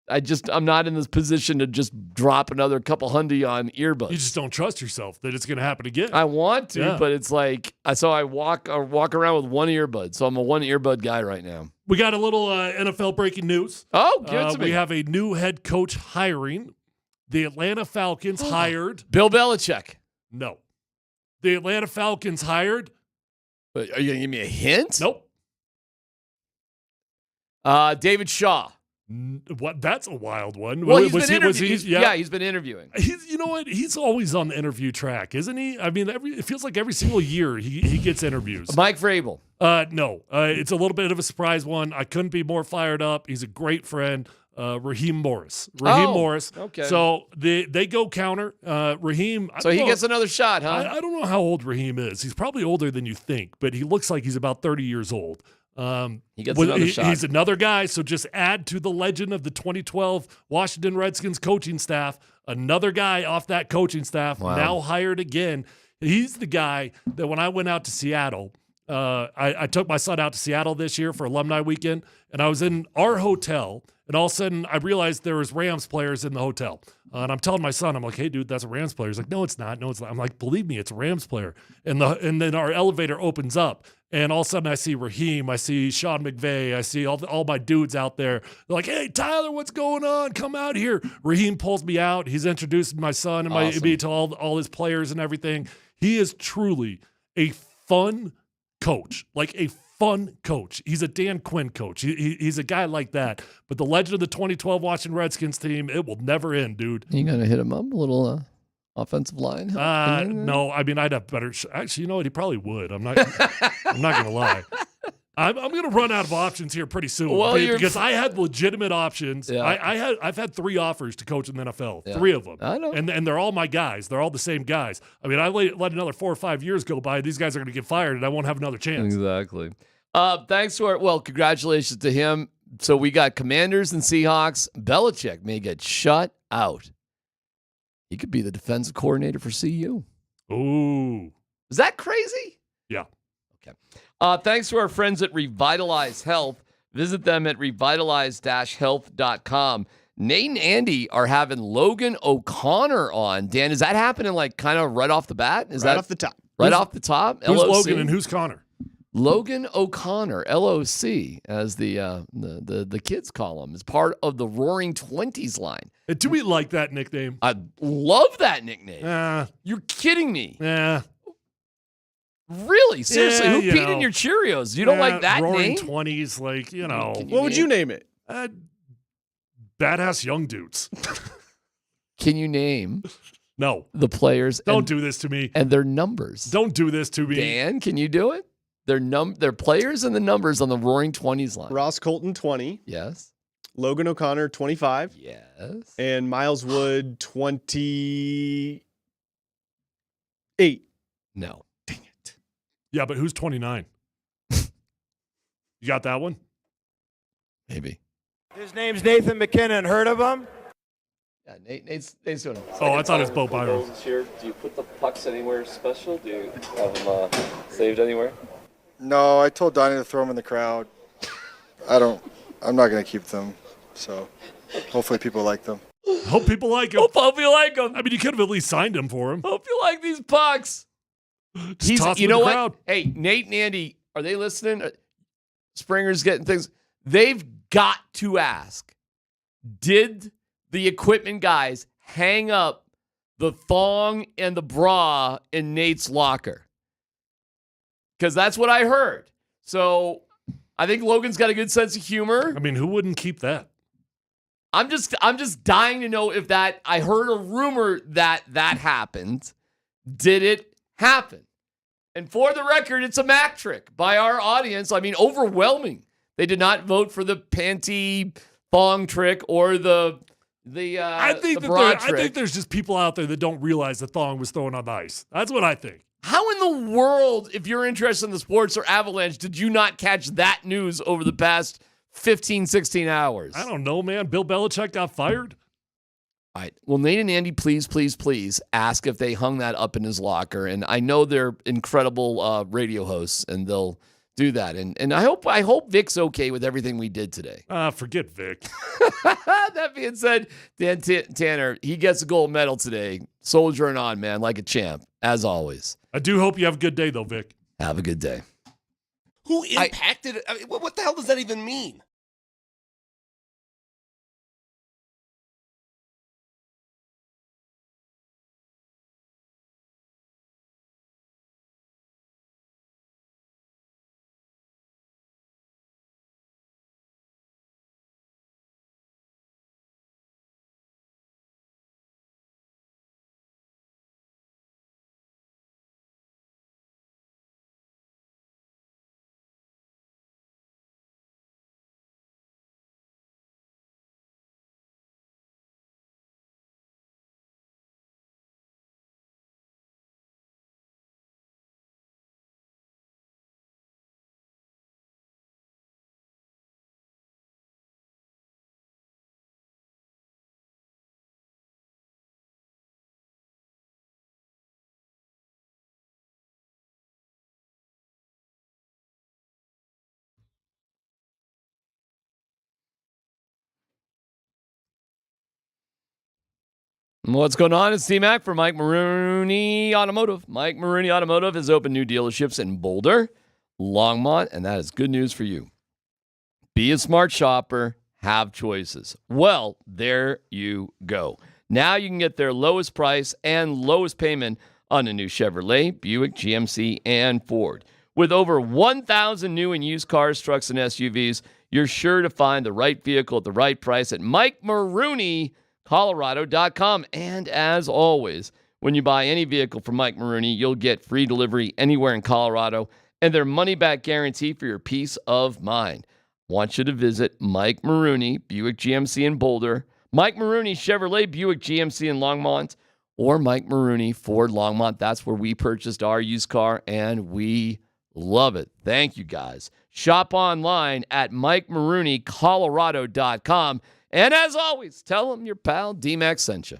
I'm not in this position to just drop another couple $100 on earbuds. You just don't trust yourself that it's going to happen again. I want to, Yeah. but it's like so I walk around with one earbud. So I'm a one earbud guy right now. We got a little NFL breaking news. Oh, give it to me. We have a new head coach hiring. The Atlanta Falcons hired Bill Belichick. No. The Atlanta Falcons hired. Are you gonna give me a hint? Nope. David Shaw. What? That's a wild one. Well, he's been interviewing. Yeah, he's been interviewing. You know what? He's always on the interview track, isn't he? I mean, it feels like every single year he gets interviews. Mike Vrabel. No. It's a little bit of a surprise one. I couldn't be more fired up. He's a great friend. Raheem Morris. Morris. Okay. So they go counter. Raheem. So he gets another shot, huh? I don't know how old Raheem is. He's probably older than you think, but he looks like he's about 30 years old. He gets another shot. He's another guy, so just add to the legend of the 2012 Washington Redskins coaching staff. Another guy off that coaching staff, now hired again. He's the guy that when I went out to Seattle, I took my son out to Seattle this year for alumni weekend, and I was in our hotel, and all of a sudden I realized there was Rams players in the hotel. And I'm telling my son, I'm like, hey, dude, that's a Rams player. He's like, no, it's not. No, it's not. I'm like, believe me, it's a Rams player. And then our elevator opens up, and all of a sudden I see Raheem, I see Sean McVay, I see all my dudes out there. They're like, hey, Tyler, what's going on? Come out here. Raheem pulls me out. He's introduced my son and me to all his players and everything. He is truly a fun coach, like a fun coach. He's a Dan Quinn coach. He's a guy like that. But the legend of the 2012 Washington Redskins team, it will never end, dude. You gonna hit him up a little offensive line? No, I mean I'd have better. Actually, you know what? He probably would. I'm not gonna lie. I'm gonna run out of options here pretty soon. Well, because I had legitimate options. Yeah. I've had 3 offers to coach in the NFL. Yeah. 3 of them. I know. And they're all my guys. They're all the same guys. I mean, I let another 4 or 5 years go by. These guys are gonna get fired, and I won't have another chance. Exactly. Thanks to congratulations to him. So we got Commanders and Seahawks. Belichick may get shut out. He could be the defensive coordinator for CU. Ooh. Is that crazy? Yeah. Okay. Thanks to our friends at Revitalize Health. Visit them at revitalize-health.com. Nate and Andy are having Logan O'Connor on. Dan, is that happening like kind of right off the bat? Is Right that off the top. Right off the top? Who's LOC? Logan and who's Connor? Logan O'Connor, LOC, as the kids call him, is part of the Roaring Twenties line. Do we like that nickname? I love that nickname. You're kidding me. Yeah. Really? Seriously? Yeah, Who you peed know. in your Cheerios? You don't like that Roaring name? 20s, like, you know. What would you name it? Badass young dudes. Can you name No. the players? Don't do this to me. And their numbers. Don't do this to me. Dan, can you do it? Their players and the numbers on the Roaring Twenties line. Ross Colton, 20. Yes. Logan O'Connor, 25. Yes. And Miles Wood, 28. No. Yeah, but who's 29? You got that one? Maybe. His name's Nathan McKinnon. Heard of him? Yeah, Nate's doing it. Oh, I thought it's Bo Goals Byron. this year. Do you put the pucks anywhere special? Do you have them saved anywhere? No, I told Donnie to throw them in the crowd. I'm not going to keep them. So hopefully people like them. Hope people like him. Hope you like him. I mean, you could have at least signed him for him. Hope you like these pucks. Just toss You him in know the what? crowd. Hey, Nate and Andy, are they listening? Springer's getting things. They've got to ask, did the equipment guys hang up the thong and the bra in Nate's locker? Because that's what I heard. So I think Logan's got a good sense of humor. I mean, who wouldn't keep that? I'm just dying to know if that. I heard a rumor that happened. Did it happen? And for the record, it's a Mac trick by our audience. I mean, overwhelming. They did not vote for the panty thong trick or the I think bra trick. I think there's just people out there that don't realize the thong was thrown on the ice. That's what I think. How in the world, if you're interested in the sports or Avalanche, did you not catch that news over the past 15, 16 hours? I don't know, man. Bill Belichick got fired. All right. Well, Nate and Andy, please ask if they hung that up in his locker. And I know they're incredible radio hosts, and they'll do that. And I hope Vic's okay with everything we did today. Forget Vic. That being said, Dan Tanner, he gets a gold medal today. Soldiering on, man, like a champ, as always. I do hope you have a good day, though, Vic. Have a good day. Who impacted it? I mean, what the hell does that even mean? What's going on? It's T-Mac for Mike Maroney Automotive. Mike Maroney Automotive has opened new dealerships in Boulder, Longmont, and that is good news for you. Be a smart shopper. Have choices. Well, there you go. Now you can get their lowest price and lowest payment on a new Chevrolet, Buick, GMC, and Ford. With over 1,000 new and used cars, trucks, and SUVs, you're sure to find the right vehicle at the right price at Mike Maroney, Colorado.com. And as always, when you buy any vehicle from Mike Maroney, you'll get free delivery anywhere in Colorado and their money-back guarantee for your peace of mind. Want you to visit Mike Maroney, Buick GMC in Boulder, Mike Maroney, Chevrolet, Buick GMC in Longmont, or Mike Maroney, Ford Longmont. That's where we purchased our used car, and we love it. Thank you, guys. Shop online at MikeMaroneyColorado.com. And as always, tell them your pal D-Mac sent you.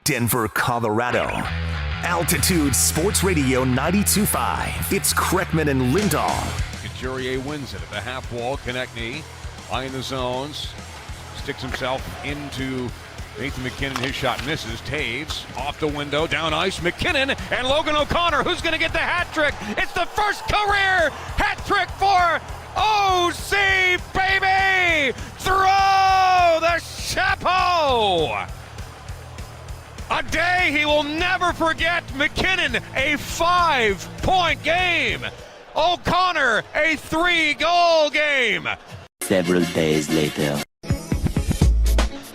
Denver, Colorado. Altitude Sports Radio 92.5. It's Kreckman and Lindahl. Couturier wins it at the half wall. Konechny eyeing the zones. Sticks himself into Nathan MacKinnon. His shot misses. Taves off the window, down ice. MacKinnon and Logan O'Connor. Who's going to get the hat trick? It's the first career hat trick for OC, baby! Throw the chapeau! A day he will never forget. MacKinnon, a 5-point game. O'Connor, a 3-goal game. Several days later.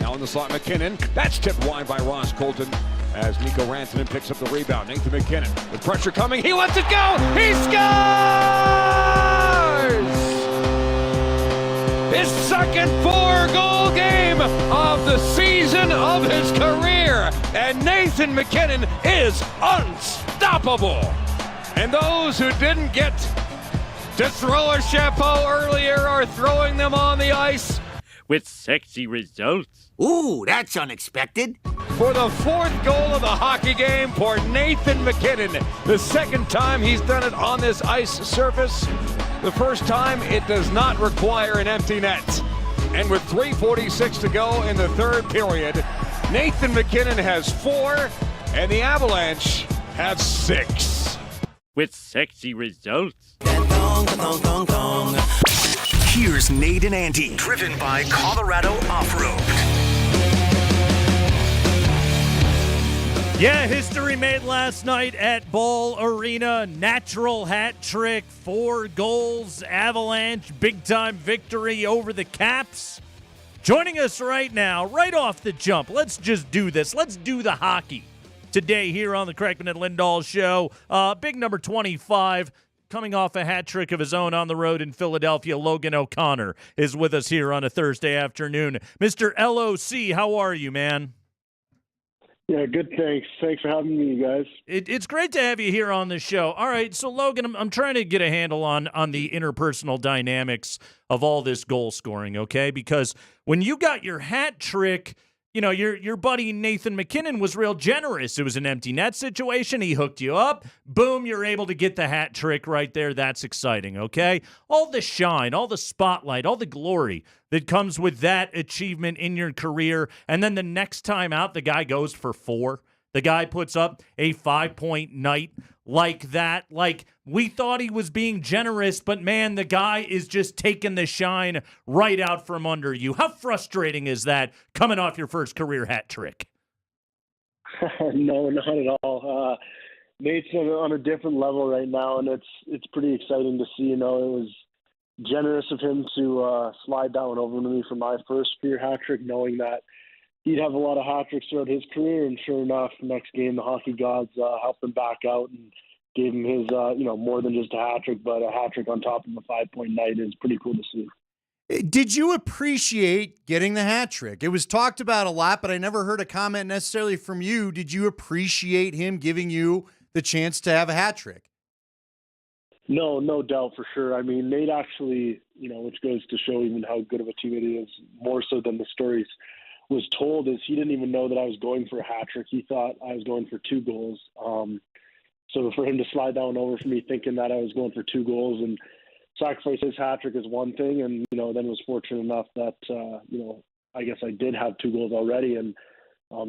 Now in the slot, MacKinnon. That's tipped wide by Ross Colton as Mikko Rantanen picks up the rebound. Nathan MacKinnon with pressure coming. He lets it go. He scores! His second 4-goal game of the season of his career. And Nathan MacKinnon is unstoppable. And those who didn't get to throw a chapeau earlier are throwing them on the ice with sexy results. Ooh, that's unexpected. For the 4th goal of the hockey game for Nathan MacKinnon. The second time he's done it on this ice surface. The first time it does not require an empty net. And with 3:46 to go in the 3rd period, Nathan MacKinnon has 4 and the Avalanche have 6. With sexy results. Here's Nate and Andy, driven by Colorado Off-Road. Yeah, history made last night at Ball Arena. Natural hat trick, 4 goals, Avalanche, big-time victory over the Caps. Joining us right now, right off the jump, let's just do this. Let's do the hockey today here on the Kreckman and Lindahl Show. Big number 25, coming off a hat trick of his own on the road in Philadelphia, Logan O'Connor is with us here on a Thursday afternoon. Mr. LOC, how are you, man? Yeah, good, thanks. Thanks for having me, you guys. It's great to have you here on the show. All right, so Logan, I'm trying to get a handle on the interpersonal dynamics of all this goal scoring, okay? Because when you got your hat trick, you know, your buddy Nathan MacKinnon was real generous. It was an empty net situation. He hooked you up. Boom, you're able to get the hat trick right there. That's exciting, okay? All the shine, all the spotlight, all the glory that comes with that achievement in your career. And then the next time out, the guy goes for 4. The guy puts up a 5-point night like that. Like, we thought he was being generous, but man, the guy is just taking the shine right out from under you. How frustrating is that coming off your first career hat trick? No, not at all. Nate's on a different level right now, and it's pretty exciting to see. You know, it was generous of him to slide that one over to me for my first career hat trick, knowing that he'd have a lot of hat tricks throughout his career. And sure enough, next game, the hockey gods helped him back out and gave him his, more than just a hat trick, but a hat trick on top of a 5-point night is pretty cool to see. Did you appreciate getting the hat trick? It was talked about a lot, but I never heard a comment necessarily from you. Did you appreciate him giving you the chance to have a hat trick? No, no doubt for sure. I mean, Nate actually, which goes to show even how good of a teammate he is, more so than the stories was told, is he didn't even know that I was going for a hat trick. He thought I was going for 2 goals. So for him to slide down over for me thinking that I was going for 2 goals and sacrifice his hat trick is one thing. And, then was fortunate enough that, I guess I did have 2 goals already. And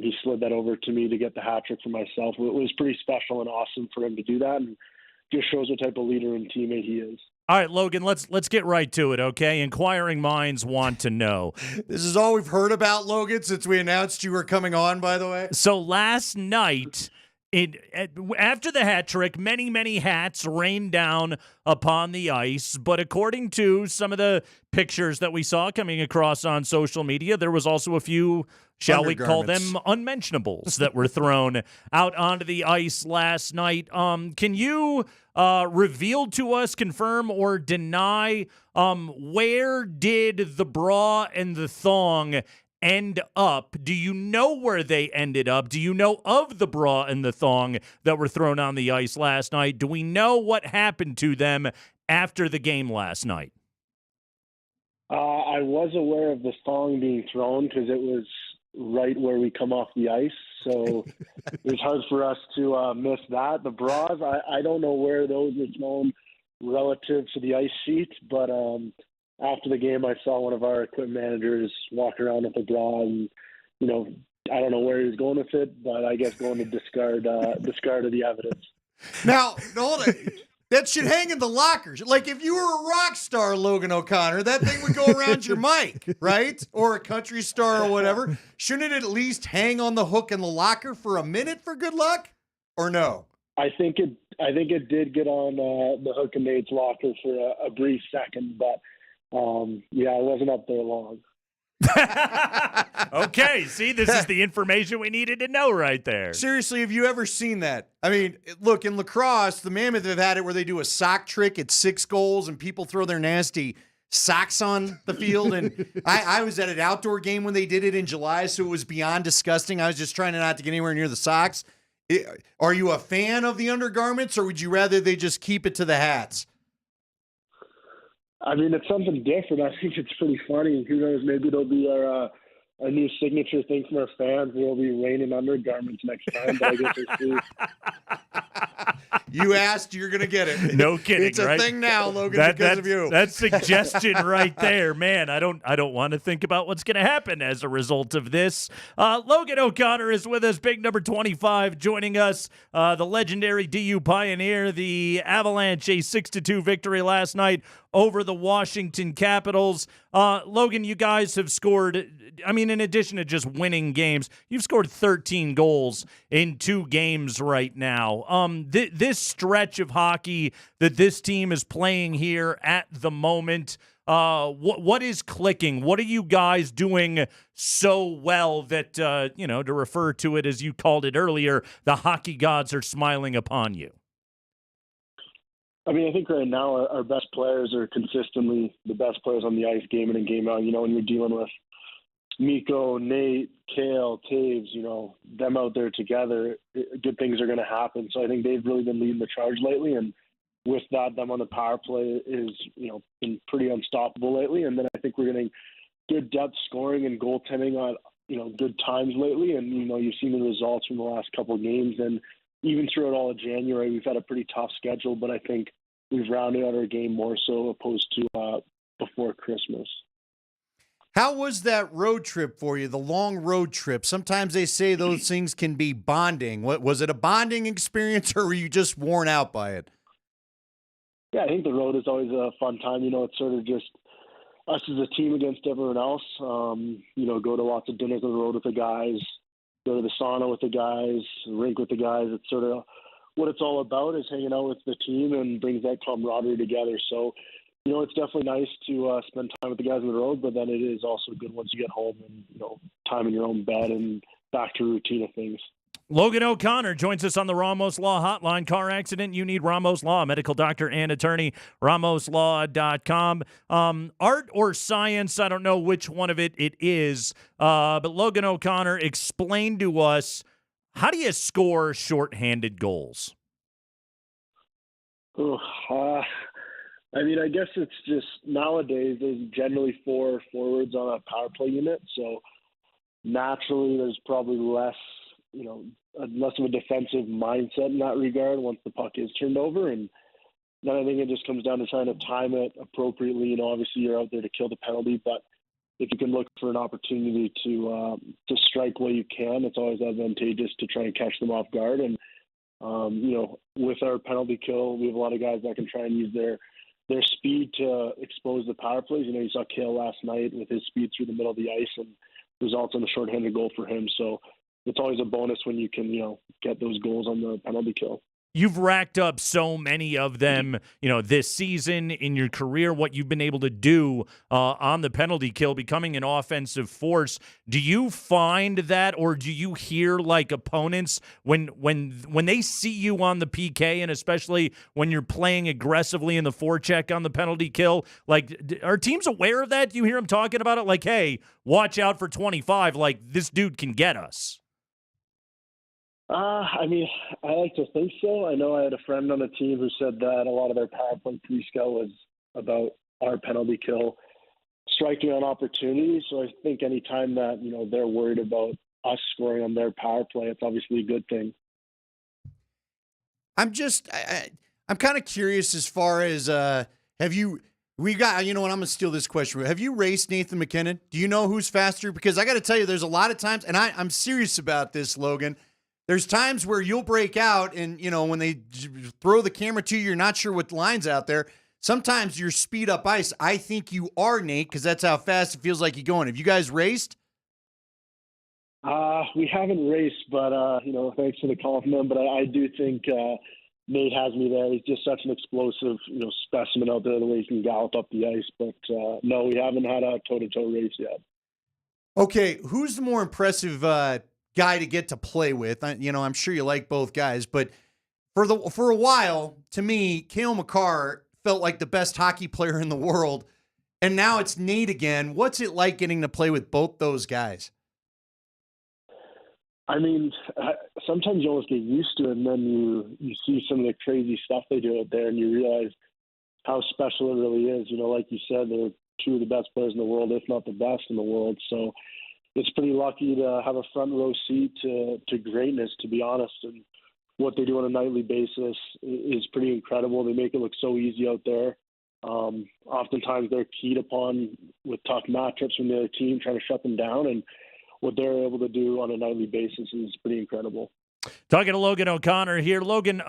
he slid that over to me to get the hat trick for myself. It was pretty special and awesome for him to do that. And just shows what type of leader and teammate he is. All right, Logan, let's get right to it, okay? Inquiring minds want to know. This is all we've heard about, Logan, since we announced you were coming on, by the way. So last night, after the hat trick, many hats rained down upon the ice. But according to some of the pictures that we saw coming across on social media, there was also a few, shall we call them, unmentionables that were thrown out onto the ice last night. Can you reveal to us, confirm or deny, where did the bra and the thong end up? Do you know where they ended up? Do you know of the bra and the thong that were thrown on the ice last night? Do we know what happened to them after the game last night? I was aware of the thong being thrown because it was right where we come off the ice. So it was hard for us to miss that. The bras, I don't know where those were thrown relative to the ice seat, but after the game, I saw one of our equipment managers walk around with a bra, and I don't know where he was going with it, but I guess going to discard of the evidence. Now, hold it. That should hang in the lockers. Like if you were a rock star, Logan O'Connor, that thing would go around your mic, right? Or a country star or whatever. Shouldn't it at least hang on the hook in the locker for a minute for good luck? Or no? I think it did get on the hook in Nate's locker for a brief second, but yeah, I wasn't up there long. Okay, see, this is the information we needed to know right there. Seriously, have you ever seen that? I mean, look, in lacrosse, the Mammoth have had it where they do a sock trick at 6 goals and people throw their nasty socks on the field. And I was at an outdoor game when they did it in July, so it was beyond disgusting. I was just trying not to get anywhere near the socks. Are you a fan of the undergarments, or would you rather they just keep it to the hats? I mean, it's something different. I think it's pretty funny. Who knows? Maybe it'll be our new signature thing from our fans. We'll be raining undergarments next time. But I guess we'll see. You asked, you're going to get it. No kidding, It's a right? thing now, Logan, because of you. That suggestion right there, man. I don't want to think about what's going to happen as a result of this. Logan O'Connor is with us, big number 25, joining us. The legendary DU Pioneer, the Avalanche, a 6-2 victory last night over the Washington Capitals. Logan, you guys have scored, I mean, in addition to just winning games, you've scored 13 goals in 2 games right now. This stretch of hockey that this team is playing here at the moment, what is clicking? What are you guys doing so well that, to refer to it as you called it earlier, the hockey gods are smiling upon you? I mean, I think right now our best players are consistently the best players on the ice, game in and game out. When you're dealing with Mikko, Nate, Kale, Taves, them out there together, good things are going to happen. So I think they've really been leading the charge lately. And with that, them on the power play is, been pretty unstoppable lately. And then I think we're getting good depth scoring and goaltending on, good times lately. And, you've seen the results from the last couple of games. And even throughout all of January, we've had a pretty tough schedule, but I think we've rounded out our game more so opposed to before Christmas. How was that road trip for you, the long road trip? Sometimes they say those things can be bonding. Was it a bonding experience, or were you just worn out by it? Yeah, I think the road is always a fun time. It's sort of just us as a team against everyone else. Go to lots of dinners on the road with the guys, go to the sauna with the guys, rink with the guys. It's sort of what it's all about, is hanging out with the team and brings that camaraderie together. So, it's definitely nice to spend time with the guys on the road, but then it is also good once you get home and, time in your own bed and back to routine of things. Logan O'Connor joins us on the Ramos Law Hotline. Car accident, you need Ramos Law, medical doctor and attorney, ramoslaw.com. Art or science, I don't know which one of it is, but Logan O'Connor, explain to us, how do you score shorthanded goals? I guess it's just nowadays there's generally 4 forwards on a power play unit, so naturally there's probably less of a defensive mindset in that regard once the puck is turned over. And then I think it just comes down to trying to time it appropriately. Obviously you're out there to kill the penalty, but if you can look for an opportunity to strike where you can, it's always advantageous to try and catch them off guard. And, with our penalty kill, we have a lot of guys that can try and use their speed to expose the power plays. You saw Kale last night with his speed through the middle of the ice and results in a shorthanded goal for him. So it's always a bonus when you can, get those goals on the penalty kill. You've racked up so many of them, this season in your career, what you've been able to do on the penalty kill, becoming an offensive force. Do you find that, or do you hear like opponents when they see you on the PK, and especially when you're playing aggressively in the forecheck on the penalty kill, like, are teams aware of that? Do you hear them talking about it? Like, hey, watch out for 25. Like, this dude can get us. I like to think so. I know I had a friend on the team who said that a lot of their power play pre-scout was about our penalty kill. striking on opportunities. So I think anytime that, they're worried about us scoring on their power play, it's obviously a good thing. I'm kind of curious as far as we got, you know what, I'm going to steal this question. Have you raced Nathan MacKinnon? Do you know who's faster? Because I got to tell you, there's a lot of times, and I'm serious about this, Logan. There's times where you'll break out and, when they throw the camera to you, you're not sure what line's out there. Sometimes you're speed up ice. I think you are, Nate, because that's how fast it feels like you're going. Have you guys raced? We haven't raced, but, thanks for the compliment. But I do think Nate has me there. He's just such an explosive, specimen out there, the way he can gallop up the ice. But, no, we haven't had a toe-to-toe race yet. Okay, who's the more impressive guy to get to play with? I'm sure you like both guys, but for a while, to me, Cale Makar felt like the best hockey player in the world, and now it's Nate again. What's it like getting to play with both those guys? I mean, sometimes you almost get used to it, and then you see some of the crazy stuff they do out there, and you realize how special it really is. Like you said, they're two of the best players in the world, if not the best in the world. So it's pretty lucky to have a front row seat to greatness, to be honest. And what they do on a nightly basis is pretty incredible. They make it look so easy out there. Oftentimes they're keyed upon with tough matchups from the other team, trying to shut them down, and what they're able to do on a nightly basis is pretty incredible. Talking to Logan O'Connor here. Logan,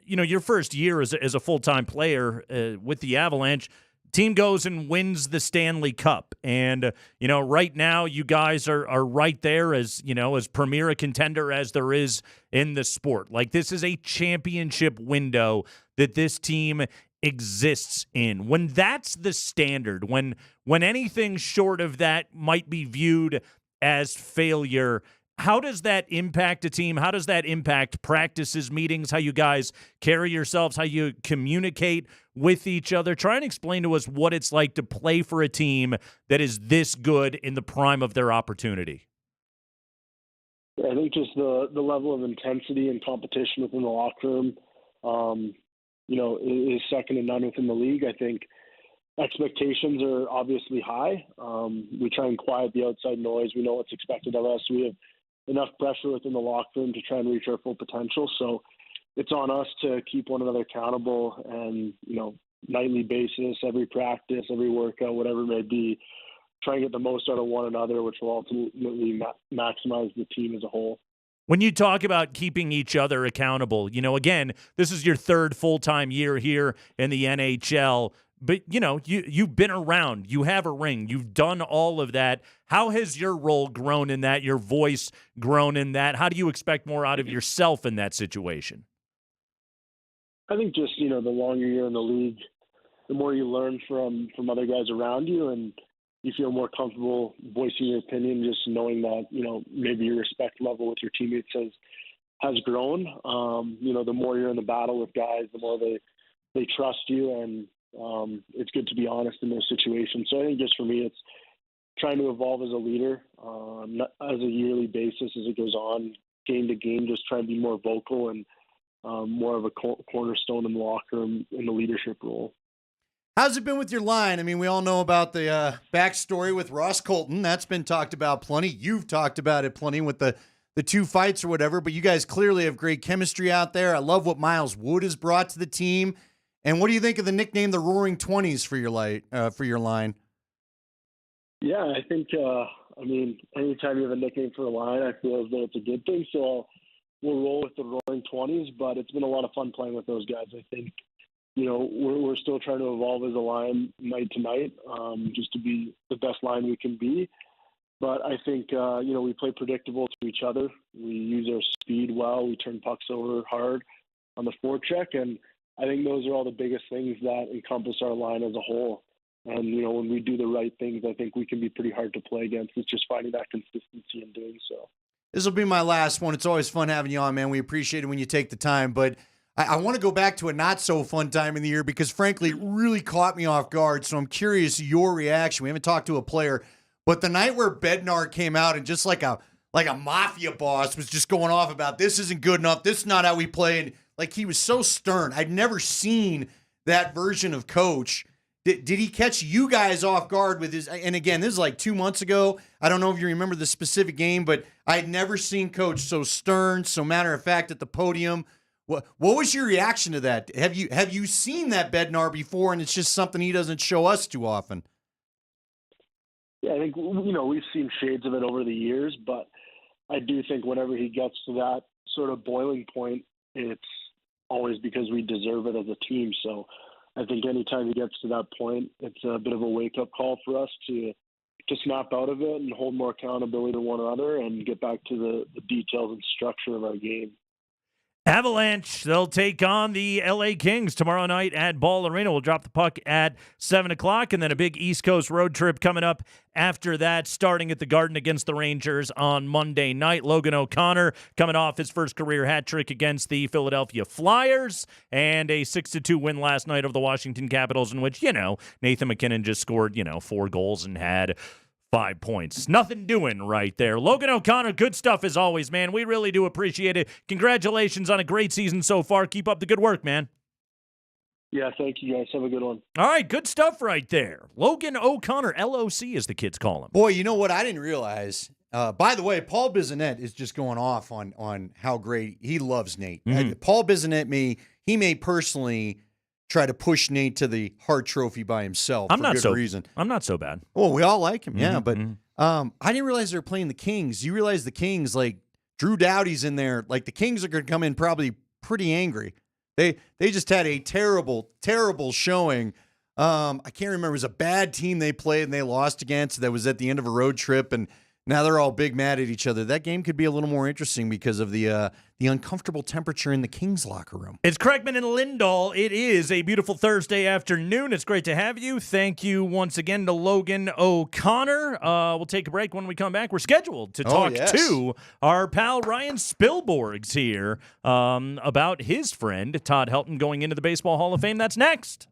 your first year as a full-time player with the Avalanche, team goes and wins the Stanley Cup. And, right now you guys are right there as premier a contender as there is in the sport. Like, this is a championship window that this team exists in. When that's the standard, when anything short of that might be viewed as failure, how does that impact a team? How does that impact practices, meetings, how you guys carry yourselves, how you communicate with each other? Try and explain to us what it's like to play for a team that is this good in the prime of their opportunity. I think just the level of intensity and competition within the locker room, is second to none within the league. I think expectations are obviously high. We try and quiet the outside noise. We know what's expected of us. We have enough pressure within the locker room to try and reach our full potential. So it's on us to keep one another accountable and, nightly basis, every practice, every workout, whatever it may be, try and get the most out of one another, which will ultimately maximize the team as a whole. When you talk about keeping each other accountable, again, this is your third full-time year here in the NHL. But, you've been around. You have a ring. You've done all of that. How has your role grown in that, your voice grown in that? How do you expect more out of yourself in that situation? I think just, the longer you're in the league, the more you learn from other guys around you, and you feel more comfortable voicing your opinion, just knowing that, maybe your respect level with your teammates has grown. The more you're in the battle with guys, the more they trust you, and it's good to be honest in those situations. So I think just for me, it's trying to evolve as a leader as a yearly basis as it goes on, game to game, just trying to be more vocal and more of a cornerstone in the locker room in the leadership role. How's it been with your line? I mean, we all know about the backstory with Ross Colton. That's been talked about plenty. You've talked about it plenty with the two fights or whatever, but you guys clearly have great chemistry out there. I love what Miles Wood has brought to the team. And what do you think of the nickname, the Roaring 20s, for your line? Yeah, I think, anytime you have a nickname for a line, I feel as though it's a good thing. So we'll roll with the Roaring 20s, but it's been a lot of fun playing with those guys. I think, we're still trying to evolve as a line night to night, just to be the best line we can be. But I think, we play predictable to each other. We use our speed well. We turn pucks over hard on the forecheck, and I think those are all the biggest things that encompass our line as a whole. And, when we do the right things, I think we can be pretty hard to play against. It's just finding that consistency in doing so. This will be my last one. It's always fun having you on, man. We appreciate it when you take the time. But I want to go back to a not-so-fun time in the year because, frankly, it really caught me off guard. So I'm curious your reaction. We haven't talked to a player. But the night where Bednar came out and just like a mafia boss was just going off about this isn't good enough, this is not how we play, and like he was so stern. I'd never seen that version of coach. Did he catch you guys off guard with his? And again, this is like 2 months ago. I don't know if you remember the specific game, but I had never seen Coach so stern, so matter of fact at the podium. What was your reaction to that? Have you seen that Bednar before, and it's just something he doesn't show us too often? Yeah, I think we've seen shades of it over the years, but I do think whenever he gets to that sort of boiling point, it's always because we deserve it as a team. So I think anytime he gets to that point, it's a bit of a wake-up call for us to snap out of it and hold more accountability to one another and get back to the details and structure of our game. Avalanche, they'll take on the LA Kings tomorrow night at Ball Arena. We'll drop the puck at 7 o'clock, and then a big East Coast road trip coming up after that, starting at the Garden against the Rangers on Monday night. Logan O'Connor coming off his first career hat trick against the Philadelphia Flyers, and a 6-2 win last night over the Washington Capitals, in which, Nathan MacKinnon just scored, 4 goals and had 5 points. Nothing doing right there. Logan O'Connor, good stuff as always, man. We really do appreciate it. Congratulations on a great season so far. Keep up the good work, man. Yeah, thank you, guys. Have a good one. All right, good stuff right there. Logan O'Connor, LOC as the kids call him. Boy, you know what I didn't realize? By the way, Paul Bissonnette is just going off on how great he loves Nate. Paul Bissonnette may personally try to push Nate to the Hart Trophy by himself for good reason. I'm not so bad. Well, we all like him, yeah. But I didn't realize they were playing the Kings. You realize the Kings, like Drew Doughty's in there. Like the Kings are going to come in probably pretty angry. They just had a terrible, terrible showing. I can't remember. It was a bad team they played and they lost against. That was at the end of a road trip, and now they're all big mad at each other. That game could be a little more interesting because of the uncomfortable temperature in the Kings locker room. It's Craigman and Lindahl. It is a beautiful Thursday afternoon. It's great to have you. Thank you once again to Logan O'Connor. We'll take a break. When we come back, we're scheduled to talk to our pal Ryan Spilborgs here about his friend Todd Helton going into the Baseball Hall of Fame. That's next.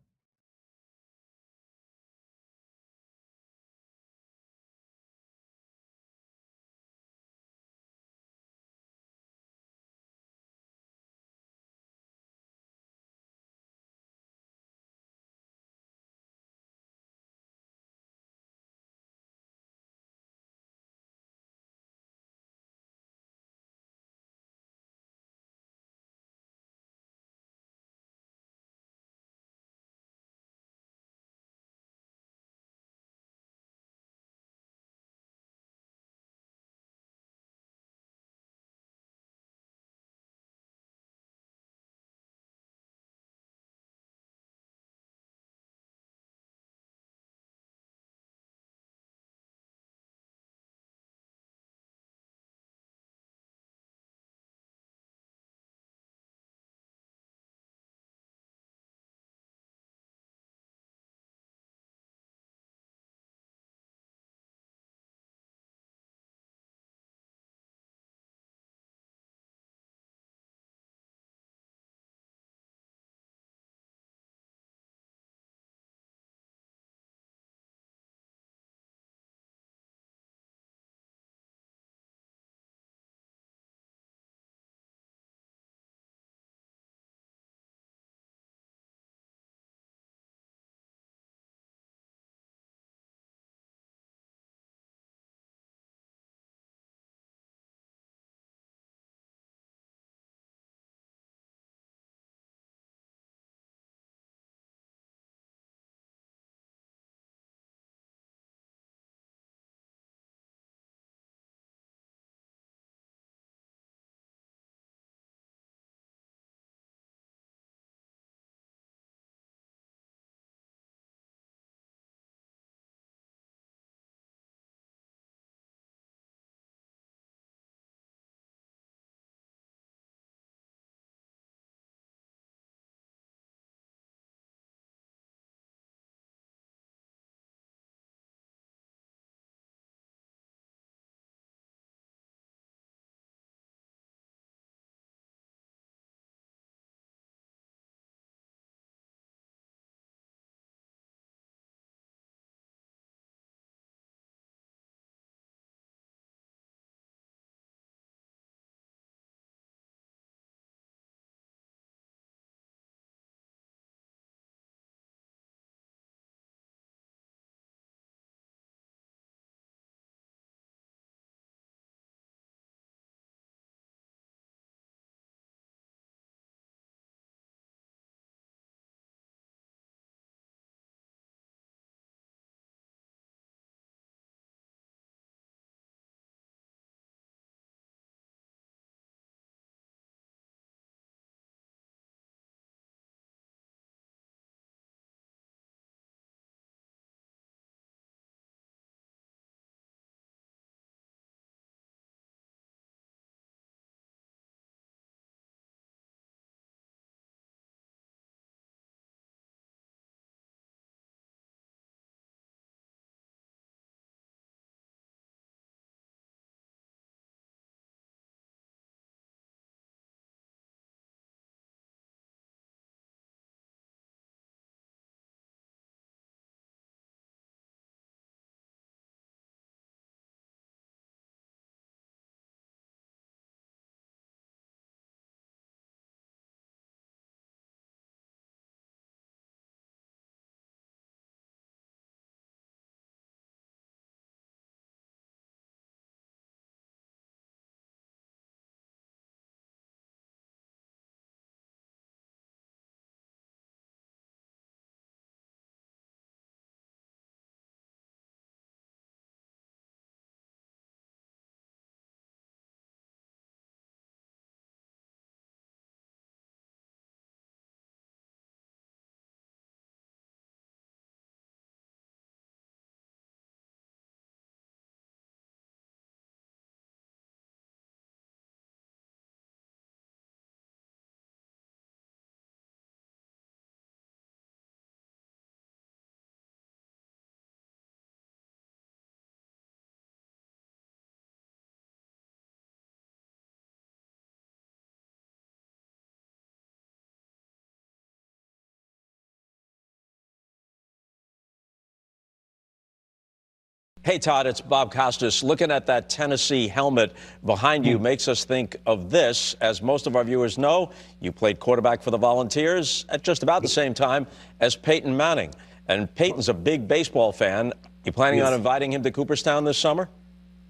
Hey, Todd, it's Bob Costas. Looking at that Tennessee helmet behind you makes us think of this. As most of our viewers know, you played quarterback for the Volunteers at just about the same time as Peyton Manning. And Peyton's a big baseball fan. You planning on inviting him to Cooperstown this summer?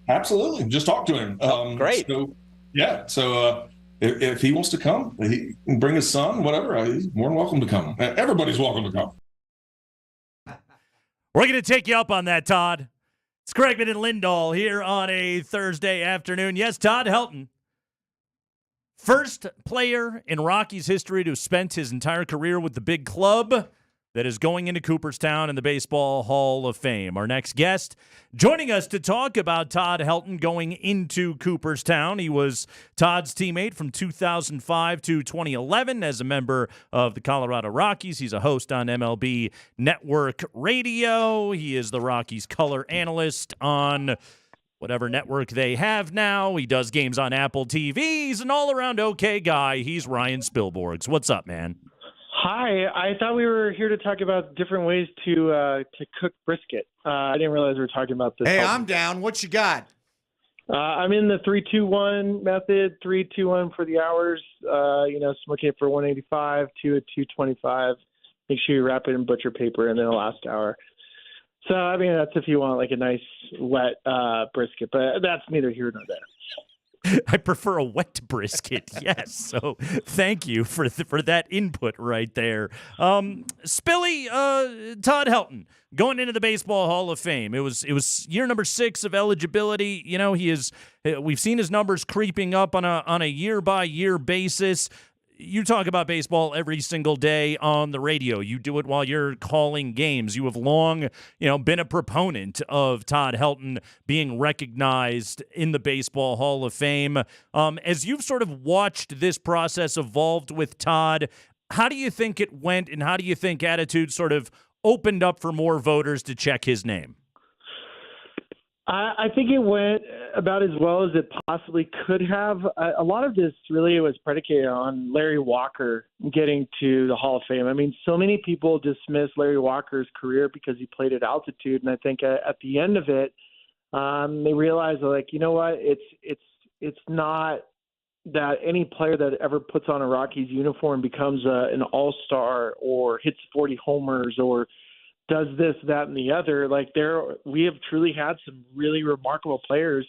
Absolutely. Just talk to him. Great. So if he wants to come, he can bring his son, whatever. He's more than welcome to come. Everybody's welcome to come. We're going to take you up on that, Todd. It's Craigman and Lindahl here on a Thursday afternoon. Yes, Todd Helton, first player in Rockies history to have spent his entire career with the big club, that is going into Cooperstown in the Baseball Hall of Fame. Our next guest joining us to talk about Todd Helton going into Cooperstown. He was Todd's teammate from 2005 to 2011 as a member of the Colorado Rockies. He's a host on MLB Network Radio. He is the Rockies color analyst on whatever network they have now. He does games on Apple TV. He's an all-around okay guy. He's Ryan Spilborghs. What's up, man? Hi, I thought we were here to talk about different ways to cook brisket. I didn't realize we were talking about this. Hey, I'm down. What you got? I'm in the 3-2-1 method. 3-2-1 for the hours. Smoking it for 185, 2 at 225. Make sure you wrap it in butcher paper, and then the last hour. So that's if you want like a nice wet brisket, but that's neither here nor there. I prefer a wet brisket, yes. So thank you for that input right there. Spilly, Todd Helton, going into the Baseball Hall of Fame. It was year number 6 of eligibility. We've seen his numbers creeping up on a year-by-year basis. You talk about baseball every single day on the radio. You do it while you're calling games. You have long, been a proponent of Todd Helton being recognized in the Baseball Hall of Fame. As you've sort of watched this process evolved with Todd, how do you think it went, and how do you think attitude sort of opened up for more voters to check his name? I think it went about as well as it possibly could have. A lot of this really was predicated on Larry Walker getting to the Hall of Fame. So many people dismiss Larry Walker's career because he played at altitude, and I think at the end of it, they realized, like, you know what, it's not that any player that ever puts on a Rockies uniform becomes an all-star or hits 40 homers or does this, that, and the other. Like, we have truly had some really remarkable players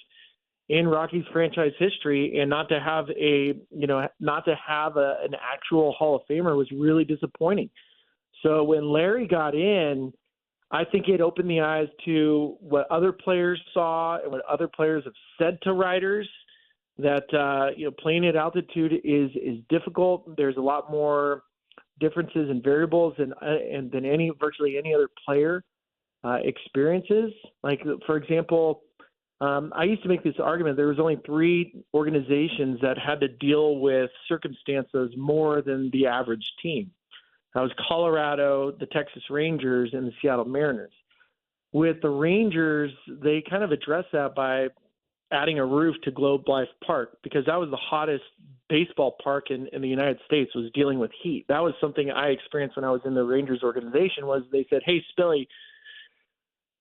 in Rockies franchise history, and not to have an actual Hall of Famer was really disappointing. So when Larry got in, I think it opened the eyes to what other players saw and what other players have said to writers, that playing at altitude is difficult. There's a lot more differences and variables than virtually any other player experiences. Like, for example, I used to make this argument. There was only 3 organizations that had to deal with circumstances more than the average team. That was Colorado, the Texas Rangers, and the Seattle Mariners. With the Rangers, they kind of addressed that by adding a roof to Globe Life Park, because that was the hottest baseball park in the United States, was dealing with heat. That was something I experienced when I was in the Rangers organization, was they said, hey, Spilly,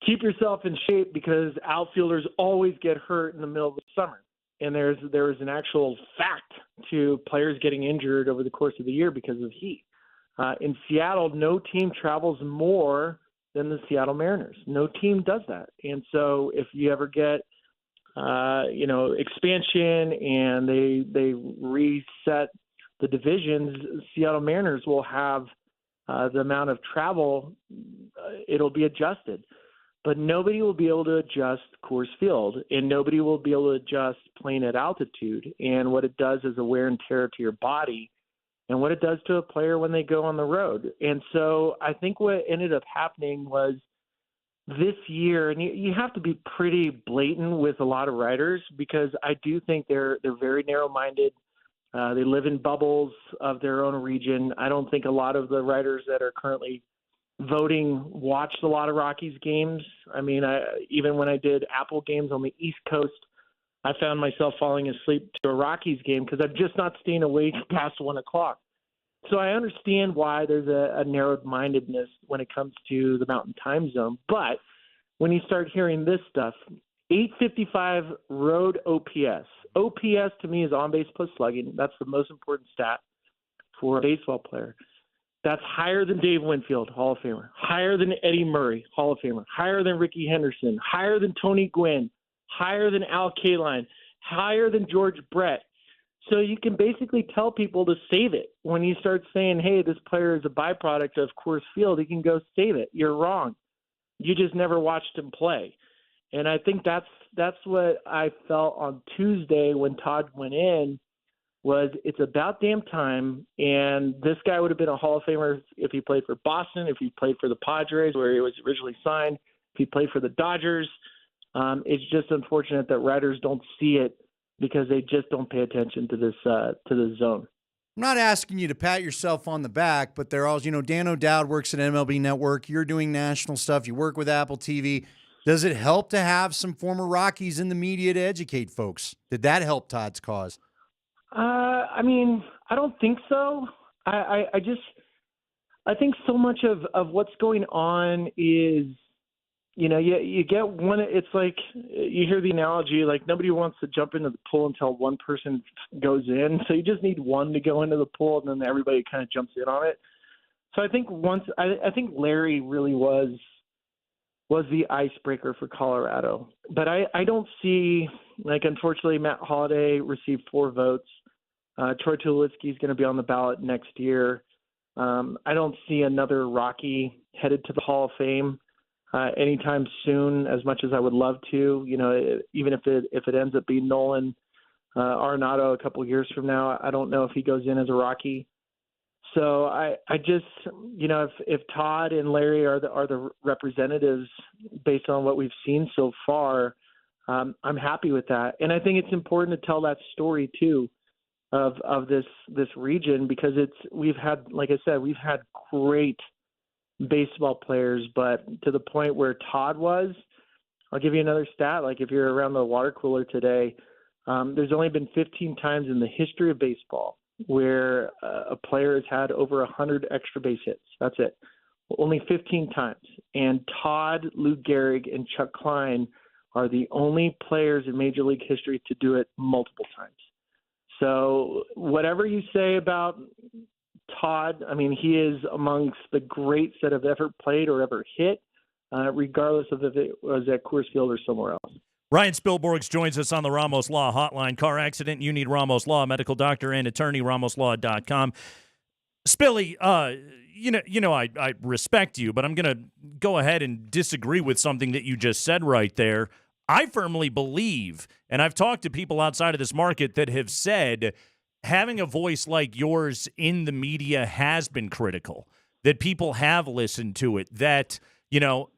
keep yourself in shape because outfielders always get hurt in the middle of the summer. And there was an actual fact to players getting injured over the course of the year because of heat. In Seattle, no team travels more than the Seattle Mariners. No team does that. And so if you ever get expansion and they reset the divisions, Seattle Mariners will have the amount of travel, it'll be adjusted. But nobody will be able to adjust Coors Field, and nobody will be able to adjust playing at altitude and what it does as a wear and tear to your body and what it does to a player when they go on the road. And so I think what ended up happening was this year, and you have to be pretty blatant with a lot of writers, because I do think they're very narrow-minded. They live in bubbles of their own region. I don't think a lot of the writers that are currently voting watched a lot of Rockies games. Even when I did Apple games on the East Coast, I found myself falling asleep to a Rockies game because I'm just not staying awake past 1 o'clock. So I understand why there's a narrowed-mindedness when it comes to the Mountain Time Zone. But when you start hearing this stuff. 855 road OPS. OPS to me is on base plus slugging. That's the most important stat for a baseball player. That's higher than Dave Winfield, Hall of Famer, higher than Eddie Murray, Hall of Famer, higher than Ricky Henderson, higher than Tony Gwynn, higher than Al Kaline, higher than George Brett. So you can basically tell people to save it. When you start saying, hey, this player is a byproduct of Coors Field, you can go save it. You're wrong. You just never watched him play. And I think that's what I felt on Tuesday when Todd went in, was it's about damn time. And this guy would have been a Hall of Famer if he played for Boston, if he played for the Padres where he was originally signed, if he played for the Dodgers. It's just unfortunate that writers don't see it because they just don't pay attention to this zone. I'm not asking you to pat yourself on the back, but they're all, Dan O'Dowd works at MLB Network. You're doing national stuff. You work with Apple TV. Does it help to have some former Rockies in the media to educate folks? Did that help Todd's cause? I mean, I don't think so. I think so much of what's going on is, you get one, it's like you hear the analogy, like nobody wants to jump into the pool until one person goes in. So you just need one to go into the pool and then everybody kind of jumps in on it. So I think I think Larry really was the icebreaker for Colorado. But I don't see, unfortunately, Matt Holliday received 4 votes. Troy Tulowitzki is going to be on the ballot next year. I don't see another Rocky headed to the Hall of Fame anytime soon, as much as I would love to. Even if it ends up being Nolan Arenado a couple years from now, I don't know if he goes in as a Rocky. So I just, if Todd and Larry are the representatives based on what we've seen so far, I'm happy with that. And I think it's important to tell that story too of this region, because we've had great baseball players, but to the point where Todd was, I'll give you another stat. Like if you're around the water cooler today, there's only been 15 times in the history of baseball where a player has had over 100 extra base hits. That's it. Only 15 times. And Todd, Lou Gehrig, and Chuck Klein are the only players in Major League history to do it multiple times. So whatever you say about Todd, I mean, he is amongst the greats that have ever played or ever hit, regardless of if it was at Coors Field or somewhere else. Ryan Spilborghs joins us on the Ramos Law Hotline. Car accident, you need Ramos Law, medical doctor and attorney, ramoslaw.com. Spilly, I respect you, but I'm going to go ahead and disagree with something that you just said right there. I firmly believe, and I've talked to people outside of this market that have said having a voice like yours in the media has been critical, that people have listened to it, that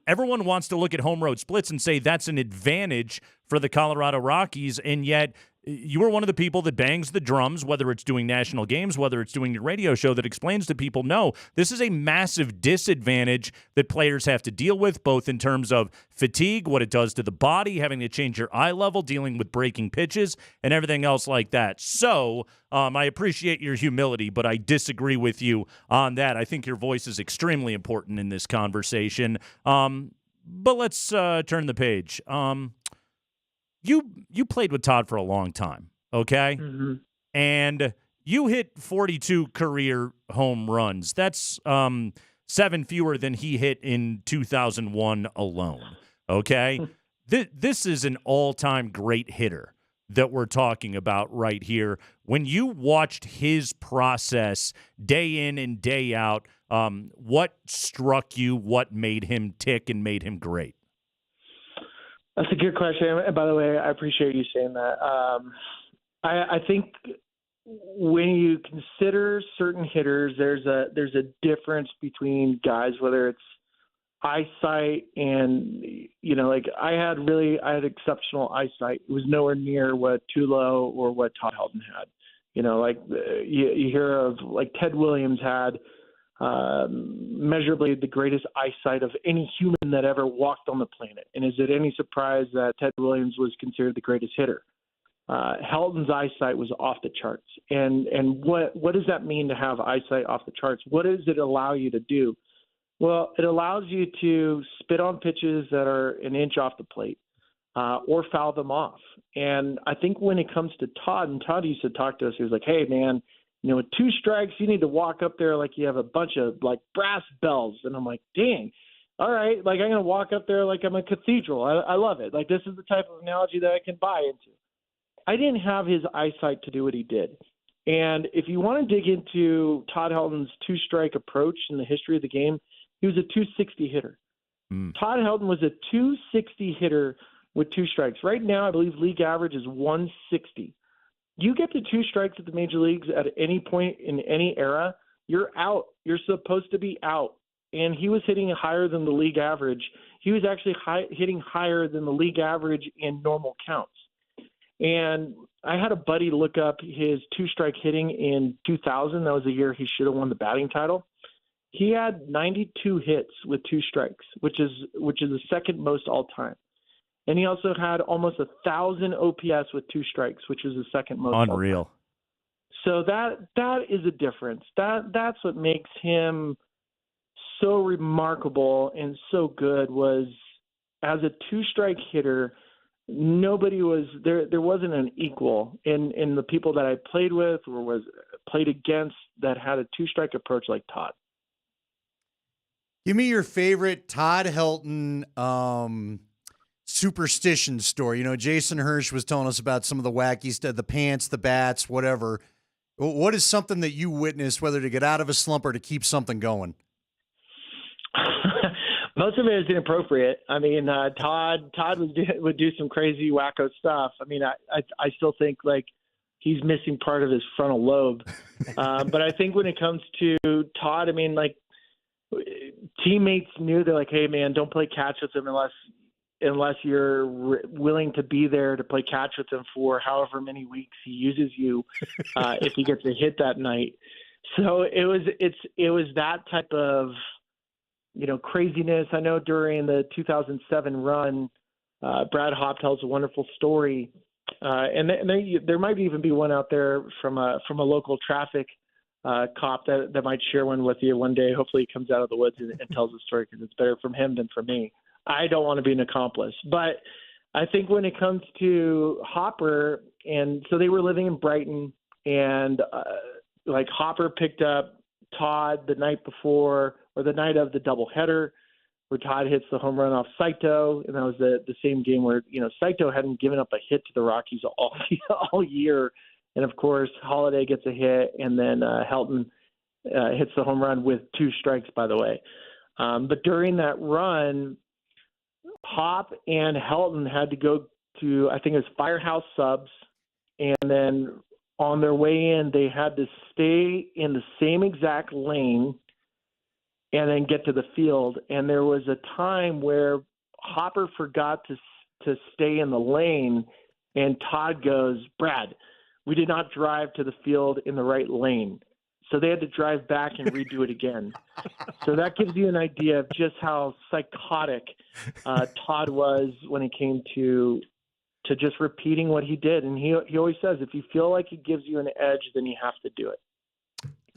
everyone wants to look at home road splits and say that's an advantage for the Colorado Rockies, and yet you are one of the people that bangs the drums, whether it's doing national games, whether it's doing your radio show, that explains to people, no, this is a massive disadvantage that players have to deal with, both in terms of fatigue, what it does to the body, having to change your eye level, dealing with breaking pitches, and everything else like that. So I appreciate your humility, but I disagree with you on that. I think your voice is extremely important in this conversation. But let's turn the page. You played with Todd for a long time, okay? Mm-hmm. And you hit 42 career home runs. That's 7 fewer than he hit in 2001 alone, okay? This is an all-time great hitter that we're talking about right here. When you watched his process day in and day out, what struck you, what made him tick and made him great? That's a good question. And by the way, I appreciate you saying that. I think when you consider certain hitters, there's a difference between guys, whether it's eyesight and, I had exceptional eyesight. It was nowhere near what Tulo or what Todd Helton had. You hear of Ted Williams had measurably the greatest eyesight of any human that ever walked on the planet. And is it any surprise that Ted Williams was considered the greatest hitter? Helton's eyesight was off the charts. And what does that mean to have eyesight off the charts? What does it allow you to do? Well, it allows you to spit on pitches that are an inch off the plate or foul them off. And I think when it comes to Todd, and Todd used to talk to us, he was like, hey, man, with 2 strikes, you need to walk up there like you have a bunch of like brass bells. And I'm like, dang, all right, like I'm going to walk up there like I'm a cathedral. I love it. Like this is the type of analogy that I can buy into. I didn't have his eyesight to do what he did. And if you want to dig into Todd Helton's 2-strike approach in the history of the game, he was a 260 hitter. Todd Helton was a 260 hitter with 2 strikes. Right now, I believe league average is 160. You get to 2 strikes at the major leagues at any point in any era, you're out. You're supposed to be out. And he was hitting higher than the league average. He was actually hitting higher than the league average in normal counts. And I had a buddy look up his 2-strike hitting in 2000. That was the year he should have won the batting title. He had 92 hits with 2 strikes, which is the second most all time. And he also had almost 1,000 OPS with 2 strikes, which was the second most. Unreal. So that is a difference. That's what makes him so remarkable and so good. Was as a 2-strike hitter, nobody was there. There wasn't an equal in the people that I played with or was played against that had a 2-strike approach like Todd. Give me your favorite Todd Helton superstition story. Jason Hirsch was telling us about some of the wacky stuff, the pants, the bats, whatever. What is something that you witnessed, whether to get out of a slump or to keep something going? Most of it is inappropriate. I mean, Todd would do some crazy wacko stuff. I mean, I still think like he's missing part of his frontal lobe. But I think when it comes to Todd, I mean, like teammates knew, they're like, hey man, don't play catch with him unless you're willing to be there to play catch with him for however many weeks he uses you if he gets a hit that night. So it was that type of craziness. I know during the 2007 run, Brad Hopp tells a wonderful story, and there might even be one out there from a local traffic cop that might share one with you one day. Hopefully he comes out of the woods and tells the story because it's better from him than from me. I don't want to be an accomplice. But I think when it comes to Hopper, and so they were living in Brighton, and like Hopper picked up Todd the night before or the night of the doubleheader where Todd hits the home run off Saito, and that was the same game where Saito hadn't given up a hit to the Rockies all year. And, of course, Holiday gets a hit, and then Helton hits the home run with 2 strikes, by the way. But during that run, Hop and Helton had to go to, I think it was Firehouse Subs, and then on their way in, they had to stay in the same exact lane and then get to the field. And there was a time where Hopper forgot to stay in the lane, and Todd goes, Brad, we did not drive to the field in the right lane. So they had to drive back and redo it again. So that gives you an idea of just how psychotic Todd was when it came to just repeating what he did. And he always says, if you feel like it gives you an edge, then you have to do it.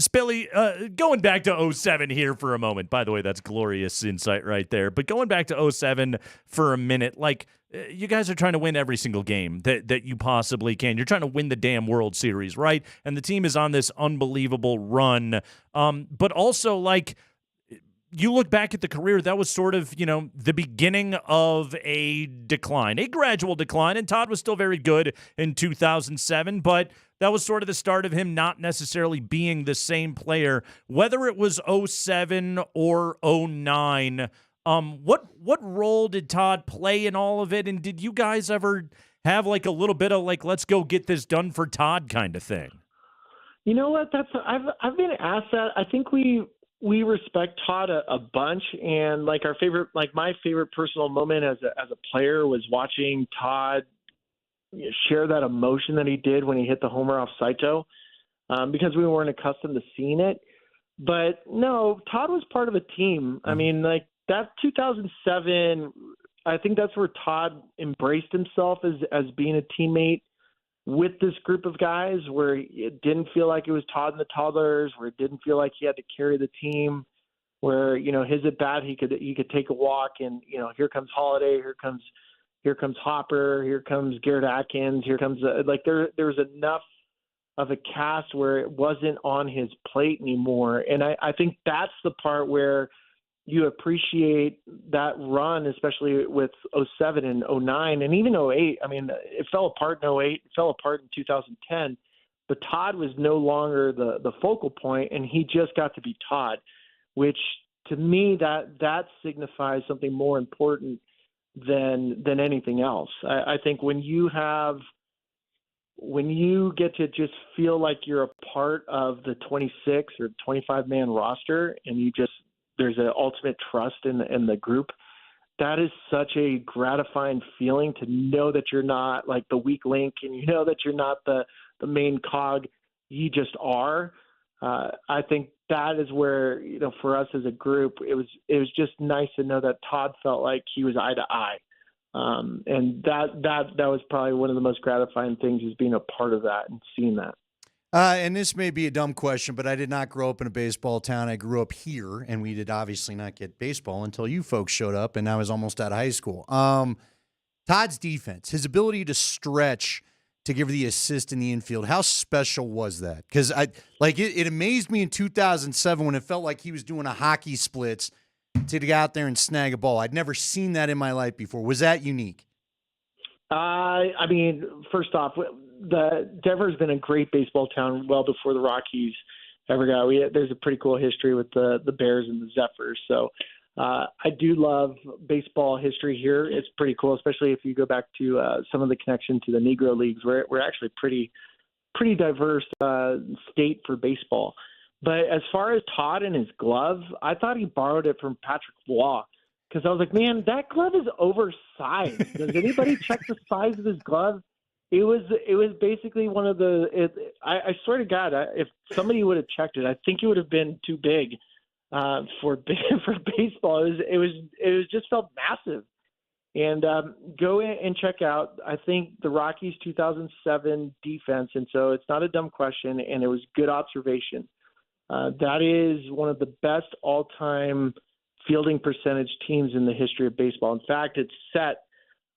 Spilly, going back to 07 here for a moment. By the way, that's glorious insight right there. But going back to 07 for a minute, like you guys are trying to win every single game that you possibly can. You're trying to win the damn World Series, right? And the team is on this unbelievable run. But also, like, you look back at the career, that was sort of, the beginning of a decline, a gradual decline. And Todd was still very good in 2007, but that was sort of the start of him not necessarily being the same player, whether it was 07 or 09. What role did Todd play in all of it? And did you guys ever have like a little bit of like, let's go get this done for Todd kind of thing? You know what? I've been asked that. I think we respect Todd a bunch, and like my favorite personal moment as a player was watching Todd share that emotion that he did when he hit the homer off Saito, because we weren't accustomed to seeing it. But no, Todd was part of a team. I mean, like that 2007, I think that's where Todd embraced himself as being a teammate with this group of guys, where it didn't feel like it was Todd and the Toddlers, where it didn't feel like he had to carry the team, where, you know, his at bat, he could take a walk and, you know, here comes Holiday, here comes Hopper, here comes Garrett Atkins, here comes there's enough of a cast where it wasn't on his plate anymore. And I think that's the part where you appreciate that run, especially with 07 and 09 and even 08. I mean, it fell apart in 08, it fell apart in 2010, but Todd was no longer the focal point, and he just got to be Todd, which to me that signifies something more important than anything else. I think when you get to just feel like you're a part of the 26 or 25 man roster, and there's an ultimate trust in the group, that is such a gratifying feeling to know that you're not like the weak link, and you know that you're not the main cog. You just are. I think that is where, you know, for us as a group, it was just nice to know that Todd felt like he was eye to eye. And that was probably one of the most gratifying things, is being a part of that and seeing that. And this may be a dumb question, but I did not grow up in a baseball town. I grew up here, and we did obviously not get baseball until you folks showed up, and I was almost out of high school. Todd's defense, his ability to stretch to give the assist in the infield, how special was that? Because it amazed me in 2007 when it felt like he was doing a hockey splits to get out there and snag a ball. I'd never seen that in my life before. Was that unique? I mean, first off, Denver's been a great baseball town well before the Rockies ever got. There's a pretty cool history with the Bears and the Zephyrs. So I do love baseball history here. It's pretty cool, especially if you go back to some of the connection to the Negro Leagues. We're actually pretty diverse state for baseball. But as far as Todd and his glove, I thought he borrowed it from Patrick Roy, because I was like, man, that glove is oversized. Does anybody check the size of his glove? It was basically one of the. I swear to God, if somebody would have checked it, I think it would have been too big for baseball. It was just felt massive. And go in and check out, I think, the Rockies 2007 defense. And so it's not a dumb question, and it was good observation. That is one of the best all-time fielding percentage teams in the history of baseball. In fact, it set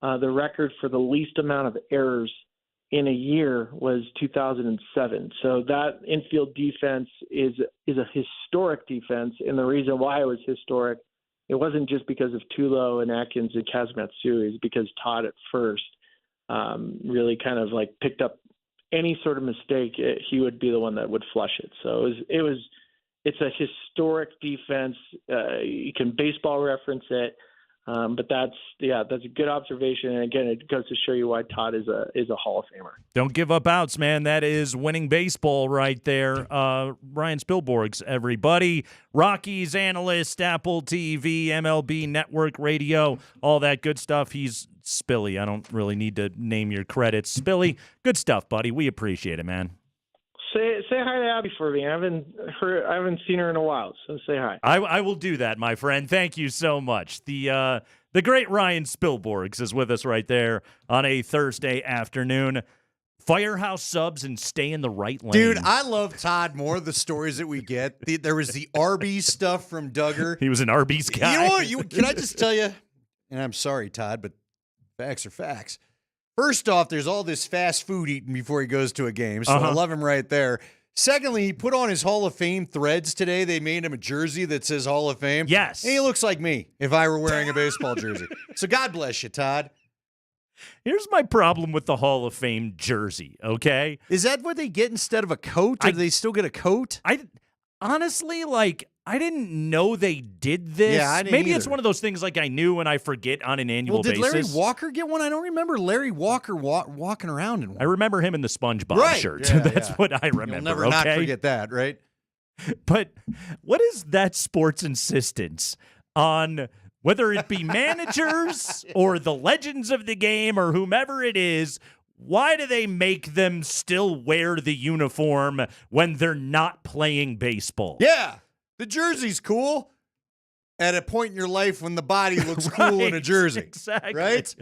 the record for the least amount of errors in a year was 2007. So that infield defense is a historic defense, and the reason why it was historic, it wasn't just because of Tulo and Atkins and Kazumatsui, it's because Todd at first really kind of like picked up any sort of mistake. He would be the one that would flush it. So it's a historic defense. You can baseball reference it. But that's a good observation. And again, it goes to show you why Todd is a Hall of Famer. Don't give up outs, man. That is winning baseball right there. Ryan Spilborghs, everybody. Rockies analyst, Apple TV, MLB Network Radio, all that good stuff. He's Spilly. I don't really need to name your credits. Spilly, good stuff, buddy. We appreciate it, man. Say hi to Abby for me. I haven't seen her in a while, so say hi. I will do that, my friend. Thank you so much. The great Ryan Spilborghs is with us right there on a Thursday afternoon. Firehouse subs and stay in the right lane. Dude, I love Todd more, the stories that we get. There was the Arby's stuff from Duggar. He was an Arby's guy. You know what? Can I just tell you, and I'm sorry, Todd, but facts are facts. First off, there's all this fast food eating before he goes to a game, so I love him right there. Secondly, he put on his Hall of Fame threads today. They made him a jersey that says Hall of Fame. Yes. And he looks like me if I were wearing a baseball jersey. So God bless you, Todd. Here's my problem with the Hall of Fame jersey, okay? Is that what they get instead of a coat? Or do they still get a coat? Honestly, I didn't know they did this. Yeah, I didn't Maybe either. It's one of those things like I knew and I forget on an annual basis. Did Larry Walker get one? I don't remember Larry Walker walking around in one. I remember him in the SpongeBob shirt. Yeah, That's what I remember. You'll never not forget that, right? But what is that sports insistence on whether it be managers or the legends of the game or whomever it is? Why do they make them still wear the uniform when they're not playing baseball? Yeah. The jersey's cool at a point in your life when the body looks cool in a jersey. Exactly. Right?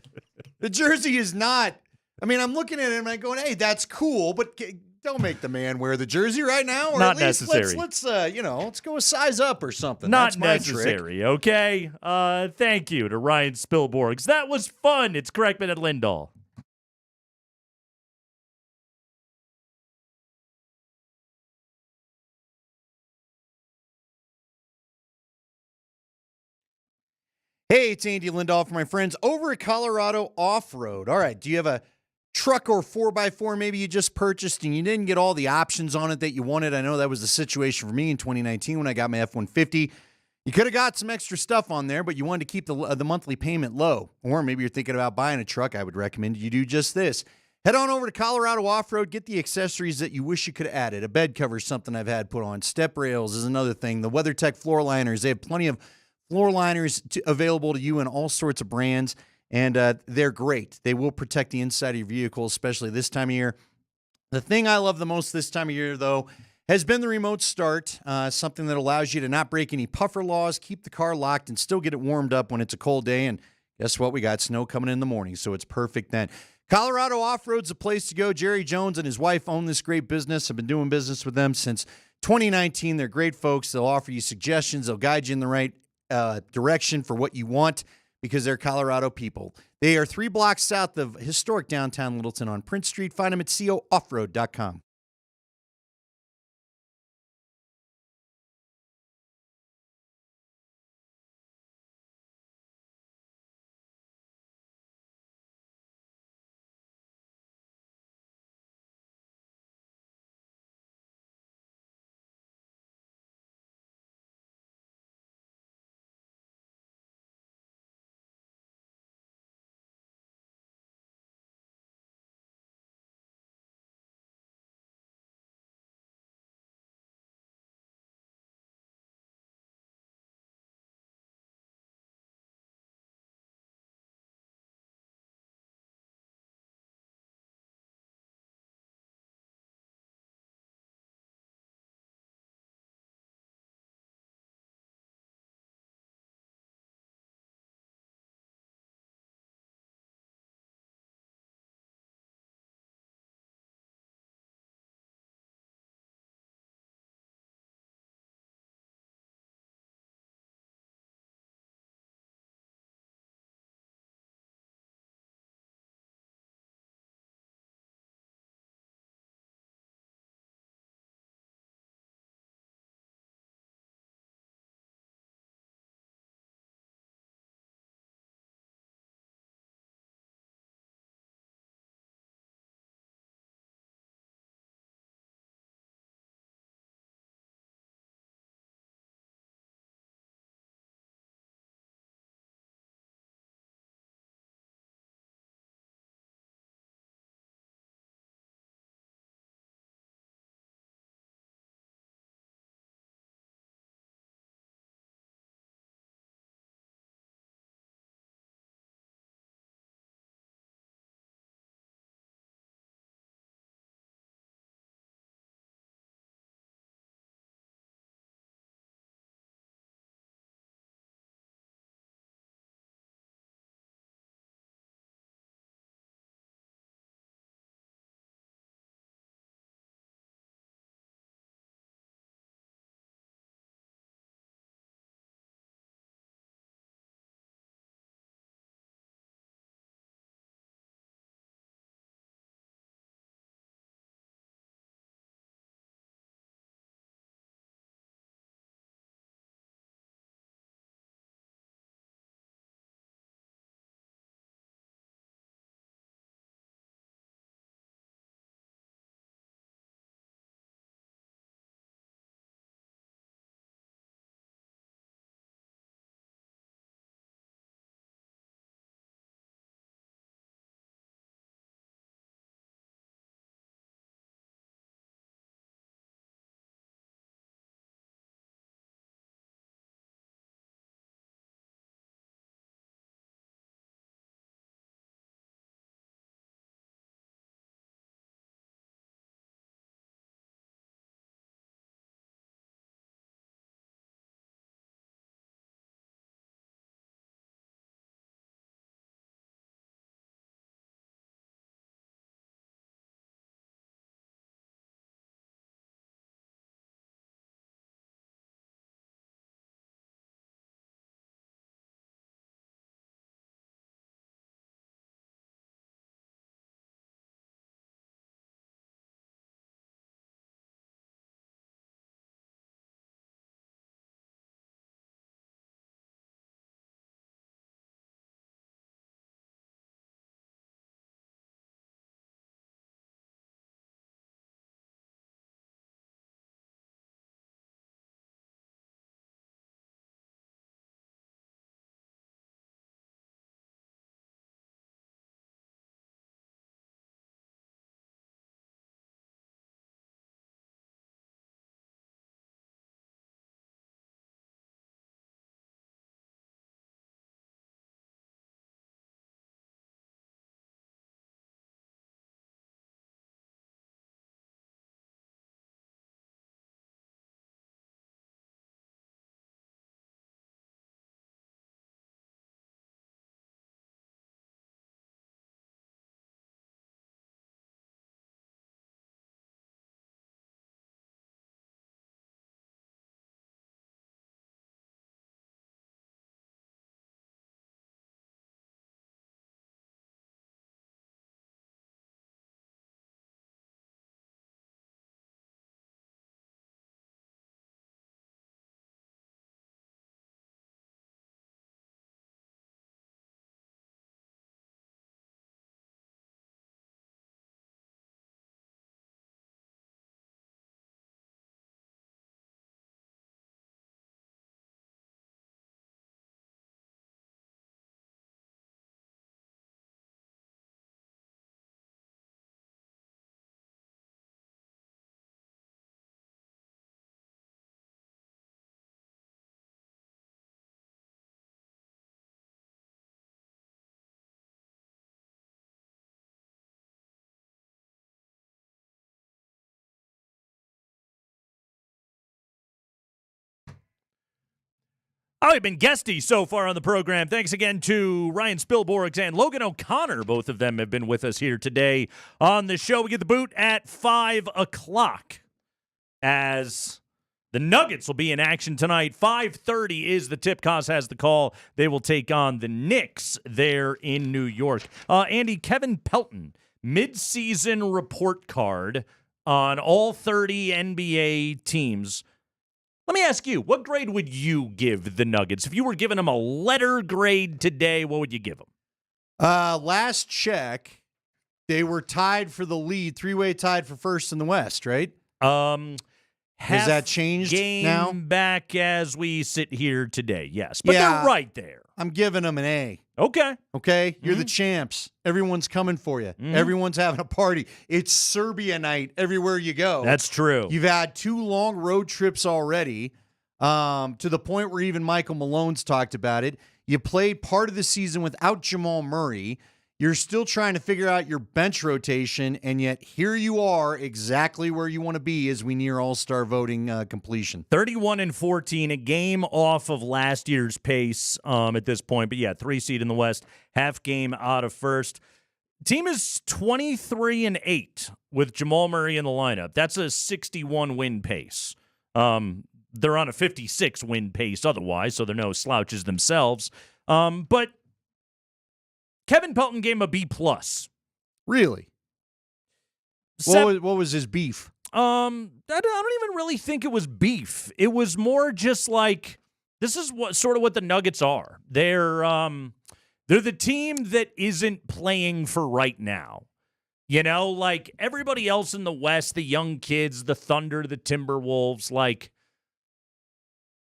The jersey is not. I mean, I'm looking at it and I'm going, hey, that's cool, but Don't make the man wear the jersey right now. Or Not at least necessary. Let's go a size up or something. Not That's my trick. necessary, okay? Thank you to Ryan Spilborghs. That was fun. It's Kreckman and Lindahl. Hey, it's Andy Lindahl for my friends over at Colorado Off-Road. All right, do you have a truck or 4x4 maybe you just purchased and you didn't get all the options on it that you wanted? I know that was the situation for me in 2019 when I got my F-150. You could have got some extra stuff on there, but you wanted to keep the monthly payment low. Or maybe you're thinking about buying a truck. I would recommend you do just this. Head on over to Colorado Off-Road. Get the accessories that you wish you could have added. A bed cover is something I've had put on. Step rails is another thing. The WeatherTech floor liners. They have plenty of floor liners available to you in all sorts of brands, and they're great. They will protect the inside of your vehicle, especially this time of year. The thing I love the most this time of year, though, has been the remote start, something that allows you to not break any puffer laws, keep the car locked, and still get it warmed up when it's a cold day. And guess what? We got snow coming in the morning, so it's perfect then. Colorado Off-Road's the place to go. Jerry Jones and his wife own this great business. I've been doing business with them since 2019. They're great folks. They'll offer you suggestions. They'll guide you in the right direction for what you want because they're Colorado people. They are 3 blocks south of historic downtown Littleton on Prince Street. Find them at cooffroad.com. Oh, you've been guesty so far on the program. Thanks again to Ryan Spilborgs and Logan O'Connor. Both of them have been with us here today on the show. We get the boot at 5 o'clock as the Nuggets will be in action tonight. 5:30 is the tip. Cos has the call. They will take on the Knicks there in New York. Andy, Kevin Pelton, midseason report card on all 30 NBA teams. Let me ask you, what grade would you give the Nuggets? If you were giving them a letter grade today, what would you give them? Last check, they were tied for the lead, three-way tied for first in the West, right? Has that changed game now? Back as we sit here today, yes. But they're right there. I'm giving them an A. Okay. Okay? You're the champs. Everyone's coming for you. Everyone's having a party. It's Serbia night everywhere you go. That's true. You've had 2 long road trips already, to the point where even Michael Malone's talked about it. You played part of the season without Jamal Murray. You're still trying to figure out your bench rotation, and yet here you are exactly where you want to be as we near All-Star voting completion. 31-14, a game off of last year's pace at this point. But, yeah, 3 seed in the West, half game out of first. Team is 23-8 with Jamal Murray in the lineup. That's a 61-win pace. They're on a 56-win pace otherwise, so they're no slouches themselves. But Kevin Pelton gave him a B+. Really? What was his beef? I don't even really think it was beef. It was more just like, this is what the Nuggets are. They're the team that isn't playing for right now. You know, like everybody else in the West, the young kids, the Thunder, the Timberwolves, like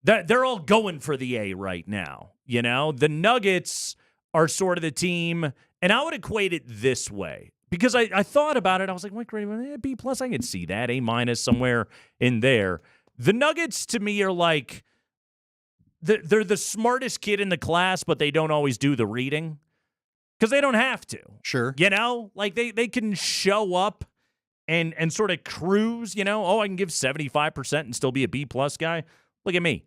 they're all going for the A right now. You know, the Nuggets are sort of the team, and I would equate it this way. Because I thought about it, I was like, what grade? B+, I can see that. A- somewhere in there. The Nuggets, to me, are like, they're the smartest kid in the class, but they don't always do the reading. Because they don't have to. Sure. You know? Like, they can show up and sort of cruise, you know? Oh, I can give 75% and still be a B+ guy. Look at me.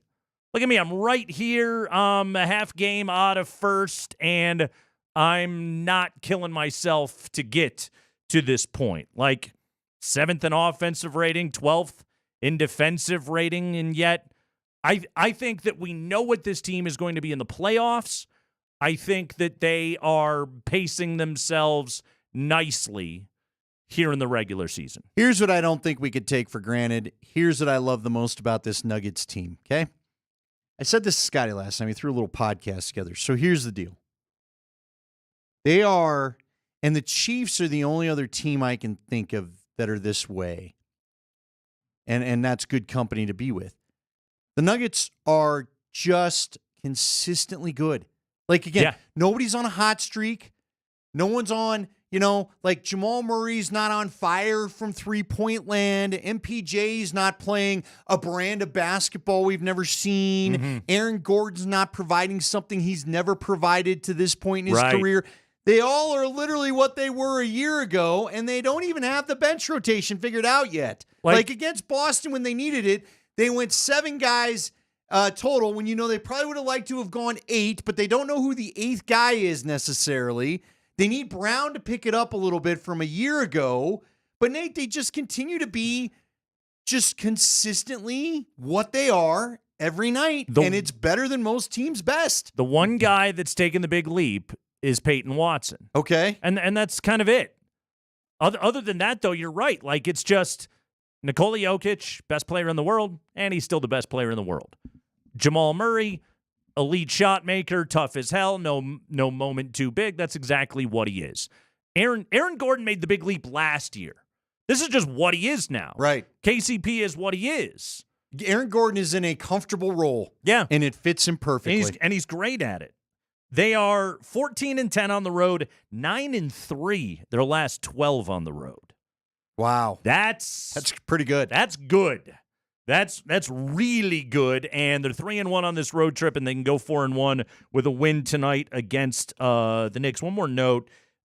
Look at me. I'm right here, a half game out of first, and I'm not killing myself to get to this point. Like, 7th in offensive rating, 12th in defensive rating, and yet I think that we know what this team is going to be in the playoffs. I think that they are pacing themselves nicely here in the regular season. Here's what I don't think we could take for granted. Here's what I love the most about this Nuggets team, okay? I said this to Scotty last time. We threw a little podcast together. So here's the deal. They are, and the Chiefs are the only other team I can think of that are this way. And that's good company to be with. The Nuggets are just consistently good. Like, again, nobody's on a hot streak. No one's on, like Jamal Murray's not on fire from three-point land. MPJ's not playing a brand of basketball we've never seen. Mm-hmm. Aaron Gordon's not providing something he's never provided to this point in his career. They all are literally what they were a year ago, and they don't even have the bench rotation figured out yet. Like against Boston when they needed it, they went 7 guys total when they probably would have liked to have gone 8, but they don't know who the 8th guy is necessarily. They need Brown to pick it up a little bit from a year ago. But, Nate, they just continue to be just consistently what they are every night. And it's better than most teams' best. The one guy that's taken the big leap is Peyton Watson. Okay. And that's kind of it. Other than that, though, you're right. Like, it's just Nikola Jokic, best player in the world, and he's still the best player in the world. Jamal Murray, elite shot maker, tough as hell, no moment too big. That's exactly what he is. Aaron Gordon made the big leap last year. This is just what he is now. Right. KCP is what he is. Aaron Gordon is in a comfortable role. Yeah. And it fits him perfectly. And he's great at it. They are 14-10 on the road, 9-3 their last 12 on the road. Wow. That's pretty good. That's good. That's really good, and they're 3-1 on this road trip, and they can go 4-1 with a win tonight against the Knicks. One more note,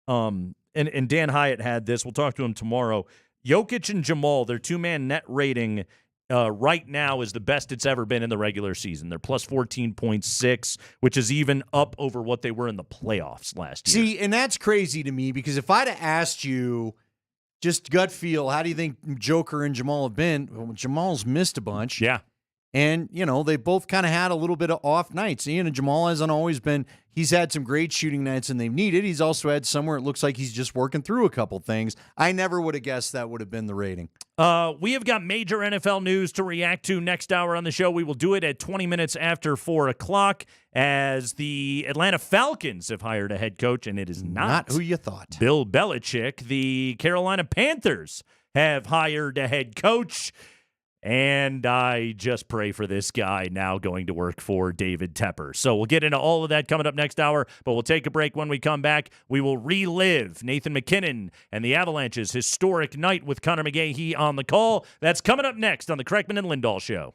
and Dan Hyatt had this. We'll talk to him tomorrow. Jokic and Jamal, their 2-man net rating right now is the best it's ever been in the regular season. They're plus 14.6, which is even up over what they were in the playoffs last year. See, and that's crazy to me because if I'd have asked you just gut feel, how do you think Joker and Jamal have been? Well, Jamal's missed a bunch. Yeah. And, they both kind of had a little bit of off nights. Ian and Jamal hasn't always been, he's had some great shooting nights and they've needed. He's also had some where it looks like he's just working through a couple things. I never would have guessed that would have been the rating. We have got major NFL news to react to next hour on the show. We will do it at 20 minutes after 4 o'clock as the Atlanta Falcons have hired a head coach, and it is not who you thought. Bill Belichick. The Carolina Panthers have hired a head coach. And I just pray for this guy now going to work for David Tepper. So we'll get into all of that coming up next hour, but we'll take a break. When we come back, we will relive Nathan MacKinnon and the Avalanche's historic night with Connor McGahee on the call. That's coming up next on the Kreckman and Lindahl Show.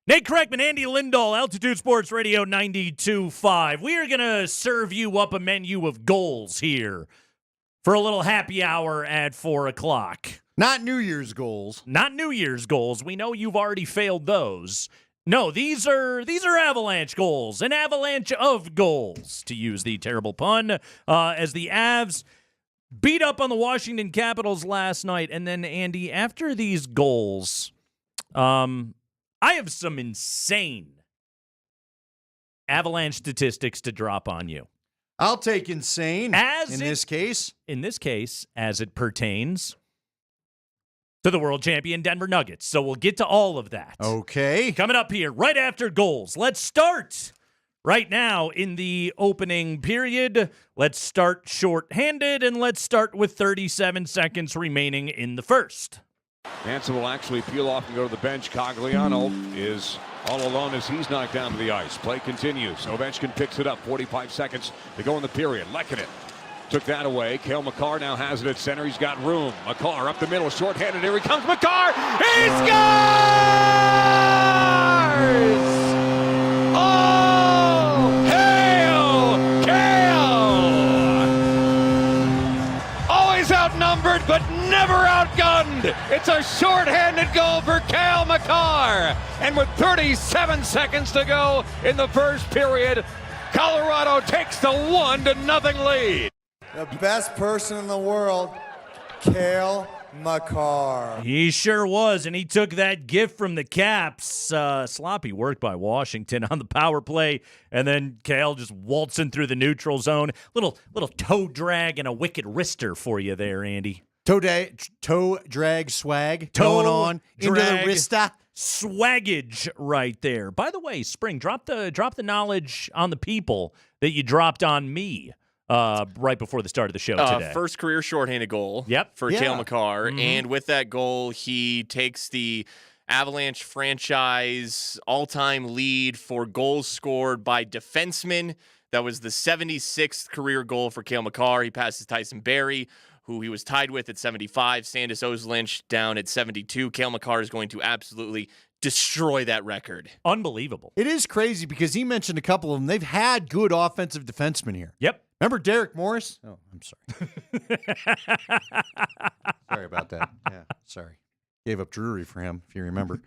Nate Kreckman, Andy Lindahl, Altitude Sports Radio 92.5. We are going to serve you up a menu of goals here for a little happy hour at 4 o'clock. Not New Year's goals. Not New Year's goals. We know you've already failed those. No, these are Avalanche goals. An avalanche of goals, to use the terrible pun, as the Avs beat up on the Washington Capitals last night. And then, Andy, after these goals, I have some insane Avalanche statistics to drop on you. I'll take insane in this case. In this case, as it pertains to the world champion Denver Nuggets. So we'll get to all of that. Okay. Coming up here right after goals. Let's start right now in the opening period. Let's start shorthanded, and let's start with 37 seconds remaining in the first. Hansen will actually peel off and go to the bench. Cogliano is all alone as he's knocked down to the ice. Play continues. Ovechkin picks it up. 45 seconds to go in the period. Lehkonen took that away. Cale Makar now has it at center. He's got room. Makar up the middle. Shorthanded. Here he comes. Makar! He scores! Oh! Hail! Cale! Always outnumbered, but never outgunned. It's a shorthanded goal for Cale Makar. And with 37 seconds to go in the first period, Colorado takes the 1-0 lead. The best person in the world, Cale Makar. He sure was, and he took that gift from the Caps. Sloppy work by Washington on the power play, and then Cale just waltzing through the neutral zone. Little toe drag and a wicked wrister for you there, Andy. Toe drag swag going on into the wrista. Swaggage right there. By the way, Spring, drop the knowledge on the people that you dropped on me right before the start of the show today. First career shorthanded goal for Cale Makar. Mm-hmm. And with that goal, he takes the Avalanche franchise all-time lead for goals scored by defensemen. That was the 76th career goal for Cale Makar. He passes Tyson Barrie, who he was tied with at 75. Sandis Oslynch down at 72. Cale Makar is going to absolutely destroy that record. Unbelievable. It is crazy because he mentioned a couple of them. They've had good offensive defensemen here. Yep. Remember Derek Morris? Oh, I'm sorry. Sorry about that. Yeah, sorry. Gave up Drury for him, if you remember.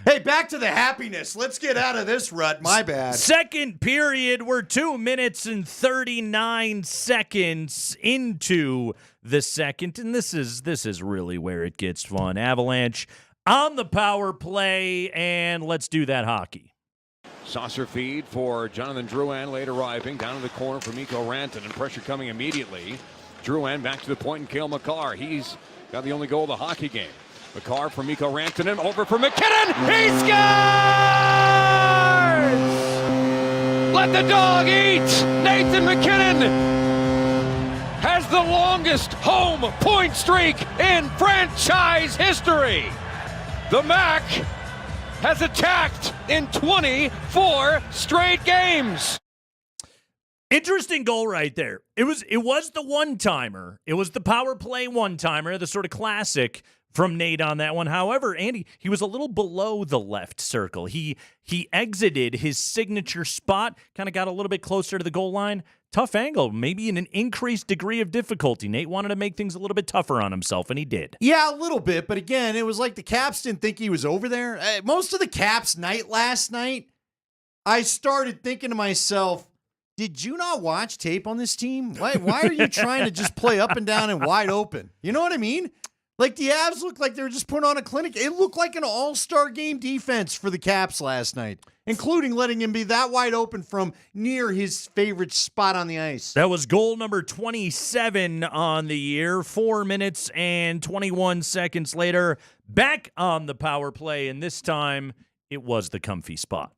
Hey, back to the happiness. Let's get out of this rut. My bad. Second period, we're 2 minutes and 39 seconds into the second, and this is really where it gets fun. Avalanche on the power play, and let's do that hockey. Saucer feed for Jonathan Drouin, late arriving. Down in the corner for Mikko Rantanen, and pressure coming immediately. Drouin back to the point, and Cale Makar. He's got the only goal of the hockey game. Makar for Mikko Rantanen, over for McKinnon. He scores! Let the dog eat! Nathan McKinnon has the longest home point streak in franchise history. The Mac has attacked in 24 straight games. Interesting goal right there. It was the one-timer. It was the power play one-timer, the sort of classic from Nate on that one. However, Andy, he was a little below the left circle. He exited his signature spot, kind of got a little bit closer to the goal line. Tough angle, maybe in an increased degree of difficulty. Nate wanted to make things a little bit tougher on himself, and he did. Yeah, a little bit, but again, it was like the Caps didn't think he was over there. Most of the Caps night last night, I started thinking to myself, did you not watch tape on this team? Why are you trying to just play up and down and wide open? You know what I mean? Like, the Avs looked like they were just putting on a clinic. It looked like an all-star game defense for the Caps last night, including letting him be that wide open from near his favorite spot on the ice. That was goal number 27 on the year. 4 minutes and 21 seconds later, back on the power play, and this time it was the comfy spot.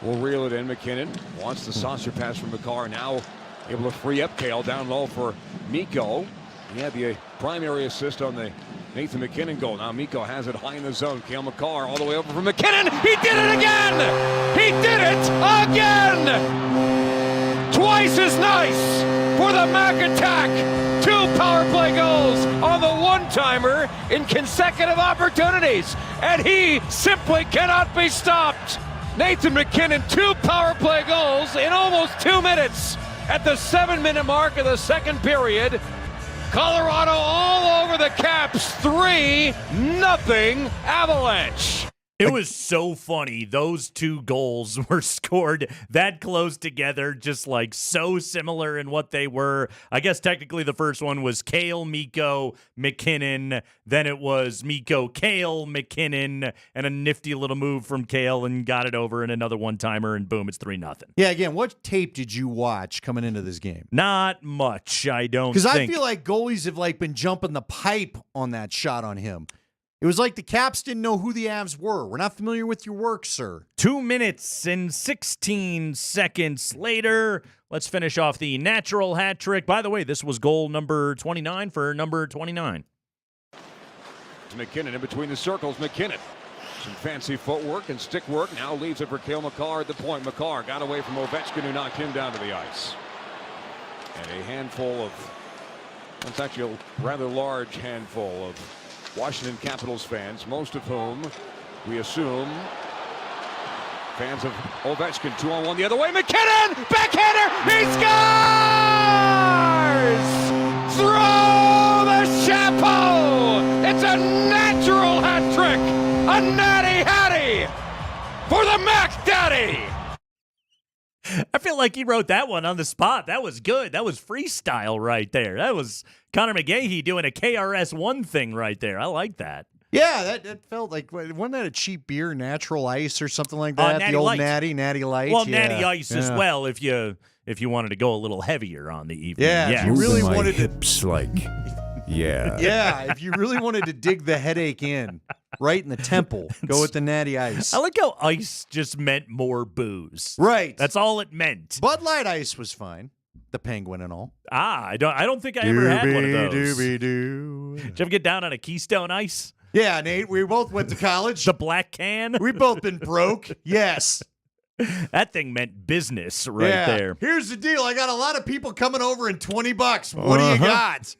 We'll reel it in. McKinnon wants the saucer pass from Makar. Now able to free up Cale down low for Mikko. He had the primary assist on the Nathan McKinnon goal. Now Mikko has it high in the zone. Cale Makar all the way over for McKinnon. He did it again! He did it again! Twice as nice for the Mac attack. 2 power play goals on the one-timer in consecutive opportunities, and he simply cannot be stopped. Nathan MacKinnon, 2 power play goals in almost 2 minutes at the 7-minute mark of the second period. Colorado all over the Caps, 3-0 Avalanche. It was so funny. Those 2 goals were scored that close together, just like so similar in what they were. I guess technically the first one was Cale, Mikko, MacKinnon. Then it was Mikko, Cale, MacKinnon, and a nifty little move from Cale and got it over and another one-timer, and boom, it's 3-0. Yeah, again, what tape did you watch coming into this game? Not much, I don't think. Because I feel like goalies have been jumping the pipe on that shot on him. It was like the Caps didn't know who the Avs were. We're not familiar with your work, sir. 2 minutes and 16 seconds later, let's finish off the natural hat trick. By the way, this was goal number 29 for number 29. MacKinnon in between the circles. MacKinnon, some fancy footwork and stick work. Now leaves it for Cale Makar at the point. Makar got away from Ovechkin, who knocked him down to the ice. And a handful of, it's actually a rather large handful of Washington Capitals fans, most of whom we assume fans of Ovechkin. 2-on-1 the other way. MacKinnon! Backhander! He scores! Throw the chapeau! It's a natural hat trick! A natty hattie for the Mac Daddy! I feel like he wrote that one on the spot. That was good. That was freestyle right there. That was Connor McGahey doing a KRS-One thing right there. I like that. Yeah, that felt like, wasn't that a cheap beer, Natural Ice or something like that? Natty the old Light. Natty Light. Well, yeah. Natty Ice as well if you wanted to go a little heavier on the evening. Yeah, if you really wanted to hips yeah. Yeah, if you really wanted to dig the headache in, right in the temple, go with the Natty Ice. I like how ice just meant more booze. Right. That's all it meant. Bud Light Ice was fine. The Penguin and all. I don't think I ever had one of those. Doobie-doo. Did you ever get down on a Keystone Ice? Yeah, Nate, we both went to college. The black can? We've both been broke. Yes. That thing meant business right there. Here's the deal. I got a lot of people coming over in $20. What do you got?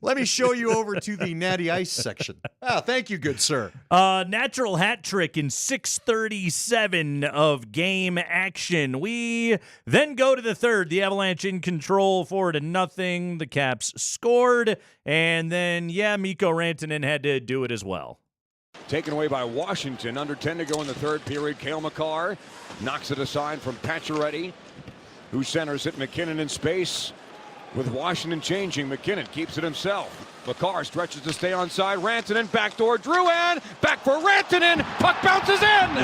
Let me show you over to the Natty Ice section. Oh, thank you, good sir. Natural hat trick in 6:37 of game action. We then go to the third. The Avalanche in control, 4-0. The Caps scored. And then, Mikko Rantanen had to do it as well. Taken away by Washington. Under 10 to go in the third period. Cale Makar knocks it aside from Pacioretty, who centers it. MacKinnon in space. With Washington changing, MacKinnon keeps it himself. Makar stretches to stay onside. Rantanen, backdoor, Drouin, back for Rantanen. Puck bounces in.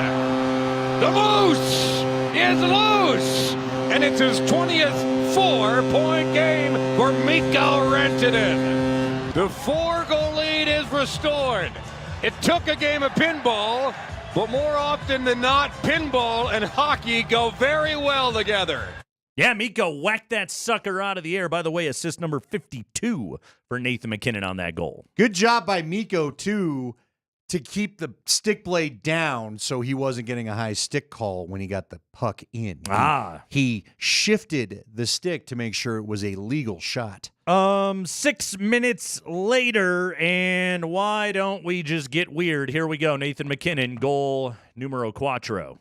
The Moose is loose. And it's his 20th 4-point game for Mikko Rantanen. The 4-goal lead is restored. It took a game of pinball, but more often than not, pinball and hockey go very well together. Yeah, Mikko whacked that sucker out of the air. By the way, assist number 52 for Nathan MacKinnon on that goal. Good job by Mikko, too, to keep the stick blade down so he wasn't getting a high stick call when he got the puck in. He shifted the stick to make sure it was a legal shot. 6 minutes later, and why don't we just get weird? Here we go. Nathan MacKinnon, goal numero cuatro.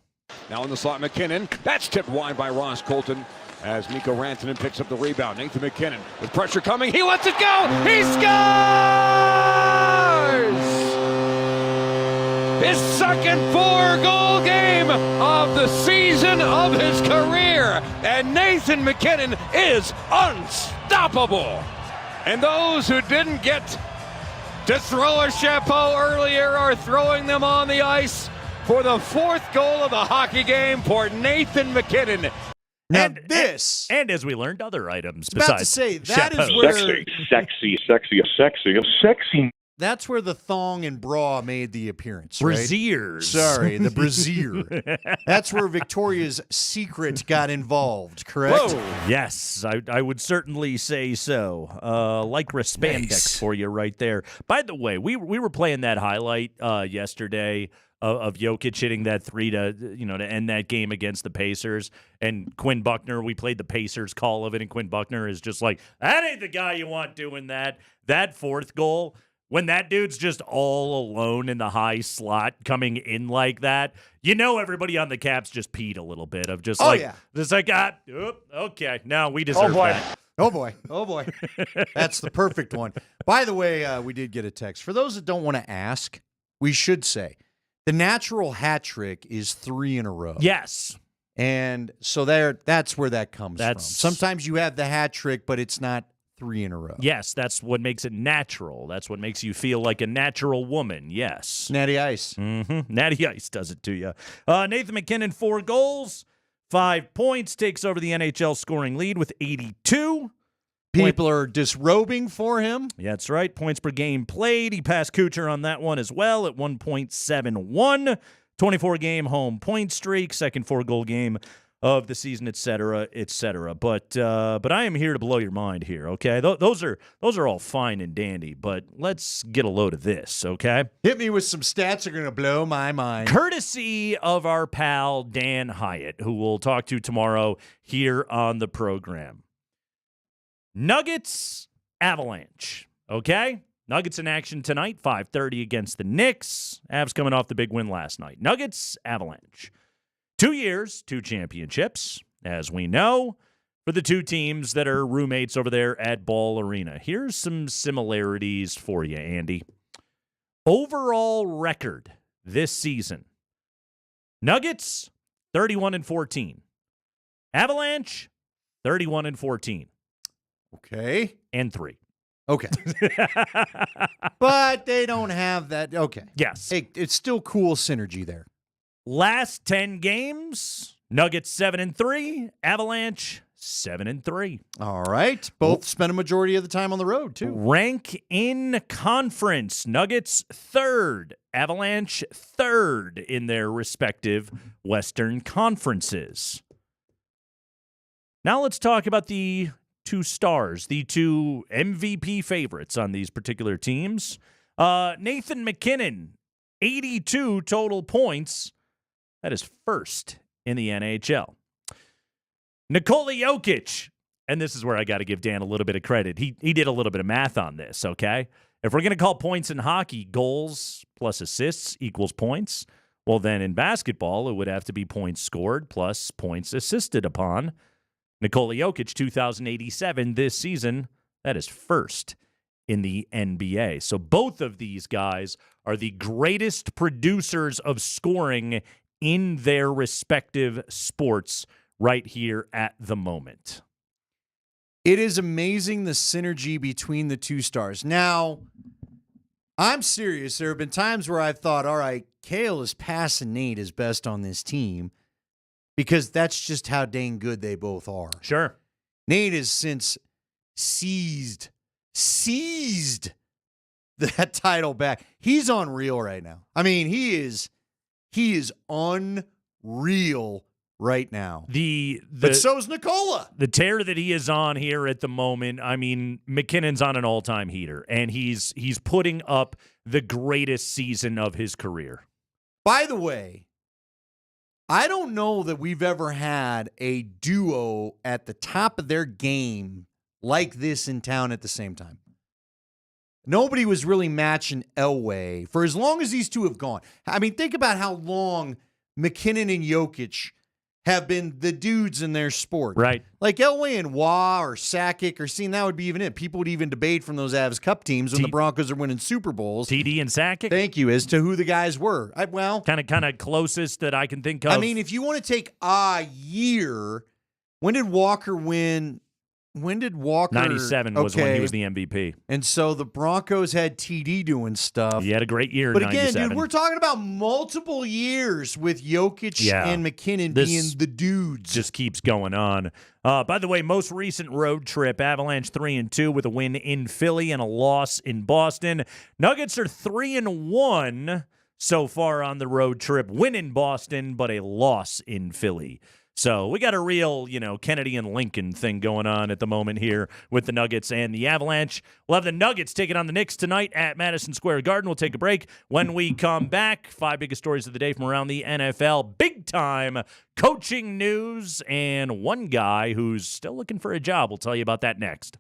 Now in the slot, MacKinnon. That's tipped wide by Ross Colton as Mikko Rantanen picks up the rebound. Nathan MacKinnon with pressure coming. He lets it go. He scores! His second 4-goal game of the season of his career. And Nathan MacKinnon is unstoppable. And those who didn't get to throw a chapeau earlier are throwing them on the ice for the 4th goal of the hockey game for Nathan MacKinnon. Now and as we learned, other items about besides to say, that chapeau. is where... Sexy. That's where the thong and bra made the appearance, right? Braziers. Sorry, the brazier. That's where Victoria's Secret got involved, correct? Whoa. Yes, I would certainly say so. Lycra spandex for you right there. By the way, we were playing that highlight yesterday of Jokic hitting that three to end that game against the Pacers. And Quinn Buckner, we played the Pacers call of it, and Quinn Buckner is just like, that ain't the guy you want doing that. That fourth goal, when that dude's just all alone in the high slot coming in like that, everybody on the Caps just peed a little bit of just okay, now we deserve that. Oh, boy. That's the perfect one. By the way, we did get a text. For those that don't want to ask, we should say the natural hat trick is 3 in a row. Yes. And so that's where that comes from. Sometimes you have the hat trick, but it's not 3 in a row. Yes, that's what makes it natural. That's what makes you feel like a natural woman. Yes. Natty Ice. Mm-hmm. Natty Ice does it to you. Nathan MacKinnon, 4 goals, 5 points, takes over the NHL scoring lead with 82. People are disrobing for him. Yeah, that's right. Points per game played. He passed Kucher on that one as well at 1.71. 24-game home point streak, second 4-goal game of the season, et cetera, et cetera. But I am here to blow your mind here, okay? Those are all fine and dandy, but let's get a load of this, okay? Hit me with some stats that are going to blow my mind. Courtesy of our pal Dan Hyatt, who we'll talk to tomorrow here on the program. Nuggets, Avalanche, okay? Nuggets in action tonight, 5:30 against the Knicks. Avs coming off the big win last night. Nuggets, Avalanche. 2 years, 2 championships, as we know, for the two teams that are roommates over there at Ball Arena. Here's some similarities for you, Andy. Overall record this season. Nuggets, 31-14. Avalanche, 31-14. Okay. And 3. Okay. But they don't have that. Okay. Yes. Hey, it's still cool synergy there. Last 10 games, Nuggets 7-3, Avalanche 7-3. All right. Both spent a majority of the time on the road, too. Rank in conference. Nuggets 3rd, Avalanche 3rd in their respective Western conferences. Now let's talk about the 2 stars, the 2 MVP favorites on these particular teams. Nathan MacKinnon, 82 total points. That is first in the NHL. Nikola Jokic, and this is where I got to give Dan a little bit of credit. He did a little bit of math on this, okay? If we're going to call points in hockey goals plus assists equals points, well, then in basketball, it would have to be points scored plus points assisted upon. Nikola Jokic, 2,087 this season. That is first in the NBA. So both of these guys are the greatest producers of scoring in their respective sports right here at the moment. It is amazing the synergy between the 2 stars. Now, I'm serious. There have been times where I've thought, all right, Cale is passing Nate his best on this team because that's just how dang good they both are. Sure. Nate has since seized that title back. He's unreal right now. I mean, he is unreal right now. But so is Nikola. The tear that he is on here at the moment, I mean, McKinnon's on an all-time heater, and he's putting up the greatest season of his career. By the way, I don't know that we've ever had a duo at the top of their game like this in town at the same time. Nobody was really matching Elway for as long as these two have gone. I mean, think about how long MacKinnon and Jokic have been the dudes in their sport. Right. Like Elway and Waugh or Sakic or seeing that would be even it. People would even debate from those Avs Cup teams when the Broncos are winning Super Bowls. TD and Sakic? Thank you, as to who the guys were. Kind of closest that I can think of. I mean, if you want to take a year, when did Walker win when did Walker 97 was when he okay. was the MVP. And so the Broncos had TD doing stuff. He had a great year in But again, 97. dude, we're talking about multiple years with Jokic and McKinnon This being the dudes. just keeps going on. By the way, most recent road trip, Avalanche 3-2 with a win in Philly and a loss in Boston. Nuggets are 3-1 so far on the road trip. Win in Boston, but a loss in Philly. So we got a real, Kennedy and Lincoln thing going on at the moment here with the Nuggets and the Avalanche. We'll have the Nuggets taking on the Knicks tonight at Madison Square Garden. We'll take a break. When we come back, 5 biggest stories of the day from around the NFL. Big time coaching news and one guy who's still looking for a job. We'll tell you about that next.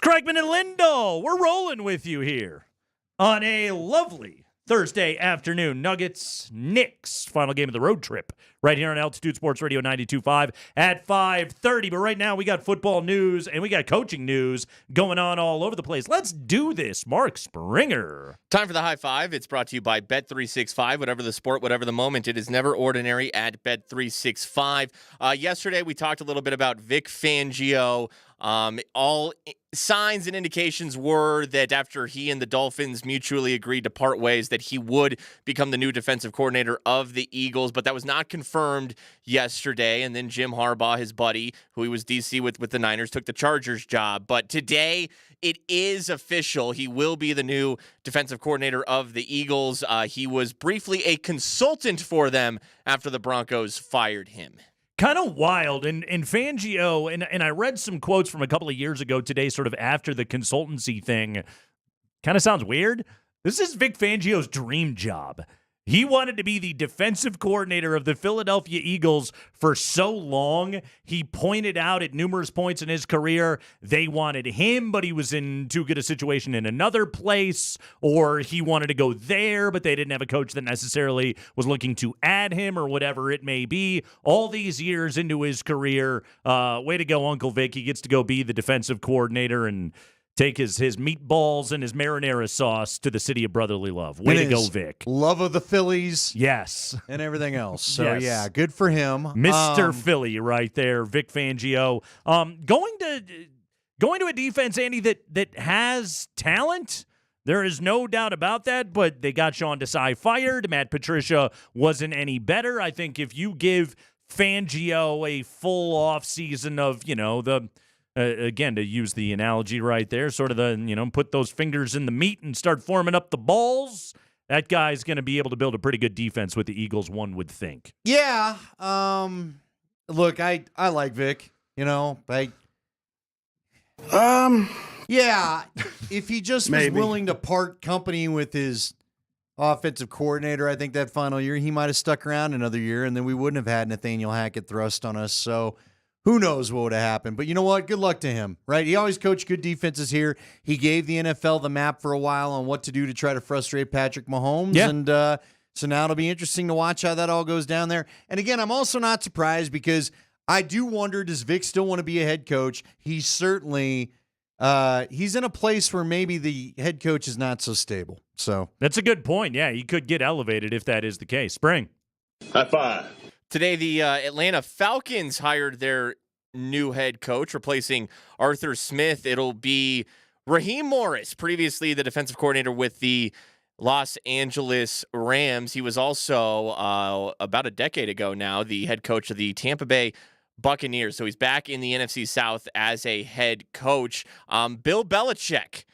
Craigman and Lindahl, we're rolling with you here on a lovely Thursday afternoon. Nuggets, Knicks, final game of the road trip right here on Altitude Sports Radio 92.5 at 5:30. But right now we got football news and we got coaching news going on all over the place. Let's do this. Mark Springer. Time for the high five. It's brought to you by Bet365. Whatever the sport, whatever the moment, it is never ordinary at Bet365. Yesterday we talked a little bit about Vic Fangio. All signs and indications were that after he and the Dolphins mutually agreed to part ways, that he would become the new defensive coordinator of the Eagles, but that was not confirmed yesterday. And then Jim Harbaugh, his buddy, who he was DC with the Niners, took the Chargers job. But today it is official. He will be the new defensive coordinator of the Eagles. He was briefly a consultant for them after the Broncos fired him. Kind of wild. And Fangio, and I read some quotes from a couple of years ago today, sort of after the consultancy thing. Kind of sounds weird. This is Vic Fangio's dream job. He wanted to be the defensive coordinator of the Philadelphia Eagles for so long. He pointed out at numerous points in his career they wanted him, but he was in too good a situation in another place, or he wanted to go there, but they didn't have a coach that necessarily was looking to add him or whatever it may be. All these years into his career, way to go, Uncle Vic. He gets to go be the defensive coordinator and take his meatballs and his marinara sauce to the city of brotherly love. Way to go, Vic. Love of the Phillies. Yes. And everything else. So, Yes. yeah, good for him. Mr. Philly right there, Vic Fangio. Going to a defense, Andy, that has talent. There is no doubt about that, but they got Sean Desai fired. Matt Patricia wasn't any better. I think if you give Fangio a full offseason of, again, to use the analogy right there, sort of put those fingers in the meat and start forming up the balls, that guy's going to be able to build a pretty good defense with the Eagles, one would think. Yeah. Look, I like Vic, yeah, if he just was willing to part company with his offensive coordinator, I think that final year, he might have stuck around another year, and then we wouldn't have had Nathaniel Hackett thrust on us. So who knows what would have happened. But you know what? Good luck to him, right? He always coached good defenses here. He gave the NFL the map for a while on what to do to try to frustrate Patrick Mahomes. Yeah. And so now it'll be interesting to watch how that all goes down there. And again, I'm also not surprised because I do wonder, does Vic still want to be a head coach? He's certainly he's in a place where maybe the head coach is not so stable. So that's a good point. Yeah, he could get elevated if that is the case. Spring. High five. Today, the Atlanta Falcons hired their new head coach, replacing Arthur Smith. It'll be Raheem Morris, previously the defensive coordinator with the Los Angeles Rams. He was also, about a decade ago now, the head coach of the Tampa Bay Buccaneers. So he's back in the NFC South as a head coach. Bill Belichick.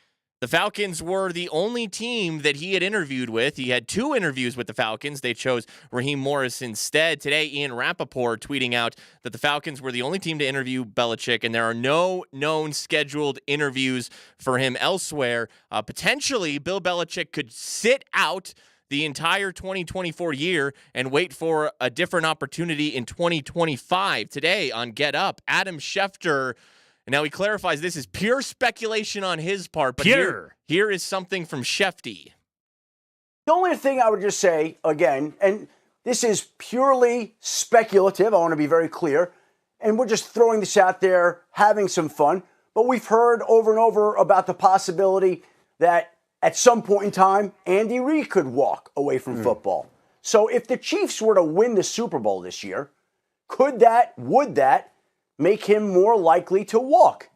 The Falcons were the only team that he had interviewed with. He had 2 interviews with the Falcons. They chose Raheem Morris instead. Today, Ian Rappaport tweeting out that the Falcons were the only team to interview Belichick, and there are no known scheduled interviews for him elsewhere. Potentially, Bill Belichick could sit out the entire 2024 year and wait for a different opportunity in 2025. Today on Get Up, Adam Schefter. And now he clarifies this is pure speculation on his part, but here is something from Shefty. The only thing I would just say, again, and this is purely speculative, I want to be very clear, and we're just throwing this out there, having some fun, but we've heard over and over about the possibility that at some point in time, Andy Reid could walk away from football. So if the Chiefs were to win the Super Bowl this year, would that make him more likely to walk?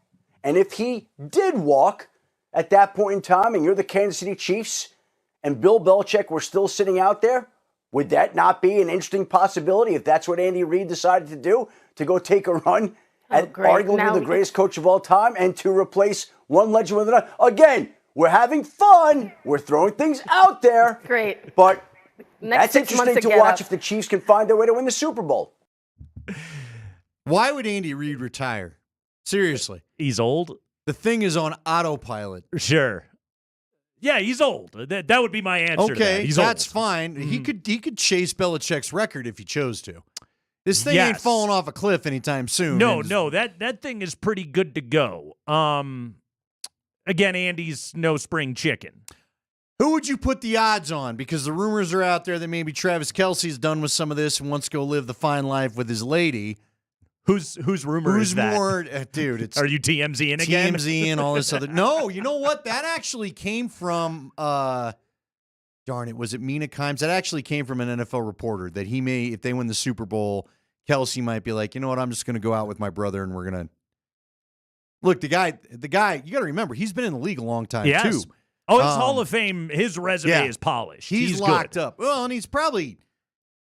And if he did walk at that point in time and you're the Kansas City Chiefs and Bill Belichick were still sitting out there, would that not be an interesting possibility if that's what Andy Reid decided to do, to go take a run at arguably the greatest coach of all time and to replace one legend with another? Again, we're having fun. We're throwing things out there. Great. But Next that's 6 months interesting to Get watch Up. if the Chiefs can find their way to win the Super Bowl. why would Andy Reid retire? Seriously. He's old. The thing is on autopilot. Sure. Yeah, he's old. That would be my answer. Okay, He's that's old. fine. He could chase Belichick's record if he chose to. This thing ain't falling off a cliff anytime soon. No, that thing is pretty good to go. again, Andy's no spring chicken. Who would you put the odds on? Because the rumors are out there that maybe Travis Kelce's done with some of this and wants to go live the fine life with his lady. Whose rumor is that? Who's more, dude? It's Are you TMZ-ing again? TMZ and all this other. No, you know what? That actually came from. Darn it, was it Mina Kimes? That actually came from an NFL reporter that he may, if they win the Super Bowl, Kelce might be like, you know what? I'm just going to go out with my brother and we're going to look. The guy. You got to remember, he's been in the league a long time too. Oh, it's Hall of Fame. His resume is polished. He's locked good. Up. Well, and he's probably.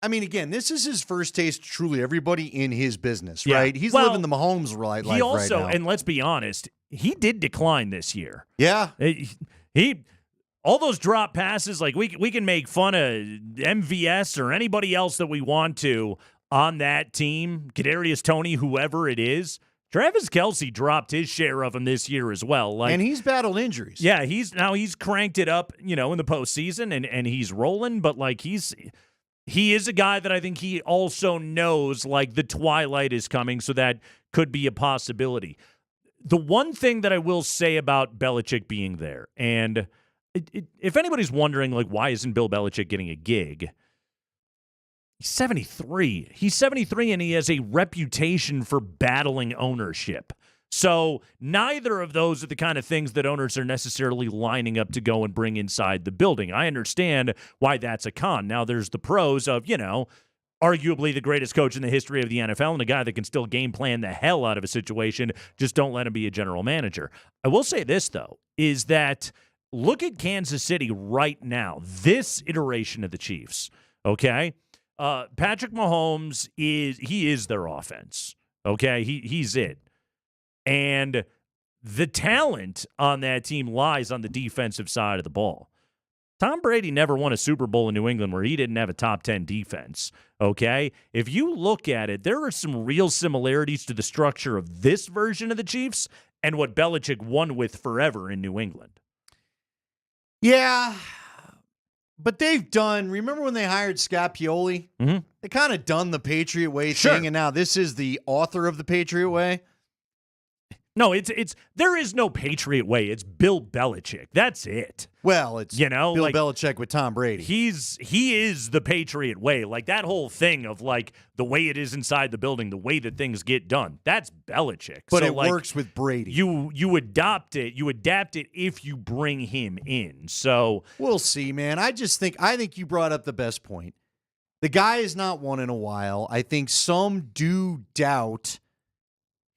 I mean, again, this is his first taste. Truly, everybody in his business, right? He's living the Mahomes life he also, right now. and let's be honest, he did decline this year. Yeah, he all those drop passes. Like we can make fun of MVS or anybody else that we want to on that team, Kadarius Toney, whoever it is. Travis Kelce dropped his share of them this year as well. And he's battled injuries. Yeah, he's cranked it up, in the postseason and he's rolling, but he is a guy that I think he also knows the twilight is coming, so that could be a possibility. The one thing that I will say about Belichick being there, and if anybody's wondering why isn't Bill Belichick getting a gig? He's 73. He's 73, and he has a reputation for battling ownership. So neither of those are the kind of things that owners are necessarily lining up to go and bring inside the building. I understand why that's a con. Now, there's the pros of, arguably the greatest coach in the history of the NFL and a guy that can still game plan the hell out of a situation. Just don't let him be a general manager. I will say this, though, is that look at Kansas City right now, this iteration of the Chiefs, okay? Patrick Mahomes is their offense, okay? He's it. And the talent on that team lies on the defensive side of the ball. Tom Brady never won a Super Bowl in New England where he didn't have a top 10 defense, okay? If you look at it, there are some real similarities to the structure of this version of the Chiefs and what Belichick won with forever in New England. Yeah, but they've done, remember when they hired Scott Pioli? Mm-hmm. They kind of done the Patriot Way thing, and now this is the author of the Patriot Way. No, there is no Patriot Way. It's Bill Belichick. That's it. Well, it's Bill Belichick with Tom Brady. He is the Patriot Way. That whole thing of the way it is inside the building, the way that things get done. That's Belichick. But it works with Brady. You adopt it. You adapt it if you bring him in. So we'll see, man. I think you brought up the best point. The guy has not won in a while. I think some do doubt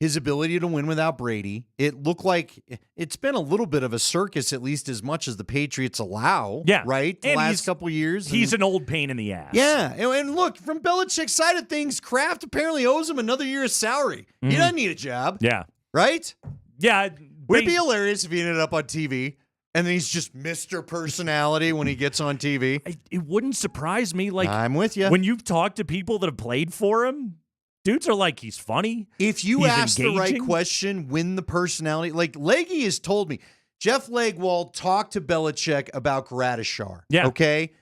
his ability to win without Brady. It looked like it's been a little bit of a circus, at least as much as the Patriots allow. Yeah. Right? The last couple years. He's an old pain in the ass. Yeah. And look, from Belichick's side of things, Kraft apparently owes him another year's salary. Mm-hmm. He doesn't need a job. Yeah. Right? Yeah. Would it be hilarious if he ended up on TV and then he's just Mr. Personality when he gets on TV? It wouldn't surprise me. I'm with you. When you've talked to people that have played for him, dudes are he's funny. If you he's ask engaging. the right question, win the personality. Leggy has told me, Jeff Legwold talked to Belichick about Gradishar. Yeah. Okay?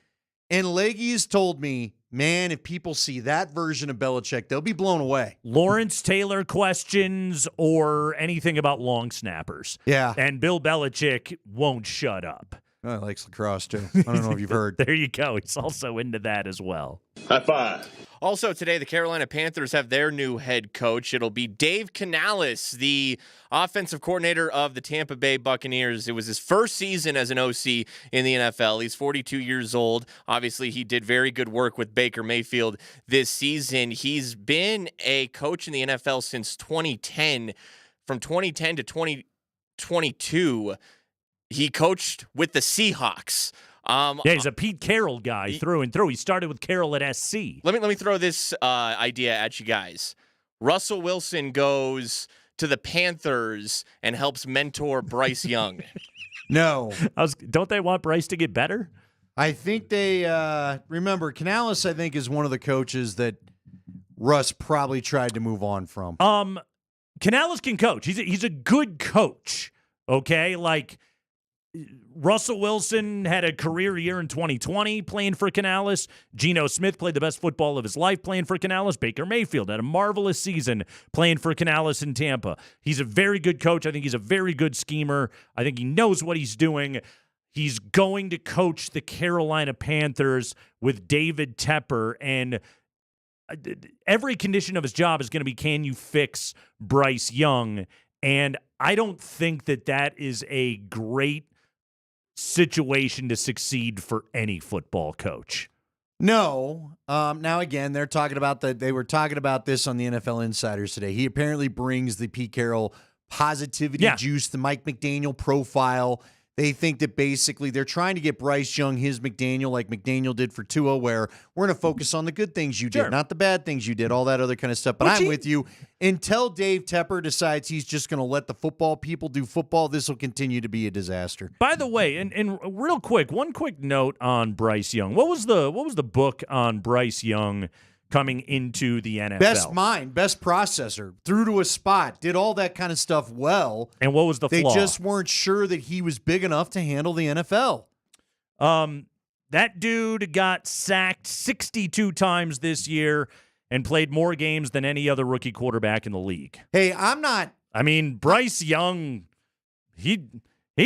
And Leggy has told me, man, if people see that version of Belichick, they'll be blown away. Lawrence Taylor questions or anything about long snappers. Yeah. And Bill Belichick won't shut up. Oh, he likes lacrosse, too. I don't know if you've heard. There you go. He's also into that as well. High five. Also today, the Carolina Panthers have their new head coach. It'll be Dave Canales, the offensive coordinator of the Tampa Bay Buccaneers. It was his first season as an OC in the NFL. He's 42 years old. Obviously, he did very good work with Baker Mayfield this season. He's been a coach in the NFL since 2010. From 2010 to 2022, he coached with the Seahawks. He's a Pete Carroll guy through and through. He started with Carroll at SC. Let me throw this idea at you guys. Russell Wilson goes to the Panthers and helps mentor Bryce Young. No. Don't they want Bryce to get better? I think they remember Canales, I think, is one of the coaches that Russ probably tried to move on from. Canales can coach. He's a good coach. Okay? Russell Wilson had a career year in 2020 playing for Canales. Geno Smith played the best football of his life playing for Canales. Baker Mayfield had a marvelous season playing for Canales in Tampa. He's a very good coach. I think he's a very good schemer. I think he knows what he's doing. He's going to coach the Carolina Panthers with David Tepper, and every condition of his job is going to be, can you fix Bryce Young? And I don't think that is a great situation to succeed for any football coach. No. Now again, they're talking about they were talking about this on the NFL Insiders today. He apparently brings the Pete Carroll positivity juice, the Mike McDaniel profile. They think that basically they're trying to get Bryce Young his McDaniel, like McDaniel did for Tua, where we're going to focus on the good things you did, not the bad things you did, all that other kind of stuff. But I'm with you. Until Dave Tepper decides he's just going to let the football people do football, this will continue to be a disaster. By the way, and real quick, one quick note on Bryce Young. What was the book on Bryce Young coming into the NFL? Best mind, best processor, threw to a spot, did all that kind of stuff well. And what was the flaw? They just weren't sure that he was big enough to handle the NFL. That dude got sacked 62 times this year and played more games than any other rookie quarterback in the league. Hey, Bryce Young, he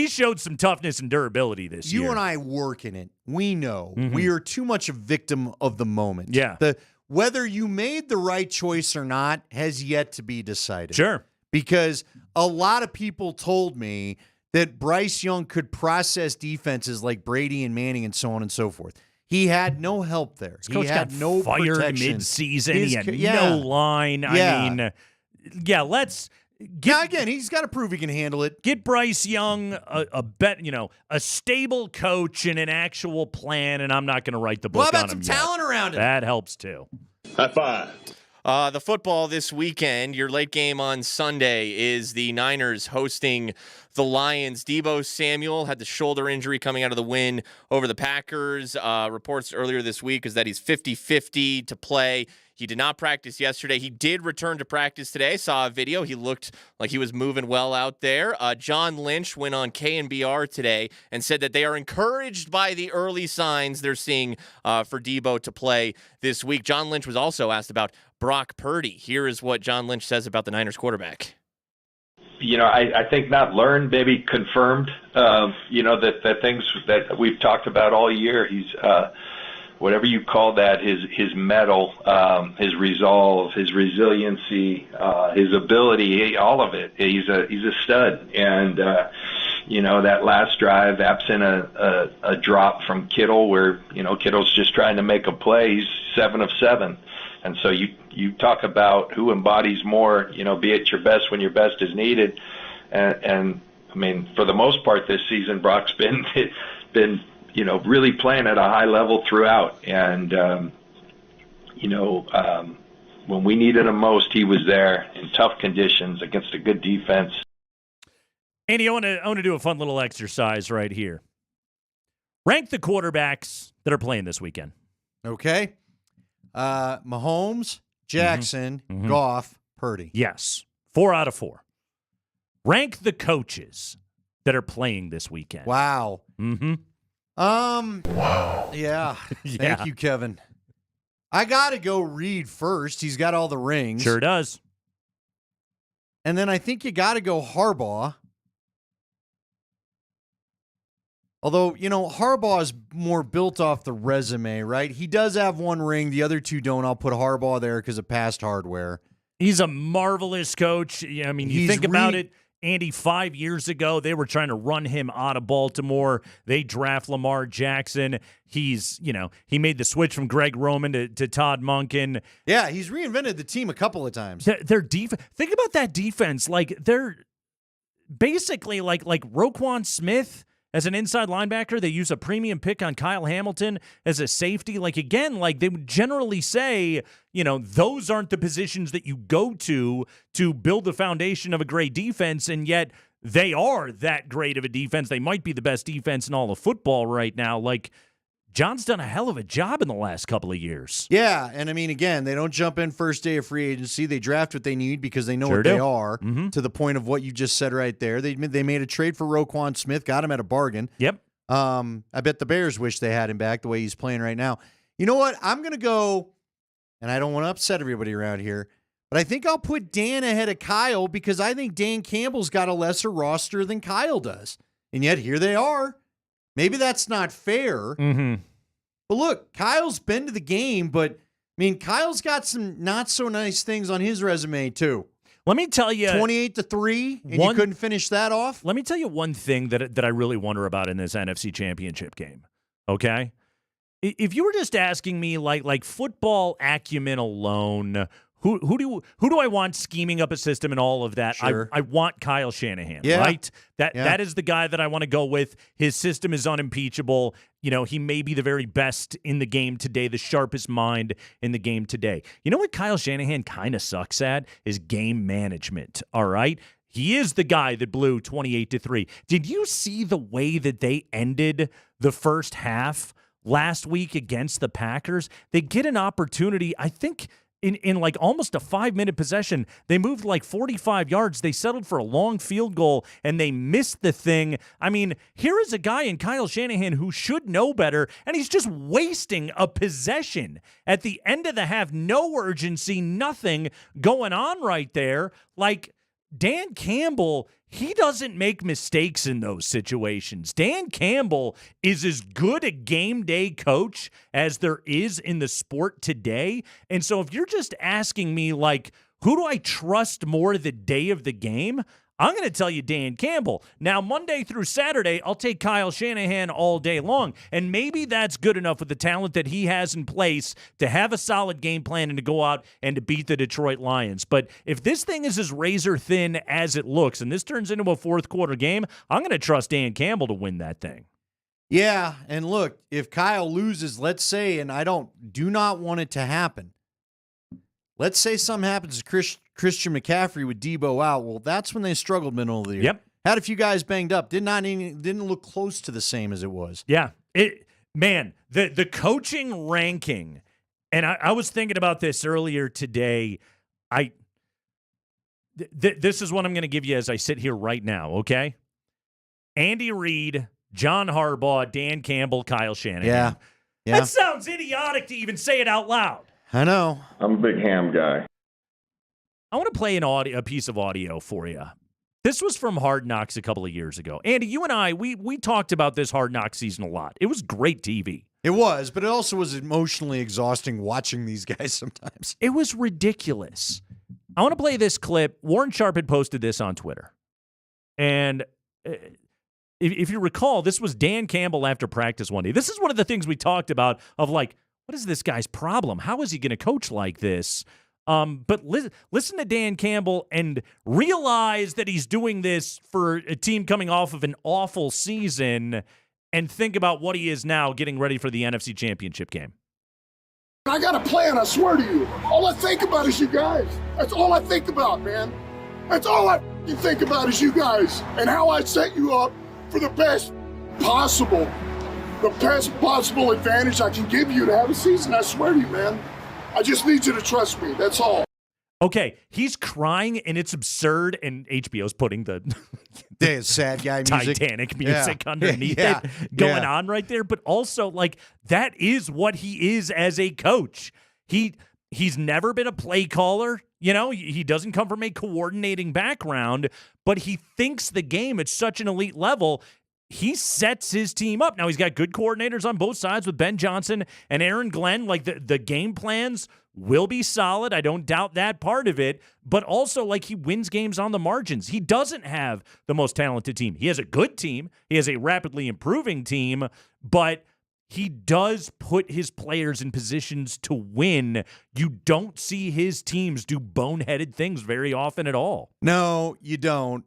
showed some toughness and durability this year. You and I work in it. We know. We are too much a victim of the moment. Yeah. Whether you made the right choice or not has yet to be decided. Sure. Because a lot of people told me that Bryce Young could process defenses like Brady and Manning and so on and so forth. He had no help there. His coach got no fired protection. mid-season. He had no line. Yeah. Let's now again, he's got to prove he can handle it. Get Bryce Young a stable coach and an actual plan, and I'm not going to write the book What about on some him talent yet. around him? That helps too. High five. The football this weekend, your late game on Sunday is the Niners hosting the Lions. Deebo Samuel had the shoulder injury coming out of the win over the Packers. Reports earlier this week is that he's 50-50 to play. He did not practice yesterday. He did return to practice today. Saw a video. He looked like he was moving well out there. John Lynch went on KNBR today and said that they are encouraged by the early signs they're seeing for Deebo to play this week. John Lynch was also asked about Brock Purdy. Here is what John Lynch says about the Niners quarterback. I think not learned, maybe confirmed, that things that we've talked about all year. He's whatever you call that, his mettle, his resolve, his resiliency, his ability, all of it. He's a stud. And, that last drive, absent a drop from Kittle where, Kittle's just trying to make a play, he's 7 of 7. And so you talk about who embodies more, be at your best when your best is needed. And for the most part this season, Brock's been really playing at a high level throughout. And, when we needed him most, he was there in tough conditions against a good defense. Andy, I want to do a fun little exercise right here. Rank the quarterbacks that are playing this weekend. Okay. Mahomes, Jackson, Goff, Purdy. Yes. 4 out of 4. Rank the coaches that are playing this weekend. Wow. Wow. Yeah. Thank you, Kevin. I got to go Reed first. He's got all the rings. Sure does. And then I think you got to go Harbaugh. Although, Harbaugh is more built off the resume, right? He does have 1 ring. The other 2 don't. I'll put Harbaugh there because of past hardware. He's a marvelous coach. I mean, you think about it, Andy, 5 years ago, they were trying to run him out of Baltimore. They draft Lamar Jackson. He's, he made the switch from Greg Roman to Todd Monken. Yeah, he's reinvented the team a couple of times. Their defense. Think about that defense. Like, they're basically like Roquan Smith. As an inside linebacker, they use a premium pick on Kyle Hamilton as a safety. They would generally say, those aren't the positions that you go to build the foundation of a great defense, and yet they are that great of a defense. They might be the best defense in all of football right now. John's done a hell of a job in the last couple of years. Yeah, and I mean, again, they don't jump in first day of free agency. They draft what they need because they know Sure what do. they are, Mhm. to the point of what you just said right there. They made a trade for Roquan Smith, got him at a bargain. Yep. I bet the Bears wish they had him back the way he's playing right now. You know what? I'm going to go, and I don't want to upset everybody around here, but I think I'll put Dan ahead of Kyle because I think Dan Campbell's got a lesser roster than Kyle does. And yet here they are. Maybe that's not fair. Mm-hmm. But look, Kyle's been to the game, but I mean, Kyle's got some not so nice things on his resume too. Let me tell you, 28-3, and you couldn't finish that off. Let me tell you one thing that I really wonder about in this NFC Championship game. Okay, if you were just asking me like football acumen alone, who do I want scheming up a system and all of that? Sure. I want Kyle Shanahan, Yeah. right? Yeah. That is the guy that I want to go with. His system is unimpeachable. You know, he may be the very best in the game today, the sharpest mind in the game today. You know what Kyle Shanahan kind of sucks at? Is game management, all right? He is the guy that blew 28-3. Did you see the way that they ended the first half last week against the Packers? They get an opportunity, I think, in like almost a 5-minute possession. They moved like 45 yards. They settled for a long field goal, and they missed the thing. I mean, here is a guy in Kyle Shanahan who should know better, and he's just wasting a possession at the end of the half. No urgency, nothing going on right there. Like, Dan Campbell, he doesn't make mistakes in those situations. Dan Campbell is as good a game day coach as there is in the sport today. And so if you're just asking me, like, who do I trust more the day of the game? I'm going to tell you Dan Campbell. Now, Monday through Saturday, I'll take Kyle Shanahan all day long. And maybe that's good enough with the talent that he has in place to have a solid game plan and to go out and to beat the Detroit Lions. But if this thing is as razor thin as it looks and this turns into a fourth quarter game, I'm going to trust Dan Campbell to win that thing. Yeah, and look, if Kyle loses, let's say, and I do not want it to happen. Let's say something happens to Christian McCaffrey with Debo out. Well, that's when they struggled middle of the year. Yep. Had a few guys banged up. Didn't look close to the same as it was. Yeah. The coaching ranking, and I was thinking about this earlier today. This is what I'm going to give you as I sit here right now, okay? Andy Reid, John Harbaugh, Dan Campbell, Kyle Shanahan. Yeah. That sounds idiotic to even say it out loud. I know. I'm a big ham guy. I want to play a piece of audio for you. This was from Hard Knocks a couple of years ago. Andy, you and I, we talked about this Hard Knocks season a lot. It was great TV. It was, but it also was emotionally exhausting watching these guys sometimes. It was ridiculous. I want to play this clip. Warren Sharp had posted this on Twitter. And if you recall, this was Dan Campbell after practice one day. This is one of the things we talked about of like, what is this guy's problem? How is he going to coach like this? But listen to Dan Campbell and realize that he's doing this for a team coming off of an awful season and think about what he is now getting ready for the NFC Championship game. I got a plan, I swear to you. All I think about is you guys. That's all I think about, man. That's all I think about is you guys and how I set you up for the best possible advantage I can give you to have a season. I swear to you, man. I just need you to trust me. That's all. Okay, he's crying and it's absurd, and HBO's putting the sad guy music. Titanic music underneath it going on right there. But also, like, that is what he is as a coach. He's never been a play caller. You know, he doesn't come from a coordinating background, but he thinks the game at such an elite level. He sets his team up. Now, he's got good coordinators on both sides with Ben Johnson and Aaron Glenn. Like, the game plans will be solid. I don't doubt that part of it. But also, like, he wins games on the margins. He doesn't have the most talented team. He has a good team. He has a rapidly improving team. But he does put his players in positions to win. You don't see his teams do boneheaded things very often at all. No, you don't.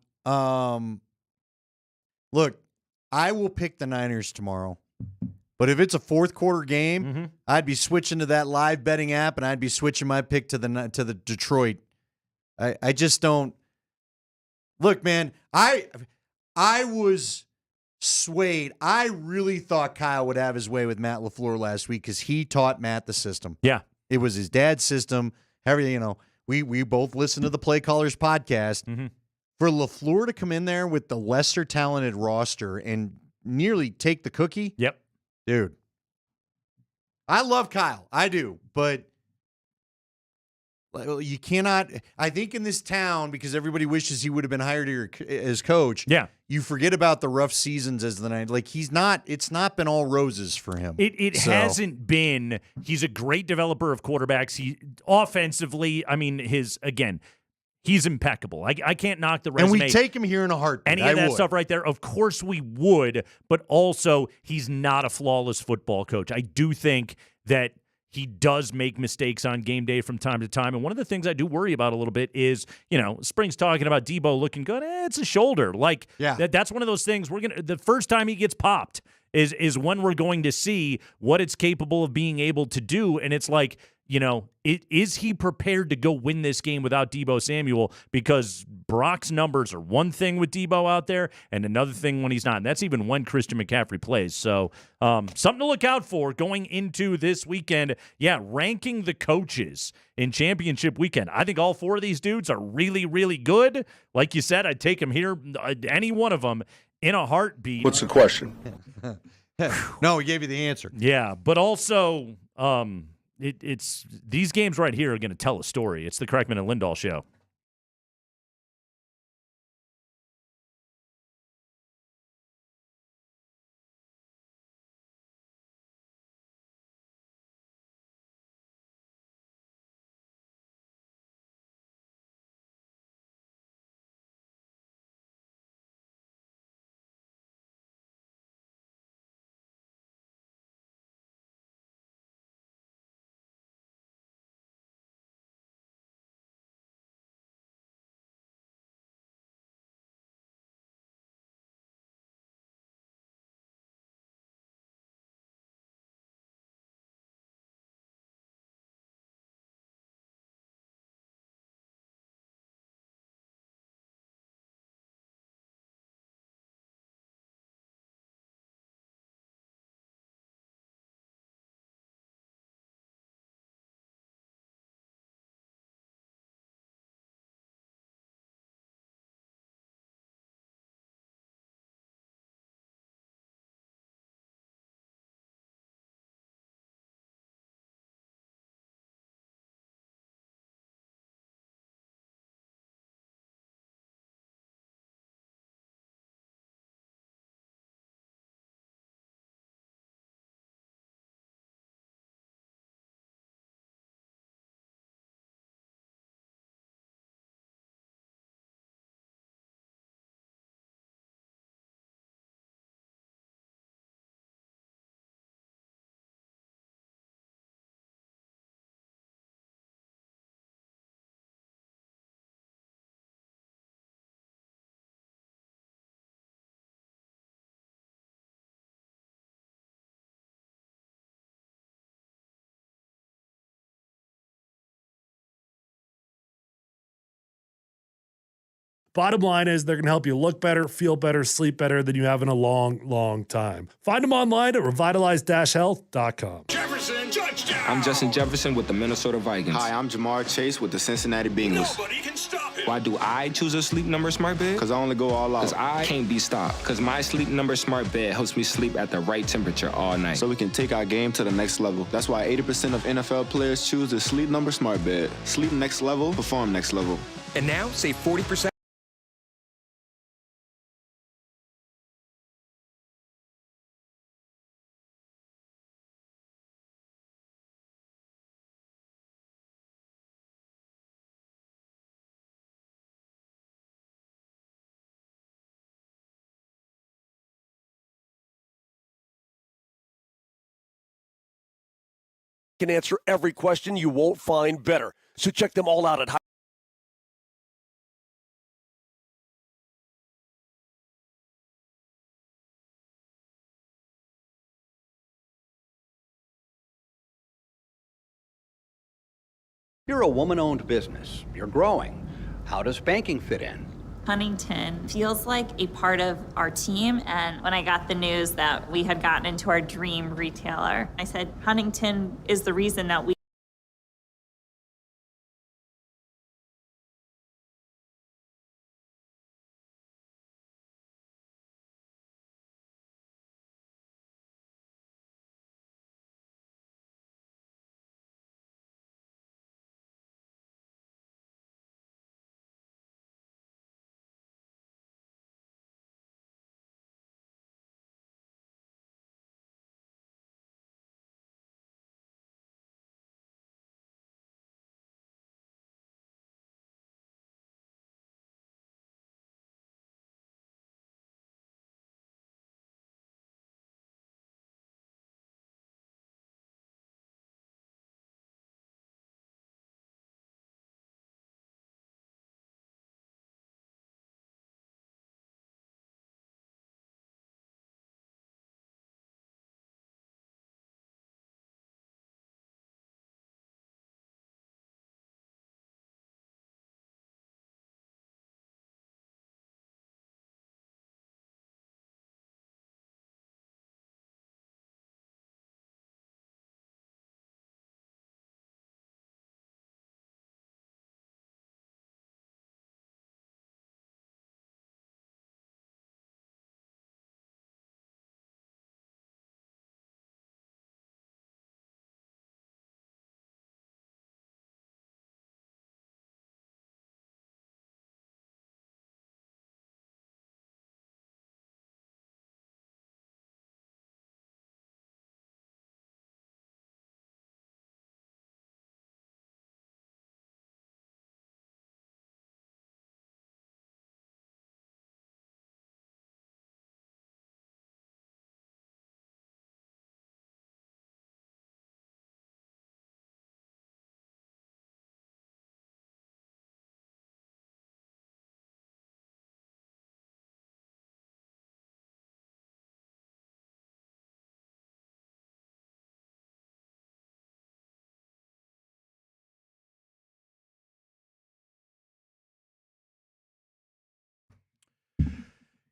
Look, I will pick the Niners tomorrow. But if it's a fourth quarter game, I'd be switching to that live betting app, and I'd be switching my pick to the Detroit. I just don't. Look, man, I was swayed. I really thought Kyle would have his way with Matt LaFleur last week because he taught Matt the system. Yeah. It was his dad's system. Everything, we both listened to the Play Callers podcast. Mm-hmm. For LaFleur to come in there with the lesser talented roster and nearly take the cookie. Yep. Dude. I love Kyle. I do. But you cannot, I think in this town, because everybody wishes he would have been hired here as coach. Yeah. You forget about the rough seasons as the night. Like it's not been all roses for him. It hasn't been. He's a great developer of quarterbacks. He offensively, he's impeccable. I can't knock the resume. And we take him here in a heartbeat. Any of that stuff right there, of course we would, but also he's not a flawless football coach. I do think that he does make mistakes on game day from time to time. And one of the things I do worry about a little bit is, Spring's talking about Debo looking good. It's a shoulder. That's one of those things the first time he gets popped is when we're going to see what it's capable of being able to do. And it's like, is he prepared to go win this game without Debo Samuel? Because Brock's numbers are one thing with Debo out there and another thing when he's not. And that's even when Christian McCaffrey plays. So something to look out for going into this weekend. Yeah, ranking the coaches in championship weekend. I think all four of these dudes are really, really good. Like you said, I'd take them here, any one of them, in a heartbeat. What's the question? No, we gave you the answer. Yeah, but also it's these games right here are going to tell a story. It's the Kreckman and Lindahl Show. Bottom line is they're going to help you look better, feel better, sleep better than you have in a long, long time. Find them online at revitalize-health.com. Jefferson, touchdown! I'm Justin Jefferson with the Minnesota Vikings. Hi, I'm Jamar Chase with the Cincinnati Bengals. Nobody can stop him. Why do I choose a Sleep Number smart bed? Because I only go all out. Because I can't be stopped. Because my Sleep Number smart bed helps me sleep at the right temperature all night. So we can take our game to the next level. That's why 80% of NFL players choose the Sleep Number smart bed. Sleep next level, perform next level. And now, save 40%. Can answer every question you won't find better. So check them all out at You're a woman-owned business. You're growing. How does banking fit in? Huntington feels like a part of our team. And when I got the news that we had gotten into our dream retailer, I said, Huntington is the reason that we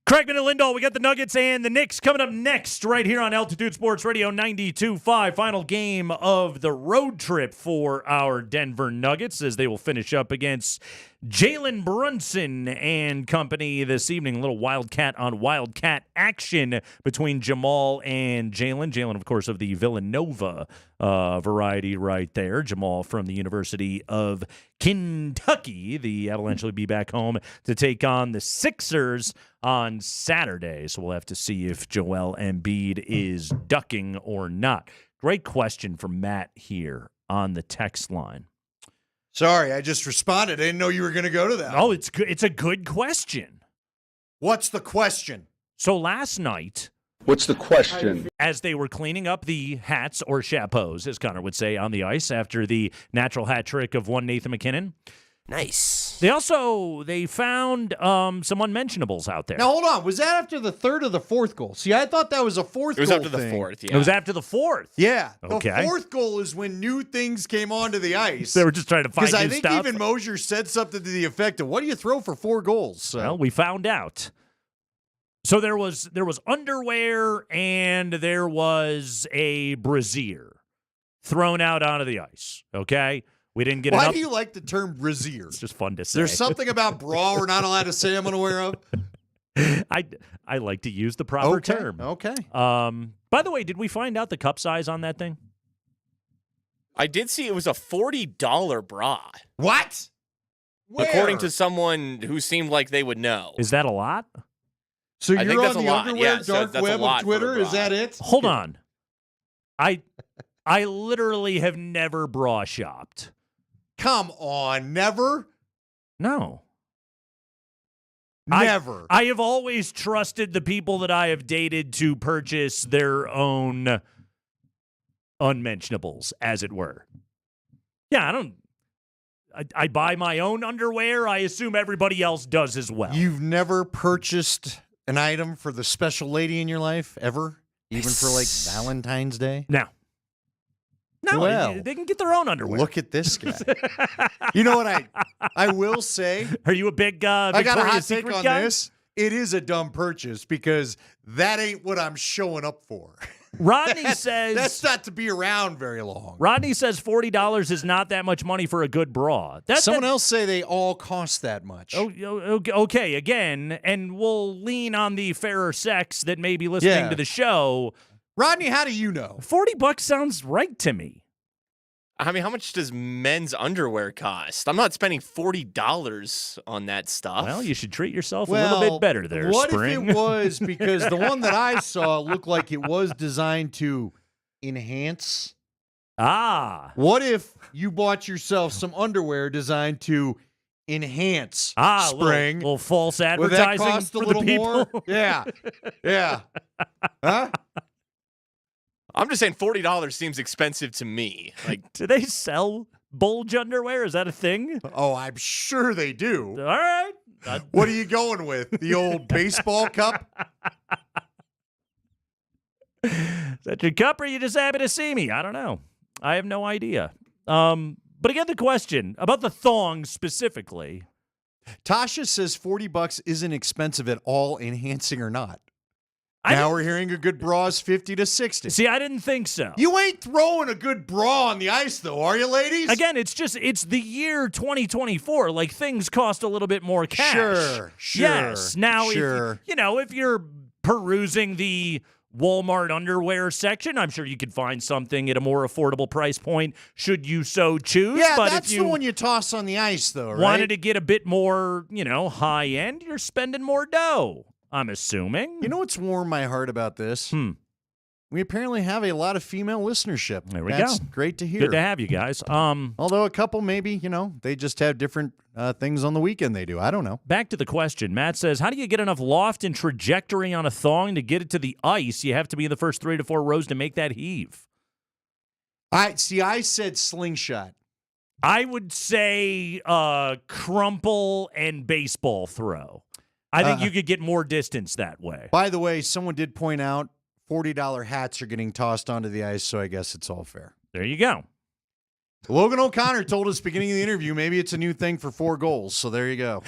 Craigman and Lindahl, we got the Nuggets and the Knicks coming up next right here on Altitude Sports Radio 92.5. Final game of the road trip for our Denver Nuggets as they will finish up against Jalen Brunson and company this evening. A little Wildcat on Wildcat action between Jamal and Jalen. Jalen, of course, of the Villanova variety right there. Jamal from the University of Kentucky. The Avalanche will be back home to take on the Sixers on Saturday. So we'll have to see if Joel Embiid is ducking or not. Great question from Matt here on the text line. Sorry, I just responded. I didn't know you were going to go to that. Oh, it's good. It's a good question. What's the question? So last night, what's the question? As they were cleaning up the hats or chapeaus, as Connor would say, on the ice after the natural hat trick of one Nathan McKinnon. Nice. They found some unmentionables out there. Now, hold on. Was that after the third or the fourth goal? See, I thought that was a fourth goal. It was after the fourth, yeah. It was after the fourth. Yeah. Okay. The fourth goal is when new things came onto the ice. They were just trying to find new stuff. Because I think even Mosier said something to the effect of, what do you throw for 4 goals? So. Well, we found out. So there was underwear and there was a brassiere thrown out onto the ice, okay? We didn't get Why do you like the term brassiere? It's just fun to say. There's something about bra we're not allowed to say I'm unaware of? I like to use the proper term. Okay. By the way, did we find out the cup size on that thing? I did see it was a $40 bra. What? Where? According to someone who seemed like they would know. Is that a lot? So I you're think on that's the a lot. underwear Yeah, so dark that's a web lot of for a Twitter? bra. Is that it? Hold on. I literally have never bra shopped. Come on, never? No. Never. I have always trusted the people that I have dated to purchase their own unmentionables, as it were. Yeah, I buy my own underwear. I assume everybody else does as well. You've never purchased an item for the special lady in your life, ever? Even for, like, Valentine's Day? No. No, Well, they can get their own underwear. Look at this guy. You know what I will say? Are you a big I got a Victoria's hot take Secret on guy? this. It is a dumb purchase because that ain't what I'm showing up for. Rodney says that's not to be around very long. Rodney says $40 is not that much money for a good bra. Someone else say they all cost that much. Okay, again, and we'll lean on the fairer sex that may be listening to the show. Rodney, how do you know? $40 sounds right to me. I mean, how much does men's underwear cost? I'm not spending $40 on that stuff. Well, you should treat yourself a little bit better there, What Spring. if it was, because the one that I saw looked like it was designed to enhance. What if you bought yourself some underwear designed to enhance Spring? Little false Would that advertising cost a for little the people? more? Yeah. Yeah. Huh? I'm just saying $40 seems expensive to me. Like, do they sell bulge underwear? Is that a thing? Oh, I'm sure they do. All right. What are you going with? The old baseball cup? Is that your cup, or you just happy to see me? I don't know. I have no idea. But again, the question about the thongs specifically. Tasha says $40 isn't expensive at all, enhancing or not. Now we're hearing a good bra is 50 to 60. See, I didn't think so. You ain't throwing a good bra on the ice, though, are you, ladies? Again, it's the year 2024. Like, things cost a little bit more cash. Sure. Yes. Now, sure. if you're perusing the Walmart underwear section, I'm sure you could find something at a more affordable price point, should you so choose. Yeah, but that's if you the one you toss on the ice, though, right? wanted to get a bit more, high end, you're spending more dough, I'm assuming. You know what's warmed my heart about this? We apparently have a lot of female listenership. There we That's go. great to hear. Good to have you guys. Although a couple maybe, they just have different things on the weekend they do. I don't know. Back to the question. Matt says, how do you get enough loft and trajectory on a thong to get it to the ice? You have to be in the first 3 to 4 rows to make that heave. I said slingshot. I would say crumple and baseball throw. I think you could get more distance that way. By the way, someone did point out $40 hats are getting tossed onto the ice, so I guess it's all fair. There you go. Logan O'Connor told us beginning of the interview, maybe it's a new thing for 4 goals, so there you go.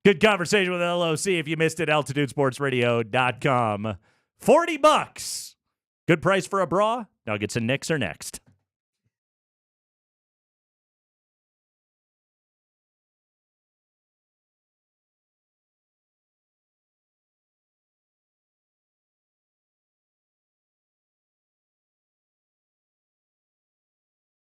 Good conversation with LOC. If you missed it, AltitudeSportsRadio.com. $40. Good price for a bra. Nuggets and Knicks are next.